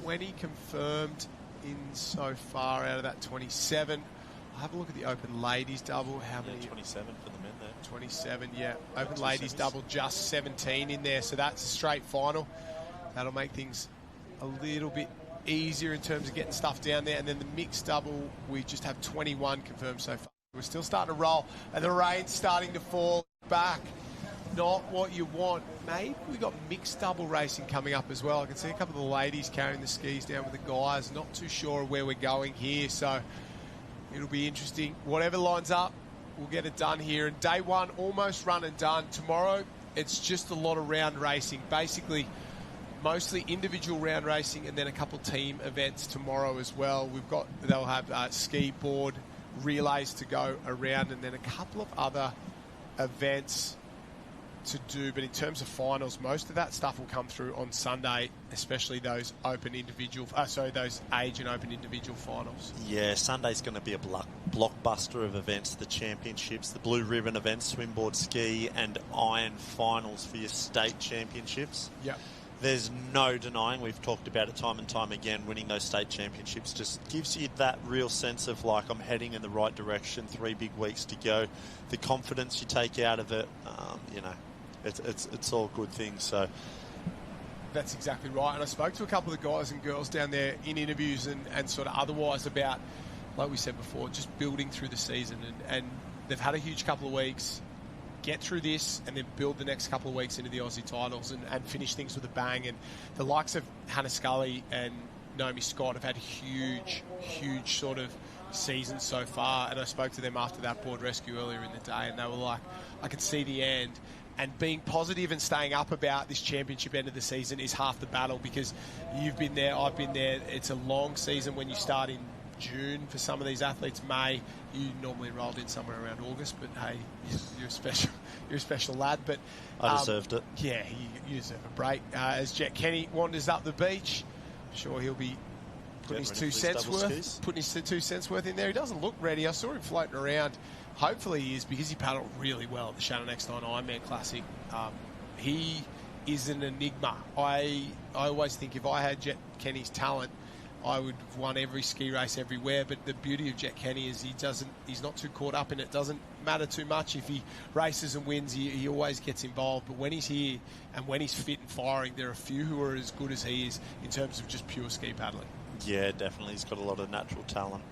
20 confirmed in so far out of that 27. I'll have a look at the open ladies double. How many? 27 for the men there. 27, yeah. Open ladies double, just 17 in there. So that's a straight final. That'll make things a little bit easier in terms of getting stuff down there. And then the mixed double, we just have 21 confirmed so far. We're still starting to roll, and the rain's starting to fall back. Not what you want. Maybe we've got mixed double racing coming up as well. I can see a couple of the ladies carrying the skis down with the guys. Not too sure where we're going here, so it'll be interesting. Whatever lines up, we'll get it done here. And day one, almost run and done. Tomorrow, it's just a lot of round racing. Basically, mostly individual round racing, and then a couple team events tomorrow as well. They'll have ski, board, relays to go around, and then a couple of other events to do. But in terms of finals, most of that stuff will come through on Sunday, especially those those age and open individual finals. Yeah, Sunday's going to be a blockbuster of events. The championships, the blue ribbon events, swimboard, ski, and iron finals for your state championships. Yeah. There's no denying, we've talked about it time and time again, winning those state championships just gives you that real sense of, like, I'm heading in the right direction, 3 big weeks to go. The confidence you take out of it, it's all good things. So that's exactly right. And I spoke to a couple of the guys and girls down there in interviews and sort of otherwise about, like we said before, just building through the season. And they've had a huge couple of weeks. Get through this and then build the next couple of weeks into the Aussie titles and finish things with a bang. And the likes of Hannah Scully and Naomi Scott have had huge sort of seasons so far. And I spoke to them after that board rescue earlier in the day, and they were like, I can see the end. And being positive and staying up about this championship end of the season is half the battle, because you've been there, I've been there. It's a long season when you start in June for some of these athletes. May, you normally rolled in somewhere around August, but hey, you're a special lad. But I deserved it. Yeah, you deserve a break. As Jet Kenny wanders up the beach, I'm sure he'll be putting his 2 cents worth in there. He doesn't look ready. I saw him floating around. Hopefully he is, because he paddled really well at the Shannon X9 Ironman Classic. He is an enigma. I always think if I had Jet Kenny's talent, I would have won every ski race everywhere. But the beauty of Jet Kenny is he's not too caught up in it. It doesn't matter too much if he races and wins. He always gets involved. But when he's here and when he's fit and firing, there are a few who are as good as he is in terms of just pure ski paddling. Yeah, definitely. He's got a lot of natural talent.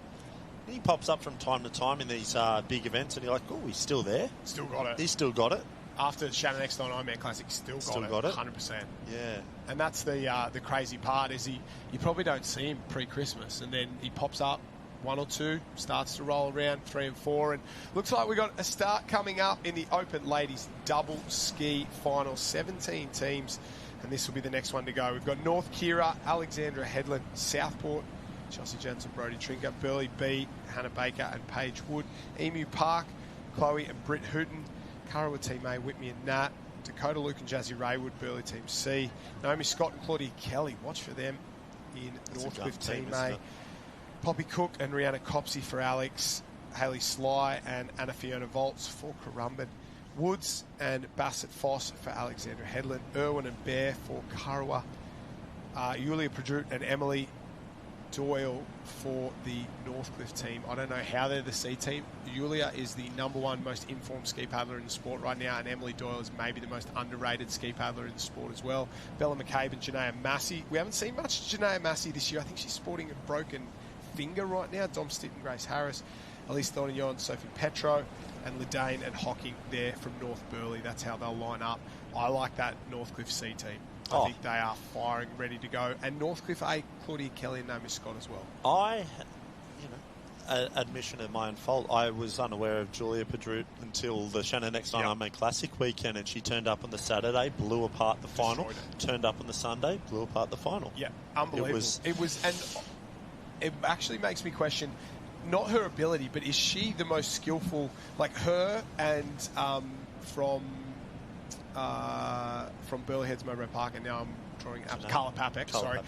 He pops up from time to time in these big events, and you're like, oh, he's still there. Still got it. He's still got it. After Shannon X9 Ironman Classic, still got it. 100%. Yeah. And that's the crazy part, is you probably don't see him pre-Christmas, and then he pops up 1 or 2, starts to roll around 3 and 4, and looks like we've got a start coming up in the open ladies double ski final. 17 teams, and this will be the next one to go. We've got North Kira, Alexandra Headland, Southport, Chelsea Jensen, Brodie Trinker, Burleigh B, Hannah Baker and Paige Wood, Emu Park, Chloe and Britt Hooton, Karawa Team A, Whitney and Nat, Dakota Luke and Jazzy Raywood, Burleigh Team C, Naomi Scott and Claudia Kelly, watch for them in Northcliffe Team A, Poppy Cook and Rihanna Copsey for Alex, Hayley Sly and Anna Fiona Volts for Currumbin. Woods and Bassett Foss for Alexandra Headland. Irwin and Bear for Karawa. Yulia Perdut and Emily Doyle for the Northcliffe team. I don't know how they're the C team. Yulia is the #1 most informed ski paddler in the sport right now, and Emily Doyle is maybe the most underrated ski paddler in the sport as well. Bella McCabe and Janaea Massey. We haven't seen much of Janaea Massey this year. I think she's sporting a broken finger right now. Dom Stitton, Grace Harris, Elise Thornton, Sophie Petro, and Ledane and Hocking there from North Burleigh. That's how they'll line up. I like that Northcliffe C team. I think they are firing, ready to go. And Northcliffe A, Claudia Kelly and Naomi Scott as well. Admission of my own fault, I was unaware of Julia Perdut until the Shannon Next 9 Ironman Classic weekend, and she turned up on the Saturday, blew apart the final, turned up on the Sunday, blew apart the final. Yeah, unbelievable. And it actually makes me question not her ability, but is she the most skillful, like her and from Burleigh Heads Mowbray Park, and now I'm drawing out Carla Papek, sorry.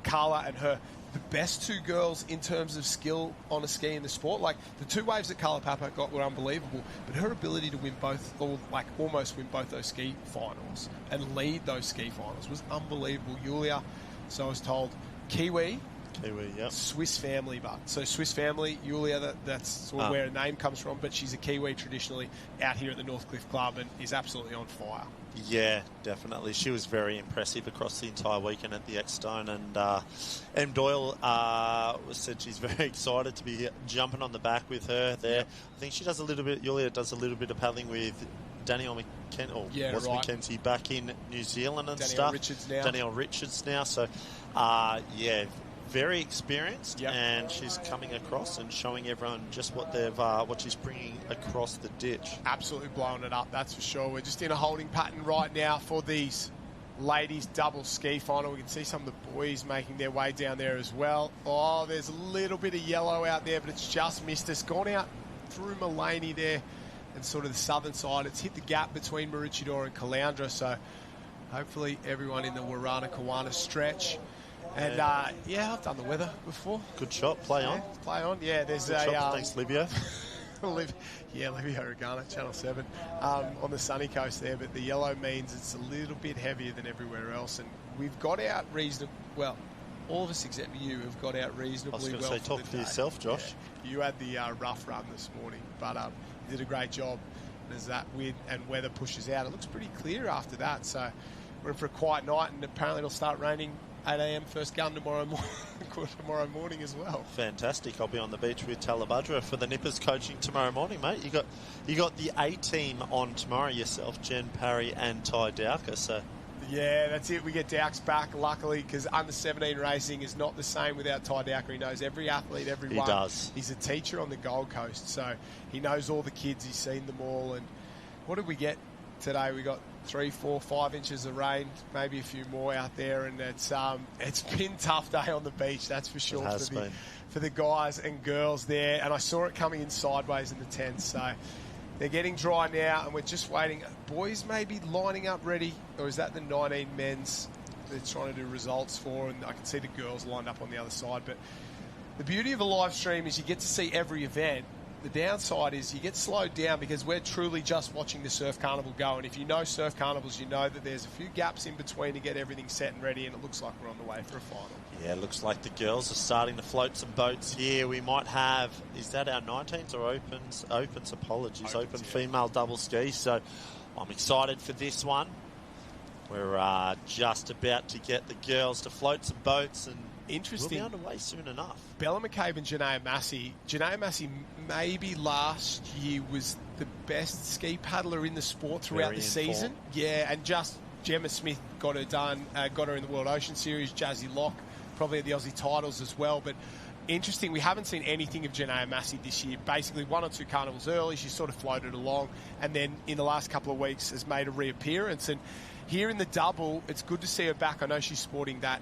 Carla and her, the best two girls in terms of skill on a ski in the sport. Like, the 2 waves that Carla Papek got were unbelievable, but her ability to win both, or like almost win both those ski finals and lead those ski finals was unbelievable. Yulia, so I was told, Kiwi, yep. Swiss family, but so Swiss family, Yulia, that's sort of where her name comes from, but she's a Kiwi traditionally out here at the Northcliffe Club and is absolutely on fire. Yeah, definitely. She was very impressive across the entire weekend at the X-Stone, and M. Doyle said she's very excited to be jumping on the back with her there. Yep. I think she does a little bit, Yulia does a little bit of paddling with Danielle McKenzie back in New Zealand and Danielle stuff. Danielle Richards now. So, very experienced, and she's coming across and showing everyone just what she's bringing across the ditch. Absolutely blowing it up, that's for sure. We're just in a holding pattern right now for these ladies double ski final. We can see some of the boys making their way down there as well. Oh, there's a little bit of yellow out there, but it's just missed us. Gone out through Mullaney there and sort of the southern side. It's hit the gap between Maroochydore and Caloundra, so hopefully everyone in the Warana Kawana stretch. And, I've done the weather before. Good shot. Play on. Play on. Yeah, there's Good shot. Thanks, Livio. Livio Regana, Channel 7, on the sunny coast there. But the yellow means it's a little bit heavier than everywhere else. And we've got out reasonably well. All of us except you have got out reasonably well. I was going to say, talk for yourself, Josh. Yeah. You had the rough run this morning, but you did a great job. And as that wind and weather pushes out, it looks pretty clear after that. So we're in for a quiet night, and apparently it'll start raining 8 a.m. first gun tomorrow morning as well. Fantastic. I'll be on the beach with Talabudra for the Nippers coaching tomorrow morning, mate. You got the A team on tomorrow yourself, Jen Parry and Ty Dowker. So yeah, that's it. We get Dowks back, luckily, because under 17 racing is not the same without Ty Dowker. He knows every athlete, everyone. He does. He's a teacher on the Gold Coast, so he knows all the kids. He's seen them all. And what did we get today? We got 3, 4, 5 inches of rain, maybe a few more out there, and it's been a tough day on the beach, that's for sure, for the guys and girls there. And I saw it coming in sideways in the tents, so they're getting dry now, and we're just waiting. Boys maybe lining up ready, or is that the 19 men's they're trying to do results for? And I can see the girls lined up on the other side. But the beauty of a live stream is you get to see every event. The downside is you get slowed down because we're truly just watching the Surf Carnival go. And if you know Surf Carnivals, you know that there's a few gaps in between to get everything set and ready, and it looks like we're on the way for a final. Yeah, it looks like the girls are starting to float some boats here. We might have, is that our 19s or opens? Opens, apologies. Open female double ski. So I'm excited for this one. We're just about to get the girls to float some boats, and interesting. We'll be underway soon enough. Bella McCabe and Janaea Massey. Janaea Massey maybe last year was the best ski paddler in the sport throughout the season. Yeah, and just Gemma Smith got her done, got her in the World Ocean Series. Jazzy Locke probably at the Aussie titles as well. But interesting, we haven't seen anything of Janaea Massey this year. Basically, 1 or 2 carnivals early, she sort of floated along, and then in the last couple of weeks has made a reappearance. And here in the double, it's good to see her back. I know she's sporting that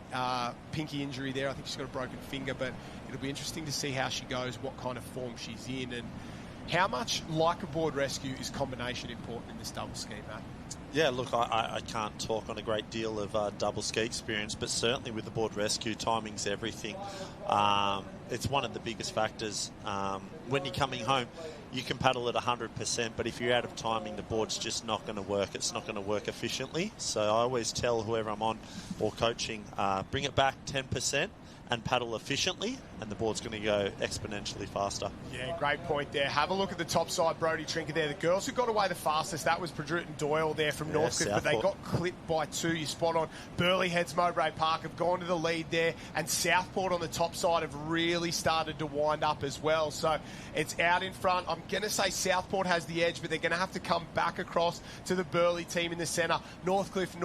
pinky injury there. I think she's got a broken finger, but it'll be interesting to see how she goes, what kind of form she's in, and how much, like a board rescue, is combination important in this double ski, Matt? Yeah, look, I can't talk on a great deal of double ski experience, but certainly with the board rescue, timing's everything. It's one of the biggest factors when you're coming home. you can paddle at 100%, but if you're out of timing, the board's just not going to work. It's not going to work efficiently. So I always tell whoever I'm on or coaching, bring it back 10% and paddle efficiently, and the board's going to go exponentially faster. Yeah, great point there. Have a look at the top side, Brodie Trinker there. The girls who got away the fastest, that was Perdrut and Doyle there from Northcliffe, but they got clipped by 2. You spot on. Burleigh Heads, Mowbray Park have gone to the lead there, and Southport on the top side have really started to wind up as well. So it's out in front. I'm going to say Southport has the edge, but they're going to have to come back across to the Burleigh team in the centre. Northcliffe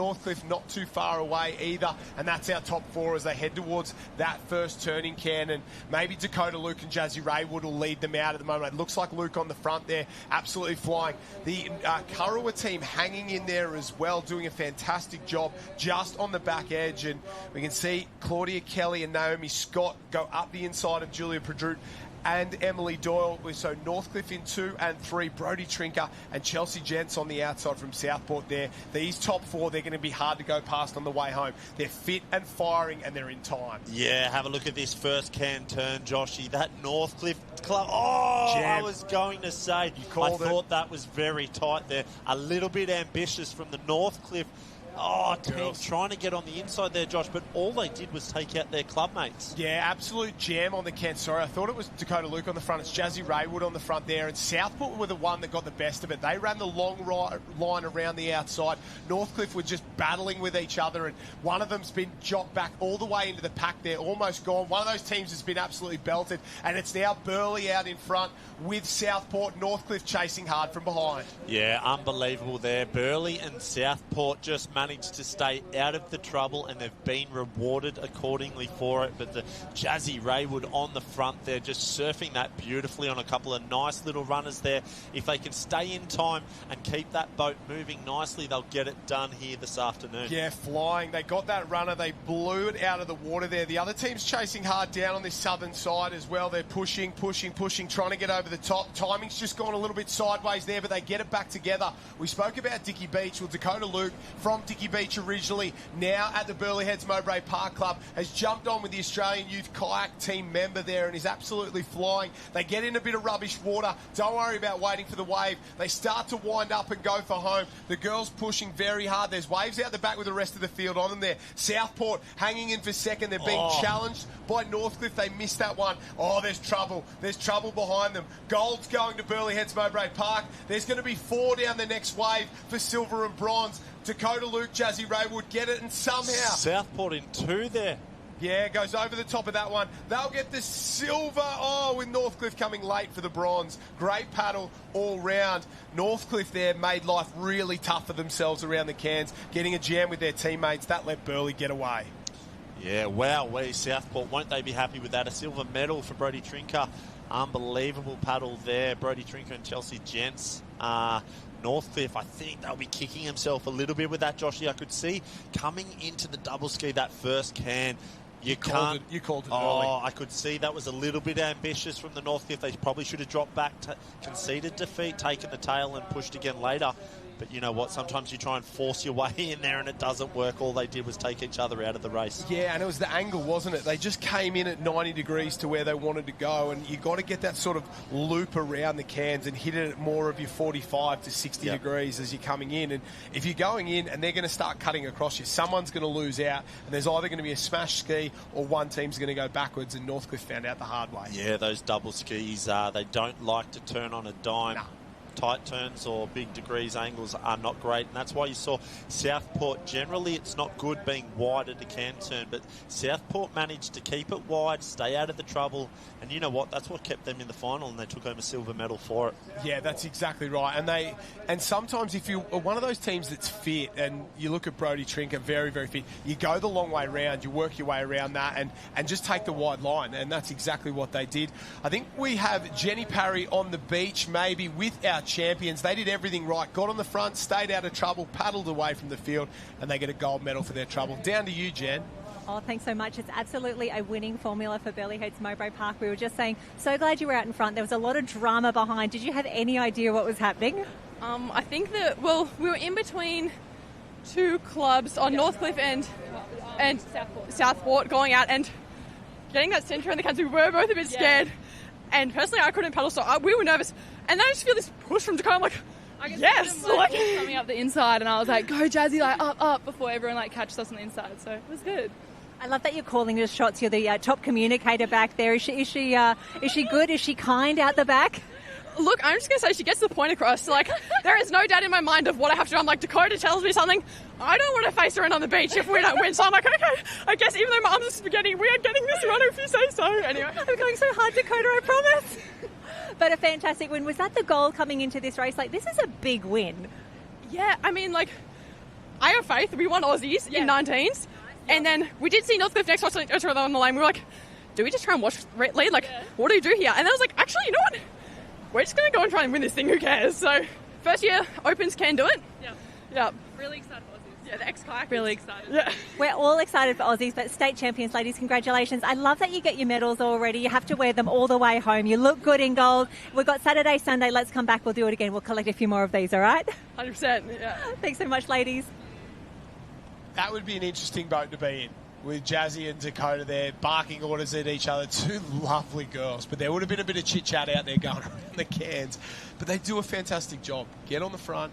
not too far away either, and that's our top 4 as they head towards that first turning can, and maybe Dakota Luke and Jazzy Raywood will lead them out at the moment. It looks like Luke on the front there, absolutely flying. The Kurrawa team hanging in there as well, doing a fantastic job just on the back edge, and we can see Claudia Kelly and Naomi Scott go up the inside of Julia Perdrut and Emily Doyle. So Northcliffe in 2 and 3, Brodie Trinker and Chelsea Gents on the outside from Southport there. These top 4, they're going to be hard to go past on the way home. They're fit and firing, and they're in time. Yeah, have a look at this first can turn, Joshy. That Northcliffe club. Oh, Jam. I was going to say, I thought that was very tight there. A little bit ambitious from the Northcliffe team trying to get on the inside there, Josh, but all they did was take out their clubmates. Yeah, absolute jam on the can. Sorry, I thought it was Dakota Luke on the front. It's Jazzy Raywood on the front there, and Southport were the one that got the best of it. They ran the long line around the outside. Northcliffe were just battling with each other, and one of them's been jocked back all the way into the pack there, almost gone. One of those teams has been absolutely belted, and it's now Burleigh out in front with Southport. Northcliffe chasing hard from behind. Yeah, unbelievable there. Burleigh and Southport just managed to stay out of the trouble, and they've been rewarded accordingly for it. But the Jazzy Raywood on the front there, just surfing that beautifully on a couple of nice little runners there. If they can stay in time and keep that boat moving nicely, they'll get it done here this afternoon. Yeah, flying. They got that runner. They blew it out of the water there. The other team's chasing hard down on this southern side as well. They're pushing, trying to get over the top. Timing's just gone a little bit sideways there, but they get it back together. We spoke about Dicky Beach. Well, Dakota Luke from Dicky Beach originally, now at the Burleigh Heads Mowbray Park Club, has jumped on with the Australian Youth Kayak team member there and is absolutely flying. They get in a bit of rubbish water. Don't worry about waiting for the wave. They start to wind up and go for home. The girls pushing very hard. There's waves out the back with the rest of the field on them there. Southport hanging in for second. They're being challenged by Northcliffe. They missed that one. Oh, there's trouble. There's trouble behind them. Gold's going to Burleigh Heads Mowbray Park. There's going to be 4 down the next wave for silver and bronze. Dakota Luke, Jazzy Raywood get it, and somehow Southport in 2 there. Yeah, goes over the top of that one. They'll get the silver. Oh, with Northcliffe coming late for the bronze. Great paddle all round. Northcliffe there made life really tough for themselves around the cans, getting a jam with their teammates. That let Burleigh get away. Yeah, wow, Southport, won't they be happy with that? A silver medal for Brodie Trinker. Unbelievable paddle there. Brodie Trinker and Chelsea Gents. Northcliffe, I think they'll be kicking himself a little bit with that, Joshy. I could see coming into the double ski, that first can, you called it early. I could see that was a little bit ambitious from the Northcliffe. They probably should have dropped back, conceded defeat, taken the tail and pushed again later. But you know what? Sometimes you try and force your way in there and it doesn't work. All they did was take each other out of the race. Yeah, and it was the angle, wasn't it? They just came in at 90 degrees to where they wanted to go, and you got to get that sort of loop around the cans and hit it at more of your 45 to 60 degrees as you're coming in. And if you're going in and they're going to start cutting across you, someone's going to lose out, and there's either going to be a smash ski or one team's going to go backwards, and Northcliffe found out the hard way. Yeah, those double skis, they don't like to turn on a dime. Tight turns or big degrees angles are not great, and that's why you saw Southport, generally it's not good being wide at a can turn, but Southport managed to keep it wide, stay out of the trouble, and you know what, that's what kept them in the final, and they took home a silver medal for it. Yeah, that's exactly right. And sometimes if you're one of those teams that's fit, and you look at Brodie Trinker, very, very fit, you go the long way around, you work your way around that and just take the wide line, and that's exactly what they did. I think we have Jenny Parry on the beach, maybe with our champions. They did everything right, got on the front, stayed out of trouble, paddled away from the field, and they get a gold medal for their trouble. Down to you, Jen. Oh, thanks so much. It's absolutely a winning formula for Burleigh Heads Mowbray Park. We were just saying, so glad you were out in front. There was a lot of drama behind. Did you have any idea what was happening? I think that, we were in between 2 clubs on Northcliffe and Southport going out and getting that centre in the cans. We were both a bit scared. And personally, I couldn't paddle, so we were nervous. And then I just feel this push from Dakota. I'm like, yes! Like, coming up the inside, and I was like, go Jazzy, like up, before everyone like catches us on the inside. So it was good. I love that you're calling the shots. You're the top communicator back there. Is she good? Is she kind out the back? Look, I'm just going to say she gets the point across. Like, there is no doubt in my mind of what I have to do. I'm like, Dakota tells me something. I don't want to face her in on the beach if we don't win. So I'm like, okay, I guess even though my arms are spaghetti, we are getting this run if you say so. Anyway. I'm going so hard, Dakota, I promise. But a fantastic win. Was that the goal coming into this race? Like, this is a big win. Yeah, I mean, like, I have faith. We won Aussies in 19s. And then we did see Northcliffe next to us on the line. We were like, do we just try and watch lead? Like, what do we do here? And then I was like, actually, you know what? We're just going to go and try and win this thing. Who cares? So, first year, Opens can do it. Yeah. Really excited for Aussies. Yeah, the ex-kayakers. Really excited. Yeah. We're all excited for Aussies, but state champions, ladies, congratulations. I love that you get your medals already. You have to wear them all the way home. You look good in gold. We've got Saturday, Sunday. Let's come back. We'll do it again. We'll collect a few more of these, all right? 100%, yeah. Thanks so much, ladies. That would be an interesting boat to be in, with Jazzy and Dakota there barking orders at each other. Two lovely girls, but there would have been a bit of chit-chat out there going around the cans. But they do a fantastic job. Get on the front,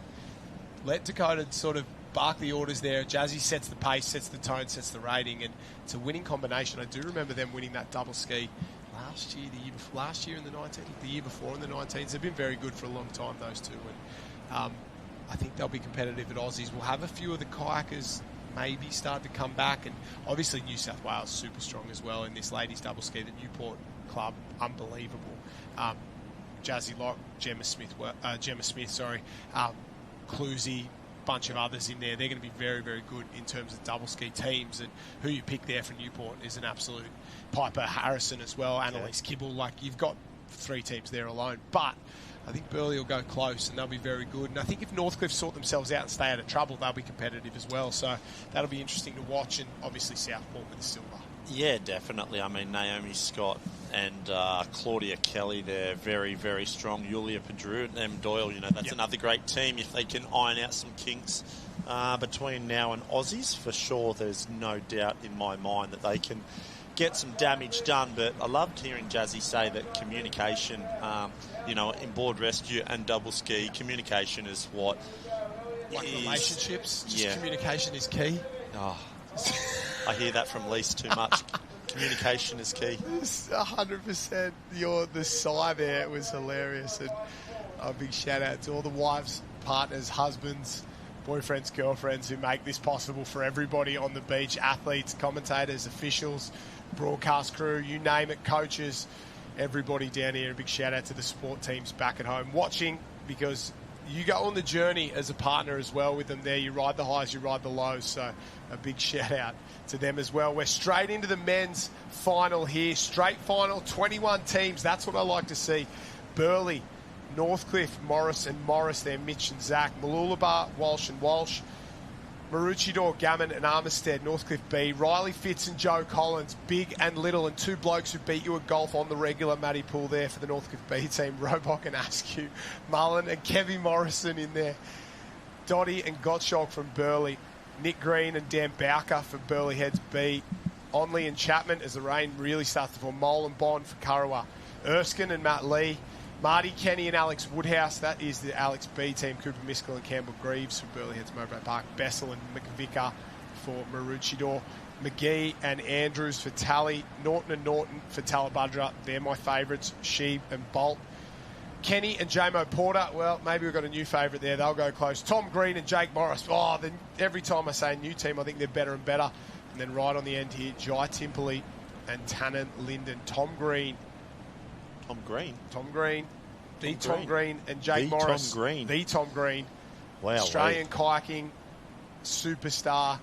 let Dakota sort of bark the orders there. Jazzy sets the pace, sets the tone, sets the rating, and it's a winning combination. I do remember them winning that double ski last year in the 19th, the year before in the 19s. They've been very good for a long time, those two. And I think they'll be competitive at Aussies. We'll have a few of the kayakers maybe start to come back, and obviously New South Wales super strong as well in this ladies double ski. The Newport club, unbelievable. Jazzy Locke, Gemma Smith, Clusie, bunch of others in there. They're going to be very, very good in terms of double ski teams, and who you pick there for Newport is an absolute Piper Harrison as well, Annalise Kibble. Like, you've got three teams there alone, but I think Burleigh will go close and they'll be very good. And I think if Northcliffe sort themselves out and stay out of trouble, they'll be competitive as well. So that'll be interesting to watch. And obviously Southport with the silver. Yeah, definitely. I mean, Naomi Scott and Claudia Kelly, they're very, very strong. Yulia Padru and M. Doyle, that's another great team. If they can iron out some kinks between now and Aussies, for sure, there's no doubt in my mind that they can get some damage done. But I loved hearing Jazzy say that communication, in board rescue and double ski, communication is what relationships, communication is key. Oh, I hear that from Lise too much. Communication is key. 100%. The sigh there was hilarious, and a big shout out to all the wives, partners, husbands, boyfriends, girlfriends who make this possible for everybody on the beach. Athletes, commentators, officials, broadcast crew, you name it, coaches, everybody down here. A big shout out to the support teams back at home watching, because you go on the journey as a partner as well with them there. You ride the highs, you ride the lows. So a big shout out to them as well. We're straight into the men's final here. Straight final, 21 teams. That's what I like to see. Burleigh, Northcliffe, Morris and Morris there, Mitch and Zach. Mooloolaba, Walsh and Walsh. Maroochydore, Gammon and Armistead, Northcliffe B. Riley Fitz and Joe Collins, big and little, and two blokes who beat you at golf on the regular. Matty Poole there for the Northcliffe B team. Roebuck and Askew, Mullen and Kevin Morrison in there. Dottie and Gottschalk from Burleigh. Nick Green and Dan Bowker for Burleigh Heads B. Onley and Chapman as the rain really starts to fall. Mole and Bond for Kurrawa. Erskine and Matt Lee. Marty Kenny and Alex Woodhouse, that is the Alex B team. Cooper Miskell and Campbell Greaves for Burleigh Heads Mowbray Park. Bessel and McVicker for Maroochydore. McGee and Andrews for Tally. Norton and Norton for Talabudra. They're my favourites. Sheeb and Bolt. Kenny and Jamo Porter, well, maybe we've got a new favourite there. They'll go close. Tom Green and Jake Morris. Oh, then every time I say new team, I think they're better and better. And then right on the end here, Jai Timperley and Tannen Linden. Tom Green. The Tom Green and Jake Morris. The Tom Green. Wow. Australian kayaking superstar.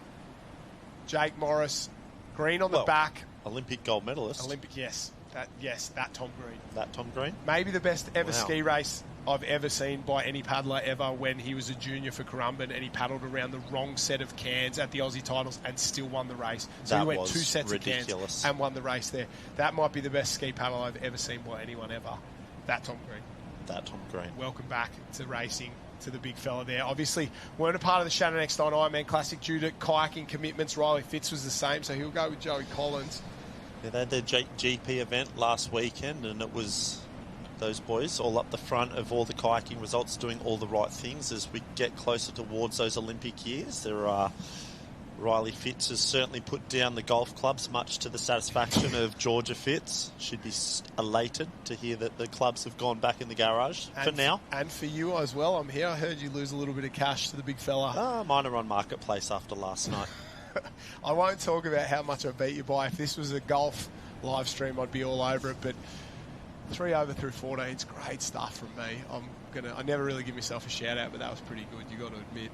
Jake Morris. Green on the back. Olympic gold medalist. Yes. That Tom Green. That Tom Green? Maybe the best ever ski race I've ever seen by any paddler ever, when he was a junior for Currumbin and he paddled around the wrong set of cans at the Aussie titles and still won the race. So he went two sets of cans and won the race there. That might be the best ski paddle I've ever seen by anyone ever. That Tom Green. Welcome back to racing, to the big fella there. Obviously, weren't a part of the Shannon X9 Ironman Classic due to kayaking commitments. Riley Fitz was the same, so he'll go with Joey Collins. Yeah, they had their GP event last weekend, and it was those boys all up the front of all the kayaking results, doing all the right things as we get closer towards those Olympic years. There are Riley Fitz has certainly put down the golf clubs, much to the satisfaction of Georgia Fitz. She'd be elated to hear that the clubs have gone back in the garage for now. And for you as well, I'm here. I heard you lose a little bit of cash to the big fella. Mine are on Marketplace after last night. I won't talk about how much I beat you by. If this was a golf live stream, I'd be all over it. But 3 over through 14 is great stuff from me. I never really give myself a shout out, but that was pretty good, you got to admit.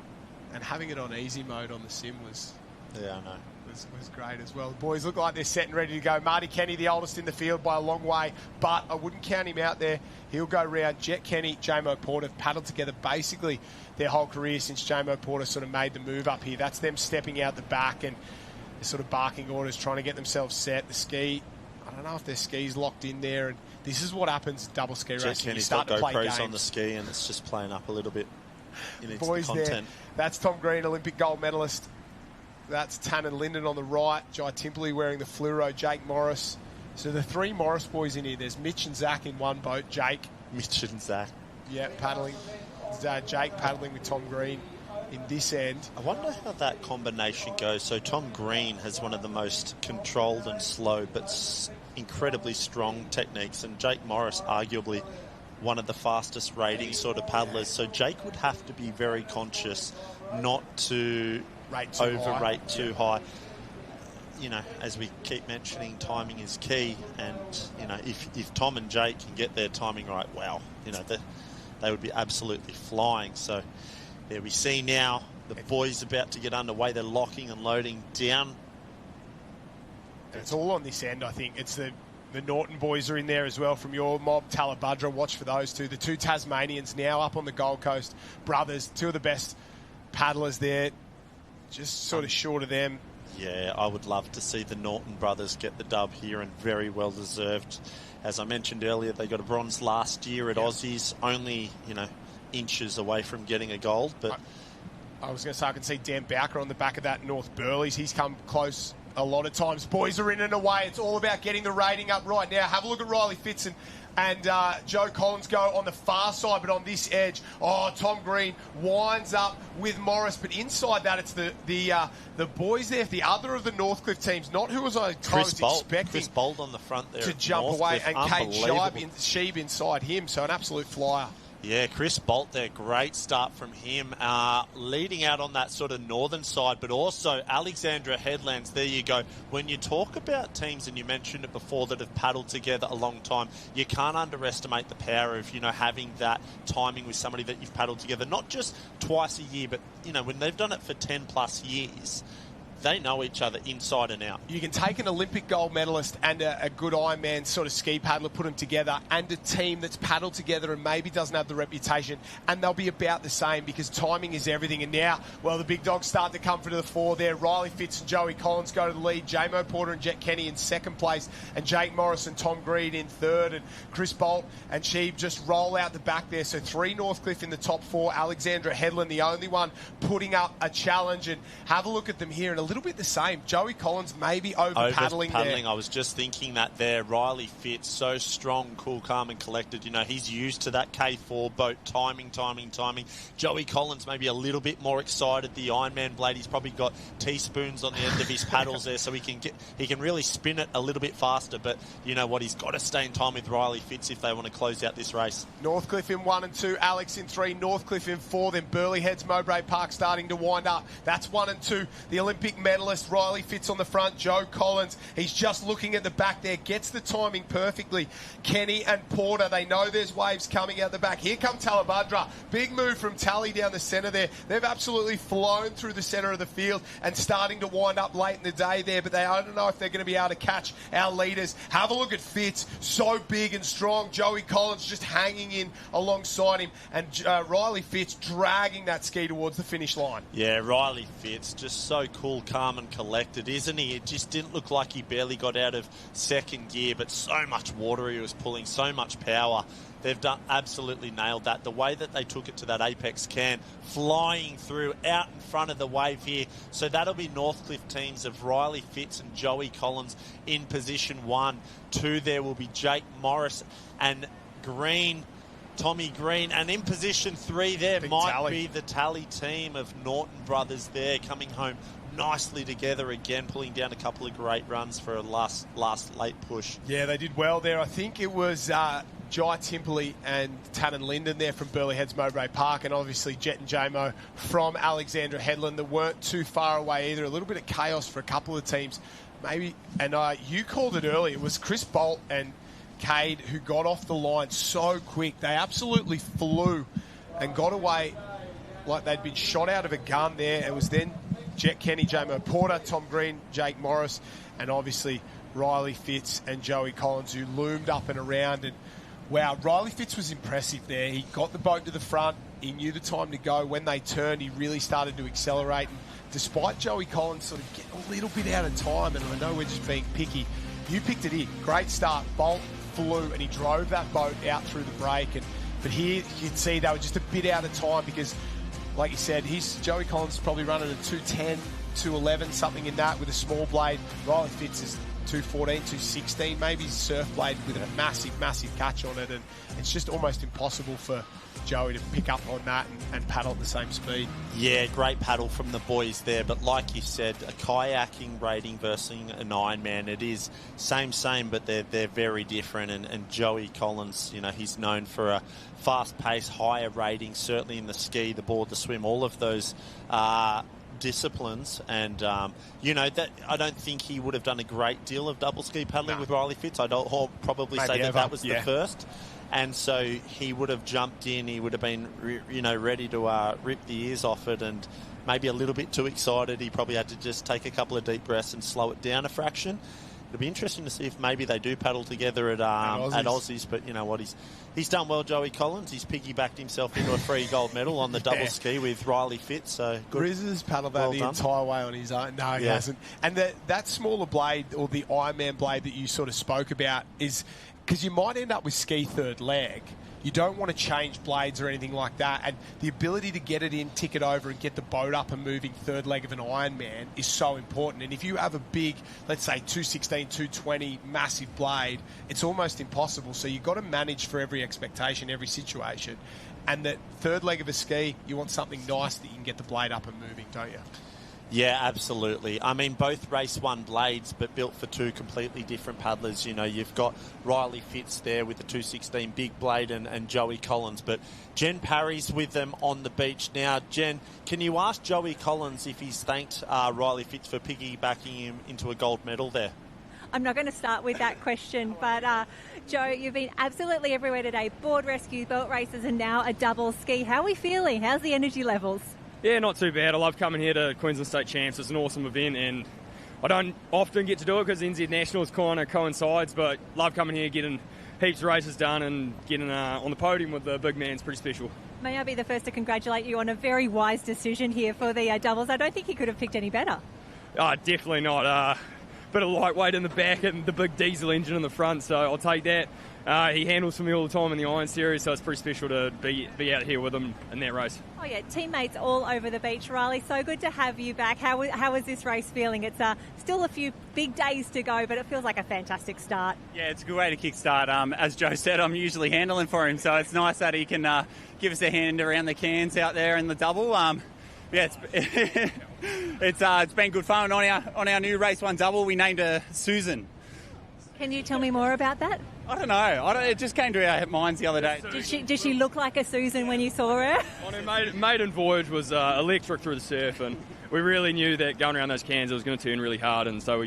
And having it on easy mode on the sim was great as well. The boys look like they're set and ready to go. Marty Kenny, the oldest in the field by a long way, but I wouldn't count him out there. He'll go round. Jet Kenny, J-Mo Porter have paddled together basically their whole career since J-Mo Porter sort of made the move up here. That's them stepping out the back and they're sort of barking orders, trying to get themselves set. The ski, I don't know if their ski's locked in there, and this is what happens double ski racing. Jet Kenny's you start got to play GoPros games on the ski and it's just playing up a little bit. Boys there. That's Tom Green, Olympic gold medalist. That's Tannen Linden on the right. Jai Timperley wearing the fluoro. Jake Morris. So the 3 Morris boys in here. There's Mitch and Zach in one boat. Jake. Mitch and Zach. Yeah, paddling. Jake paddling with Tom Green in this end. I wonder how that combination goes. So Tom Green has one of the most controlled and slow but incredibly strong techniques, and Jake Morris arguably one of the fastest rating sort of paddlers. So Jake would have to be very conscious not to overrate too high. You know, as we keep mentioning, timing is key, and you know, if Tom and Jake can get their timing right, wow, you know, they would be absolutely flying. So there we see now the boys about to get underway. They're locking and loading down. It's all on this end, I think. It's the Norton boys are in there as well from your mob. Talabudra, watch for those two. The 2 Tasmanians now up on the Gold Coast. Brothers, 2 of the best paddlers there. Just sort of short of them. Yeah, I would love to see the Norton brothers get the dub here, and very well deserved. As I mentioned earlier, they got a bronze last year at Aussies, only, you know, inches away from getting a gold. But I was going to say, I can see Dan Bowker on the back of that North Burleys. He's come close a lot of times. Boys are in and away. It's all about getting the rating up right now. Have a look at Riley Fitz and Joe Collins go on the far side, but on this edge, Tom Green winds up with Morris. But inside that, it's the boys there, the other of the Northcliffe teams, not who was I expecting. Chris Bold on the front there to jump away, and Kate Sheeb inside him. So an absolute flyer. Yeah, Chris Bolt there, great start from him, leading out on that sort of northern side, but also Alexandra Headlands, there you go. When you talk about teams, and you mentioned it before, that have paddled together a long time, you can't underestimate the power of, you know, having that timing with somebody that you've paddled together, not just twice a year, but, you know, when they've done it for 10 plus years, they know each other inside and out. You can take an Olympic gold medalist and a good Ironman sort of ski paddler, put them together, and a team that's paddled together and maybe doesn't have the reputation, and they'll be about the same because timing is everything. And now, well, the big dogs start to come to the fore there. Riley Fitz and Joey Collins go to the lead. J-Mo Porter and Jet Kenny in second place, and Jake Morris and Tom Green in third, and Chris Bolt and Sheeb just roll out the back there. So 3 Northcliffe in the top 4. Alexandra Headland, the only one putting up a challenge. And have a look at them here, and a little bit the same. Joey Collins maybe over paddling there. I was just thinking that there. Riley Fitz, so strong, cool, calm and collected. You know, he's used to that K4 boat timing. Joey Collins maybe a little bit more excited. The Ironman blade, he's probably got teaspoons on the end of his paddles there, so he can really spin it a little bit faster. But you know what, he's got to stay in time with Riley Fitz if they want to close out this race. Northcliffe in 1 and 2, Alex in 3, Northcliffe in 4, then Burleigh Heads, Mowbray Park starting to wind up. That's 1 and 2. The Olympic medalist Riley Fitz on the front, Joe Collins, he's just looking at the back there, gets the timing perfectly. Kenny and Porter, they know there's waves coming out the back. Here come Talabudra, big move from Tally down the centre there. They've absolutely flown through the centre of the field and starting to wind up late in the day there, but I don't know if they're going to be able to catch our leaders. Have a look at Fitz, so big and strong. Joey Collins just hanging in alongside him, and Riley Fitz dragging that ski towards the finish line. Yeah, Riley Fitz, just so cool, calm and collected, isn't he? It just didn't look like he barely got out of second gear, but so much water he was pulling, so much power. They've absolutely nailed that. The way that they took it to that apex can, flying through out in front of the wave here. So that'll be Northcliffe teams of Riley Fitz and Joey Collins in position 1. 2 there will be Jake Morris and Green, Tommy Green. And in position 3 there might be the tally team of Norton brothers there, coming home nicely together again, pulling down a couple of great runs for a last late push. Yeah, they did well there. I think it was Jai Timperley and Tannen Linden there from Burleigh Heads Mowbray Park, and obviously Jet and JMO from Alexandra Headland that weren't too far away either. A little bit of chaos for a couple of teams. Maybe, and you called it earlier, it was Chris Bolt and Cade who got off the line so quick. They absolutely flew and got away like they'd been shot out of a gun there. It was then Jet Kenny, JMO Porter, Tom Green, Jake Morris, and obviously Riley Fitz and Joey Collins, who loomed up and around. And wow, Riley Fitz was impressive there. He got the boat to the front. He knew the time to go. When they turned, he really started to accelerate. And despite Joey Collins sort of getting a little bit out of time, and I know we're just being picky, you picked it in. Great start. Bolt flew, and he drove that boat out through the break. But here, you'd see they were just a bit out of time because, like you said, Joey Collins is probably running a 210, 211, something in that with a small blade. Riley Fitz is 214, 216, maybe surf blade with a massive catch on it, and it's just almost impossible for Joey to pick up on that and paddle at the same speed. Yeah, great paddle from the boys there, but like you said, a kayaking rating versus an Ironman, it is same, but they're very different, and Joey Collins, he's known for a fast pace, higher rating, certainly in the ski, the board, the swim, all of those disciplines, and that I don't think he would have done a great deal of double ski paddling with Riley Fitz. I'd probably say that was the first, and so he would have jumped in. He would have been ready to rip the ears off it, and maybe a little bit too excited. He probably had to just take a couple of deep breaths and slow it down a fraction. It'll be interesting to see if maybe they do paddle together at Aussies, but you know what, he's done well, Joey Collins. He's piggybacked himself into a free gold medal on the double ski with Riley Fitz. So good. Riz has paddled that the entire way on his own. No, he hasn't. And that smaller blade, or the Ironman blade that you sort of spoke about, is because you might end up with ski third leg. You don't want to change blades or anything like that. And the ability to get it in, tick it over, and get the boat up and moving third leg of an Ironman is so important. And if you have a big, let's say 216, 220, massive blade, it's almost impossible. So you've got to manage for every expectation, every situation. And that third leg of a ski, you want something nice that you can get the blade up and moving, don't you? Yeah, absolutely. I mean, both race one blades, but built for two completely different paddlers. You've got Riley Fitz there with the 216 big blade and Joey Collins, but Jen Parry's with them on the beach now. Jen, can you ask Joey Collins if he's thanked Riley Fitz for piggybacking him into a gold medal there? I'm not going to start with that question, but Joe, you've been absolutely everywhere today. Board rescue, boat races, and now a double ski. How are we feeling? How's the energy levels? Yeah, not too bad. I love coming here to Queensland State Champs. It's an awesome event, and I don't often get to do it because NZ Nationals kind of coincides, but love coming here, getting heaps of races done and getting on the podium with the big man is pretty special. May I be the first to congratulate you on a very wise decision here for the doubles. I don't think you could have picked any better. Definitely not. Bit of lightweight in the back and the big diesel engine in the front, so I'll take that. He handles for me all the time in the Iron Series, so it's pretty special to be out here with him in that race. Oh yeah, teammates all over the beach. Riley, so good to have you back. How is this race feeling? It's still a few big days to go, but it feels like a fantastic start. Yeah, it's a good way to kickstart. As Joe said, I'm usually handling for him, so it's nice that he can give us a hand around the cans out there in the double. It's been good fun on our new race one double. We named her Susan. Can you tell me more about that? I don't know. It just came to our minds the other day. Did she look like a Susan when you saw her? On her maiden voyage was electric through the surf, and we really knew that going around those cans it was going to turn really hard, and so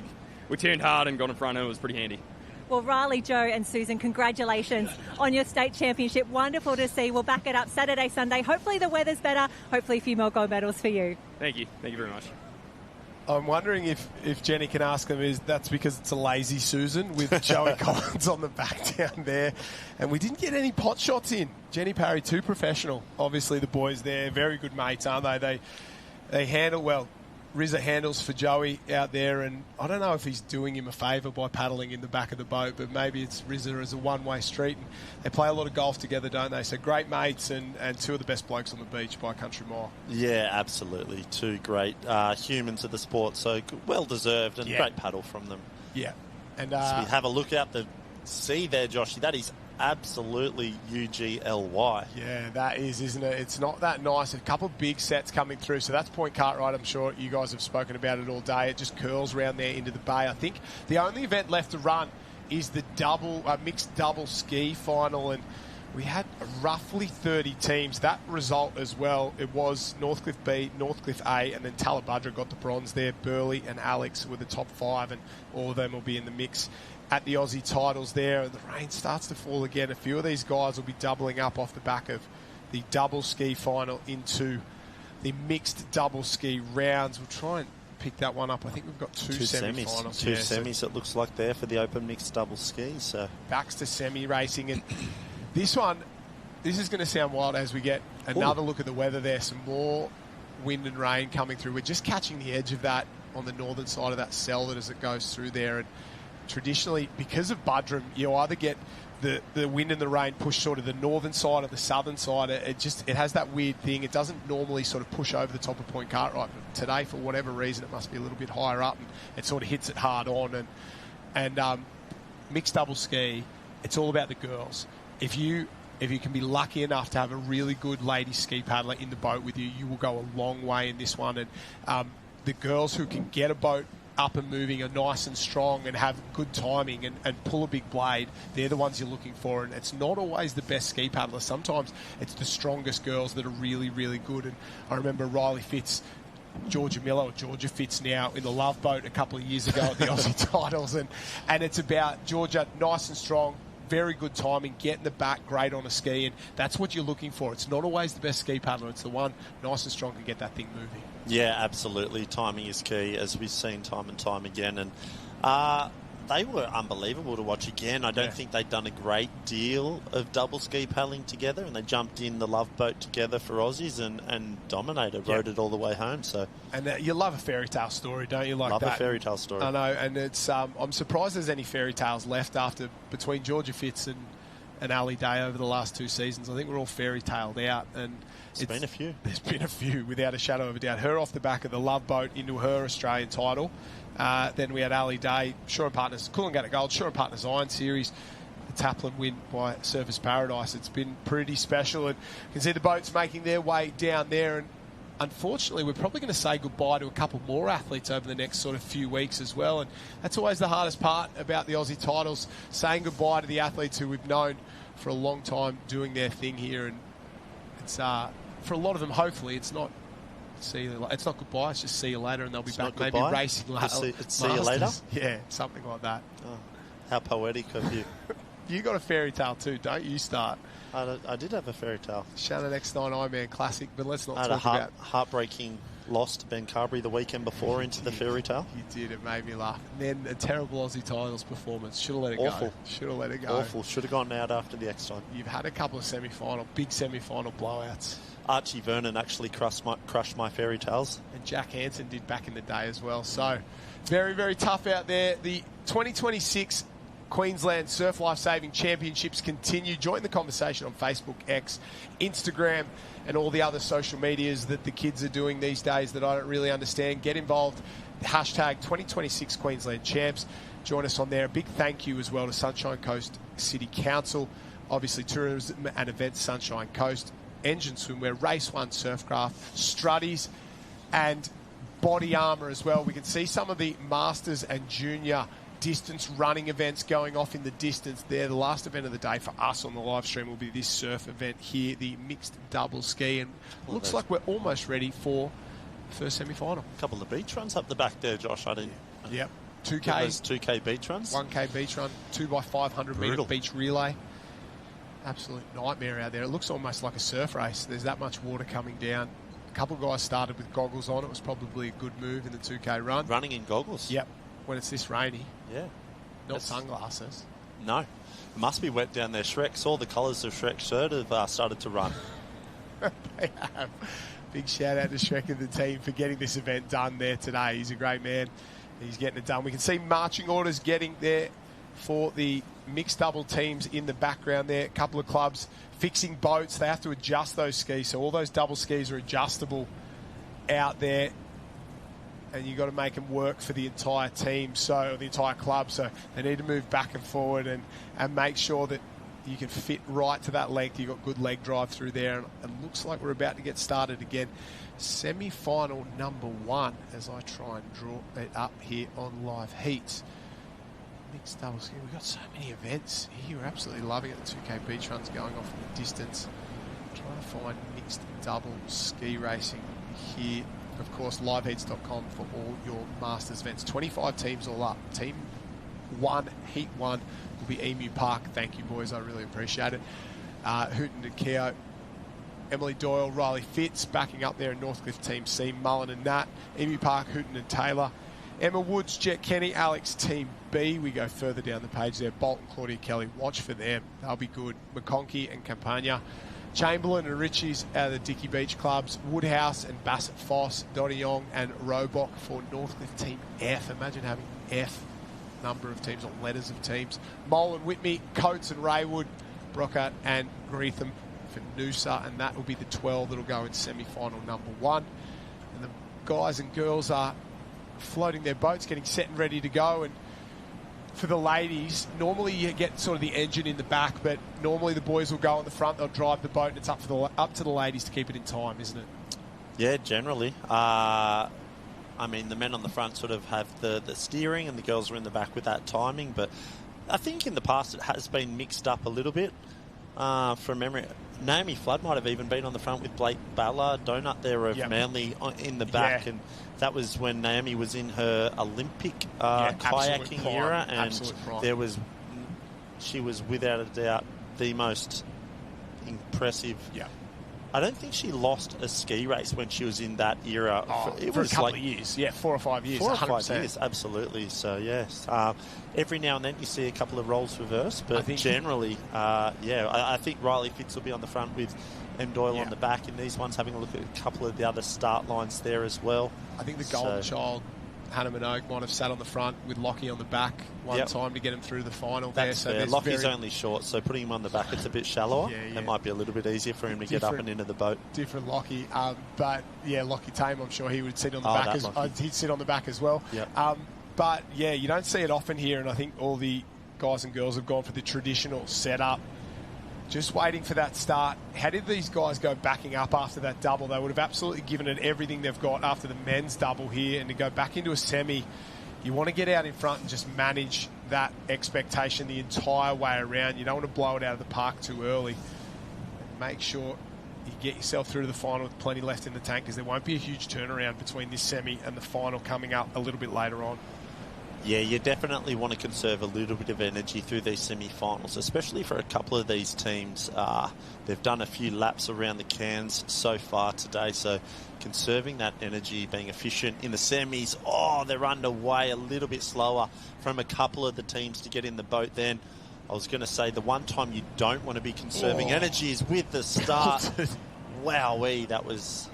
we turned hard and got in front, and it was pretty handy. Well, Riley, Joe and Susan, congratulations on your state championship. Wonderful to see. We'll back it up Saturday, Sunday. Hopefully the weather's better. Hopefully a few more gold medals for you. Thank you. Thank you very much. I'm wondering if Jenny can ask them that's because it's a lazy Susan with Joey Collins on the back down there. And we didn't get any pot shots in. Jenny Parry, too professional. Obviously the boys there, very good mates, aren't they? They handle well. Rizza handles for Joey out there, and I don't know if he's doing him a favour by paddling in the back of the boat, but maybe it's Rizza as a one-way street. And they play a lot of golf together, don't they? So great mates and two of the best blokes on the beach by a country mile. Yeah, absolutely. Two great humans of the sport, so well-deserved and great paddle from them. Yeah. And so we have a look out the sea there, Joshy. That is absolutely UGLY. Yeah, that is, isn't it? It's not that nice. A couple of big sets coming through. So that's Point Cartwright. I'm sure you guys have spoken about it all day. It just curls around there into the bay. I think the only event left to run is the mixed double ski final, and we had roughly 30 teams. That result as well, it was Northcliffe B, Northcliffe A, and then Talabudra got the bronze there. Burleigh and Alex were the top 5, and all of them will be in the mix at the Aussie titles there. And the rain starts to fall again. A few of these guys will be doubling up off the back of the double ski final into the mixed double ski rounds. We'll try and pick that one up. I think we've got two semi-finals. Two semis, it looks like there for the open mixed double skis. So backs to semi racing, and this is going to sound wild as we get another look at the weather there. Some more wind and rain coming through. We're just catching the edge of that on the northern side of that cell as it goes through there. And traditionally, because of Buderim, you either get the wind and the rain push sort of the northern side or the southern side. It has that weird thing. It doesn't normally sort of push over the top of Point Cartwright, but today, for whatever reason, it must be a little bit higher up, and it sort of hits it hard on. And mixed double ski, it's all about the girls. If you can be lucky enough to have a really good lady ski paddler in the boat with you, you will go a long way in this one. And the girls who can get a boat up and moving are nice and strong and have good timing and pull a big blade. They're the ones you're looking for, and it's not always the best ski paddler. Sometimes it's the strongest girls that are really, really good. And I remember Riley Fitz, Georgia Fitz now, in the Love Boat a couple of years ago at the Aussie titles, and it's about Georgia, nice and strong, very good timing, getting the back great on a ski, and that's what you're looking for. It's not always the best ski paddler, it's the one nice and strong to get that thing moving. Yeah, absolutely. Timing is key, as we've seen time and time again. And they were unbelievable to watch again. I don't think they'd done a great deal of double ski paddling together, and they jumped in the Love Boat together for Aussies and dominated, rode it all the way home. So, and you love a fairy tale story, don't you? Love a fairy tale story. I know, and it's I'm surprised there's any fairy tales left between Georgia Fitz and Ali Day over the last 2 seasons. I think we're all fairy taled out, and There's been a few. There's been a few, without a shadow of a doubt. Her off the back of the Love Boat into her Australian title. Then we had Ali Day, Shaw and Partners, Coolangatta Gold, Shaw and Partners Iron Series, the Taplin win by Surfers Paradise. It's been pretty special, and you can see the boats making their way down there. And unfortunately, we're probably going to say goodbye to a couple more athletes over the next sort of few weeks as well. And that's always the hardest part about the Aussie titles, saying goodbye to the athletes who we've known for a long time doing their thing here. And it's for a lot of them, hopefully, it's not goodbye, it's just see you later, and they'll be back maybe racing later. See you later? Yeah, something like that. Oh, how poetic of you. You got a fairy tale too, don't you? Start. I did have a fairy tale. Shannon X9 Ironman Classic, but let's not talk about heartbreaking loss to Ben Carberry the weekend before into the fairy tale. You did, it made me laugh. And then a terrible Aussie titles performance. Should have let it go. Should have let it go. Awful. Should have gone out after the X time. You've had a couple of big semi-final blowouts. Archie Vernon actually crushed my fairy tales. And Jack Hansen did back in the day as well. So very, very tough out there. The 2026 Queensland Surf Life Saving Championships continue. Join the conversation on Facebook, X, Instagram, and all the other social medias that the kids are doing these days that I don't really understand. Get involved. Hashtag 2026 Queensland Champs. Join us on there. A big thank you as well to Sunshine Coast City Council. Obviously, Tourism and Events Sunshine Coast. Engine Swimwear, Race 1 Surfcraft, Strutties, and Body Armour as well. We can see some of the Masters and Junior distance running events going off in the distance there. The last event of the day for us on the live stream will be this surf event here, the mixed double ski, and looks like we're almost ready for the first semi-final. A couple of beach runs up the back there, Josh. I didn't. Yep. 2K beach runs. 1K beach run, 2x500 metre beach relay. Absolute nightmare out there. It looks almost like a surf race. There's that much water coming down. A couple of guys started with goggles on. It was probably a good move in the 2K run. Running in goggles? Yep. When it's this rainy. Yeah. Not sunglasses. No. It must be wet down there. Shrek saw the colours of Shrek's shirt have started to run. They have. Big shout out to Shrek and the team for getting this event done there today. He's a great man. He's getting it done. We can see marching orders getting there for the mixed double teams in the background there. A couple of clubs fixing boats. They have to adjust those skis, so all those double skis are adjustable out there, and you've got to make them work for the entire team, so the entire club. So they need to move back and forward and make sure that You can fit right to that length. You've got good leg drive through there. And looks like we're about to get started again. Semi-final number 1 as I try and draw it up here on Live Heats. Mixed double ski. We've got so many events here. We're absolutely loving it. The 2K beach run's going off in the distance. Trying to find mixed double ski racing here. Of course, liveheats.com for all your Masters events. 25 teams all up. Team 1, Heat 1 will be Emu Park. Thank you, boys. I really appreciate it. Hooton and Keo, Emily Doyle, Riley Fitz backing up there in Northcliffe Team C. Mullen and Nat. Emu Park, Hooton and Taylor. Emma Woods, Jet Kenny, Alex Team B. We go further down the page there. Bolton, Claudia Kelly. Watch for them. They'll be good. McConkey and Campagna. Chamberlain and Ritchie's out of the Dickey Beach clubs. Woodhouse and Bassett Foss. Dottie Yong and Roebuck for Northcliffe Team F. Imagine having F number of teams or letters of teams. Mole and Whitby, Coates and Raywood, Brockhart and Greetham for Noosa, and that will be the 12 that will go in semi-final number 1. And the guys and girls are floating their boats, getting set and ready to go. And for the ladies, normally you get sort of the engine in the back, but normally the boys will go on the front, they'll drive the boat, and it's up to the ladies to keep it in time, isn't it? Yeah, generally. I mean, the men on the front sort of have the steering and the girls are in the back with that timing. But I think in the past it has been mixed up a little bit. From memory, Naomi Flood might have even been on the front with Blake Ballard, Donut there of Manly in the back. And that was when Naomi was in her Olympic kayaking era. And she was without a doubt the most impressive. I don't think she lost a ski race when she was in that era. It was a couple of years. 4 or 5 years. 4 or 5 years, absolutely. So, yes. Every now and then you see a couple of roles reversed, but generally, I think Riley Fitz will be on the front with M. Doyle on the back in these ones, having a look at a couple of the other start lines there as well. I think the Golden Child, Hannah Minogue, might have sat on the front with Lockie on the back one time to get him through the final there. So Lockie's only short, so putting him on the back, it's a bit shallower. It might be a little bit easier for him to get up and into the boat. Different Lockie. But, Lockie Tame, I'm sure he would sit on the back. He'd sit on the back as well. But, you don't see it often here, and I think all the guys and girls have gone for the traditional setup. Just waiting for that start. How did these guys go backing up after that double? They would have absolutely given it everything they've got after the men's double here, and to go back into a semi, you want to get out in front and just manage that expectation the entire way around. You don't want to blow it out of the park too early. And make sure you get yourself through to the final with plenty left in the tank, because there won't be a huge turnaround between this semi and the final coming up a little bit later on. Yeah, you definitely want to conserve a little bit of energy through these semi-finals, especially for a couple of these teams. They've done a few laps around the cans so far today, so conserving that energy, being efficient in the semis. They're underway a little bit slower from a couple of the teams to get in the boat then. I was going to say the one time you don't want to be conserving energy is with the start. Wowee, that was...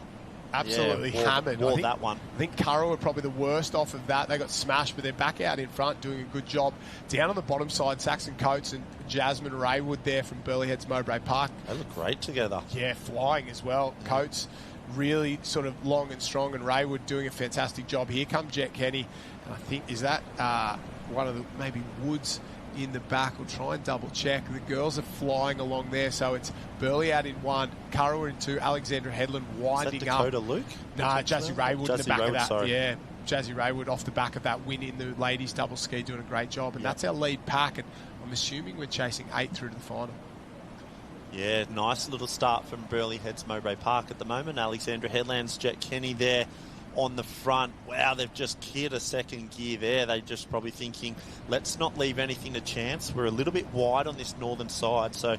Absolutely hammered. I think Curra were probably the worst off of that. They got smashed, but they're back out in front doing a good job. Down on the bottom side, Saxon Coates and Jasmine Raywood there from Burleigh Heads Mowbray Park. They look great together. Yeah, flying as well. Coates really sort of long and strong, and Raywood doing a fantastic job. Here comes Jet Kenny, and I think, is that one of the, maybe Woods in the back? We'll try and double check. The girls are flying along there, so it's Burleigh out in 1, Curra in 2, Alexandra Headland winding is that Dakota up. Luke? No, Jazzy Raywood in the back of that. Sorry. Yeah, Jazzy Raywood off the back of that win in the ladies double ski, doing a great job. And that's our lead pack, and I'm assuming we're chasing 8 through to the final. Yeah, nice little start from Burleigh Heads Mowbray Park at the moment. Alexandra Headland's Jet Kenny there on the front. Wow, they've just cleared a second gear there. They're just probably thinking, let's not leave anything to chance. We're a little bit wide on this northern side, so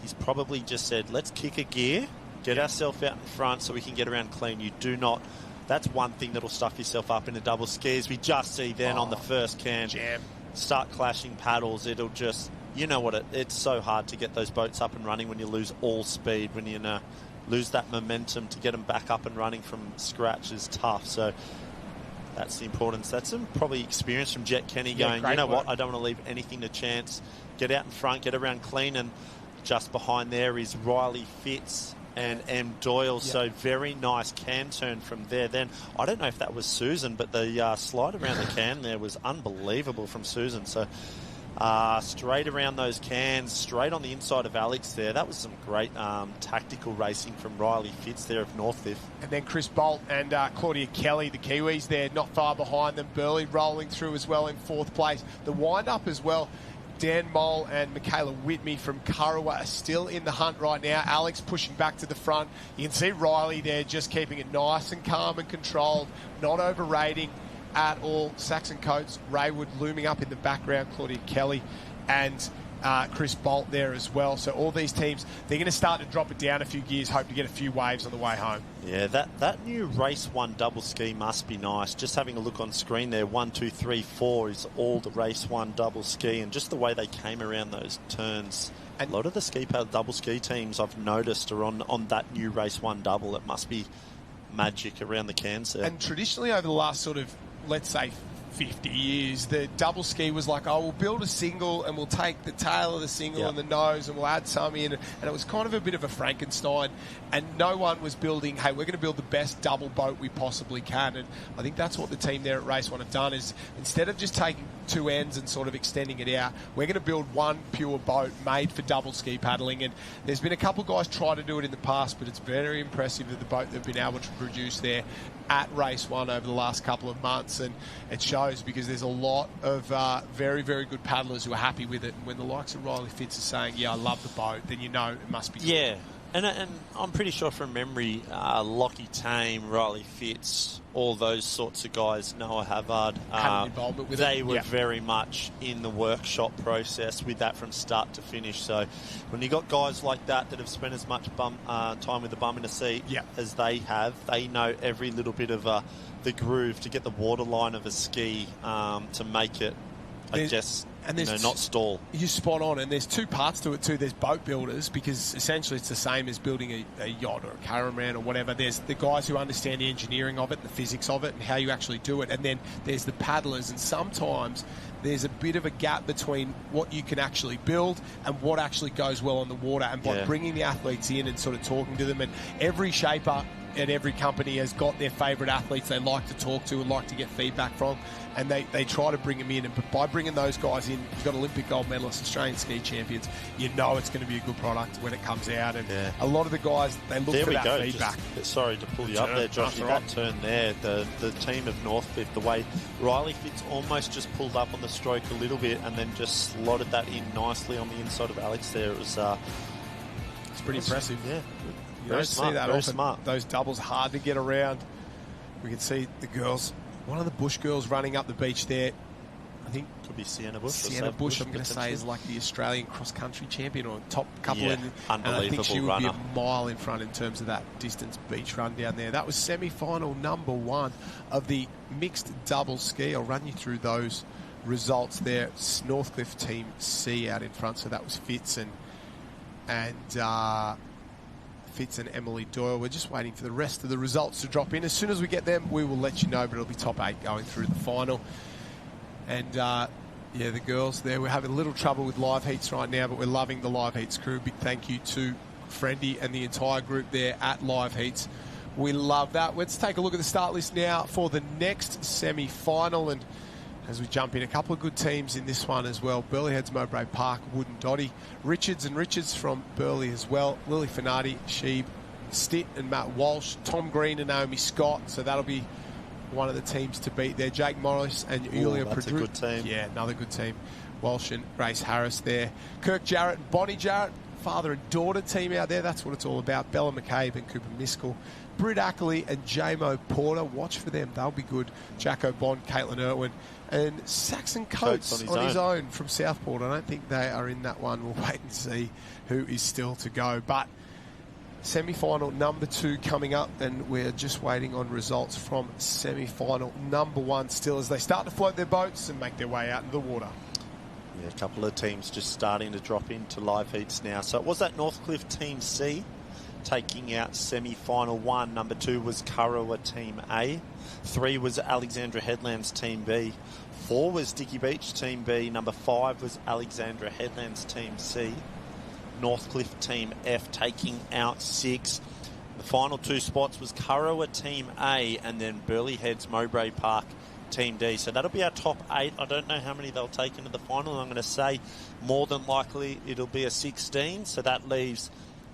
he's probably just said, let's kick a gear, get ourselves out in front so we can get around clean. You do not... That's one thing that'll stuff yourself up in a double ski, as we just see then on the first can. Jam. Start clashing paddles. It'll just... You know what? It's so hard to get those boats up and running when you lose all speed, when you lose that momentum. To get them back up and running from scratch is tough. So that's the importance. That's some probably experience from Jet Kenny going, you know what, I don't want to leave anything to chance. Get out in front, get around clean, and just behind there is Riley Fitz and M. Doyle. So very nice can turn from there. Then I don't know if that was Susan, but the slide around the can there was unbelievable from Susan. So straight around those cans, straight on the inside of Alex there. That was some great tactical racing from Riley Fitz there of Northcliffe. And then Chris Bolt and Claudia Kelly, the Kiwis there, not far behind them. Burley rolling through as well in 4th place. The wind-up as well, Dan Mole and Michaela Whitney from Kurrawa are still in the hunt right now. Alex pushing back to the front. You can see Riley there just keeping it nice and calm and controlled, not overrating at all. Saxon Coates, Raywood looming up in the background, Claudia Kelly and Chris Bolt there as well. So all these teams, they're going to start to drop it down a few gears, hope to get a few waves on the way home. Yeah, that new race 1 double ski must be nice. Just having a look on screen there, 1, 2, 3, 4 is all the race 1 double ski, and just the way they came around those turns. And a lot of the ski pad double ski teams I've noticed are on that new race 1 double. It must be magic around the cans there. And traditionally over the last sort of, let's say, 50 years, the double ski was like, oh, we'll build a single and we'll take the tail of the single and the nose and we'll add some in. And it was kind of a bit of a Frankenstein. And no one was building, hey, we're going to build the best double boat we possibly can. And I think that's what the team there at Race 1 have done, is instead of just taking 2 ends and sort of extending it out, we're going to build one pure boat made for double ski paddling. And there's been a couple of guys try to do it in the past, but it's very impressive that the boat they've been able to produce there at Race 1 over the last couple of months. And it shows because there's a lot of very, very good paddlers who are happy with it. And when the likes of Riley Fitz are saying, yeah, I love the boat, then you know it must be good. Yeah. And I'm pretty sure from memory, Lockie Tame, Riley Fitz, all those sorts of guys, Noah Havard, they were very much in the workshop process with that from start to finish. So when you got guys like that have spent as much time with the bum in a seat as they have, they know every little bit of the groove to get the waterline of a ski to make it, not stall. You're spot on, and there's 2 parts to it too. There's boat builders, because essentially it's the same as building a yacht or a catamaran or whatever. There's the guys who understand the engineering of it, the physics of it, and how you actually do it. And then there's the paddlers, and sometimes there's a bit of a gap between what you can actually build and what actually goes well on the water. And by bringing the athletes in and sort of talking to them, and every shaper at every company has got their favourite athletes they like to talk to and like to get feedback from, and they try to bring them in. And by bringing those guys in, you've got Olympic gold medalists, Australian ski champions, you know it's going to be a good product when it comes out. And a lot of the guys, they look for that feedback. Sorry to pull you up there, Josh. That turn there, the team of Northcliffe, the way Riley Fitz almost just pulled up on the stroke a little bit and then just slotted that in nicely on the inside of Alex there. It was it's pretty impressive. Yeah. You don't see that often. Smart. Those doubles hard to get around. We can see the girls, one of the Bush girls running up the beach there. I think could be Sienna Bush. Sienna Bush, I'm going to say, is like the Australian cross-country champion or top couple. Unbelievable and I think she would runner. be a mile in front in terms of that distance beach run down there. That was semi-final number 1 of the mixed double ski. I'll run you through those results there. It's Northcliffe Team C out in front, so that was Fitz and Emily Doyle. We're just waiting for the rest of the results to drop in. As soon as we get them, we will let you know, but it'll be top 8 going through the final. And the girls there, we're having a little trouble with live heats right now, but we're loving the live heats crew. Big thank you to Friendy and the entire group there at live heats. We love that. Let's take a look at the start list now for the next semi-final. And as we jump in, a couple of good teams in this one as well. Burleigh Heads, Mowbray Park, Wood and Dotty. Richards from Burleigh as well. Lily Finardi, Sheeb, Stitt and Matt Walsh. Tom Green and Naomi Scott. So that'll be one of the teams to beat there. Jake Morris and Yulia Perdue. That's a good team. Yeah, another good team. Walsh and Grace Harris there. Kirk Jarrett and Bonnie Jarrett. Father and daughter team out there. That's what it's all about. Bella McCabe and Cooper Miskell. Britt Ackley and J-Mo Porter. Watch for them. They'll be good. Jacko Bond, Caitlin Irwin. And Saxon Coates on his own from Southport. I don't think they are in that one. We'll wait and see who is still to go. But semi-final number 2 coming up, and we're just waiting on results from semi-final number 1 still as they start to float their boats and make their way out into the water. Yeah, a couple of teams just starting to drop into live heats now. So it was that Northcliffe Team C taking out semi-final 1. Number 2 was Kurrawa Team A. 3 was Alexandra Headlands Team B. 4 was Dicky Beach Team B. Number 5 was Alexandra Headlands Team C. Northcliffe Team F taking out 6. The final 2 spots was Kurrawa Team A and then Burleigh Heads Mowbray Park Team D. So that'll be our top 8. I don't know how many they'll take into the final. I'm going to say more than likely it'll be a 16. So that leaves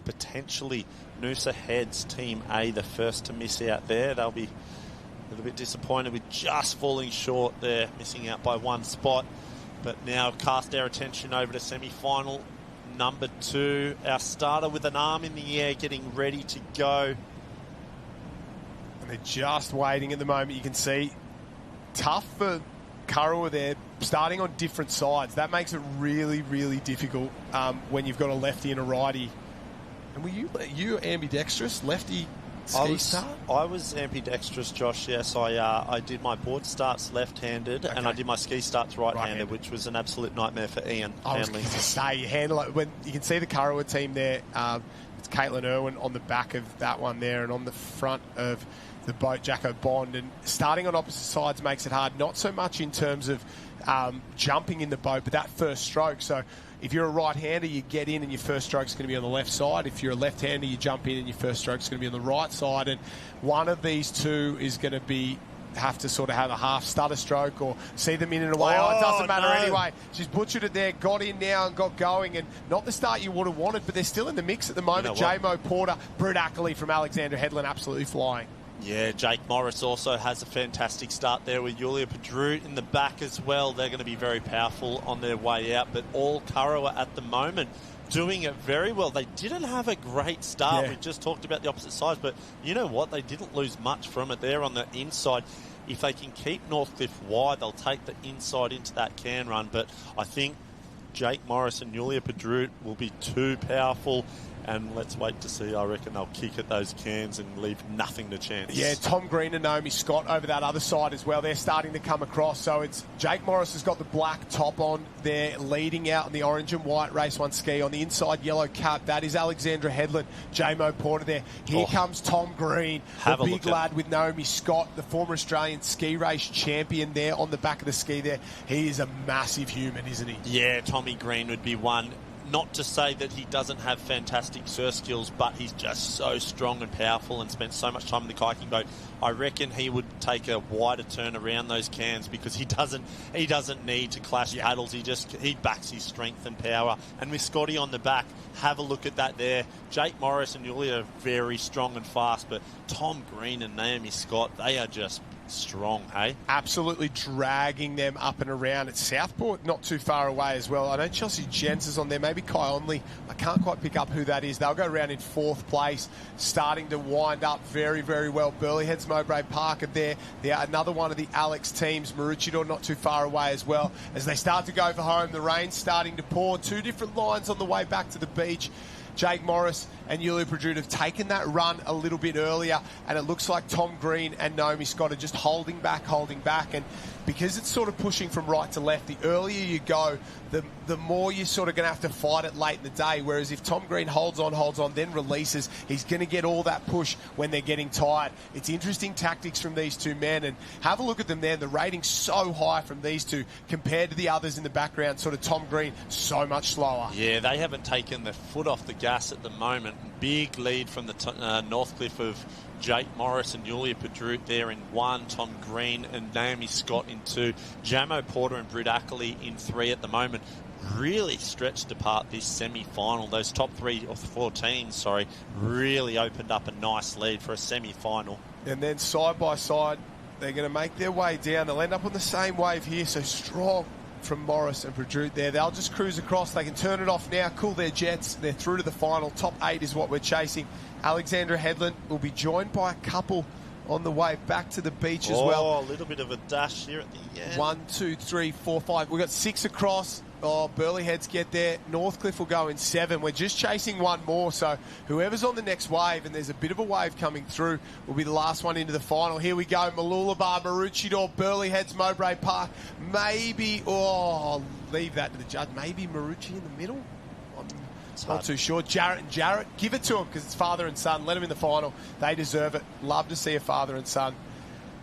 potentially Noosa Heads Team A, the first to miss out there. They'll be a little bit disappointed with just falling short there, missing out by 1 spot. But now cast our attention over to semi-final number 2. Our starter with an arm in the air, getting ready to go. And they're just waiting at the moment. You can see tough for Kurrawa there, starting on different sides. That makes it really, really difficult when you've got a lefty and a righty. And were you ambidextrous, lefty ski start? I was ambidextrous, Josh, yes. I did my board starts left-handed, and I did my ski starts right-handed, which was an absolute nightmare for Ian. I was going to say, you handle it. When you can see the Kurrawa team there, it's Caitlin Irwin on the back of that one there, and on the front of the boat, Jacko Bond. And starting on opposite sides makes it hard, not so much in terms of jumping in the boat, but that first stroke. So if you're a right-hander, you get in and your first stroke's going to be on the left side. If you're a left-hander, you jump in and your first stroke's going to be on the right side. And one of these two is going to have to sort of have a half stutter stroke or see them in and away. It doesn't matter anyway. She's butchered it there, got in now and got going, and not the start you would have wanted, but they're still in the mix at the moment. J-Mo Porter, Brett Ackley from Alexandra Headland absolutely flying. Yeah, Jake Morris also has a fantastic start there with Julia Pedroot in the back as well. They're going to be very powerful on their way out, but all Kurrawa at the moment doing it very well. They didn't have a great start. We just talked about the opposite sides, but you know what? They didn't lose much from it there on the inside. If they can keep Northcliffe wide, they'll take the inside into that can run, but I think Jake Morris and Julia Pedroot will be too powerful. And let's wait to see. I reckon they'll kick at those cans and leave nothing to chance. Yeah, Tom Green and Naomi Scott over that other side as well. They're starting to come across. So it's Jake Morris has got the black top on there, leading out in the orange and white race 1 ski. On the inside, yellow cap. That is Alexandra Headland. J-Mo Porter there. Here comes Tom Green, the big lad with Naomi Scott, the former Australian ski race champion there on the back of the ski there. He is a massive human, isn't he? Yeah, Tommy Green would be one. Not to say that he doesn't have fantastic surf skills, but he's just so strong and powerful and spent so much time in the kayaking boat. I reckon he would take a wider turn around those cans because he doesn't need to clash paddles. He backs his strength and power. And with Scotty on the back, have a look at that there. Jake Morris and Julia are very strong and fast, but Tom Green and Naomi Scott, they are just strong, hey? Absolutely dragging them up and around. It's Southport, not too far away as well. I know Chelsea Jens is on there, maybe Kai Onley. I can't quite pick up who that is. They'll go around in 4th place, starting to wind up very, very well. Burleigh Heads, Mowbray Park are there. They're another one of the Alex teams. Maroochydore not too far away as well. As they start to go for home, the rain's starting to pour. 2 different lines on the way back to the beach. Jake Morris and Julia Pedroot have taken that run a little bit earlier, and it looks like Tom Green and Naomi Scott are just holding back, and because it's sort of pushing from right to left, the earlier you go, the more you're sort of going to have to fight it late in the day, whereas if Tom Green holds on, then releases, he's going to get all that push when they're getting tired. It's interesting tactics from these two men, and have a look at them there. The rating's so high from these two compared to the others in the background, sort of Tom Green, so much slower. Yeah, they haven't taken their foot off the gas at the moment. Big lead from the Northcliffe of Jake Morris and Julia Pedroot there in 1, Tom Green and Naomi Scott in 2, J-Mo Porter and Britt Ackley in 3 at the moment. Really stretched apart this semi-final. Those top 3 or 4 teams, really opened up a nice lead for a semi-final. And then side by side, they're going to make their way down. They'll end up on the same wave here, so strong from Morris and Pedroot there. They'll just cruise across. They can turn it off now, cool their jets. They're through to the final. Top 8 is what we're chasing. Alexandra Headland will be joined by a couple on the way back to the beach as well. Oh, a little bit of a dash here at the end. 1, 2, 3, 4, 5. We've got 6 across. Oh, Burleigh Heads get there. Northcliffe will go in 7. We're just chasing one more, so whoever's on the next wave, and there's a bit of a wave coming through, will be the last one into the final. Here we go. Mooloolaba, Maroochydore, Burleigh Heads, Mowbray Park. Maybe, I'll leave that to the judge. Maybe Maroochydore in the middle? Not too sure. Jarrett and Jarrett, give it to them because it's father and son. Let them in the final. They deserve it. Love to see a father and son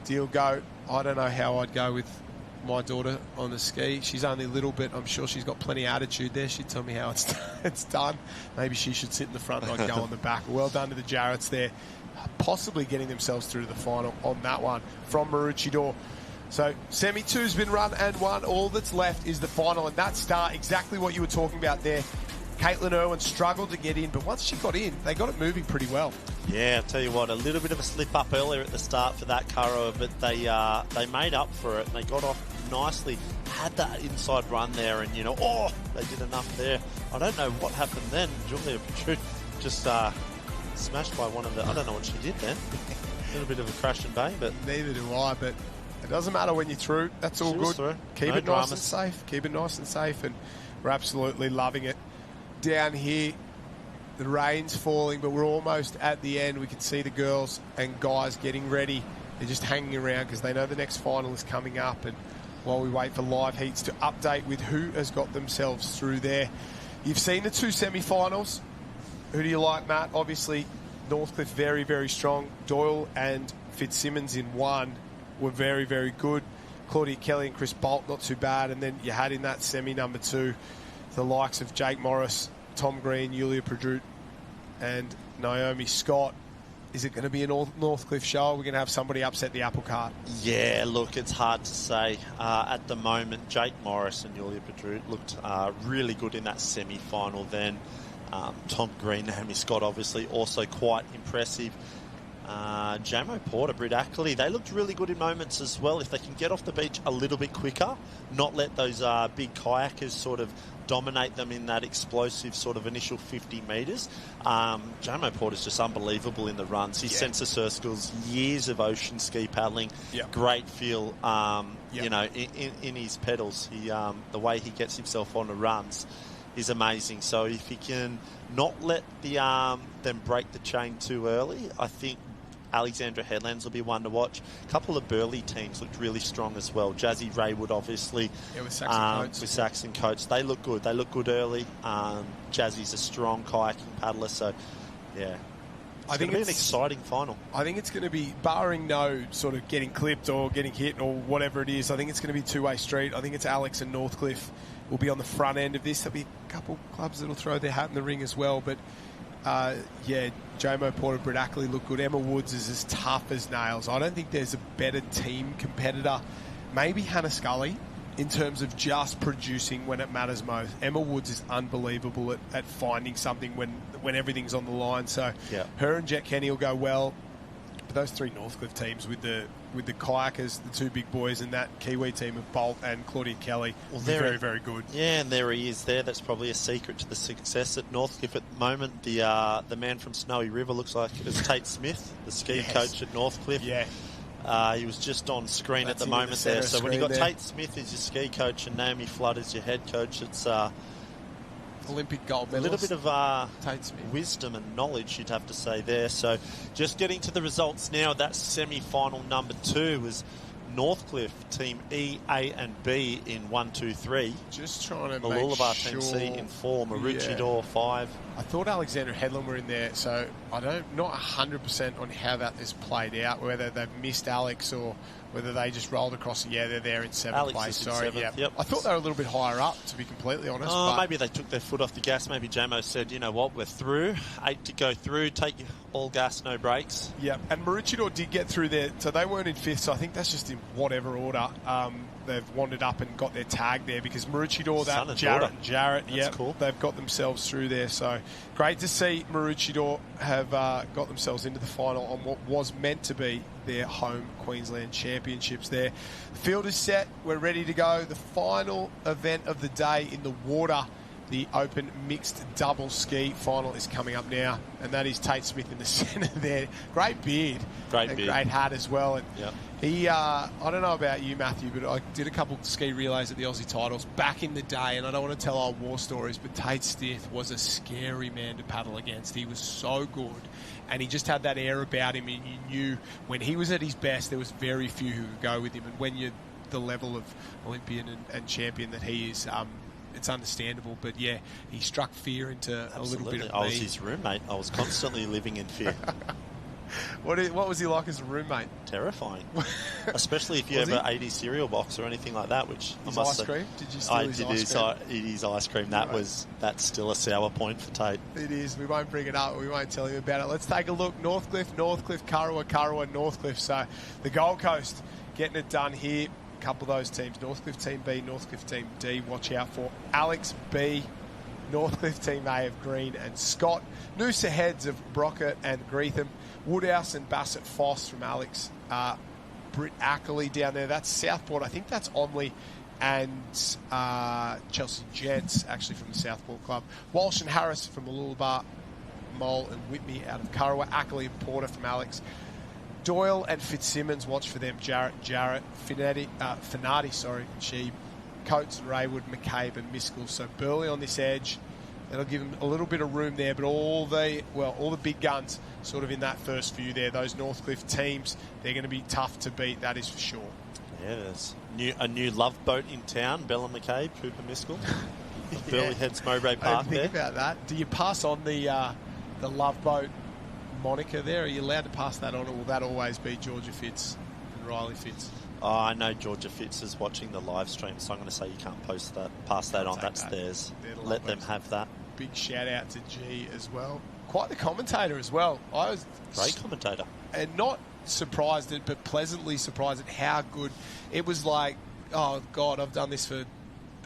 deal go. I don't know how I'd go with my daughter on the ski. She's only a little bit. I'm sure she's got plenty of attitude there. She'd tell me how it's done. Maybe she should sit in the front and I'd go on the back. Well done to the Jarretts there. Possibly getting themselves through to the final on that one. From Maroochydore, So semi two's been run and won. All that's left is the final, and that start, exactly what you were talking about there. Caitlin Irwin struggled to get in, but once she got in, they got it moving pretty well. Yeah, I'll tell you what, a little bit of a slip up earlier at the start for that Karawa, but they made up for it and they got off nicely. Had that inside run there, and they did enough there. I don't know what happened then. Julia Petrucci just smashed by one of the. I don't know what she did then. A little bit of a crash and bang, but neither do I. But it doesn't matter when you're through. That's all good. Through. Keep it nice and safe. Keep it nice and safe, and we're absolutely loving it. Down here, the rain's falling, but we're almost at the end. We can see the girls and guys getting ready. They're just hanging around because they know the next final is coming up, and while we wait for live heats to update with who has got themselves through there. You've seen the two semi-finals. Who do you like, Matt? Obviously, Northcliffe very, very strong. Doyle and Fitzsimmons in one were very, very good. Claudia Kelly and Chris Bolt, not too bad. And then you had in that semi number two the likes of Jake Morris, Tom Green, Julia Perdut, and Naomi Scott. Is it going to be a Northcliffe show? Or are we going to have somebody upset the apple cart? Yeah, look, it's hard to say. At the moment, Jake Morris and Julia Perdut looked really good in that semi-final then. Tom Green, Naomi Scott, obviously, also quite impressive. Jamo Porter, Britt Ackley, they looked really good in moments as well. If they can get off the beach a little bit quicker, not let those big kayakers sort of dominate them in that explosive sort of initial 50 metres. Jamo Porter's just unbelievable in the runs. His sense of circles, years of ocean ski paddling, great feel, in his pedals. The way he gets himself on the runs is amazing. So if he can not let them break the chain too early, I think Alexandra Headlands will be one to watch. A couple of Burleigh teams looked really strong as well. Jazzy Raywood, obviously. Yeah, with Saxon Coates. With Saxon Coates. They look good. They look good early. Jazzy's a strong kayaking paddler, so, yeah. I think it's an exciting final. I think it's going to be, barring no sort of getting clipped or getting hit or whatever it is, I think it's going to be a two-way street. I think it's Alex and Northcliffe will be on the front end of this. There'll be a couple clubs that'll throw their hat in the ring as well, but Jamo Porter, Britt Ackley look good. Emma Woods is as tough as nails. I don't think there's a better team competitor. Maybe Hannah Scully in terms of just producing when it matters most. Emma Woods is unbelievable at finding something when everything's on the line. So her and Jet Kenny will go well. But those three Northcliffe teams with the kayakers, the two big boys, and that Kiwi team of Bolt and Claudia Kelly, very, very good. Yeah, and there he is there. That's probably a secret to the success at Northcliffe at the moment. The man from Snowy River looks like it's Tate Smith, the ski coach at Northcliffe. Yeah. He was just on screen at the moment there. So when you've got Tate Smith as your ski coach and Naomi Flood as your head coach, it's Olympic gold medalist. A little bit of Tate Smith. Wisdom and knowledge, you'd have to say there. So just getting to the results now, that semi-final number 2 was Northcliffe, Team E, A and B in 1, 2, 3. Just trying to the make Lullaby sure. Team C in 4, Maroochydore 5. I thought Alexandra Headland were in there, so I don't not 100% on how that has played out, whether they've missed Alex or whether they just rolled across. Yeah, they're there in 7th place. Sorry, Yep. I thought they were a little bit higher up, to be completely honest. Oh, maybe they took their foot off the gas. Maybe Jamo said, you know what, we're through. 8 to go through. Take all gas, no brakes. Yeah, and Maroochydore did get through there, so they weren't in 5th, so I think that's just in whatever order. They've wandered up and got their tag there because Maroochydore, that Jarrett, cool. They've got themselves through there. So great to see Maroochydore have got themselves into the final on what was meant to be their home Queensland Championships there. The field is set. We're ready to go. The final event of the day in the water, the open mixed double ski final, is coming up now, and that is Tate Smith in the centre there. Great beard. Great hat as well. And he, I don't know about you, Matthew, but I did a couple of ski relays at the Aussie titles back in the day, and I don't want to tell old war stories, but Tate Smith was a scary man to paddle against. He was so good, and he just had that air about him, and you knew when he was at his best, there was very few who could go with him, and when you're the level of Olympian and champion that he is, it's understandable, but yeah, he struck fear into a little bit of me. I was his roommate. I was constantly living in fear. What was he like as a roommate? Terrifying. Especially if you have an 80 cereal box or anything like that, which his I must ice say, cream? Did you steal his ice cream? Eat his ice cream. That's still a sour point for Tate. It is. We won't bring it up. We won't tell him about it. Let's take a look. Northcliffe, Karawa, Northcliffe. So the Gold Coast getting it done here. A couple of those teams, Northcliffe Team B, Northcliffe Team D, watch out for Alex B, Northcliffe Team A of Green and Scott, Noosa Heads of Brockett and Greetham, Woodhouse and Bassett Foss from Alex, Britt Ackley down there, that's Southport, I think that's Onley, and Chelsea Gents, actually from the Southport Club, Walsh and Harris from Mooloolaba, Mole and Whitney out of Currawa, Ackley and Porter from Alex, Doyle and Fitzsimmons, watch for them. Jarrett, Finati, Sheeb, Coates and Raywood, McCabe and Miskell. So Burley on this edge. That'll give them a little bit of room there, but all the big guns sort of in that first few there. Those Northcliffe teams, they're going to be tough to beat, that is for sure. Yeah, there's a new love boat in town, Bella McCabe, Cooper Miskell. Burley Heads Mowbray Park there. Think about that. Do you pass on the love boat moniker there? Are you allowed to pass that on, or will that always be Georgia Fitz and Riley Fitz? Oh, I know Georgia Fitz is watching the live stream, so I'm going to say you can't pass that on. That's theirs. Let them have that. Big shout out to G as well. Quite the commentator as well. I was great commentator, and not surprised at, but pleasantly surprised at how good it was. Like, oh God, I've done this for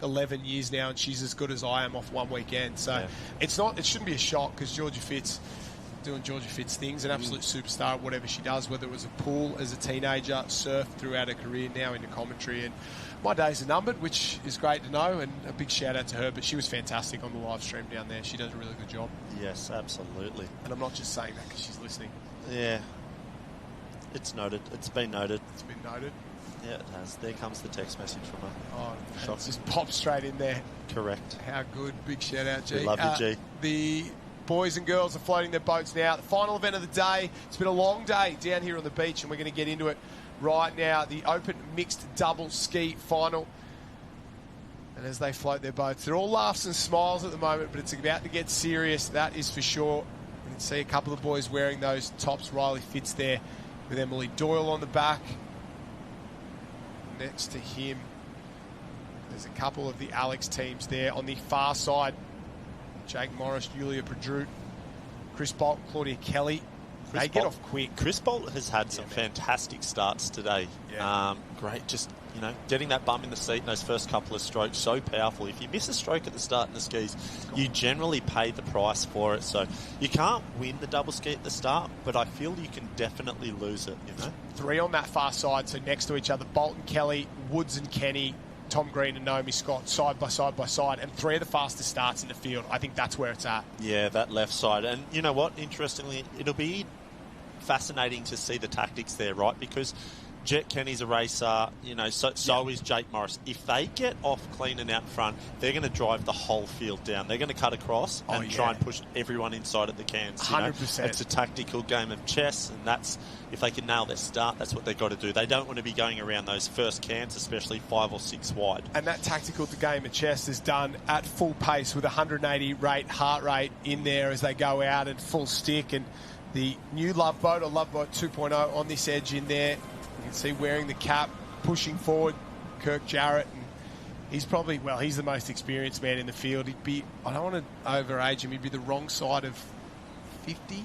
11 years now, and she's as good as I am off one weekend. So it shouldn't be a shock, because Georgia Fitz doing Georgia Fitz things, an absolute superstar at whatever she does, whether it was a pool as a teenager, surf throughout her career, now into commentary, and my days are numbered, which is great to know, and a big shout out to her. But she was fantastic on the live stream down there. She does a really good job. Yes, absolutely. And I'm not just saying that because she's listening. Yeah, it's noted. It's been noted. It's been noted. Yeah, it has. There comes the text message from her. Oh, it just popped straight in there. Correct. How good. Big shout out, G. We love you, G. The boys and girls are floating their boats now. The final event of the day. It's been a long day down here on the beach, and we're going to get into it right now. The Open Mixed Double Ski Final. And as they float their boats, they're all laughs and smiles at the moment, but it's about to get serious, that is for sure. You can see a couple of boys wearing those tops. Riley Fitz there with Emily Doyle on the back. Next to him, there's a couple of the Alex teams there. On the far side, Jake Morris, Julia Perdrut, Chris Bolt, Claudia Kelly. They get off quick. Chris Bolt has had some fantastic starts today. Yeah. Great, just getting that bum in the seat in those first couple of strokes, so powerful. If you miss a stroke at the start in the skis, you generally pay the price for it. So you can't win the double ski at the start, but I feel you can definitely lose it. Three on that far side, so next to each other: Bolton, Kelly, Woods and Kenny, Tom Green and Naomi Scott, side by side by side, and three of the fastest starts in the field. I think that's where it's at. Yeah, that left side. And you know what? Interestingly, it'll be fascinating to see the tactics there, right? Because Jet Kenny's a racer, so is Jake Morris. If they get off clean and out front, they're going to drive the whole field down. They're going to cut across and try and push everyone inside at the cans. 100%. It's a tactical game of chess, and that's, if they can nail their start, that's what they've got to do. They don't want to be going around those first cans, especially 5 or 6 wide. And that tactical game of chess is done at full pace with 180 heart rate in there as they go out and full stick. And the new Love Boat, or Love Boat 2.0, on this edge in there. You can see wearing the cap, pushing forward, Kirk Jarrett. And he's probably, he's the most experienced man in the field. He'd be, I don't want to overage him, he'd be the wrong side of 50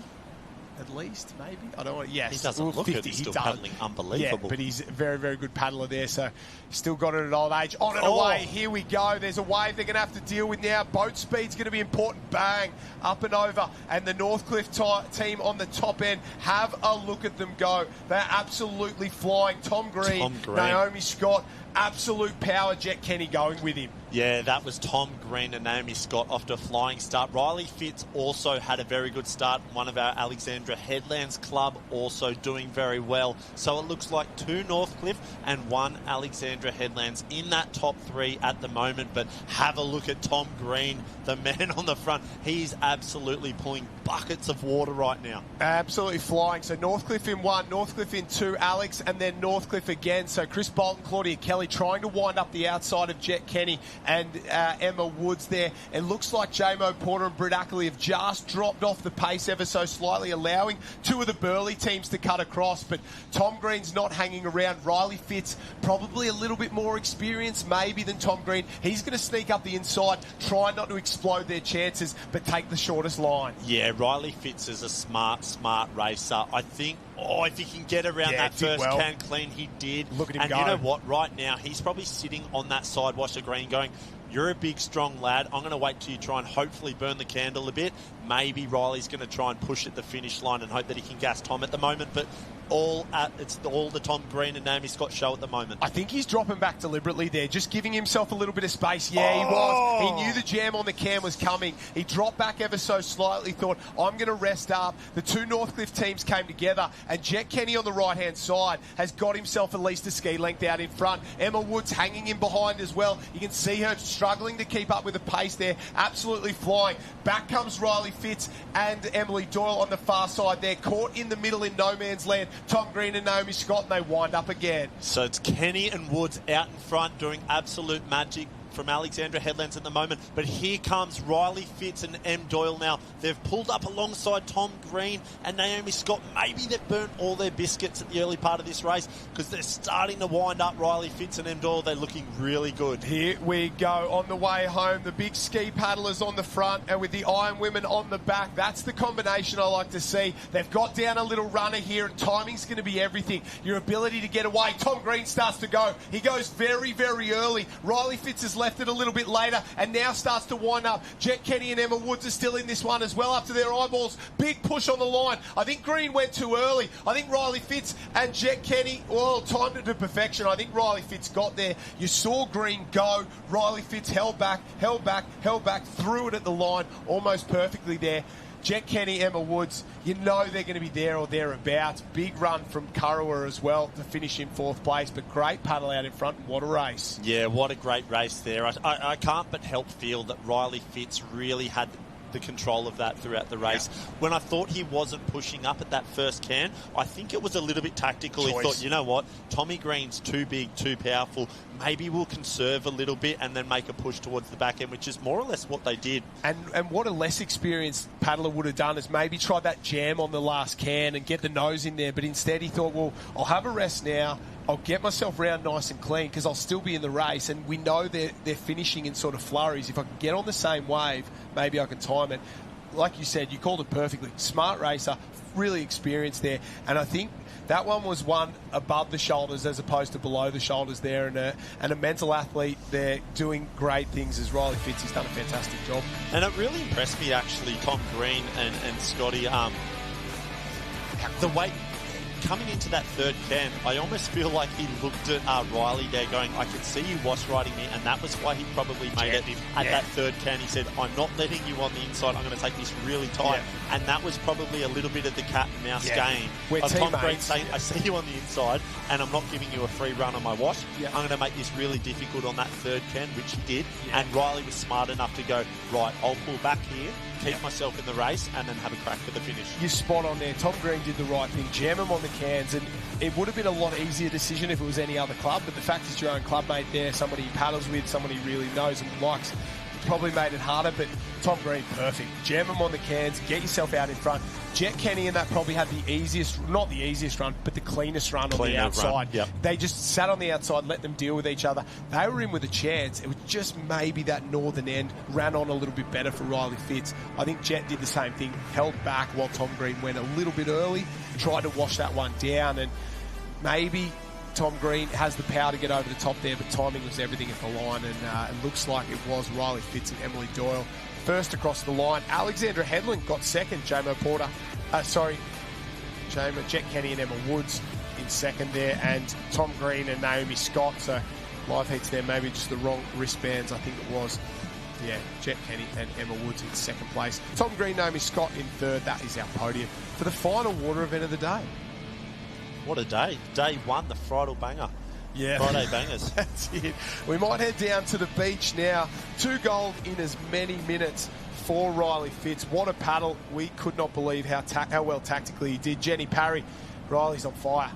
at least, maybe. I don't want to, yes. He doesn't look 50, it. He's still paddling unbelievable. Yeah, but he's a very, very good paddler there, so still got it at old age. On and away, here we go. There's a wave they're going to have to deal with now. Boat speed's going to be important. Bang, up and over. And the Northcliffe team on the top end, have a look at them go. They're absolutely flying. Tom Green. Naomi Scott, absolute power. Jet Kenny going with him. Yeah, that was Tom Green and Naomi Scott off to a flying start. Riley Fitz also had a very good start. One of our Alexandra Headlands club also doing very well. So it looks like 2 Northcliffe and 1 Alexandra Headlands in that top 3 at the moment. But have a look at Tom Green, the man on the front. He's absolutely pulling buckets of water right now. Absolutely flying. So Northcliffe in 1, Northcliffe in 2, Alex, and then Northcliffe again. So Chris Bolton, Claudia Kelly trying to wind up the outside of Jet Kenny and Emma Woods there. It looks like J-Mo Porter and Britt Ackley have just dropped off the pace ever so slightly, allowing 2 of the Burley teams to cut across. But Tom Green's not hanging around. Riley Fitz, probably a little bit more experienced maybe than Tom Green. He's going to sneak up the inside, try not to explode their chances, but take the shortest line. Yeah, Riley Fitz is a smart racer. I think, if he can get around that first can clean, he did. Look at him and go. You know what? Right now, he's probably sitting on that sidewash of green going, you're a big, strong lad. I'm going to wait till you try and hopefully burn the candle a bit. Maybe Riley's going to try and push at the finish line and hope that he can gas Tom at the moment. But it's all the Tom Green and Naomi Scott show at the moment. I think he's dropping back deliberately there, just giving himself a little bit of space. Yeah, he was. He knew the jam on the can was coming. He dropped back ever so slightly, thought, I'm going to rest up. The two Northcliffe teams came together, and Jet Kenny on the right-hand side has got himself at least a ski length out in front. Emma Woods hanging in behind as well. You can see her struggling to keep up with the pace there, absolutely flying. Back comes Riley Fitz and Emily Doyle on the far side there, caught in the middle in no man's land. Tom Green and Naomi Scott, and they wind up again. So it's Kenny and Woods out in front doing absolute magic from Alexandra Headlands at the moment. But here comes Riley Fitz and M. Doyle now. They've pulled up alongside Tom Green and Naomi Scott. Maybe they've burnt all their biscuits at the early part of this race because they're starting to wind up Riley Fitz and M. Doyle. They're looking really good. Here we go on the way home. The big ski paddlers on the front and with the Iron Women on the back. That's the combination I like to see. They've got down a little runner here, and timing's going to be everything. Your ability to get away. Tom Green starts to go. He goes very, very early. Riley Fitz is left it a little bit later and now starts to wind up. Jet Kenny and Emma Woods are still in this one as well up to their eyeballs. Big push on the line. I think Green went too early. I think Riley Fitz and Jet Kenny, timed it to perfection. I think Riley Fitz got there. You saw Green go. Riley Fitz held back, threw it at the line almost perfectly there. Jet Kenny, Emma Woods, you know they're going to be there or thereabouts. Big run from Kurrawa as well to finish in fourth place, but great paddle out in front. What a race. Yeah, what a great race there. I can't but help feel that Riley Fitz really had the control of that throughout the race. Yeah. When I thought he wasn't pushing up at that first can, I think it was a little bit tactical. He thought, you know what, Tommy Green's too big, too powerful. Maybe we'll conserve a little bit and then make a push towards the back end, which is more or less what they did. And what a less experienced paddler would have done is maybe try that jam on the last can and get the nose in there. But instead he thought, well, I'll have a rest now. I'll get myself round nice and clean because I'll still be in the race, and we know they're finishing in sort of flurries. If I can get on the same wave, maybe I can time it. Like you said, you called it perfectly. Smart racer, really experienced there, and I think that one was one above the shoulders as opposed to below the shoulders there, and a mental athlete there doing great things as Riley Fitz. He's done a fantastic job. And it really impressed me, actually, Tom Green and Scotty, the way coming into that third can, I almost feel like he looked at Riley there going, I can see you wash riding me, and that was why he probably made it at that third can. He said, I'm not letting you on the inside, I'm going to take this really tight. Yeah. And that was probably a little bit of the cat and mouse game of Tom Green saying, I see you on the inside and I'm not giving you a free run on my wash. Yeah. I'm going to make this really difficult on that third can, which he did. Yeah. And Riley was smart enough to go, right, I'll pull back here, keep myself in the race, and then have a crack for the finish. You're spot on there. Tom Green did the right thing. Jam him on the cans, and it would have been a lot easier decision if it was any other club, but the fact it's your own clubmate there, somebody he paddles with, somebody he really knows and likes, probably made it harder, but Tom Green, perfect. Jam him on the cans, get yourself out in front. Jet Kenny and that probably had the easiest, not the easiest run, but the cleanest run on the outside. Yep. They just sat on the outside, let them deal with each other. They were in with a chance. It was just maybe that northern end ran on a little bit better for Riley Fitz. I think Jet did the same thing, held back while Tom Green went a little bit early, tried to wash that one down, and maybe Tom Green has the power to get over the top there, but timing was everything at the line, and it looks like it was Riley Fitz and Emily Doyle first across the line. Alexandra Headland got second. Jet Kenny and Emma Woods in second there, and Tom Green and Naomi Scott. So live heats there, maybe just the wrong wristbands, I think it was. Yeah, Jet Kenny and Emma Woods in second place. Tom Green, Naomi Scott in third. That is our podium for the final water event of the day. What a day. Day one, the Friday banger. Yeah. Friday bangers. That's it. We might head down to the beach now. 2 gold in as many minutes for Riley Fitz. What a paddle. We could not believe how well tactically he did. Jenny Parry, Riley's on fire.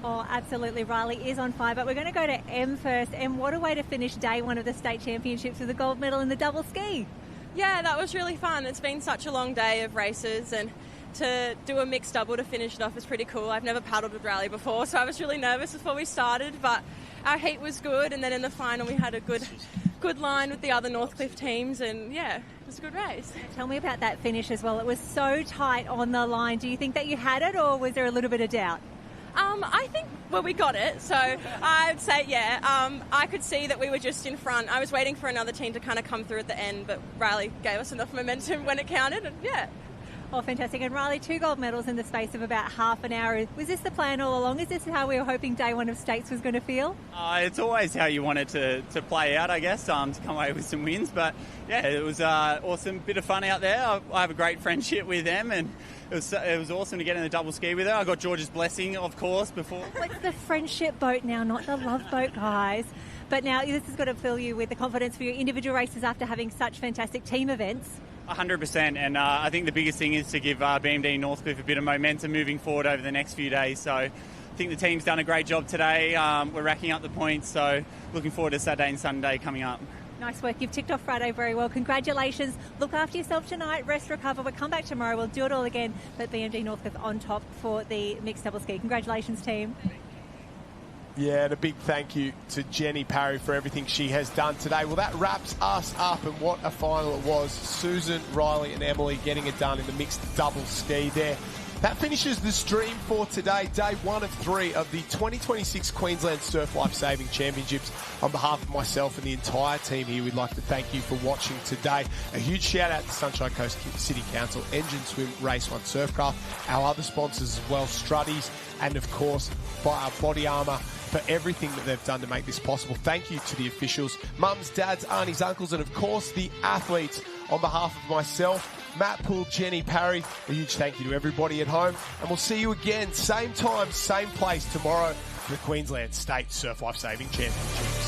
Oh, absolutely. Riley is on fire. But we're going to go to Em first. Em, what a way to finish day one of the state championships with a gold medal in the double ski. Yeah, that was really fun. It's been such a long day of races, and to do a mixed double to finish it off is pretty cool. I've never paddled with Riley before, so I was really nervous before we started, but our heat was good, and then in the final we had a good good line with the other Northcliffe teams, and yeah, it was a good race. Tell me about that finish as well. It was so tight on the line. Do you think that you had it, or was there a little bit of doubt? I think, well, we got it, so I'd say, yeah. I could see that we were just in front. I was waiting for another team to kind of come through at the end, but Riley gave us enough momentum when it counted, and yeah. Oh, fantastic. And Riley, 2 gold medals in the space of about half an hour. Was this the plan all along? Is this how we were hoping day one of States was going to feel? It's always how you want it to play out, I guess, to come away with some wins. But, yeah, it was awesome. Bit of fun out there. I have a great friendship with them, and it was awesome to get in the double ski with her. I got George's blessing, of course, before. It's the friendship boat now, not the love boat, guys. But now this has got to fill you with the confidence for your individual races after having such fantastic team events. 100%, and I think the biggest thing is to give BMD Northcliffe a bit of momentum moving forward over the next few days. So I think the team's done a great job today. We're racking up the points, so looking forward to Saturday and Sunday coming up. Nice work. You've ticked off Friday very well. Congratulations. Look after yourself tonight. Rest, recover. We'll come back tomorrow. We'll do it all again. But BMD Northcliffe on top for the mixed double ski. Congratulations, team. Yeah, and a big thank you to Jenny Parry for everything she has done today. Well, that wraps us up, and what a final it was. Susan, Riley and Emily getting it done in the mixed double ski there. That finishes the stream for today, day 1 of 3 of the 2026 Queensland Surf Life Saving Championships. On behalf of myself and the entire team here, we'd like to thank you for watching today. A huge shout out to Sunshine Coast City Council, Engine Swim, Race 1 Surfcraft, our other sponsors as well, Struddies, and of course, Body Armour, for everything that they've done to make this possible. Thank you to the officials, mums, dads, aunties, uncles, and of course the athletes. On behalf of myself, Matt Poole, Jenny Parry, a huge thank you to everybody at home, and we'll see you again, same time, same place tomorrow for the Queensland State Surf Life Saving Championship.